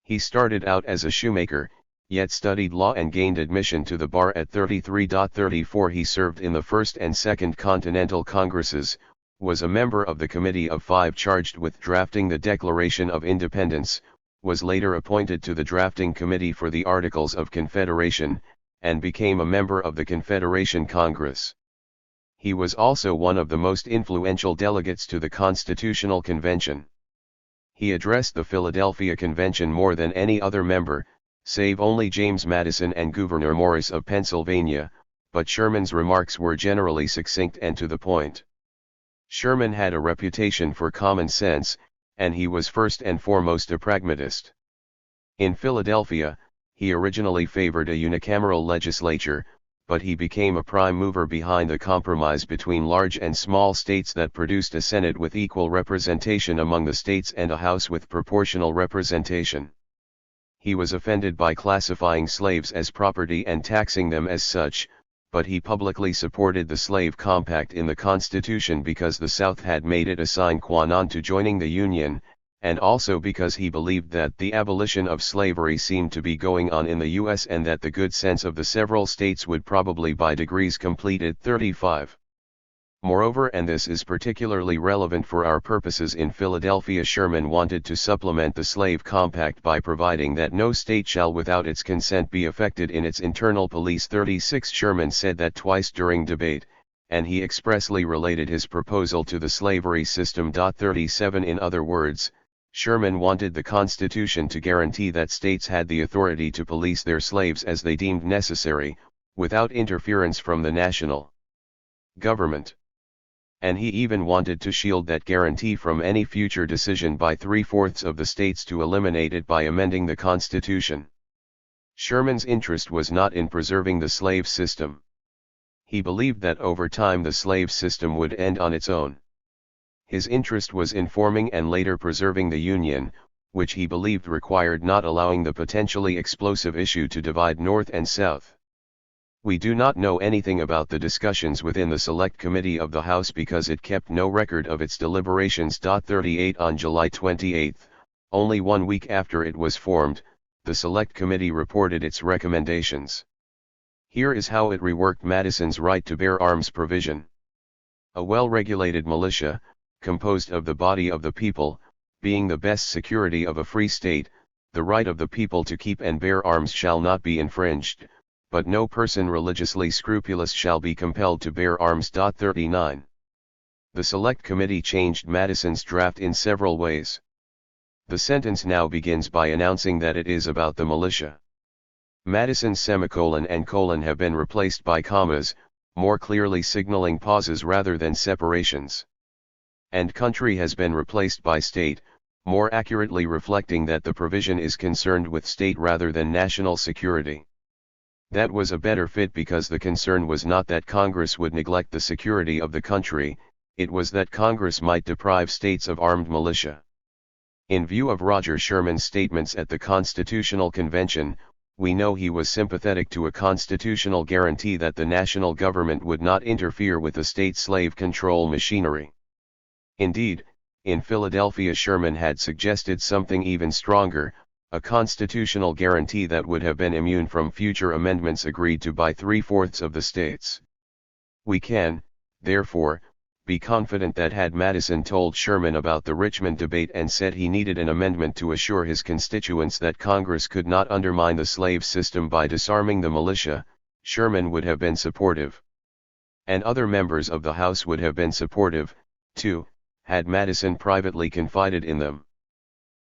He started out as a shoemaker, yet studied law and gained admission to the bar at 33. 34 He served in the First and Second Continental Congresses, was a member of the Committee of Five charged with drafting the Declaration of Independence, was later appointed to the drafting committee for the Articles of Confederation, and became a member of the Confederation Congress. He was also one of the most influential delegates to the Constitutional Convention. He addressed the Philadelphia Convention more than any other member, save only James Madison and Gouverneur Morris of Pennsylvania, but Sherman's remarks were generally succinct and to the point. Sherman had a reputation for common sense, and he was first and foremost a pragmatist. In Philadelphia, he originally favored a unicameral legislature, but he became a prime mover behind the compromise between large and small states that produced a Senate with equal representation among the states and a House with proportional representation. He was offended by classifying slaves as property and taxing them as such, but he publicly supported the Slave Compact in the Constitution because the South had made it a sine qua non to joining the Union, and also because he believed that the abolition of slavery seemed to be going on in the U.S. and that the good sense of the several states would probably by degrees complete it. 35. Moreover, and this is particularly relevant for our purposes in Philadelphia, Sherman wanted to supplement the Slave Compact by providing that no state shall without its consent be affected in its internal police. 36. Sherman said that twice during debate, and he expressly related his proposal to the slavery system. 37. In other words, Sherman wanted the Constitution to guarantee that states had the authority to police their slaves as they deemed necessary, without interference from the national government. And he even wanted to shield that guarantee from any future decision by 3/4 of the states to eliminate it by amending the Constitution. Sherman's interest was not in preserving the slave system. He believed that over time the slave system would end on its own. His interest was in forming and later preserving the Union, which he believed required not allowing the potentially explosive issue to divide North and South. We do not know anything about the discussions within the Select Committee of the House because it kept no record of its deliberations. 38. On July 28, only 1 week after it was formed, the Select Committee reported its recommendations. Here is how it reworked Madison's right to bear arms provision. A well-regulated militia, composed of the body of the people, being the best security of a free state, the right of the people to keep and bear arms shall not be infringed, but no person religiously scrupulous shall be compelled to bear arms. 39. The Select Committee changed Madison's draft in several ways. The sentence now begins by announcing that it is about the militia. Madison's semicolon and colon have been replaced by commas, more clearly signaling pauses rather than separations. And country has been replaced by state, more accurately reflecting that the provision is concerned with state rather than national security. That was a better fit because the concern was not that Congress would neglect the security of the country, it was that Congress might deprive states of armed militia. In view of Roger Sherman's statements at the Constitutional Convention, we know he was sympathetic to a constitutional guarantee that the national government would not interfere with the state slave control machinery. Indeed, in Philadelphia Sherman had suggested something even stronger, a constitutional guarantee that would have been immune from future amendments agreed to by 3/4 of the states. We can, therefore, be confident that had Madison told Sherman about the Richmond debate and said he needed an amendment to assure his constituents that Congress could not undermine the slave system by disarming the militia, Sherman would have been supportive. And other members of the House would have been supportive, too, had Madison privately confided in them.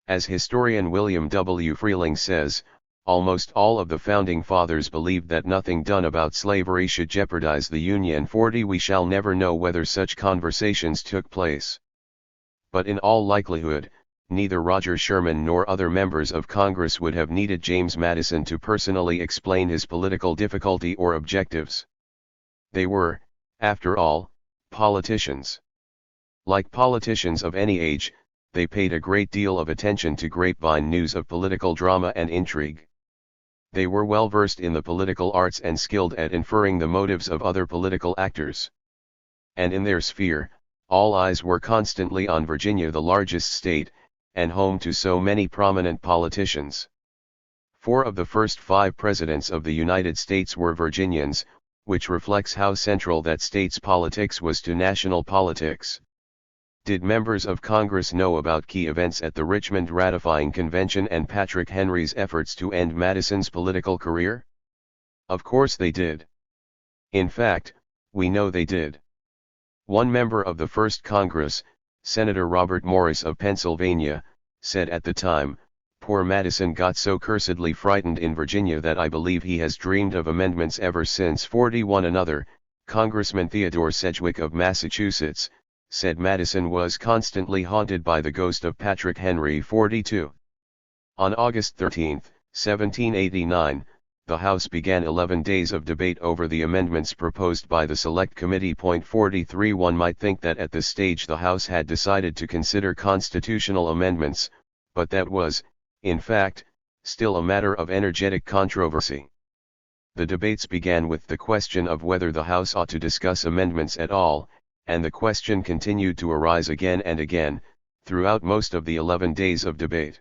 As historian William W. Freeling says, almost all of the Founding Fathers believed that nothing done about slavery should jeopardize the Union. 40. We shall never know whether such conversations took place. But in all likelihood, neither Roger Sherman nor other members of Congress would have needed James Madison to personally explain his political difficulty or objectives. They were, after all, politicians. Like politicians of any age, they paid a great deal of attention to grapevine news of political drama and intrigue. They were well versed in the political arts and skilled at inferring the motives of other political actors. And in their sphere, all eyes were constantly on Virginia, the largest state, and home to so many prominent politicians. 4 of the first 5 presidents of the United States were Virginians, which reflects how central that state's politics was to national politics. Did members of Congress know about key events at the Richmond ratifying convention and Patrick Henry's efforts to end Madison's political career? Of course they did. In fact, we know they did. One member of the First Congress, Senator Robert Morris of Pennsylvania, said at the time, "Poor Madison got so cursedly frightened in Virginia that I believe he has dreamed of amendments ever since." 41 Another, Congressman Theodore Sedgwick of Massachusetts, said Madison was constantly haunted by the ghost of Patrick Henry. 42. On August 13, 1789, the House began 11 days of debate over the amendments proposed by the Select Committee. 43 One might think that at this stage the House had decided to consider constitutional amendments, but that was, in fact, still a matter of energetic controversy. The debates began with the question of whether the House ought to discuss amendments at all, and the question continued to arise again and again, throughout most of the 11 days of debate.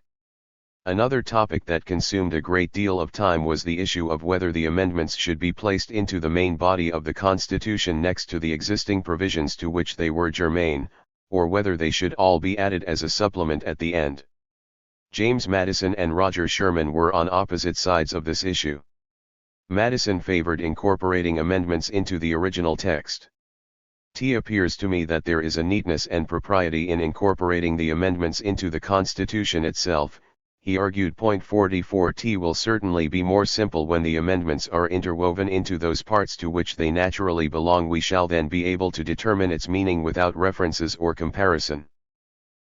Another topic that consumed a great deal of time was the issue of whether the amendments should be placed into the main body of the Constitution next to the existing provisions to which they were germane, or whether they should all be added as a supplement at the end. James Madison and Roger Sherman were on opposite sides of this issue. Madison favored incorporating amendments into the original text. "It appears to me that there is a neatness and propriety in incorporating the amendments into the Constitution itself," he argued. 44 It will certainly be more simple when the amendments are interwoven into those parts to which they naturally belong. We shall then be able to determine its meaning without references or comparison.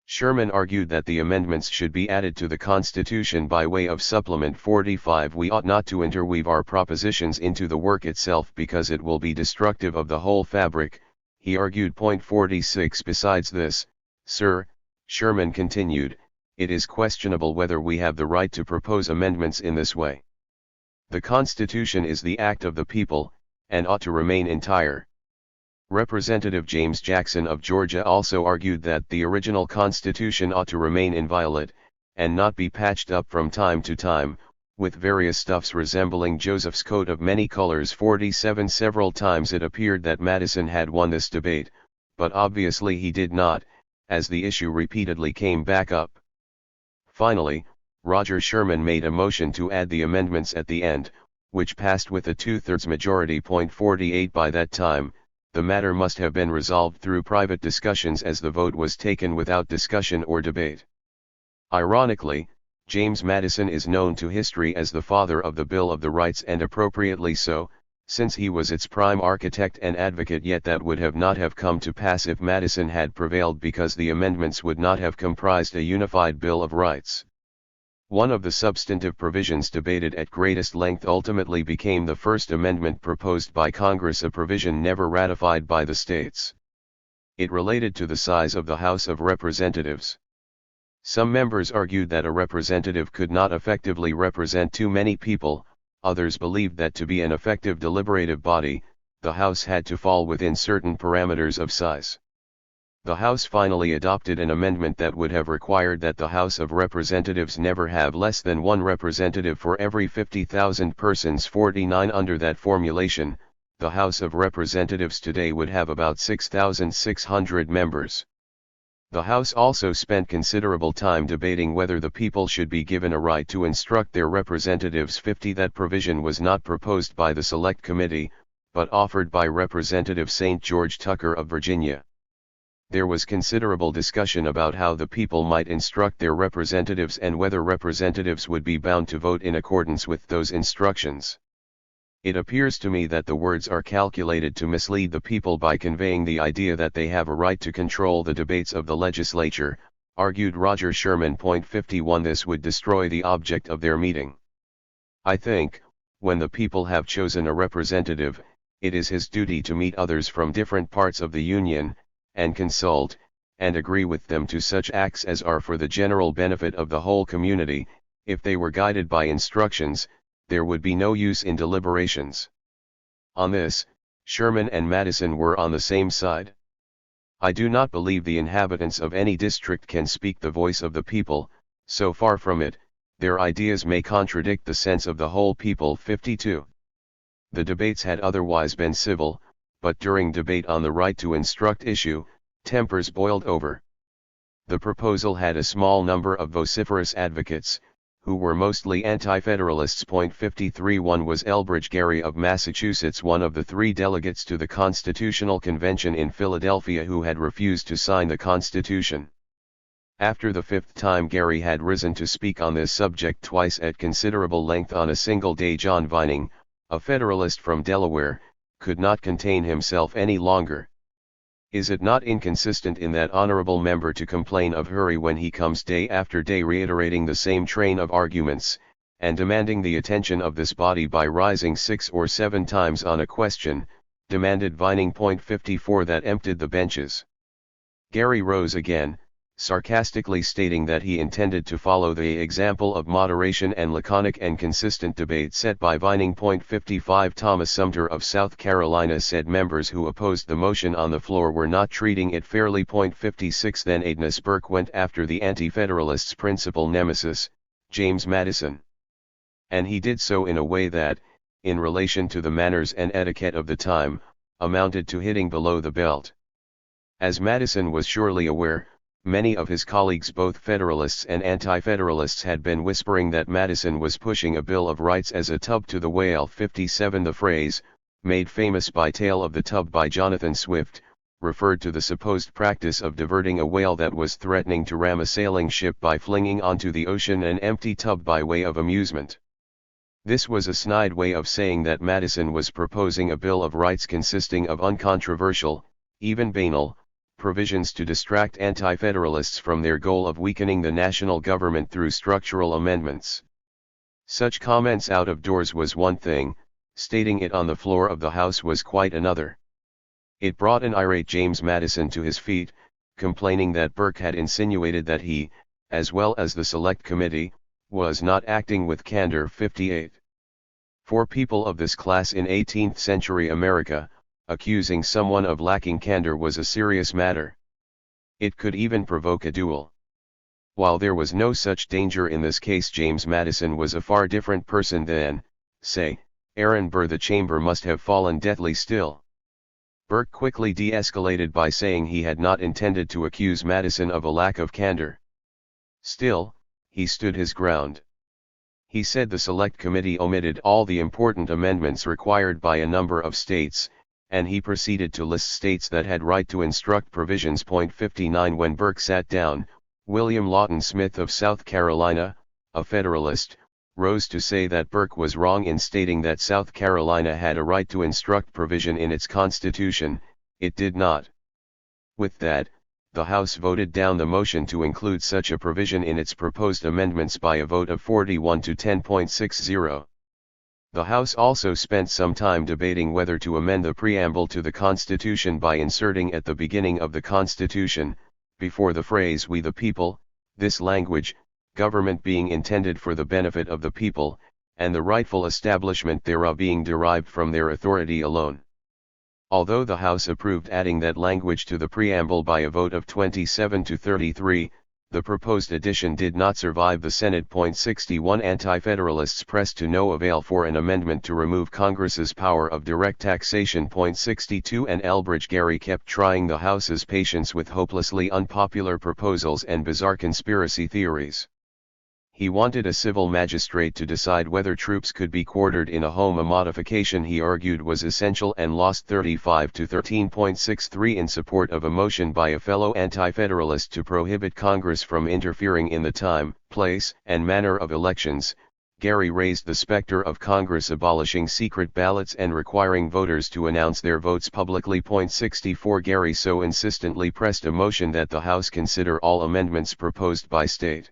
Sherman argued that the amendments should be added to the Constitution by way of supplement. 45 We ought not to interweave our propositions into the work itself because it will be destructive of the whole fabric, he argued. 46 Besides this, sir, Sherman continued, it is questionable whether we have the right to propose amendments in this way. The Constitution is the act of the people, and ought to remain entire. Representative James Jackson of Georgia also argued that the original Constitution ought to remain inviolate, and not be patched up from time to time, with various stuffs resembling Joseph's coat of many colors. 47 Several times it appeared that Madison had won this debate, but obviously he did not, as the issue repeatedly came back up. Finally, Roger Sherman made a motion to add the amendments at the end, which passed with a 2/3 majority. 48 By that time, the matter must have been resolved through private discussions as the vote was taken without discussion or debate. Ironically, James Madison is known to history as the father of the Bill of the Rights, and appropriately so, since he was its prime architect and advocate. Yet that would not have come to pass if Madison had prevailed, because the amendments would not have comprised a unified Bill of Rights. One of the substantive provisions debated at greatest length ultimately became the First Amendment proposed by Congress, a provision never ratified by the states. It related to the size of the House of Representatives. Some members argued that a representative could not effectively represent too many people. Others believed that to be an effective deliberative body, the House had to fall within certain parameters of size. The House finally adopted an amendment that would have required that the House of Representatives never have less than one representative for every 50,000 persons. 49 Under that formulation, the House of Representatives today would have about 6,600 members. The House also spent considerable time debating whether the people should be given a right to instruct their representatives. 50 That provision was not proposed by the Select Committee, but offered by Representative St. George Tucker of Virginia. There was considerable discussion about how the people might instruct their representatives and whether representatives would be bound to vote in accordance with those instructions. It appears to me that the words are calculated to mislead the people by conveying the idea that they have a right to control the debates of the legislature, argued Roger Sherman. 51 This would destroy the object of their meeting. I think, when the people have chosen a representative, it is his duty to meet others from different parts of the Union, and consult, and agree with them to such acts as are for the general benefit of the whole community. If they were guided by instructions, there would be no use in deliberations. On this, Sherman and Madison were on the same side. I do not believe the inhabitants of any district can speak the voice of the people. So far from it, their ideas may contradict the sense of the whole people. 52. The debates had otherwise been civil, but during debate on the right to instruct issue, tempers boiled over. The proposal had a small number of vociferous advocates, who were mostly anti-federalists. 53 One was Elbridge Gerry of Massachusetts, one of the 3 delegates to the Constitutional Convention in Philadelphia who had refused to sign the Constitution. After the 5th time Gerry had risen to speak on this subject twice at considerable length on a single day, John Vining, a Federalist from Delaware, could not contain himself any longer. Is it not inconsistent in that honorable member to complain of hurry when he comes day after day reiterating the same train of arguments, and demanding the attention of this body by rising 6 or 7 times on a question, demanded Vining. 54 That emptied the benches. Gerry rose again, sarcastically stating that he intended to follow the example of moderation and laconic and consistent debate set by Vining. 55 Thomas Sumter of South Carolina said members who opposed the motion on the floor were not treating it fairly. 56 Then Agnes Burke went after the Anti-Federalists' principal nemesis, James Madison. And he did so in a way that, in relation to the manners and etiquette of the time, amounted to hitting below the belt. As Madison was surely aware, many of his colleagues, both Federalists and Anti-Federalists, had been whispering that Madison was pushing a Bill of Rights as a tub to the whale. 57 The phrase, made famous by Tale of the Tub by Jonathan Swift, referred to the supposed practice of diverting a whale that was threatening to ram a sailing ship by flinging onto the ocean an empty tub by way of amusement. This was a snide way of saying that Madison was proposing a Bill of Rights consisting of uncontroversial, even banal, provisions to distract anti-federalists from their goal of weakening the national government through structural amendments. Such comments out of doors was one thing, stating it on the floor of the House was quite another. It brought an irate James Madison to his feet, complaining that Burke had insinuated that he, as well as the Select Committee, was not acting with candor. 58. For people of this class in 18th century America, accusing someone of lacking candor was a serious matter. It could even provoke a duel. While there was no such danger in this case, James Madison was a far different person than, say, Aaron Burr. The chamber must have fallen deathly still. Burke quickly de-escalated by saying he had not intended to accuse Madison of a lack of candor. Still, he stood his ground. He said the Select Committee omitted all the important amendments required by a number of states, and he proceeded to list states that had right to instruct provisions. 59 When Burke sat down, William Lawton Smith of South Carolina, a Federalist, rose to say that Burke was wrong in stating that South Carolina had a right to instruct provision in its constitution. It did not. With that, the House voted down the motion to include such a provision in its proposed amendments by a vote of 41 to 10.60. The House also spent some time debating whether to amend the preamble to the Constitution by inserting at the beginning of the Constitution, before the phrase "we the people," this language, "government being intended for the benefit of the people, and the rightful establishment thereof being derived from their authority alone." Although the House approved adding that language to the preamble by a vote of 27 to 33, the proposed addition did not survive the Senate. 61 Anti-Federalists pressed to no avail for an amendment to remove Congress's power of direct taxation. 62 And Elbridge Gerry kept trying the House's patience with hopelessly unpopular proposals and bizarre conspiracy theories. He wanted a civil magistrate to decide whether troops could be quartered in a home, a modification he argued was essential, and lost 35 to 13.63 in support of a motion by a fellow anti-federalist to prohibit Congress from interfering in the time, place, and manner of elections. Gerry raised the specter of Congress abolishing secret ballots and requiring voters to announce their votes publicly. 64 Gerry so insistently pressed a motion that the House consider all amendments proposed by state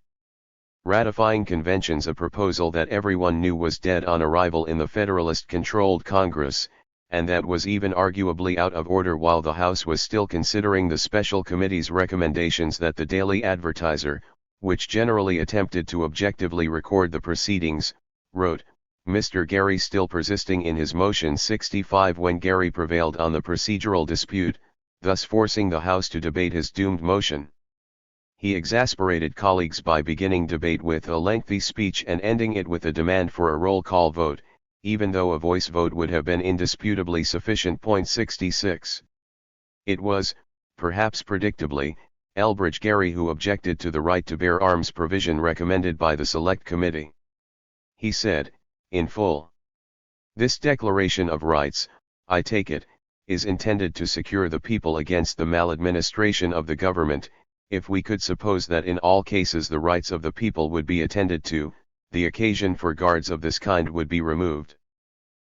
ratifying conventions, a proposal that everyone knew was dead on arrival in the Federalist-controlled Congress, and that was even arguably out of order while the House was still considering the special committee's recommendations. That the Daily Advertiser, which generally attempted to objectively record the proceedings, wrote, "Mr. Gerry still persisting in his motion." 65 When Gerry prevailed on the procedural dispute, thus forcing the House to debate his doomed motion, he exasperated colleagues by beginning debate with a lengthy speech and ending it with a demand for a roll call vote, even though a voice vote would have been indisputably sufficient. 66. It was, perhaps predictably, Elbridge Gerry, who objected to the right to bear arms provision recommended by the Select Committee. He said, in full, "This Declaration of Rights, I take it, is intended to secure the people against the maladministration of the government. If we could suppose that in all cases the rights of the people would be attended to, the occasion for guards of this kind would be removed.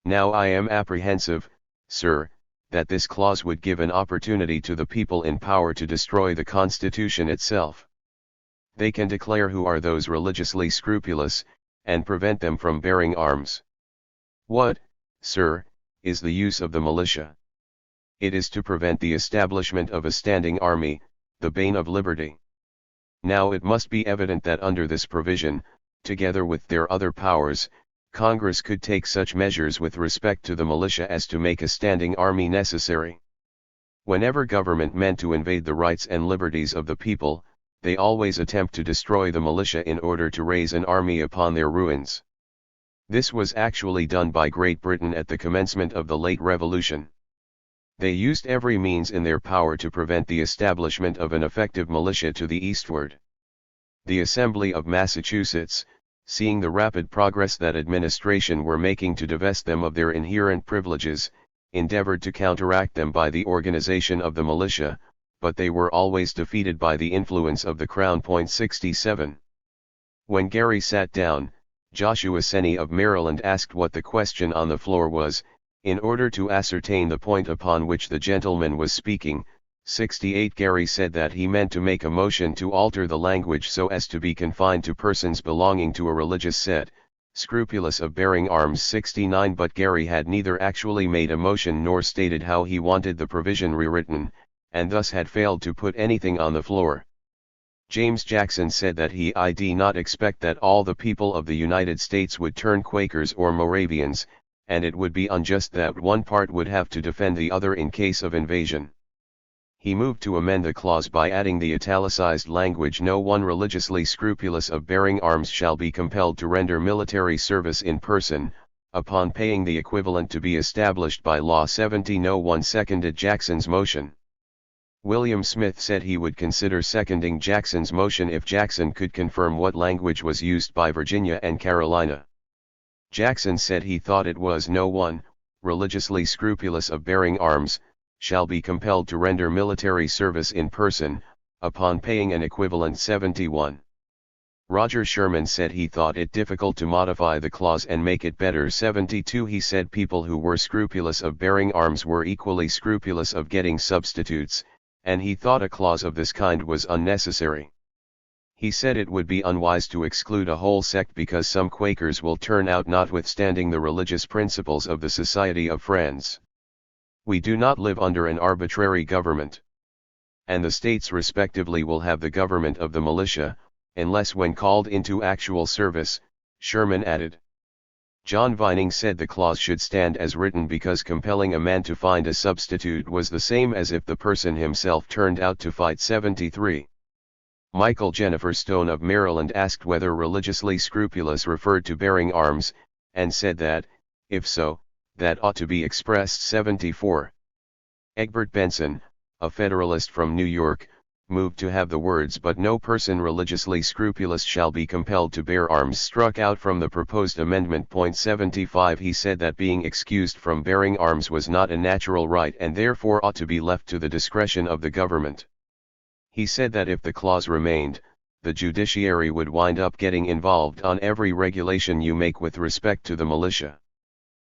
Now I am apprehensive, sir, that this clause would give an opportunity to the people in power to destroy the Constitution itself. They can declare who are those religiously scrupulous, and prevent them from bearing arms. What, sir, is the use of the militia? It is to prevent the establishment of a standing army, the bane of liberty. Now it must be evident that under this provision, together with their other powers, Congress could take such measures with respect to the militia as to make a standing army necessary. Whenever government meant to invade the rights and liberties of the people, they always attempt to destroy the militia in order to raise an army upon their ruins. This was actually done by Great Britain at the commencement of the late Revolution. They used every means in their power to prevent the establishment of an effective militia to the eastward. The Assembly of Massachusetts, seeing the rapid progress that administration were making to divest them of their inherent privileges, endeavored to counteract them by the organization of the militia, but they were always defeated by the influence of the Crown. 67. When Gerry sat down, Joshua Seney of Maryland asked what the question on the floor was, in order to ascertain the point upon which the gentleman was speaking. 68. Gerry said that he meant to make a motion to alter the language so as to be confined to persons belonging to a religious set, scrupulous of bearing arms. 69. But Gerry had neither actually made a motion nor stated how he wanted the provision rewritten, and thus had failed to put anything on the floor. James Jackson said that he did not expect that all the people of the United States would turn Quakers or Moravians, and it would be unjust that one part would have to defend the other in case of invasion. He moved to amend the clause by adding the italicized language, "No one religiously scrupulous of bearing arms shall be compelled to render military service in person, upon paying the equivalent to be established by law." 70. No one seconded Jackson's motion. William Smith said he would consider seconding Jackson's motion if Jackson could confirm what language was used by Virginia and Carolina. Jackson said he thought it was "no one, religiously scrupulous of bearing arms, shall be compelled to render military service in person, upon paying an equivalent." 71. Roger Sherman said he thought it difficult to modify the clause and make it better. 72. He said people who were scrupulous of bearing arms were equally scrupulous of getting substitutes, and he thought a clause of this kind was unnecessary. He said it would be unwise to exclude a whole sect because some Quakers will turn out notwithstanding the religious principles of the Society of Friends. We do not live under an arbitrary government. And the states respectively will have the government of the militia, unless when called into actual service, Sherman added. John Vining said the clause should stand as written because compelling a man to find a substitute was the same as if the person himself turned out to fight. 73. Michael Jennifer Stone of Maryland asked whether religiously scrupulous referred to bearing arms, and said that, if so, that ought to be expressed. 74. Egbert Benson, a Federalist from New York, moved to have the words "but no person religiously scrupulous shall be compelled to bear arms" struck out from the proposed amendment. 75. He said that being excused from bearing arms was not a natural right and therefore ought to be left to the discretion of the government. He said that if the clause remained, the judiciary would wind up getting involved on every regulation you make with respect to the militia.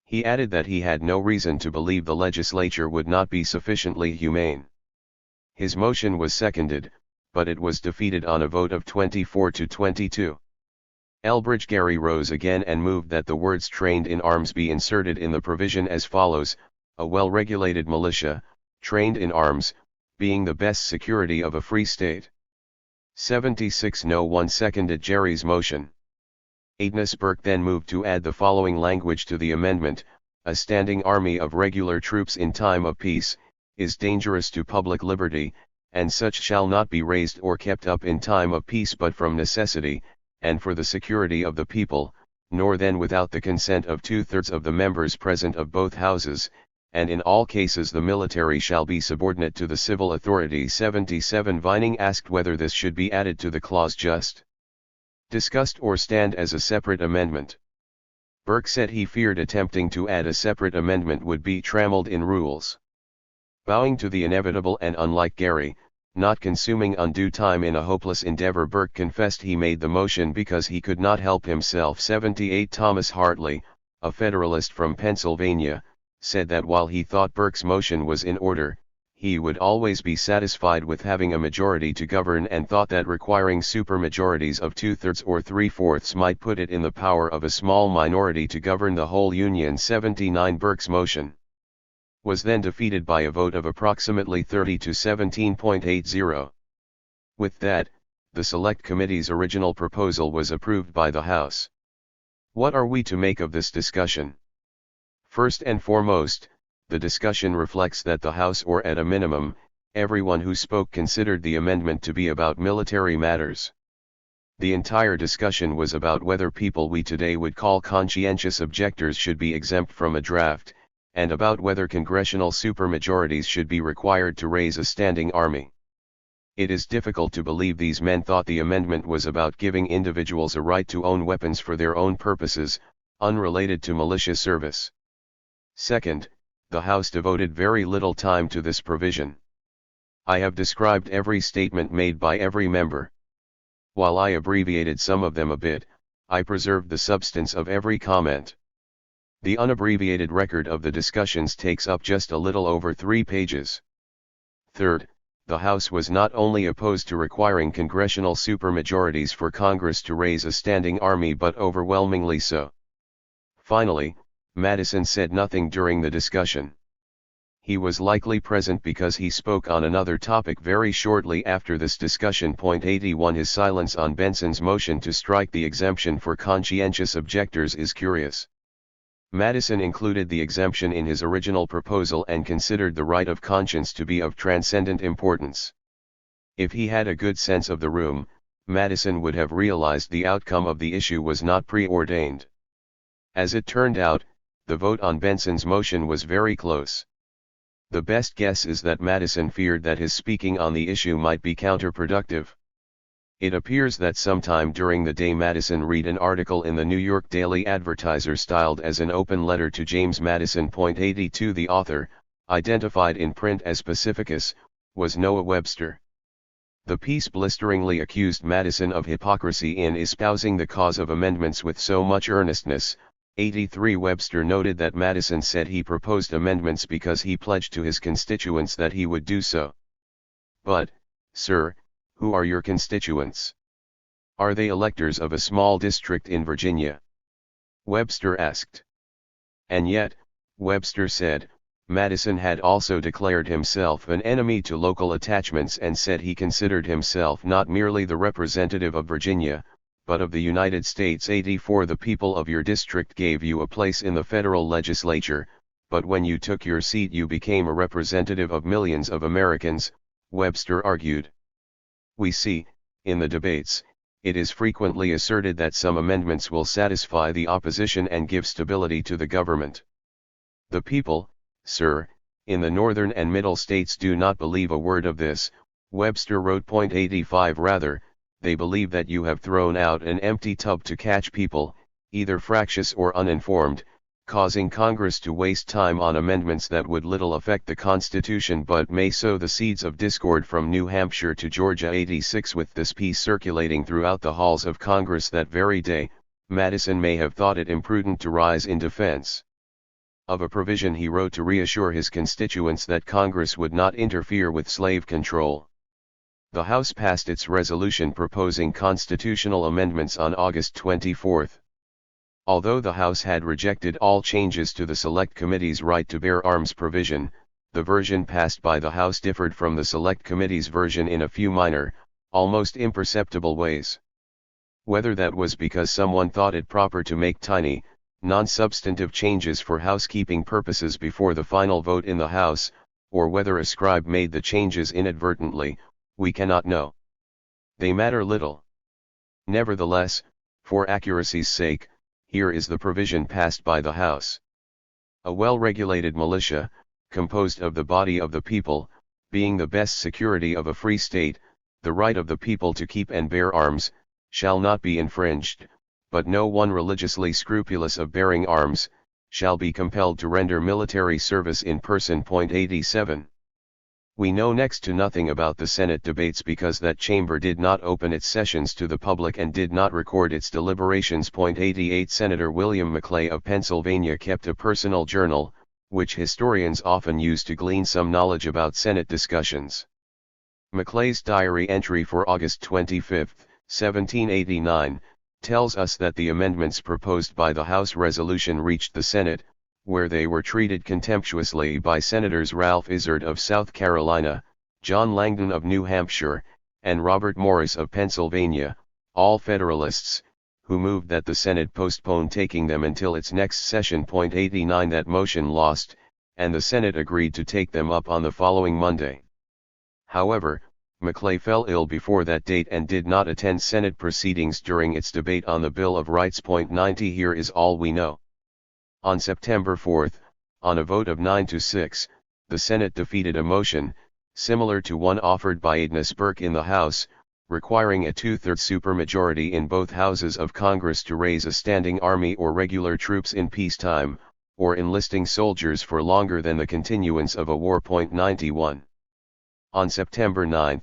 He added that he had no reason to believe the legislature would not be sufficiently humane. His motion was seconded, but it was defeated on a vote of 24 to 22. Elbridge Gerry rose again and moved that the words "trained in arms" be inserted in the provision as follows: "A well-regulated militia, trained in arms, being the best security of a free state." 76. No one seconded Gerry's motion. Agnes Burke then moved to add the following language to the amendment: "A standing army of regular troops in time of peace, is dangerous to public liberty, and such shall not be raised or kept up in time of peace but from necessity, and for the security of the people, nor then without the consent of 2/3 of the members present of both houses, and in all cases the military shall be subordinate to the civil authority. 77. Vining asked whether this should be added to the clause just discussed or stand as a separate amendment. Burke said he feared attempting to add a separate amendment would be trammeled in rules. Bowing to the inevitable and unlike Gary, not consuming undue time in a hopeless endeavor, Burke confessed he made the motion because he could not help himself. 78. Thomas Hartley, a Federalist from Pennsylvania, said that while he thought Burke's motion was in order, he would always be satisfied with having a majority to govern, and thought that requiring supermajorities of 2/3 or 3/4 might put it in the power of a small minority to govern the whole Union. 79. Burke's motion was then defeated by a vote of approximately 30 to 17.80. With that, the Select Committee's original proposal was approved by the House. What are we to make of this discussion? First and foremost, the discussion reflects that the House, or at a minimum, everyone who spoke, considered the amendment to be about military matters. The entire discussion was about whether people we today would call conscientious objectors should be exempt from a draft, and about whether congressional supermajorities should be required to raise a standing army. It is difficult to believe these men thought the amendment was about giving individuals a right to own weapons for their own purposes, unrelated to militia service. Second, the House devoted very little time to this provision. I have described every statement made by every member. While I abbreviated some of them a bit, I preserved the substance of every comment. The unabbreviated record of the discussions takes up just a little over 3 pages. Third, the House was not only opposed to requiring congressional supermajorities for Congress to raise a standing army, but overwhelmingly so. Finally, Madison said nothing during the discussion. He was likely present because he spoke on another topic very shortly after this discussion. 81. His silence on Benson's motion to strike the exemption for conscientious objectors is curious. Madison included the exemption in his original proposal and considered the right of conscience to be of transcendent importance. If he had a good sense of the room, Madison would have realized the outcome of the issue was not preordained. As it turned out, the vote on Benson's motion was very close. The best guess is that Madison feared that his speaking on the issue might be counterproductive. It appears that sometime during the day Madison read an article in the New York Daily Advertiser styled as an open letter to James Madison. 82. The author, identified in print as Pacificus, was Noah Webster. The piece blisteringly accused Madison of hypocrisy in espousing the cause of amendments with so much earnestness. 83. Webster noted that Madison said he proposed amendments because he pledged to his constituents that he would do so. But, sir, who are your constituents? Are they electors of a small district in Virginia? Webster asked. And yet, Webster said, Madison had also declared himself an enemy to local attachments and said he considered himself not merely the representative of Virginia, but of the United States. 84. The people of your district gave you a place in the federal legislature, but when you took your seat you became a representative of millions of Americans, Webster argued. We see, in the debates, it is frequently asserted that some amendments will satisfy the opposition and give stability to the government. The people, sir, in the northern and middle states do not believe a word of this, Webster wrote. 85. Rather, they believe that you have thrown out an empty tub to catch people, either fractious or uninformed, causing Congress to waste time on amendments that would little affect the Constitution but may sow the seeds of discord from New Hampshire to Georgia. 86. With this piece circulating throughout the halls of Congress that very day, Madison may have thought it imprudent to rise in defense of a provision he wrote to reassure his constituents that Congress would not interfere with slave control. The House passed its resolution proposing constitutional amendments on August 24. Although the House had rejected all changes to the Select Committee's right to bear arms provision, the version passed by the House differed from the Select Committee's version in a few minor, almost imperceptible ways. Whether that was because someone thought it proper to make tiny, non-substantive changes for housekeeping purposes before the final vote in the House, or whether a scribe made the changes inadvertently, we cannot know. They matter little. Nevertheless, for accuracy's sake, here is the provision passed by the House. A well-regulated militia, composed of the body of the people, being the best security of a free state, the right of the people to keep and bear arms, shall not be infringed, but no one religiously scrupulous of bearing arms, shall be compelled to render military service in person. 87. We know next to nothing about the Senate debates because that chamber did not open its sessions to the public and did not record its deliberations. 88. Senator William Maclay of Pennsylvania kept a personal journal, which historians often use to glean some knowledge about Senate discussions. Maclay's diary entry for August 25, 1789, tells us that the amendments proposed by the House resolution reached the Senate, where they were treated contemptuously by Senators Ralph Izard of South Carolina, John Langdon of New Hampshire, and Robert Morris of Pennsylvania, all Federalists, who moved that the Senate postpone taking them until its next session. 89. That motion lost, and the Senate agreed to take them up on the following Monday. However, Maclay fell ill before that date and did not attend Senate proceedings during its debate on the Bill of Rights. 90. Here is all we know. On September 4, on a vote of 9-6, the Senate defeated a motion, similar to one offered by Agnes Burke in the House, requiring a two-thirds supermajority in both houses of Congress to raise a standing army or regular troops in peacetime, or enlisting soldiers for longer than the continuance of a war. 91. On September 9,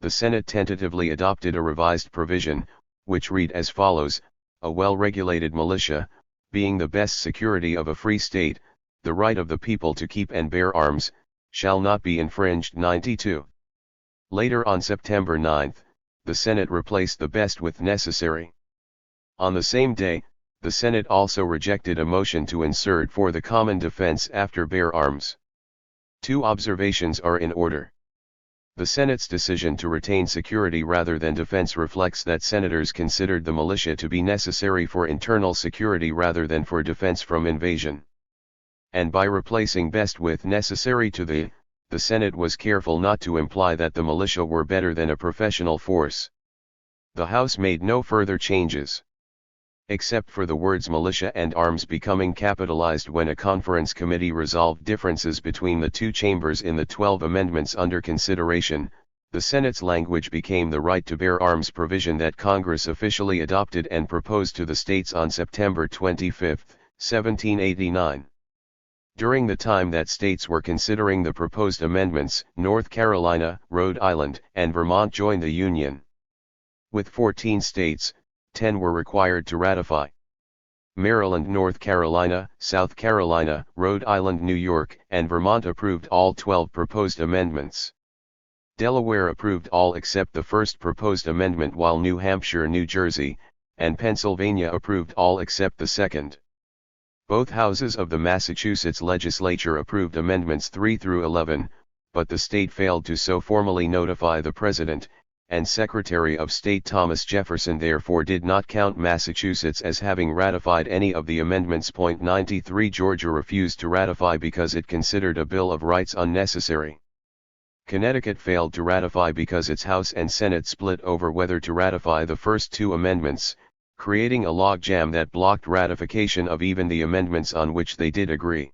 the Senate tentatively adopted a revised provision, which read as follows: a well-regulated militia, being the best security of a free state, the right of the people to keep and bear arms, shall not be infringed. 92. Later on September 9, the Senate replaced the best with necessary. On the same day, the Senate also rejected a motion to insert for the common defense after bear arms. Two observations are in order. The Senate's decision to retain security rather than defense reflects that senators considered the militia to be necessary for internal security rather than for defense from invasion. And by replacing best with necessary the Senate was careful not to imply that the militia were better than a professional force. The House made no further changes, except for the words militia and arms becoming capitalized when a conference committee resolved differences between the two chambers in the 12 amendments under consideration. The Senate's language became the right to bear arms provision that Congress officially adopted and proposed to the states on September 25, 1789. During the time that states were considering the proposed amendments, North Carolina, Rhode Island, and Vermont joined the Union. With 14 states, 10 were required to ratify. Maryland, North Carolina, South Carolina, Rhode Island, New York, and Vermont approved all 12 proposed amendments. Delaware approved all except the first proposed amendment, while New Hampshire, New Jersey, and Pennsylvania approved all except the second. Both houses of the Massachusetts legislature approved amendments 3 through 11, but the state failed to so formally notify the President, and Secretary of State Thomas Jefferson therefore did not count Massachusetts as having ratified any of the amendments. 93. Georgia refused to ratify because it considered a Bill of Rights unnecessary. Connecticut failed to ratify because its House and Senate split over whether to ratify the first two amendments, creating a logjam that blocked ratification of even the amendments on which they did agree.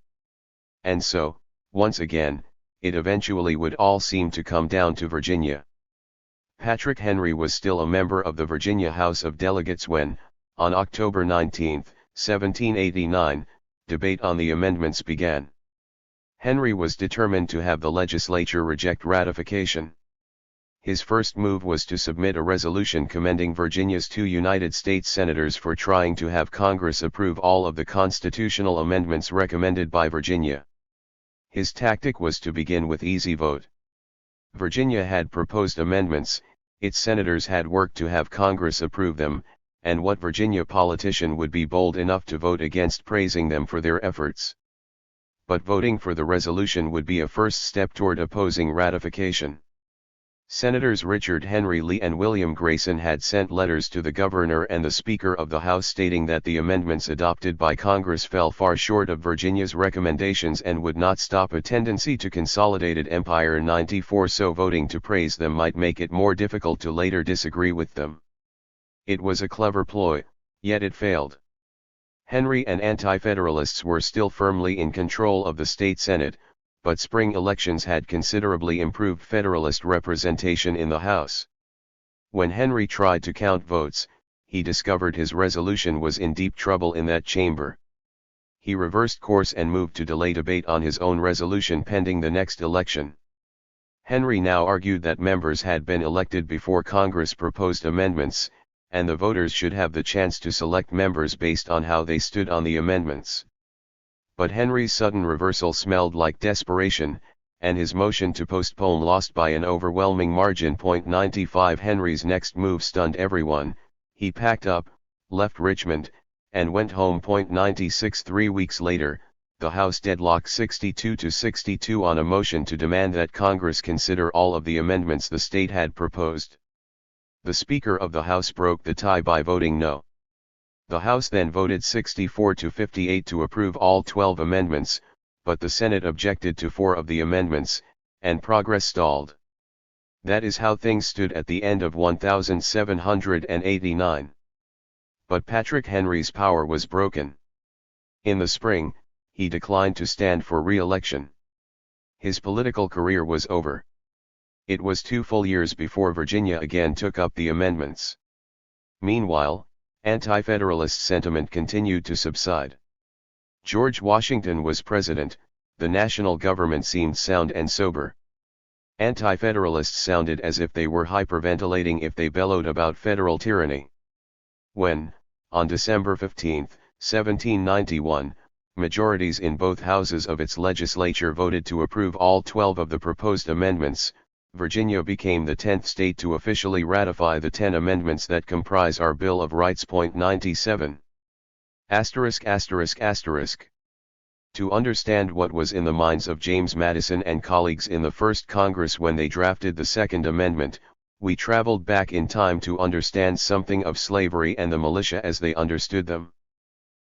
And so, once again, it eventually would all seem to come down to Virginia. Patrick Henry was still a member of the Virginia House of Delegates when, on October 19, 1789, debate on the amendments began. Henry was determined to have the legislature reject ratification. His first move was to submit a resolution commending Virginia's 2 United States senators for trying to have Congress approve all of the constitutional amendments recommended by Virginia. His tactic was to begin with easy vote. Virginia had proposed amendments, its senators had worked to have Congress approve them, and what Virginia politician would be bold enough to vote against praising them for their efforts? But voting for the resolution would be a first step toward opposing ratification. Senators Richard Henry Lee and William Grayson had sent letters to the governor and the Speaker of the House stating that the amendments adopted by Congress fell far short of Virginia's recommendations and would not stop a tendency to consolidated empire. 94. So voting to praise them might make it more difficult to later disagree with them. It was a clever ploy, yet it failed. Henry and anti-federalists were still firmly in control of the state Senate, but spring elections had considerably improved Federalist representation in the House. When Henry tried to count votes, he discovered his resolution was in deep trouble in that chamber. He reversed course and moved to delay debate on his own resolution pending the next election. Henry now argued that members had been elected before Congress proposed amendments, and the voters should have the chance to select members based on how they stood on the amendments. But Henry's sudden reversal smelled like desperation, and his motion to postpone lost by an overwhelming margin. 95 Henry's next move stunned everyone. He packed up, left Richmond, and went home. 96 3 weeks later, the House deadlocked 62-62 on a motion to demand that Congress consider all of the amendments the state had proposed. The Speaker of the House broke the tie by voting no. The House then voted 64-58 to approve all 12 amendments, but the Senate objected to 4 of the amendments, and progress stalled. That is how things stood at the end of 1789. But Patrick Henry's power was broken. In the spring, he declined to stand for re-election. His political career was over. It was 2 full years before Virginia again took up the amendments. Meanwhile, anti-Federalist sentiment continued to subside. George Washington was president, the national government seemed sound and sober. Anti-Federalists sounded as if they were hyperventilating if they bellowed about federal tyranny. When, on December 15, 1791, majorities in both houses of its legislature voted to approve all 12 of the proposed amendments, Virginia became the 10th state to officially ratify the 10 amendments that comprise our Bill of Rights. 97. To understand what was in the minds of James Madison and colleagues in the first Congress when they drafted the Second Amendment, we traveled back in time to understand something of slavery and the militia as they understood them.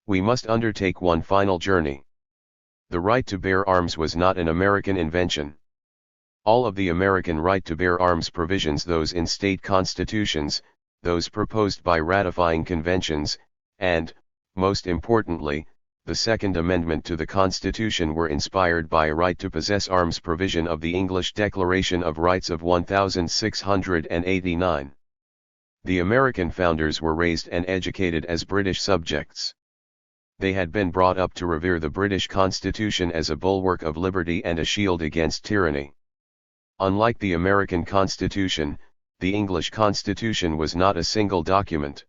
We must undertake one final journey. The right to bear arms was not an American invention. All of the American right to bear arms provisions, those in state constitutions, those proposed by ratifying conventions, and, most importantly, the Second Amendment to the Constitution were inspired by a right to possess arms provision of the English Declaration of Rights of 1689. The American founders were raised and educated as British subjects. They had been brought up to revere the British Constitution as a bulwark of liberty and a shield against tyranny. Unlike the American Constitution, the English Constitution was not a single document.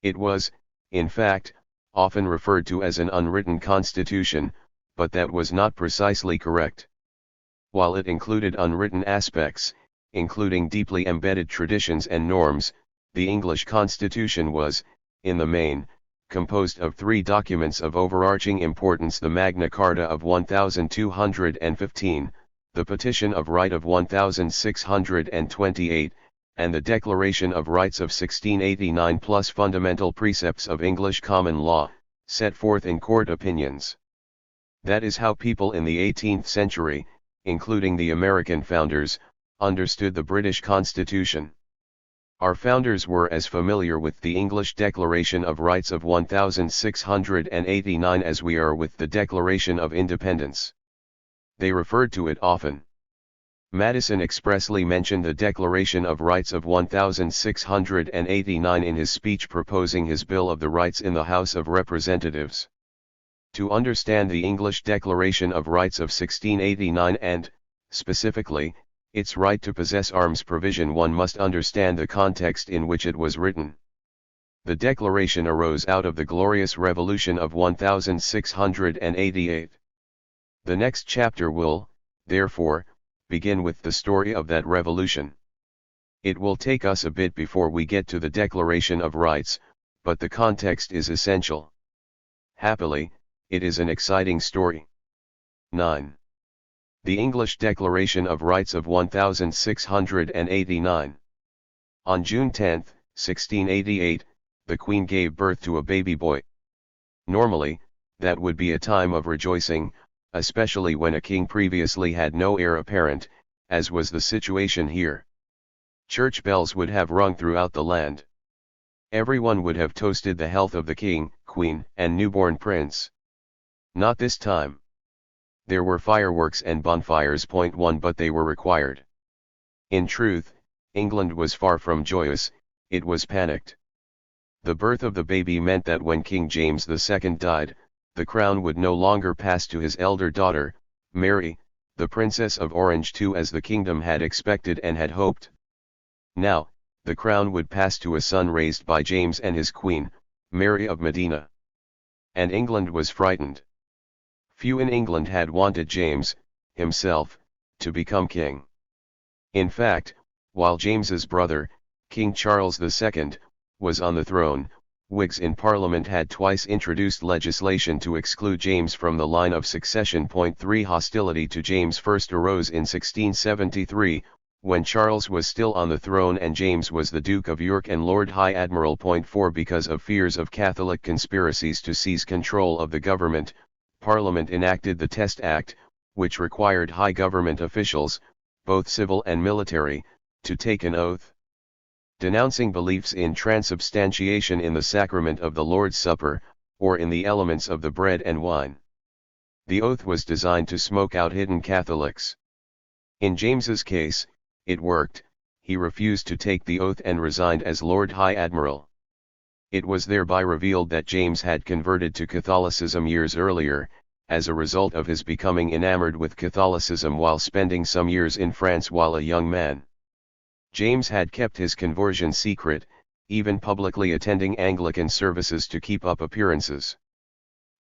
It was, in fact, often referred to as an unwritten constitution, but that was not precisely correct. While it included unwritten aspects, including deeply embedded traditions and norms, the English Constitution was, in the main, composed of 3 documents of overarching importance: the Magna Carta of 1215, the Petition of Right of 1628, and the Declaration of Rights of 1689, plus fundamental precepts of English common law, set forth in court opinions. That is how people in the 18th century, including the American founders, understood the British Constitution. Our founders were as familiar with the English Declaration of Rights of 1689 as we are with the Declaration of Independence. They referred to it often. Madison expressly mentioned the Declaration of Rights of 1689 in his speech proposing his Bill of the Rights in the House of Representatives. To understand the English Declaration of Rights of 1689 and, specifically, its right to possess arms provision, one must understand the context in which it was written. The Declaration arose out of the Glorious Revolution of 1688. The next chapter will, therefore, begin with the story of that revolution. It will take us a bit before we get to the Declaration of Rights, but the context is essential. Happily, it is an exciting story. 9. The English Declaration of Rights of 1689. On June 10, 1688, the Queen gave birth to a baby boy. Normally, that would be a time of rejoicing, especially when a king previously had no heir apparent, as was the situation here. Church bells would have rung throughout the land. Everyone would have toasted the health of the king, queen, and newborn prince. Not this time. There were fireworks and bonfires. Point 1 But they were required. In truth, England was far from joyous, it was panicked. The birth of the baby meant that when King James II died, the crown would no longer pass to his elder daughter, Mary, the Princess of Orange too, as the kingdom had expected and had hoped. Now, the crown would pass to a son raised by James and his queen, Mary of Modena. And England was frightened. Few in England had wanted James, himself, to become king. In fact, while James's brother, King Charles II, was on the throne, Whigs in Parliament had twice introduced legislation to exclude James from the line of succession. Point 3 Hostility to James first arose in 1673, when Charles was still on the throne and James was the Duke of York and Lord High Admiral. Point 4 Because of fears of Catholic conspiracies to seize control of the government, Parliament enacted the Test Act, which required high government officials, both civil and military, to take an oath denouncing beliefs in transubstantiation in the sacrament of the Lord's Supper, or in the elements of the bread and wine. The oath was designed to smoke out hidden Catholics. In James's case, it worked. He refused to take the oath and resigned as Lord High Admiral. It was thereby revealed that James had converted to Catholicism years earlier, as a result of his becoming enamored with Catholicism while spending some years in France while a young man. James had kept his conversion secret, even publicly attending Anglican services to keep up appearances.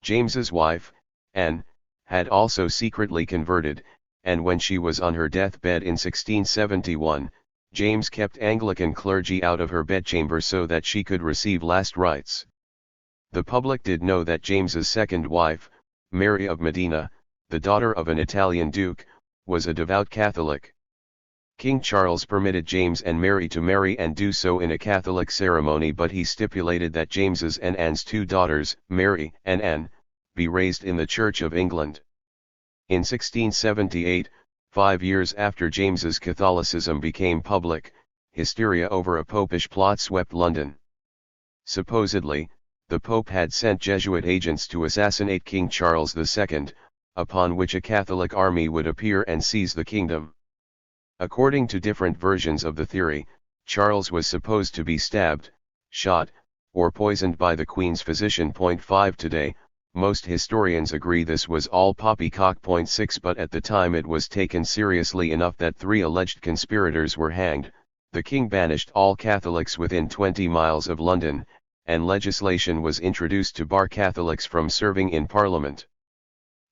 James's wife, Anne, had also secretly converted, and when she was on her deathbed in 1671, James kept Anglican clergy out of her bedchamber so that she could receive last rites. The public did know that James's second wife, Mary of Modena, the daughter of an Italian duke, was a devout Catholic. King Charles permitted James and Mary to marry and do so in a Catholic ceremony, but he stipulated that James's and Anne's two daughters, Mary and Anne, be raised in the Church of England. In 1678, 5 years after James's Catholicism became public, hysteria over a popish plot swept London. Supposedly, the Pope had sent Jesuit agents to assassinate King Charles II, upon which a Catholic army would appear and seize the kingdom. According to different versions of the theory, Charles was supposed to be stabbed, shot, or poisoned by the Queen's physician. Point 5 Today, most historians agree this was all poppycock. Point 6 But at the time it was taken seriously enough that 3 alleged conspirators were hanged. The king banished all Catholics within 20 miles of London, and legislation was introduced to bar Catholics from serving in Parliament.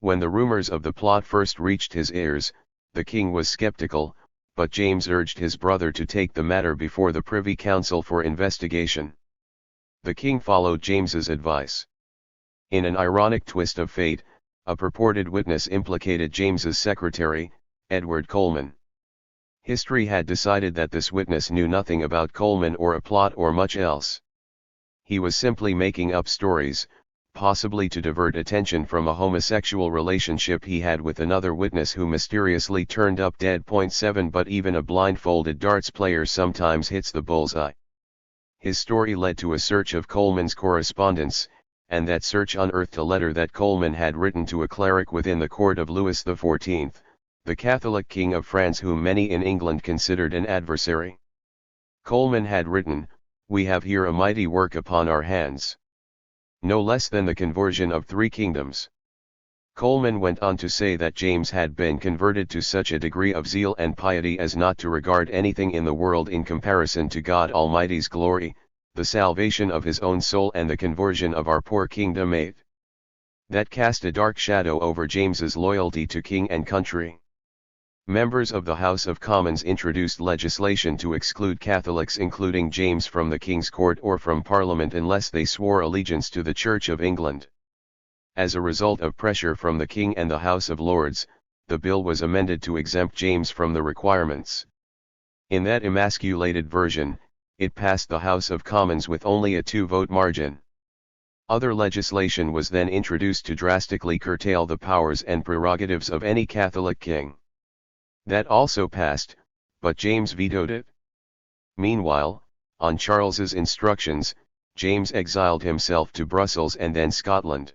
When the rumors of the plot first reached his ears, the king was skeptical, but James urged his brother to take the matter before the Privy Council for investigation. The king followed James's advice. In an ironic twist of fate, a purported witness implicated James's secretary, Edward Coleman. History had decided that this witness knew nothing about Coleman or a plot or much else. He was simply making up stories, possibly to divert attention from a homosexual relationship he had with another witness who mysteriously turned up dead. Point 7 But even a blindfolded darts player sometimes hits the bullseye. His story led to a search of Coleman's correspondence, and that search unearthed a letter that Coleman had written to a cleric within the court of Louis XIV, the Catholic king of France, whom many in England considered an adversary. Coleman had written, "We have here a mighty work upon our hands. No less than the conversion of 3 kingdoms." Coleman went on to say that James had been converted to such a degree of zeal and piety as not to regard anything in the world in comparison to God Almighty's glory, the salvation of his own soul and the conversion of our poor kingdom mate. That cast a dark shadow over James's loyalty to king and country. Members of the House of Commons introduced legislation to exclude Catholics including James from the King's Court or from Parliament unless they swore allegiance to the Church of England. As a result of pressure from the King and the House of Lords, the bill was amended to exempt James from the requirements. In that emasculated version, it passed the House of Commons with only a 2-vote margin. Other legislation was then introduced to drastically curtail the powers and prerogatives of any Catholic king. That also passed, but James vetoed it. Meanwhile, on Charles's instructions, James exiled himself to Brussels and then Scotland.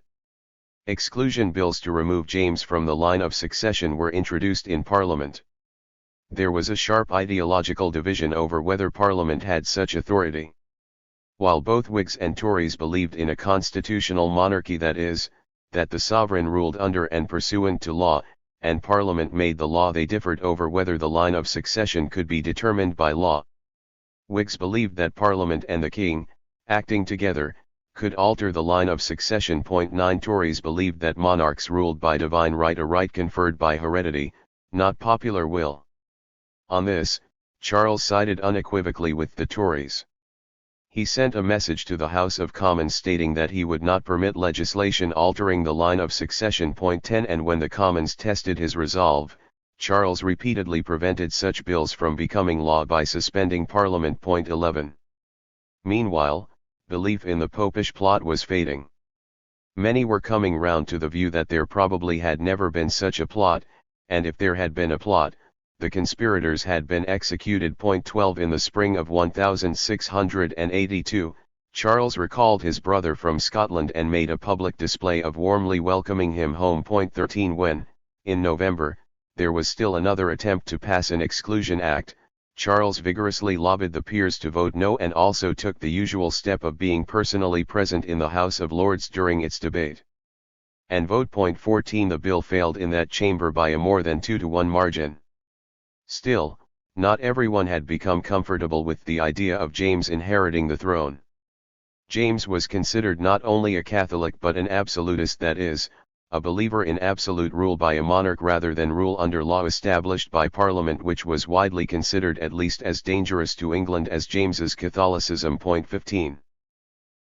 Exclusion bills to remove James from the line of succession were introduced in Parliament. There was a sharp ideological division over whether Parliament had such authority. While both Whigs and Tories believed in a constitutional monarchy, that is, that the sovereign ruled under and pursuant to law, and Parliament made the law, they differed over whether the line of succession could be determined by law. Whigs believed that Parliament and the King, acting together, could alter the line of succession. 9 Tories believed that monarchs ruled by divine right, a right conferred by heredity, not popular will. On this, Charles sided unequivocally with the Tories. He sent a message to the House of Commons stating that he would not permit legislation altering the line of succession. 10 And when the Commons tested his resolve, Charles repeatedly prevented such bills from becoming law by suspending Parliament. 11 Meanwhile, belief in the Popish plot was fading. Many were coming round to the view that there probably had never been such a plot, and if there had been a plot, the conspirators had been executed. 12 In the spring of 1682, Charles recalled his brother from Scotland and made a public display of warmly welcoming him home. 13 When, in November, there was still another attempt to pass an Exclusion Act, Charles vigorously lobbied the peers to vote no, and also took the usual step of being personally present in the House of Lords during its debate. And vote. 14 The bill failed in that chamber by a more than 2-to-1 margin. Still, not everyone had become comfortable with the idea of James inheriting the throne. James was considered not only a Catholic but an absolutist, that is, a believer in absolute rule by a monarch rather than rule under law established by Parliament, which was widely considered at least as dangerous to England as James's Catholicism. 15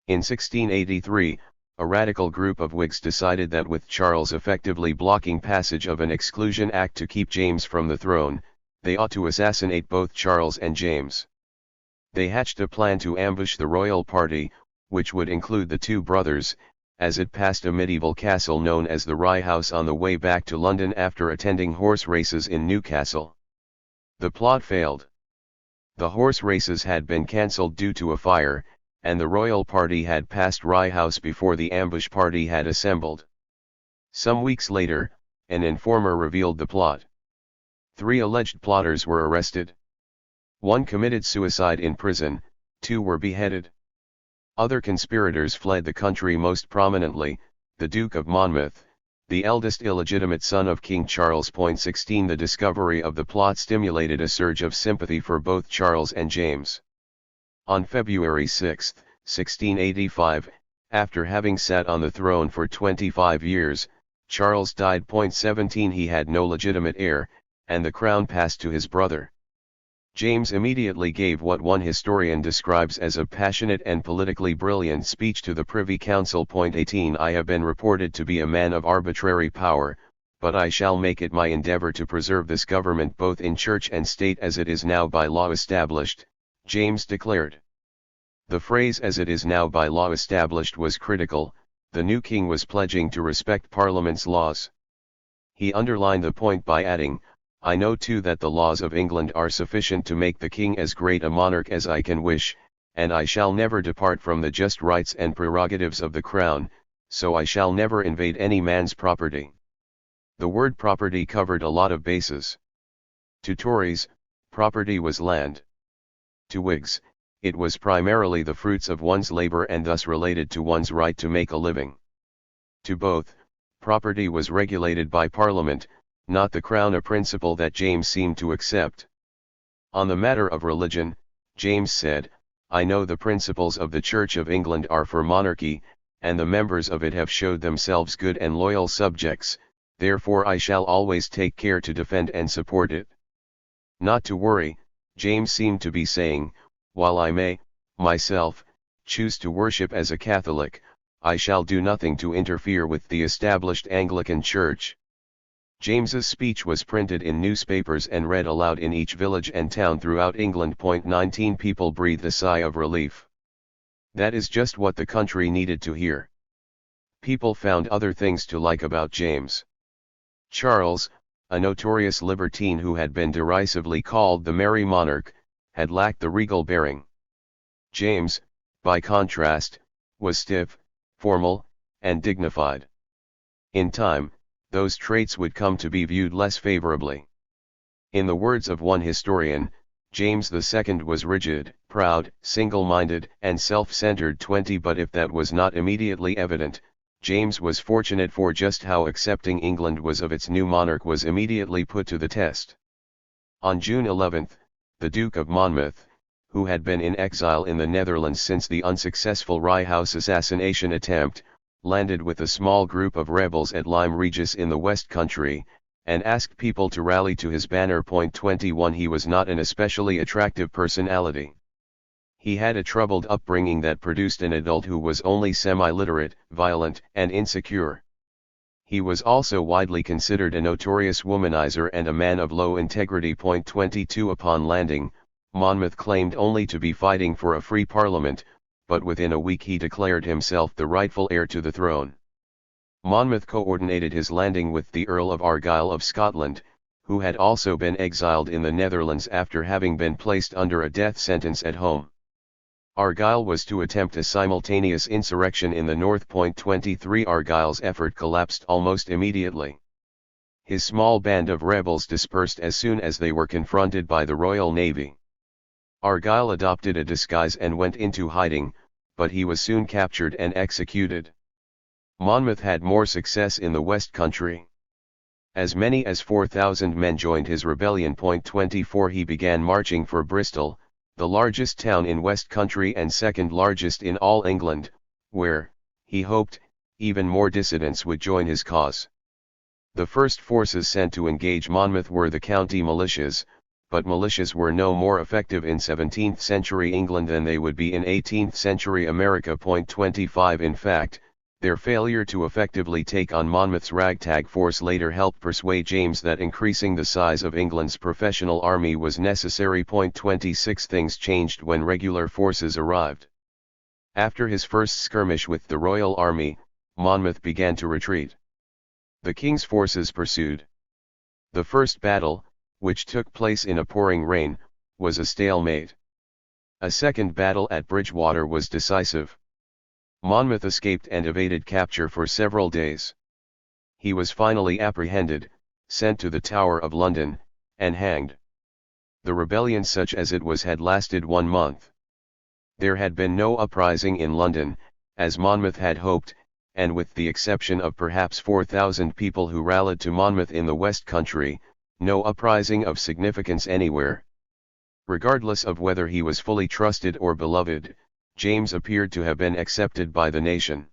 In 1683, a radical group of Whigs decided that with Charles effectively blocking passage of an Exclusion Act to keep James from the throne, they ought to assassinate both Charles and James. They hatched a plan to ambush the royal party, which would include the two brothers, as it passed a medieval castle known as the Rye House on the way back to London after attending horse races in Newcastle. The plot failed. The horse races had been cancelled due to a fire, and the royal party had passed Rye House before the ambush party had assembled. Some weeks later, an informer revealed the plot. 3 alleged plotters were arrested. 1 committed suicide in prison, 2 were beheaded. Other conspirators fled the country, most prominently, the Duke of Monmouth, the eldest illegitimate son of King Charles. 16 The discovery of the plot stimulated a surge of sympathy for both Charles and James. On February 6, 1685, after having sat on the throne for 25 years, Charles died. 17 He had no legitimate heir, and the crown passed to his brother. James immediately gave what one historian describes as a passionate and politically brilliant speech to the Privy Council. 18 I have been reported to be a man of arbitrary power, but I shall make it my endeavour to preserve this government both in church and state as it is now by law established, James declared. The phrase "as it is now by law established" was critical. The new king was pledging to respect Parliament's laws. He underlined the point by adding, "I know too that the laws of England are sufficient to make the king as great a monarch as I can wish, and I shall never depart from the just rights and prerogatives of the crown, so I shall never invade any man's property." The word property covered a lot of bases. To Tories, property was land. To Whigs, it was primarily the fruits of one's labor and thus related to one's right to make a living. To both, property was regulated by Parliament, not the crown, a principle that James seemed to accept. On the matter of religion, James said, "I know the principles of the Church of England are for monarchy, and the members of it have showed themselves good and loyal subjects, therefore I shall always take care to defend and support it." Not to worry, James seemed to be saying, while I may, myself, choose to worship as a Catholic, I shall do nothing to interfere with the established Anglican Church. James's speech was printed in newspapers and read aloud in each village and town throughout England. 19 People breathed a sigh of relief. That is just what the country needed to hear. People found other things to like about James. Charles, a notorious libertine who had been derisively called the Merry Monarch, had lacked the regal bearing. James, by contrast, was stiff, formal, and dignified. In time, those traits would come to be viewed less favorably. In the words of one historian, James II was rigid, proud, single-minded, and self-centered 20. But if that was not immediately evident, James was fortunate, for just how accepting England was of its new monarch was immediately put to the test. On June 11, the Duke of Monmouth, who had been in exile in the Netherlands since the unsuccessful Rye House assassination attempt, landed with a small group of rebels at Lyme Regis in the West Country, and asked people to rally to his banner. 21 He was not an especially attractive personality. He had a troubled upbringing that produced an adult who was only semi-literate, violent, and insecure. He was also widely considered a notorious womanizer and a man of low integrity. 22 Upon landing, Monmouth claimed only to be fighting for a free parliament, but within a week he declared himself the rightful heir to the throne. Monmouth coordinated his landing with the Earl of Argyll of Scotland, who had also been exiled in the Netherlands after having been placed under a death sentence at home. Argyll was to attempt a simultaneous insurrection in the north. 23 Argyll's effort collapsed almost immediately. His small band of rebels dispersed as soon as they were confronted by the Royal Navy. Argyll adopted a disguise and went into hiding, but he was soon captured and executed. Monmouth had more success in the West Country. As many as 4,000 men joined his rebellion. 24 He began marching for Bristol, the largest town in West Country and second largest in all England, where, he hoped, even more dissidents would join his cause. The first forces sent to engage Monmouth were the county militias, but militias were no more effective in 17th century England than they would be in 18th century America. 25 In fact, their failure to effectively take on Monmouth's ragtag force later helped persuade James that increasing the size of England's professional army was necessary. 26 Things changed when regular forces arrived. After his first skirmish with the Royal Army, Monmouth began to retreat. The king's forces pursued. The first battle, which took place in a pouring rain, was a stalemate. A second battle at Bridgewater was decisive. Monmouth escaped and evaded capture for several days. He was finally apprehended, sent to the Tower of London, and hanged. The rebellion, such as it was, had lasted 1 month. There had been no uprising in London, as Monmouth had hoped, and with the exception of perhaps 4,000 people who rallied to Monmouth in the West Country, no uprising of significance anywhere. Regardless of whether he was fully trusted or beloved, James appeared to have been accepted by the nation.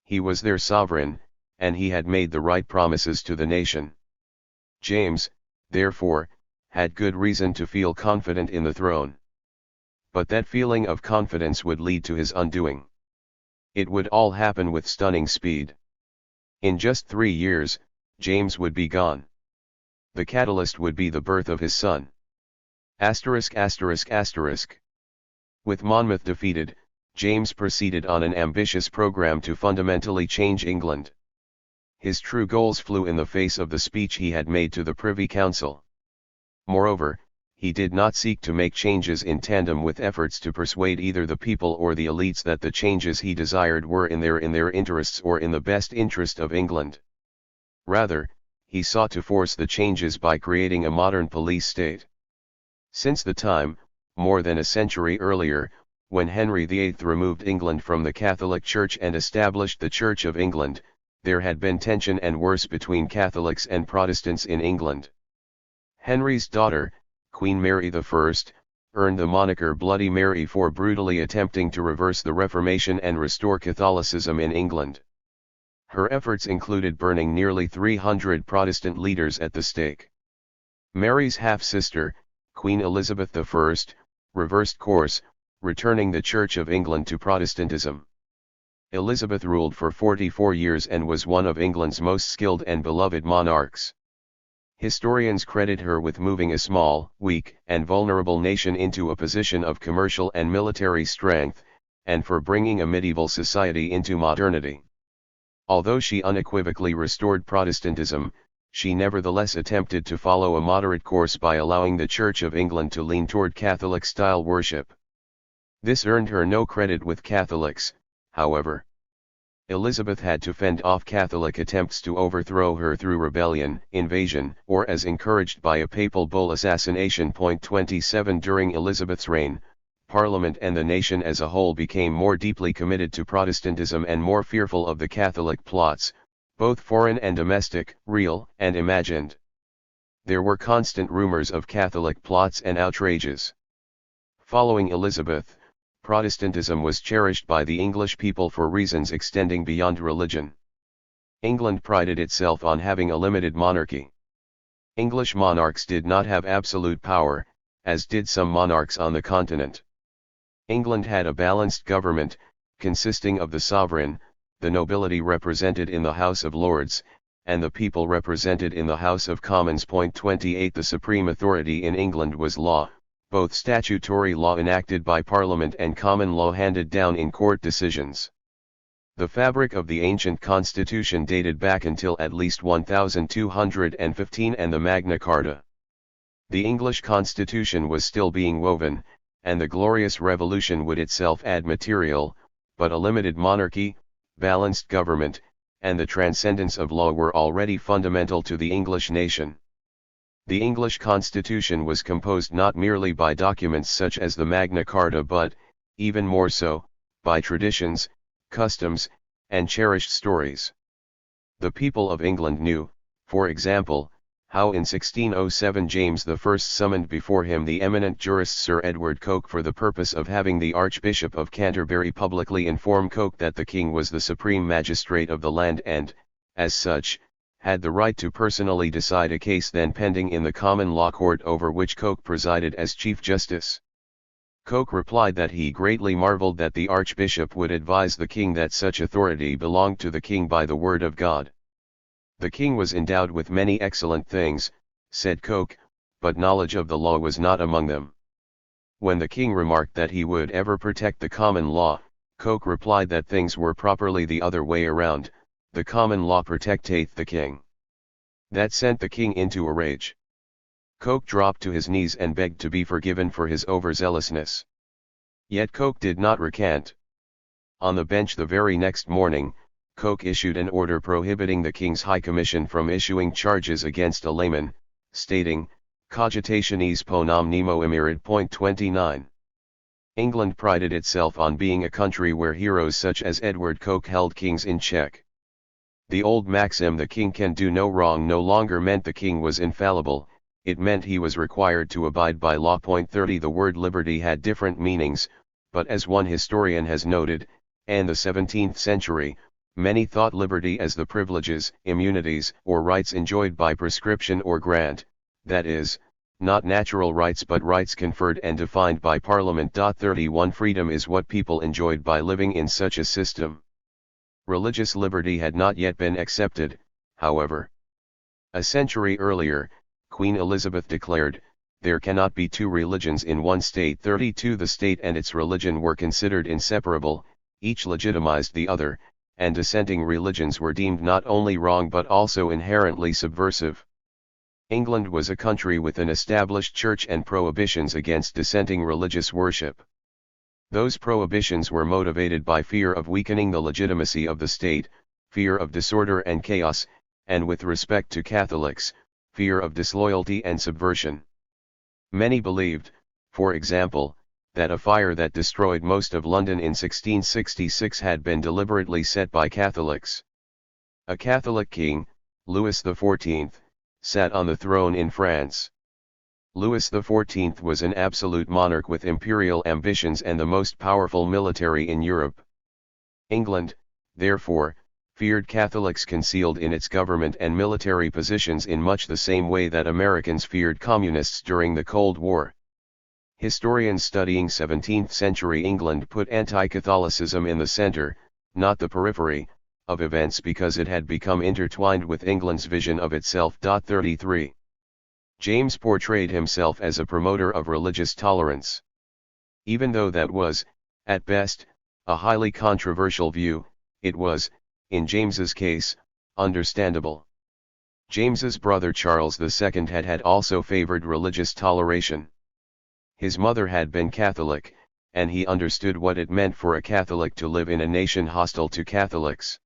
He was their sovereign, and he had made the right promises to the nation. James, therefore, had good reason to feel confident in the throne. But that feeling of confidence would lead to his undoing. It would all happen with stunning speed. In just 3 years, James would be gone. The catalyst would be the birth of his son. With Monmouth defeated, James proceeded on an ambitious program to fundamentally change England. His true goals flew in the face of the speech he had made to the Privy Council. Moreover, he did not seek to make changes in tandem with efforts to persuade either the people or the elites that the changes he desired were in their interests or in the best interest of England. Rather, he sought to force the changes by creating a modern police state. Since the time, more than a century earlier, when Henry VIII removed England from the Catholic Church and established the Church of England, there had been tension and worse between Catholics and Protestants in England. Henry's daughter, Queen Mary I, earned the moniker Bloody Mary for brutally attempting to reverse the Reformation and restore Catholicism in England. Her efforts included burning nearly 300 Protestant leaders at the stake. Mary's half-sister, Queen Elizabeth I, reversed course, returning the Church of England to Protestantism. Elizabeth ruled for 44 years and was one of England's most skilled and beloved monarchs. Historians credit her with moving a small, weak, and vulnerable nation into a position of commercial and military strength, and for bringing a medieval society into modernity. Although she unequivocally restored Protestantism, she nevertheless attempted to follow a moderate course by allowing the Church of England to lean toward Catholic-style worship. This earned her no credit with Catholics, however. Elizabeth had to fend off Catholic attempts to overthrow her through rebellion, invasion, or as encouraged by a papal bull assassination. 27 During Elizabeth's reign, Parliament and the nation as a whole became more deeply committed to Protestantism and more fearful of the Catholic plots, both foreign and domestic, real and imagined. There were constant rumors of Catholic plots and outrages. Following Elizabeth, Protestantism was cherished by the English people for reasons extending beyond religion. England prided itself on having a limited monarchy. English monarchs did not have absolute power, as did some monarchs on the continent. England had a balanced government, consisting of the sovereign, the nobility represented in the House of Lords, and the people represented in the House of Commons. 28 The supreme authority in England was law, both statutory law enacted by Parliament and common law handed down in court decisions. The fabric of the ancient constitution dated back until at least 1215 and the Magna Carta. The English constitution was still being woven, and the Glorious Revolution would itself add material, but a limited monarchy, balanced government, and the transcendence of law were already fundamental to the English nation. The English constitution was composed not merely by documents such as the Magna Carta but, even more so, by traditions, customs, and cherished stories. The people of England knew, for example, how in 1607 James I summoned before him the eminent jurist Sir Edward Coke for the purpose of having the Archbishop of Canterbury publicly inform Coke that the king was the supreme magistrate of the land and, as such, had the right to personally decide a case then pending in the common law court over which Coke presided as Chief Justice. Coke replied that he greatly marveled that the Archbishop would advise the king that such authority belonged to the king by the word of God. The king was endowed with many excellent things, said Coke, but knowledge of the law was not among them. When the king remarked that he would ever protect the common law, Coke replied that things were properly the other way around, the common law protecteth the king. That sent the king into a rage. Coke dropped to his knees and begged to be forgiven for his overzealousness. Yet Coke did not recant. On the bench the very next morning, Coke issued an order prohibiting the King's High Commission from issuing charges against a layman, stating, Cogitationis ponam nemo imirid. 29. England prided itself on being a country where heroes such as Edward Coke held kings in check. The old maxim "the king can do no wrong" no longer meant the king was infallible, it meant he was required to abide by law. 30 The word liberty had different meanings, but as one historian has noted, in the 17th century, many thought liberty as the privileges, immunities, or rights enjoyed by prescription or grant, that is, not natural rights but rights conferred and defined by Parliament. 31 Freedom is what people enjoyed by living in such a system. Religious liberty had not yet been accepted, however. A century earlier, Queen Elizabeth declared, "There cannot be two religions in one state." 32 The state and its religion were considered inseparable, each legitimized the other, and dissenting religions were deemed not only wrong but also inherently subversive. England was a country with an established church and prohibitions against dissenting religious worship. Those prohibitions were motivated by fear of weakening the legitimacy of the state, fear of disorder and chaos, and with respect to Catholics, fear of disloyalty and subversion. Many believed, for example, that a fire that destroyed most of London in 1666 had been deliberately set by Catholics. A Catholic king, Louis XIV, sat on the throne in France. Louis XIV was an absolute monarch with imperial ambitions and the most powerful military in Europe. England, therefore, feared Catholics concealed in its government and military positions in much the same way that Americans feared communists during the Cold War. Historians studying 17th century England put anti-Catholicism in the center, not the periphery, of events because it had become intertwined with England's vision of itself. 33. James portrayed himself as a promoter of religious tolerance. Even though that was, at best, a highly controversial view, it was, in James's case, understandable. James's brother Charles II had also favored religious toleration. His mother had been Catholic, and he understood what it meant for a Catholic to live in a nation hostile to Catholics.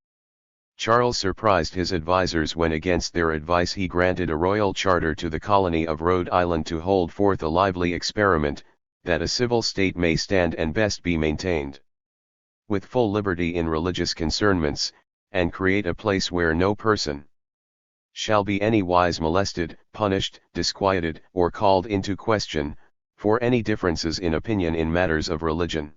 Charles surprised his advisers when, against their advice, he granted a royal charter to the colony of Rhode Island to hold forth a lively experiment, that a civil state may stand and best be maintained with full liberty in religious concernments, and create a place where no person shall be any wise molested, punished, disquieted, or called into question, for any differences in opinion in matters of religion.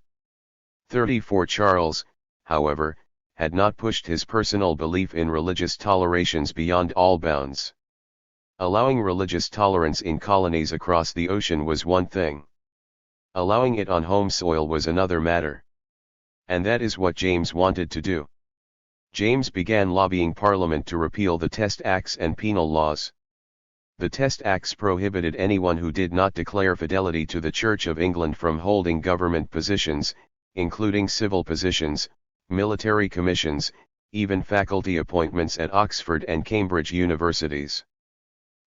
34 Charles, however, had not pushed his personal belief in religious tolerations beyond all bounds. Allowing religious tolerance in colonies across the ocean was one thing. Allowing it on home soil was another matter. And that is what James wanted to do. James began lobbying Parliament to repeal the Test Acts and penal laws. The Test Acts prohibited anyone who did not declare fidelity to the Church of England from holding government positions, including civil positions, military commissions, even faculty appointments at Oxford and Cambridge universities.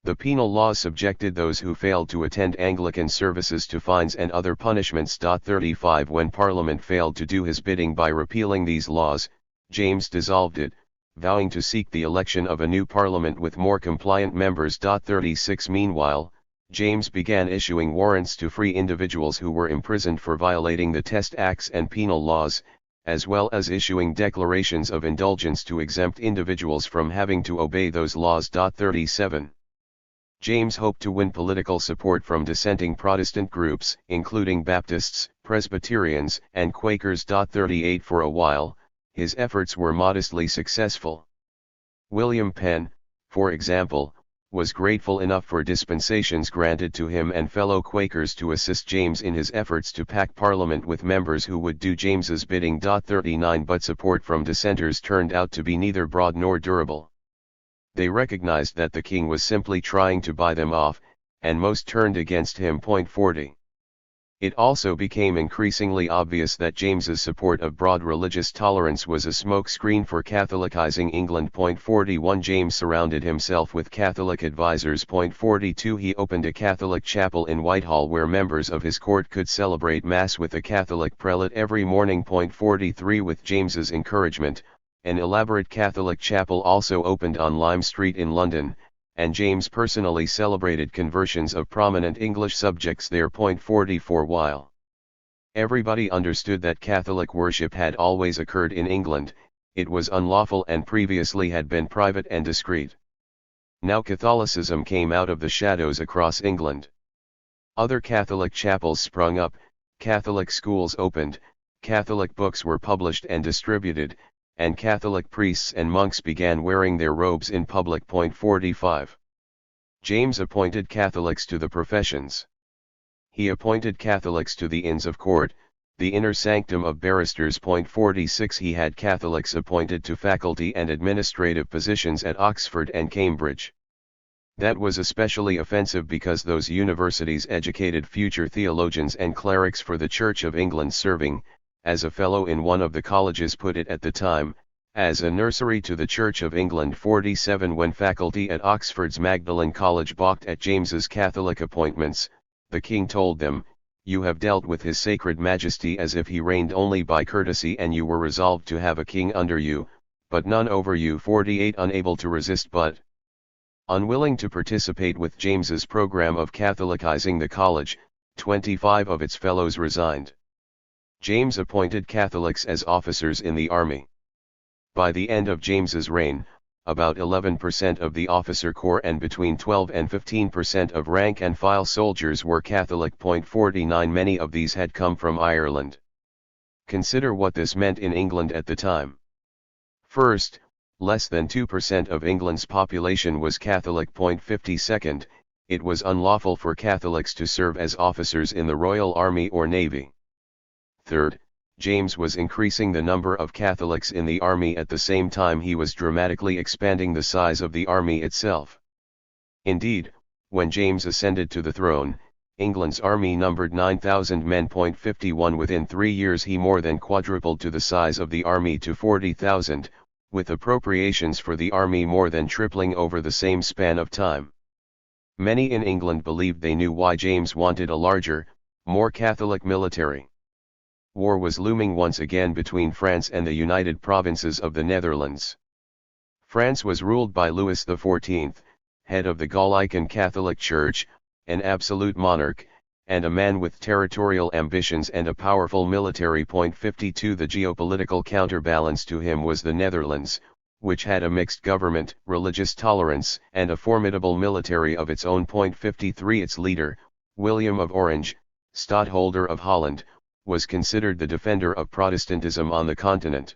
The penal laws subjected those who failed to attend Anglican services to fines and other punishments. 35 When Parliament failed to do his bidding by repealing these laws, James dissolved it, vowing to seek the election of a new Parliament with more compliant members. 36 Meanwhile, James began issuing warrants to free individuals who were imprisoned for violating the Test Acts and penal laws, as well as issuing declarations of indulgence to exempt individuals from having to obey those laws. 37 James hoped to win political support from dissenting Protestant groups, including Baptists, Presbyterians, and Quakers. 38 For a while, his efforts were modestly successful. William Penn, for example, was grateful enough for dispensations granted to him and fellow Quakers to assist James in his efforts to pack Parliament with members who would do James's bidding. 39 But support from dissenters turned out to be neither broad nor durable. They recognized that the king was simply trying to buy them off, and most turned against him. 40 It also became increasingly obvious that James's support of broad religious tolerance was a smokescreen for Catholicizing England. 41 James surrounded himself with Catholic advisers. 42 He opened a Catholic chapel in Whitehall where members of his court could celebrate Mass with a Catholic prelate every morning. 43 With James's encouragement, an elaborate Catholic chapel also opened on Lime Street in London, and James personally celebrated conversions of prominent English subjects there. 44 While everybody understood that Catholic worship had always occurred in England, it was unlawful and previously had been private and discreet. Now Catholicism came out of the shadows across England. Other Catholic chapels sprung up, Catholic schools opened, Catholic books were published and distributed, and Catholic priests and monks began wearing their robes in public. 45 James appointed Catholics to the professions. He appointed Catholics to the Inns of Court, the inner sanctum of barristers. 46 He had Catholics appointed to faculty and administrative positions at Oxford and Cambridge. That was especially offensive because those universities educated future theologians and clerics for the Church of England, serving, as a fellow in one of the colleges put it at the time, as a nursery to the Church of England. 47 When faculty at Oxford's Magdalen College balked at James's Catholic appointments, the king told them, "You have dealt with his sacred majesty as if he reigned only by courtesy, and you were resolved to have a king under you, but none over you." 48 Unable to resist but unwilling to participate with James's program of Catholicizing the college, 25 of its fellows resigned. James appointed Catholics as officers in the army. By the end of James's reign, about 11% of the officer corps and between 12 and 15% of rank-and-file soldiers were Catholic. 49 Many of these had come from Ireland. Consider what this meant in England at the time. First, less than 2% of England's population was Catholic. 52, it was unlawful for Catholics to serve as officers in the Royal Army or Navy. Third, James was increasing the number of Catholics in the army at the same time he was dramatically expanding the size of the army itself. Indeed, when James ascended to the throne, England's army numbered 9,000 men. 51 Within 3 years he more than quadrupled to the size of the army to 40,000, with appropriations for the army more than tripling over the same span of time. Many in England believed they knew why James wanted a larger, more Catholic military. war was looming once again between France and the United Provinces of the Netherlands. France was ruled by Louis XIV, head of the Gallican Catholic Church, an absolute monarch, and a man with territorial ambitions and a powerful military. 52 The geopolitical counterbalance to him was the Netherlands, which had a mixed government, religious tolerance, and a formidable military of its own. 53 Its leader, William of Orange, Stadtholder of Holland, was considered the defender of Protestantism on the continent.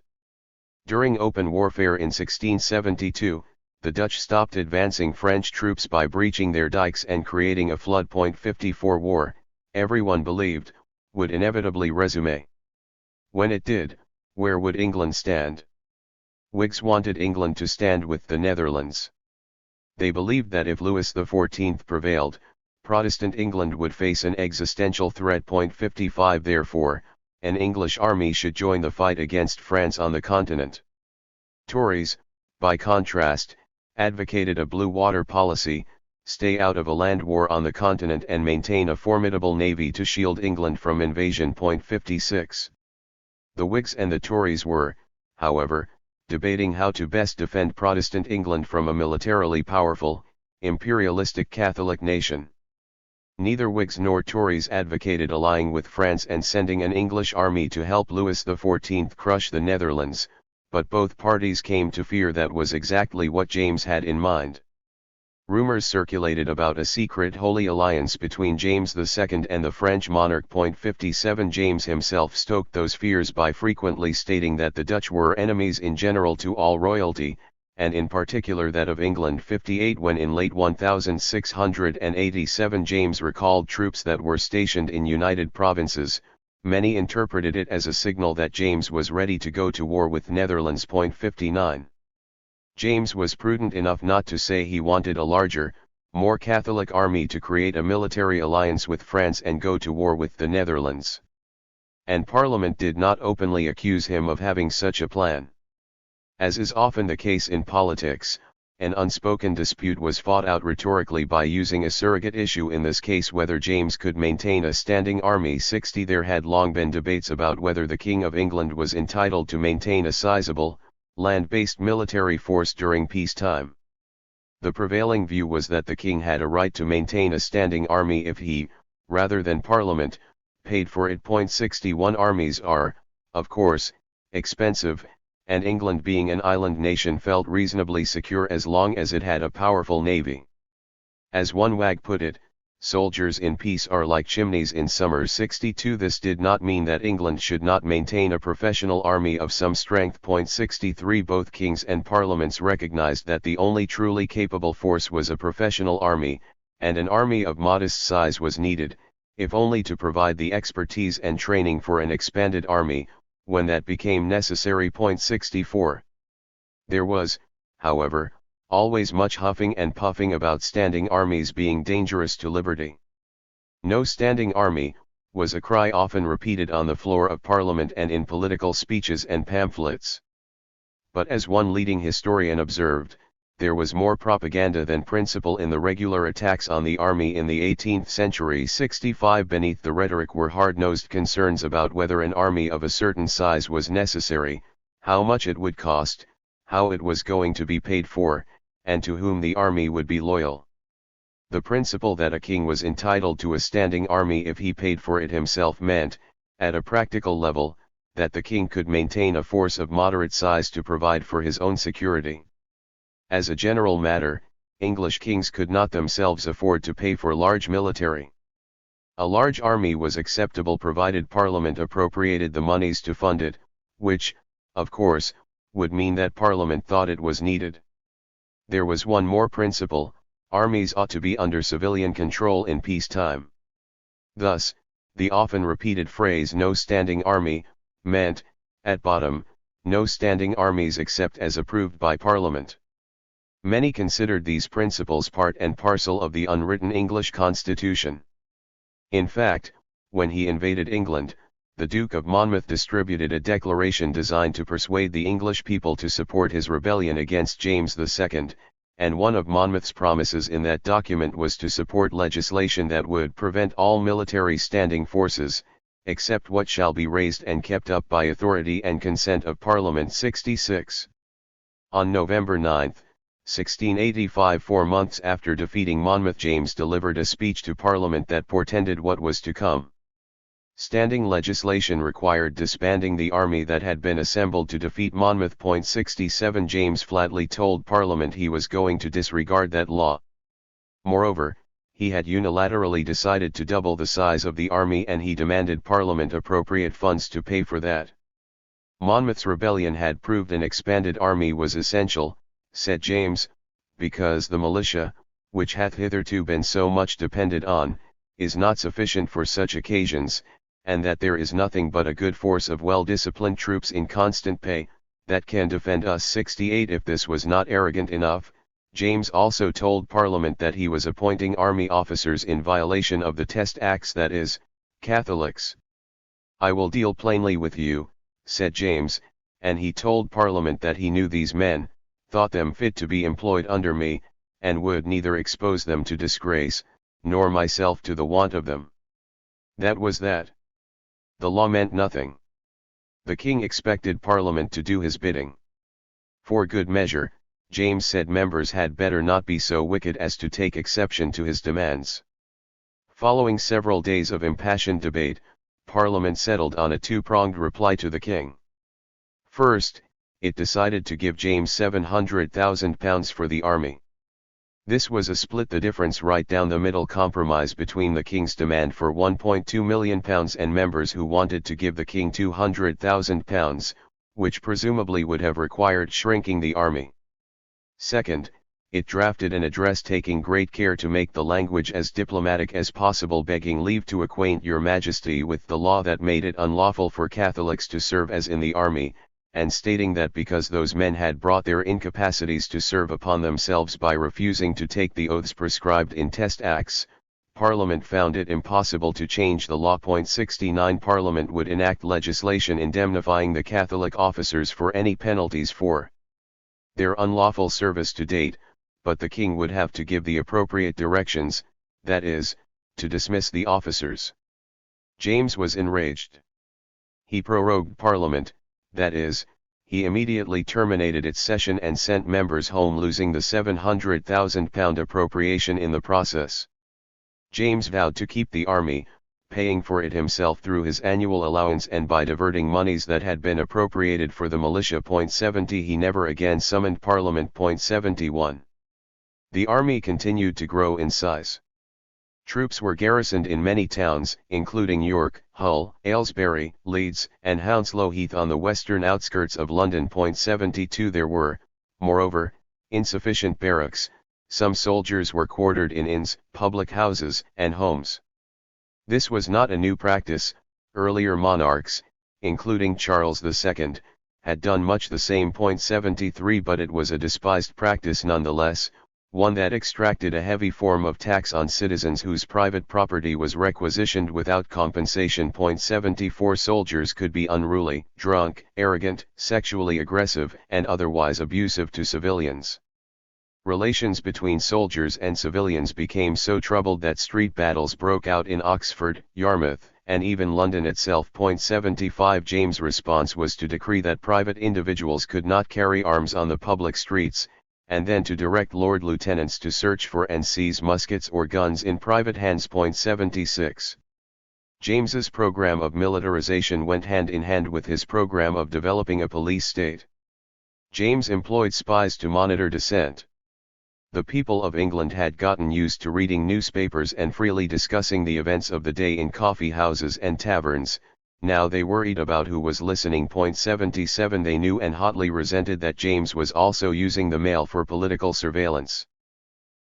During open warfare in 1672, the Dutch stopped advancing French troops by breaching their dikes and creating a flood. 54 War, everyone believed, would inevitably resume. When it did, where would England stand? Whigs wanted England to stand with the Netherlands. They believed that if Louis XIV prevailed, Protestant England would face an existential threat. 55 Therefore, an English army should join the fight against France on the continent. Tories, by contrast, advocated a blue water policy, stay out of a land war on the continent and maintain a formidable navy to shield England from invasion. 56 The Whigs and the Tories were, however, debating how to best defend Protestant England from a militarily powerful, imperialistic Catholic nation. Neither Whigs nor Tories advocated allying with France and sending an English army to help Louis XIV crush the Netherlands, but both parties came to fear that was exactly what James had in mind. Rumors circulated about a secret holy alliance between James II and the French monarch. 57 James himself stoked those fears by frequently stating that the Dutch were enemies in general to all royalty, and in particular that of England. 58 When in late 1687 James recalled troops that were stationed in United Provinces, many interpreted it as a signal that James was ready to go to war with Netherlands. 59 James was prudent enough not to say he wanted a larger, more Catholic army to create a military alliance with France and go to war with the Netherlands. And Parliament did not openly accuse him of having such a plan. As is often the case in politics, an unspoken dispute was fought out rhetorically by using a surrogate issue, in this case whether James could maintain a standing army. 60 There had long been debates about whether the King of England was entitled to maintain a sizable, land-based military force during peacetime. The prevailing view was that the king had a right to maintain a standing army if he, rather than Parliament, paid for it. 61 Armies are, of course, expensive, and England being an island nation felt reasonably secure as long as it had a powerful navy. As one wag put it, soldiers in peace are like chimneys in summer. 62 This did not mean that England should not maintain a professional army of some strength. 63 Both kings and parliaments recognized that the only truly capable force was a professional army, and an army of modest size was needed, if only to provide the expertise and training for an expanded army, when that became necessary. 64 There was, however, always much huffing and puffing about standing armies being dangerous to liberty. No standing army, was a cry often repeated on the floor of Parliament and in political speeches and pamphlets. But as one leading historian observed, there was more propaganda than principle in the regular attacks on the army in the 18th century. 65 Beneath the rhetoric were hard-nosed concerns about whether an army of a certain size was necessary, how much it would cost, how it was going to be paid for, and to whom the army would be loyal. The principle that a king was entitled to a standing army if he paid for it himself meant, at a practical level, that the king could maintain a force of moderate size to provide for his own security. As a general matter, English kings could not themselves afford to pay for large military. A large army was acceptable provided Parliament appropriated the monies to fund it, which, of course, would mean that Parliament thought it was needed. There was one more principle: armies ought to be under civilian control in peacetime. Thus, the often repeated phrase "no standing army" meant, at bottom, no standing armies except as approved by Parliament. Many considered these principles part and parcel of the unwritten English constitution. In fact, when he invaded England, the Duke of Monmouth distributed a declaration designed to persuade the English people to support his rebellion against James II, and one of Monmouth's promises in that document was to support legislation that would prevent all military standing forces, except what shall be raised and kept up by authority and consent of Parliament. 66. On November 9, 1685, 4 months after defeating Monmouth, James delivered a speech to Parliament that portended what was to come. Standing legislation required disbanding the army that had been assembled to defeat Monmouth. 67. James flatly told Parliament he was going to disregard that law. Moreover, he had unilaterally decided to double the size of the army, and he demanded Parliament appropriate funds to pay for that. Monmouth's rebellion had proved an expanded army was essential, said James, because the militia, which hath hitherto been so much depended on, is not sufficient for such occasions, and that there is nothing but a good force of well-disciplined troops in constant pay, that can defend us. 68. If this was not arrogant enough, James also told Parliament that he was appointing army officers in violation of the Test Acts, that is, Catholics. I will deal plainly with you, said James, and he told Parliament that he knew these men, thought them fit to be employed under me, and would neither expose them to disgrace, nor myself to the want of them. That was that. The law meant nothing. The king expected Parliament to do his bidding. For good measure, James said members had better not be so wicked as to take exception to his demands. Following several days of impassioned debate, Parliament settled on a two-pronged reply to the king. First, it decided to give James £700,000 for the army. This was a split the difference right down the middle compromise between the king's demand for £1.2 million and members who wanted to give the king £200,000, which presumably would have required shrinking the army. Second, it drafted an address taking great care to make the language as diplomatic as possible, begging leave to acquaint your majesty with the law that made it unlawful for Catholics to serve as in the army, and stating that because those men had brought their incapacities to serve upon themselves by refusing to take the oaths prescribed in Test Acts, Parliament found it impossible to change the law. 69. Parliament would enact legislation indemnifying the Catholic officers for any penalties for their unlawful service to date, but the king would have to give the appropriate directions, that is, to dismiss the officers. James was enraged. He prorogued Parliament, that is, he immediately terminated its session and sent members home, losing the £700,000 appropriation in the process. James vowed to keep the army, paying for it himself through his annual allowance and by diverting monies that had been appropriated for the militia. 70. He never again summoned Parliament. 71. The army continued to grow in size. Troops were garrisoned in many towns, including York, Hull, Aylesbury, Leeds, and Hounslow Heath on the western outskirts of London. 72. There were, moreover, insufficient barracks. Some soldiers were quartered in inns, public houses, and homes. This was not a new practice. Earlier monarchs, including Charles II, had done much the same. 73. But it was a despised practice nonetheless, one that extracted a heavy form of tax on citizens whose private property was requisitioned without compensation. 74. Soldiers could be unruly, drunk, arrogant, sexually aggressive, and otherwise abusive to civilians. Relations between soldiers and civilians became so troubled that street battles broke out in Oxford, Yarmouth, and even London itself. 75. James' response was to decree that private individuals could not carry arms on the public streets, and then to direct Lord Lieutenants to search for and seize muskets or guns in private hands. 76. James's program of militarization went hand in hand with his program of developing a police state. James employed spies to monitor dissent. The people of England had gotten used to reading newspapers and freely discussing the events of the day in coffee houses and taverns. Now they worried about who was listening. 77. They knew and hotly resented that James was also using the mail for political surveillance.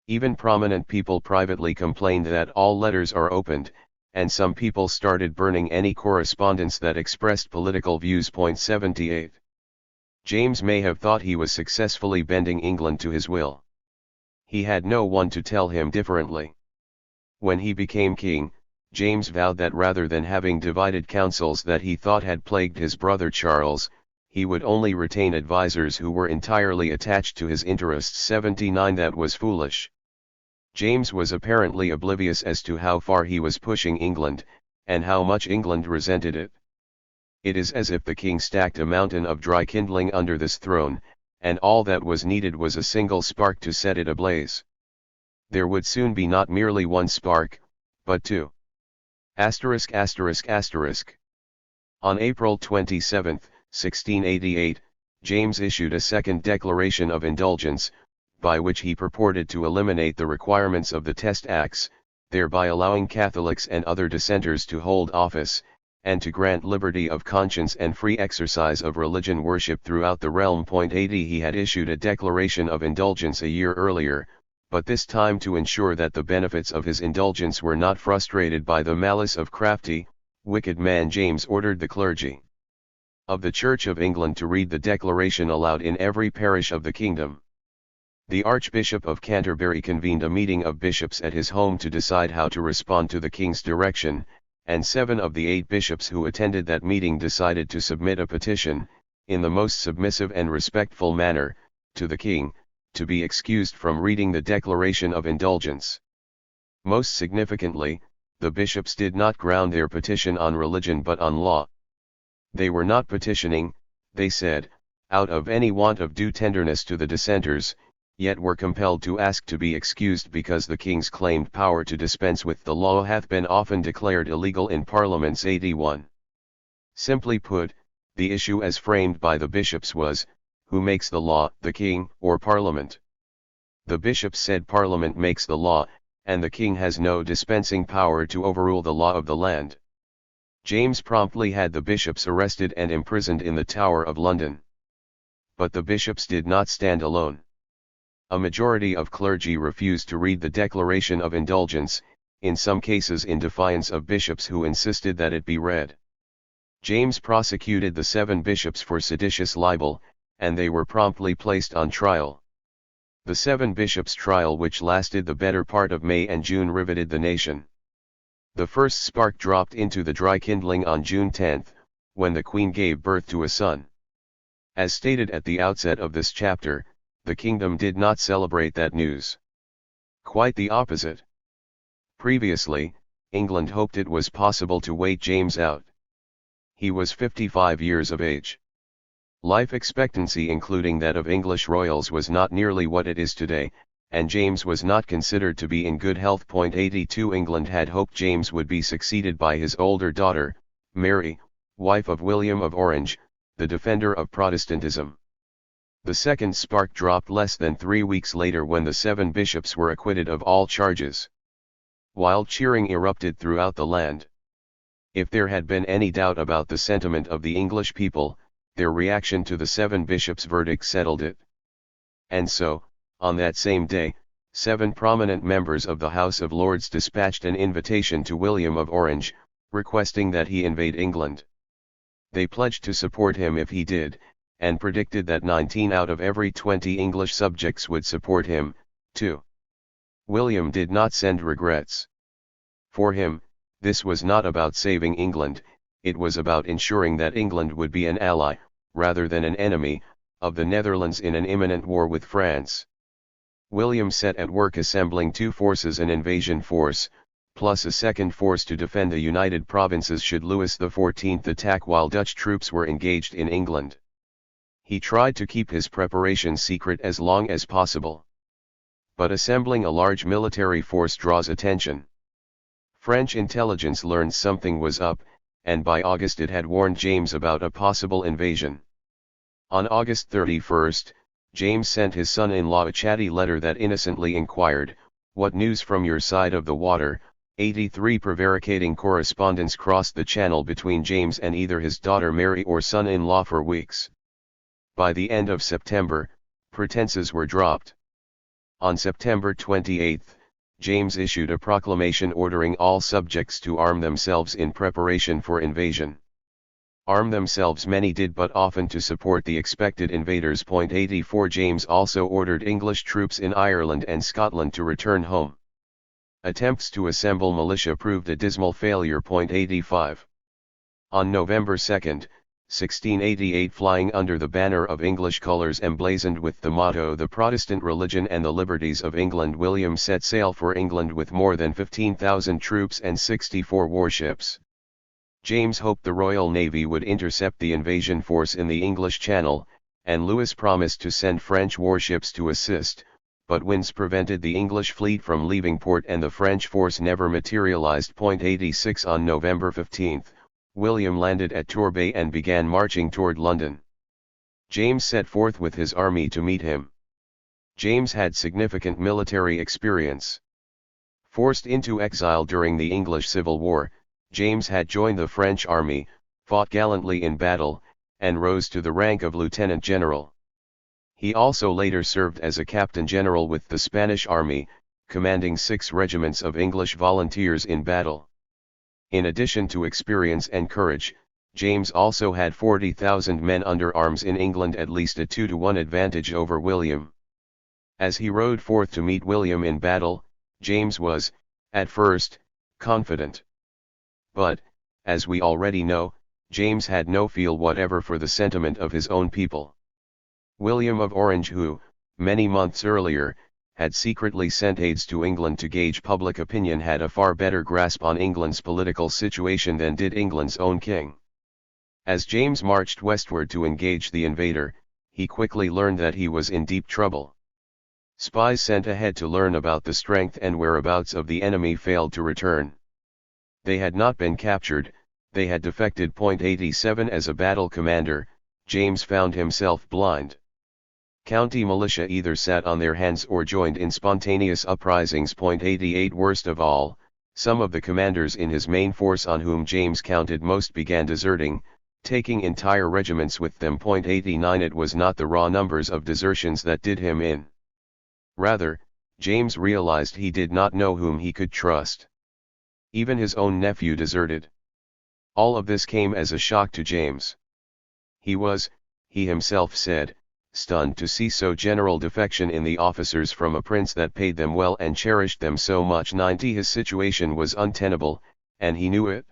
Even prominent people privately complained that all letters are opened, and some people started burning any correspondence that expressed political views. 78. James may have thought he was successfully bending England to his will. He had no one to tell him differently. When he became king, James vowed that rather than having divided councils that he thought had plagued his brother Charles, he would only retain advisers who were entirely attached to his interests. 79. That was foolish. James was apparently oblivious as to how far he was pushing England, and how much England resented it. It is as if the king stacked a mountain of dry kindling under this throne, and all that was needed was a single spark to set it ablaze. There would soon be not merely one spark, but two. Asterisk asterisk asterisk. On April 27, 1688, James issued a second declaration of indulgence, by which he purported to eliminate the requirements of the Test Acts, thereby allowing Catholics and other dissenters to hold office, and to grant liberty of conscience and free exercise of religion worship throughout the realm. 80 He had issued a declaration of indulgence a year earlier, but this time to ensure that the benefits of his indulgence were not frustrated by the malice of crafty, wicked man, James ordered the clergy of the Church of England to read the declaration aloud in every parish of the kingdom. The Archbishop of Canterbury convened a meeting of bishops at his home to decide how to respond to the king's direction, and 7 of the 8 bishops who attended that meeting decided to submit a petition, in the most submissive and respectful manner, to the king, to be excused from reading the Declaration of Indulgence. Most significantly, the bishops did not ground their petition on religion but on law. They were not petitioning, they said, out of any want of due tenderness to the dissenters, yet were compelled to ask to be excused because the king's claimed power to dispense with the law hath been often declared illegal in Parliaments 81. Simply put, the issue as framed by the bishops was, who makes the law, the king or Parliament? The bishops said Parliament makes the law, and the king has no dispensing power to overrule the law of the land. James promptly had the bishops arrested and imprisoned in the Tower of London. But the bishops did not stand alone. A majority of clergy refused to read the Declaration of Indulgence, in some cases in defiance of bishops who insisted that it be read. James prosecuted the 7 bishops for seditious libel, and they were promptly placed on trial. The 7 bishops' trial, which lasted the better part of May and June, riveted the nation. The first spark dropped into the dry kindling on June 10, when the Queen gave birth to a son. As stated at the outset of this chapter, the kingdom did not celebrate that news. Quite the opposite. Previously, England hoped it was possible to wait James out. He was 55 years of age. Life expectancy, including that of English royals, was not nearly what it is today, and James was not considered to be in good health. 82 England had hoped James would be succeeded by his older daughter, Mary, wife of William of Orange, the defender of Protestantism. The second spark dropped less than 3 weeks later when the 7 bishops were acquitted of all charges. Wild cheering erupted throughout the land. If there had been any doubt about the sentiment of the English people, their reaction to the 7 bishops' verdict settled it. And so, on that same day, 7 prominent members of the House of Lords dispatched an invitation to William of Orange, requesting that he invade England. They pledged to support him if he did, and predicted that 19 out of every 20 English subjects would support him, too. William did not send regrets. For him, this was not about saving England, it was about ensuring that England would be an ally, rather than an enemy, of the Netherlands in an imminent war with France. William set at work assembling 2 forces, an invasion force, plus a second force to defend the United Provinces should Louis XIV attack while Dutch troops were engaged in England. He tried to keep his preparations secret as long as possible. But assembling a large military force draws attention. French intelligence learned something was up, and by August it had warned James about a possible invasion. On August 31, James sent his son-in-law a chatty letter that innocently inquired, "What news from your side of the water?" 83 prevaricating correspondence crossed the channel between James and either his daughter Mary or son-in-law for weeks. By the end of September, pretenses were dropped. On September 28, James issued a proclamation ordering all subjects to arm themselves in preparation for invasion. Arm themselves many did, but often to support the expected invaders. 84 James also ordered English troops in Ireland and Scotland to return home. Attempts to assemble militia proved a dismal failure. 85 On November 2, 1688, flying under the banner of English colours emblazoned with the motto "The Protestant Religion and the Liberties of England," William set sail for England with more than 15,000 troops and 64 warships. James hoped the Royal Navy would intercept the invasion force in the English Channel, and Louis promised to send French warships to assist, but winds prevented the English fleet from leaving port and the French force never materialized. 86 On November 15, William landed at Torbay and began marching toward London. James set forth with his army to meet him. James had significant military experience. Forced into exile during the English Civil War, James had joined the French army, fought gallantly in battle, and rose to the rank of lieutenant general. He also later served as a captain general with the Spanish army, commanding 6 regiments of English volunteers in battle. In addition to experience and courage, James also had 40,000 men under arms in England, at least a 2-to-1 advantage over William. As he rode forth to meet William in battle, James was, at first, confident. But, as we already know, James had no feel whatever for the sentiment of his own people. William of Orange, who, many months earlier, had secretly sent aides to England to gauge public opinion, had a far better grasp on England's political situation than did England's own king. As James marched westward to engage the invader, he quickly learned that he was in deep trouble. Spies sent ahead to learn about the strength and whereabouts of the enemy failed to return. They had not been captured, they had defected. 87 As a battle commander, James found himself blind. County militia either sat on their hands or joined in spontaneous uprisings. 88 Worst of all, some of the commanders in his main force on whom James counted most began deserting, taking entire regiments with them. 89 It was not the raw numbers of desertions that did him in. Rather, James realized he did not know whom he could trust. Even his own nephew deserted. All of this came as a shock to James. He was, he himself said, stunned to see so general defection in the officers from a prince that paid them well and cherished them so much. 90 His situation was untenable, and he knew it.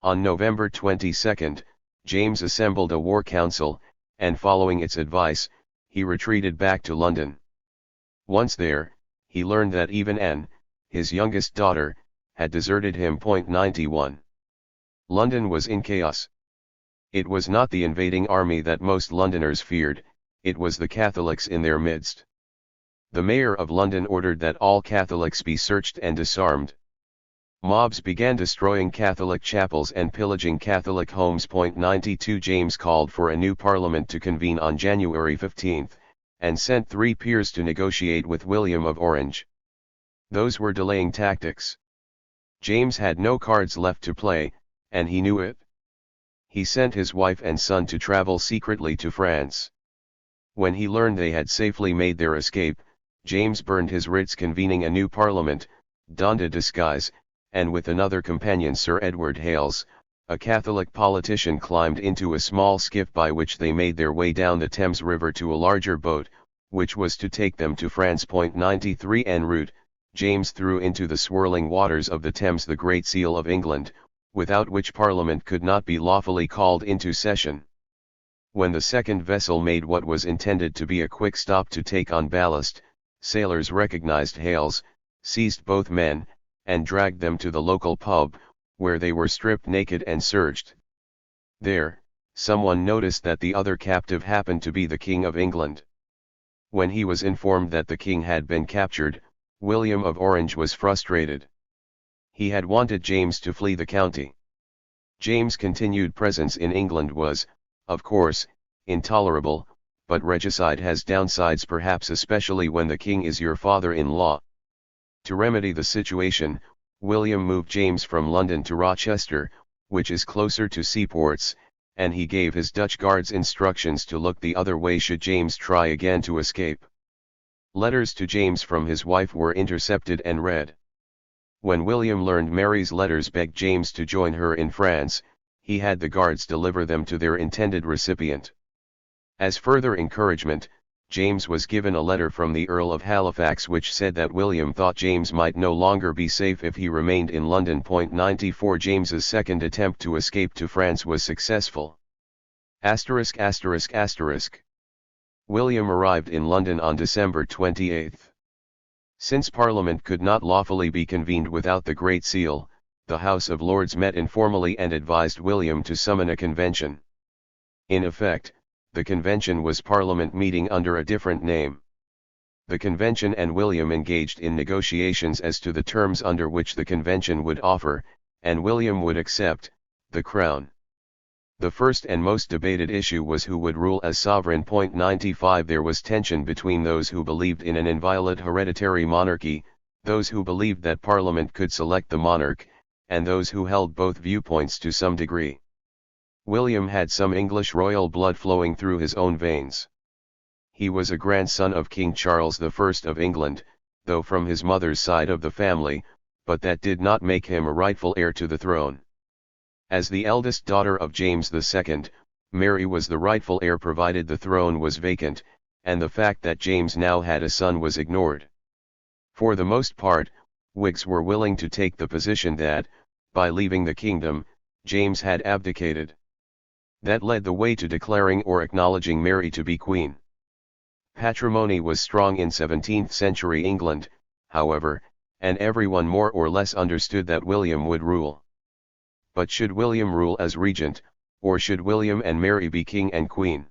On November 22, James assembled a war council, and following its advice, he retreated back to London. Once there, he learned that even Anne, his youngest daughter, had deserted him. 91 London was in chaos. It was not the invading army that most Londoners feared, it was the Catholics in their midst. The mayor of London ordered that all Catholics be searched and disarmed. Mobs began destroying Catholic chapels and pillaging Catholic homes. 92 James called for a new parliament to convene on January 15, and sent 3 peers to negotiate with William of Orange. Those were delaying tactics. James had no cards left to play, and he knew it. He sent his wife and son to travel secretly to France. When he learned they had safely made their escape, James burned his writs convening a new parliament, donned a disguise, and with another companion, Sir Edward Hales, a Catholic politician, climbed into a small skiff by which they made their way down the Thames River to a larger boat, which was to take them to France. 93 En route, James threw into the swirling waters of the Thames the Great Seal of England, without which Parliament could not be lawfully called into session. When the second vessel made what was intended to be a quick stop to take on ballast, sailors recognized Hales, seized both men, and dragged them to the local pub, where they were stripped naked and searched. There, someone noticed that the other captive happened to be the King of England. When he was informed that the king had been captured, William of Orange was frustrated. He had wanted James to flee the county. James' continued presence in England was, of course, intolerable, but regicide has downsides, perhaps especially when the king is your father-in-law. To remedy the situation, William moved James from London to Rochester, which is closer to seaports, and he gave his Dutch guards instructions to look the other way should James try again to escape. Letters to James from his wife were intercepted and read. When William learned Mary's letters begged James to join her in France, he had the guards deliver them to their intended recipient. As further encouragement, James was given a letter from the Earl of Halifax which said that William thought James might no longer be safe if he remained in London. 94 James's second attempt to escape to France was successful. William arrived in London on December 28. Since Parliament could not lawfully be convened without the Great Seal, the House of Lords met informally and advised William to summon a convention. In effect, the convention was Parliament meeting under a different name. The convention and William engaged in negotiations as to the terms under which the convention would offer, and William would accept, the crown. The first and most debated issue was who would rule as sovereign. 95 There was tension between those who believed in an inviolate hereditary monarchy, those who believed that Parliament could select the monarch, and those who held both viewpoints to some degree. William had some English royal blood flowing through his own veins. He was a grandson of King Charles I of England, though from his mother's side of the family, but that did not make him a rightful heir to the throne. As the eldest daughter of James II, Mary was the rightful heir provided the throne was vacant, and the fact that James now had a son was ignored. For the most part, Whigs were willing to take the position that, by leaving the kingdom, James had abdicated. That led the way to declaring or acknowledging Mary to be queen. Patrimony was strong in 17th century England, however, and everyone more or less understood that William would rule. But should William rule as regent, or should William and Mary be king and queen?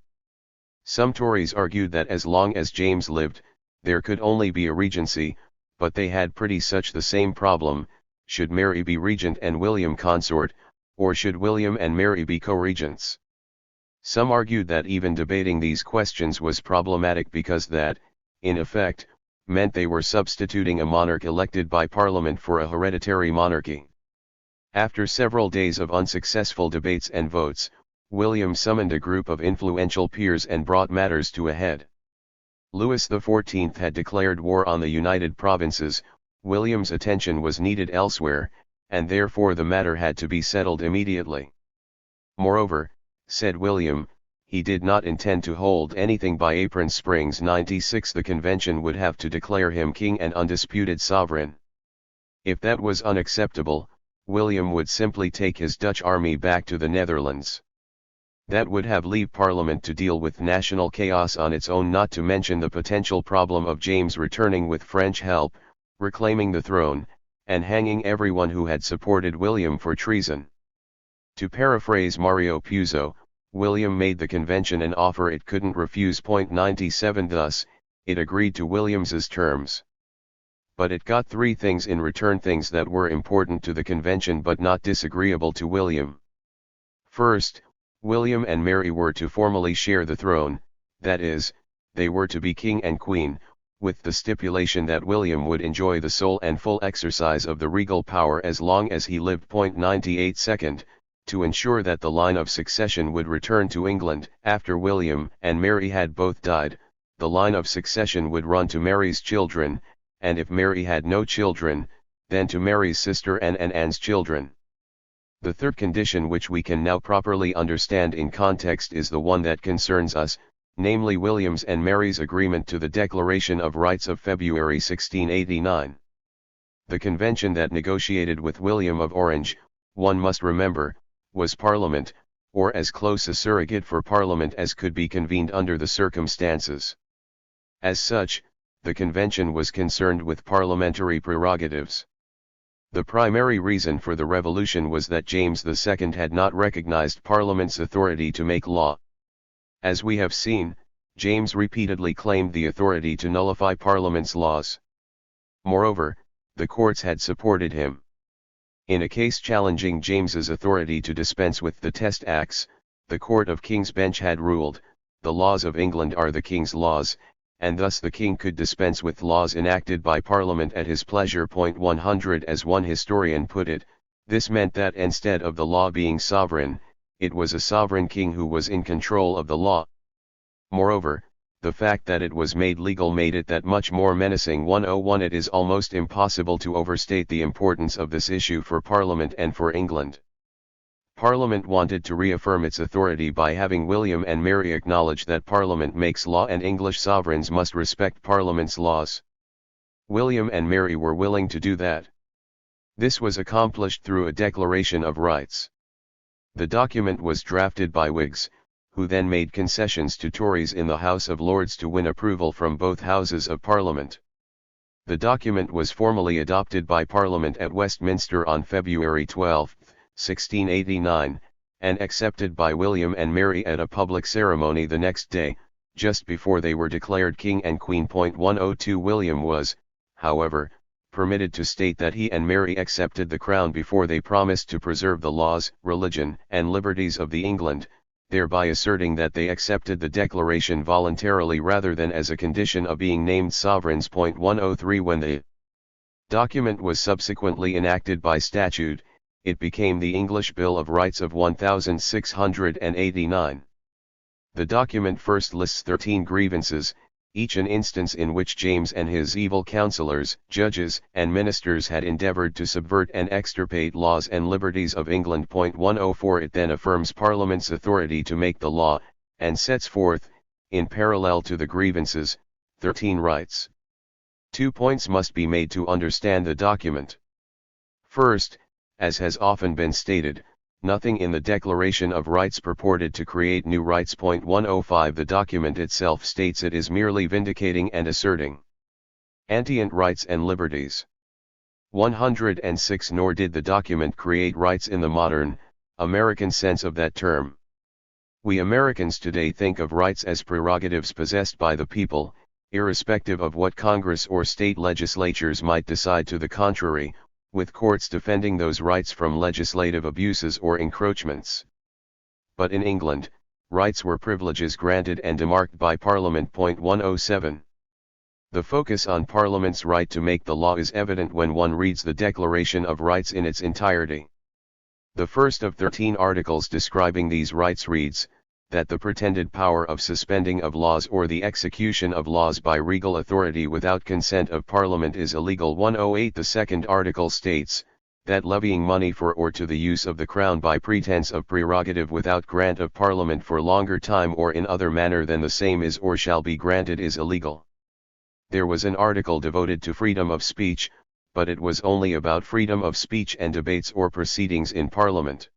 Some Tories argued that as long as James lived, there could only be a regency, but they had pretty much the same problem: should Mary be regent and William consort, or should William and Mary be co-regents? Some argued that even debating these questions was problematic because that, in effect, meant they were substituting a monarch elected by Parliament for a hereditary monarchy. After several days of unsuccessful debates and votes, William summoned a group of influential peers and brought matters to a head. Louis XIV had declared war on the United Provinces. William's attention was needed elsewhere, and therefore the matter had to be settled immediately. Moreover, said William, he did not intend to hold anything by Apron Springs 96. The convention would have to declare him king and undisputed sovereign. If that was unacceptable, William would simply take his Dutch army back to the Netherlands. That would have left Parliament to deal with national chaos on its own, not to mention the potential problem of James returning with French help, reclaiming the throne, and hanging everyone who had supported William for treason. To paraphrase Mario Puzo, William made the convention an offer it couldn't refuse. 97 Thus, it agreed to Williams's terms. But it got three things in return, things that were important to the convention but not disagreeable to William. First, William and Mary were to formally share the throne, that is, they were to be king and queen, with the stipulation that William would enjoy the sole and full exercise of the regal power as long as he lived. 98 Second, to ensure that the line of succession would return to England. After William and Mary had both died, the line of succession would run to Mary's children, and if Mary had no children, then to Mary's sister Anne and Anne's children. The third condition, which we can now properly understand in context, is the one that concerns us, namely William's and Mary's agreement to the Declaration of Rights of February 1689. The convention that negotiated with William of Orange, one must remember, was Parliament, or as close a surrogate for Parliament as could be convened under the circumstances. As such, the convention was concerned with parliamentary prerogatives. The primary reason for the revolution was that James II had not recognized Parliament's authority to make law. As we have seen, James repeatedly claimed the authority to nullify Parliament's laws. Moreover, the courts had supported him. In a case challenging James's authority to dispense with the Test Acts, the Court of King's Bench had ruled, the laws of England are the King's laws, and thus the King could dispense with laws enacted by Parliament at his pleasure. 100 As one historian put it, this meant that instead of the law being sovereign, it was a sovereign king who was in control of the law. Moreover, the fact that it was made legal made it that much more menacing. 101 It is almost impossible to overstate the importance of this issue for Parliament and for England. Parliament wanted to reaffirm its authority by having William and Mary acknowledge that Parliament makes law and English sovereigns must respect Parliament's laws. William and Mary were willing to do that. This was accomplished through a Declaration of Rights. The document was drafted by Whigs, who then made concessions to Tories in the House of Lords to win approval from both Houses of Parliament. The document was formally adopted by Parliament at Westminster on February 12, 1689, and accepted by William and Mary at a public ceremony the next day, just before they were declared King and Queen. 102 William was, however, permitted to state that he and Mary accepted the crown before they promised to preserve the laws, religion, and liberties of the England, thereby asserting that they accepted the declaration voluntarily rather than as a condition of being named sovereigns. 103 When the document was subsequently enacted by statute, it became the English Bill of Rights of 1689. The document first lists 13 grievances, each an instance in which James and his evil counsellors, judges, and ministers had endeavoured to subvert and extirpate laws and liberties of England. 104 It then affirms Parliament's authority to make the law, and sets forth, in parallel to the grievances, 13 rights. 2 points must be made to understand the document. First, as has often been stated, nothing in the Declaration of Rights purported to create new rights. 105 The document itself states it is merely vindicating and asserting antient rights and liberties. 106 Nor did the document create rights in the modern, American sense of that term. We Americans today think of rights as prerogatives possessed by the people, irrespective of what Congress or state legislatures might decide to the contrary, with courts defending those rights from legislative abuses or encroachments. But in England, rights were privileges granted and demarked by Parliament. 107. The focus on Parliament's right to make the law is evident when one reads the Declaration of Rights in its entirety. The first of 13 articles describing these rights reads, that the pretended power of suspending of laws or the execution of laws by regal authority without consent of Parliament is illegal. 108 The second article states, that levying money for or to the use of the Crown by pretence of prerogative without grant of Parliament for longer time or in other manner than the same is or shall be granted is illegal. There was an article devoted to freedom of speech, but it was only about freedom of speech and debates or proceedings in Parliament.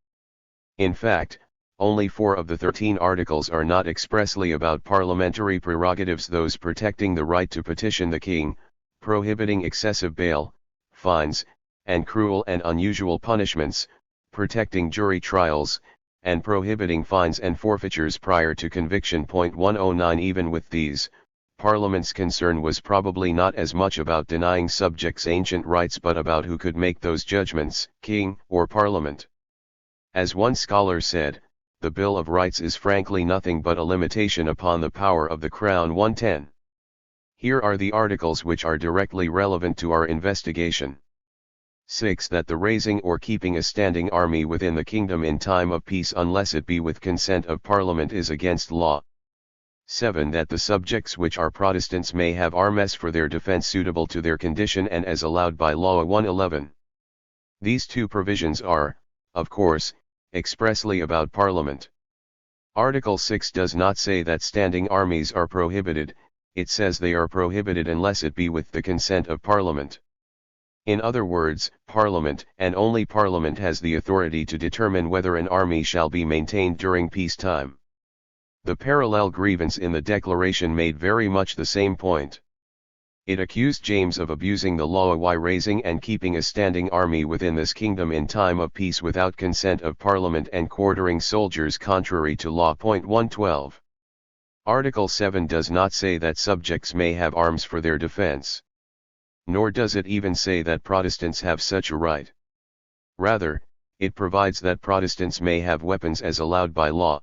In fact, only 4 of the 13 articles are not expressly about parliamentary prerogatives: those protecting the right to petition the king, prohibiting excessive bail, fines, and cruel and unusual punishments, protecting jury trials, and prohibiting fines and forfeitures prior to conviction. 109 Even with these, Parliament's concern was probably not as much about denying subjects ancient rights but about who could make those judgments, king or Parliament. As one scholar said, the Bill of Rights is frankly nothing but a limitation upon the power of the Crown. 110. Here are the articles which are directly relevant to our investigation. 6. That the raising or keeping a standing army within the kingdom in time of peace unless it be with consent of Parliament is against law. 7. That the subjects which are Protestants may have armes for their defence suitable to their condition and as allowed by law. 111. These 2 provisions are, of course, expressly about Parliament. Article 6 does not say that standing armies are prohibited, it says they are prohibited unless it be with the consent of Parliament. In other words, Parliament, and only Parliament, has the authority to determine whether an army shall be maintained during peacetime. The parallel grievance in the Declaration made very much the same point. It accused James of abusing the law by raising and keeping a standing army within this kingdom in time of peace without consent of Parliament and quartering soldiers contrary to law. 112. Article 7 does not say that subjects may have arms for their defence. Nor does it even say that Protestants have such a right. Rather, it provides that Protestants may have weapons as allowed by law.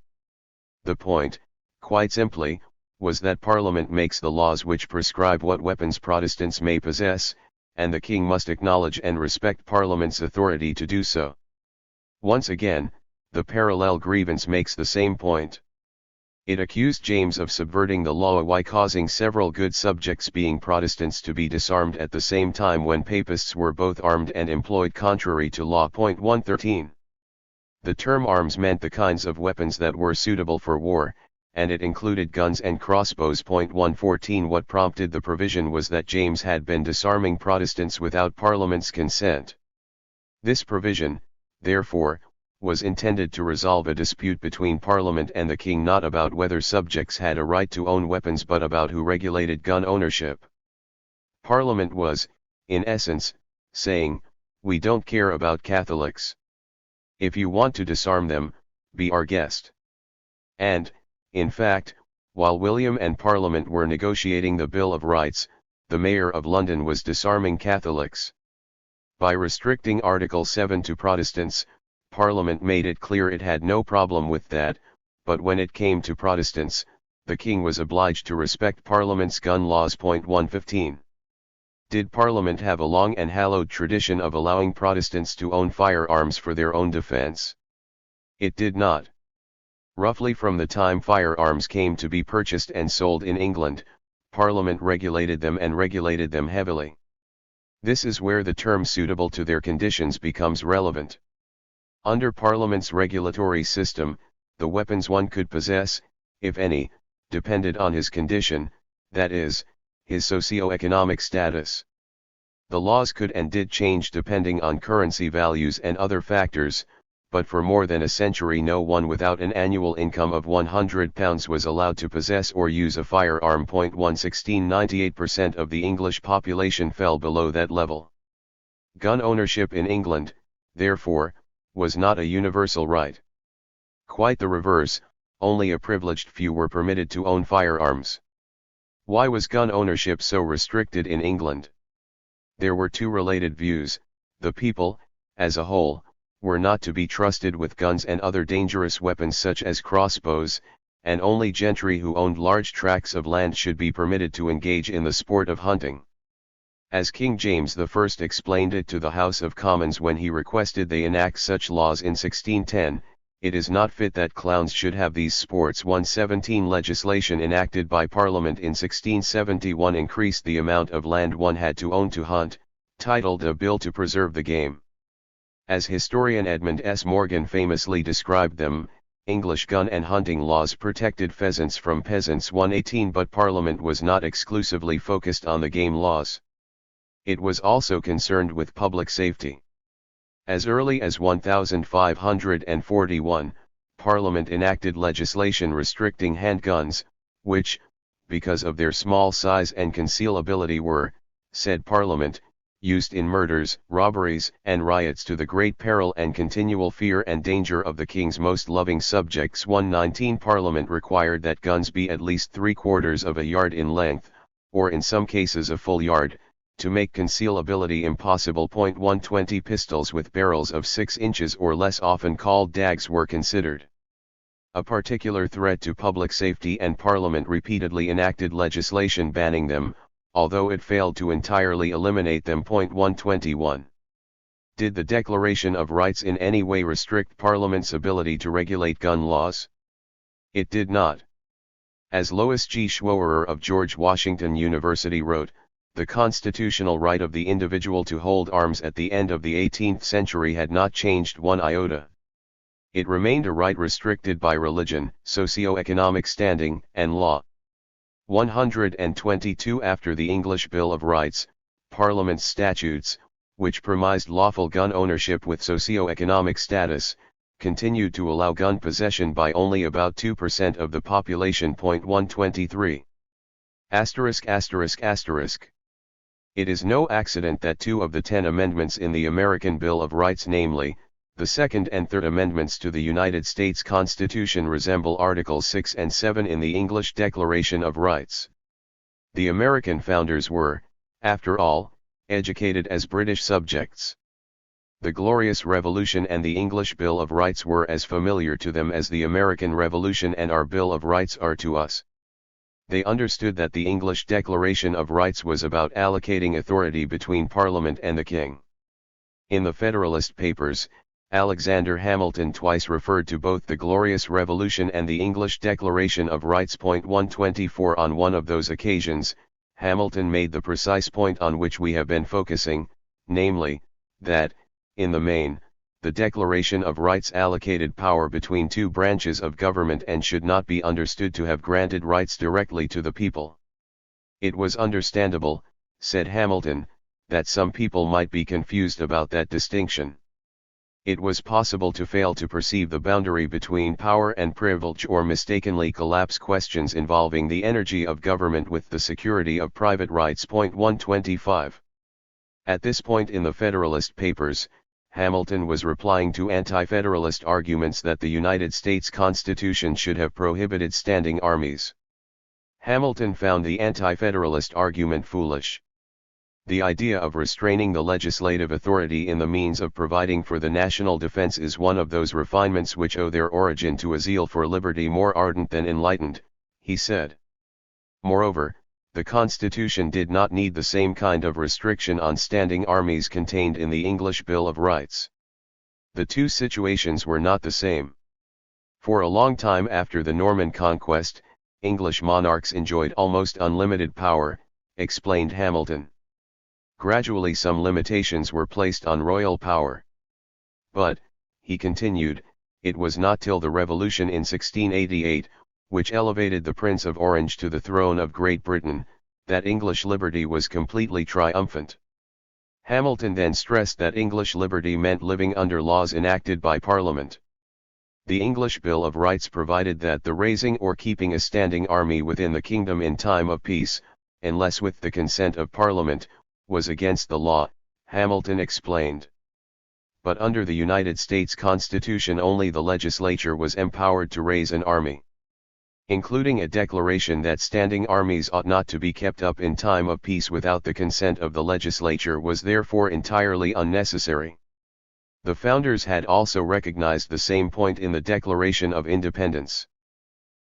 The point, quite simply, was that Parliament makes the laws which prescribe what weapons Protestants may possess, and the king must acknowledge and respect Parliament's authority to do so. Once again, the parallel grievance makes the same point. It accused James of subverting the law by causing several good subjects being Protestants to be disarmed at the same time when Papists were both armed and employed contrary to law. 113. The term arms meant the kinds of weapons that were suitable for war, and it included guns and crossbows. 114. What prompted the provision was that James had been disarming Protestants without Parliament's consent. This provision, therefore, was intended to resolve a dispute between Parliament and the king, not about whether subjects had a right to own weapons but about who regulated gun ownership. Parliament was, in essence, saying, we don't care about Catholics. If you want to disarm them, be our guest. And, in fact, while William and Parliament were negotiating the Bill of Rights, the Mayor of London was disarming Catholics. By restricting Article 7 to Protestants, Parliament made it clear it had no problem with that, but when it came to Protestants, the King was obliged to respect Parliament's gun laws. 115. Did Parliament have a long and hallowed tradition of allowing Protestants to own firearms for their own defense? It did not. Roughly from the time firearms came to be purchased and sold in England, Parliament regulated them and regulated them heavily. This is where the term suitable to their conditions becomes relevant. Under Parliament's regulatory system, the weapons one could possess, if any, depended on his condition, that is, his socio-economic status. The laws could and did change depending on currency values and other factors, but for more than a century no one without an annual income of £100 was allowed to possess or use a firearm. 116 98% of the English population fell below that level. Gun ownership in England, therefore, was not a universal right. Quite the reverse, only a privileged few were permitted to own firearms. Why was gun ownership so restricted in England? There were two related views: the people, as a whole, were not to be trusted with guns and other dangerous weapons such as crossbows, and only gentry who owned large tracts of land should be permitted to engage in the sport of hunting. As King James I explained it to the House of Commons when he requested they enact such laws in 1610, it is not fit that clowns should have these sports. 117 Legislation enacted by Parliament in 1671 increased the amount of land one had to own to hunt, titled A Bill to Preserve the Game. As historian Edmund S. Morgan famously described them, English gun and hunting laws protected pheasants from peasants. 118 But Parliament was not exclusively focused on the game laws. It was also concerned with public safety. As early as 1541, Parliament enacted legislation restricting handguns, which, because of their small size and concealability were, said Parliament, used in murders, robberies, and riots to the great peril and continual fear and danger of the King's most loving subjects. 119 Parliament required that guns be at least 3/4 of a yard in length, or in some cases a full yard, to make concealability impossible. 120 Pistols with barrels of 6 inches or less, often called dags, were considered a particular threat to public safety, and Parliament repeatedly enacted legislation banning them, although it failed to entirely eliminate them. 121. Did the Declaration of Rights in any way restrict Parliament's ability to regulate gun laws? It did not. As Lois G. Schworer of George Washington University wrote, the constitutional right of the individual to hold arms at the end of the 18th century had not changed one iota. It remained a right restricted by religion, socio-economic standing, and law. 122 After the English Bill of Rights, Parliament's statutes, which premised lawful gun ownership with socio-economic status, continued to allow gun possession by only about 2% of the population. 123. It is no accident that 2 of the 10 amendments in the American Bill of Rights, namely, the Second and Third Amendments to the United States Constitution, resemble Articles 6 and 7 in the English Declaration of Rights. The American founders were, after all, educated as British subjects. The Glorious Revolution and the English Bill of Rights were as familiar to them as the American Revolution and our Bill of Rights are to us. They understood that the English Declaration of Rights was about allocating authority between Parliament and the King. In the Federalist Papers, Alexander Hamilton twice referred to both the Glorious Revolution and the English Declaration of Rights. 124 On one of those occasions, Hamilton made the precise point on which we have been focusing, namely, that, in the main, the Declaration of Rights allocated power between 2 branches of government and should not be understood to have granted rights directly to the people. It was understandable, said Hamilton, that some people might be confused about that distinction. It was possible to fail to perceive the boundary between power and privilege or mistakenly collapse questions involving the energy of government with the security of private rights. 125. At this point in the Federalist Papers, Hamilton was replying to anti-federalist arguments that the United States Constitution should have prohibited standing armies. Hamilton found the anti-federalist argument foolish. The idea of restraining the legislative authority in the means of providing for the national defense is one of those refinements which owe their origin to a zeal for liberty more ardent than enlightened, he said. Moreover, the Constitution did not need the same kind of restriction on standing armies contained in the English Bill of Rights. The two situations were not the same. For a long time after the Norman Conquest, English monarchs enjoyed almost unlimited power, explained Hamilton. Gradually some limitations were placed on royal power. But, he continued, it was not till the Revolution in 1688, which elevated the Prince of Orange to the throne of Great Britain, that English liberty was completely triumphant. Hamilton then stressed that English liberty meant living under laws enacted by Parliament. The English Bill of Rights provided that the raising or keeping a standing army within the kingdom in time of peace, unless with the consent of Parliament, was against the law, Hamilton explained. But under the United States Constitution only the legislature was empowered to raise an army. Including a declaration that standing armies ought not to be kept up in time of peace without the consent of the legislature was therefore entirely unnecessary. The founders had also recognized the same point in the Declaration of Independence.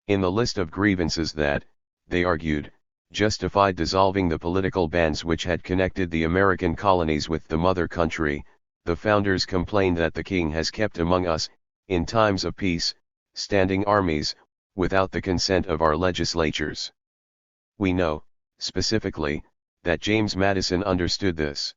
In the list of grievances that, they argued, justified dissolving the political bands which had connected the American colonies with the mother country, the founders complained that the king has kept among us, in times of peace, standing armies, without the consent of our legislatures. We know, specifically, that James Madison understood this.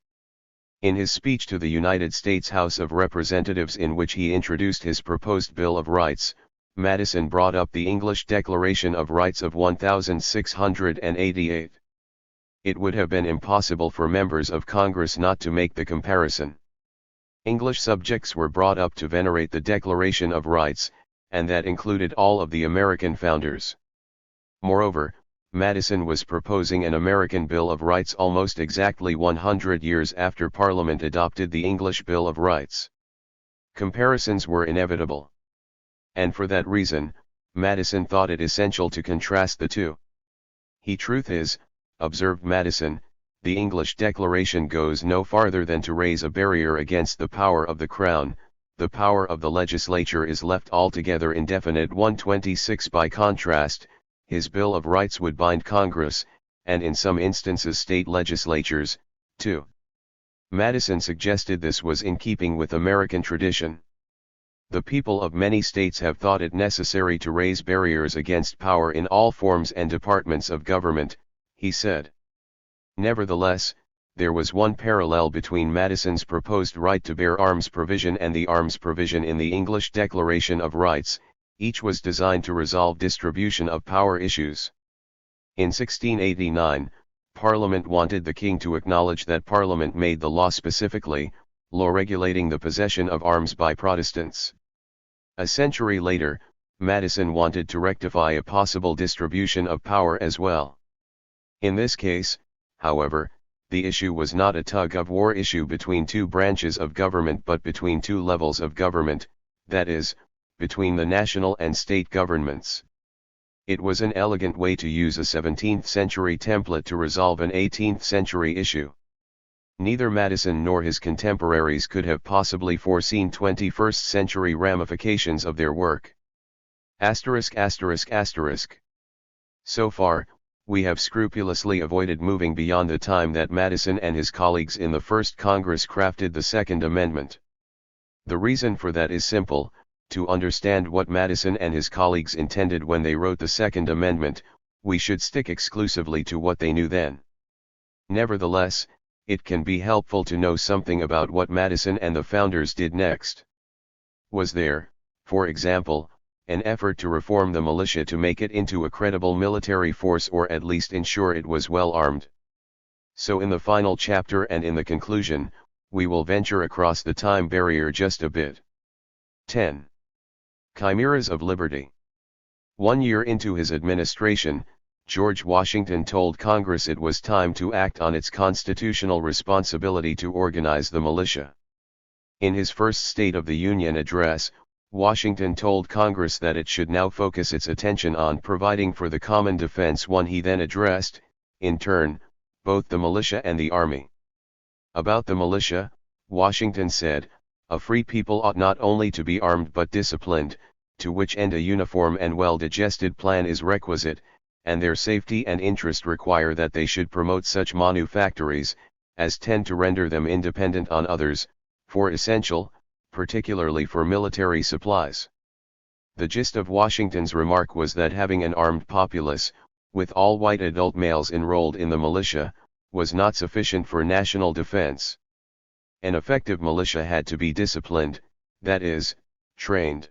In his speech to the United States House of Representatives in which he introduced his proposed Bill of Rights, Madison brought up the English Declaration of Rights of 1688. It would have been impossible for members of Congress not to make the comparison. English subjects were brought up to venerate the Declaration of Rights, and that included all of the American founders. Moreover, Madison was proposing an American Bill of Rights almost exactly 100 years after Parliament adopted the English Bill of Rights. Comparisons were inevitable. And for that reason, Madison thought it essential to contrast the two. Truth is, observed Madison, the English Declaration goes no farther than to raise a barrier against the power of the Crown. The power of the legislature is left altogether indefinite. 126. By contrast, his Bill of Rights would bind Congress, and in some instances state legislatures, too. Madison suggested this was in keeping with American tradition. The people of many states have thought it necessary to raise barriers against power in all forms and departments of government, he said. Nevertheless, there was one parallel between Madison's proposed right to bear arms provision and the arms provision in the English Declaration of Rights. Each was designed to resolve distribution of power issues. In 1689, Parliament wanted the king to acknowledge that Parliament made the law specifically, law regulating the possession of arms by Protestants. A century later, Madison wanted to rectify a possible distribution of power as well. In this case, however, the issue was not a tug-of-war issue between two branches of government but between two levels of government, that is, between the national and state governments. It was an elegant way to use a 17th-century template to resolve an 18th-century issue. Neither Madison nor his contemporaries could have possibly foreseen 21st-century ramifications of their work. So far, we have scrupulously avoided moving beyond the time that Madison and his colleagues in the First Congress crafted the Second Amendment. The reason for that is simple: to understand what Madison and his colleagues intended when they wrote the Second Amendment, we should stick exclusively to what they knew then. Nevertheless, it can be helpful to know something about what Madison and the founders did next. Was there, for example, an effort to reform the militia to make it into a credible military force, or at least ensure it was well armed? So in the final chapter and in the conclusion, we will venture across the time barrier just a bit. 10. Chimeras of Liberty. 1 year into his administration, George Washington told Congress it was time to act on its constitutional responsibility to organize the militia. In his first State of the Union address, Washington told Congress that it should now focus its attention on providing for the common defense. He then addressed, in turn, both the militia and the army. About the militia, Washington said, "A free people ought not only to be armed but disciplined, to which end a uniform and well-digested plan is requisite, and their safety and interest require that they should promote such manufactories, as tend to render them independent on others, for essential, particularly for military supplies." The gist of Washington's remark was that having an armed populace, with all white adult males enrolled in the militia, was not sufficient for national defense. An effective militia had to be disciplined, that is, trained.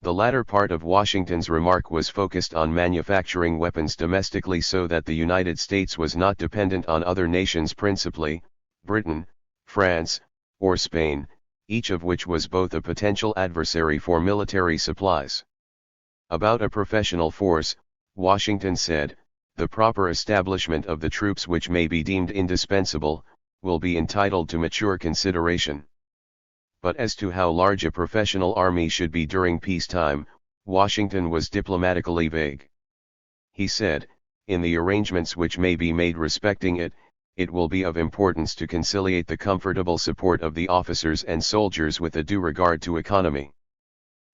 The latter part of Washington's remark was focused on manufacturing weapons domestically so that the United States was not dependent on other nations, principally Britain, France, or Spain, each of which was both a potential adversary for military supplies. About a professional force, Washington said, "The proper establishment of the troops which may be deemed indispensable, will be entitled to mature consideration." But as to how large a professional army should be during peacetime, Washington was diplomatically vague. He said, "In the arrangements which may be made respecting it, it will be of importance to conciliate the comfortable support of the officers and soldiers with a due regard to economy."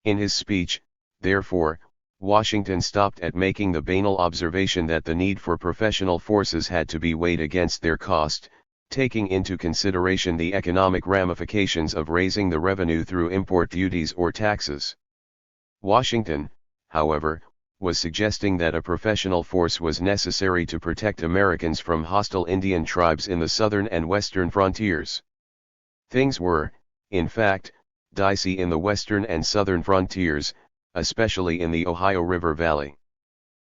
In his speech, therefore, Washington stopped at making the banal observation that the need for professional forces had to be weighed against their cost, taking into consideration the economic ramifications of raising the revenue through import duties or taxes. Washington, however, was suggesting that a professional force was necessary to protect Americans from hostile Indian tribes in the southern and western frontiers. Things were, in fact, dicey in the western and southern frontiers, especially in the Ohio River Valley.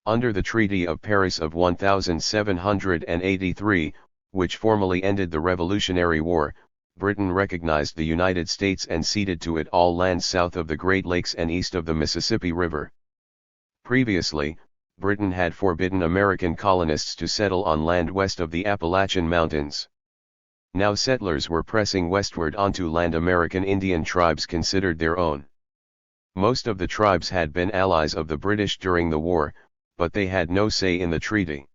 Under the Treaty of Paris of 1783, which formally ended the Revolutionary War, Britain recognized the United States and ceded to it all lands south of the Great Lakes and east of the Mississippi River. Previously, Britain had forbidden American colonists to settle on land west of the Appalachian Mountains. Now settlers were pressing westward onto land American Indian tribes considered their own. Most of the tribes had been allies of the British during the war, but they had no say in the treaty.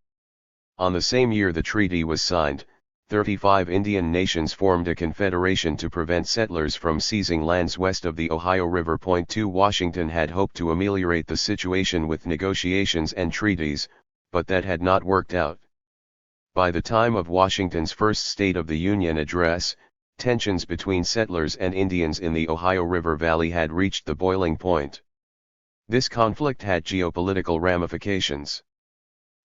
On the same year the treaty was signed, 35 Indian nations formed a confederation to prevent settlers from seizing lands west of the Ohio River. 2 Washington had hoped to ameliorate the situation with negotiations and treaties, but that had not worked out. By the time of Washington's first State of the Union address, tensions between settlers and Indians in the Ohio River Valley had reached the boiling point. This conflict had geopolitical ramifications.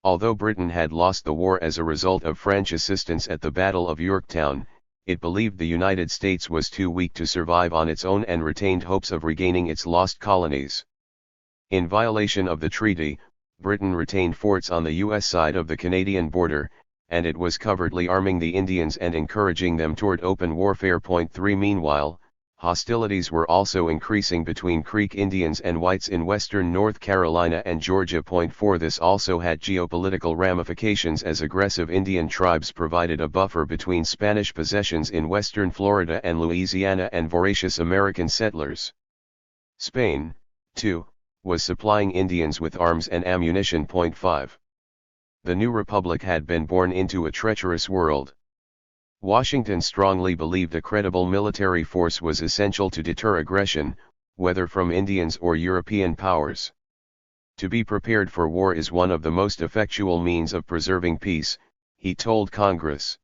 Although Britain had lost the war as a result of French assistance at the Battle of Yorktown, it believed the United States was too weak to survive on its own and retained hopes of regaining its lost colonies. In violation of the treaty, Britain retained forts on the U.S. side of the Canadian border, and it was covertly arming the Indians and encouraging them toward open warfare. 3 Meanwhile, hostilities were also increasing between Creek Indians and whites in western North Carolina and Georgia. 4 This also had geopolitical ramifications as aggressive Indian tribes provided a buffer between Spanish possessions in western Florida and Louisiana and voracious American settlers. Spain, too, was supplying Indians with arms and ammunition. 5 The new republic had been born into a treacherous world. Washington strongly believed a credible military force was essential to deter aggression, whether from Indians or European powers. To be prepared for war is one of the most effectual means of preserving peace, he told Congress.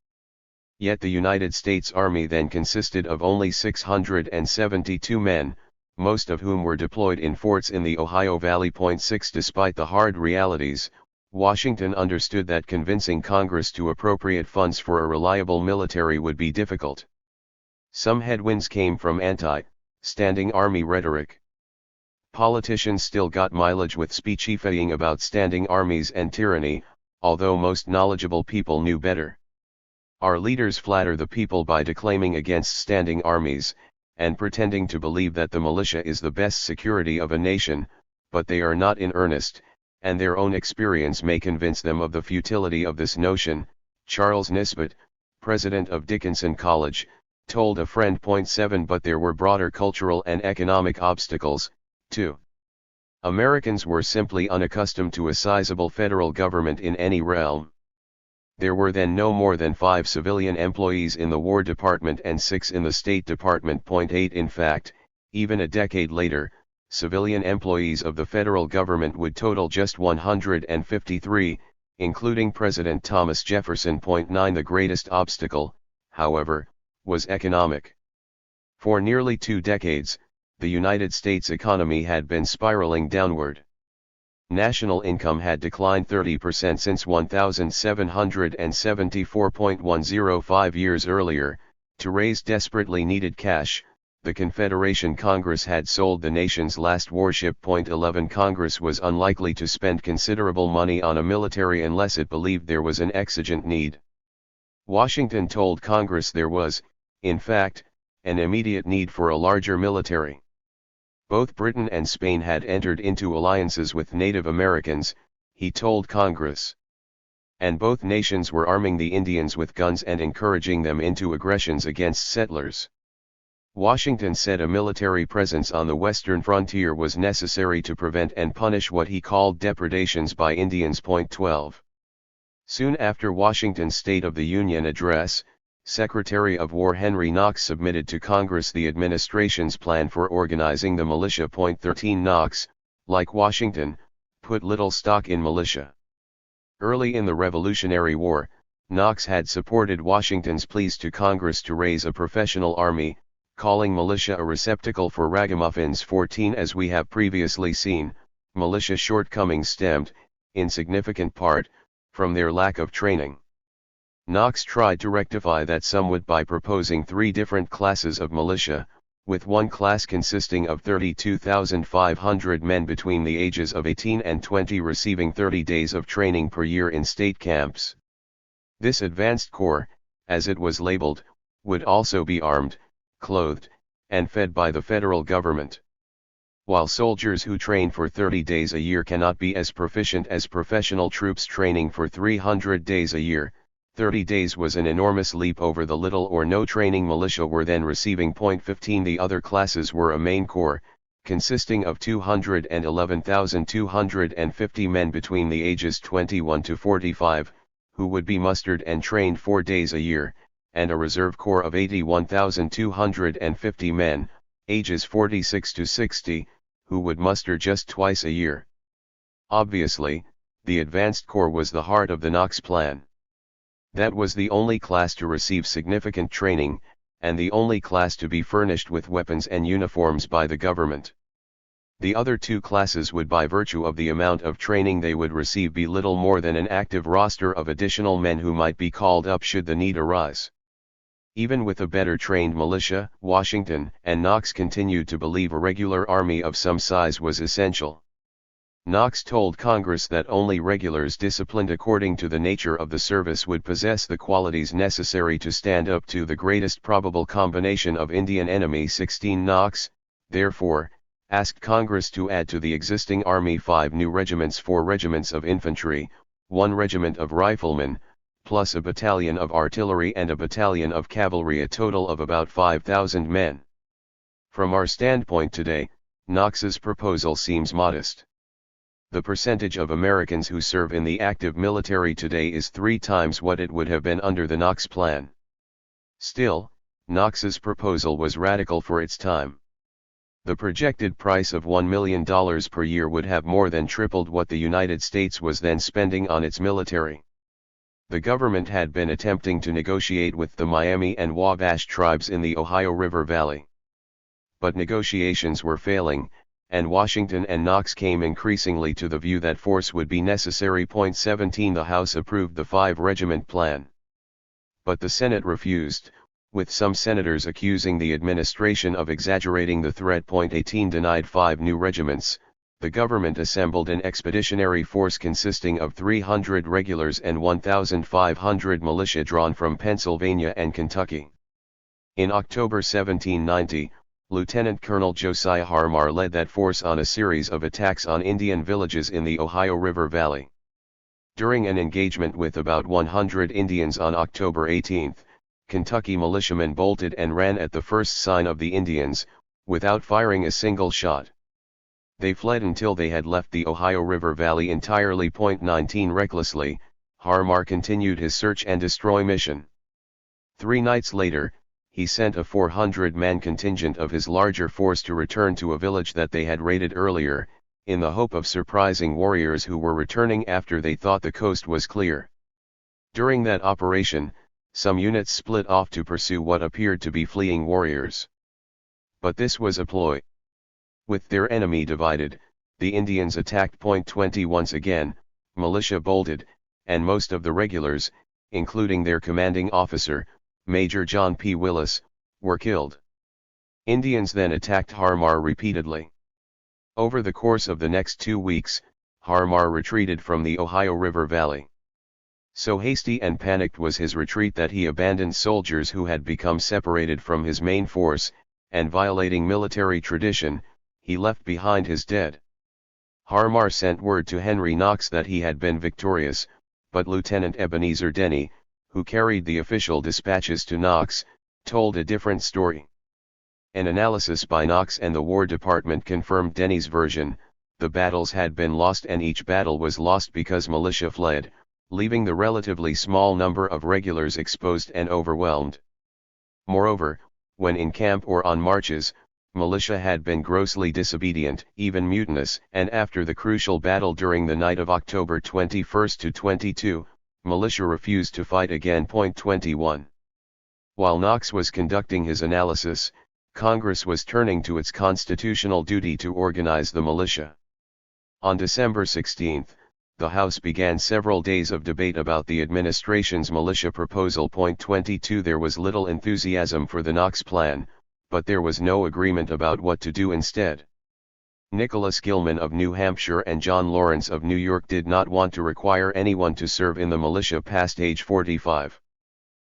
Yet the United States Army then consisted of only 672 men, most of whom were deployed in forts in the Ohio Valley. 6 Despite the hard realities, Washington understood that convincing Congress to appropriate funds for a reliable military would be difficult. Some headwinds came from anti-standing army rhetoric. Politicians still got mileage with speechifying about standing armies and tyranny, although most knowledgeable people knew better. Our leaders flatter the people by declaiming against standing armies, and pretending to believe that the militia is the best security of a nation, but they are not in earnest, and their own experience may convince them of the futility of this notion. Charles Nisbet, president of Dickinson College, told a friend. 7 But there were broader cultural and economic obstacles, too. Americans were simply unaccustomed to a sizable federal government in any realm. There were then no more than 5 civilian employees in the War Department and 6 in the State Department. 8 In fact, even a decade later, civilian employees of the federal government would total just 153, including President Thomas Jefferson. 9 The greatest obstacle, however, was economic. For nearly 2 decades, the United States economy had been spiraling downward. National income had declined 30% since 1774.105 years earlier. To raise desperately needed cash, the Confederation Congress had sold the nation's last warship. 11 Congress was unlikely to spend considerable money on a military unless it believed there was an exigent need. Washington told Congress there was, in fact, an immediate need for a larger military. Both Britain and Spain had entered into alliances with Native Americans, he told Congress. And both nations were arming the Indians with guns and encouraging them into aggressions against settlers. Washington said a military presence on the western frontier was necessary to prevent and punish what he called depredations by Indians. 12. Soon after Washington's State of the Union address, Secretary of War Henry Knox submitted to Congress the administration's plan for organizing the militia. 13 Knox, like Washington, put little stock in militia. Early in the Revolutionary War, Knox had supported Washington's pleas to Congress to raise a professional army, calling militia a receptacle for ragamuffins. 14 As we have previously seen, militia shortcomings stemmed, in significant part, from their lack of training. Knox tried to rectify that somewhat by proposing 3 different classes of militia, with one class consisting of 32,500 men between the ages of 18 and 20 receiving 30 days of training per year in state camps. This advanced corps, as it was labeled, would also be armed, clothed, and fed by the federal government. While soldiers who train for 30 days a year cannot be as proficient as professional troops training for 300 days a year, 30 days was an enormous leap over the little or no training militia were then receiving. 15 The other classes were a main corps, consisting of 211,250 men between the ages 21 to 45, who would be mustered and trained 4 days a year, and a reserve corps of 81,250 men, ages 46 to 60, who would muster just twice a year. Obviously, the advanced corps was the heart of the Knox Plan. That was the only class to receive significant training, and the only class to be furnished with weapons and uniforms by the government. The other 2 classes would, by virtue of the amount of training they would receive, be little more than an active roster of additional men who might be called up should the need arise. Even with a better trained militia, Washington and Knox continued to believe a regular army of some size was essential. Knox told Congress that only regulars disciplined according to the nature of the service would possess the qualities necessary to stand up to the greatest probable combination of Indian enemy. 16 Knox, therefore, asked Congress to add to the existing army 5 new regiments, 4 regiments of infantry, 1 regiment of riflemen, plus a battalion of artillery and a battalion of cavalry, a total of about 5,000 men. From our standpoint today, Knox's proposal seems modest. The percentage of Americans who serve in the active military today is 3 times what it would have been under the Knox Plan. Still, Knox's proposal was radical for its time. The projected price of $1 million per year would have more than tripled what the United States was then spending on its military. The government had been attempting to negotiate with the Miami and Wabash tribes in the Ohio River Valley. But negotiations were failing, and Washington and Knox came increasingly to the view that force would be necessary. 17 The House approved the 5-regiment plan. But the Senate refused, with some senators accusing the administration of exaggerating the threat. 18 Denied 5 new regiments, the government assembled an expeditionary force consisting of 300 regulars and 1,500 militia drawn from Pennsylvania and Kentucky. In October 1790, Lieutenant Colonel Josiah Harmar led that force on a series of attacks on Indian villages in the Ohio River Valley. During an engagement with about 100 Indians on October 18, Kentucky militiamen bolted and ran at the first sign of the Indians, without firing a single shot. They fled until they had left the Ohio River Valley entirely. 19 Recklessly, Harmar continued his search and destroy mission. 3 nights later, he sent a 400-man contingent of his larger force to return to a village that they had raided earlier, in the hope of surprising warriors who were returning after they thought the coast was clear. During that operation, some units split off to pursue what appeared to be fleeing warriors. But this was a ploy. With their enemy divided, the Indians attacked. 20 Once again, militia bolted, and most of the regulars, including their commanding officer, Major John P. Willis, were killed. Indians then attacked Harmar repeatedly. Over the course of the next 2 weeks, Harmar retreated from the Ohio River Valley. So hasty and panicked was his retreat that he abandoned soldiers who had become separated from his main force, and violating military tradition, he left behind his dead. Harmar sent word to Henry Knox that he had been victorious, but Lieutenant Ebenezer Denny, who carried the official dispatches to Knox, told a different story. An analysis by Knox and the War Department confirmed Denny's version. The battles had been lost, and each battle was lost because militia fled, leaving the relatively small number of regulars exposed and overwhelmed. Moreover, when in camp or on marches, militia had been grossly disobedient, even mutinous, and after the crucial battle during the night of October 21 to 22, militia refused to fight again. 21. While Knox was conducting his analysis, Congress was turning to its constitutional duty to organize the militia. On December 16, the House began several days of debate about the administration's militia proposal. 22 There was little enthusiasm for the Knox plan, but there was no agreement about what to do instead. Nicholas Gilman of New Hampshire and John Lawrence of New York did not want to require anyone to serve in the militia past age 45.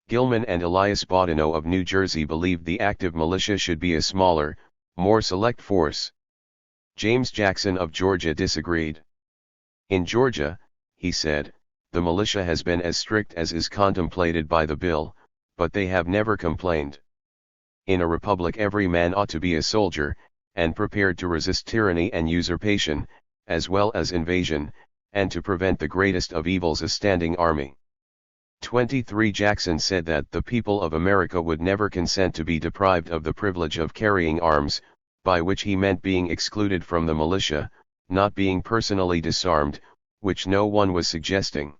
Gilman and Elias Boudinot of New Jersey believed the active militia should be a smaller, more select force. James Jackson of Georgia disagreed. In Georgia, he said, the militia has been as strict as is contemplated by the bill, but they have never complained. In a republic every man ought to be a soldier, and prepared to resist tyranny and usurpation, as well as invasion, and to prevent the greatest of evils a standing army. 23 Jackson said that the people of America would never consent to be deprived of the privilege of carrying arms, by which he meant being excluded from the militia, not being personally disarmed, which no one was suggesting.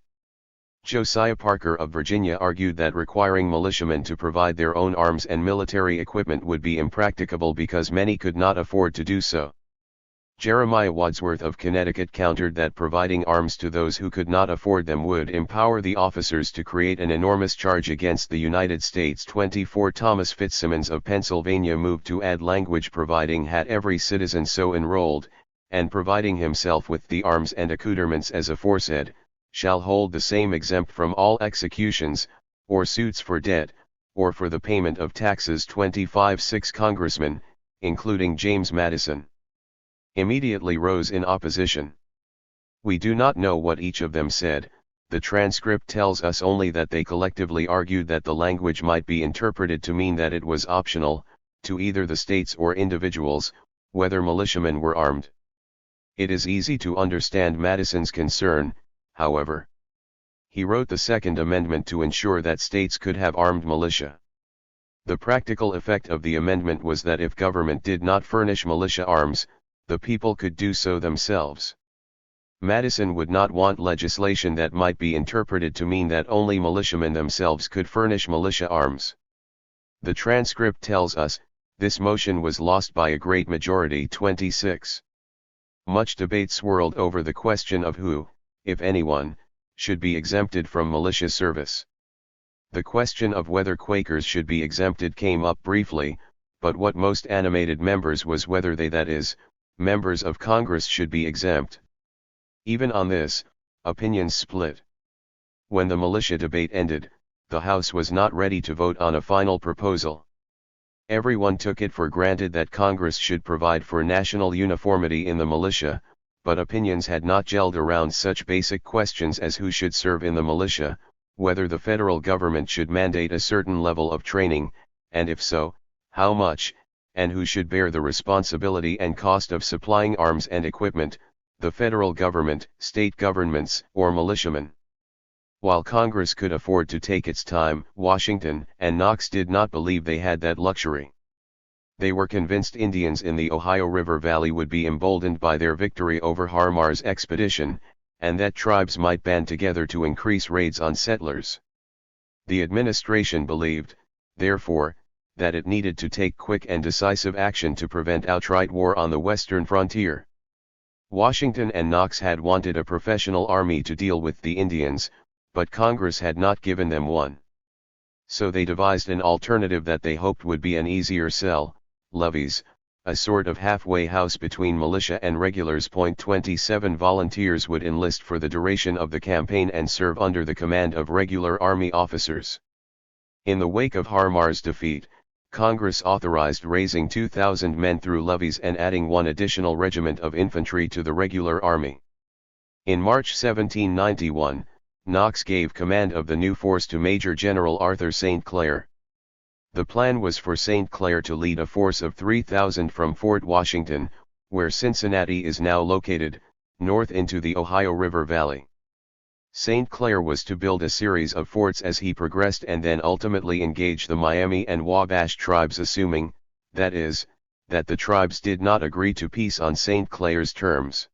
Josiah Parker of Virginia argued that requiring militiamen to provide their own arms and military equipment would be impracticable because many could not afford to do so. Jeremiah Wadsworth of Connecticut countered that providing arms to those who could not afford them would empower the officers to create an enormous charge against the United States. 24 Thomas Fitzsimmons of Pennsylvania moved to add language providing had every citizen so enrolled, and providing himself with the arms and accoutrements as aforesaid, shall hold the same exempt from all executions, or suits for debt, or for the payment of taxes. 25 6 Congressmen, including James Madison, immediately rose in opposition. We do not know what each of them said. The transcript tells us only that they collectively argued that the language might be interpreted to mean that it was optional, to either the states or individuals, whether militiamen were armed. It is easy to understand Madison's concern, however. He wrote the Second Amendment to ensure that states could have armed militia. The practical effect of the amendment was that if government did not furnish militia arms, the people could do so themselves. Madison would not want legislation that might be interpreted to mean that only militiamen themselves could furnish militia arms. The transcript tells us, this motion was lost by a great majority. 26. Much debate swirled over the question of who, if anyone, should be exempted from militia service. The question of whether Quakers should be exempted came up briefly, but what most animated members was whether they, that is, members of Congress should be exempt. Even on this, opinions split. When the militia debate ended, the House was not ready to vote on a final proposal. Everyone took it for granted that Congress should provide for national uniformity in the militia, but opinions had not gelled around such basic questions as who should serve in the militia, whether the federal government should mandate a certain level of training, and if so, how much, and who should bear the responsibility and cost of supplying arms and equipment, the federal government, state governments, or militiamen. While Congress could afford to take its time, Washington and Knox did not believe they had that luxury. They were convinced Indians in the Ohio River Valley would be emboldened by their victory over Harmar's expedition, and that tribes might band together to increase raids on settlers. The administration believed, therefore, that it needed to take quick and decisive action to prevent outright war on the western frontier. Washington and Knox had wanted a professional army to deal with the Indians, but Congress had not given them one. So they devised an alternative that they hoped would be an easier sell: levies, a sort of halfway house between militia and regulars. 27 volunteers would enlist for the duration of the campaign and serve under the command of regular army officers. In the wake of Harmar's defeat, Congress authorized raising 2,000 men through levies and adding one additional regiment of infantry to the regular army. In March 1791, Knox gave command of the new force to Major General Arthur St. Clair. The plan was for St. Clair to lead a force of 3,000 from Fort Washington, where Cincinnati is now located, north into the Ohio River Valley. St. Clair was to build a series of forts as he progressed and then ultimately engage the Miami and Wabash tribes, assuming, that is, that the tribes did not agree to peace on St. Clair's terms.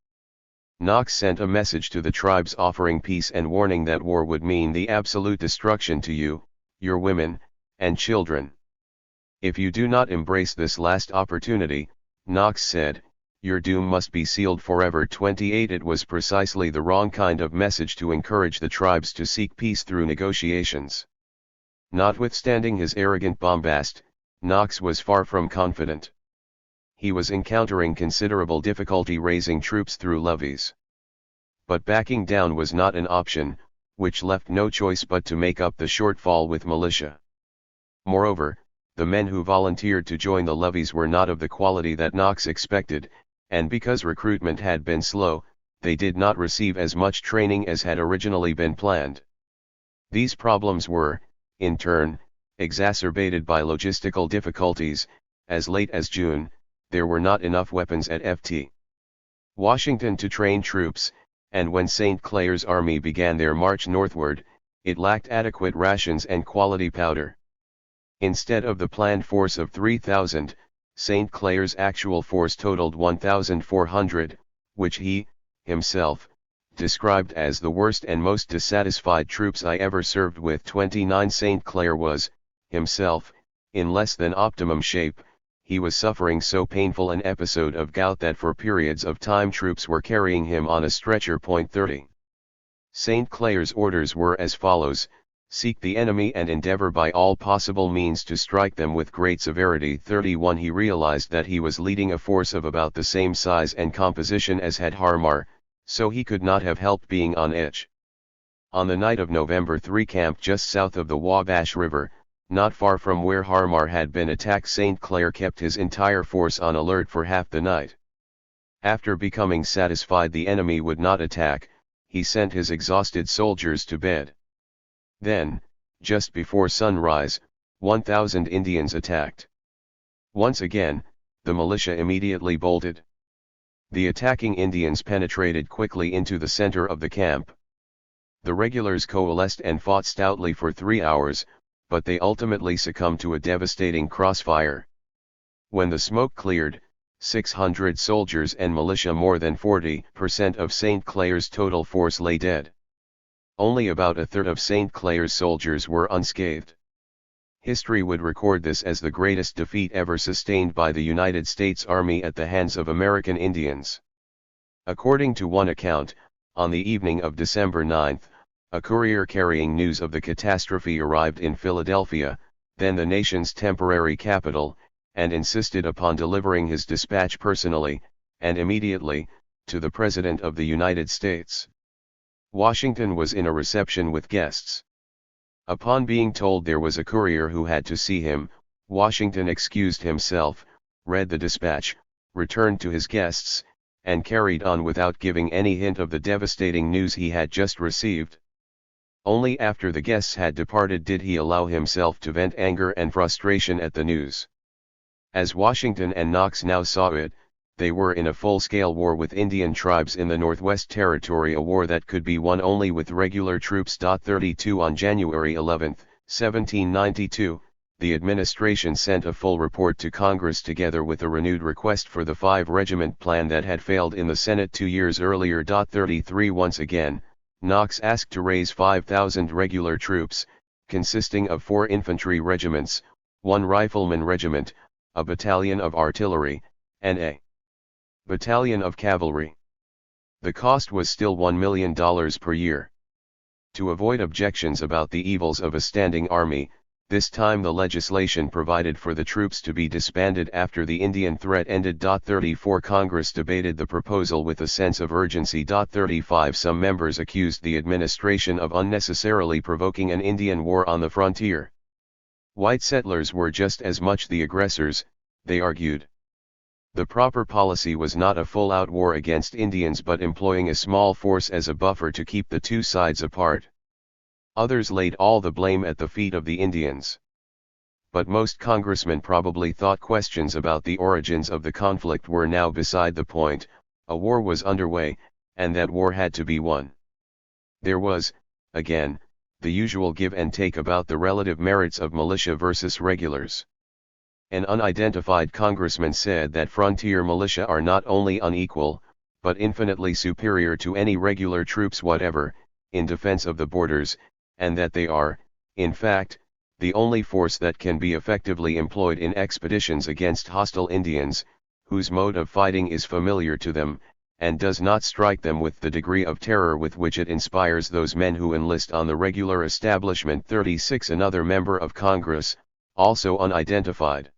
Knox sent a message to the tribes offering peace and warning that war would mean the absolute destruction to you, your women, and children. If you do not embrace this last opportunity, Knox said, your doom must be sealed forever. 28 It was precisely the wrong kind of message to encourage the tribes to seek peace through negotiations. Notwithstanding his arrogant bombast, Knox was far from confident. He was encountering considerable difficulty raising troops through levies. But backing down was not an option, which left no choice but to make up the shortfall with militia. Moreover, the men who volunteered to join the levies were not of the quality that Knox expected, and because recruitment had been slow, they did not receive as much training as had originally been planned. These problems were, in turn, exacerbated by logistical difficulties. As late as June, there were not enough weapons at Ft. Washington to train troops, and when St. Clair's army began their march northward, it lacked adequate rations and quality powder. Instead of the planned force of 3,000, St. Clair's actual force totaled 1,400, which he, himself, described as the worst and most dissatisfied troops I ever served with. 29 St. Clair was, himself, in less than optimum shape. He was suffering so painful an episode of gout that for periods of time troops were carrying him on a stretcher. 30. St. Clair's orders were as follows: seek the enemy and endeavor by all possible means to strike them with great severity. 31 He realized that he was leading a force of about the same size and composition as had Harmar, so he could not have helped being on edge. On the night of November 3, camped just south of the Wabash River, not far from where Harmar had been attacked, St. Clair kept his entire force on alert for half the night. After becoming satisfied the enemy would not attack, he sent his exhausted soldiers to bed. Then, just before sunrise, 1,000 Indians attacked. Once again, the militia immediately bolted. The attacking Indians penetrated quickly into the center of the camp. The regulars coalesced and fought stoutly for 3 hours, but they ultimately succumbed to a devastating crossfire. When the smoke cleared, 600 soldiers and militia, more than 40% of St. Clair's total force, lay dead. Only about a third of St. Clair's soldiers were unscathed. History would record this as the greatest defeat ever sustained by the United States Army at the hands of American Indians. According to one account, on the evening of December 9, a courier carrying news of the catastrophe arrived in Philadelphia, then the nation's temporary capital, and insisted upon delivering his dispatch personally, and immediately, to the President of the United States. Washington was in a reception with guests. Upon being told there was a courier who had to see him, Washington excused himself, read the dispatch, returned to his guests, and carried on without giving any hint of the devastating news he had just received. Only after the guests had departed did he allow himself to vent anger and frustration at the news. As Washington and Knox now saw it, they were in a full-scale war with Indian tribes in the Northwest Territory, a war that could be won only with regular troops. 32 On January 11, 1792, the administration sent a full report to Congress together with a renewed request for the 5-regiment plan that had failed in the Senate 2 years earlier. 33 Once again, Knox asked to raise 5,000 regular troops, consisting of 4 infantry regiments, 1 rifleman regiment, a battalion of artillery, and a battalion of cavalry. The cost was still $1 million per year. To avoid objections about the evils of a standing army, this time the legislation provided for the troops to be disbanded after the Indian threat ended. 34 Congress debated the proposal with a sense of urgency. 35 Some members accused the administration of unnecessarily provoking an Indian war on the frontier. White settlers were just as much the aggressors, they argued. The proper policy was not a full-out war against Indians but employing a small force as a buffer to keep the two sides apart. Others laid all the blame at the feet of the Indians. But most congressmen probably thought questions about the origins of the conflict were now beside the point. A war was underway, and that war had to be won. There was, again, the usual give and take about the relative merits of militia versus regulars. An unidentified congressman said that frontier militia are not only unequal, but infinitely superior to any regular troops whatever, in defense of the borders, and that they are, in fact, the only force that can be effectively employed in expeditions against hostile Indians, whose mode of fighting is familiar to them, and does not strike them with the degree of terror with which it inspires those men who enlist on the regular establishment. 36 Another member of Congress, also unidentified,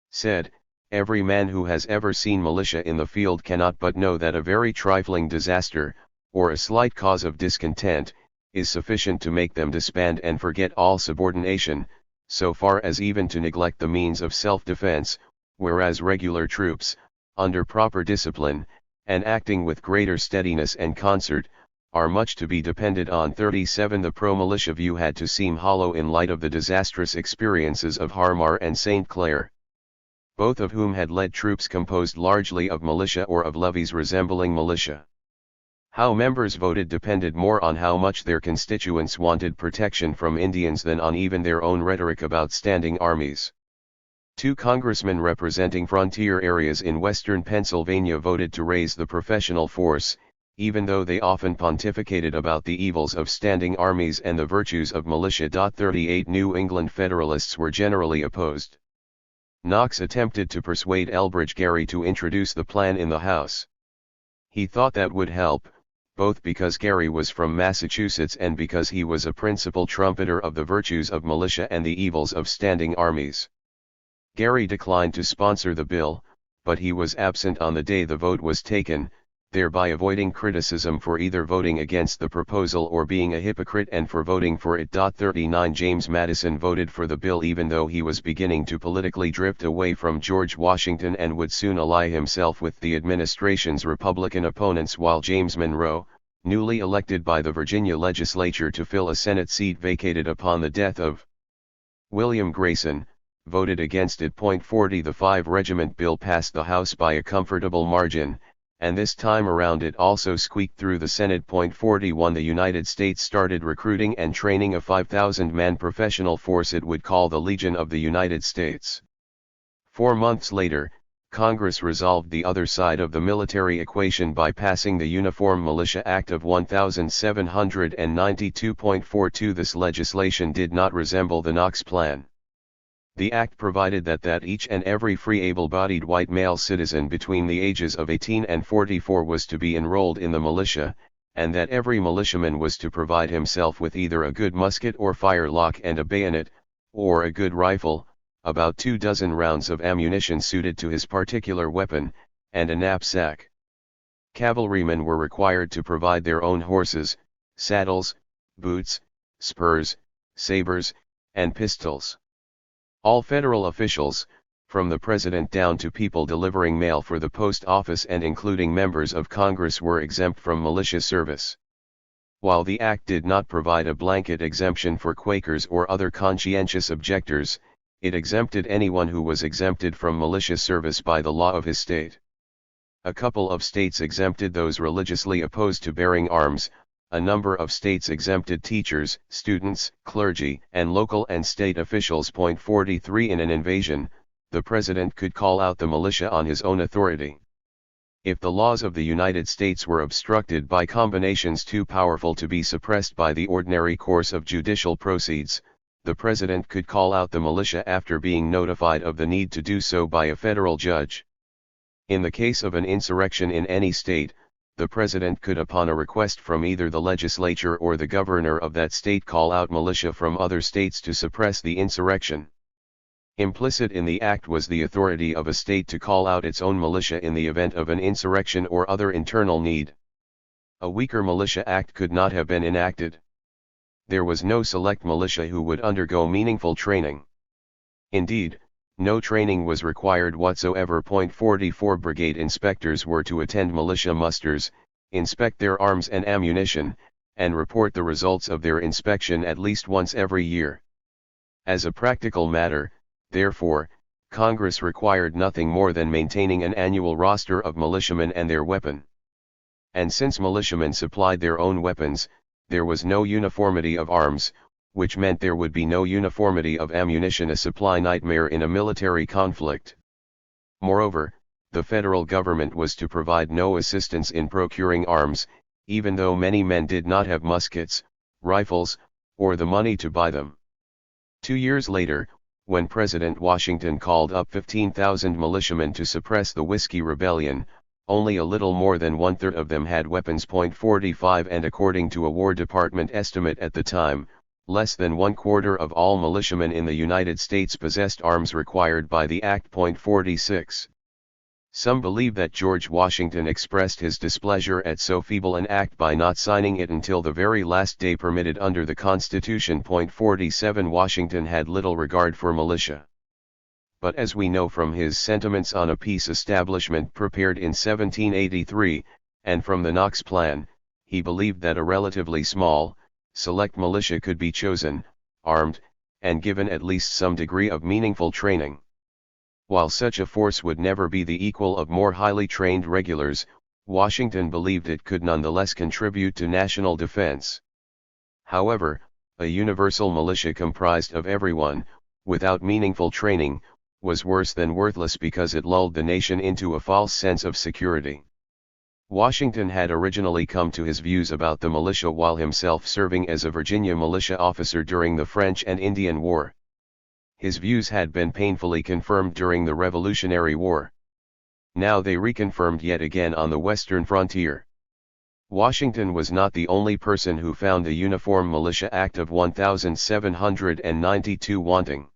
said, "Every man who has ever seen militia in the field cannot but know that a very trifling disaster, or a slight cause of discontent, is sufficient to make them disband and forget all subordination, so far as even to neglect the means of self-defense, whereas regular troops, under proper discipline, and acting with greater steadiness and concert, are much to be depended on." 37 The pro-militia view had to seem hollow in light of the disastrous experiences of Harmar and St. Clair, both of whom had led troops composed largely of militia or of levies resembling militia. How members voted depended more on how much their constituents wanted protection from Indians than on even their own rhetoric about standing armies. 2 congressmen representing frontier areas in western Pennsylvania voted to raise the professional force, even though they often pontificated about the evils of standing armies and the virtues of militia. 38 New England Federalists were generally opposed. Knox attempted to persuade Elbridge Gerry to introduce the plan in the House. He thought that would help, both because Gerry was from Massachusetts and because he was a principal trumpeter of the virtues of militia and the evils of standing armies. Gerry declined to sponsor the bill, but he was absent on the day the vote was taken, thereby avoiding criticism for either voting against the proposal or being a hypocrite and for voting for it. 39 James Madison voted for the bill even though he was beginning to politically drift away from George Washington and would soon ally himself with the administration's Republican opponents, while James Monroe, newly elected by the Virginia legislature to fill a Senate seat vacated upon the death of William Grayson, voted against it. 40 The 5-regiment bill passed the House by a comfortable margin, and this time around it also squeaked through the Senate. 41 The United States started recruiting and training a 5,000-man professional force it would call the Legion of the United States. 4 months later, Congress resolved the other side of the military equation by passing the Uniform Militia Act of 1792.42. This legislation did not resemble the Knox Plan. The act provided that each and every free able-bodied white male citizen between the ages of 18 and 44 was to be enrolled in the militia, and that every militiaman was to provide himself with either a good musket or firelock and a bayonet, or a good rifle, about 24 rounds of ammunition suited to his particular weapon, and a knapsack. Cavalrymen were required to provide their own horses, saddles, boots, spurs, sabers, and pistols. All federal officials, from the president down to people delivering mail for the post office and including members of Congress, were exempt from militia service. While the act did not provide a blanket exemption for Quakers or other conscientious objectors, it exempted anyone who was exempted from militia service by the law of his state. A couple of states exempted those religiously opposed to bearing arms. A number of states exempted teachers, students, clergy, and local and state officials. 43 In an invasion, the president could call out the militia on his own authority. If the laws of the United States were obstructed by combinations too powerful to be suppressed by the ordinary course of judicial proceeds, the president could call out the militia after being notified of the need to do so by a federal judge. In the case of an insurrection in any state, the president could, upon a request from either the legislature or the governor of that state, call out militia from other states to suppress the insurrection. Implicit in the act was the authority of a state to call out its own militia in the event of an insurrection or other internal need. A weaker militia act could not have been enacted. There was no select militia who would undergo meaningful training. Indeed, no training was required whatsoever. 44 Brigade inspectors were to attend militia musters, inspect their arms and ammunition, and report the results of their inspection at least once every year. As a practical matter, therefore, Congress required nothing more than maintaining an annual roster of militiamen and their weapon. And since militiamen supplied their own weapons, there was no uniformity of arms, which meant there would be no uniformity of ammunition, a supply nightmare in a military conflict. Moreover, the federal government was to provide no assistance in procuring arms, even though many men did not have muskets, rifles, or the money to buy them. 2 years later, when President Washington called up 15,000 militiamen to suppress the Whiskey Rebellion, only a little more than one-third of them had weapons. 45 And according to a War Department estimate at the time, less than 1/4 of all militiamen in the United States possessed arms required by the Act. 46. Some believe that George Washington expressed his displeasure at so feeble an act by not signing it until the very last day permitted under the Constitution. 47 Washington had little regard for militia. But as we know from his sentiments on a peace establishment prepared in 1783, and from the Knox Plan, he believed that a relatively small, select militia could be chosen, armed, and given at least some degree of meaningful training. While such a force would never be the equal of more highly trained regulars, Washington believed it could nonetheless contribute to national defense. However, a universal militia comprised of everyone, without meaningful training, was worse than worthless because it lulled the nation into a false sense of security. Washington had originally come to his views about the militia while himself serving as a Virginia militia officer during the French and Indian War. His views had been painfully confirmed during the Revolutionary War. Now they reconfirmed yet again on the western frontier. Washington was not the only person who found the Uniform Militia Act of 1792 wanting.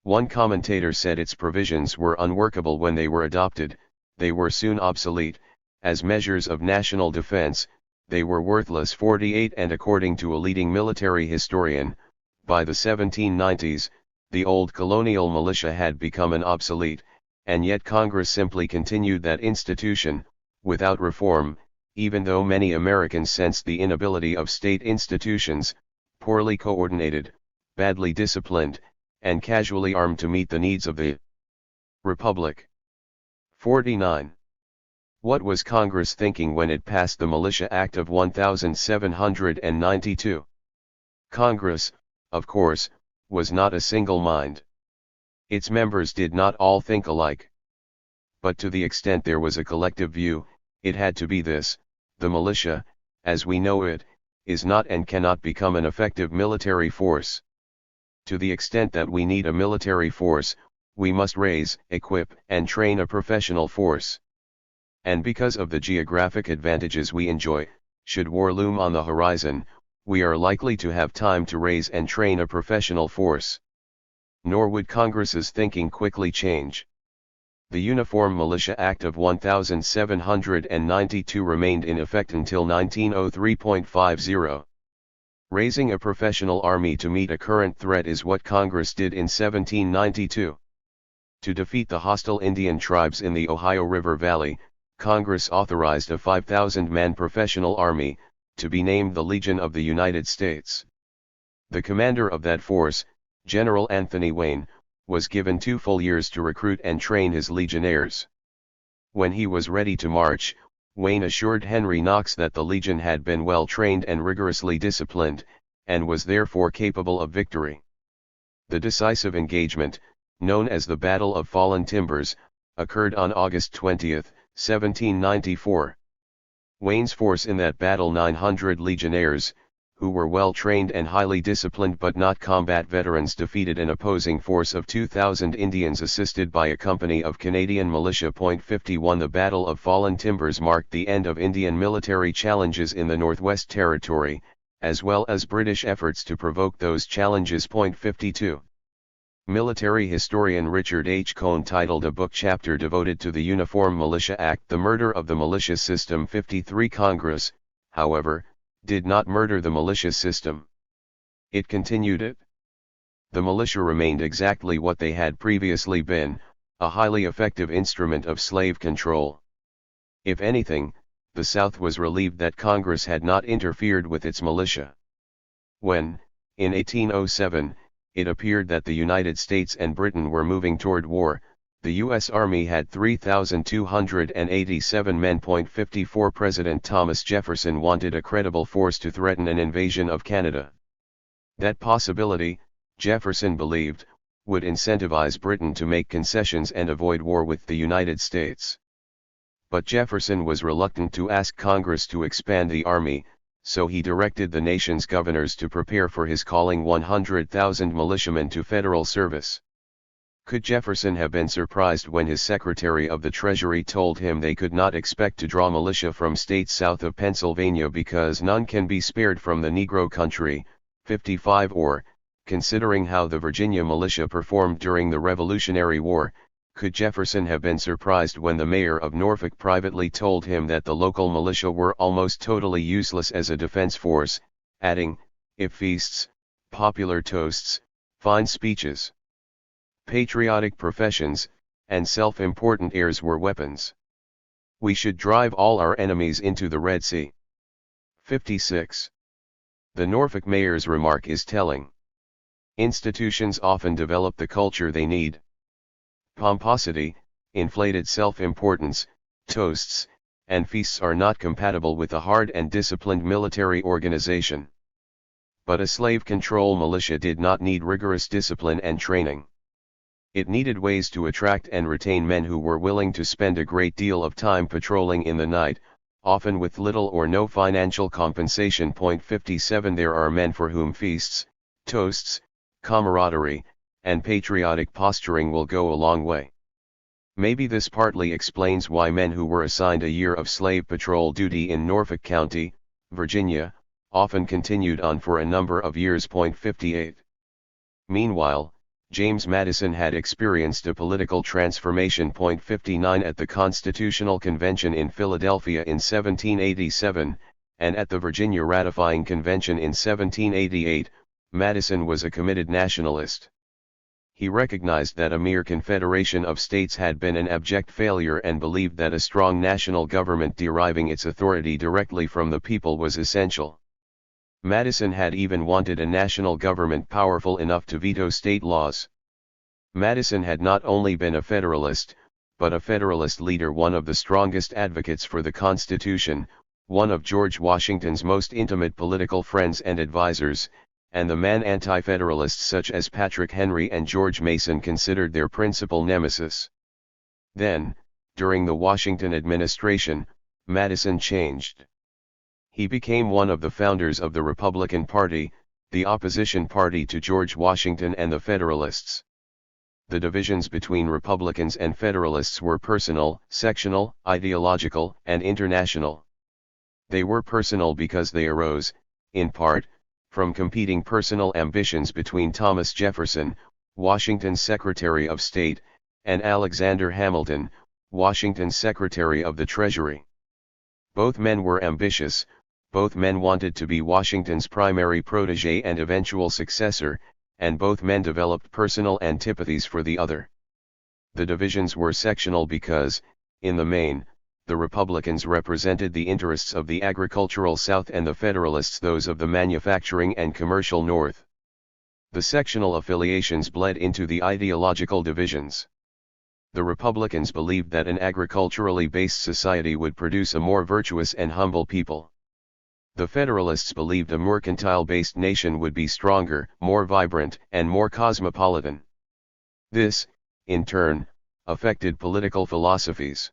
One commentator said its provisions were unworkable when they were adopted, they were soon obsolete. As measures of national defense, they were worthless. 48 And according to a leading military historian, by the 1790s, the old colonial militia had become an obsolete, and yet Congress simply continued that institution, without reform, even though many Americans sensed the inability of state institutions, poorly coordinated, badly disciplined, and casually armed to meet the needs of the Republic. 49. What was Congress thinking when it passed the Militia Act of 1792? Congress, of course, was not a single mind. Its members did not all think alike. But to the extent there was a collective view, it had to be this: the militia, as we know it, is not and cannot become an effective military force. To the extent that we need a military force, we must raise, equip, and train a professional force. And because of the geographic advantages we enjoy, should war loom on the horizon, we are likely to have time to raise and train a professional force. Nor would Congress's thinking quickly change. The Uniform Militia Act of 1792 remained in effect until 1903.50. Raising a professional army to meet a current threat is what Congress did in 1792. To defeat the hostile Indian tribes in the Ohio River Valley, Congress authorized a 5,000-man professional army, to be named the Legion of the United States. The commander of that force, General Anthony Wayne, was given 2 full years to recruit and train his legionnaires. When he was ready to march, Wayne assured Henry Knox that the legion had been well trained and rigorously disciplined, and was therefore capable of victory. The decisive engagement, known as the Battle of Fallen Timbers, occurred on August 20, 1794. Wayne's force in that battle, 900 legionnaires, who were well trained and highly disciplined but not combat veterans, defeated an opposing force of 2,000 Indians assisted by a company of Canadian militia. 51 The Battle of Fallen Timbers marked the end of Indian military challenges in the Northwest Territory, as well as British efforts to provoke those challenges. 52. Military historian Richard H. Cohn titled a book chapter devoted to the Uniform Militia Act "The Murder of the Militia System." 53 Congress, however, did not murder the militia system. It continued it. The militia remained exactly what they had previously been, a highly effective instrument of slave control. If anything, the South was relieved that Congress had not interfered with its militia. When, in 1807, it appeared that the United States and Britain were moving toward war, the U.S. Army had 3,287 men. 54 President Thomas Jefferson wanted a credible force to threaten an invasion of Canada. That possibility, Jefferson believed, would incentivize Britain to make concessions and avoid war with the United States. But Jefferson was reluctant to ask Congress to expand the army, so he directed the nation's governors to prepare for his calling 100,000 militiamen to federal service. Could Jefferson have been surprised when his Secretary of the Treasury told him they could not expect to draw militia from states south of Pennsylvania because none can be spared from the Negro country? 55 Or, considering how the Virginia militia performed during the Revolutionary War, could Jefferson have been surprised when the mayor of Norfolk privately told him that the local militia were almost totally useless as a defense force, adding, if feasts, popular toasts, fine speeches, patriotic professions, and self-important airs were weapons, we should drive all our enemies into the Red Sea? 56. The Norfolk mayor's remark is telling. Institutions often develop the culture they need. Pomposity, inflated self-importance, toasts, and feasts are not compatible with a hard and disciplined military organization. But a slave control militia did not need rigorous discipline and training. It needed ways to attract and retain men who were willing to spend a great deal of time patrolling in the night, often with little or no financial compensation. 57 There are men for whom feasts, toasts, camaraderie, and patriotic posturing will go a long way. Maybe this partly explains why men who were assigned a year of slave patrol duty in Norfolk County, Virginia, often continued on for a number of years. 58. Meanwhile, James Madison had experienced a political transformation. 59 At the Constitutional Convention in Philadelphia in 1787, and at the Virginia Ratifying Convention in 1788, Madison was a committed nationalist. He recognized that a mere confederation of states had been an abject failure and believed that a strong national government deriving its authority directly from the people was essential. Madison had even wanted a national government powerful enough to veto state laws. Madison had not only been a Federalist, but a Federalist leader, one of the strongest advocates for the Constitution, one of George Washington's most intimate political friends and advisors, and the man anti-federalists such as Patrick Henry and George Mason considered their principal nemesis. Then, during the Washington administration, Madison changed. He became one of the founders of the Republican Party, the opposition party to George Washington and the Federalists. The divisions between Republicans and Federalists were personal, sectional, ideological, and international. They were personal because they arose, in part, from competing personal ambitions between Thomas Jefferson, Washington's Secretary of State, and Alexander Hamilton, Washington's Secretary of the Treasury. Both men were ambitious, both men wanted to be Washington's primary protege and eventual successor, and both men developed personal antipathies for the other. The divisions were sectional because, in the main, the Republicans represented the interests of the agricultural South and the Federalists those of the manufacturing and commercial North. The sectional affiliations bled into the ideological divisions. The Republicans believed that an agriculturally based society would produce a more virtuous and humble people. The Federalists believed a mercantile-based nation would be stronger, more vibrant, and more cosmopolitan. This, in turn, affected political philosophies.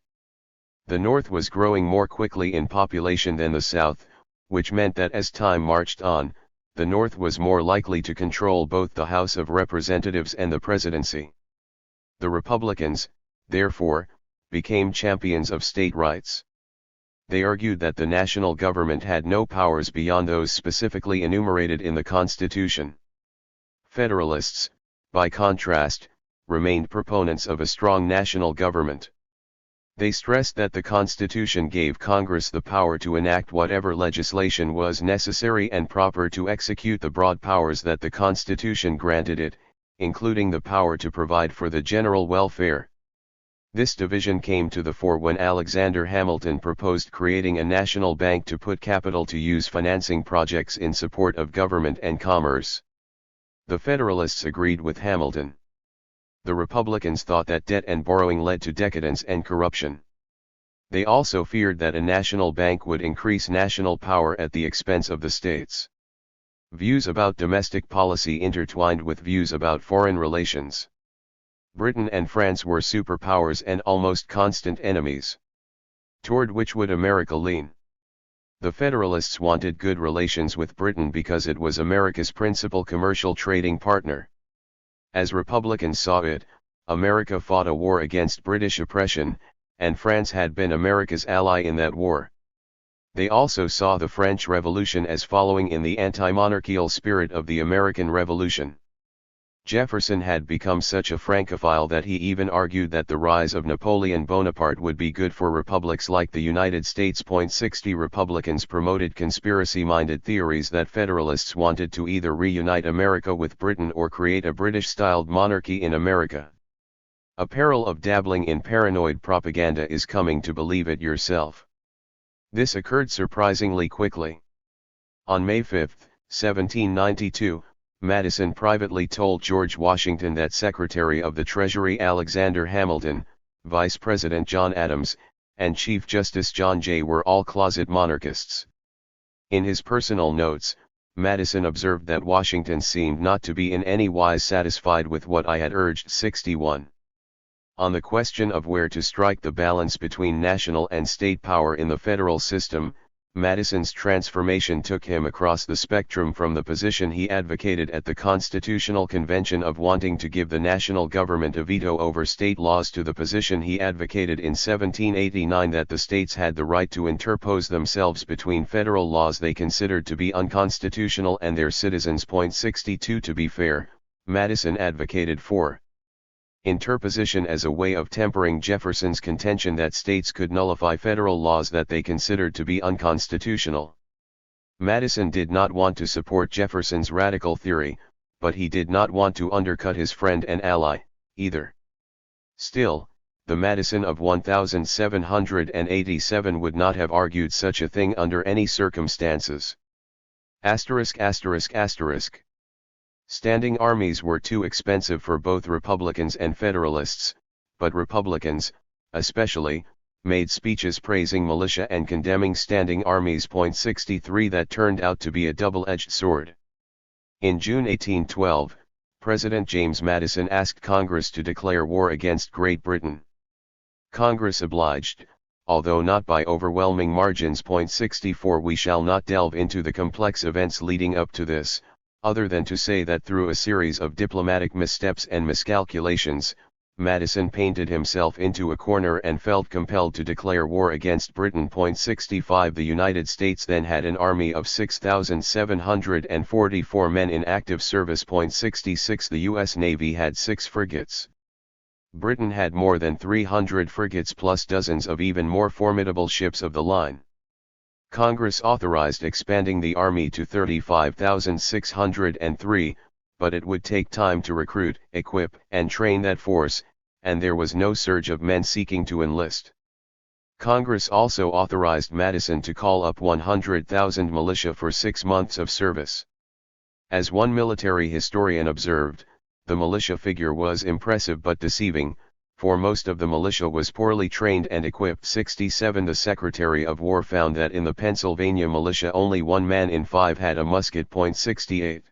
The North was growing more quickly in population than the South, which meant that as time marched on, the North was more likely to control both the House of Representatives and the presidency. The Republicans, therefore, became champions of state rights. They argued that the national government had no powers beyond those specifically enumerated in the Constitution. Federalists, by contrast, remained proponents of a strong national government. They stressed that the Constitution gave Congress the power to enact whatever legislation was necessary and proper to execute the broad powers that the Constitution granted it, including the power to provide for the general welfare. This division came to the fore when Alexander Hamilton proposed creating a national bank to put capital to use financing projects in support of government and commerce. The Federalists agreed with Hamilton. The Republicans thought that debt and borrowing led to decadence and corruption. They also feared that a national bank would increase national power at the expense of the states. Views about domestic policy intertwined with views about foreign relations. Britain and France were superpowers and almost constant enemies. Toward which would America lean? The Federalists wanted good relations with Britain because it was America's principal commercial trading partner. As Republicans saw it, America fought a war against British oppression, and France had been America's ally in that war. They also saw the French Revolution as following in the anti-monarchical spirit of the American Revolution. Jefferson had become such a Francophile that he even argued that the rise of Napoleon Bonaparte would be good for republics like the United States. 60 Republicans promoted conspiracy-minded theories that Federalists wanted to either reunite America with Britain or create a British-styled monarchy in America. A peril of dabbling in paranoid propaganda is coming to believe it yourself. This occurred surprisingly quickly. On May 5, 1792, Madison privately told George Washington that Secretary of the Treasury Alexander Hamilton, Vice President John Adams, and Chief Justice John Jay were all closet monarchists. In his personal notes, Madison observed that Washington seemed not to be in any wise satisfied with what I had urged. 61. On the question of where to strike the balance between national and state power in the federal system, Madison's transformation took him across the spectrum from the position he advocated at the Constitutional Convention of wanting to give the national government a veto over state laws to the position he advocated in 1789 that the states had the right to interpose themselves between federal laws they considered to be unconstitutional and their citizens. 62 To be fair, Madison advocated for interposition as a way of tempering Jefferson's contention that states could nullify federal laws that they considered to be unconstitutional. Madison did not want to support Jefferson's radical theory, but he did not want to undercut his friend and ally, either. Still, the Madison of 1787 would not have argued such a thing under any circumstances. ******* Standing armies were too expensive for both Republicans and Federalists, but Republicans, especially, made speeches praising militia and condemning standing armies. 63 That turned out to be a double-edged sword. In June 1812, President James Madison asked Congress to declare war against Great Britain. Congress obliged, although not by overwhelming margins. 64 We shall not delve into the complex events leading up to this, other than to say that through a series of diplomatic missteps and miscalculations, Madison painted himself into a corner and felt compelled to declare war against Britain. 65 The United States then had an army of 6,744 men in active service. 66 The U.S. Navy had 6 frigates. Britain had more than 300 frigates plus dozens of even more formidable ships of the line. Congress authorized expanding the army to 35,603, but it would take time to recruit, equip, and train that force, and there was no surge of men seeking to enlist. Congress also authorized Madison to call up 100,000 militia for 6 months of service. As one military historian observed, the militia figure was impressive but deceiving, for most of the militia was poorly trained and equipped. 67 The Secretary of War found that in the Pennsylvania militia only 1 man in 5 had a musket. 68.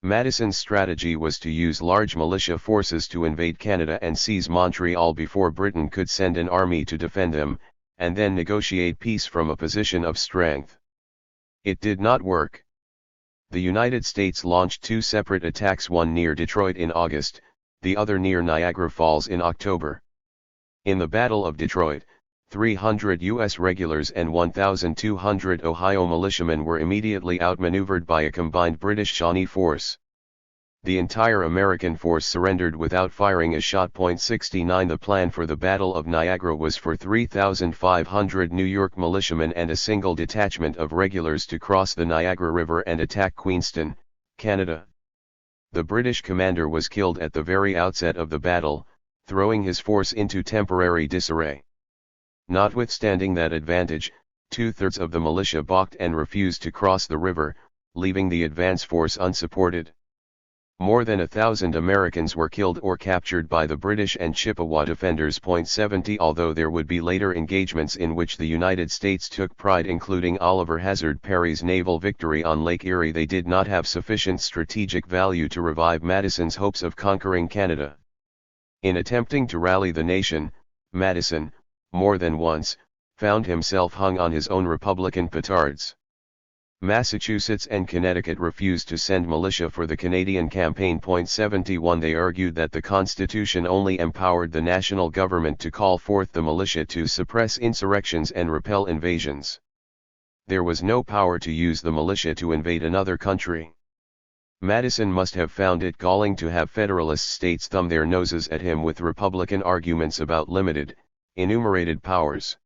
Madison's strategy was to use large militia forces to invade Canada and seize Montreal before Britain could send an army to defend them, and then negotiate peace from a position of strength. It did not work. The United States launched 2 separate attacks, one near Detroit in August, the other near Niagara Falls in October. In the Battle of Detroit, 300 U.S. regulars and 1,200 Ohio militiamen were immediately outmaneuvered by a combined British-Shawnee force. The entire American force surrendered without firing a shot. 69 The plan for the Battle of Niagara was for 3,500 New York militiamen and a single detachment of regulars to cross the Niagara River and attack Queenston, Canada. The British commander was killed at the very outset of the battle, throwing his force into temporary disarray. Notwithstanding that advantage, 2/3 of the militia balked and refused to cross the river, leaving the advance force unsupported. More than 1,000 Americans were killed or captured by the British and Chippewa defenders. 70 Although there would be later engagements in which the United States took pride, including Oliver Hazard Perry's naval victory on Lake Erie, they did not have sufficient strategic value to revive Madison's hopes of conquering Canada. In attempting to rally the nation, Madison, more than once, found himself hung on his own Republican petards. Massachusetts and Connecticut refused to send militia for the Canadian campaign. 71 They argued that the Constitution only empowered the national government to call forth the militia to suppress insurrections and repel invasions. There was no power to use the militia to invade another country. Madison must have found it galling to have Federalist states thumb their noses at him with Republican arguments about limited, enumerated powers.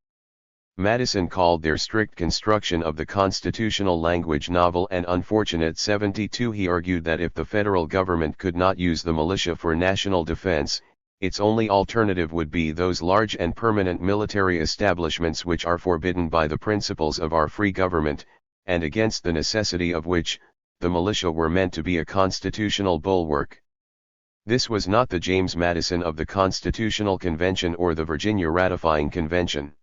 Madison called their strict construction of the constitutional language novel and unfortunate. 72 He argued that if the federal government could not use the militia for national defense, its only alternative would be those large and permanent military establishments which are forbidden by the principles of our free government, and against the necessity of which, the militia were meant to be a constitutional bulwark. This was not the James Madison of the Constitutional Convention or the Virginia Ratifying Convention.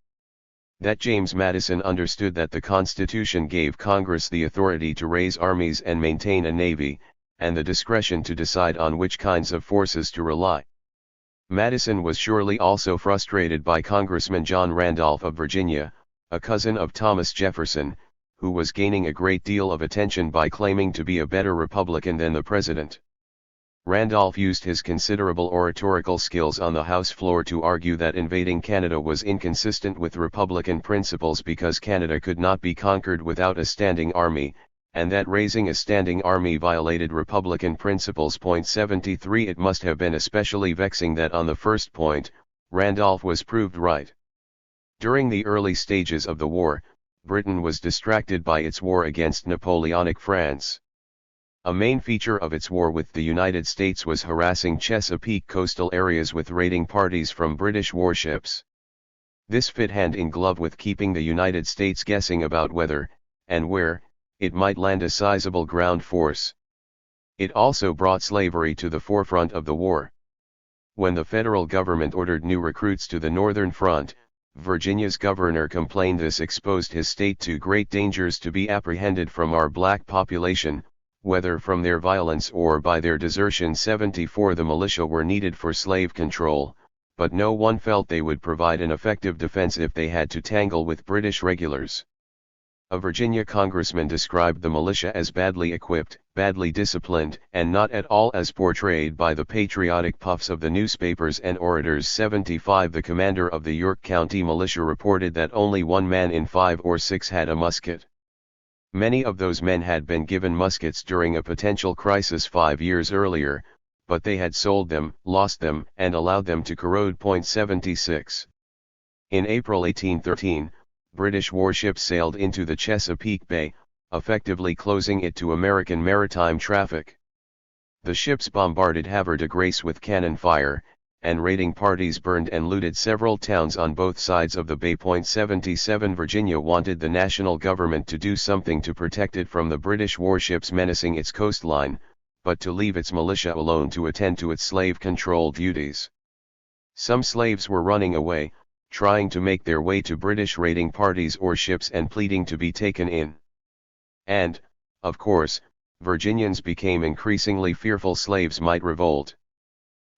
That James Madison understood that the Constitution gave Congress the authority to raise armies and maintain a navy, and the discretion to decide on which kinds of forces to rely. Madison was surely also frustrated by Congressman John Randolph of Virginia, a cousin of Thomas Jefferson, who was gaining a great deal of attention by claiming to be a better Republican than the president. Randolph used his considerable oratorical skills on the House floor to argue that invading Canada was inconsistent with Republican principles because Canada could not be conquered without a standing army, and that raising a standing army violated Republican principles. 73 It must have been especially vexing that on the first point, Randolph was proved right. During the early stages of the war, Britain was distracted by its war against Napoleonic France. A main feature of its war with the United States was harassing Chesapeake coastal areas with raiding parties from British warships. This fit hand in glove with keeping the United States guessing about whether, and where, it might land a sizable ground force. It also brought slavery to the forefront of the war. When the federal government ordered new recruits to the Northern Front, Virginia's governor complained this exposed his state to great dangers to be apprehended from our black population, whether from their violence or by their desertion. 74 The militia were needed for slave control, but no one felt they would provide an effective defense if they had to tangle with British regulars. A Virginia congressman described the militia as badly equipped, badly disciplined, and not at all as portrayed by the patriotic puffs of the newspapers and orators. 75 The commander of the York County militia reported that only 1 man in 5 or 6 had a musket. Many of those men had been given muskets during a potential crisis 5 years earlier, but they had sold them, lost them, and allowed them to corrode. 76. In April 1813, British warships sailed into the Chesapeake Bay, effectively closing it to American maritime traffic. The ships bombarded Havre de Grace with cannon fire, and raiding parties burned and looted several towns on both sides of the bay. 77 Virginia wanted the national government to do something to protect it from the British warships menacing its coastline, but to leave its militia alone to attend to its slave control duties. Some slaves were running away, trying to make their way to British raiding parties or ships and pleading to be taken in. And, of course, Virginians became increasingly fearful slaves might revolt.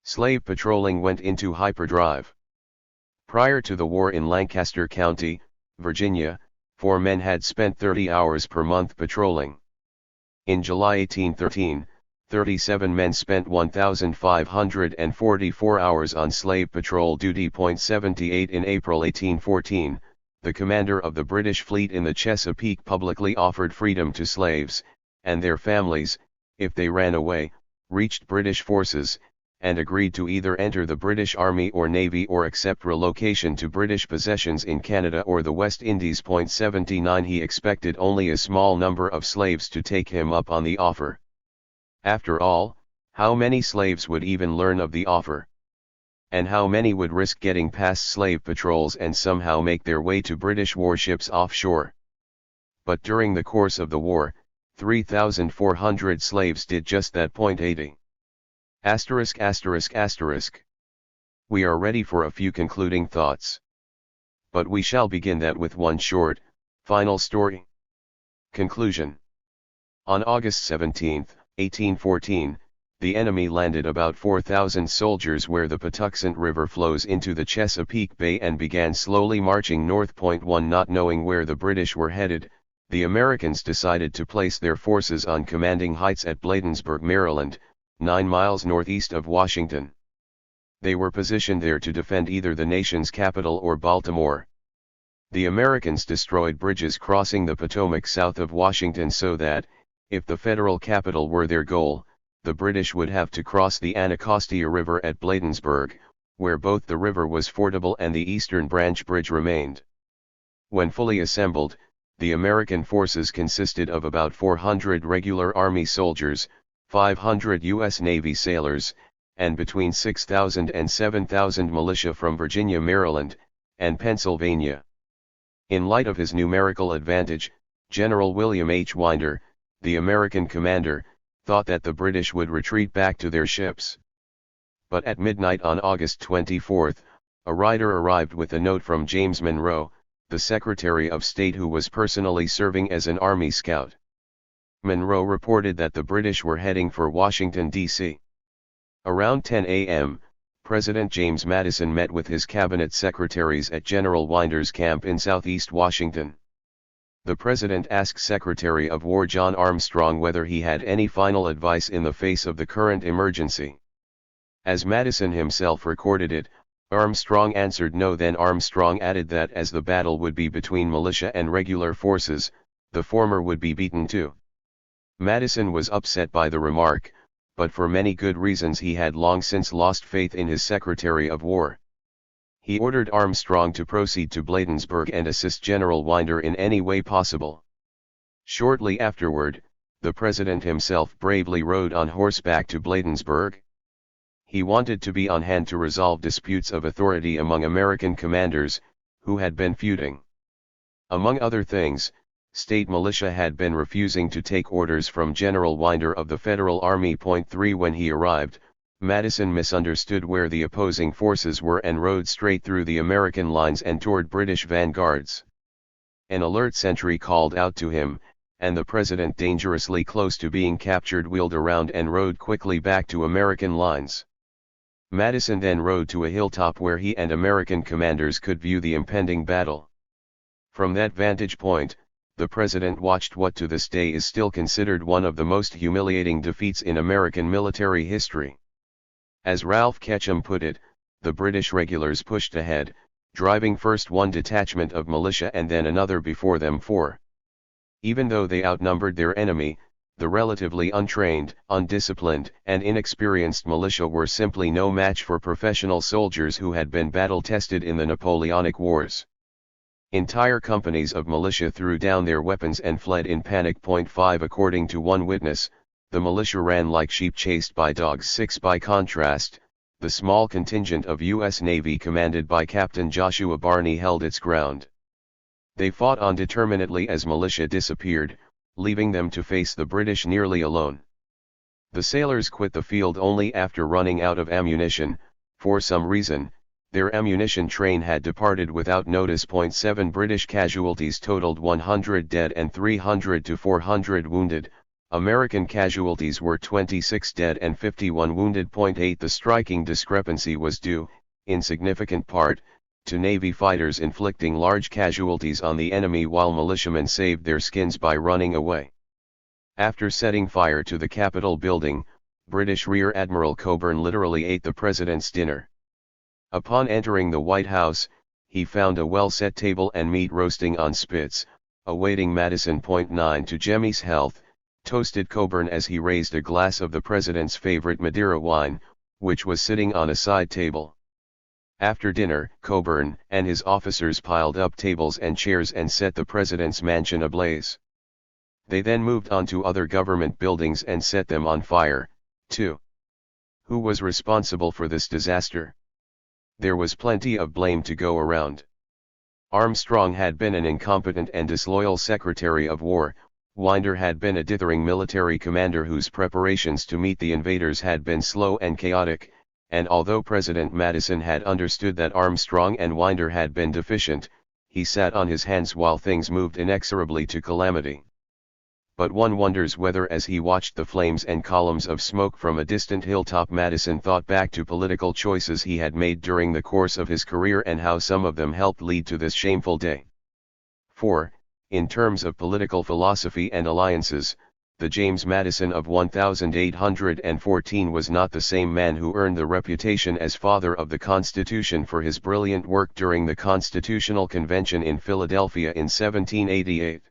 Slave patrolling went into hyperdrive. Prior to the war in Lancaster County, Virginia, 4 men had spent 30 hours per month patrolling. In July 1813, 37 men spent 1,544 hours on slave patrol duty. 78 In April 1814, the commander of the British fleet in the Chesapeake publicly offered freedom to slaves, and their families, if they ran away, reached British forces, and agreed to either enter the British Army or Navy or accept relocation to British possessions in Canada or the West Indies. 79 He expected only a small number of slaves to take him up on the offer. After all, how many slaves would even learn of the offer? And how many would risk getting past slave patrols and somehow make their way to British warships offshore? But during the course of the war, 3,400 slaves did just that. 80. We are ready for a few concluding thoughts. But we shall begin that with one short, final story. Conclusion. On August 17, 1814, the enemy landed about 4,000 soldiers where the Patuxent River flows into the Chesapeake Bay and began slowly marching north. 1 Not knowing where the British were headed, the Americans decided to place their forces on commanding heights at Bladensburg, Maryland, 9 miles northeast of Washington. They were positioned there to defend either the nation's capital or Baltimore. The Americans destroyed bridges crossing the Potomac south of Washington so that, if the federal capital were their goal, the British would have to cross the Anacostia River at Bladensburg, where both the river was fordable and the Eastern Branch Bridge remained. When fully assembled, the American forces consisted of about 400 regular Army soldiers, 500 U.S. Navy sailors, and between 6,000 and 7,000 militia from Virginia, Maryland, and Pennsylvania. In light of his numerical advantage, General William H. Winder, the American commander, thought that the British would retreat back to their ships. But at midnight on August 24, a rider arrived with a note from James Monroe, the Secretary of State who was personally serving as an Army scout. Monroe reported that the British were heading for Washington, D.C. Around 10 a.m., President James Madison met with his cabinet secretaries at General Winder's camp in southeast Washington. The President asked Secretary of War John Armstrong whether he had any final advice in the face of the current emergency. As Madison himself recorded it, Armstrong answered no. Then Armstrong added that as the battle would be between militia and regular forces, the former would be beaten too. Madison was upset by the remark, but for many good reasons he had long since lost faith in his Secretary of War. He ordered Armstrong to proceed to Bladensburg and assist General Winder in any way possible. Shortly afterward, the President himself bravely rode on horseback to Bladensburg. He wanted to be on hand to resolve disputes of authority among American commanders, who had been feuding. Among other things, state militia had been refusing to take orders from General Winder of the Federal Army. 3 When he arrived, Madison misunderstood where the opposing forces were and rode straight through the American lines and toward British vanguards. An alert sentry called out to him, and the President, dangerously close to being captured, wheeled around and rode quickly back to American lines. Madison then rode to a hilltop where he and American commanders could view the impending battle. From that vantage point, the President watched what to this day is still considered one of the most humiliating defeats in American military history. As Ralph Ketchum put it, the British regulars pushed ahead, driving first one detachment of militia and then another before them 4. Even though they outnumbered their enemy, The relatively untrained, undisciplined, and inexperienced militia were simply no match for professional soldiers who had been battle-tested in the Napoleonic Wars. Entire companies of militia threw down their weapons and fled in panic. 5 According to one witness, the militia ran like sheep chased by dogs. 6 By contrast, the small contingent of U.S. Navy commanded by Captain Joshua Barney held its ground. They fought on determinedly as militia disappeared, leaving them to face the British nearly alone. The sailors quit the field only after running out of ammunition. For some reason, their ammunition train had departed without notice. 7 British casualties totaled 100 dead and 300 to 400 wounded. American casualties were 26 dead and 51 wounded. 8 The striking discrepancy was due, in significant part, to Navy fighters inflicting large casualties on the enemy while militiamen saved their skins by running away. After setting fire to the Capitol building, British Rear Admiral Cockburn literally ate the president's dinner. Upon entering the White House, he found a well-set table and meat roasting on spits, awaiting Madison. 9 To Jemmy's health, toasted Cockburn as he raised a glass of the president's favorite Madeira wine, which was sitting on a side table. After dinner, Cockburn and his officers piled up tables and chairs and set the president's mansion ablaze. They then moved on to other government buildings and set them on fire, too. Who was responsible for this disaster? There was plenty of blame to go around. Armstrong had been an incompetent and disloyal Secretary of War. Winder had been a dithering military commander whose preparations to meet the invaders had been slow and chaotic, and although President Madison had understood that Armstrong and Winder had been deficient, he sat on his hands while things moved inexorably to calamity. But one wonders whether as he watched the flames and columns of smoke from a distant hilltop Madison thought back to political choices he had made during the course of his career and how some of them helped lead to this shameful day. 4. In terms of political philosophy and alliances, the James Madison of 1814 was not the same man who earned the reputation as Father of the Constitution for his brilliant work during the Constitutional Convention in Philadelphia in 1788.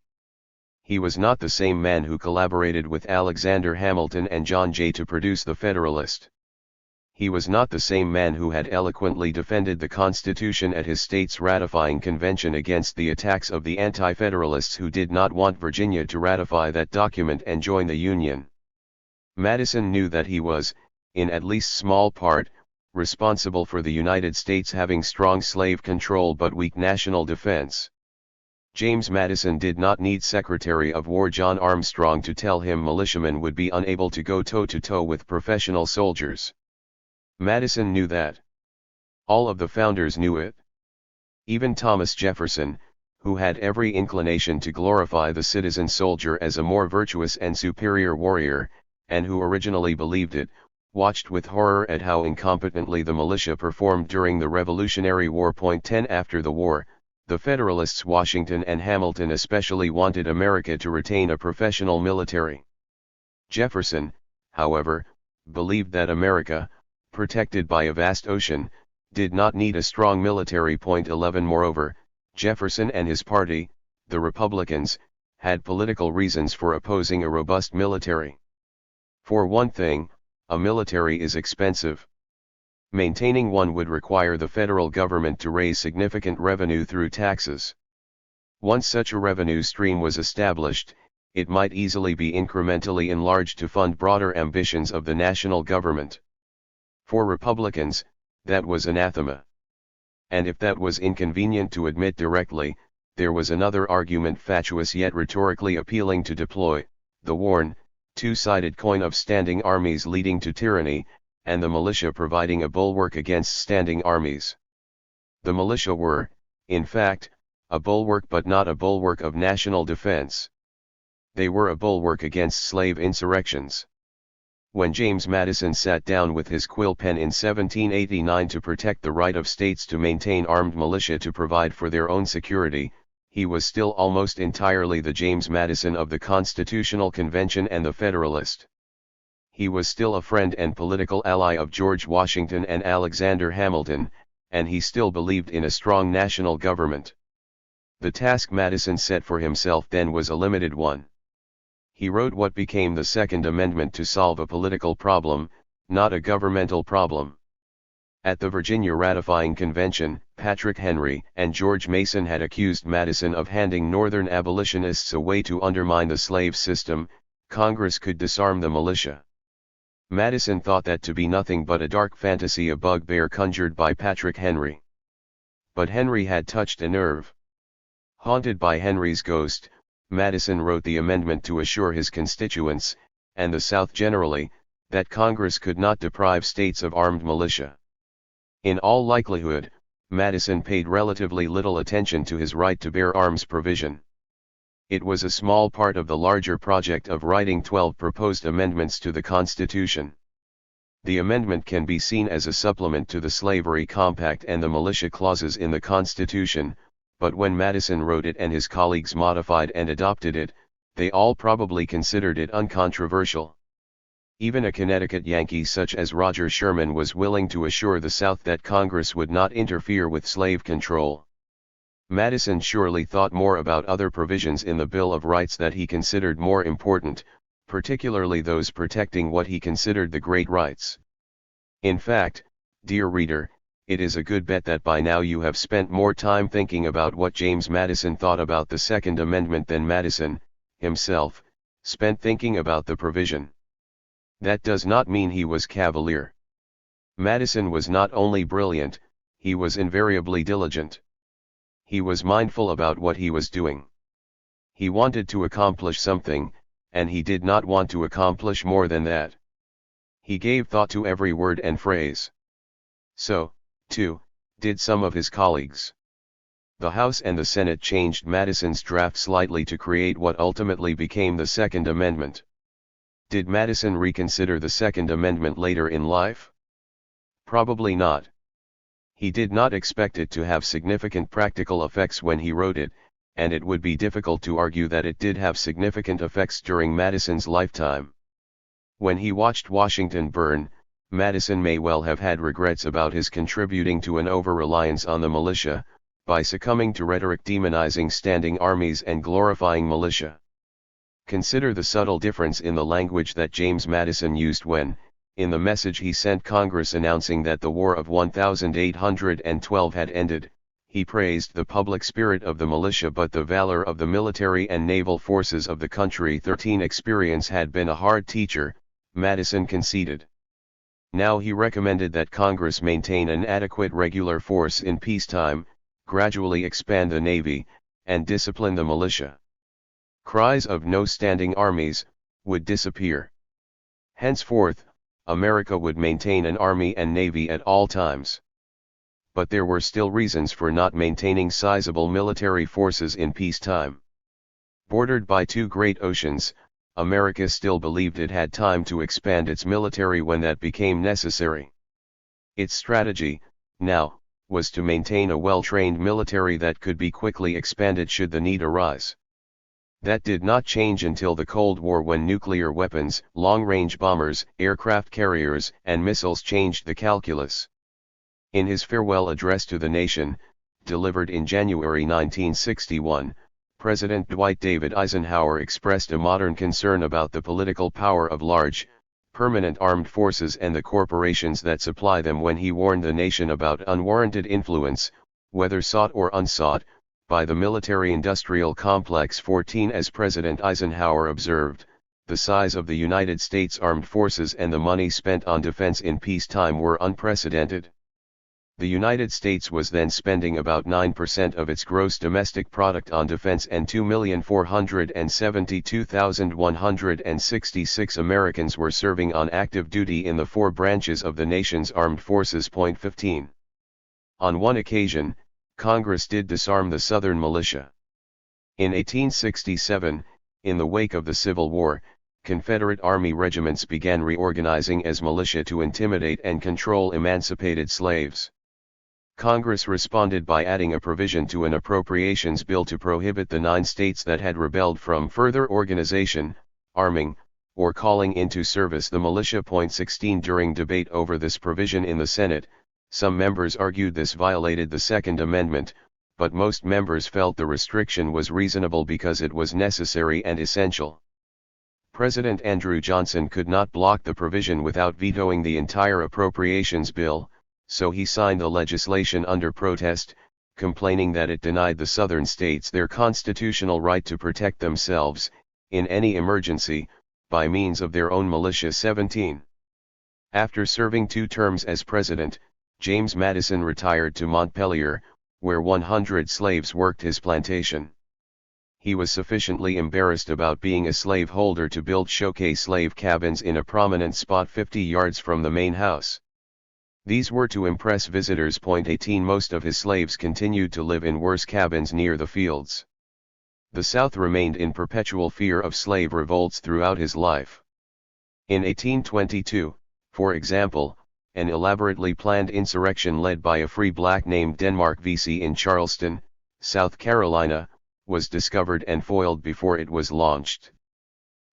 He was not the same man who collaborated with Alexander Hamilton and John Jay to produce the Federalist. He was not the same man who had eloquently defended the Constitution at his state's ratifying convention against the attacks of the anti-federalists who did not want Virginia to ratify that document and join the Union. Madison knew that he was, in at least small part, responsible for the United States having strong slave control but weak national defense. James Madison did not need Secretary of War John Armstrong to tell him militiamen would be unable to go toe-to-toe with professional soldiers. Madison knew that. All of the founders knew it. Even Thomas Jefferson, who had every inclination to glorify the citizen soldier as a more virtuous and superior warrior, and who originally believed it, watched with horror at how incompetently the militia performed during the Revolutionary War. 10 After the war, the Federalists Washington and Hamilton especially wanted America to retain a professional military. Jefferson, however, believed that America, protected by a vast ocean, did not need a strong military. 11 Moreover, Jefferson and his party, the Republicans, had political reasons for opposing a robust military. For one thing, a military is expensive. Maintaining one would require the federal government to raise significant revenue through taxes. Once such a revenue stream was established, it might easily be incrementally enlarged to fund broader ambitions of the national government. For Republicans, that was anathema. And if that was inconvenient to admit directly, there was another argument fatuous yet rhetorically appealing to deploy: the worn, two-sided coin of standing armies leading to tyranny, and the militia providing a bulwark against standing armies. The militia were, in fact, a bulwark, but not a bulwark of national defense. They were a bulwark against slave insurrections. When James Madison sat down with his quill pen in 1789 to protect the right of states to maintain armed militia to provide for their own security, he was still almost entirely the James Madison of the Constitutional Convention and the Federalist. He was still a friend and political ally of George Washington and Alexander Hamilton, and he still believed in a strong national government. The task Madison set for himself then was a limited one. he wrote what became the Second Amendment to solve a political problem, not a governmental problem. At the Virginia ratifying convention, Patrick Henry and George Mason had accused Madison of handing Northern abolitionists a way to undermine the slave system. Congress could disarm the militia. Madison thought that to be nothing but a dark fantasy, a bugbear conjured by Patrick Henry. But Henry had touched a nerve. Haunted by Henry's ghost, Madison wrote the amendment to assure his constituents, and the South generally, that Congress could not deprive states of armed militia. In all likelihood, Madison paid relatively little attention to his right to bear arms provision. It was a small part of the larger project of writing 12 proposed amendments to the Constitution. The amendment can be seen as a supplement to the Slavery Compact and the militia clauses in the Constitution, but when Madison wrote it and his colleagues modified and adopted it, they all probably considered it uncontroversial. Even a Connecticut Yankee such as Roger Sherman was willing to assure the South that Congress would not interfere with slave control. Madison surely thought more about other provisions in the Bill of Rights that he considered more important, particularly those protecting what he considered the great rights. In fact, dear reader, it is a good bet that by now you have spent more time thinking about what James Madison thought about the Second Amendment than Madison, himself, spent thinking about the provision. That does not mean he was cavalier. Madison was not only brilliant, he was invariably diligent. He was mindful about what he was doing. He wanted to accomplish something, and he did not want to accomplish more than that. He gave thought to every word and phrase. So, too, did some of his colleagues. The House and the Senate changed Madison's draft slightly to create what ultimately became the Second Amendment. Did Madison reconsider the Second Amendment later in life? Probably not. He did not expect it to have significant practical effects when he wrote it, and it would be difficult to argue that it did have significant effects during Madison's lifetime. When he watched Washington burn, Madison may well have had regrets about his contributing to an over-reliance on the militia, by succumbing to rhetoric demonizing standing armies and glorifying militia. Consider the subtle difference in the language that James Madison used when, in the message he sent Congress announcing that the War of 1812 had ended, he praised the public spirit of the militia but the valor of the military and naval forces of the country. 13 Experience had been a hard teacher, Madison conceded. Now he recommended that Congress maintain an adequate regular force in peacetime, gradually expand the Navy, and discipline the militia. Cries of "no standing armies" would disappear. Henceforth, America would maintain an army and navy at all times. But there were still reasons for not maintaining sizable military forces in peacetime. Bordered by two great oceans, America still believed it had time to expand its military when that became necessary. Its strategy, now, was to maintain a well-trained military that could be quickly expanded should the need arise. That did not change until the Cold War, when nuclear weapons, long-range bombers, aircraft carriers, and missiles changed the calculus. In his farewell address to the nation, delivered in January 1961, President Dwight David Eisenhower expressed a modern concern about the political power of large, permanent armed forces and the corporations that supply them when he warned the nation about unwarranted influence, whether sought or unsought, by the military-industrial complex. 14 As President Eisenhower observed, the size of the United States Armed Forces and the money spent on defense in peacetime were unprecedented. The United States was then spending about 9% of its gross domestic product on defense, and 2,472,166 Americans were serving on active duty in the four branches of the nation's armed forces. 15. On one occasion, Congress did disarm the Southern militia. In 1867, in the wake of the Civil War, Confederate Army regiments began reorganizing as militia to intimidate and control emancipated slaves. Congress responded by adding a provision to an appropriations bill to prohibit the 9 states that had rebelled from further organization, arming, or calling into service the militia. 16 During debate over this provision in the Senate, some members argued this violated the Second Amendment, but most members felt the restriction was reasonable because it was necessary and essential. President Andrew Johnson could not block the provision without vetoing the entire appropriations bill, so he signed the legislation under protest, complaining that it denied the southern states their constitutional right to protect themselves, in any emergency, by means of their own militia. 17. After serving 2 terms as president, James Madison retired to Montpelier, where 100 slaves worked his plantation. He was sufficiently embarrassed about being a slaveholder to build showcase slave cabins in a prominent spot 50 yards from the main house. These were to impress visitors. 18 Most of his slaves continued to live in worse cabins near the fields. The South remained in perpetual fear of slave revolts throughout his life. In 1822, for example, an elaborately planned insurrection led by a free black named Denmark Vesey in Charleston, South Carolina, was discovered and foiled before it was launched.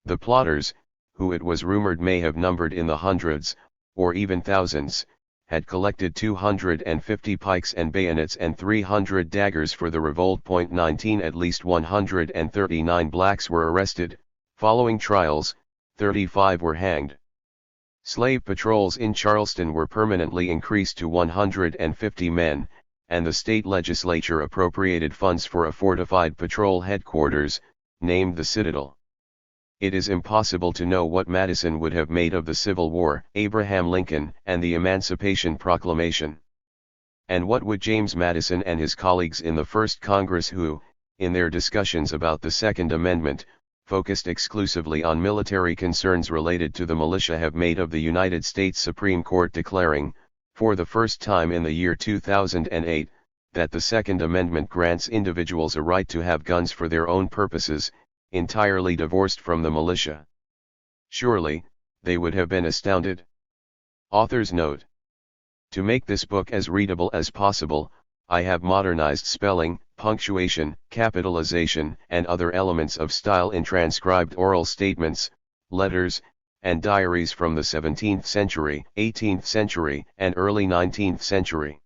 The plotters, who it was rumored may have numbered in the hundreds, or even thousands, had collected 250 pikes and bayonets and 300 daggers for the revolt. 19 At least 139 blacks were arrested. Following trials, 35 were hanged. Slave patrols in Charleston were permanently increased to 150 men, and the state legislature appropriated funds for a fortified patrol headquarters, named the Citadel. It is impossible to know what Madison would have made of the Civil War, Abraham Lincoln, and the Emancipation Proclamation. And what would James Madison and his colleagues in the First Congress who, in their discussions about the Second Amendment, focused exclusively on military concerns related to the militia have made of the United States Supreme Court declaring, for the first time in the year 2008, that the Second Amendment grants individuals a right to have guns for their own purposes, entirely divorced from the militia? Surely, they would have been astounded. Author's note: to make this book as readable as possible, I have modernized spelling, punctuation, capitalization, and other elements of style in transcribed oral statements, letters, and diaries from the 17th century, 18th century, and early 19th century.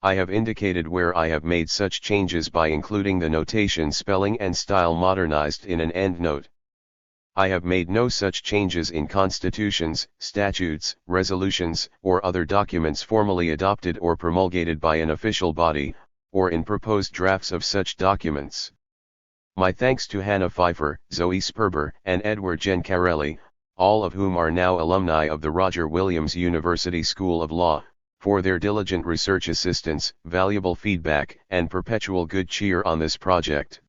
I have indicated where I have made such changes by including the notation spelling and style modernized in an endnote. I have made no such changes in constitutions, statutes, resolutions, or other documents formally adopted or promulgated by an official body, or in proposed drafts of such documents. My thanks to Hannah Pfeiffer, Zoe Sperber, and Edward Gencarelli, all of whom are now alumni of the Roger Williams University School of Law, for their diligent research assistance, valuable feedback, and perpetual good cheer on this project.